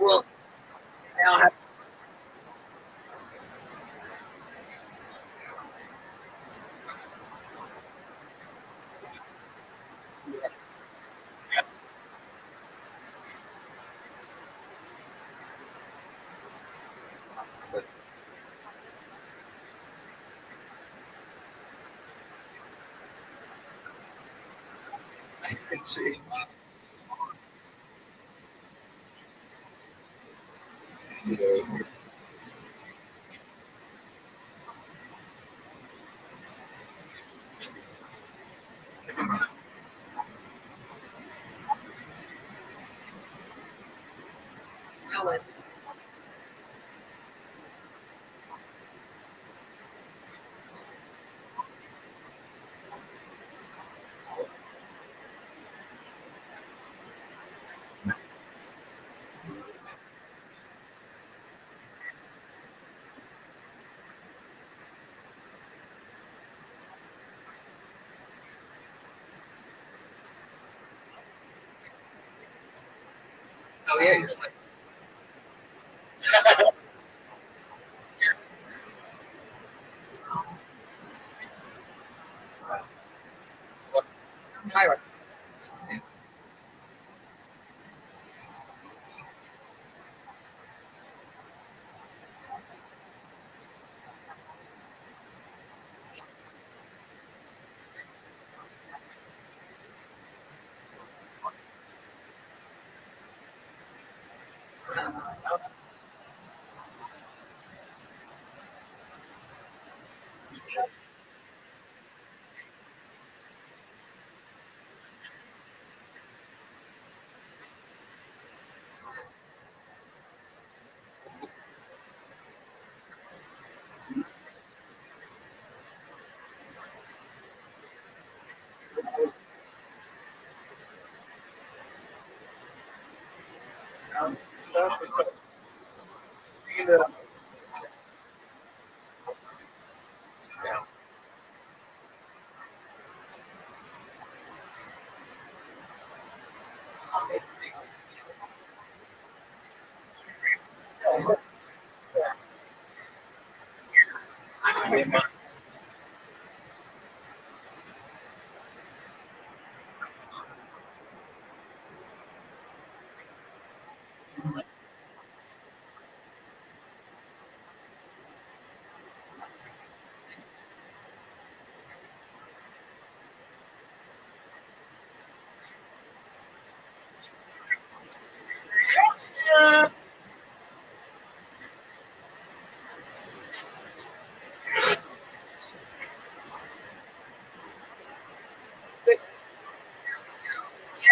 Well, now have Ellen. Oh yeah, you're sick. Tyler. Let's see.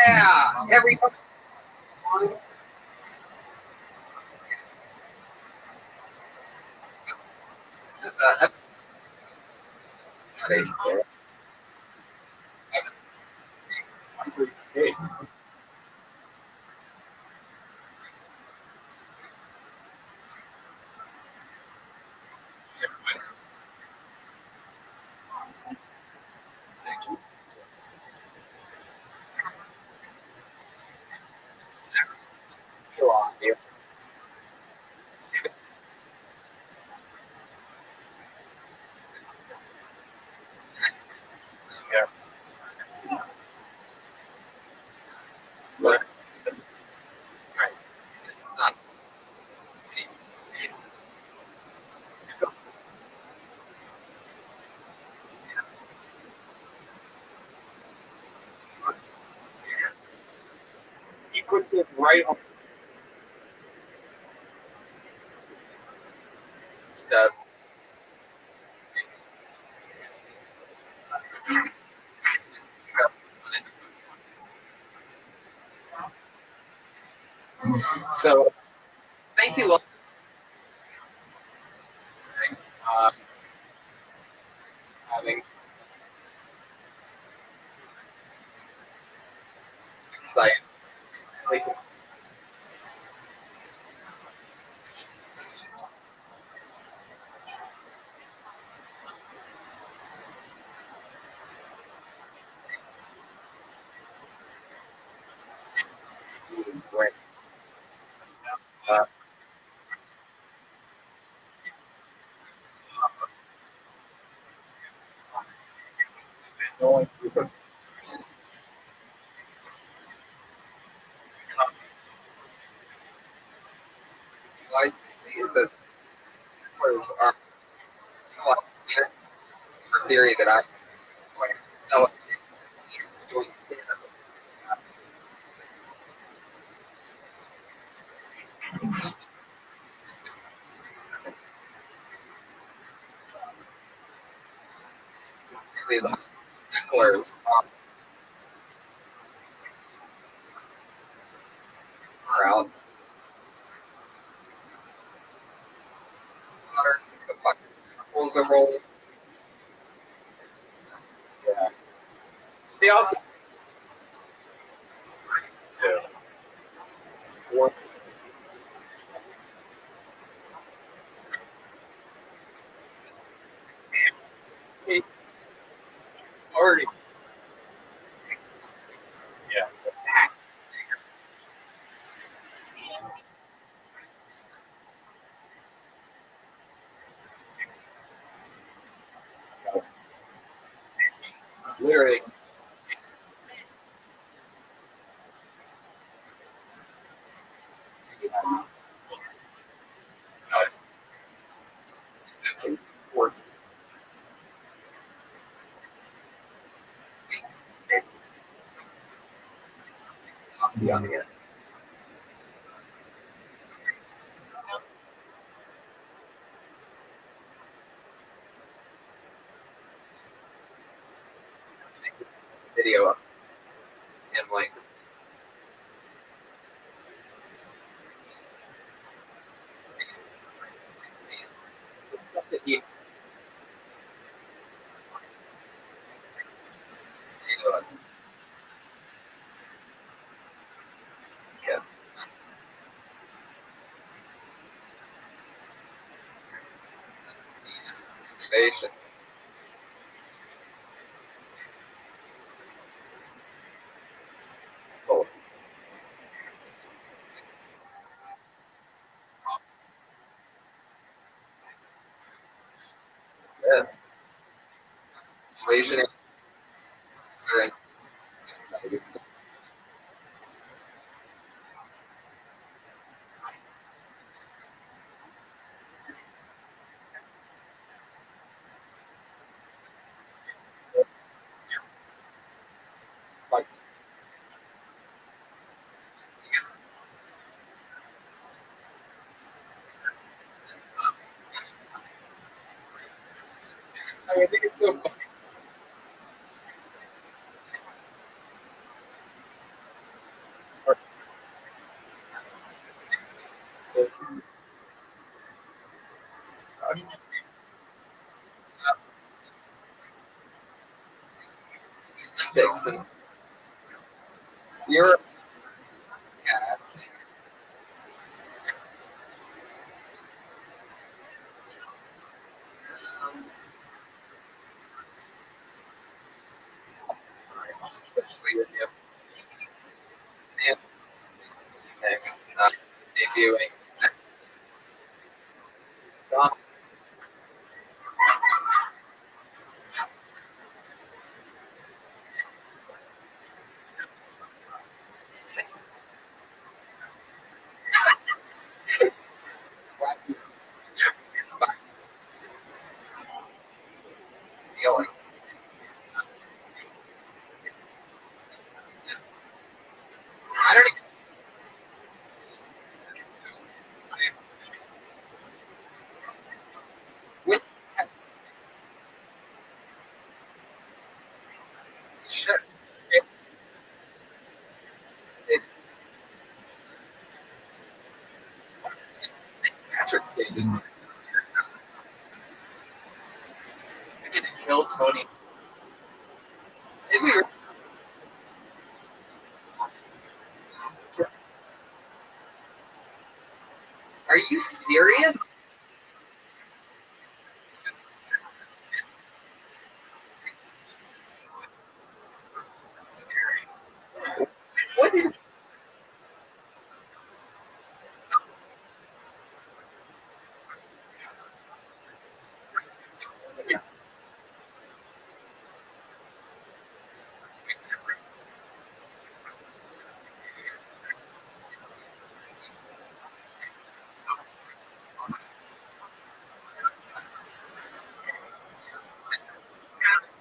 Yeah, everybody. This is a. Hey. Look. Right. It's not. He puts it right on. So, thank you. Having excited. Like, right. I think that was our theory that I sell doing stand up. These hecklers are out. Water, the fucking rules are rolling. Yeah. They also. Yeah. One. Already. Yeah. Literally. Yeah. Video of him like the stuff that he yeah. Innovation. Oh. Yeah. Innovation. I think it's so funny. Olympics. Europe. Yeah. Especially with him. And next, debuting. Don. Feeling. I don't even. With shit. Patrick's Day. This is I get to kill Tony. Maybe we were. Are you serious? What did?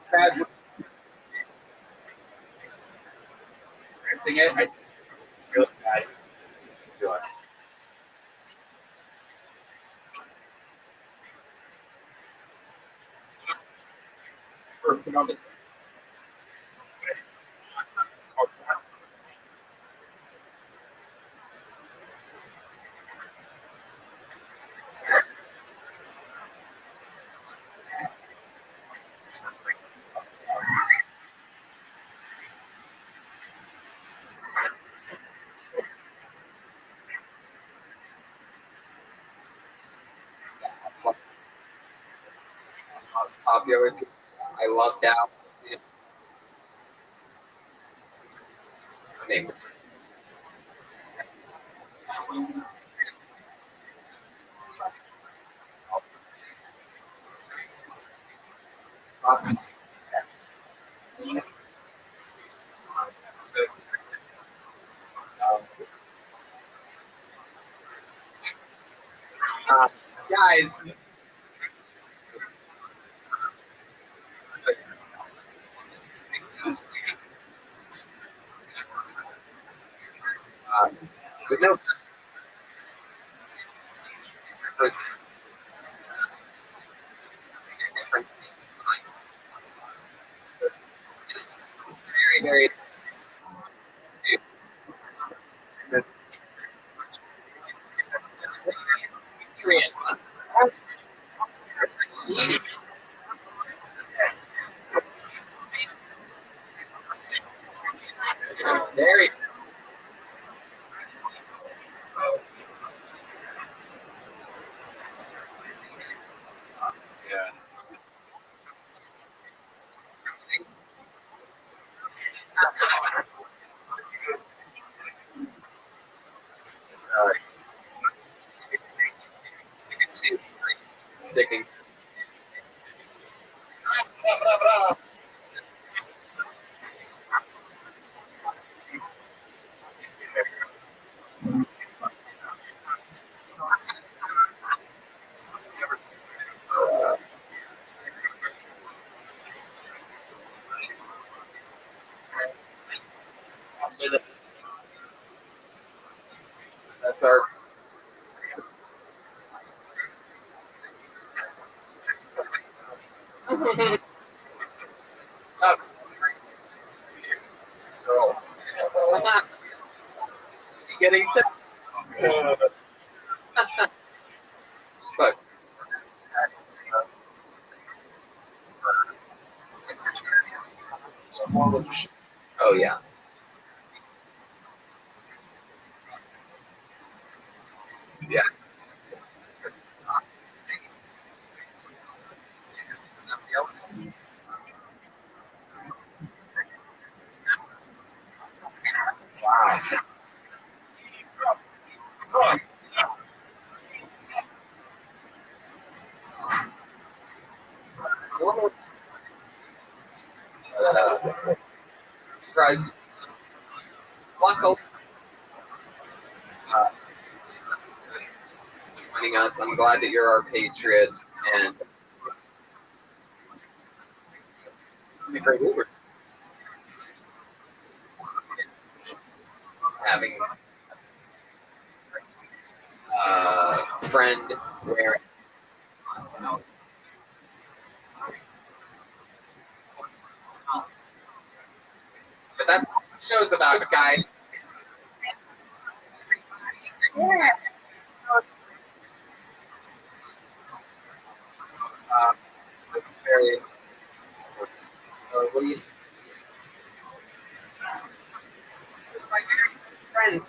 Bad. It. I really bad to us. For Columbus. Popular. I love that. I mean, Guys. But no. Just very, very. Very. Yeah. You can see it sticking. That's our. That's girl. Getting to. But. Oh yeah. Yeah. Surprise. Luckily, joining us. I'm glad that you're our patriot and be great Uber. Having a friend where but that show's about a guy. Yeah. Very. What do you? My friends.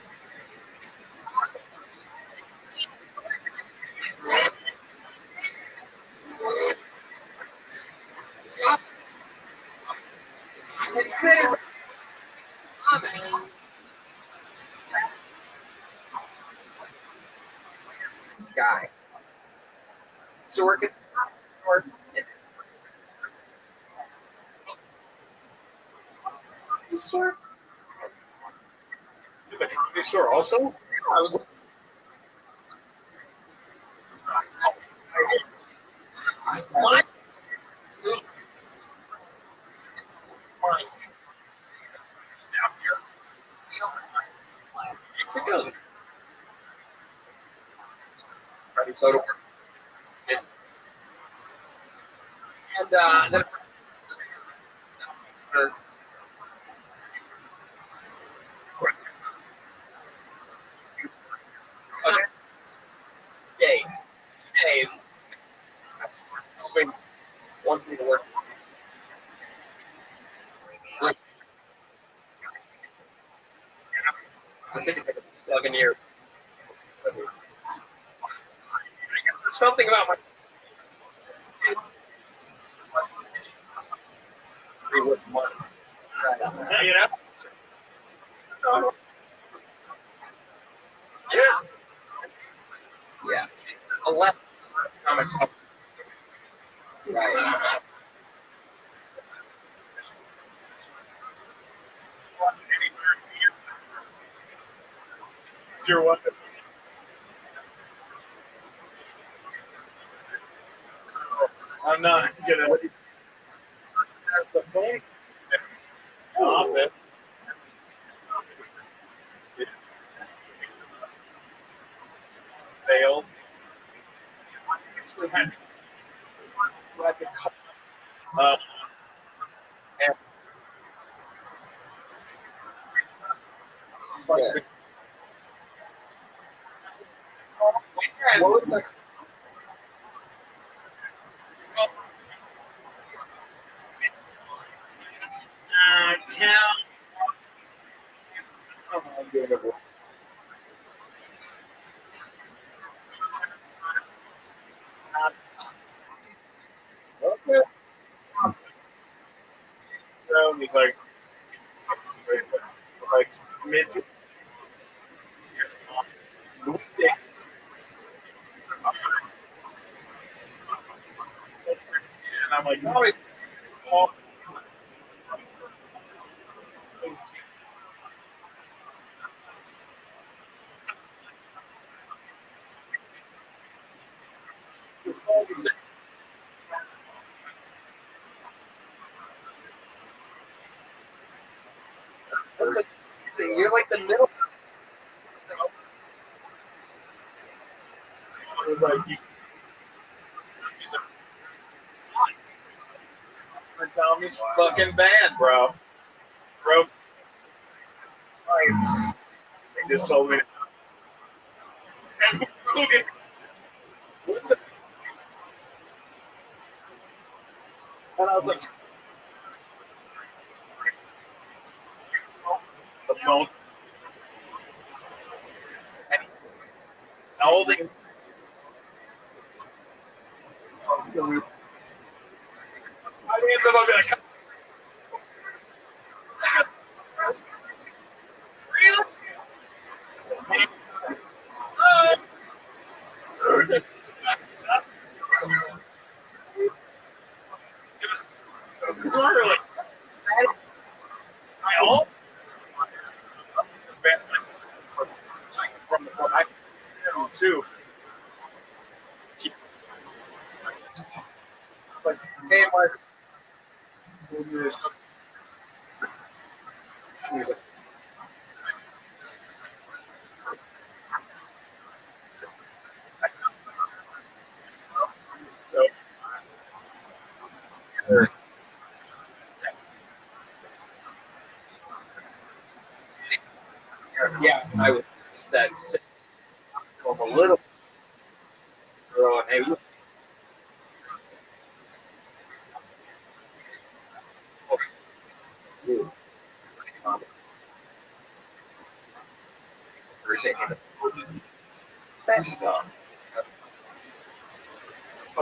This guy. So we're getting store. The comedy store also? I was. What? It goes. Ready, so to work. And then. Okay. Days. Hoping wants me to work. I think it's like 7 years. There's something about my. With money. You know? Yeah. Yeah. 11 comics. Right. Zero what? I'm not gonna. That's the phone. Off it. Failed. Actually had to cut. And what was the town? Oh, I'm doing it. Okay. So he's like, it's like mid. And I'm like, no, he's Paul. That's like, you're like the middle. It was like, you're telling me it's fucking bad, bro. Bro. They just told me. And look at what's it? And I was like, the phone. And holding. I mean, so I'll be like, literally. I all from I too. Like, hey, Mark. We'll do this. He's like, so, yeah, I would said a little girl, and hey, look. Best stuff. I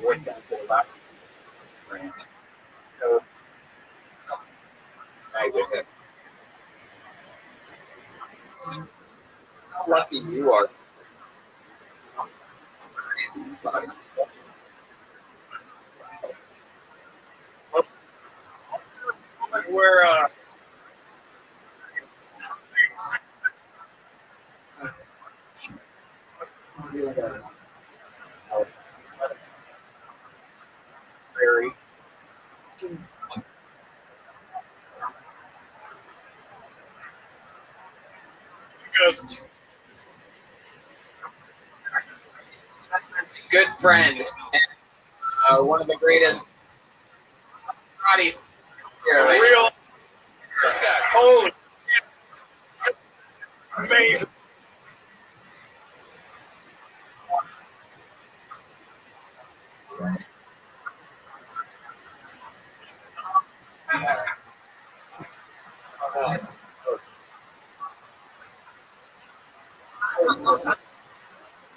went down to the back. So, I would have. How lucky you are. Crazy thoughts. We're very good friend and one of the greatest karate here. Real holy amazing.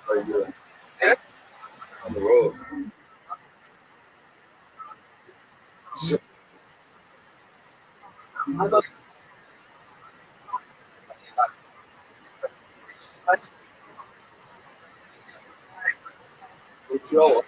How you doing? On the road. Joe.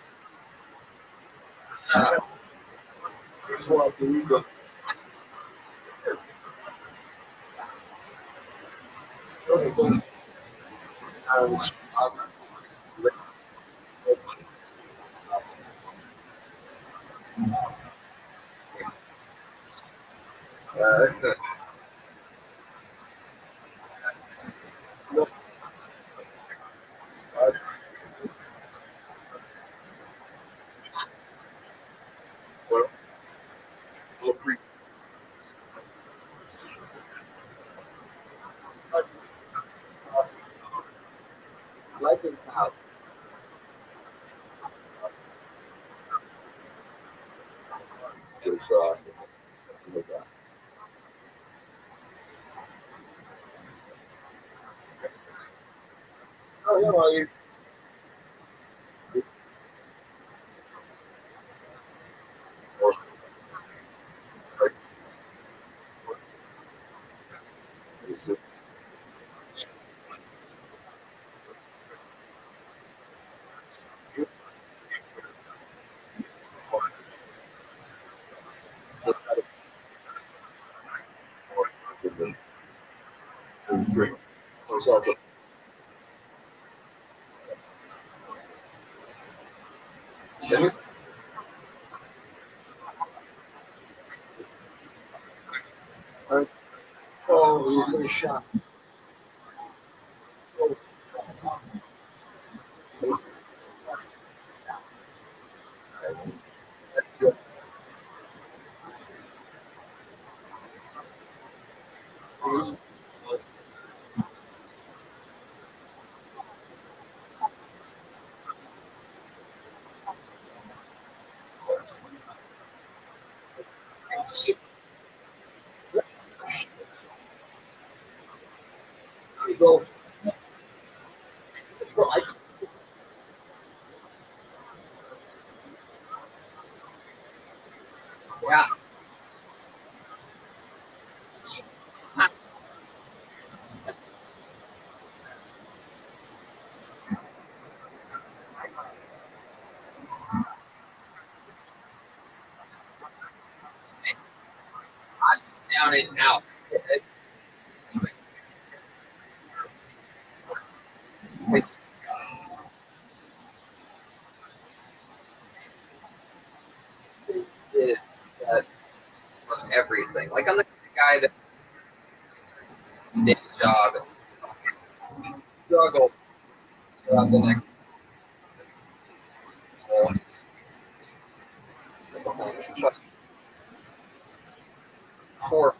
Legends out. Oh, yeah, well, you. Oh, he's very shot. Go. Yeah. Down and out. Did everything. Like I'm the guy that day job struggle throughout the next. This is like poor.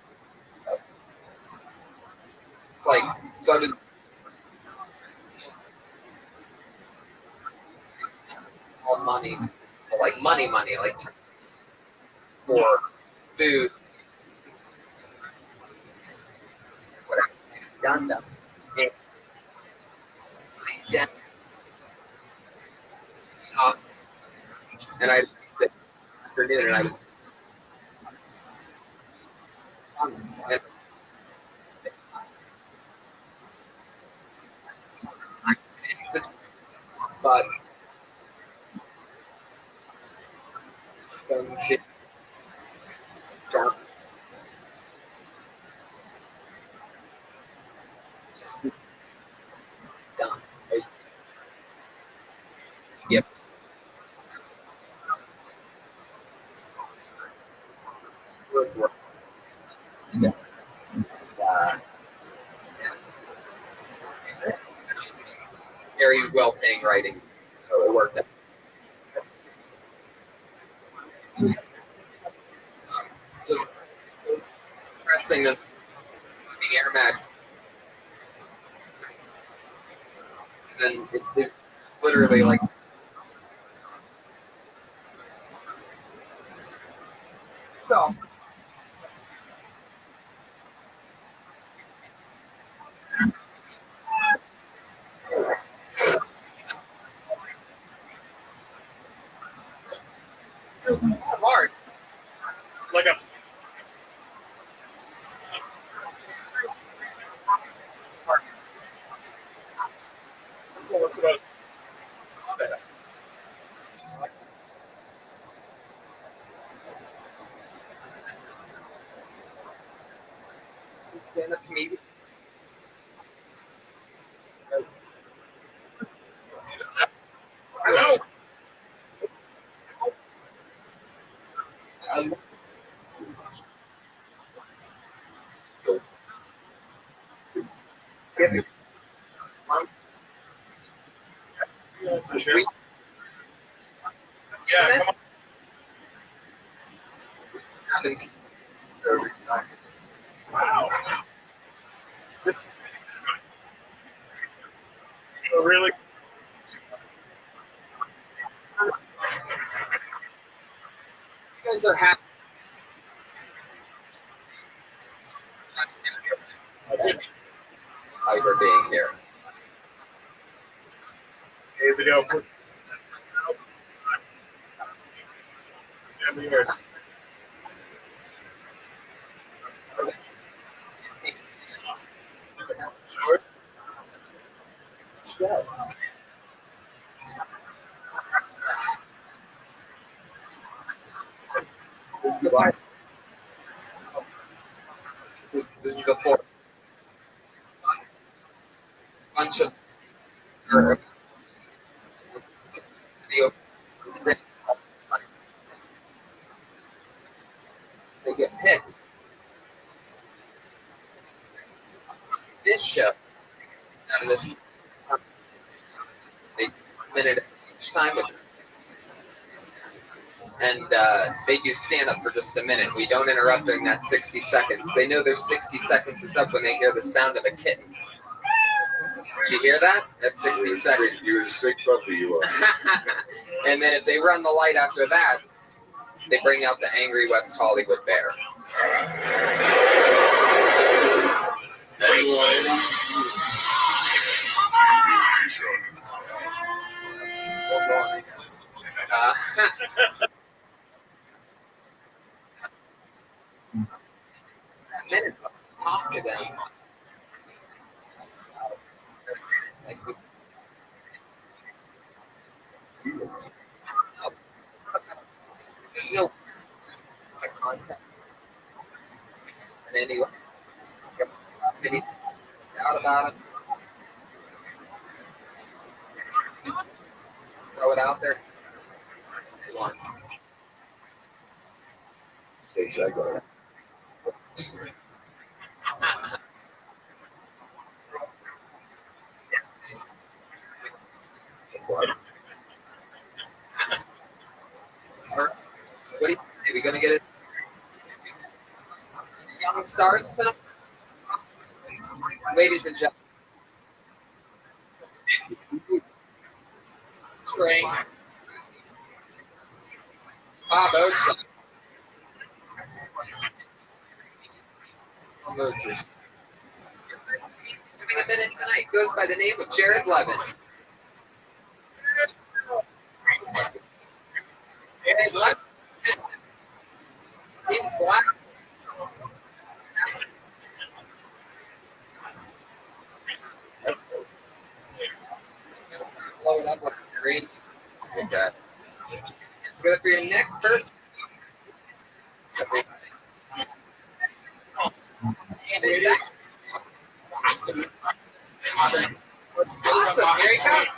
It's like so I'm just all money, like money, like for food, whatever. Done stuff. Yeah. And I afternoon and I was and but to just done. Right? Yep. Good work. Yeah. Very well paying writing. So it worked out. Just pressing the air match. And it's literally like so. Hard. Like a For sure. Yeah, come on. Wow. Oh, really? You guys are happy. For being here. Days ago. Years. This is the fourth bunch of they get picked. This show and this they minute each time and they do stand up for just a minute. We don't interrupt during that 60 seconds. They know their 60 seconds is up when they hear the sound of a kitten. Did you hear that? That's 60 seconds. You're a sick puppy, you are. And then if they run the light after that, they bring out the angry West Hollywood bear. Minute, talk to them. Like, there's no contact. And anyway, any doubt about it. Throw it out there. They want. What do you think? Are we going to get it? Young stars tonight? Ladies and gentlemen. Spring. Bob Ocean. Having a minute tonight goes by the name of Jared Levis. Jared Levis. He's black. Blow it up with green. Okay. Go for your next person. Awesome. Here he comes.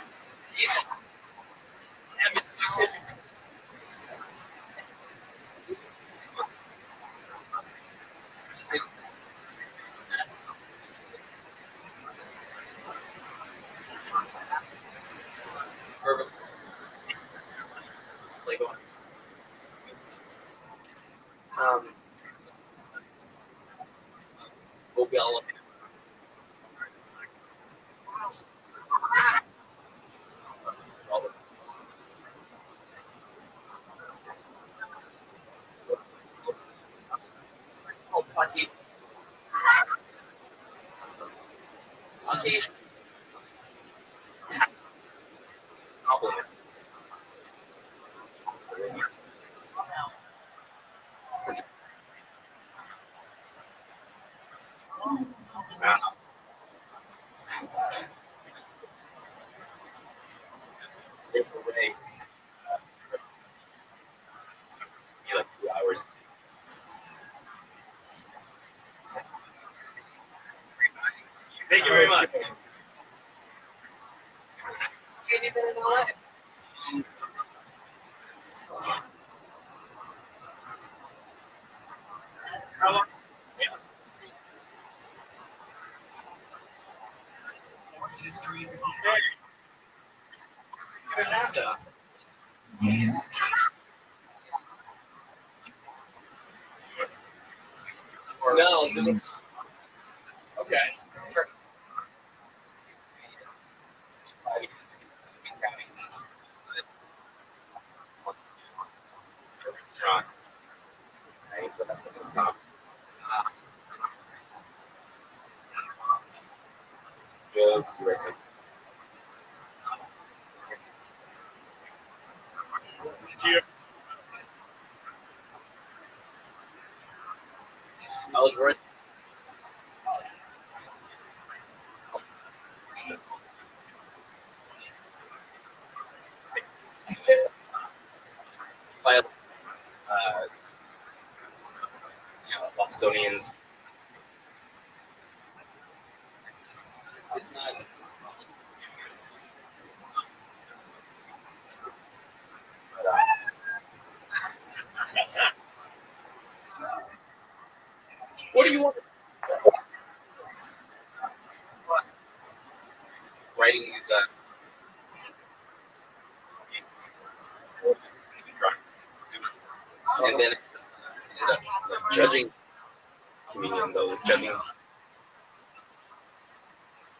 Like 2 hours. Thank you very much. No. Okay. Restaurant. Right, but that's at the top. Jokes, listen. I was right. By Bostonians. It's not. What do you want? Writing these. And then judging comedians, though, judging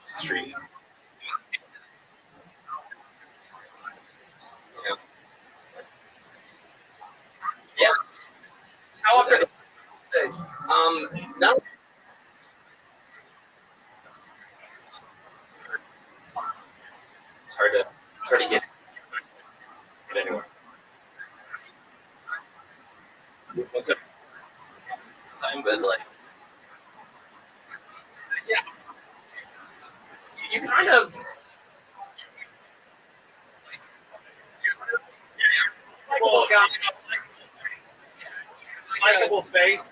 street. Yeah. How often? Not. It's hard to get anywhere. What's up? Time, but like, yeah, you kind of. Likable guy. Likable face.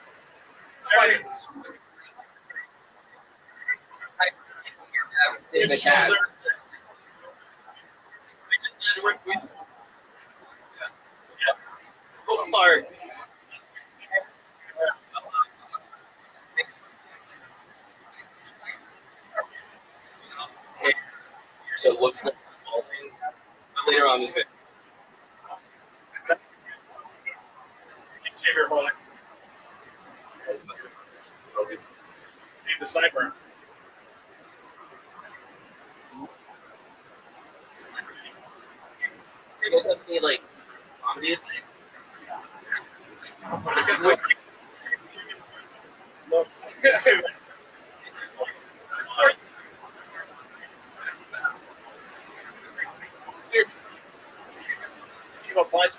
David has. So smart. So it looks like later on this. Shave your whole neck. Leave the sideburn. You guys have any like comedy? You applied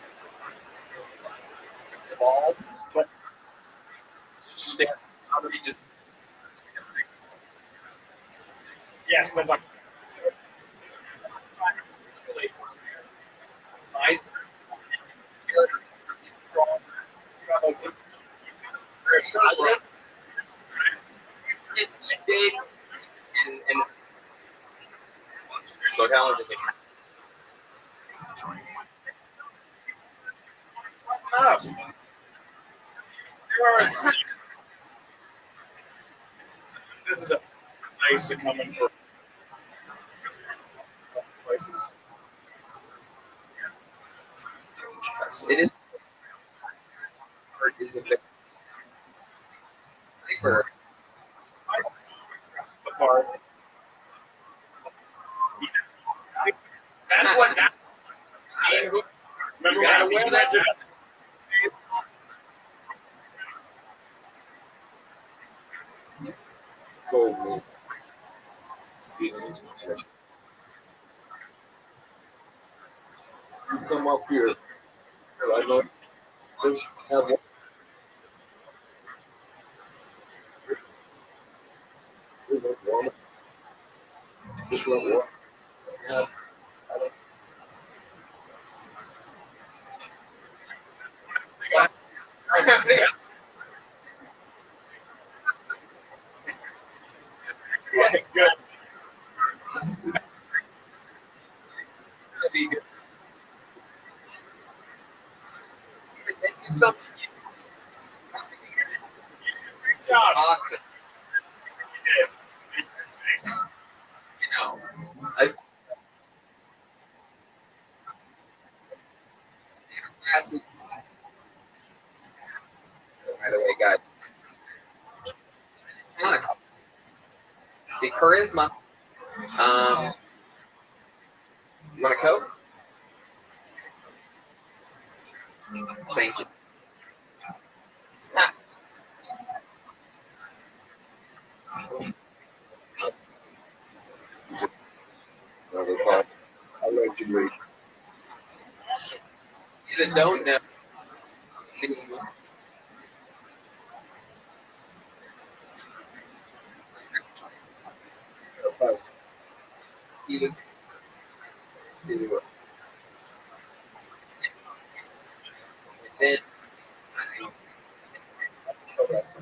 the ball, but just yes, that's like size. And so now I'm just like, This is a nice to come in for places. It is. Is it for the part. That's what. Remember when I went that to Gold me. You come up here. I know this have one. This one. Yeah. good. Thank you so much. Great job. Awesome. Nice. You know, glasses. By the way, guys. Monaco. See, charisma. You want a Coke? Thank you. Allegedly. You that don't know. You just see what. Then I show us.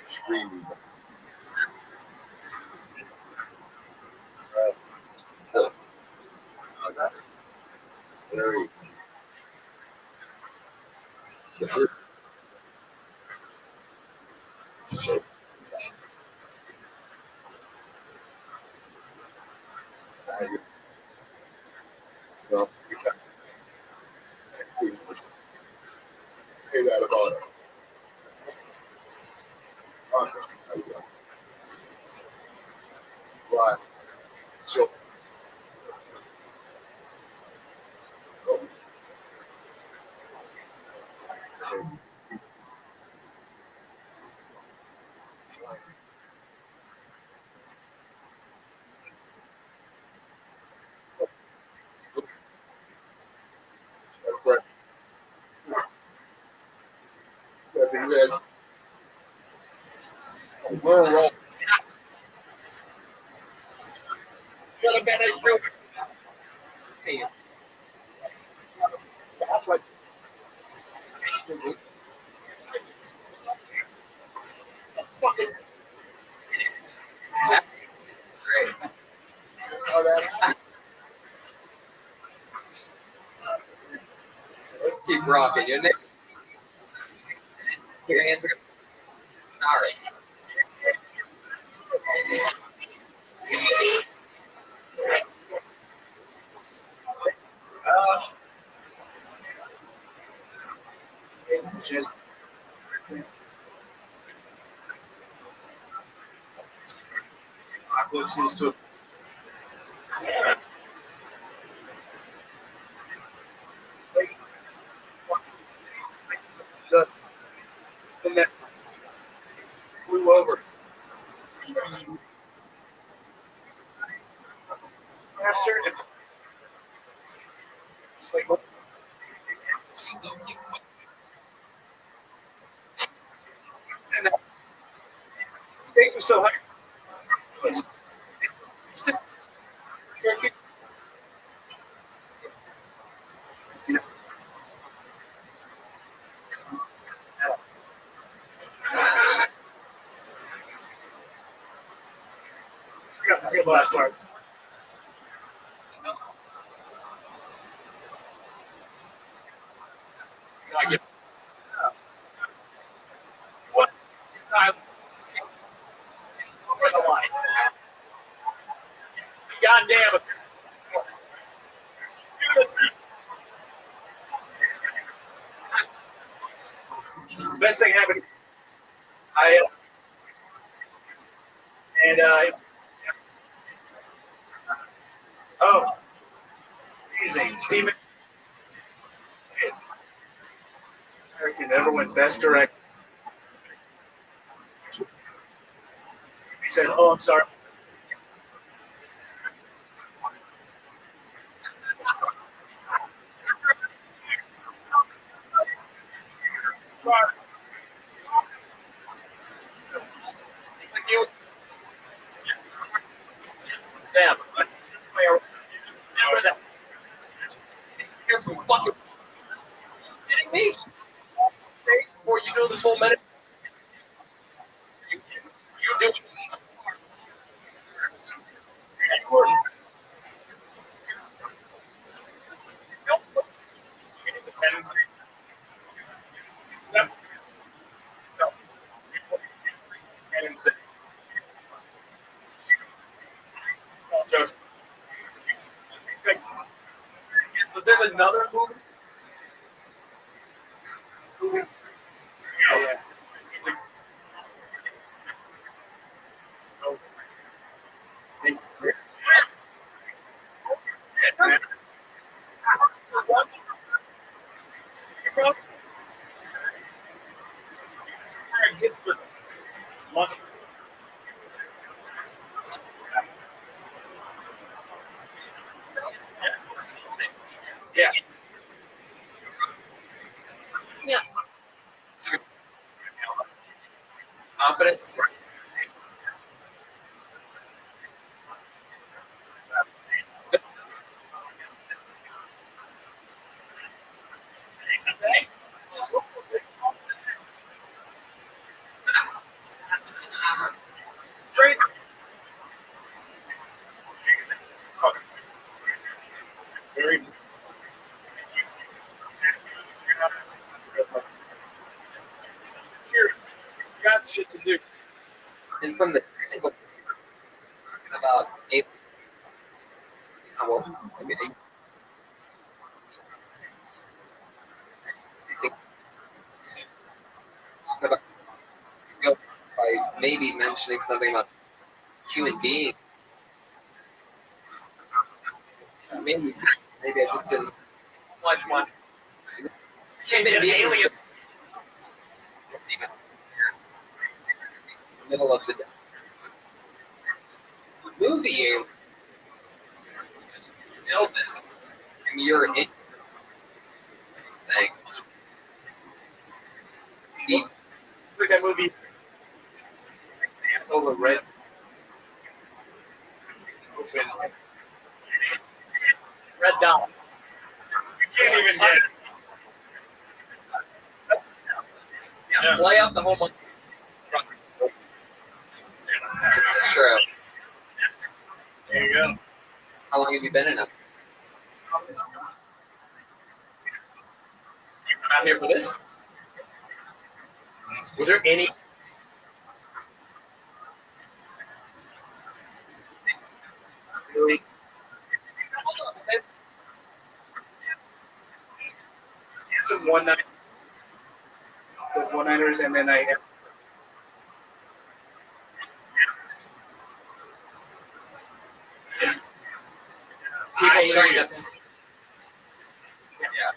Extremely. Very. Well, say that about it. Right. So. We're rolling. Got a bad idea. Hey. That's like. Fucking. Great. Let's keep rocking. Your neck. Your hands are. All right. Closest to and that flew over. Faster. It's like, what? And the stakes were so high. Good last part. What? Where's the line? Goddamn. Best thing happened. Oh, easy. Steven. American never went best direct. He said, "Oh, I'm sorry." Damn. Here's some fucking kidding me. Before you know the full minute, you do it. another movie. Oh, yeah. It's a, oh. Thank you. Yeah. Yeah. Confident. Great. Very. Here, got shit to do. And from the technical talking about well, I mean, I think about by maybe mentioning something about human beings. Maybe I just didn't. One. Human beings. In the middle of the movie, you illness, and you're in things. It's like that movie. Over red. Red Dawn. You can't even get it. Yeah, play out the whole month. It's true. There you go. How long have you been in it? I'm here for this. Was there any? Really? Just one night. The one-nighters, and then I. People trying to. Yeah.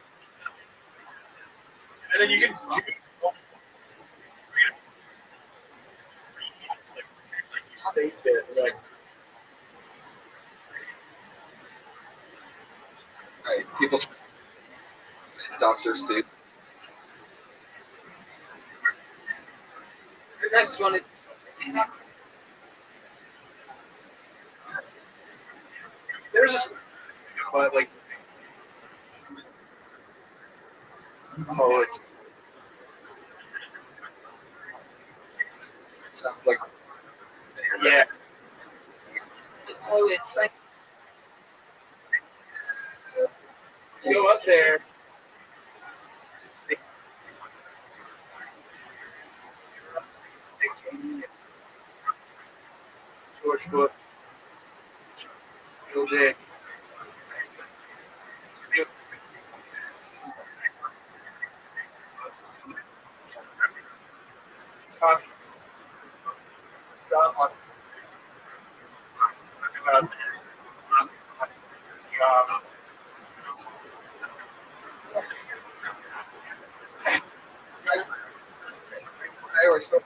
And then you can. Stay there. Like, right, people. Doctor suit. The next one is. There's this, but like, oh, it's Sounds like. yeah. Oh, it's like. Go up there. George Bush. Bill Dick. Talk. John. I always thought.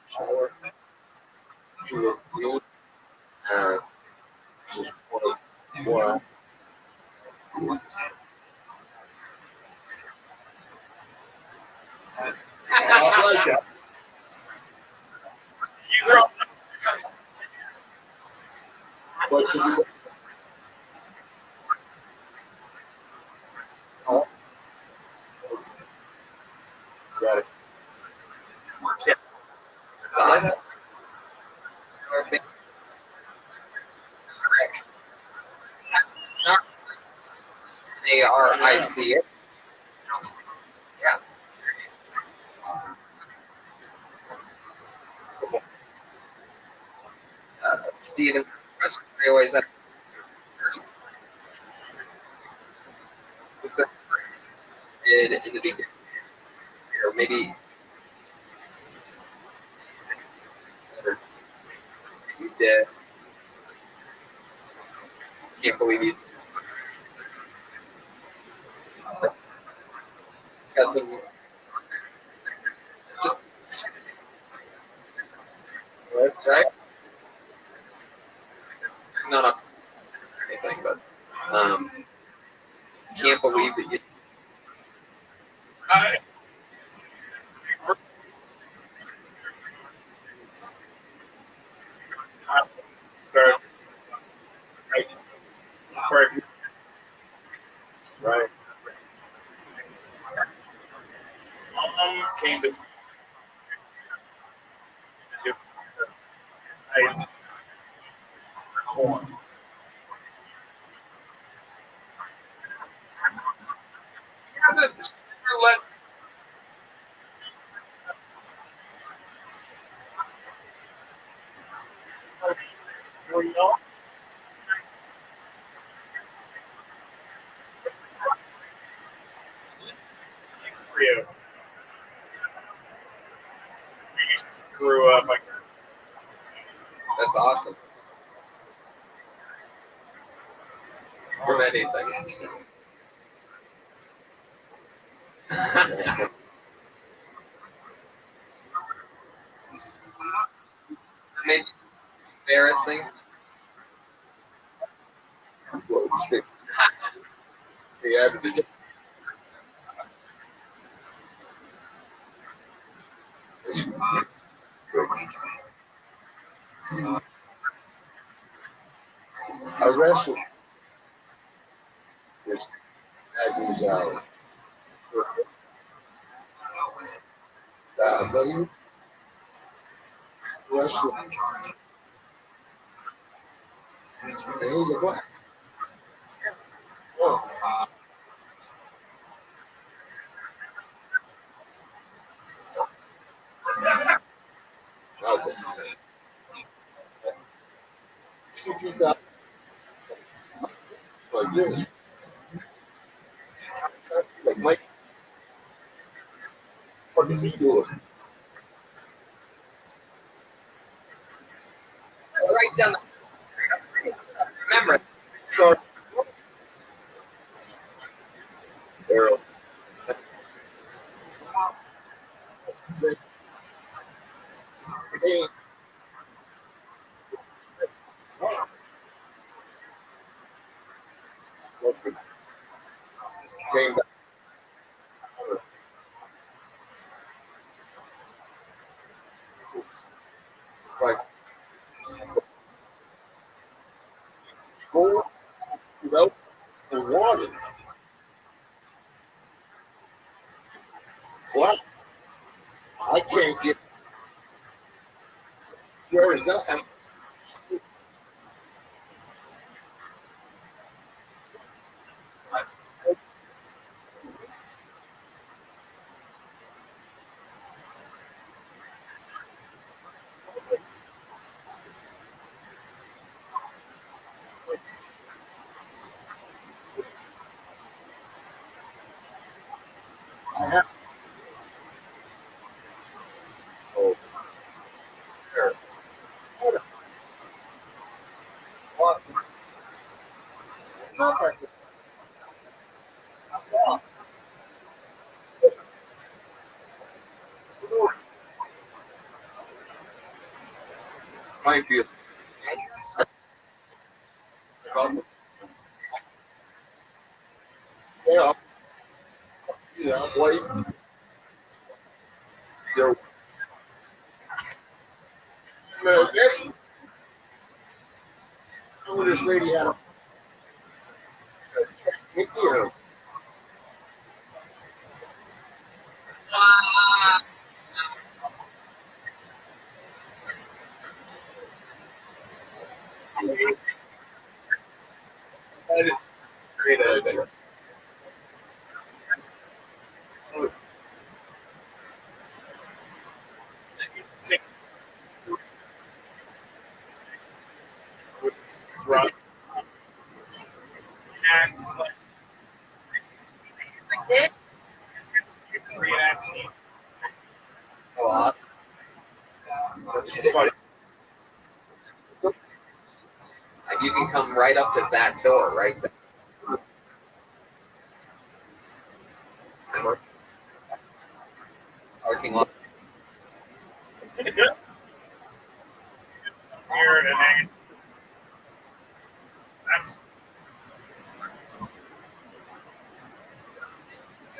Shower. You more. Got it. Yeah. Awesome. I see it. Yeah. Steven, I always have did in the beginning, or maybe you did. Can't believe you got some. That's right. Not anything, but can't believe that you. Right. Came to I corn. Let you grew up. That's awesome. From anything. Maybe embarrassing. Yeah, I wrestled with Agnews Alley. But wrestling. And he's a black. Oh. Like this. Like Mike. What did he do? Right down. Remember, Start. Arrow. Hey. Came back. Like going without the water. What? I can't get where is that? I have. Oh, there. What? Nothing. Might be. Yeah. Yeah. Place. There. Man, that's when this lady had a. Yeah. I didn't create anything. front. Act like reenact scene. A lot. That's funny. Like you can come right up to that door right there. Parking lot. Here and hanging.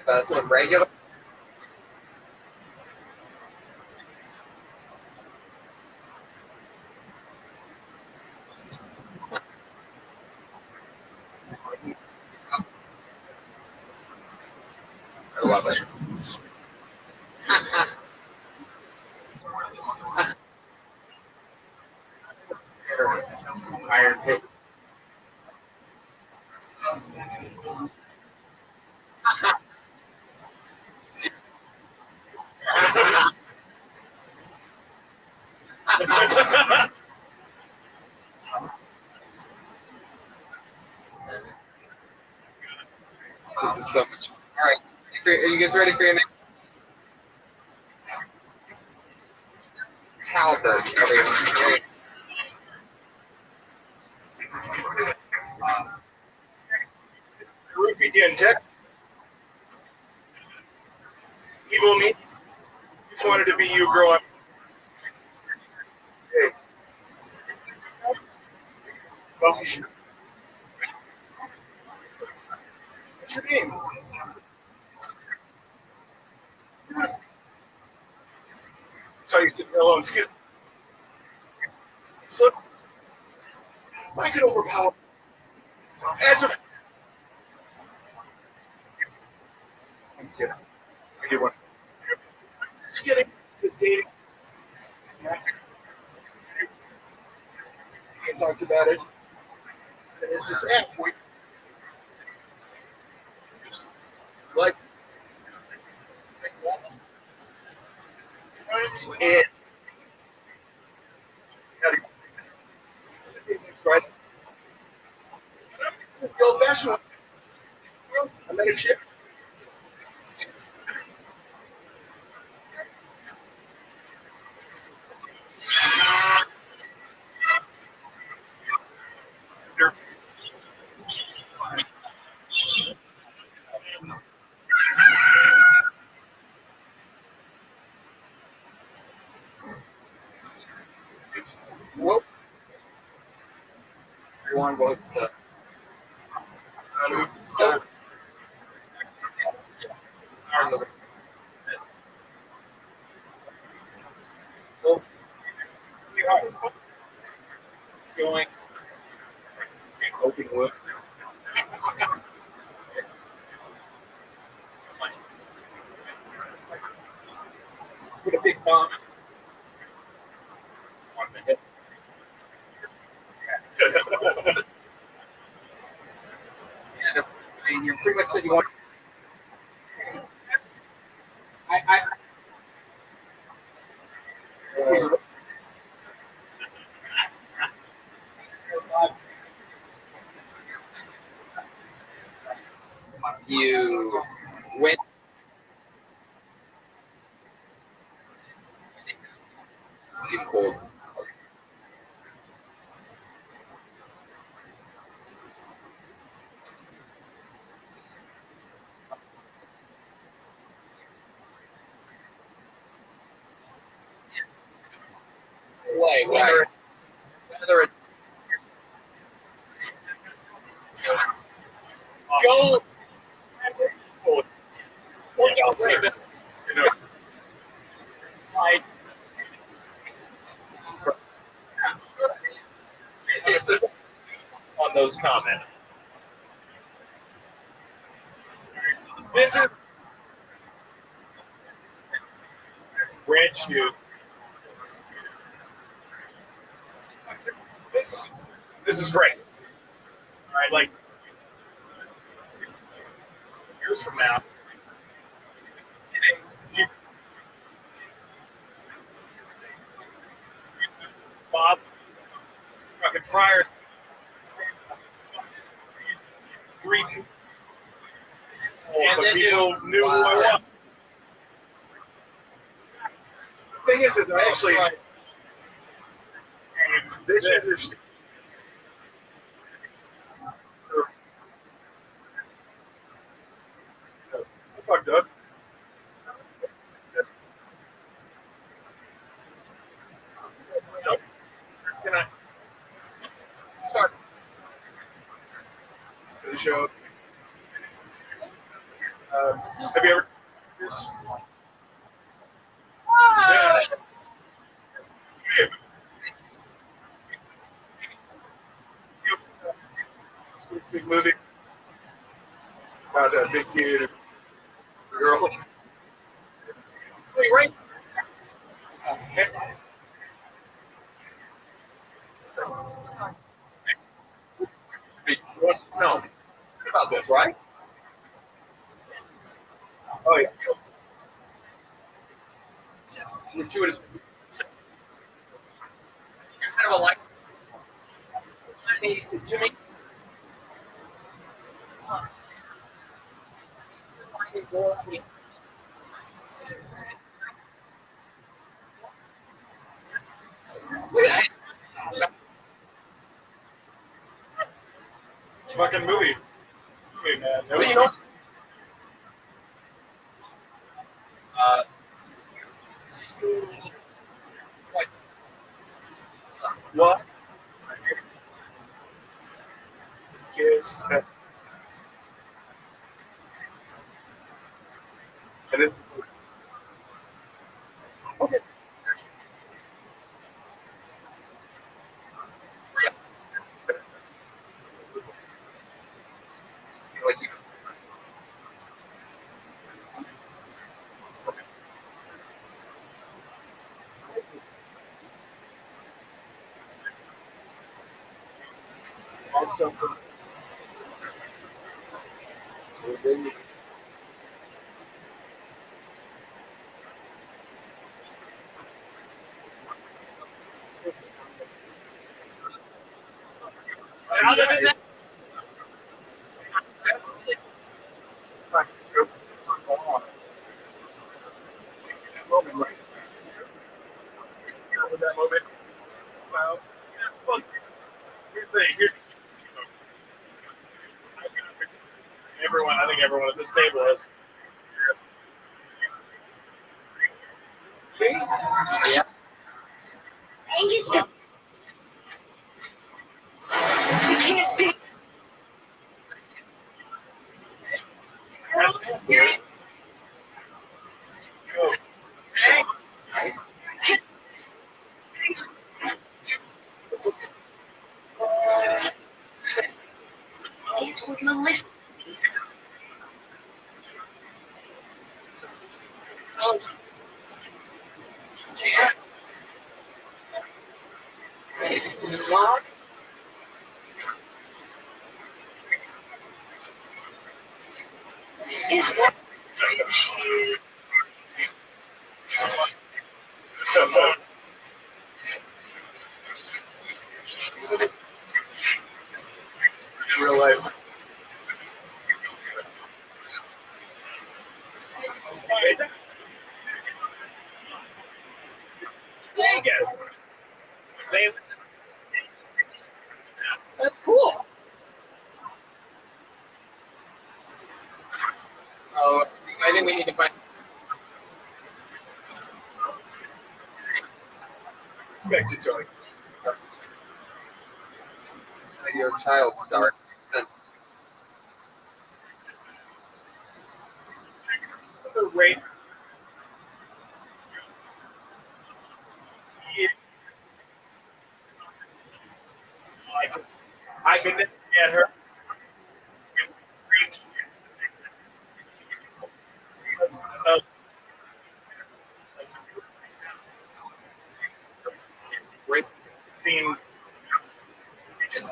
That's Some regular. I love it. Iron Pit. This is so much. All right. Are you guys ready for your next? Talbert. Everyone. Roofie again, Tex. Evil me. Just wanted to be you growing up. Hey. What's your name? So you sit there alone. Excuse me. So, I could overpower. As a. I get one. Just getting the dating. He talks about it. And it's this app. Like. And. Right. The old fashioned one. I met a chick. Whoop. Everyone was going hoping wood. Put a big bomb on the hip. And you pretty much said you want. You went. You pulled. Wait, whether it's go or y'all take it. You know, like on those comments. This is red shoe. This is great. All right, like years from now. Bob, fucking Fryer, knew who I was. The thing is I actually they should understand. I fucked up. Can I? Sorry. For the show. Have you ever? Yeah. Big movie about a big kid, girl. Hey, right. No. About this, right? Oh yeah. Gratuitous. Kind of a like. Jimmy. Fucking movie. Hey, man. No, you know. What? Yes. And then, okay. Like you. That moment. Well, here's the thing. Everyone, I think everyone at this table is. Please? Yeah. Angus, you can't do. Dance with Melissa. What? Is what? Real life. Yes. That's cool. Oh, I think we need to find. Back to Joey. Your child star. The rate. I can get her. Great theme. Just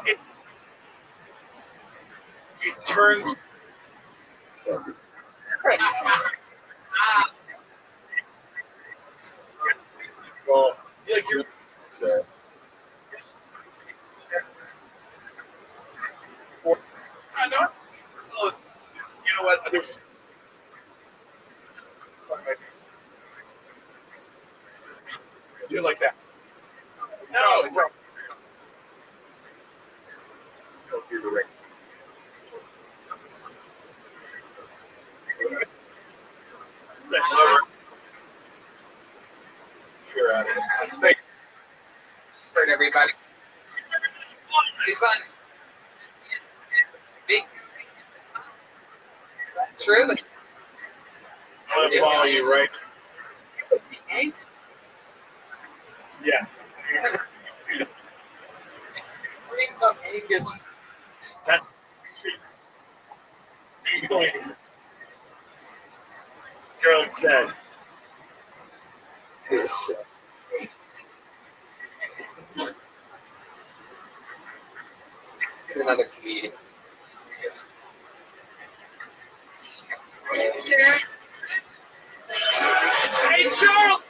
You're like that. No, bro. Go through the ring. You're out of this. Hurt everybody. Hey, son. Big. True. I'm gonna follow you, right? Yes. Angus. That. Carol said. Get another comedian. Hey, Charles!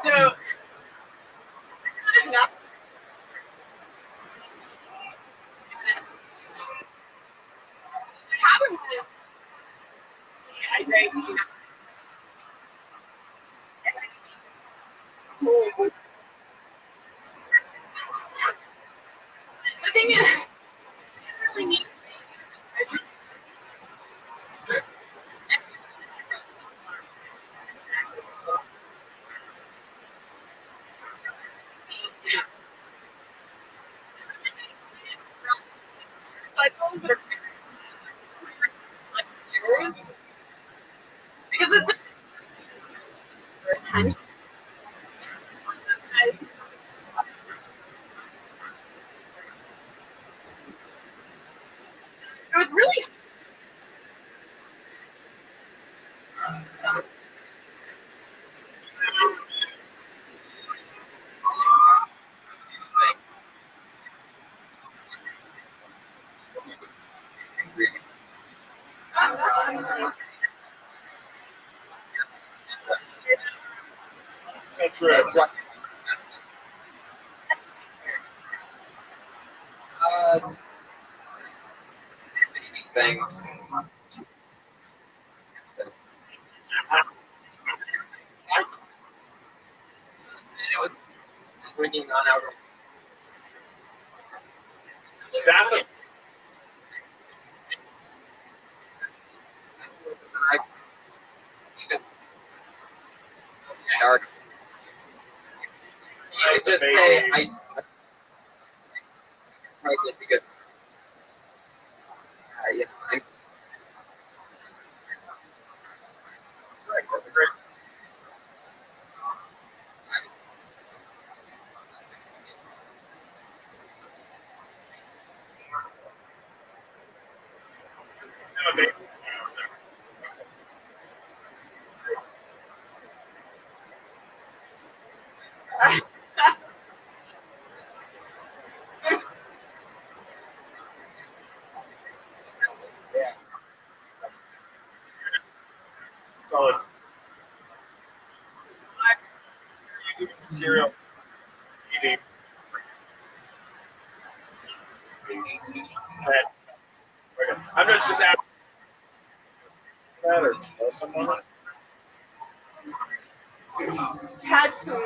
So, the thing is, we need. Like those that are because it's so it's really That's right. That's right. Things. bringing on our. That's a. Dark. I just say I pregnant because yeah, I'm Solid. Material. Eating. I'm just asking. That or someone. Had some.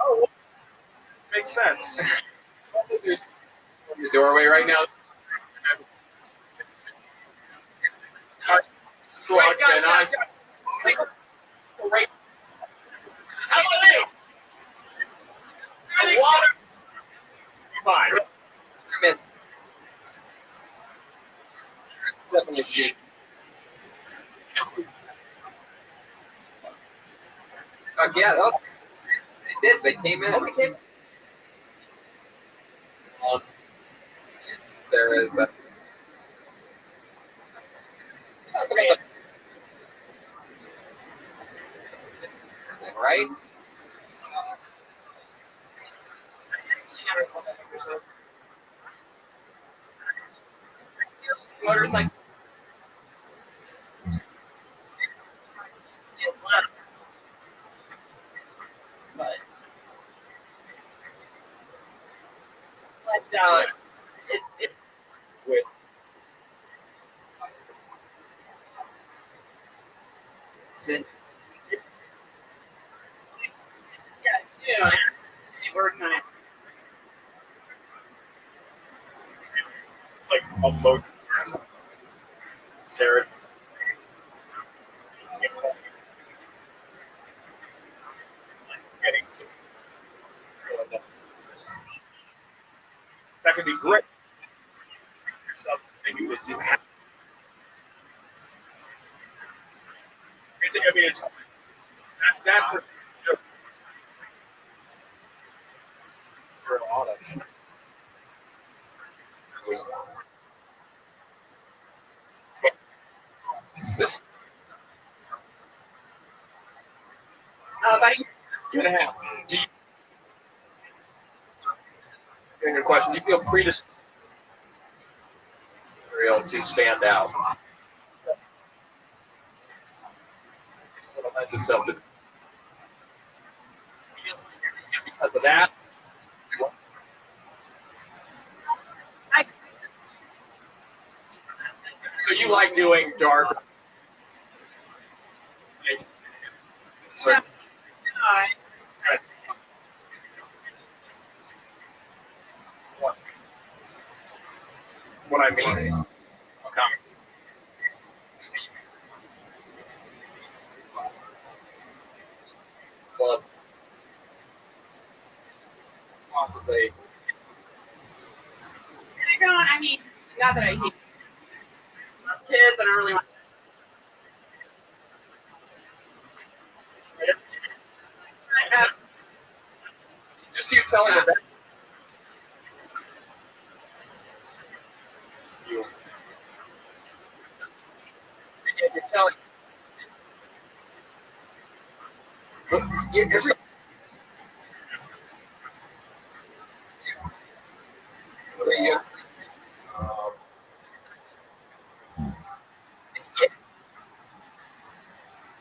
Oh, makes sense. there's the doorway right now. So I Right. How about you? Water. fine. It's definitely cheap. Yeah, oh, they did. They came in. Sarah's. Right? Motorcycle. But it's With Sit. yeah, we're kind of like a motor. Sarah. Getting some. That could be great. Yourself, maybe with you. I mean, it's that for all that stuff. This about a year and a half. Do you, in your question, do you feel predisposed to stand out? It lends itself to because of that. So you like doing dark? Yeah. That's what I mean. Okay. Well, possibly. I mean, not that I hate kids, I don't really want. Just you telling me that. You're telling. You're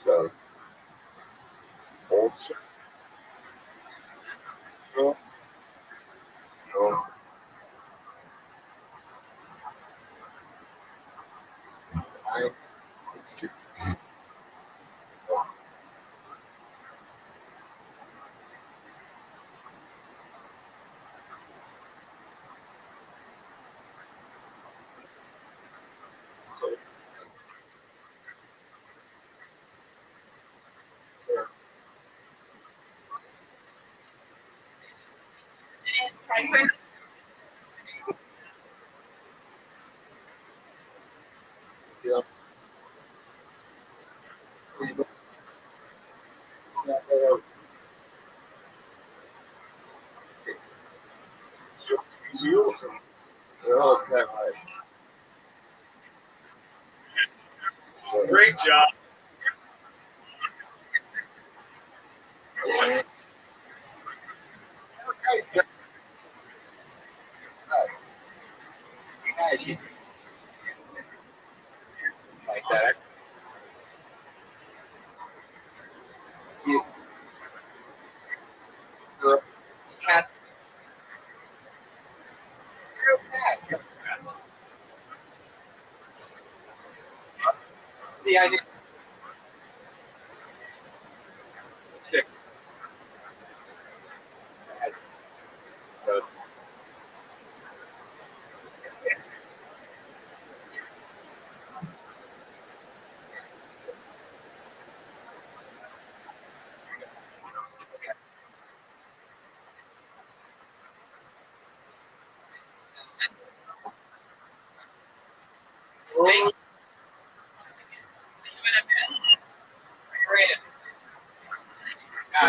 So, old no. No. Yeah. Great job. She's like that. Girl. Cat. See, I just chick.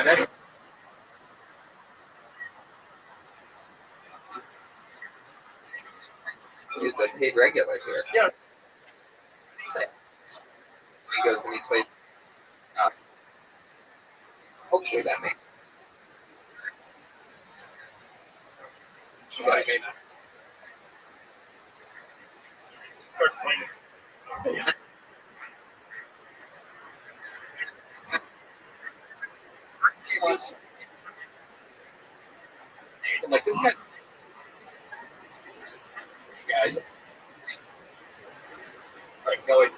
That's He's a paid regular here. yeah. He goes and he plays. Hopefully that makes. Right. mean, I'm like, this guy. Guys. Like, Kelly.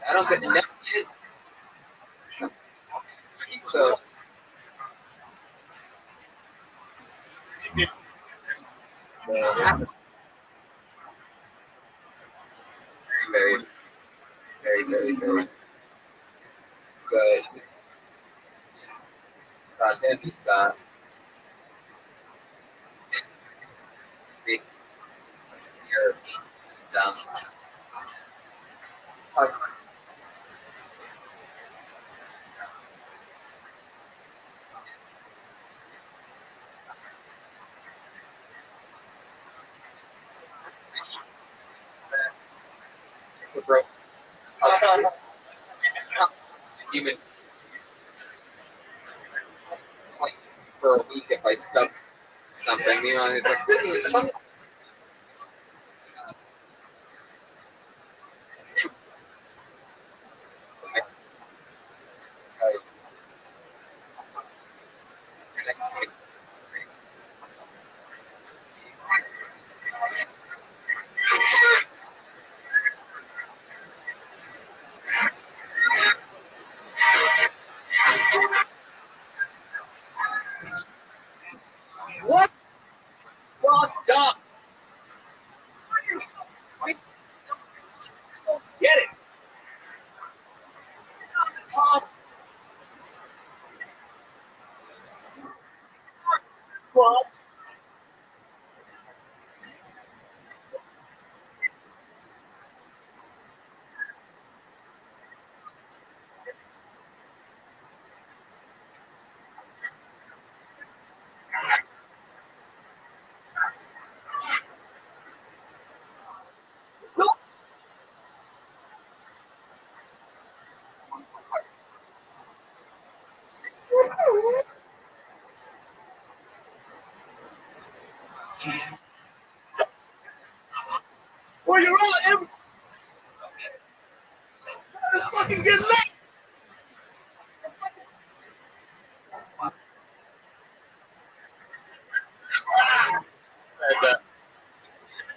I don't think so. Very, very, very, very good. Him, he's here down. Bro, even like for a week if I stuck something, you know, it's like something. What? Fucked up. Get it. What? Where you at, Em? Let's fucking get lit.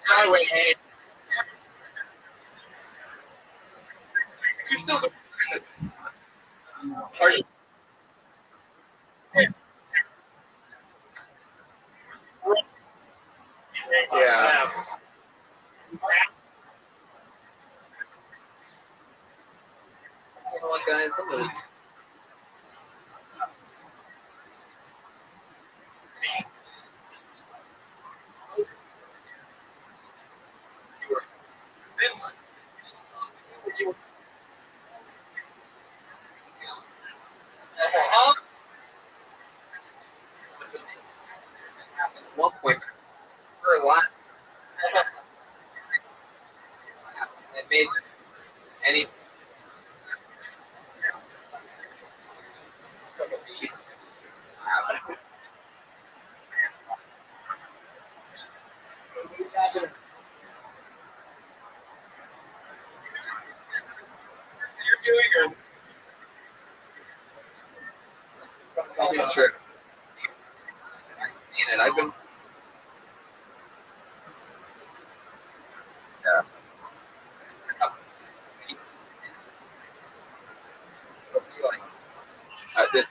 Highway, hey. You still are you? Yeah. You know what, guys? I'm gonna It's 1 point for a lot. It made any. You're doing It's true. And I've been. Yeah. This.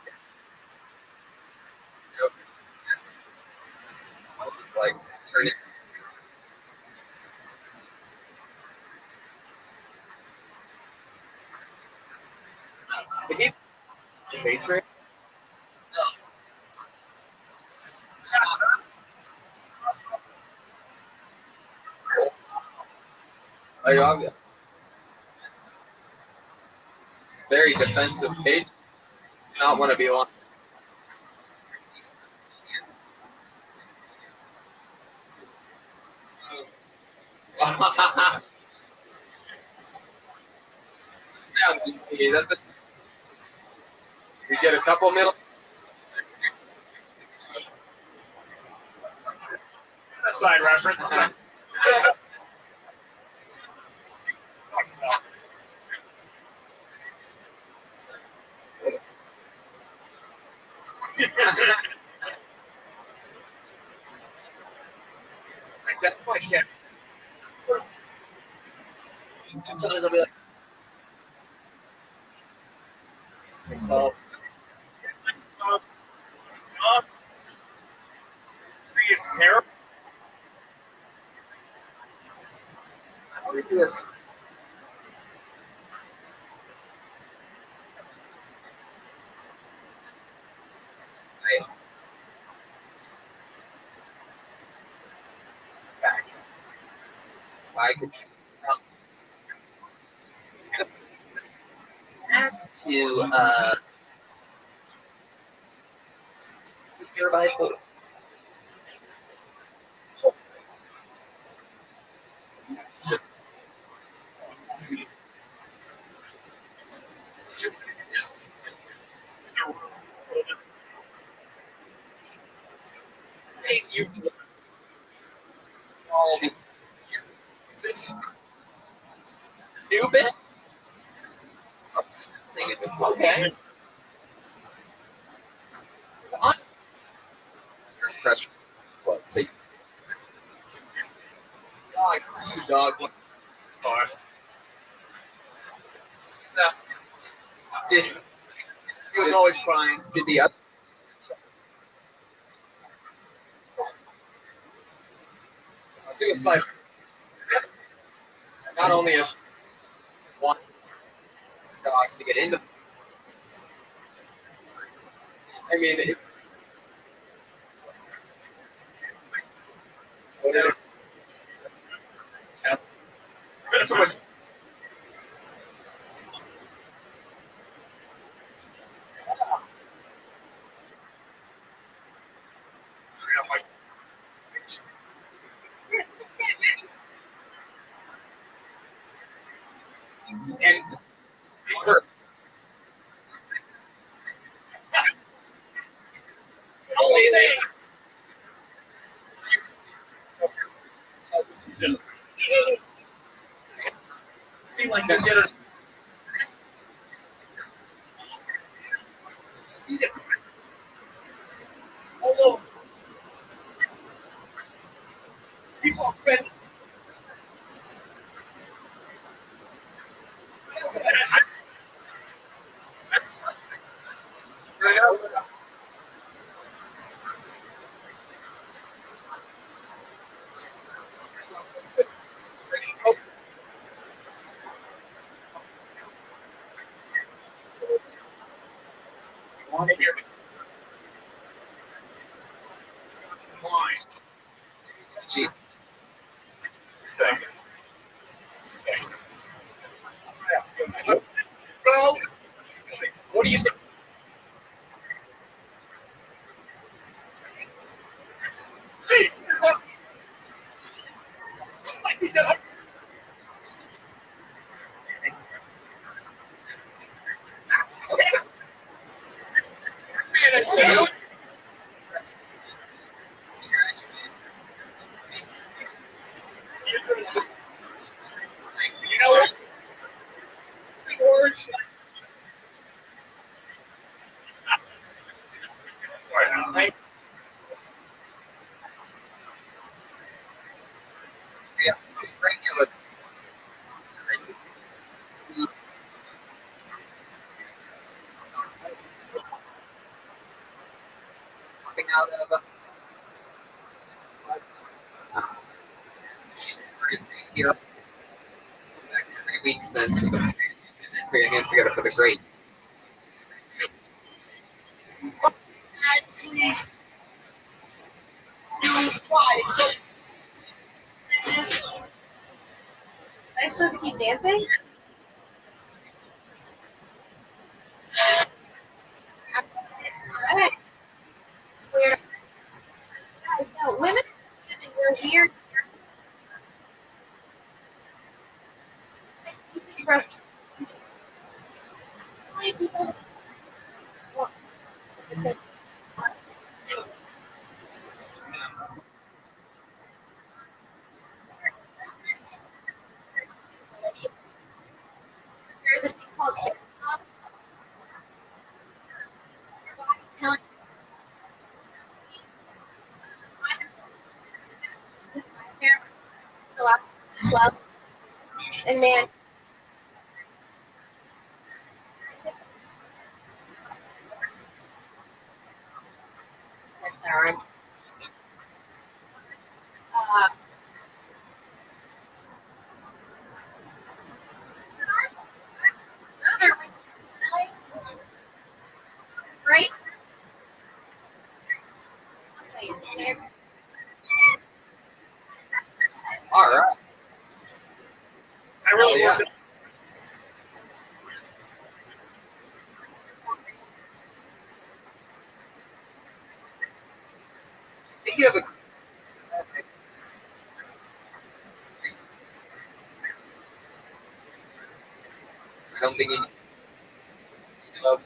Like turn it. Is he Patriot? Like, very defensive page. Not want to be on. Yeah, that's it. You get a couple middle. Side reference. That's why she had. Sometimes I'll be like, It's terrible. How do we do this? Back. I could to your Bible. Thank you. All the stupid. Okay. Pressure. two dogs. Car. Did He was always crying. Did the other suicide? Not only is one dogs to get into. I mean, it, whatever. And her. Seemed like they did it. All over. People are ready. I know. Want to hear me? Why? Gee. Second. Bro, what do you think? You know what? Words. Right. Yeah, regular. Coming out of here. 3 weeks since with the experience together for the great. Am I supposed to keep dancing? Hey. Weird. No, women using your weird. Well, and man, that's all right. Right? All right. I really Yeah. want to. I think you have a. I don't think you. Oh.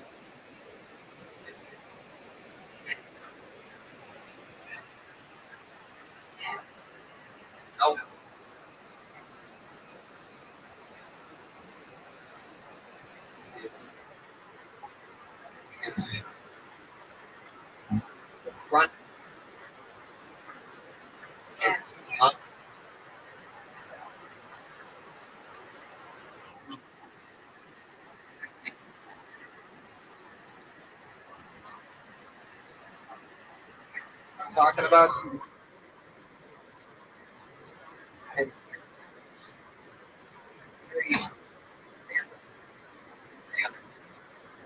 The front. Up. I'm talking about. And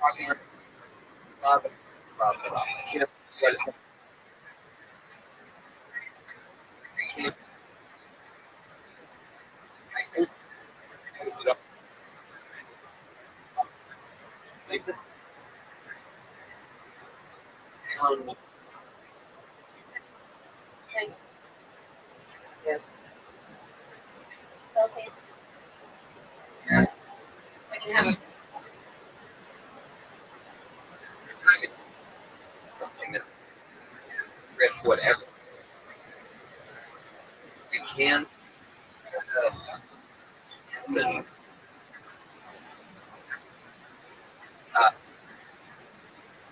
talking about you know what Okay. When you have a something that rip whatever you can. Listen,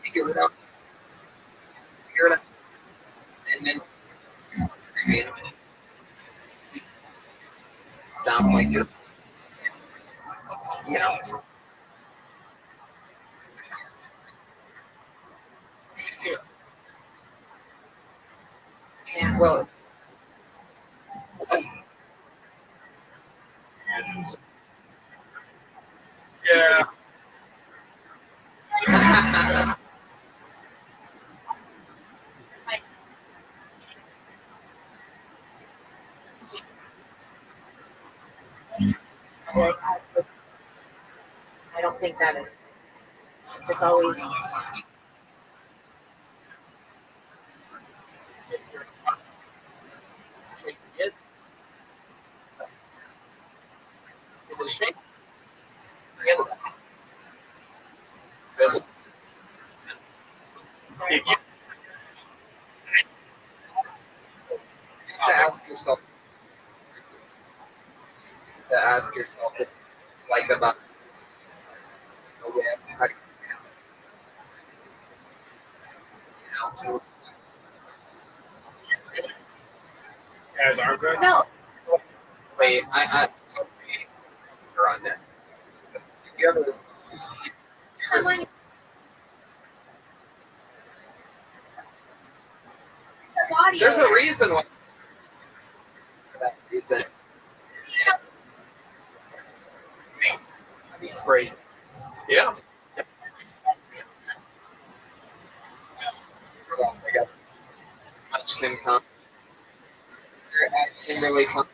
figure it out. Figure it out. And then I mean, sound like you're you know. yeah. Well, Yeah. I don't think that is. It's always. If you to ask yourself like about the way I you know, as our good. No. wait, you're on this. If you ever Someone. there's a reason why for that reason. He's crazy. Yeah. I got much Kim Con. Kimberly Con.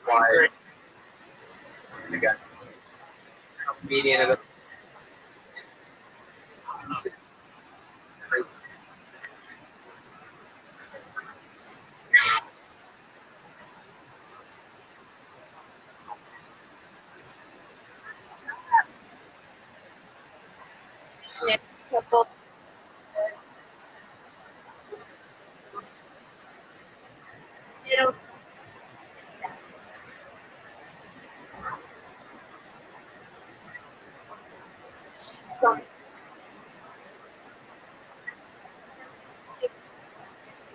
Why? We got comedian of the. Couple. You know.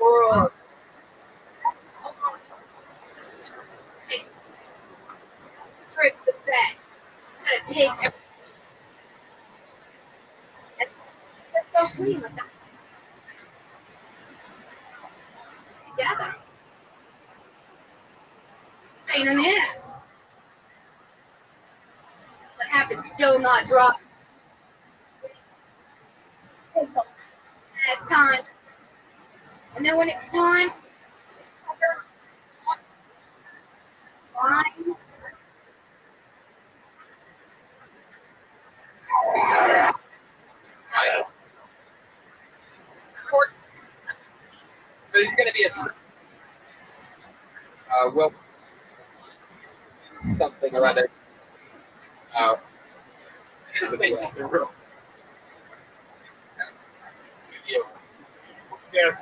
World. between with them together. Pain in the ass. What happens? Still not drop. Last time. And then when it's time, fine. So this is going to be a well, something or other. Just say something real. Yeah.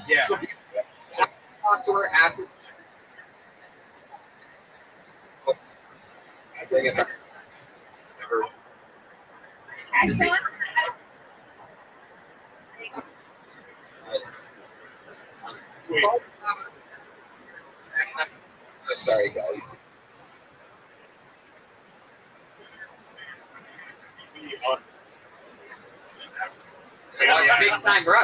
Yeah. So, talk to her after. I bring it back. Excellent. Sweet. Oh, sorry, guys. It's big time, bro.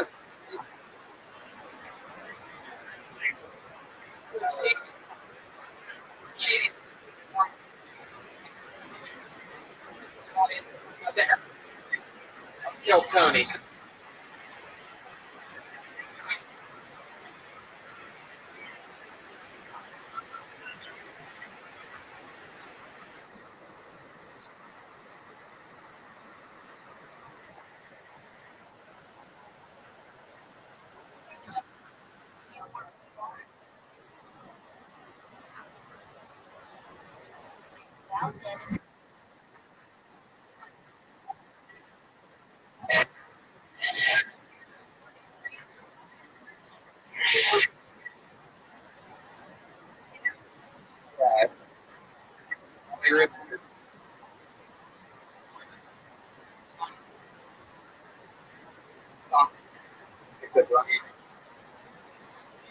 Kill Tony.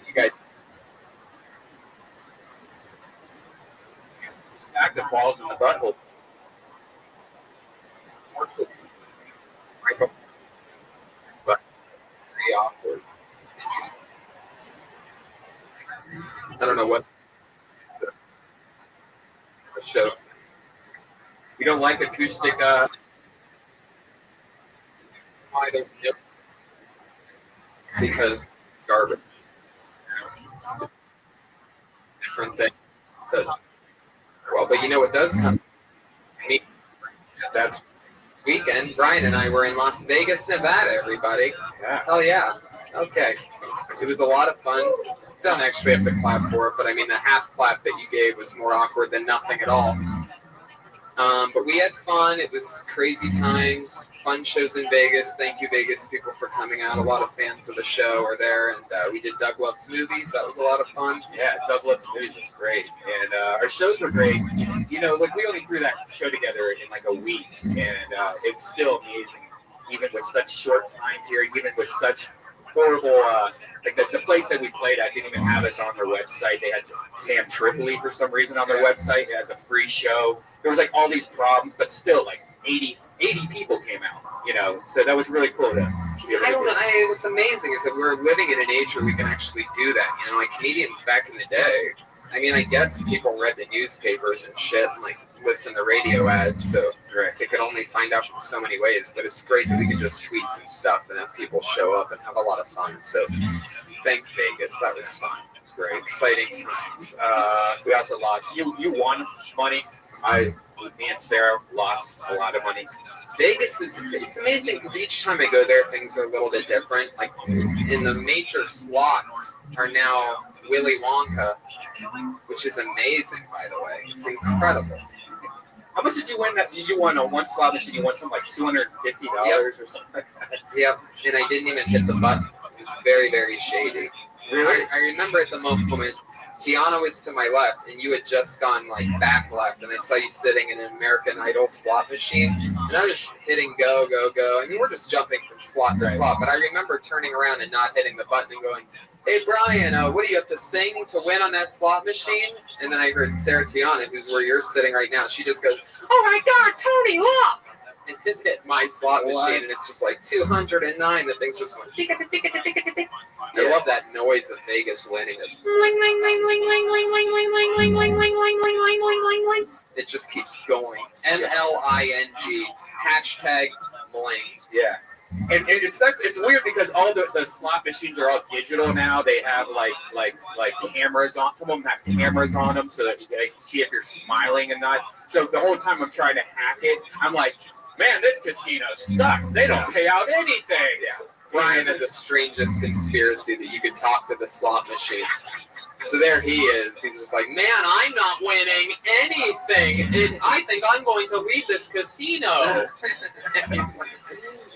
You guys. Active balls in the butthole. Right, but very awkward. I don't know what the show. You don't like acoustic? Why there's no because garbage. Different thing. Well, but you know what does come? Me. That's this weekend. Brian and I were in Las Vegas, Nevada. Everybody. Yeah. Hell yeah. Okay. It was a lot of fun. Don't actually have to clap for it, but I mean the half clap that you gave was more awkward than nothing at all. But we had fun. It was crazy times, fun shows in Vegas. Thank you, Vegas people, for coming out. A lot of fans of the show were there, and we did Doug Loves Movies. That was a lot of fun. Yeah, Doug Loves Movies was great, and our shows were great. You know, like we only threw that show together in like a week, and it's still amazing, even with such short time period, even with such horrible, like the place that we played at didn't even have us on their website. They had Sam Tripoli for some reason on their website as a free show. There was like all these problems, but still like 80 people came out, you know, so that was really cool. I don't know. What's amazing is that we're living in an age where we can actually do that. You know, like comedians back in the day. I mean, I guess people read the newspapers and shit and like listen to radio ads, so they could only find out from so many ways. But it's great that we can just tweet some stuff and have people show up and have a lot of fun. So thanks, Vegas. That was fun. Great, exciting times. We also lost. You won money. Me and Sarah lost a lot of money. Vegas it's amazing because each time I go there, things are a little bit different. Like in the major slots are now Willy Wonka, which is amazing, by the way. It's incredible. How much did you win? That you won on one slot machine. You won something like $250 or something like that. Yep, and I didn't even hit the button. It was very, very shady. Really? I remember at the moment, Tiana was to my left, and you had just gone like back left, and I saw you sitting in an American Idol slot machine, and I was hitting go, go, go. I mean, we're just jumping from slot to slot, but I remember turning around and not hitting the button and going, Hey Brian, what are you up to sing to win on that slot machine? And then I heard Sarah Tiana, who's where you're sitting right now. She just goes, "Oh my God, Tony, look!" And it hit my slot machine, and it's just like 209. The thing's just going tick tick tick tick tick tick. I love that noise of Vegas winning. It's ling ling ling ling ling ling ling ling ling ling ling ling ling ling ling ling ling. It just keeps going. MLING hashtag bling. Yeah. And it sucks. It's weird because all the slot machines are all digital now. They have like cameras on. Some of them have cameras on them so that you can see if you're smiling and not. So the whole time I'm trying to hack it, I'm like, man, this casino sucks. They don't pay out anything. Yeah. Brian had the strangest conspiracy that you could talk to the slot machine. So there he is. He's just like, man, I'm not winning anything. I think I'm going to leave this casino.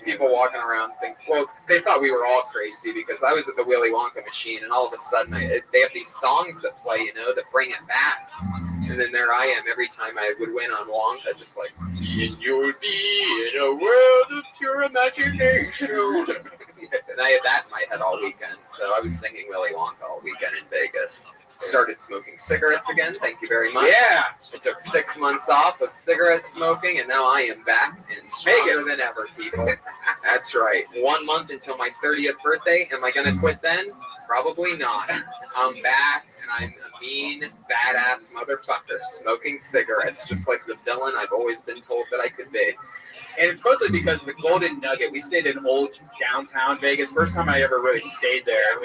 People walking around think, well, they thought we were all crazy because I was at the Willy Wonka machine, and all of a sudden they have these songs that play, that bring it back. And then there I am every time I would win on Wonka, just like, you'll be in a world of pure imagination. And I had that in my head all weekend, so I was singing Willy Wonka all weekend in Vegas. Started smoking cigarettes again, thank you very much. Yeah. I took 6 months off of cigarette smoking, and now I am back and stronger than ever, people. That's right. 1 month until my 30th birthday. Am I going to quit then? Probably not. I'm back, and I'm a mean, badass motherfucker smoking cigarettes, just like the villain I've always been told that I could be. And it's mostly because of the Golden Nugget. We stayed in old downtown Vegas. First time I ever really stayed there.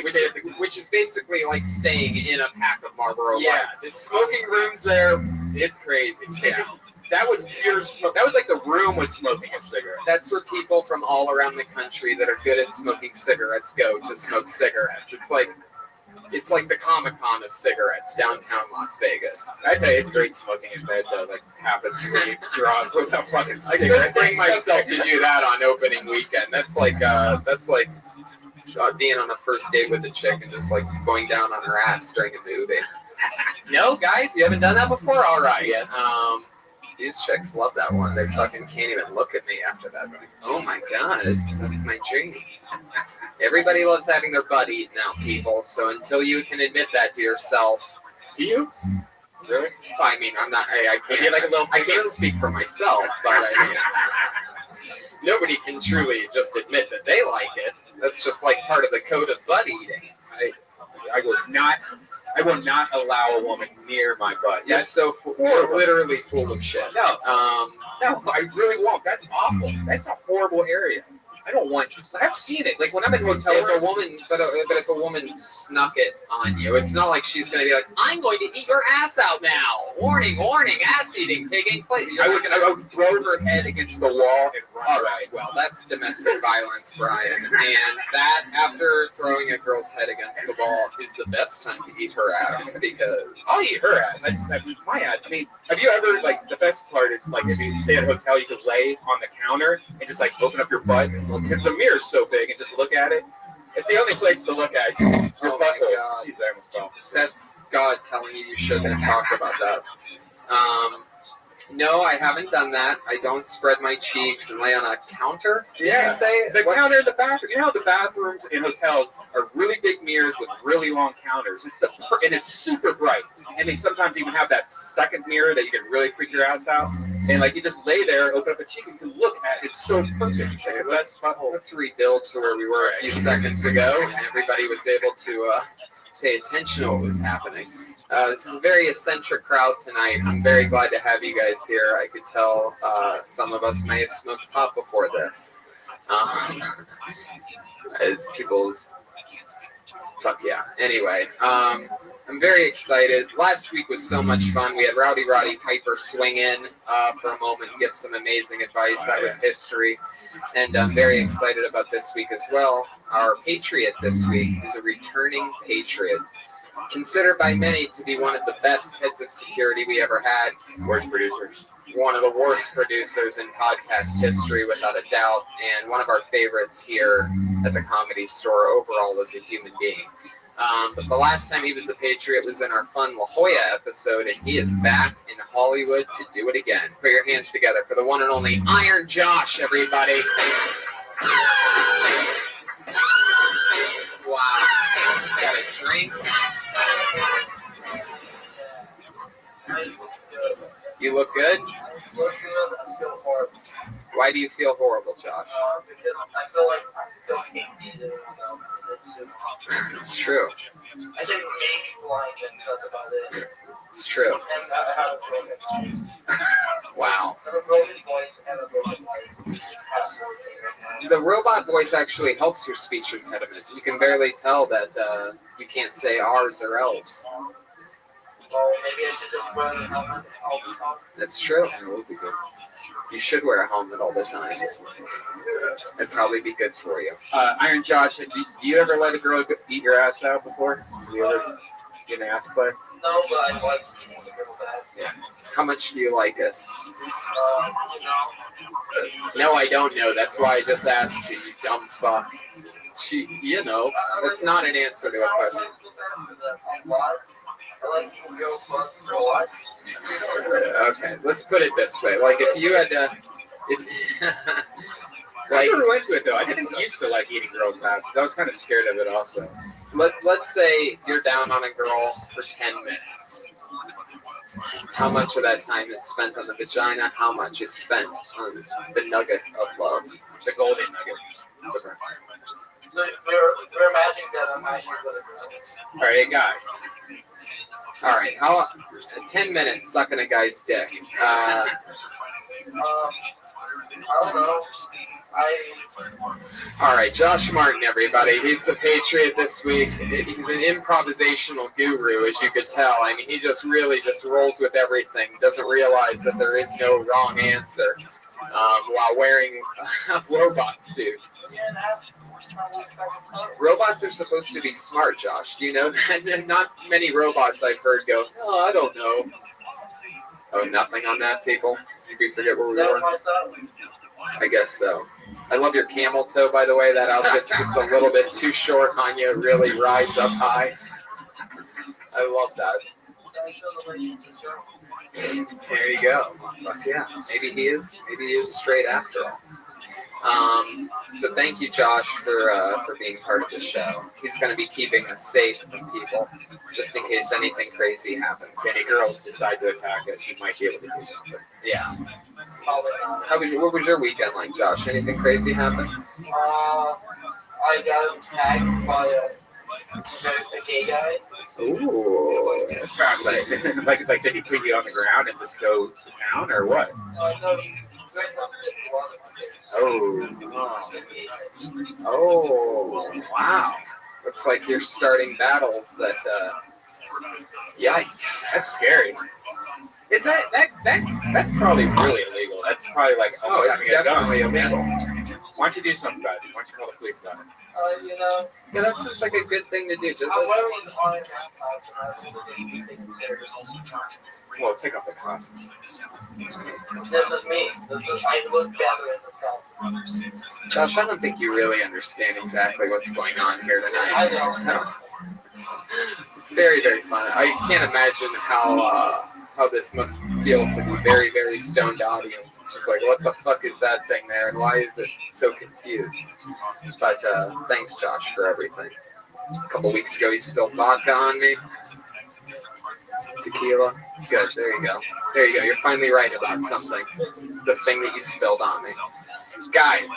Which is basically like staying in a pack of Marlboro Yeah, Lights. the smoking rooms there, it's crazy. Yeah. That was pure smoke. That was like the room was smoking a cigarette. That's where people from all around the country that are good at smoking cigarettes go to smoke cigarettes. It's like the Comic-Con of cigarettes, downtown Las Vegas. I tell you, it's great smoking in bed though, like half asleep, drunk with a fucking I cigarette. couldn't bring myself to do that on opening weekend. That's like being on a first date with a chick and just like going down on her ass during a movie. No, guys, you haven't done that before? All right. Yes. These chicks love that one. They fucking can't even look at me after that. Like, oh my God, that's my dream. Everybody loves having their butt eaten out, people. So until you can admit that to yourself, do you? Really? I mean, I'm not. I can't. I can't speak for myself, but I mean, nobody can truly just admit that they like it. That's just like part of the code of butt eating. I will not allow a woman near my butt. You're so you're literally full of shit. No, I really won't. That's awful. That's a horrible area. I don't want you. I've seen it. Like when I'm in hotel rooms. But if a woman snuck it on you, it's not like she's going to be like, "I'm going to eat your ass out now." Warning, warning, ass eating taking place. I would throw her head against the wall and run. All right, well, that's domestic violence, Brian. And that, after throwing a girl's head against the wall, is the best time to eat her ass because I'll eat her ass. I just my ass. I mean, have you ever like the best part is like if you stay at a hotel, you can lay on the counter and just like open up your butt because the mirror's so big and just look at it. It's the only place to look at your oh my butthole. God. Jeez, I almost fell. That's God telling you shouldn't talk about that. No, I haven't done that. I don't spread my cheeks and lay on a counter. Did you say the counter in the bathroom? You know how the bathrooms in hotels are really big mirrors with really long counters. And it's super bright. And they sometimes even have that second mirror that you can really freak your ass out. And like you just lay there, open up a cheek, and you can look at it. It's so perfect. You say, let's rebuild to where we were a few seconds ago, and everybody was able to pay attention to what was happening. This is a very eccentric crowd tonight. I'm very glad to have you guys here. I could tell some of us may have smoked pot before this. As people's... Fuck yeah. Anyway, I'm very excited. Last week was so much fun. We had Rowdy Roddy Piper swing in for a moment and give some amazing advice. That was history. And I'm very excited about this week as well. Our Patriot this week is a returning Patriot. Considered by many to be one of the best heads of security we ever had. Worst producers. One of the worst producers in podcast history, without a doubt. And one of our favorites here at the Comedy Store overall as a human being. But the last time he was the Patriot was in our fun La Jolla episode, and he is back in Hollywood to do it again. Put your hands together for the one and only Iron Josh, everybody. Wow. Gotta You look good? Why do you feel horrible, Josh? Because I feel like I still can't be there. It's true. I think maybe blind and that's about it. It's true. And I have a broken leg. Wow. I have a broken voice and a broken leg. The robot voice actually helps your speech impediment. You can barely tell that you can't say R's or L's. Well, maybe I should just wear the helmet all the time. That's true. It would be good. You should wear a helmet all the time. It'd probably be good for you. Iron Josh, do you ever let a girl eat your ass out before? Do you ever get an ass play? No, but I like to do that. Yeah. How much do you like it? You know. No, I don't know. That's why I just asked you, you dumb fuck. You know, that's not an answer to a question. Okay, let's put it this way. Like, if you had to... I never went to it, though. I didn't used to like eating girls' asses. I was kind of scared of it also. Let's say you're down on a girl for 10 minutes. How much of that time is spent on the vagina? How much is spent on the nugget of love? The golden nugget. We're imagining that I'm actually with a girl. All right, guy. All right, how 10 minutes sucking a guy's dick. I don't know. All right, Josh Martin, everybody. He's the Patriot this week. He's an improvisational guru, as you could tell. I mean, he just really just rolls with everything. Doesn't realize that there is no wrong answer while wearing a robot suit. Robots are supposed to be smart, Josh. Do you know that? Not many robots I've heard go, oh, I don't know. Oh, nothing on that, people? Did we forget where we were? I guess so. I love your camel toe, by the way. That outfit's just a little bit too short on you. It really rides up high. I love that. There you go. Fuck yeah. Maybe he is straight after all. So thank you, Josh, for being part of the show. He's going to be keeping us safe from people, just in case anything crazy happens. Any girls decide to attack us, he might be able to do something. Yeah. What was your weekend like, Josh? Anything crazy happen? I got attacked by a gay guy. Ooh. Like did he put you on the ground and just go to town, or what? No, Oh, wow. Looks like you're starting battles that, yikes. That's scary. Is that's probably really illegal. That's probably like, oh, it's definitely illegal. Why don't you do something about it? Why don't you call the police about it? You know. Yeah, that seems like a good thing to do. I'm wearing an iron Well, take off the costume. This is me. I look better in this costume. Josh, I don't think you really understand exactly what's going on here tonight. So, very, very fun. I can't imagine how this must feel to the very, very stoned audience. It's just like, what the fuck is that thing there, and why is it so confused? But thanks, Josh, for everything. A couple weeks ago, he spilled vodka on me. Tequila. Good, there you go. There you go. You're finally right about something. The thing that you spilled on me. Guys,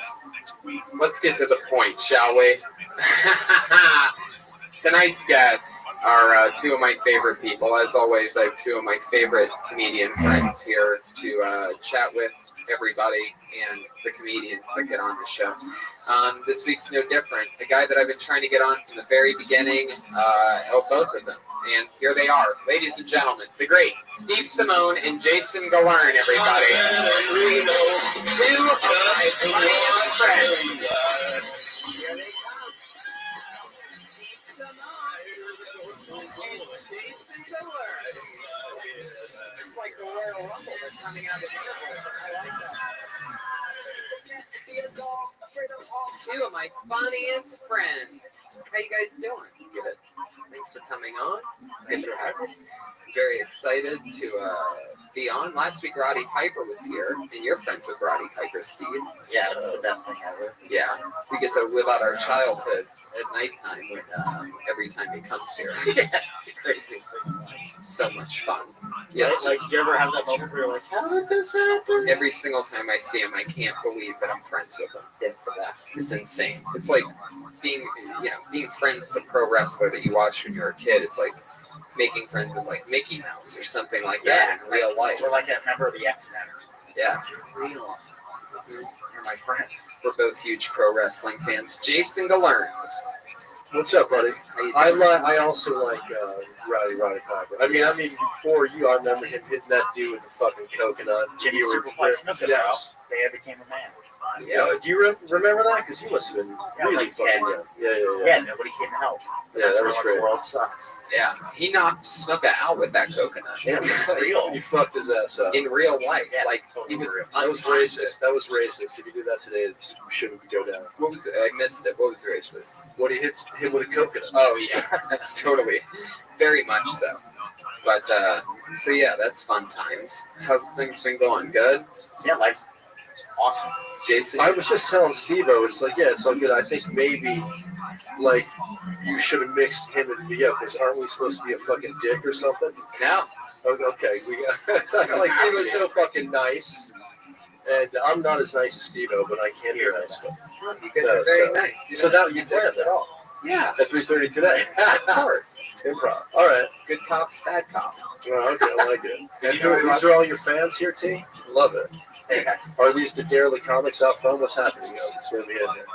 let's get to the point, shall we? Tonight's guests are two of my favorite people. As always, I have two of my favorite comedian friends here to chat with everybody and the comedians that get on the show. This week's no different. A guy that I've been trying to get on from the very beginning, both of them. And here they are, ladies and gentlemen, the great Steve Simone and Jason Galern, everybody. Two of my funniest friends. Here they come. Jason Galern. It's like the Royal Rumble. They're coming out of the I like that. Two of my funniest friends. How you guys doing? Good. Thanks for coming on. It's good to have you. Very excited to be on. Last week, Roddy Piper was here, and you're friends with Roddy Piper, Steve. Yeah, it's the best thing ever. Yeah, we get to live out our childhood at nighttime when every time he comes here. It's the craziest thing. So much fun. Yes. Like, you ever have that moment where you're like, how did this happen? Every single time I see him, I can't believe that I'm friends with him. It's the best. It's insane. It's like being friends with a pro wrestler that you watch when you're a kid. It's like making friends with like Mickey Mouse or something like that in real life. Or like a member of the X-Men. Yeah. Real. You're my friend. We're both huge pro wrestling fans. Jason Galern. What's up, buddy? I also like Roddy Piper. I mean, before you, I remember him hitting that dude with the fucking coconut. Jimmy You were Superfly Snuka, there. bro. They became a man. Yeah. Do you remember that? Because you must have been really like fucking 10. young. Yeah. Yeah, nobody came to help. Yeah, that was why great. The world sucks. Yeah, he knocked Snuka out with that coconut. Yeah, you fucked his ass up. In real life, Yeah, like totally he was. real. That was racist. That was racist. If you do that today, it shouldn't go down. What was it? I missed it. What was racist? When he hit with a coconut. Oh yeah, that's totally, very much so. But so yeah, that's fun times. How's things been going? Good. Yeah, life's awesome. Jason, I was just telling Steve-O, it's like, yeah, it's all good. I think maybe, like, you should have mixed him and me up, because aren't we supposed to be a fucking dick or something? no. Okay, it's like Steve was so fucking nice, and I'm not as nice as Steve-O, but I can be nice. You guys are very nice. So that you planned that all Yeah, at 3:30 today. of course. Improv. All right. Good cops, bad cop. Well, okay, I like it. And these are all your fans here, T? Love it. Hey guys. Are these the Derelict comics out front? What's happening? It's going to be in there.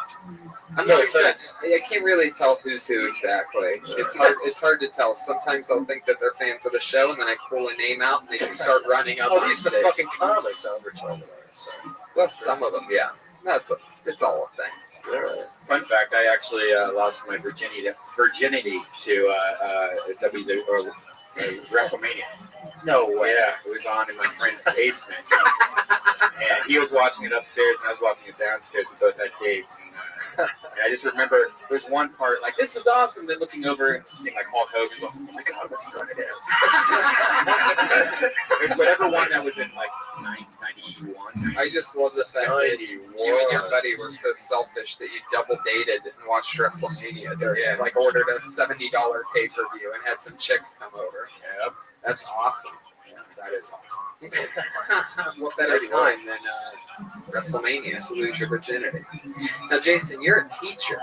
I'm not exactly. I can't really tell who's who exactly. It's hard. It's hard to tell. Sometimes I'll think that they're fans of the show, and then I pull a name out, and they just start running up. Oh, on these are the stage. fucking comics I'm talking about. So. Well, some of them, yeah. It's all a thing. All right. Fun fact: I actually lost my virginity to WrestleMania. No way. Yeah, it was on in my friend's basement, and he was watching it upstairs, and I was watching it downstairs. We both had tapes, and I just remember there's one part like this is awesome. Then looking over and seeing like Hulk Hogan, going, oh my god, what's he gonna do? There's whatever one that was in like 1991. I just love the fact that you and your buddy were so selfish that you double dated and watched WrestleMania. Yeah. Like ordered a $70 pay-per-view and had some chicks come over. Yep. That's awesome. Yeah, that is awesome. What better time than WrestleMania to lose your virginity? Now, Jason, you're a teacher.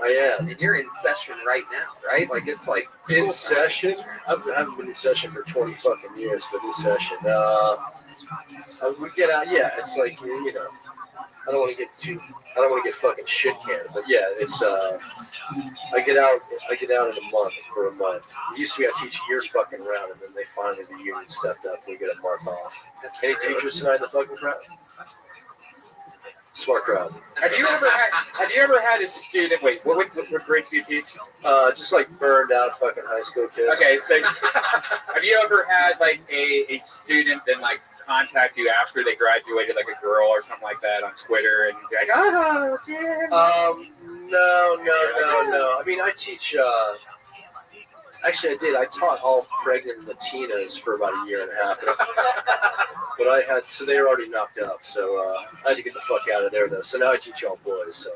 I am. And you're in session right now, right? Like it's like In session? I haven't been in session for 20 fucking years, but in session. We get out, yeah, it's like, you know, I don't want to get fucking shit canned, but yeah, it's, I get out for a month. It used to be I teach years fucking round, and then they finally, the union stepped up, we get a mark off. Any teachers tonight in the fucking crowd? Smart crowd. Have you ever had a student? Wait, what grades do you teach? Just like burned out fucking high school kids. Okay, so have you ever had like a student then like contact you after they graduated, like a girl or something like that on Twitter, and be like, oh, yeah. No. I mean, I teach. Actually, I did. I taught all pregnant Latinas for about a year and a half. But so they were already knocked up. So I had to get the fuck out of there, though. So now I teach all boys. So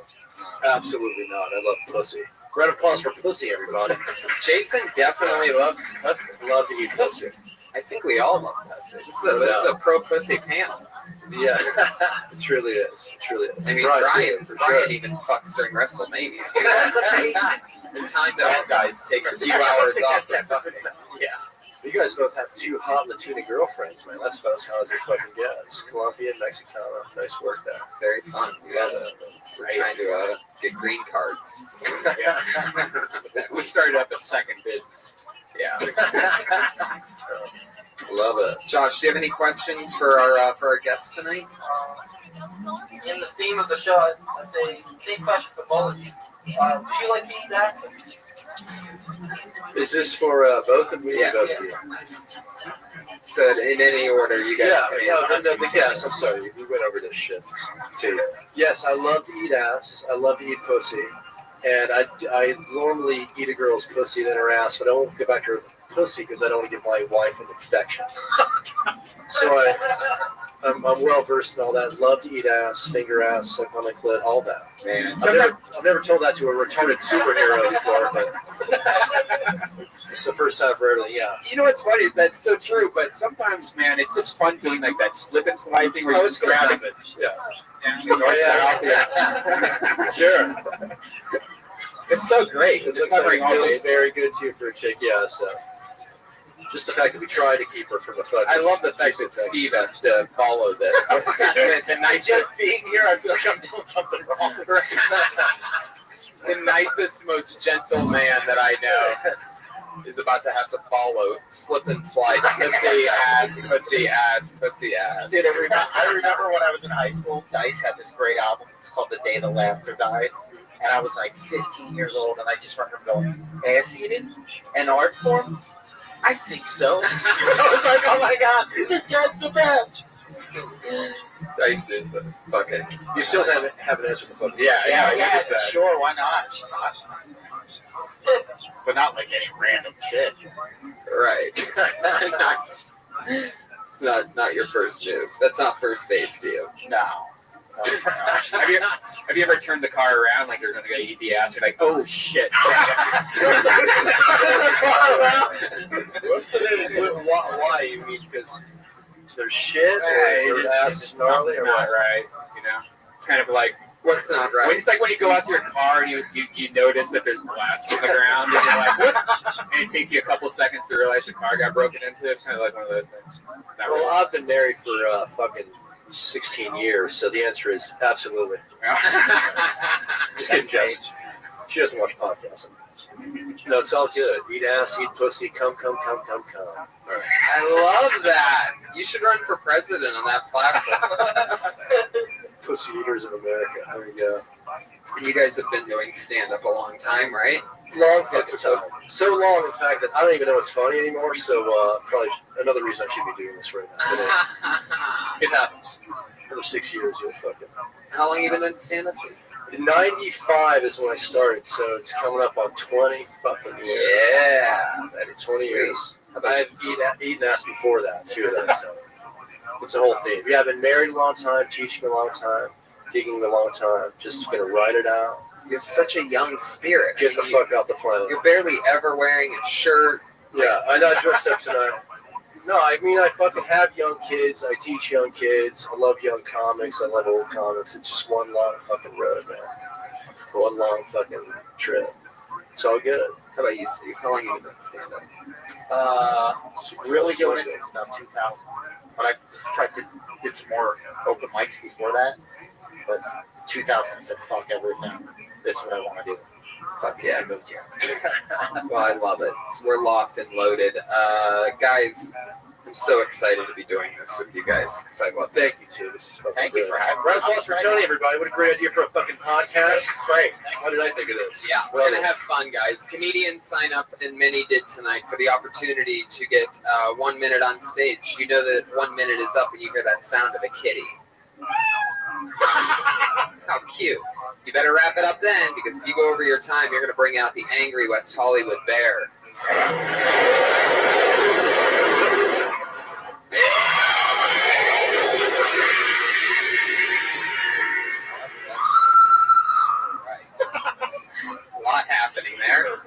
absolutely not. I love pussy. Round of applause for pussy, everybody. Jason definitely loves pussy. Love to eat pussy. I think we all love pussy. This is a pro pussy panel. Yeah, it truly is. It truly is. I mean, Brian even fucks during WrestleMania. The time that all guys take a few hours off to fucking. Yeah. You guys both have two hot Latina girlfriends, man. That's about as hot as it fucking gets. Colombian, Mexicana. Nice work there. It's very fun. We're trying to get green cards. Yeah. We started up a second business. Yeah. Love it. Josh, do you have any questions for our guest tonight? In the theme of the show, I say same question for both of you. Do you like being that? Is this for both of me? Yeah. Both of you? So in any order, you guys. Yes. I'm sorry. We went over this shit too. Yes, I love to eat ass. I love to eat pussy, and I normally eat a girl's pussy then her ass, but I won't go back to her pussy because I don't want to give my wife an infection. So I'm well versed in all that. Love to eat ass, finger ass, suck on the clit, all that. Man, I've never told that to a retarded superhero before, but it's the first time for everything. Yeah. You know what's funny is that's so true, but sometimes, man, it's just fun doing like that slip and slide thing where you just grab it. Yeah. Sure. It's so great. It It's looks like covering it all feels bases. very good too for a chick. Yeah. So just the fact that we tried to keep her from the fucking. I love the fact that Steve has to follow this. The nicest being here, I feel like I'm doing something wrong. The nicest, most gentle man that I know is about to have to follow slip and slide. Pussy ass, pussy ass, pussy ass. Dude, I remember when I was in high school, Dice had this great album. It's called The Day the Laughter Died. And I was like 15 years old, and I just remember going, ass eating? An art form? I think so. I was like, oh my god, this guy's the best. Dice is the fucking. You still haven't answered the phone. Yeah, sure, why not? She's hot. But not like any random shit. Right. It's not your first move. That's not first base to you. No. Have you ever turned the car around like you're going to go eat the ass? You're like, oh shit. Turn the car around. Why? You mean because there's shit or your ass is gnarly or not what? right? You know, it's kind of like what's not right. It's like when you go out to your car and you notice that there's glass on the ground and you're like, what's? And it takes you a couple seconds to realize your car got broken into. It's kind of like one of those things. Not Well, really. I've been married for fucking 16 years, so the answer is absolutely. Just kidding, Jess. She doesn't watch podcasts. No, it's all good. Eat ass, eat pussy, come. I love that. You should run for president on that platform. Pussy eaters of America. There we go. You guys have been doing stand-up a long time, right? Long fucking time. So long, in fact, that I don't even know what's funny anymore. So probably another reason I should be doing this right now. Today. It happens. Another 6 years, you'll fucking. How long you been doing stand-up? In 95 is when I started, so it's coming up on 20 fucking years. Yeah, that is 20 sweet. years. I've eaten ass before that, too, though, so it's a whole thing. Yeah, I've been married a long time, teaching a long time, gigging a long time, just gonna ride it out. You have such a young spirit. Get the fuck off the planet. You're barely ever wearing a shirt. Yeah, I know I dressed up tonight. No, I mean, I fucking have young kids. I teach young kids. I love young comics. I love old comics. It's just one long fucking road, man. It's one long fucking trip. It's all good. How about you, Steve? How long have you been doing stand-up? Really doing it since about 2000. But I did some more open mics before that. But 2000 I said, fuck everything. This is what I want to do. Fuck yeah. I moved here. Well, I love it. We're locked and loaded. Guys, I'm so excited to be doing this with you guys. Because I love it. Thank you, too. This is fucking Thank good. you for having me. Round of applause for Tony, everybody. What a great idea for a fucking podcast. Great. How did I think of this? Yeah, we're going to have fun, guys. Comedians sign up, and many did tonight, for the opportunity to get 1 minute on stage. You know that 1 minute is up when you hear that sound of a kitty. How cute. You better wrap it up then, because if you go over your time, you're going to bring out the angry West Hollywood bear. A lot happening there.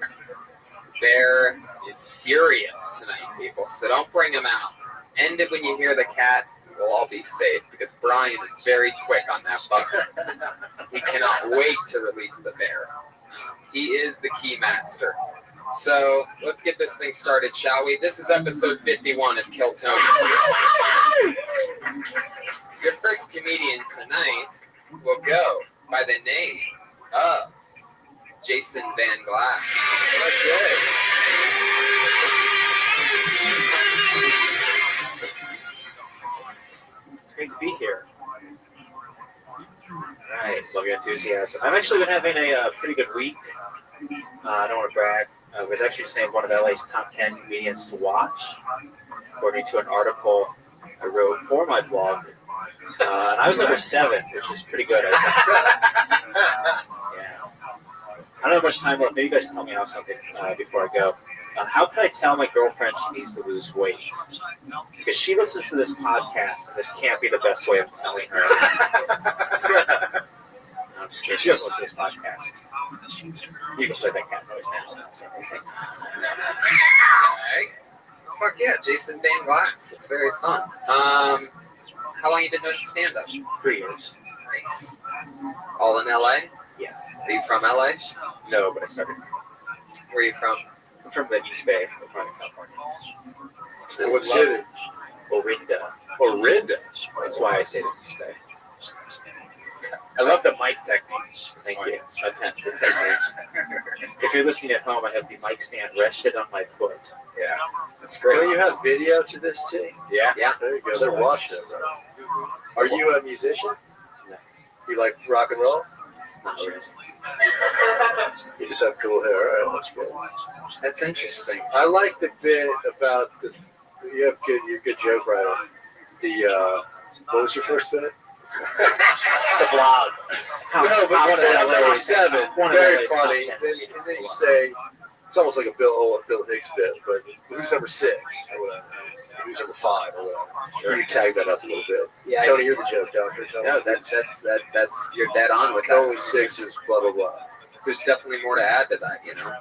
Bear is furious tonight, people, so don't bring him out. End it when you hear the cat. We'll all be safe, because Brian is very quick on that button. He cannot wait to release the bear. He is the key master. So let's get this thing started, shall we? This is episode 51 of Kill Tony. Your first comedian tonight will go by the name of Jason Van Glass. It's great to be here. Right, love your enthusiasm. I've actually been having a pretty good week. I don't want to brag. I was actually just named one of LA's top 10 comedians to watch, according to an article I wrote for my blog. And I was number 7, which is pretty good. I don't have much time left. Maybe you guys can help me out with something before I go. How can I tell my girlfriend she needs to lose weight? Because she listens to this podcast, and this can't be the best way of telling her. No, I'm just kidding. She doesn't listen to this podcast. You can play that cat noise now. That's everything. Okay. Fuck yeah, Jason Van Glass. It's very fun. How long you been doing stand-up? 3 years. Nice. All in LA? Yeah. Are you from LA? No, but I started. Where are you from? I'm from the East Bay, Oakland, California. What city? Orinda. Orinda. That's why I say the East Bay. I love the mic technique. Thank you. It's my pen. The technique. If you're listening at home, I have the mic stand rested on my foot. Yeah, that's great. So you have video to this too? Yeah. Yeah. There you go. They're watching it, right? Are you a musician? No. You like rock and roll? Not really. You just have cool hair. All right, that's good. That's interesting. I like the bit about the. You're a good joke writer. The what was your first bit? The blog. No, but you said number 7. Very funny. Then you say it's almost like a Bill Hicks bit, but who's number 6 or whatever? Who's number 5 or whatever? Sure. You tag that up a little bit. Yeah. Tony, you're the joke doctor. Tony. No, that's you're dead on with that. Only 6 is blah blah blah. There's definitely more to add to that, you know.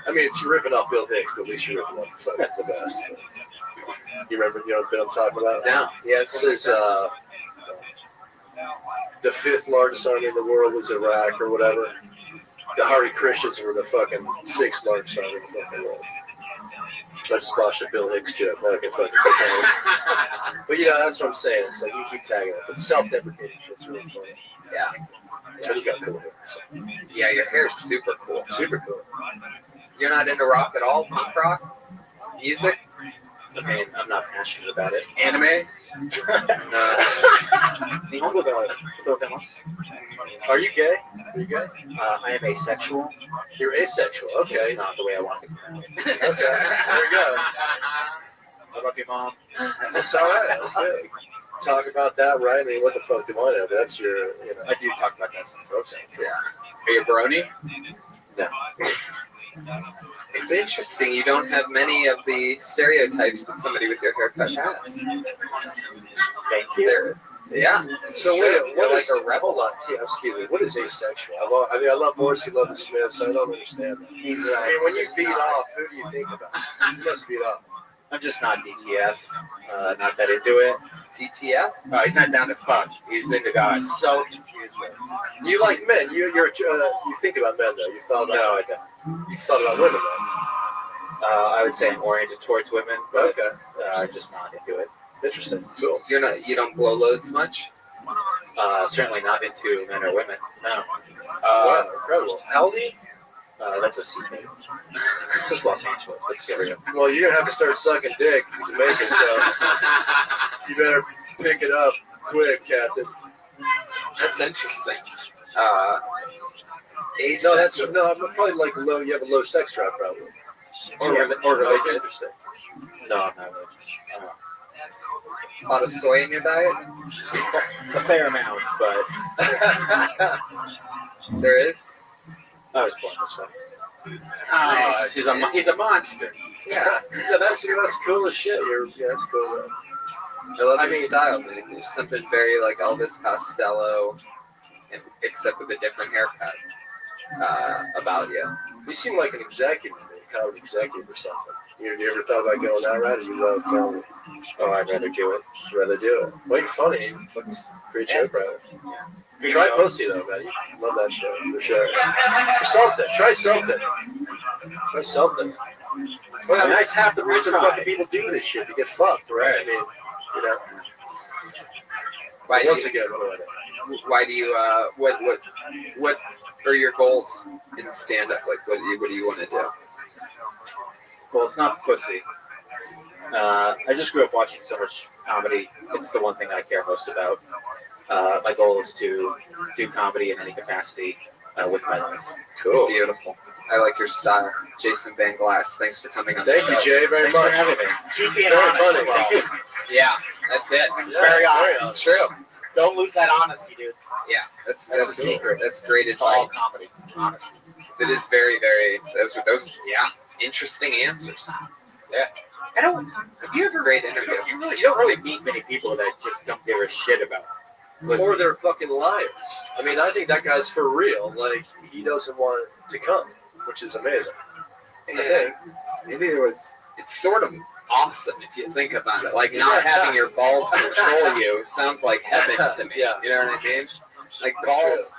I mean, it's ripping off Bill Hicks, but at least you're ripping off the best. You remember, what bit I'm talking about? No. Yeah. This is the 5th largest army in the world was Iraq or whatever. The Hare Krishnas were the fucking 6th largest army in the fucking world. So I just watched a Bill Hicks joke. Now I can fucking but that's what I'm saying. It's like you keep tagging it. But self-deprecating shit's really funny. Yeah. So you got cool hair. So. Yeah, your hair's super cool. Super cool. You're not into rock at all? Punk rock? Music? I mean, I'm not passionate about it. Anime? Are you gay? Are you gay? I am asexual. You're asexual. This Okay. is not the way I want to go. Okay. There we go. I love you, Mom. That's all right. That's good. Talk about that, right? I mean, what the fuck do I know? That's your, I do talk about that sometimes. Okay. Yeah. Are you a brony? No. It's interesting. You don't have many of the stereotypes that somebody with your haircut has. Thank you. Yeah. So Sure. wait, You're what like is a rebel? Hold on, excuse me. What is asexual? I love Morrissey, love the Smiths, so I don't understand that. I mean, when you beat off, who do you think about? You must beat off. I'm just not DTF. Not that into it. DTF? He's not down to fuck. He's into guys. So confused with You like men. You think about men though. You thought about No, I don't. You thought about women though. I would say I'm oriented towards women, but Okay. just not into it. Interesting. Cool. You don't blow loads much? Certainly not into men or women. No. Wow, incredible. How old are you? That's a secret. This is Los Angeles. Let's get real. Well, you're gonna have to start sucking dick to make it. So you better pick it up quick, Captain. That's interesting. No, I'm probably like low. You have a low sex drive, probably. Or religion. Interesting. No, I'm not religious. A lot of soy in your diet? A fair amount, but There is? I was born this way. He's a monster. Yeah, that's cool as shit. That's cool. I love your style, man. There's something very like Elvis Costello, except with a different haircut about you. You seem like an executive, a comedy executive or something. You ever thought about going that route, or you love comedy? Oh, I'd rather do it. Rather do it. Well, you're funny. Fucking great show, brother. Try Pussy though, man. You love that show for sure. Or something. Try something. Try something. Well, that's half the reason fucking people do this shit, to get fucked, right? I mean, once again, why do you what are your goals in stand-up? Like, what do you want to do? Well, it's not pussy. I just grew up watching so much comedy. It's the one thing I care most about. My goal is to do comedy in any capacity with my life. Cool. It's beautiful. I like your style. Jason Van Glass, thanks for coming on. Thank you, Jay, very much. Thanks for having me. Keep being honest. Funny. Yeah, that's it. It's very honest. It's true. Don't lose that honesty, dude. Yeah, that's a secret. That's great It's all advice. comedy. Honesty. It is very, very. Those. Yeah. interesting answers. Yeah. Have you ever Great interview. You don't really meet many people that just don't give a shit about pussy. Or they're fucking liars. I mean, I think that guy's for real. Like, he doesn't want to come, which is amazing. I think. Maybe it's sort of awesome if you think about it. Like, not having your balls control you sounds like heaven to me. Yeah. You know what I mean? Like, balls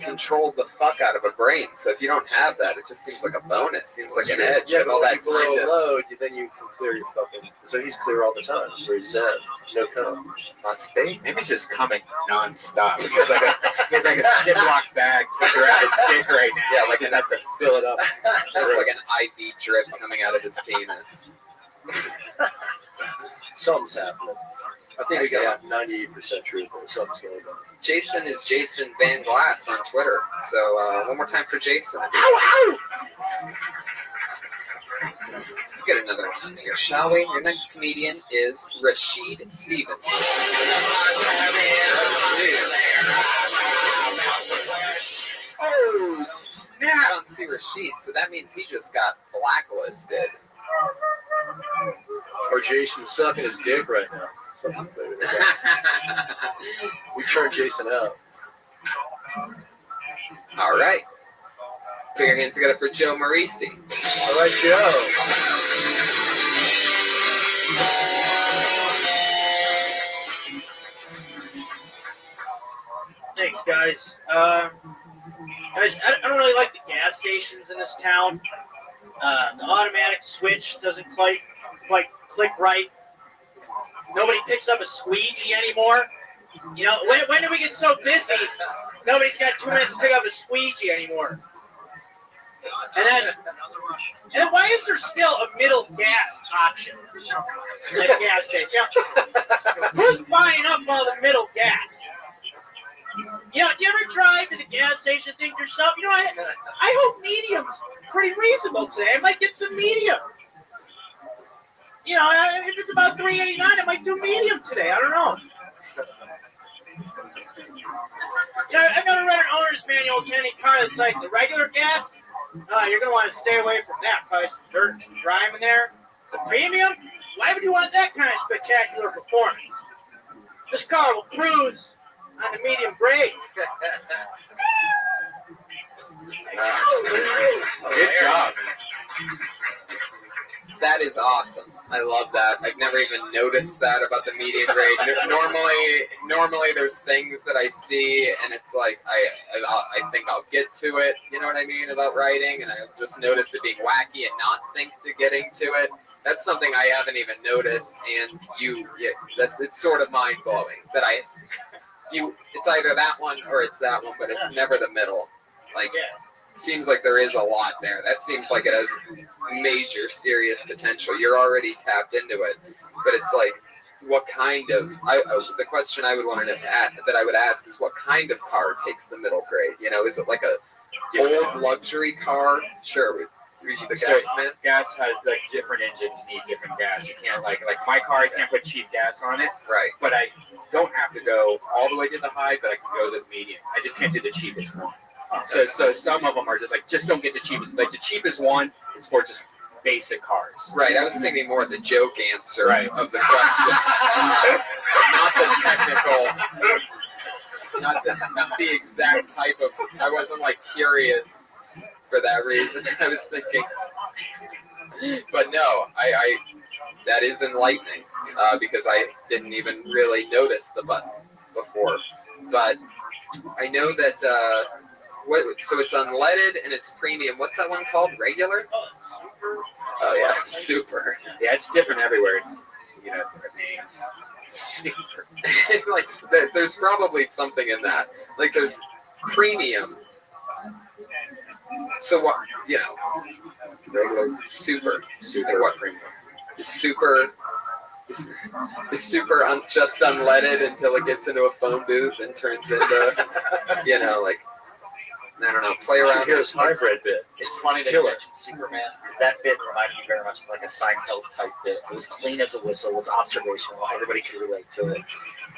control the fuck out of a brain. So if you don't have that, it just seems like a bonus. Seems like an edge. Yeah, and but all when that you blow time a load, then you can clear your fucking. So he's clear all the time. Where he's zen. No cum. Must be. Maybe it's just coming nonstop. He has like a Ziploc bag tucked around his dick right now. Yeah, like he just has to fill it up. There's like an IV drip coming out of his penis. Something's happening. I think we got 98% truth there. Something's going on. Jason is Jason Van Glass on Twitter. So one more time for Jason. Let's get another one here, shall we? Your next comedian is Rashid Stevens. Oh, snap! I don't see Rashid, so that means he just got blacklisted. Or Jason's sucking his dick right now. We turned Jason out. All right. Put your hands together for Joe Marisi. All right, Joe. Thanks, guys. Guys, I don't really like the gas stations in this town. The automatic switch doesn't quite click right. Nobody picks up a squeegee anymore. You know, when do we get so busy? Nobody's got 2 minutes to pick up a squeegee anymore. And then why is there still a middle gas option at a gas station? Who's buying up all the middle gas? You know, you ever drive to the gas station and think to yourself, you know, I hope medium's pretty reasonable today. I might get some medium. You know, if it's about $3.89, I might do medium today. I don't know. You know, I've never read an owner's manual to any car that's like the regular gas. You're going to want to stay away from that. Probably some dirt and some grime in there. The premium? Why would you want that kind of spectacular performance? This car will cruise on the medium grade. Good job. That is awesome. I love that. I've never even noticed that about the medium grade. Normally there's things that I see and it's like I think I'll get to it. You know what I mean about writing, and I'll just notice it being wacky and not think to getting to it. That's something I haven't even noticed, and it's sort of mind blowing that it's either that one or it's that one, but it's never the middle. Like. It seems like there is a lot there. That seems like it has major, serious potential. You're already tapped into it, but it's like, what kind of? The question I would want to that I would ask is, what kind of car takes the middle grade? You know, is it like a old luxury car? Sure, the gas man. Gas has like different engines need different gas. You can't like my car. I can't put cheap gas on it. Right. But I don't have to go all the way to the high, but I can go to the medium. I just can't do the cheapest one. So some of them are just don't get the cheapest. Like the cheapest one is for just basic cars. Right. I was thinking more the joke answer of the question, not the technical, not the exact type of. I wasn't like curious for that reason. I was thinking, but no, I that is enlightening because I didn't even really notice the button before, but I know that. So it's unleaded and it's premium. What's that one called? Regular? Oh yeah, super. Yeah, it's different everywhere. It's different names. Super. Like there's probably something in that. Like there's premium. So what? Regular, super. Like what premium? Is super. Is super just unleaded until it gets into a phone booth and turns into like. I don't know, play around. Here's hybrid bit. It's funny that you mentioned Superman, because that bit reminded me very much of like a Seinfeld type bit. It was clean as a whistle, it was observational, everybody could relate to it.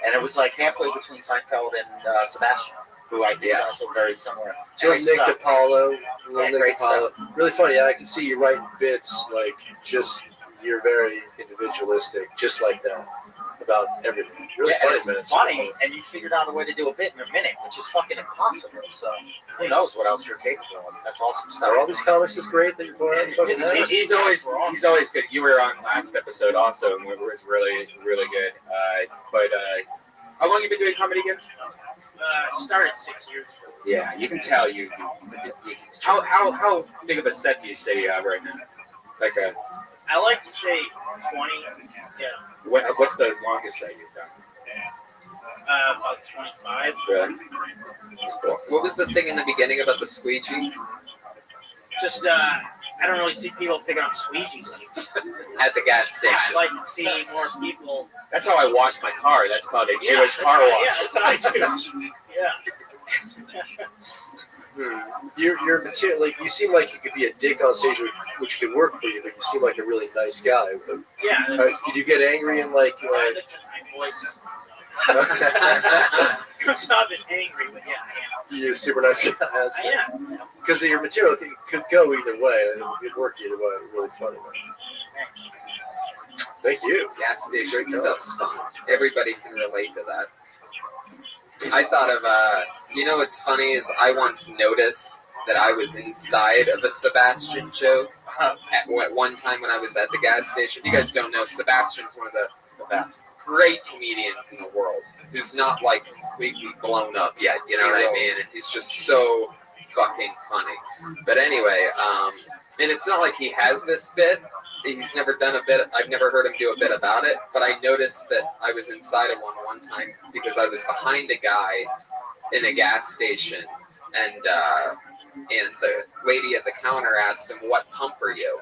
And it was like halfway between Seinfeld and Sebastian. who I think is also very similar. Little Nick DiPaolo. Yeah, great stuff. Really funny. I can see you writing bits like just you're very individualistic, just like that about everything. Really Yeah, funny, and man. it's funny, and you figured out a way to do a bit in a minute, which is fucking impossible. So who knows what else you're capable of? That's awesome stuff. Are all these comics this great that you're going out? He's always good. You were on last episode also, and it was really good. But how long you been doing comedy again? Started 6 years ago. Yeah, you can tell you. How big of a set do you say you have right now? Like I like to say 20. Yeah. What's the longest set you've done? About 25. Really? That's cool. What was the thing in the beginning about the squeegee? Just I don't really see people picking up squeegees at the gas station. I'd like to see more people. That's how I wash my car. That's called a Jewish car right. wash. Yeah, that's what I do. Yeah. You're material. Like you seem like you could be a dick on stage, which could work for you, but you seem like a really nice guy. Yeah. Did you get angry and like? My voice comes off as angry, but yeah, I am. You're a super nice guy. That's I am. Because your material could go either way. It could work either way. Really funny, man. Thank you. Gas station stuff's fun. Everybody can relate to that. I thought of what's funny is I once noticed that I was inside of a Sebastian joke at one time when I was at the gas station. You guys don't know, Sebastian's one of the best, great comedians in the world, who's not like completely blown up yet, you know what I mean? And he's just so fucking funny. But anyway, and it's not like he has this bit. He's never done a bit. I've never heard him do a bit about it. But I noticed that I was inside of one time because I was behind a guy in a gas station, and the lady at the counter asked him, "What pump are you?"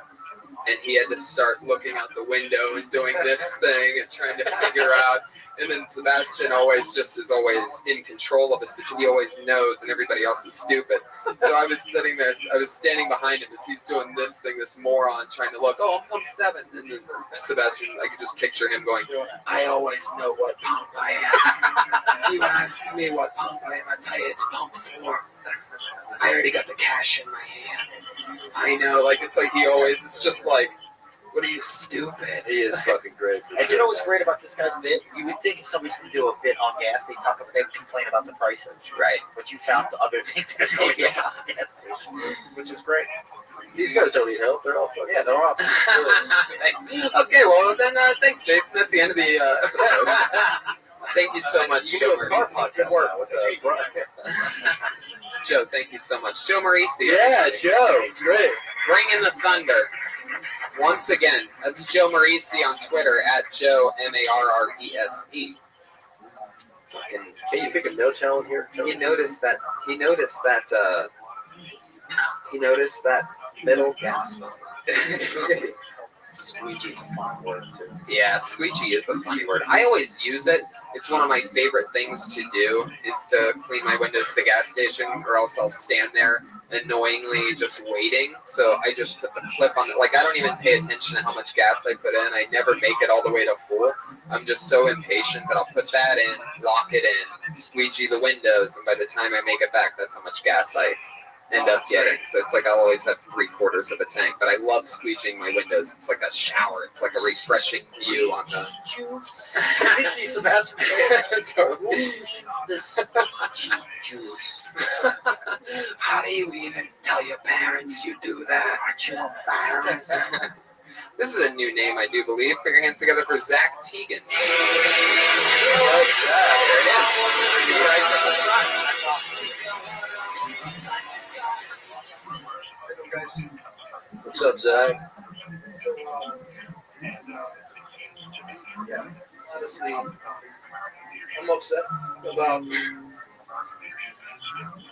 And he had to start looking out the window and doing this thing and trying to figure out. And then Sebastian is always in control of the situation. He always knows, and everybody else is stupid. So I was sitting there, I was standing behind him as he's doing this thing, this moron trying to look, I'm pump 7. And then Sebastian, I could just picture him going, I always know what pump I am. You ask me what pump I am, I tell you it's pump 4. I already got the cash in my hand. I know, it's like he always, it's just like, what are you, stupid? He is fucking great. And you know what's great about this guy's bit? You would think if somebody's going to do a bit on gas, they would complain about the prices. Right. But you found the other things that are going on at the gas station, which is great. These guys don't need help. They're all fucking. Yeah, they're awesome. Thanks. Okay, well, then, thanks, Jason. That's the end of the episode. Thank you so much, Joe Maurice. Good work with Joe, thank you so much. Joe Maurice. Yeah, Joe. It's great. Bringing the thunder. Once again, that's Joe Maurice on Twitter at Joe Marrese. Can you pick a no talent here? He noticed that middle gas pump. Squeegee's a fun word too. Yeah, squeegee is a funny word. I always use it. It's one of my favorite things to do is to clean my windows at the gas station, or else I'll stand there annoyingly just waiting. So I just put the clip on it. I don't even pay attention to how much gas I put in. I never make it all the way to full. I'm just so impatient that I'll put that in, lock it in, squeegee the windows, and by the time I make it back, that's how much gas I end up getting. So it's like I'll always have 3/4 of a tank. But I love squeegeeing my windows. It's like a shower. It's like a refreshing view on the juice. You see Sebastian who needs the squeegee juice? How do you even tell your parents you do that? Aren't you embarrassed? This is a new name, I do believe. Put your hands together for Zach Teagan. What's up, Zach? So, yeah, honestly, I'm upset about.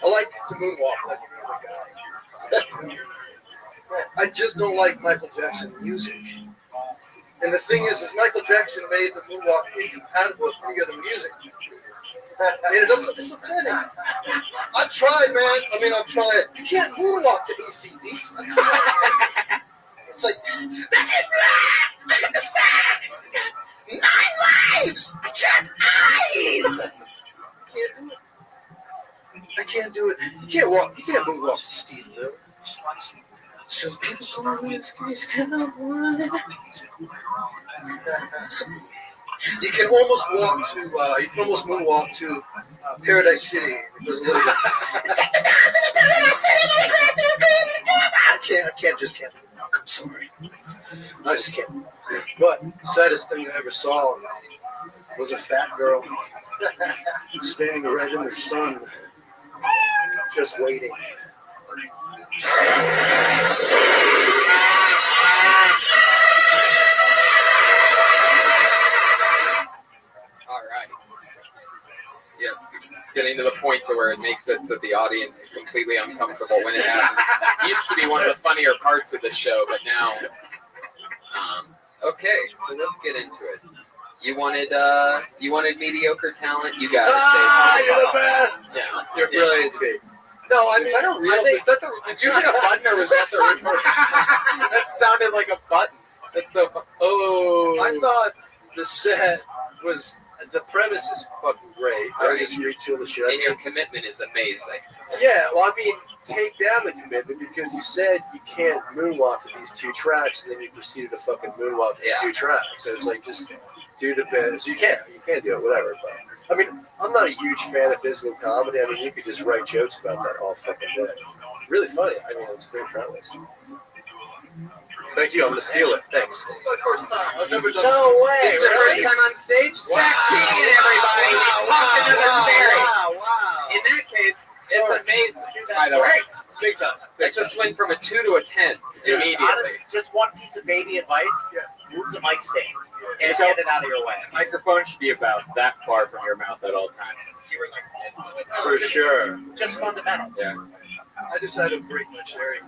I like to moonwalk like any other guy. I just don't like Michael Jackson music. And the thing is Michael Jackson made the moonwalk incompatible with any other music. And it doesn't, it's offending. I tried, man. I tried. You can't moonwalk to AC/DC. I tried. It's like, back in black, look at the stack. 9 lives, just eyes. Can't do it. I can't do it. You can't walk. You can't moonwalk to Steve Miller. So people come on and please come on. You can almost walk to. You can almost moonwalk to Paradise City. It goes a little bit. I can't. I'm sorry. I just can't. But the saddest thing I ever saw was a fat girl standing right in the sun, just waiting. All right. Yeah, it's getting to the point to where it makes it so the audience is completely uncomfortable when it happens. It used to be one of the funnier parts of the show, but now, okay. So let's get into it. You wanted mediocre talent. You got it. You're the best. Yeah, You're brilliant, Steve. No, I mean, is that a real? Is that the? Did you hit a button or was that the real? That sounded like a button. That's so. Oh. I thought the set was. The premise is fucking great. I just retool the shit. And your commitment is amazing. Yeah, well, I mean, take down the commitment because you said you can't moonwalk to these 2 tracks, and then you proceeded to fucking moonwalk to 2 tracks. So it's like, just do the best. You can do it, whatever. But I mean, I'm not a huge fan of physical comedy. I mean, you could just write jokes about that all fucking day. Really funny. I mean, it's great premise. Thank you. I'm gonna steal it. Thanks. It's my first time. I've never done No way. This is your really? first time on stage? Zach Teagan, everybody. We popped another cherry. Wow. In that case, it's amazing. By the way, big time. It just went from a 2 to a 10 immediately. Just one piece of baby advice: move the mic stand and get it out of your way. Microphone should be about that far from your mouth at all times. You were like this. For sure. Just fundamentals. Yeah. I just had to break my cherry.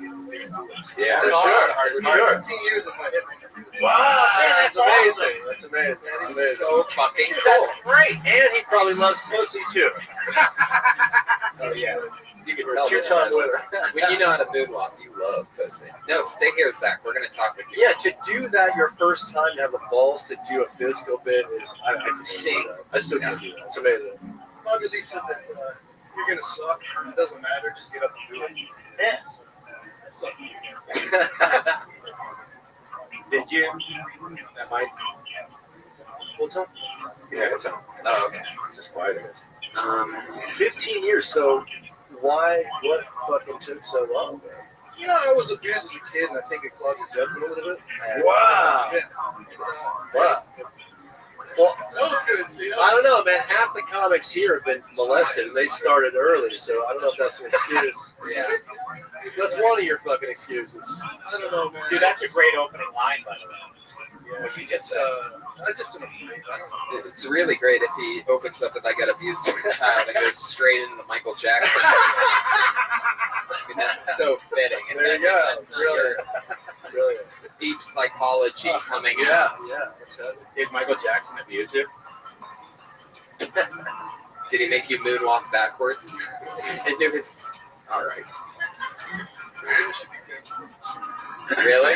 Yeah, for sure. 15 years of my hip. Wow, man, That's amazing. That's amazing. That is so fucking cool. That's great. And he probably loves pussy too. Oh yeah. You can You're tell a this two-time guy winner. loves- when you know how to moonwalk, you love pussy. No, stay here, Zach. We're gonna talk with you. Yeah, to do that your first time, to have the balls to do a physical bit is, I can see that. I still can't do that. It's amazing. Bobby Lee said that you're gonna suck. It doesn't matter. Just get up and do it. Yeah. Did you? That might. What's up? Yeah, what's up? Oh, okay. Just quiet. 15 years. So why? What fucking took so long, man? You know, I was abused as a kid, and I think it clogged your judgment a little bit. Wow. Yeah. Wow. Well, that was good. See, I don't know, man. Half the comics here have been molested, and they started early, so I don't know if that's an excuse. Yeah. That's one of your fucking excuses. I don't know, man. Dude, that's a great opening line, by the way. Yeah, What you just said. I just don't know. I don't know. It's really great if he opens up with "I got abused as a child" and goes straight into the Michael Jackson. I mean, that's so fitting. And There you go. that's not your Brilliant. deep psychology coming Yeah, out. yeah. That's good. Did Michael Jackson abuse you? Did he make you moonwalk backwards? And it was all right. Really?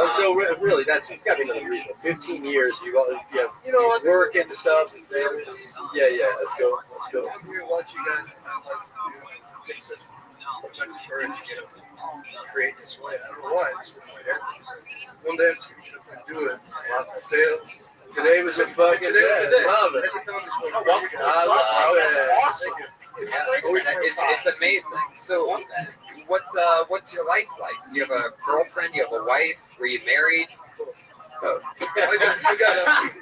So really, that's it's got to be another reason. 15 years, you have work and stuff. And family. Yeah, let's go. I'm here to watch you guys. Take such tremendous courage to get up and create this way. I don't know why. It's just in my head. One day I'm just going to get up and do it. I'll fail. Today was a fucking day. Love it. I love it. Awesome. It's amazing. So, what's your life like? Do you have a girlfriend? Do you have a wife? Were you married? Oh.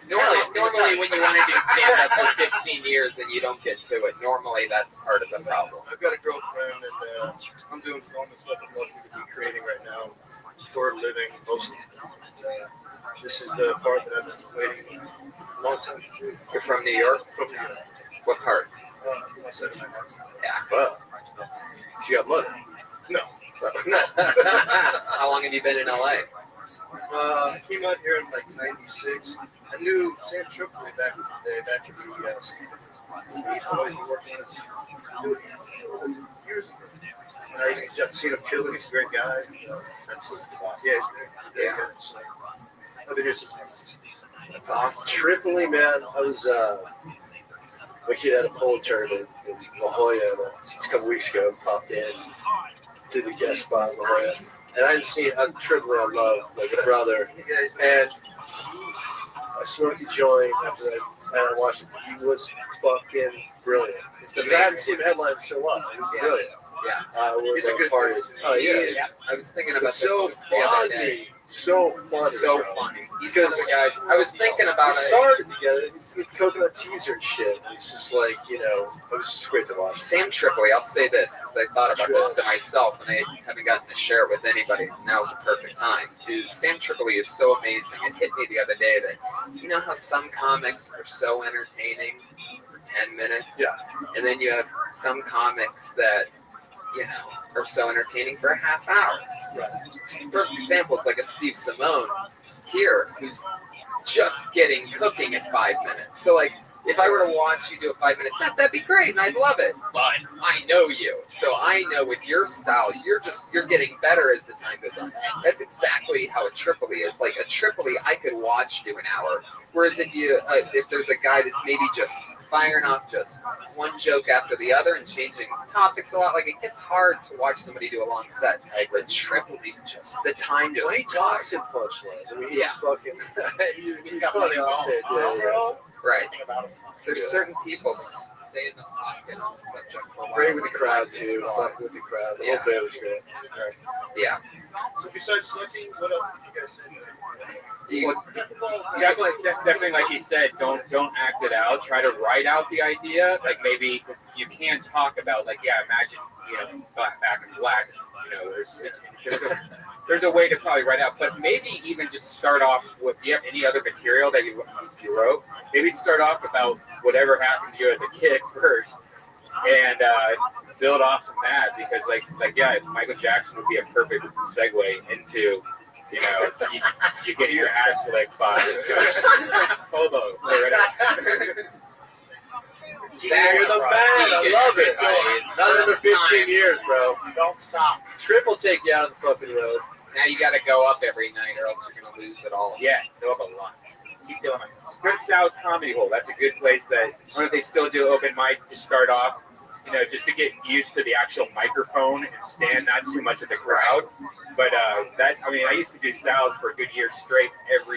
Normally, when you want to do stand-up for 15 years and you don't get to it, normally that's part of the problem. I've got a girlfriend, and I'm doing film and stuff I'm lucky to be creating right now for a living, mostly. This is the part that I've been waiting a long time to do. You're from New York? From New York. What part? I said it. Yeah. Wow. So you got money? No. How long have you been in LA? I came out here in like '96. I knew Sam Tripoli back in the day, back in the He's always been working on this years ago. I used to see him kill him. He's a great guy. Yeah, he's great. Yeah. I've been here since That's awesome. Tripoli, man. I was my kid had a pole tournament in La Jolla a couple weeks ago. Popped in to the guest spot in La Jolla, and I hadn't seen Tripoli. I loved like a brother, and I smoked a joint after I watched him. He was fucking brilliant. Because I hadn't seen the headline in so long. He was brilliant. Yeah. He's a good party. Oh yeah. I was thinking about So this the other day. funny. So funny. So bro. funny. He's one of the guys. I was thinking about We it. started together with coconut teaser and shit. It's just like, it was just great to watch. Sam Tripoli, I'll say this because I thought about this to myself and I haven't gotten to share it with anybody. Now's the perfect time. Sam Tripoli is so amazing. It hit me the other day that you know how some comics are so entertaining for 10 minutes? Yeah. And then you have some comics that, are so entertaining for a half hour. Perfect examples like a Steve Simone here who's just getting cooking at 5 minutes. So like, if I were to watch you do a 5 minute set, that'd be great, and I'd love it. But I know you, so I know with your style, you're getting better as the time goes on. That's exactly how a Tripoli is. Like a Tripoli, I could watch do an hour. Whereas if there's a guy that's maybe just firing off just one joke after the other and changing topics a lot, like it gets hard to watch somebody do a long set. Like with Tripoli, just the time just. Well, he talks in punchlines. I mean, he's fucking. he's funny off it. Right. There's certain people that stay in the pocket on the subject for a while. Great with the crowd too. Fuck with the crowd. The whole bit was great. Right. Yeah. So besides sucking, what else did you guys say? Definitely, like he said, don't act it out. Try to write out the idea. Like maybe because you can't talk about imagine back in black. There's a way to probably write out, but maybe even just start off with any other material that you wrote. Maybe start off about whatever happened to you as a kid first, and build off from that. Because Michael Jackson would be a perfect segue into. You get your ass licked by Hobo. Sam, you're the man. I love it. Another 15 years, bro. Don't stop. Trip will take you out of the fucking road. Now you got to go up every night, or else you're gonna lose it all. Yeah, go up a lot. Keep doing it. Go to Sal's Comedy Hole. That's a good place. I wonder if they still do open mic to start off. Just to get used to the actual microphone and stand not too much of the crowd. But I used to do Sal's for a good year straight every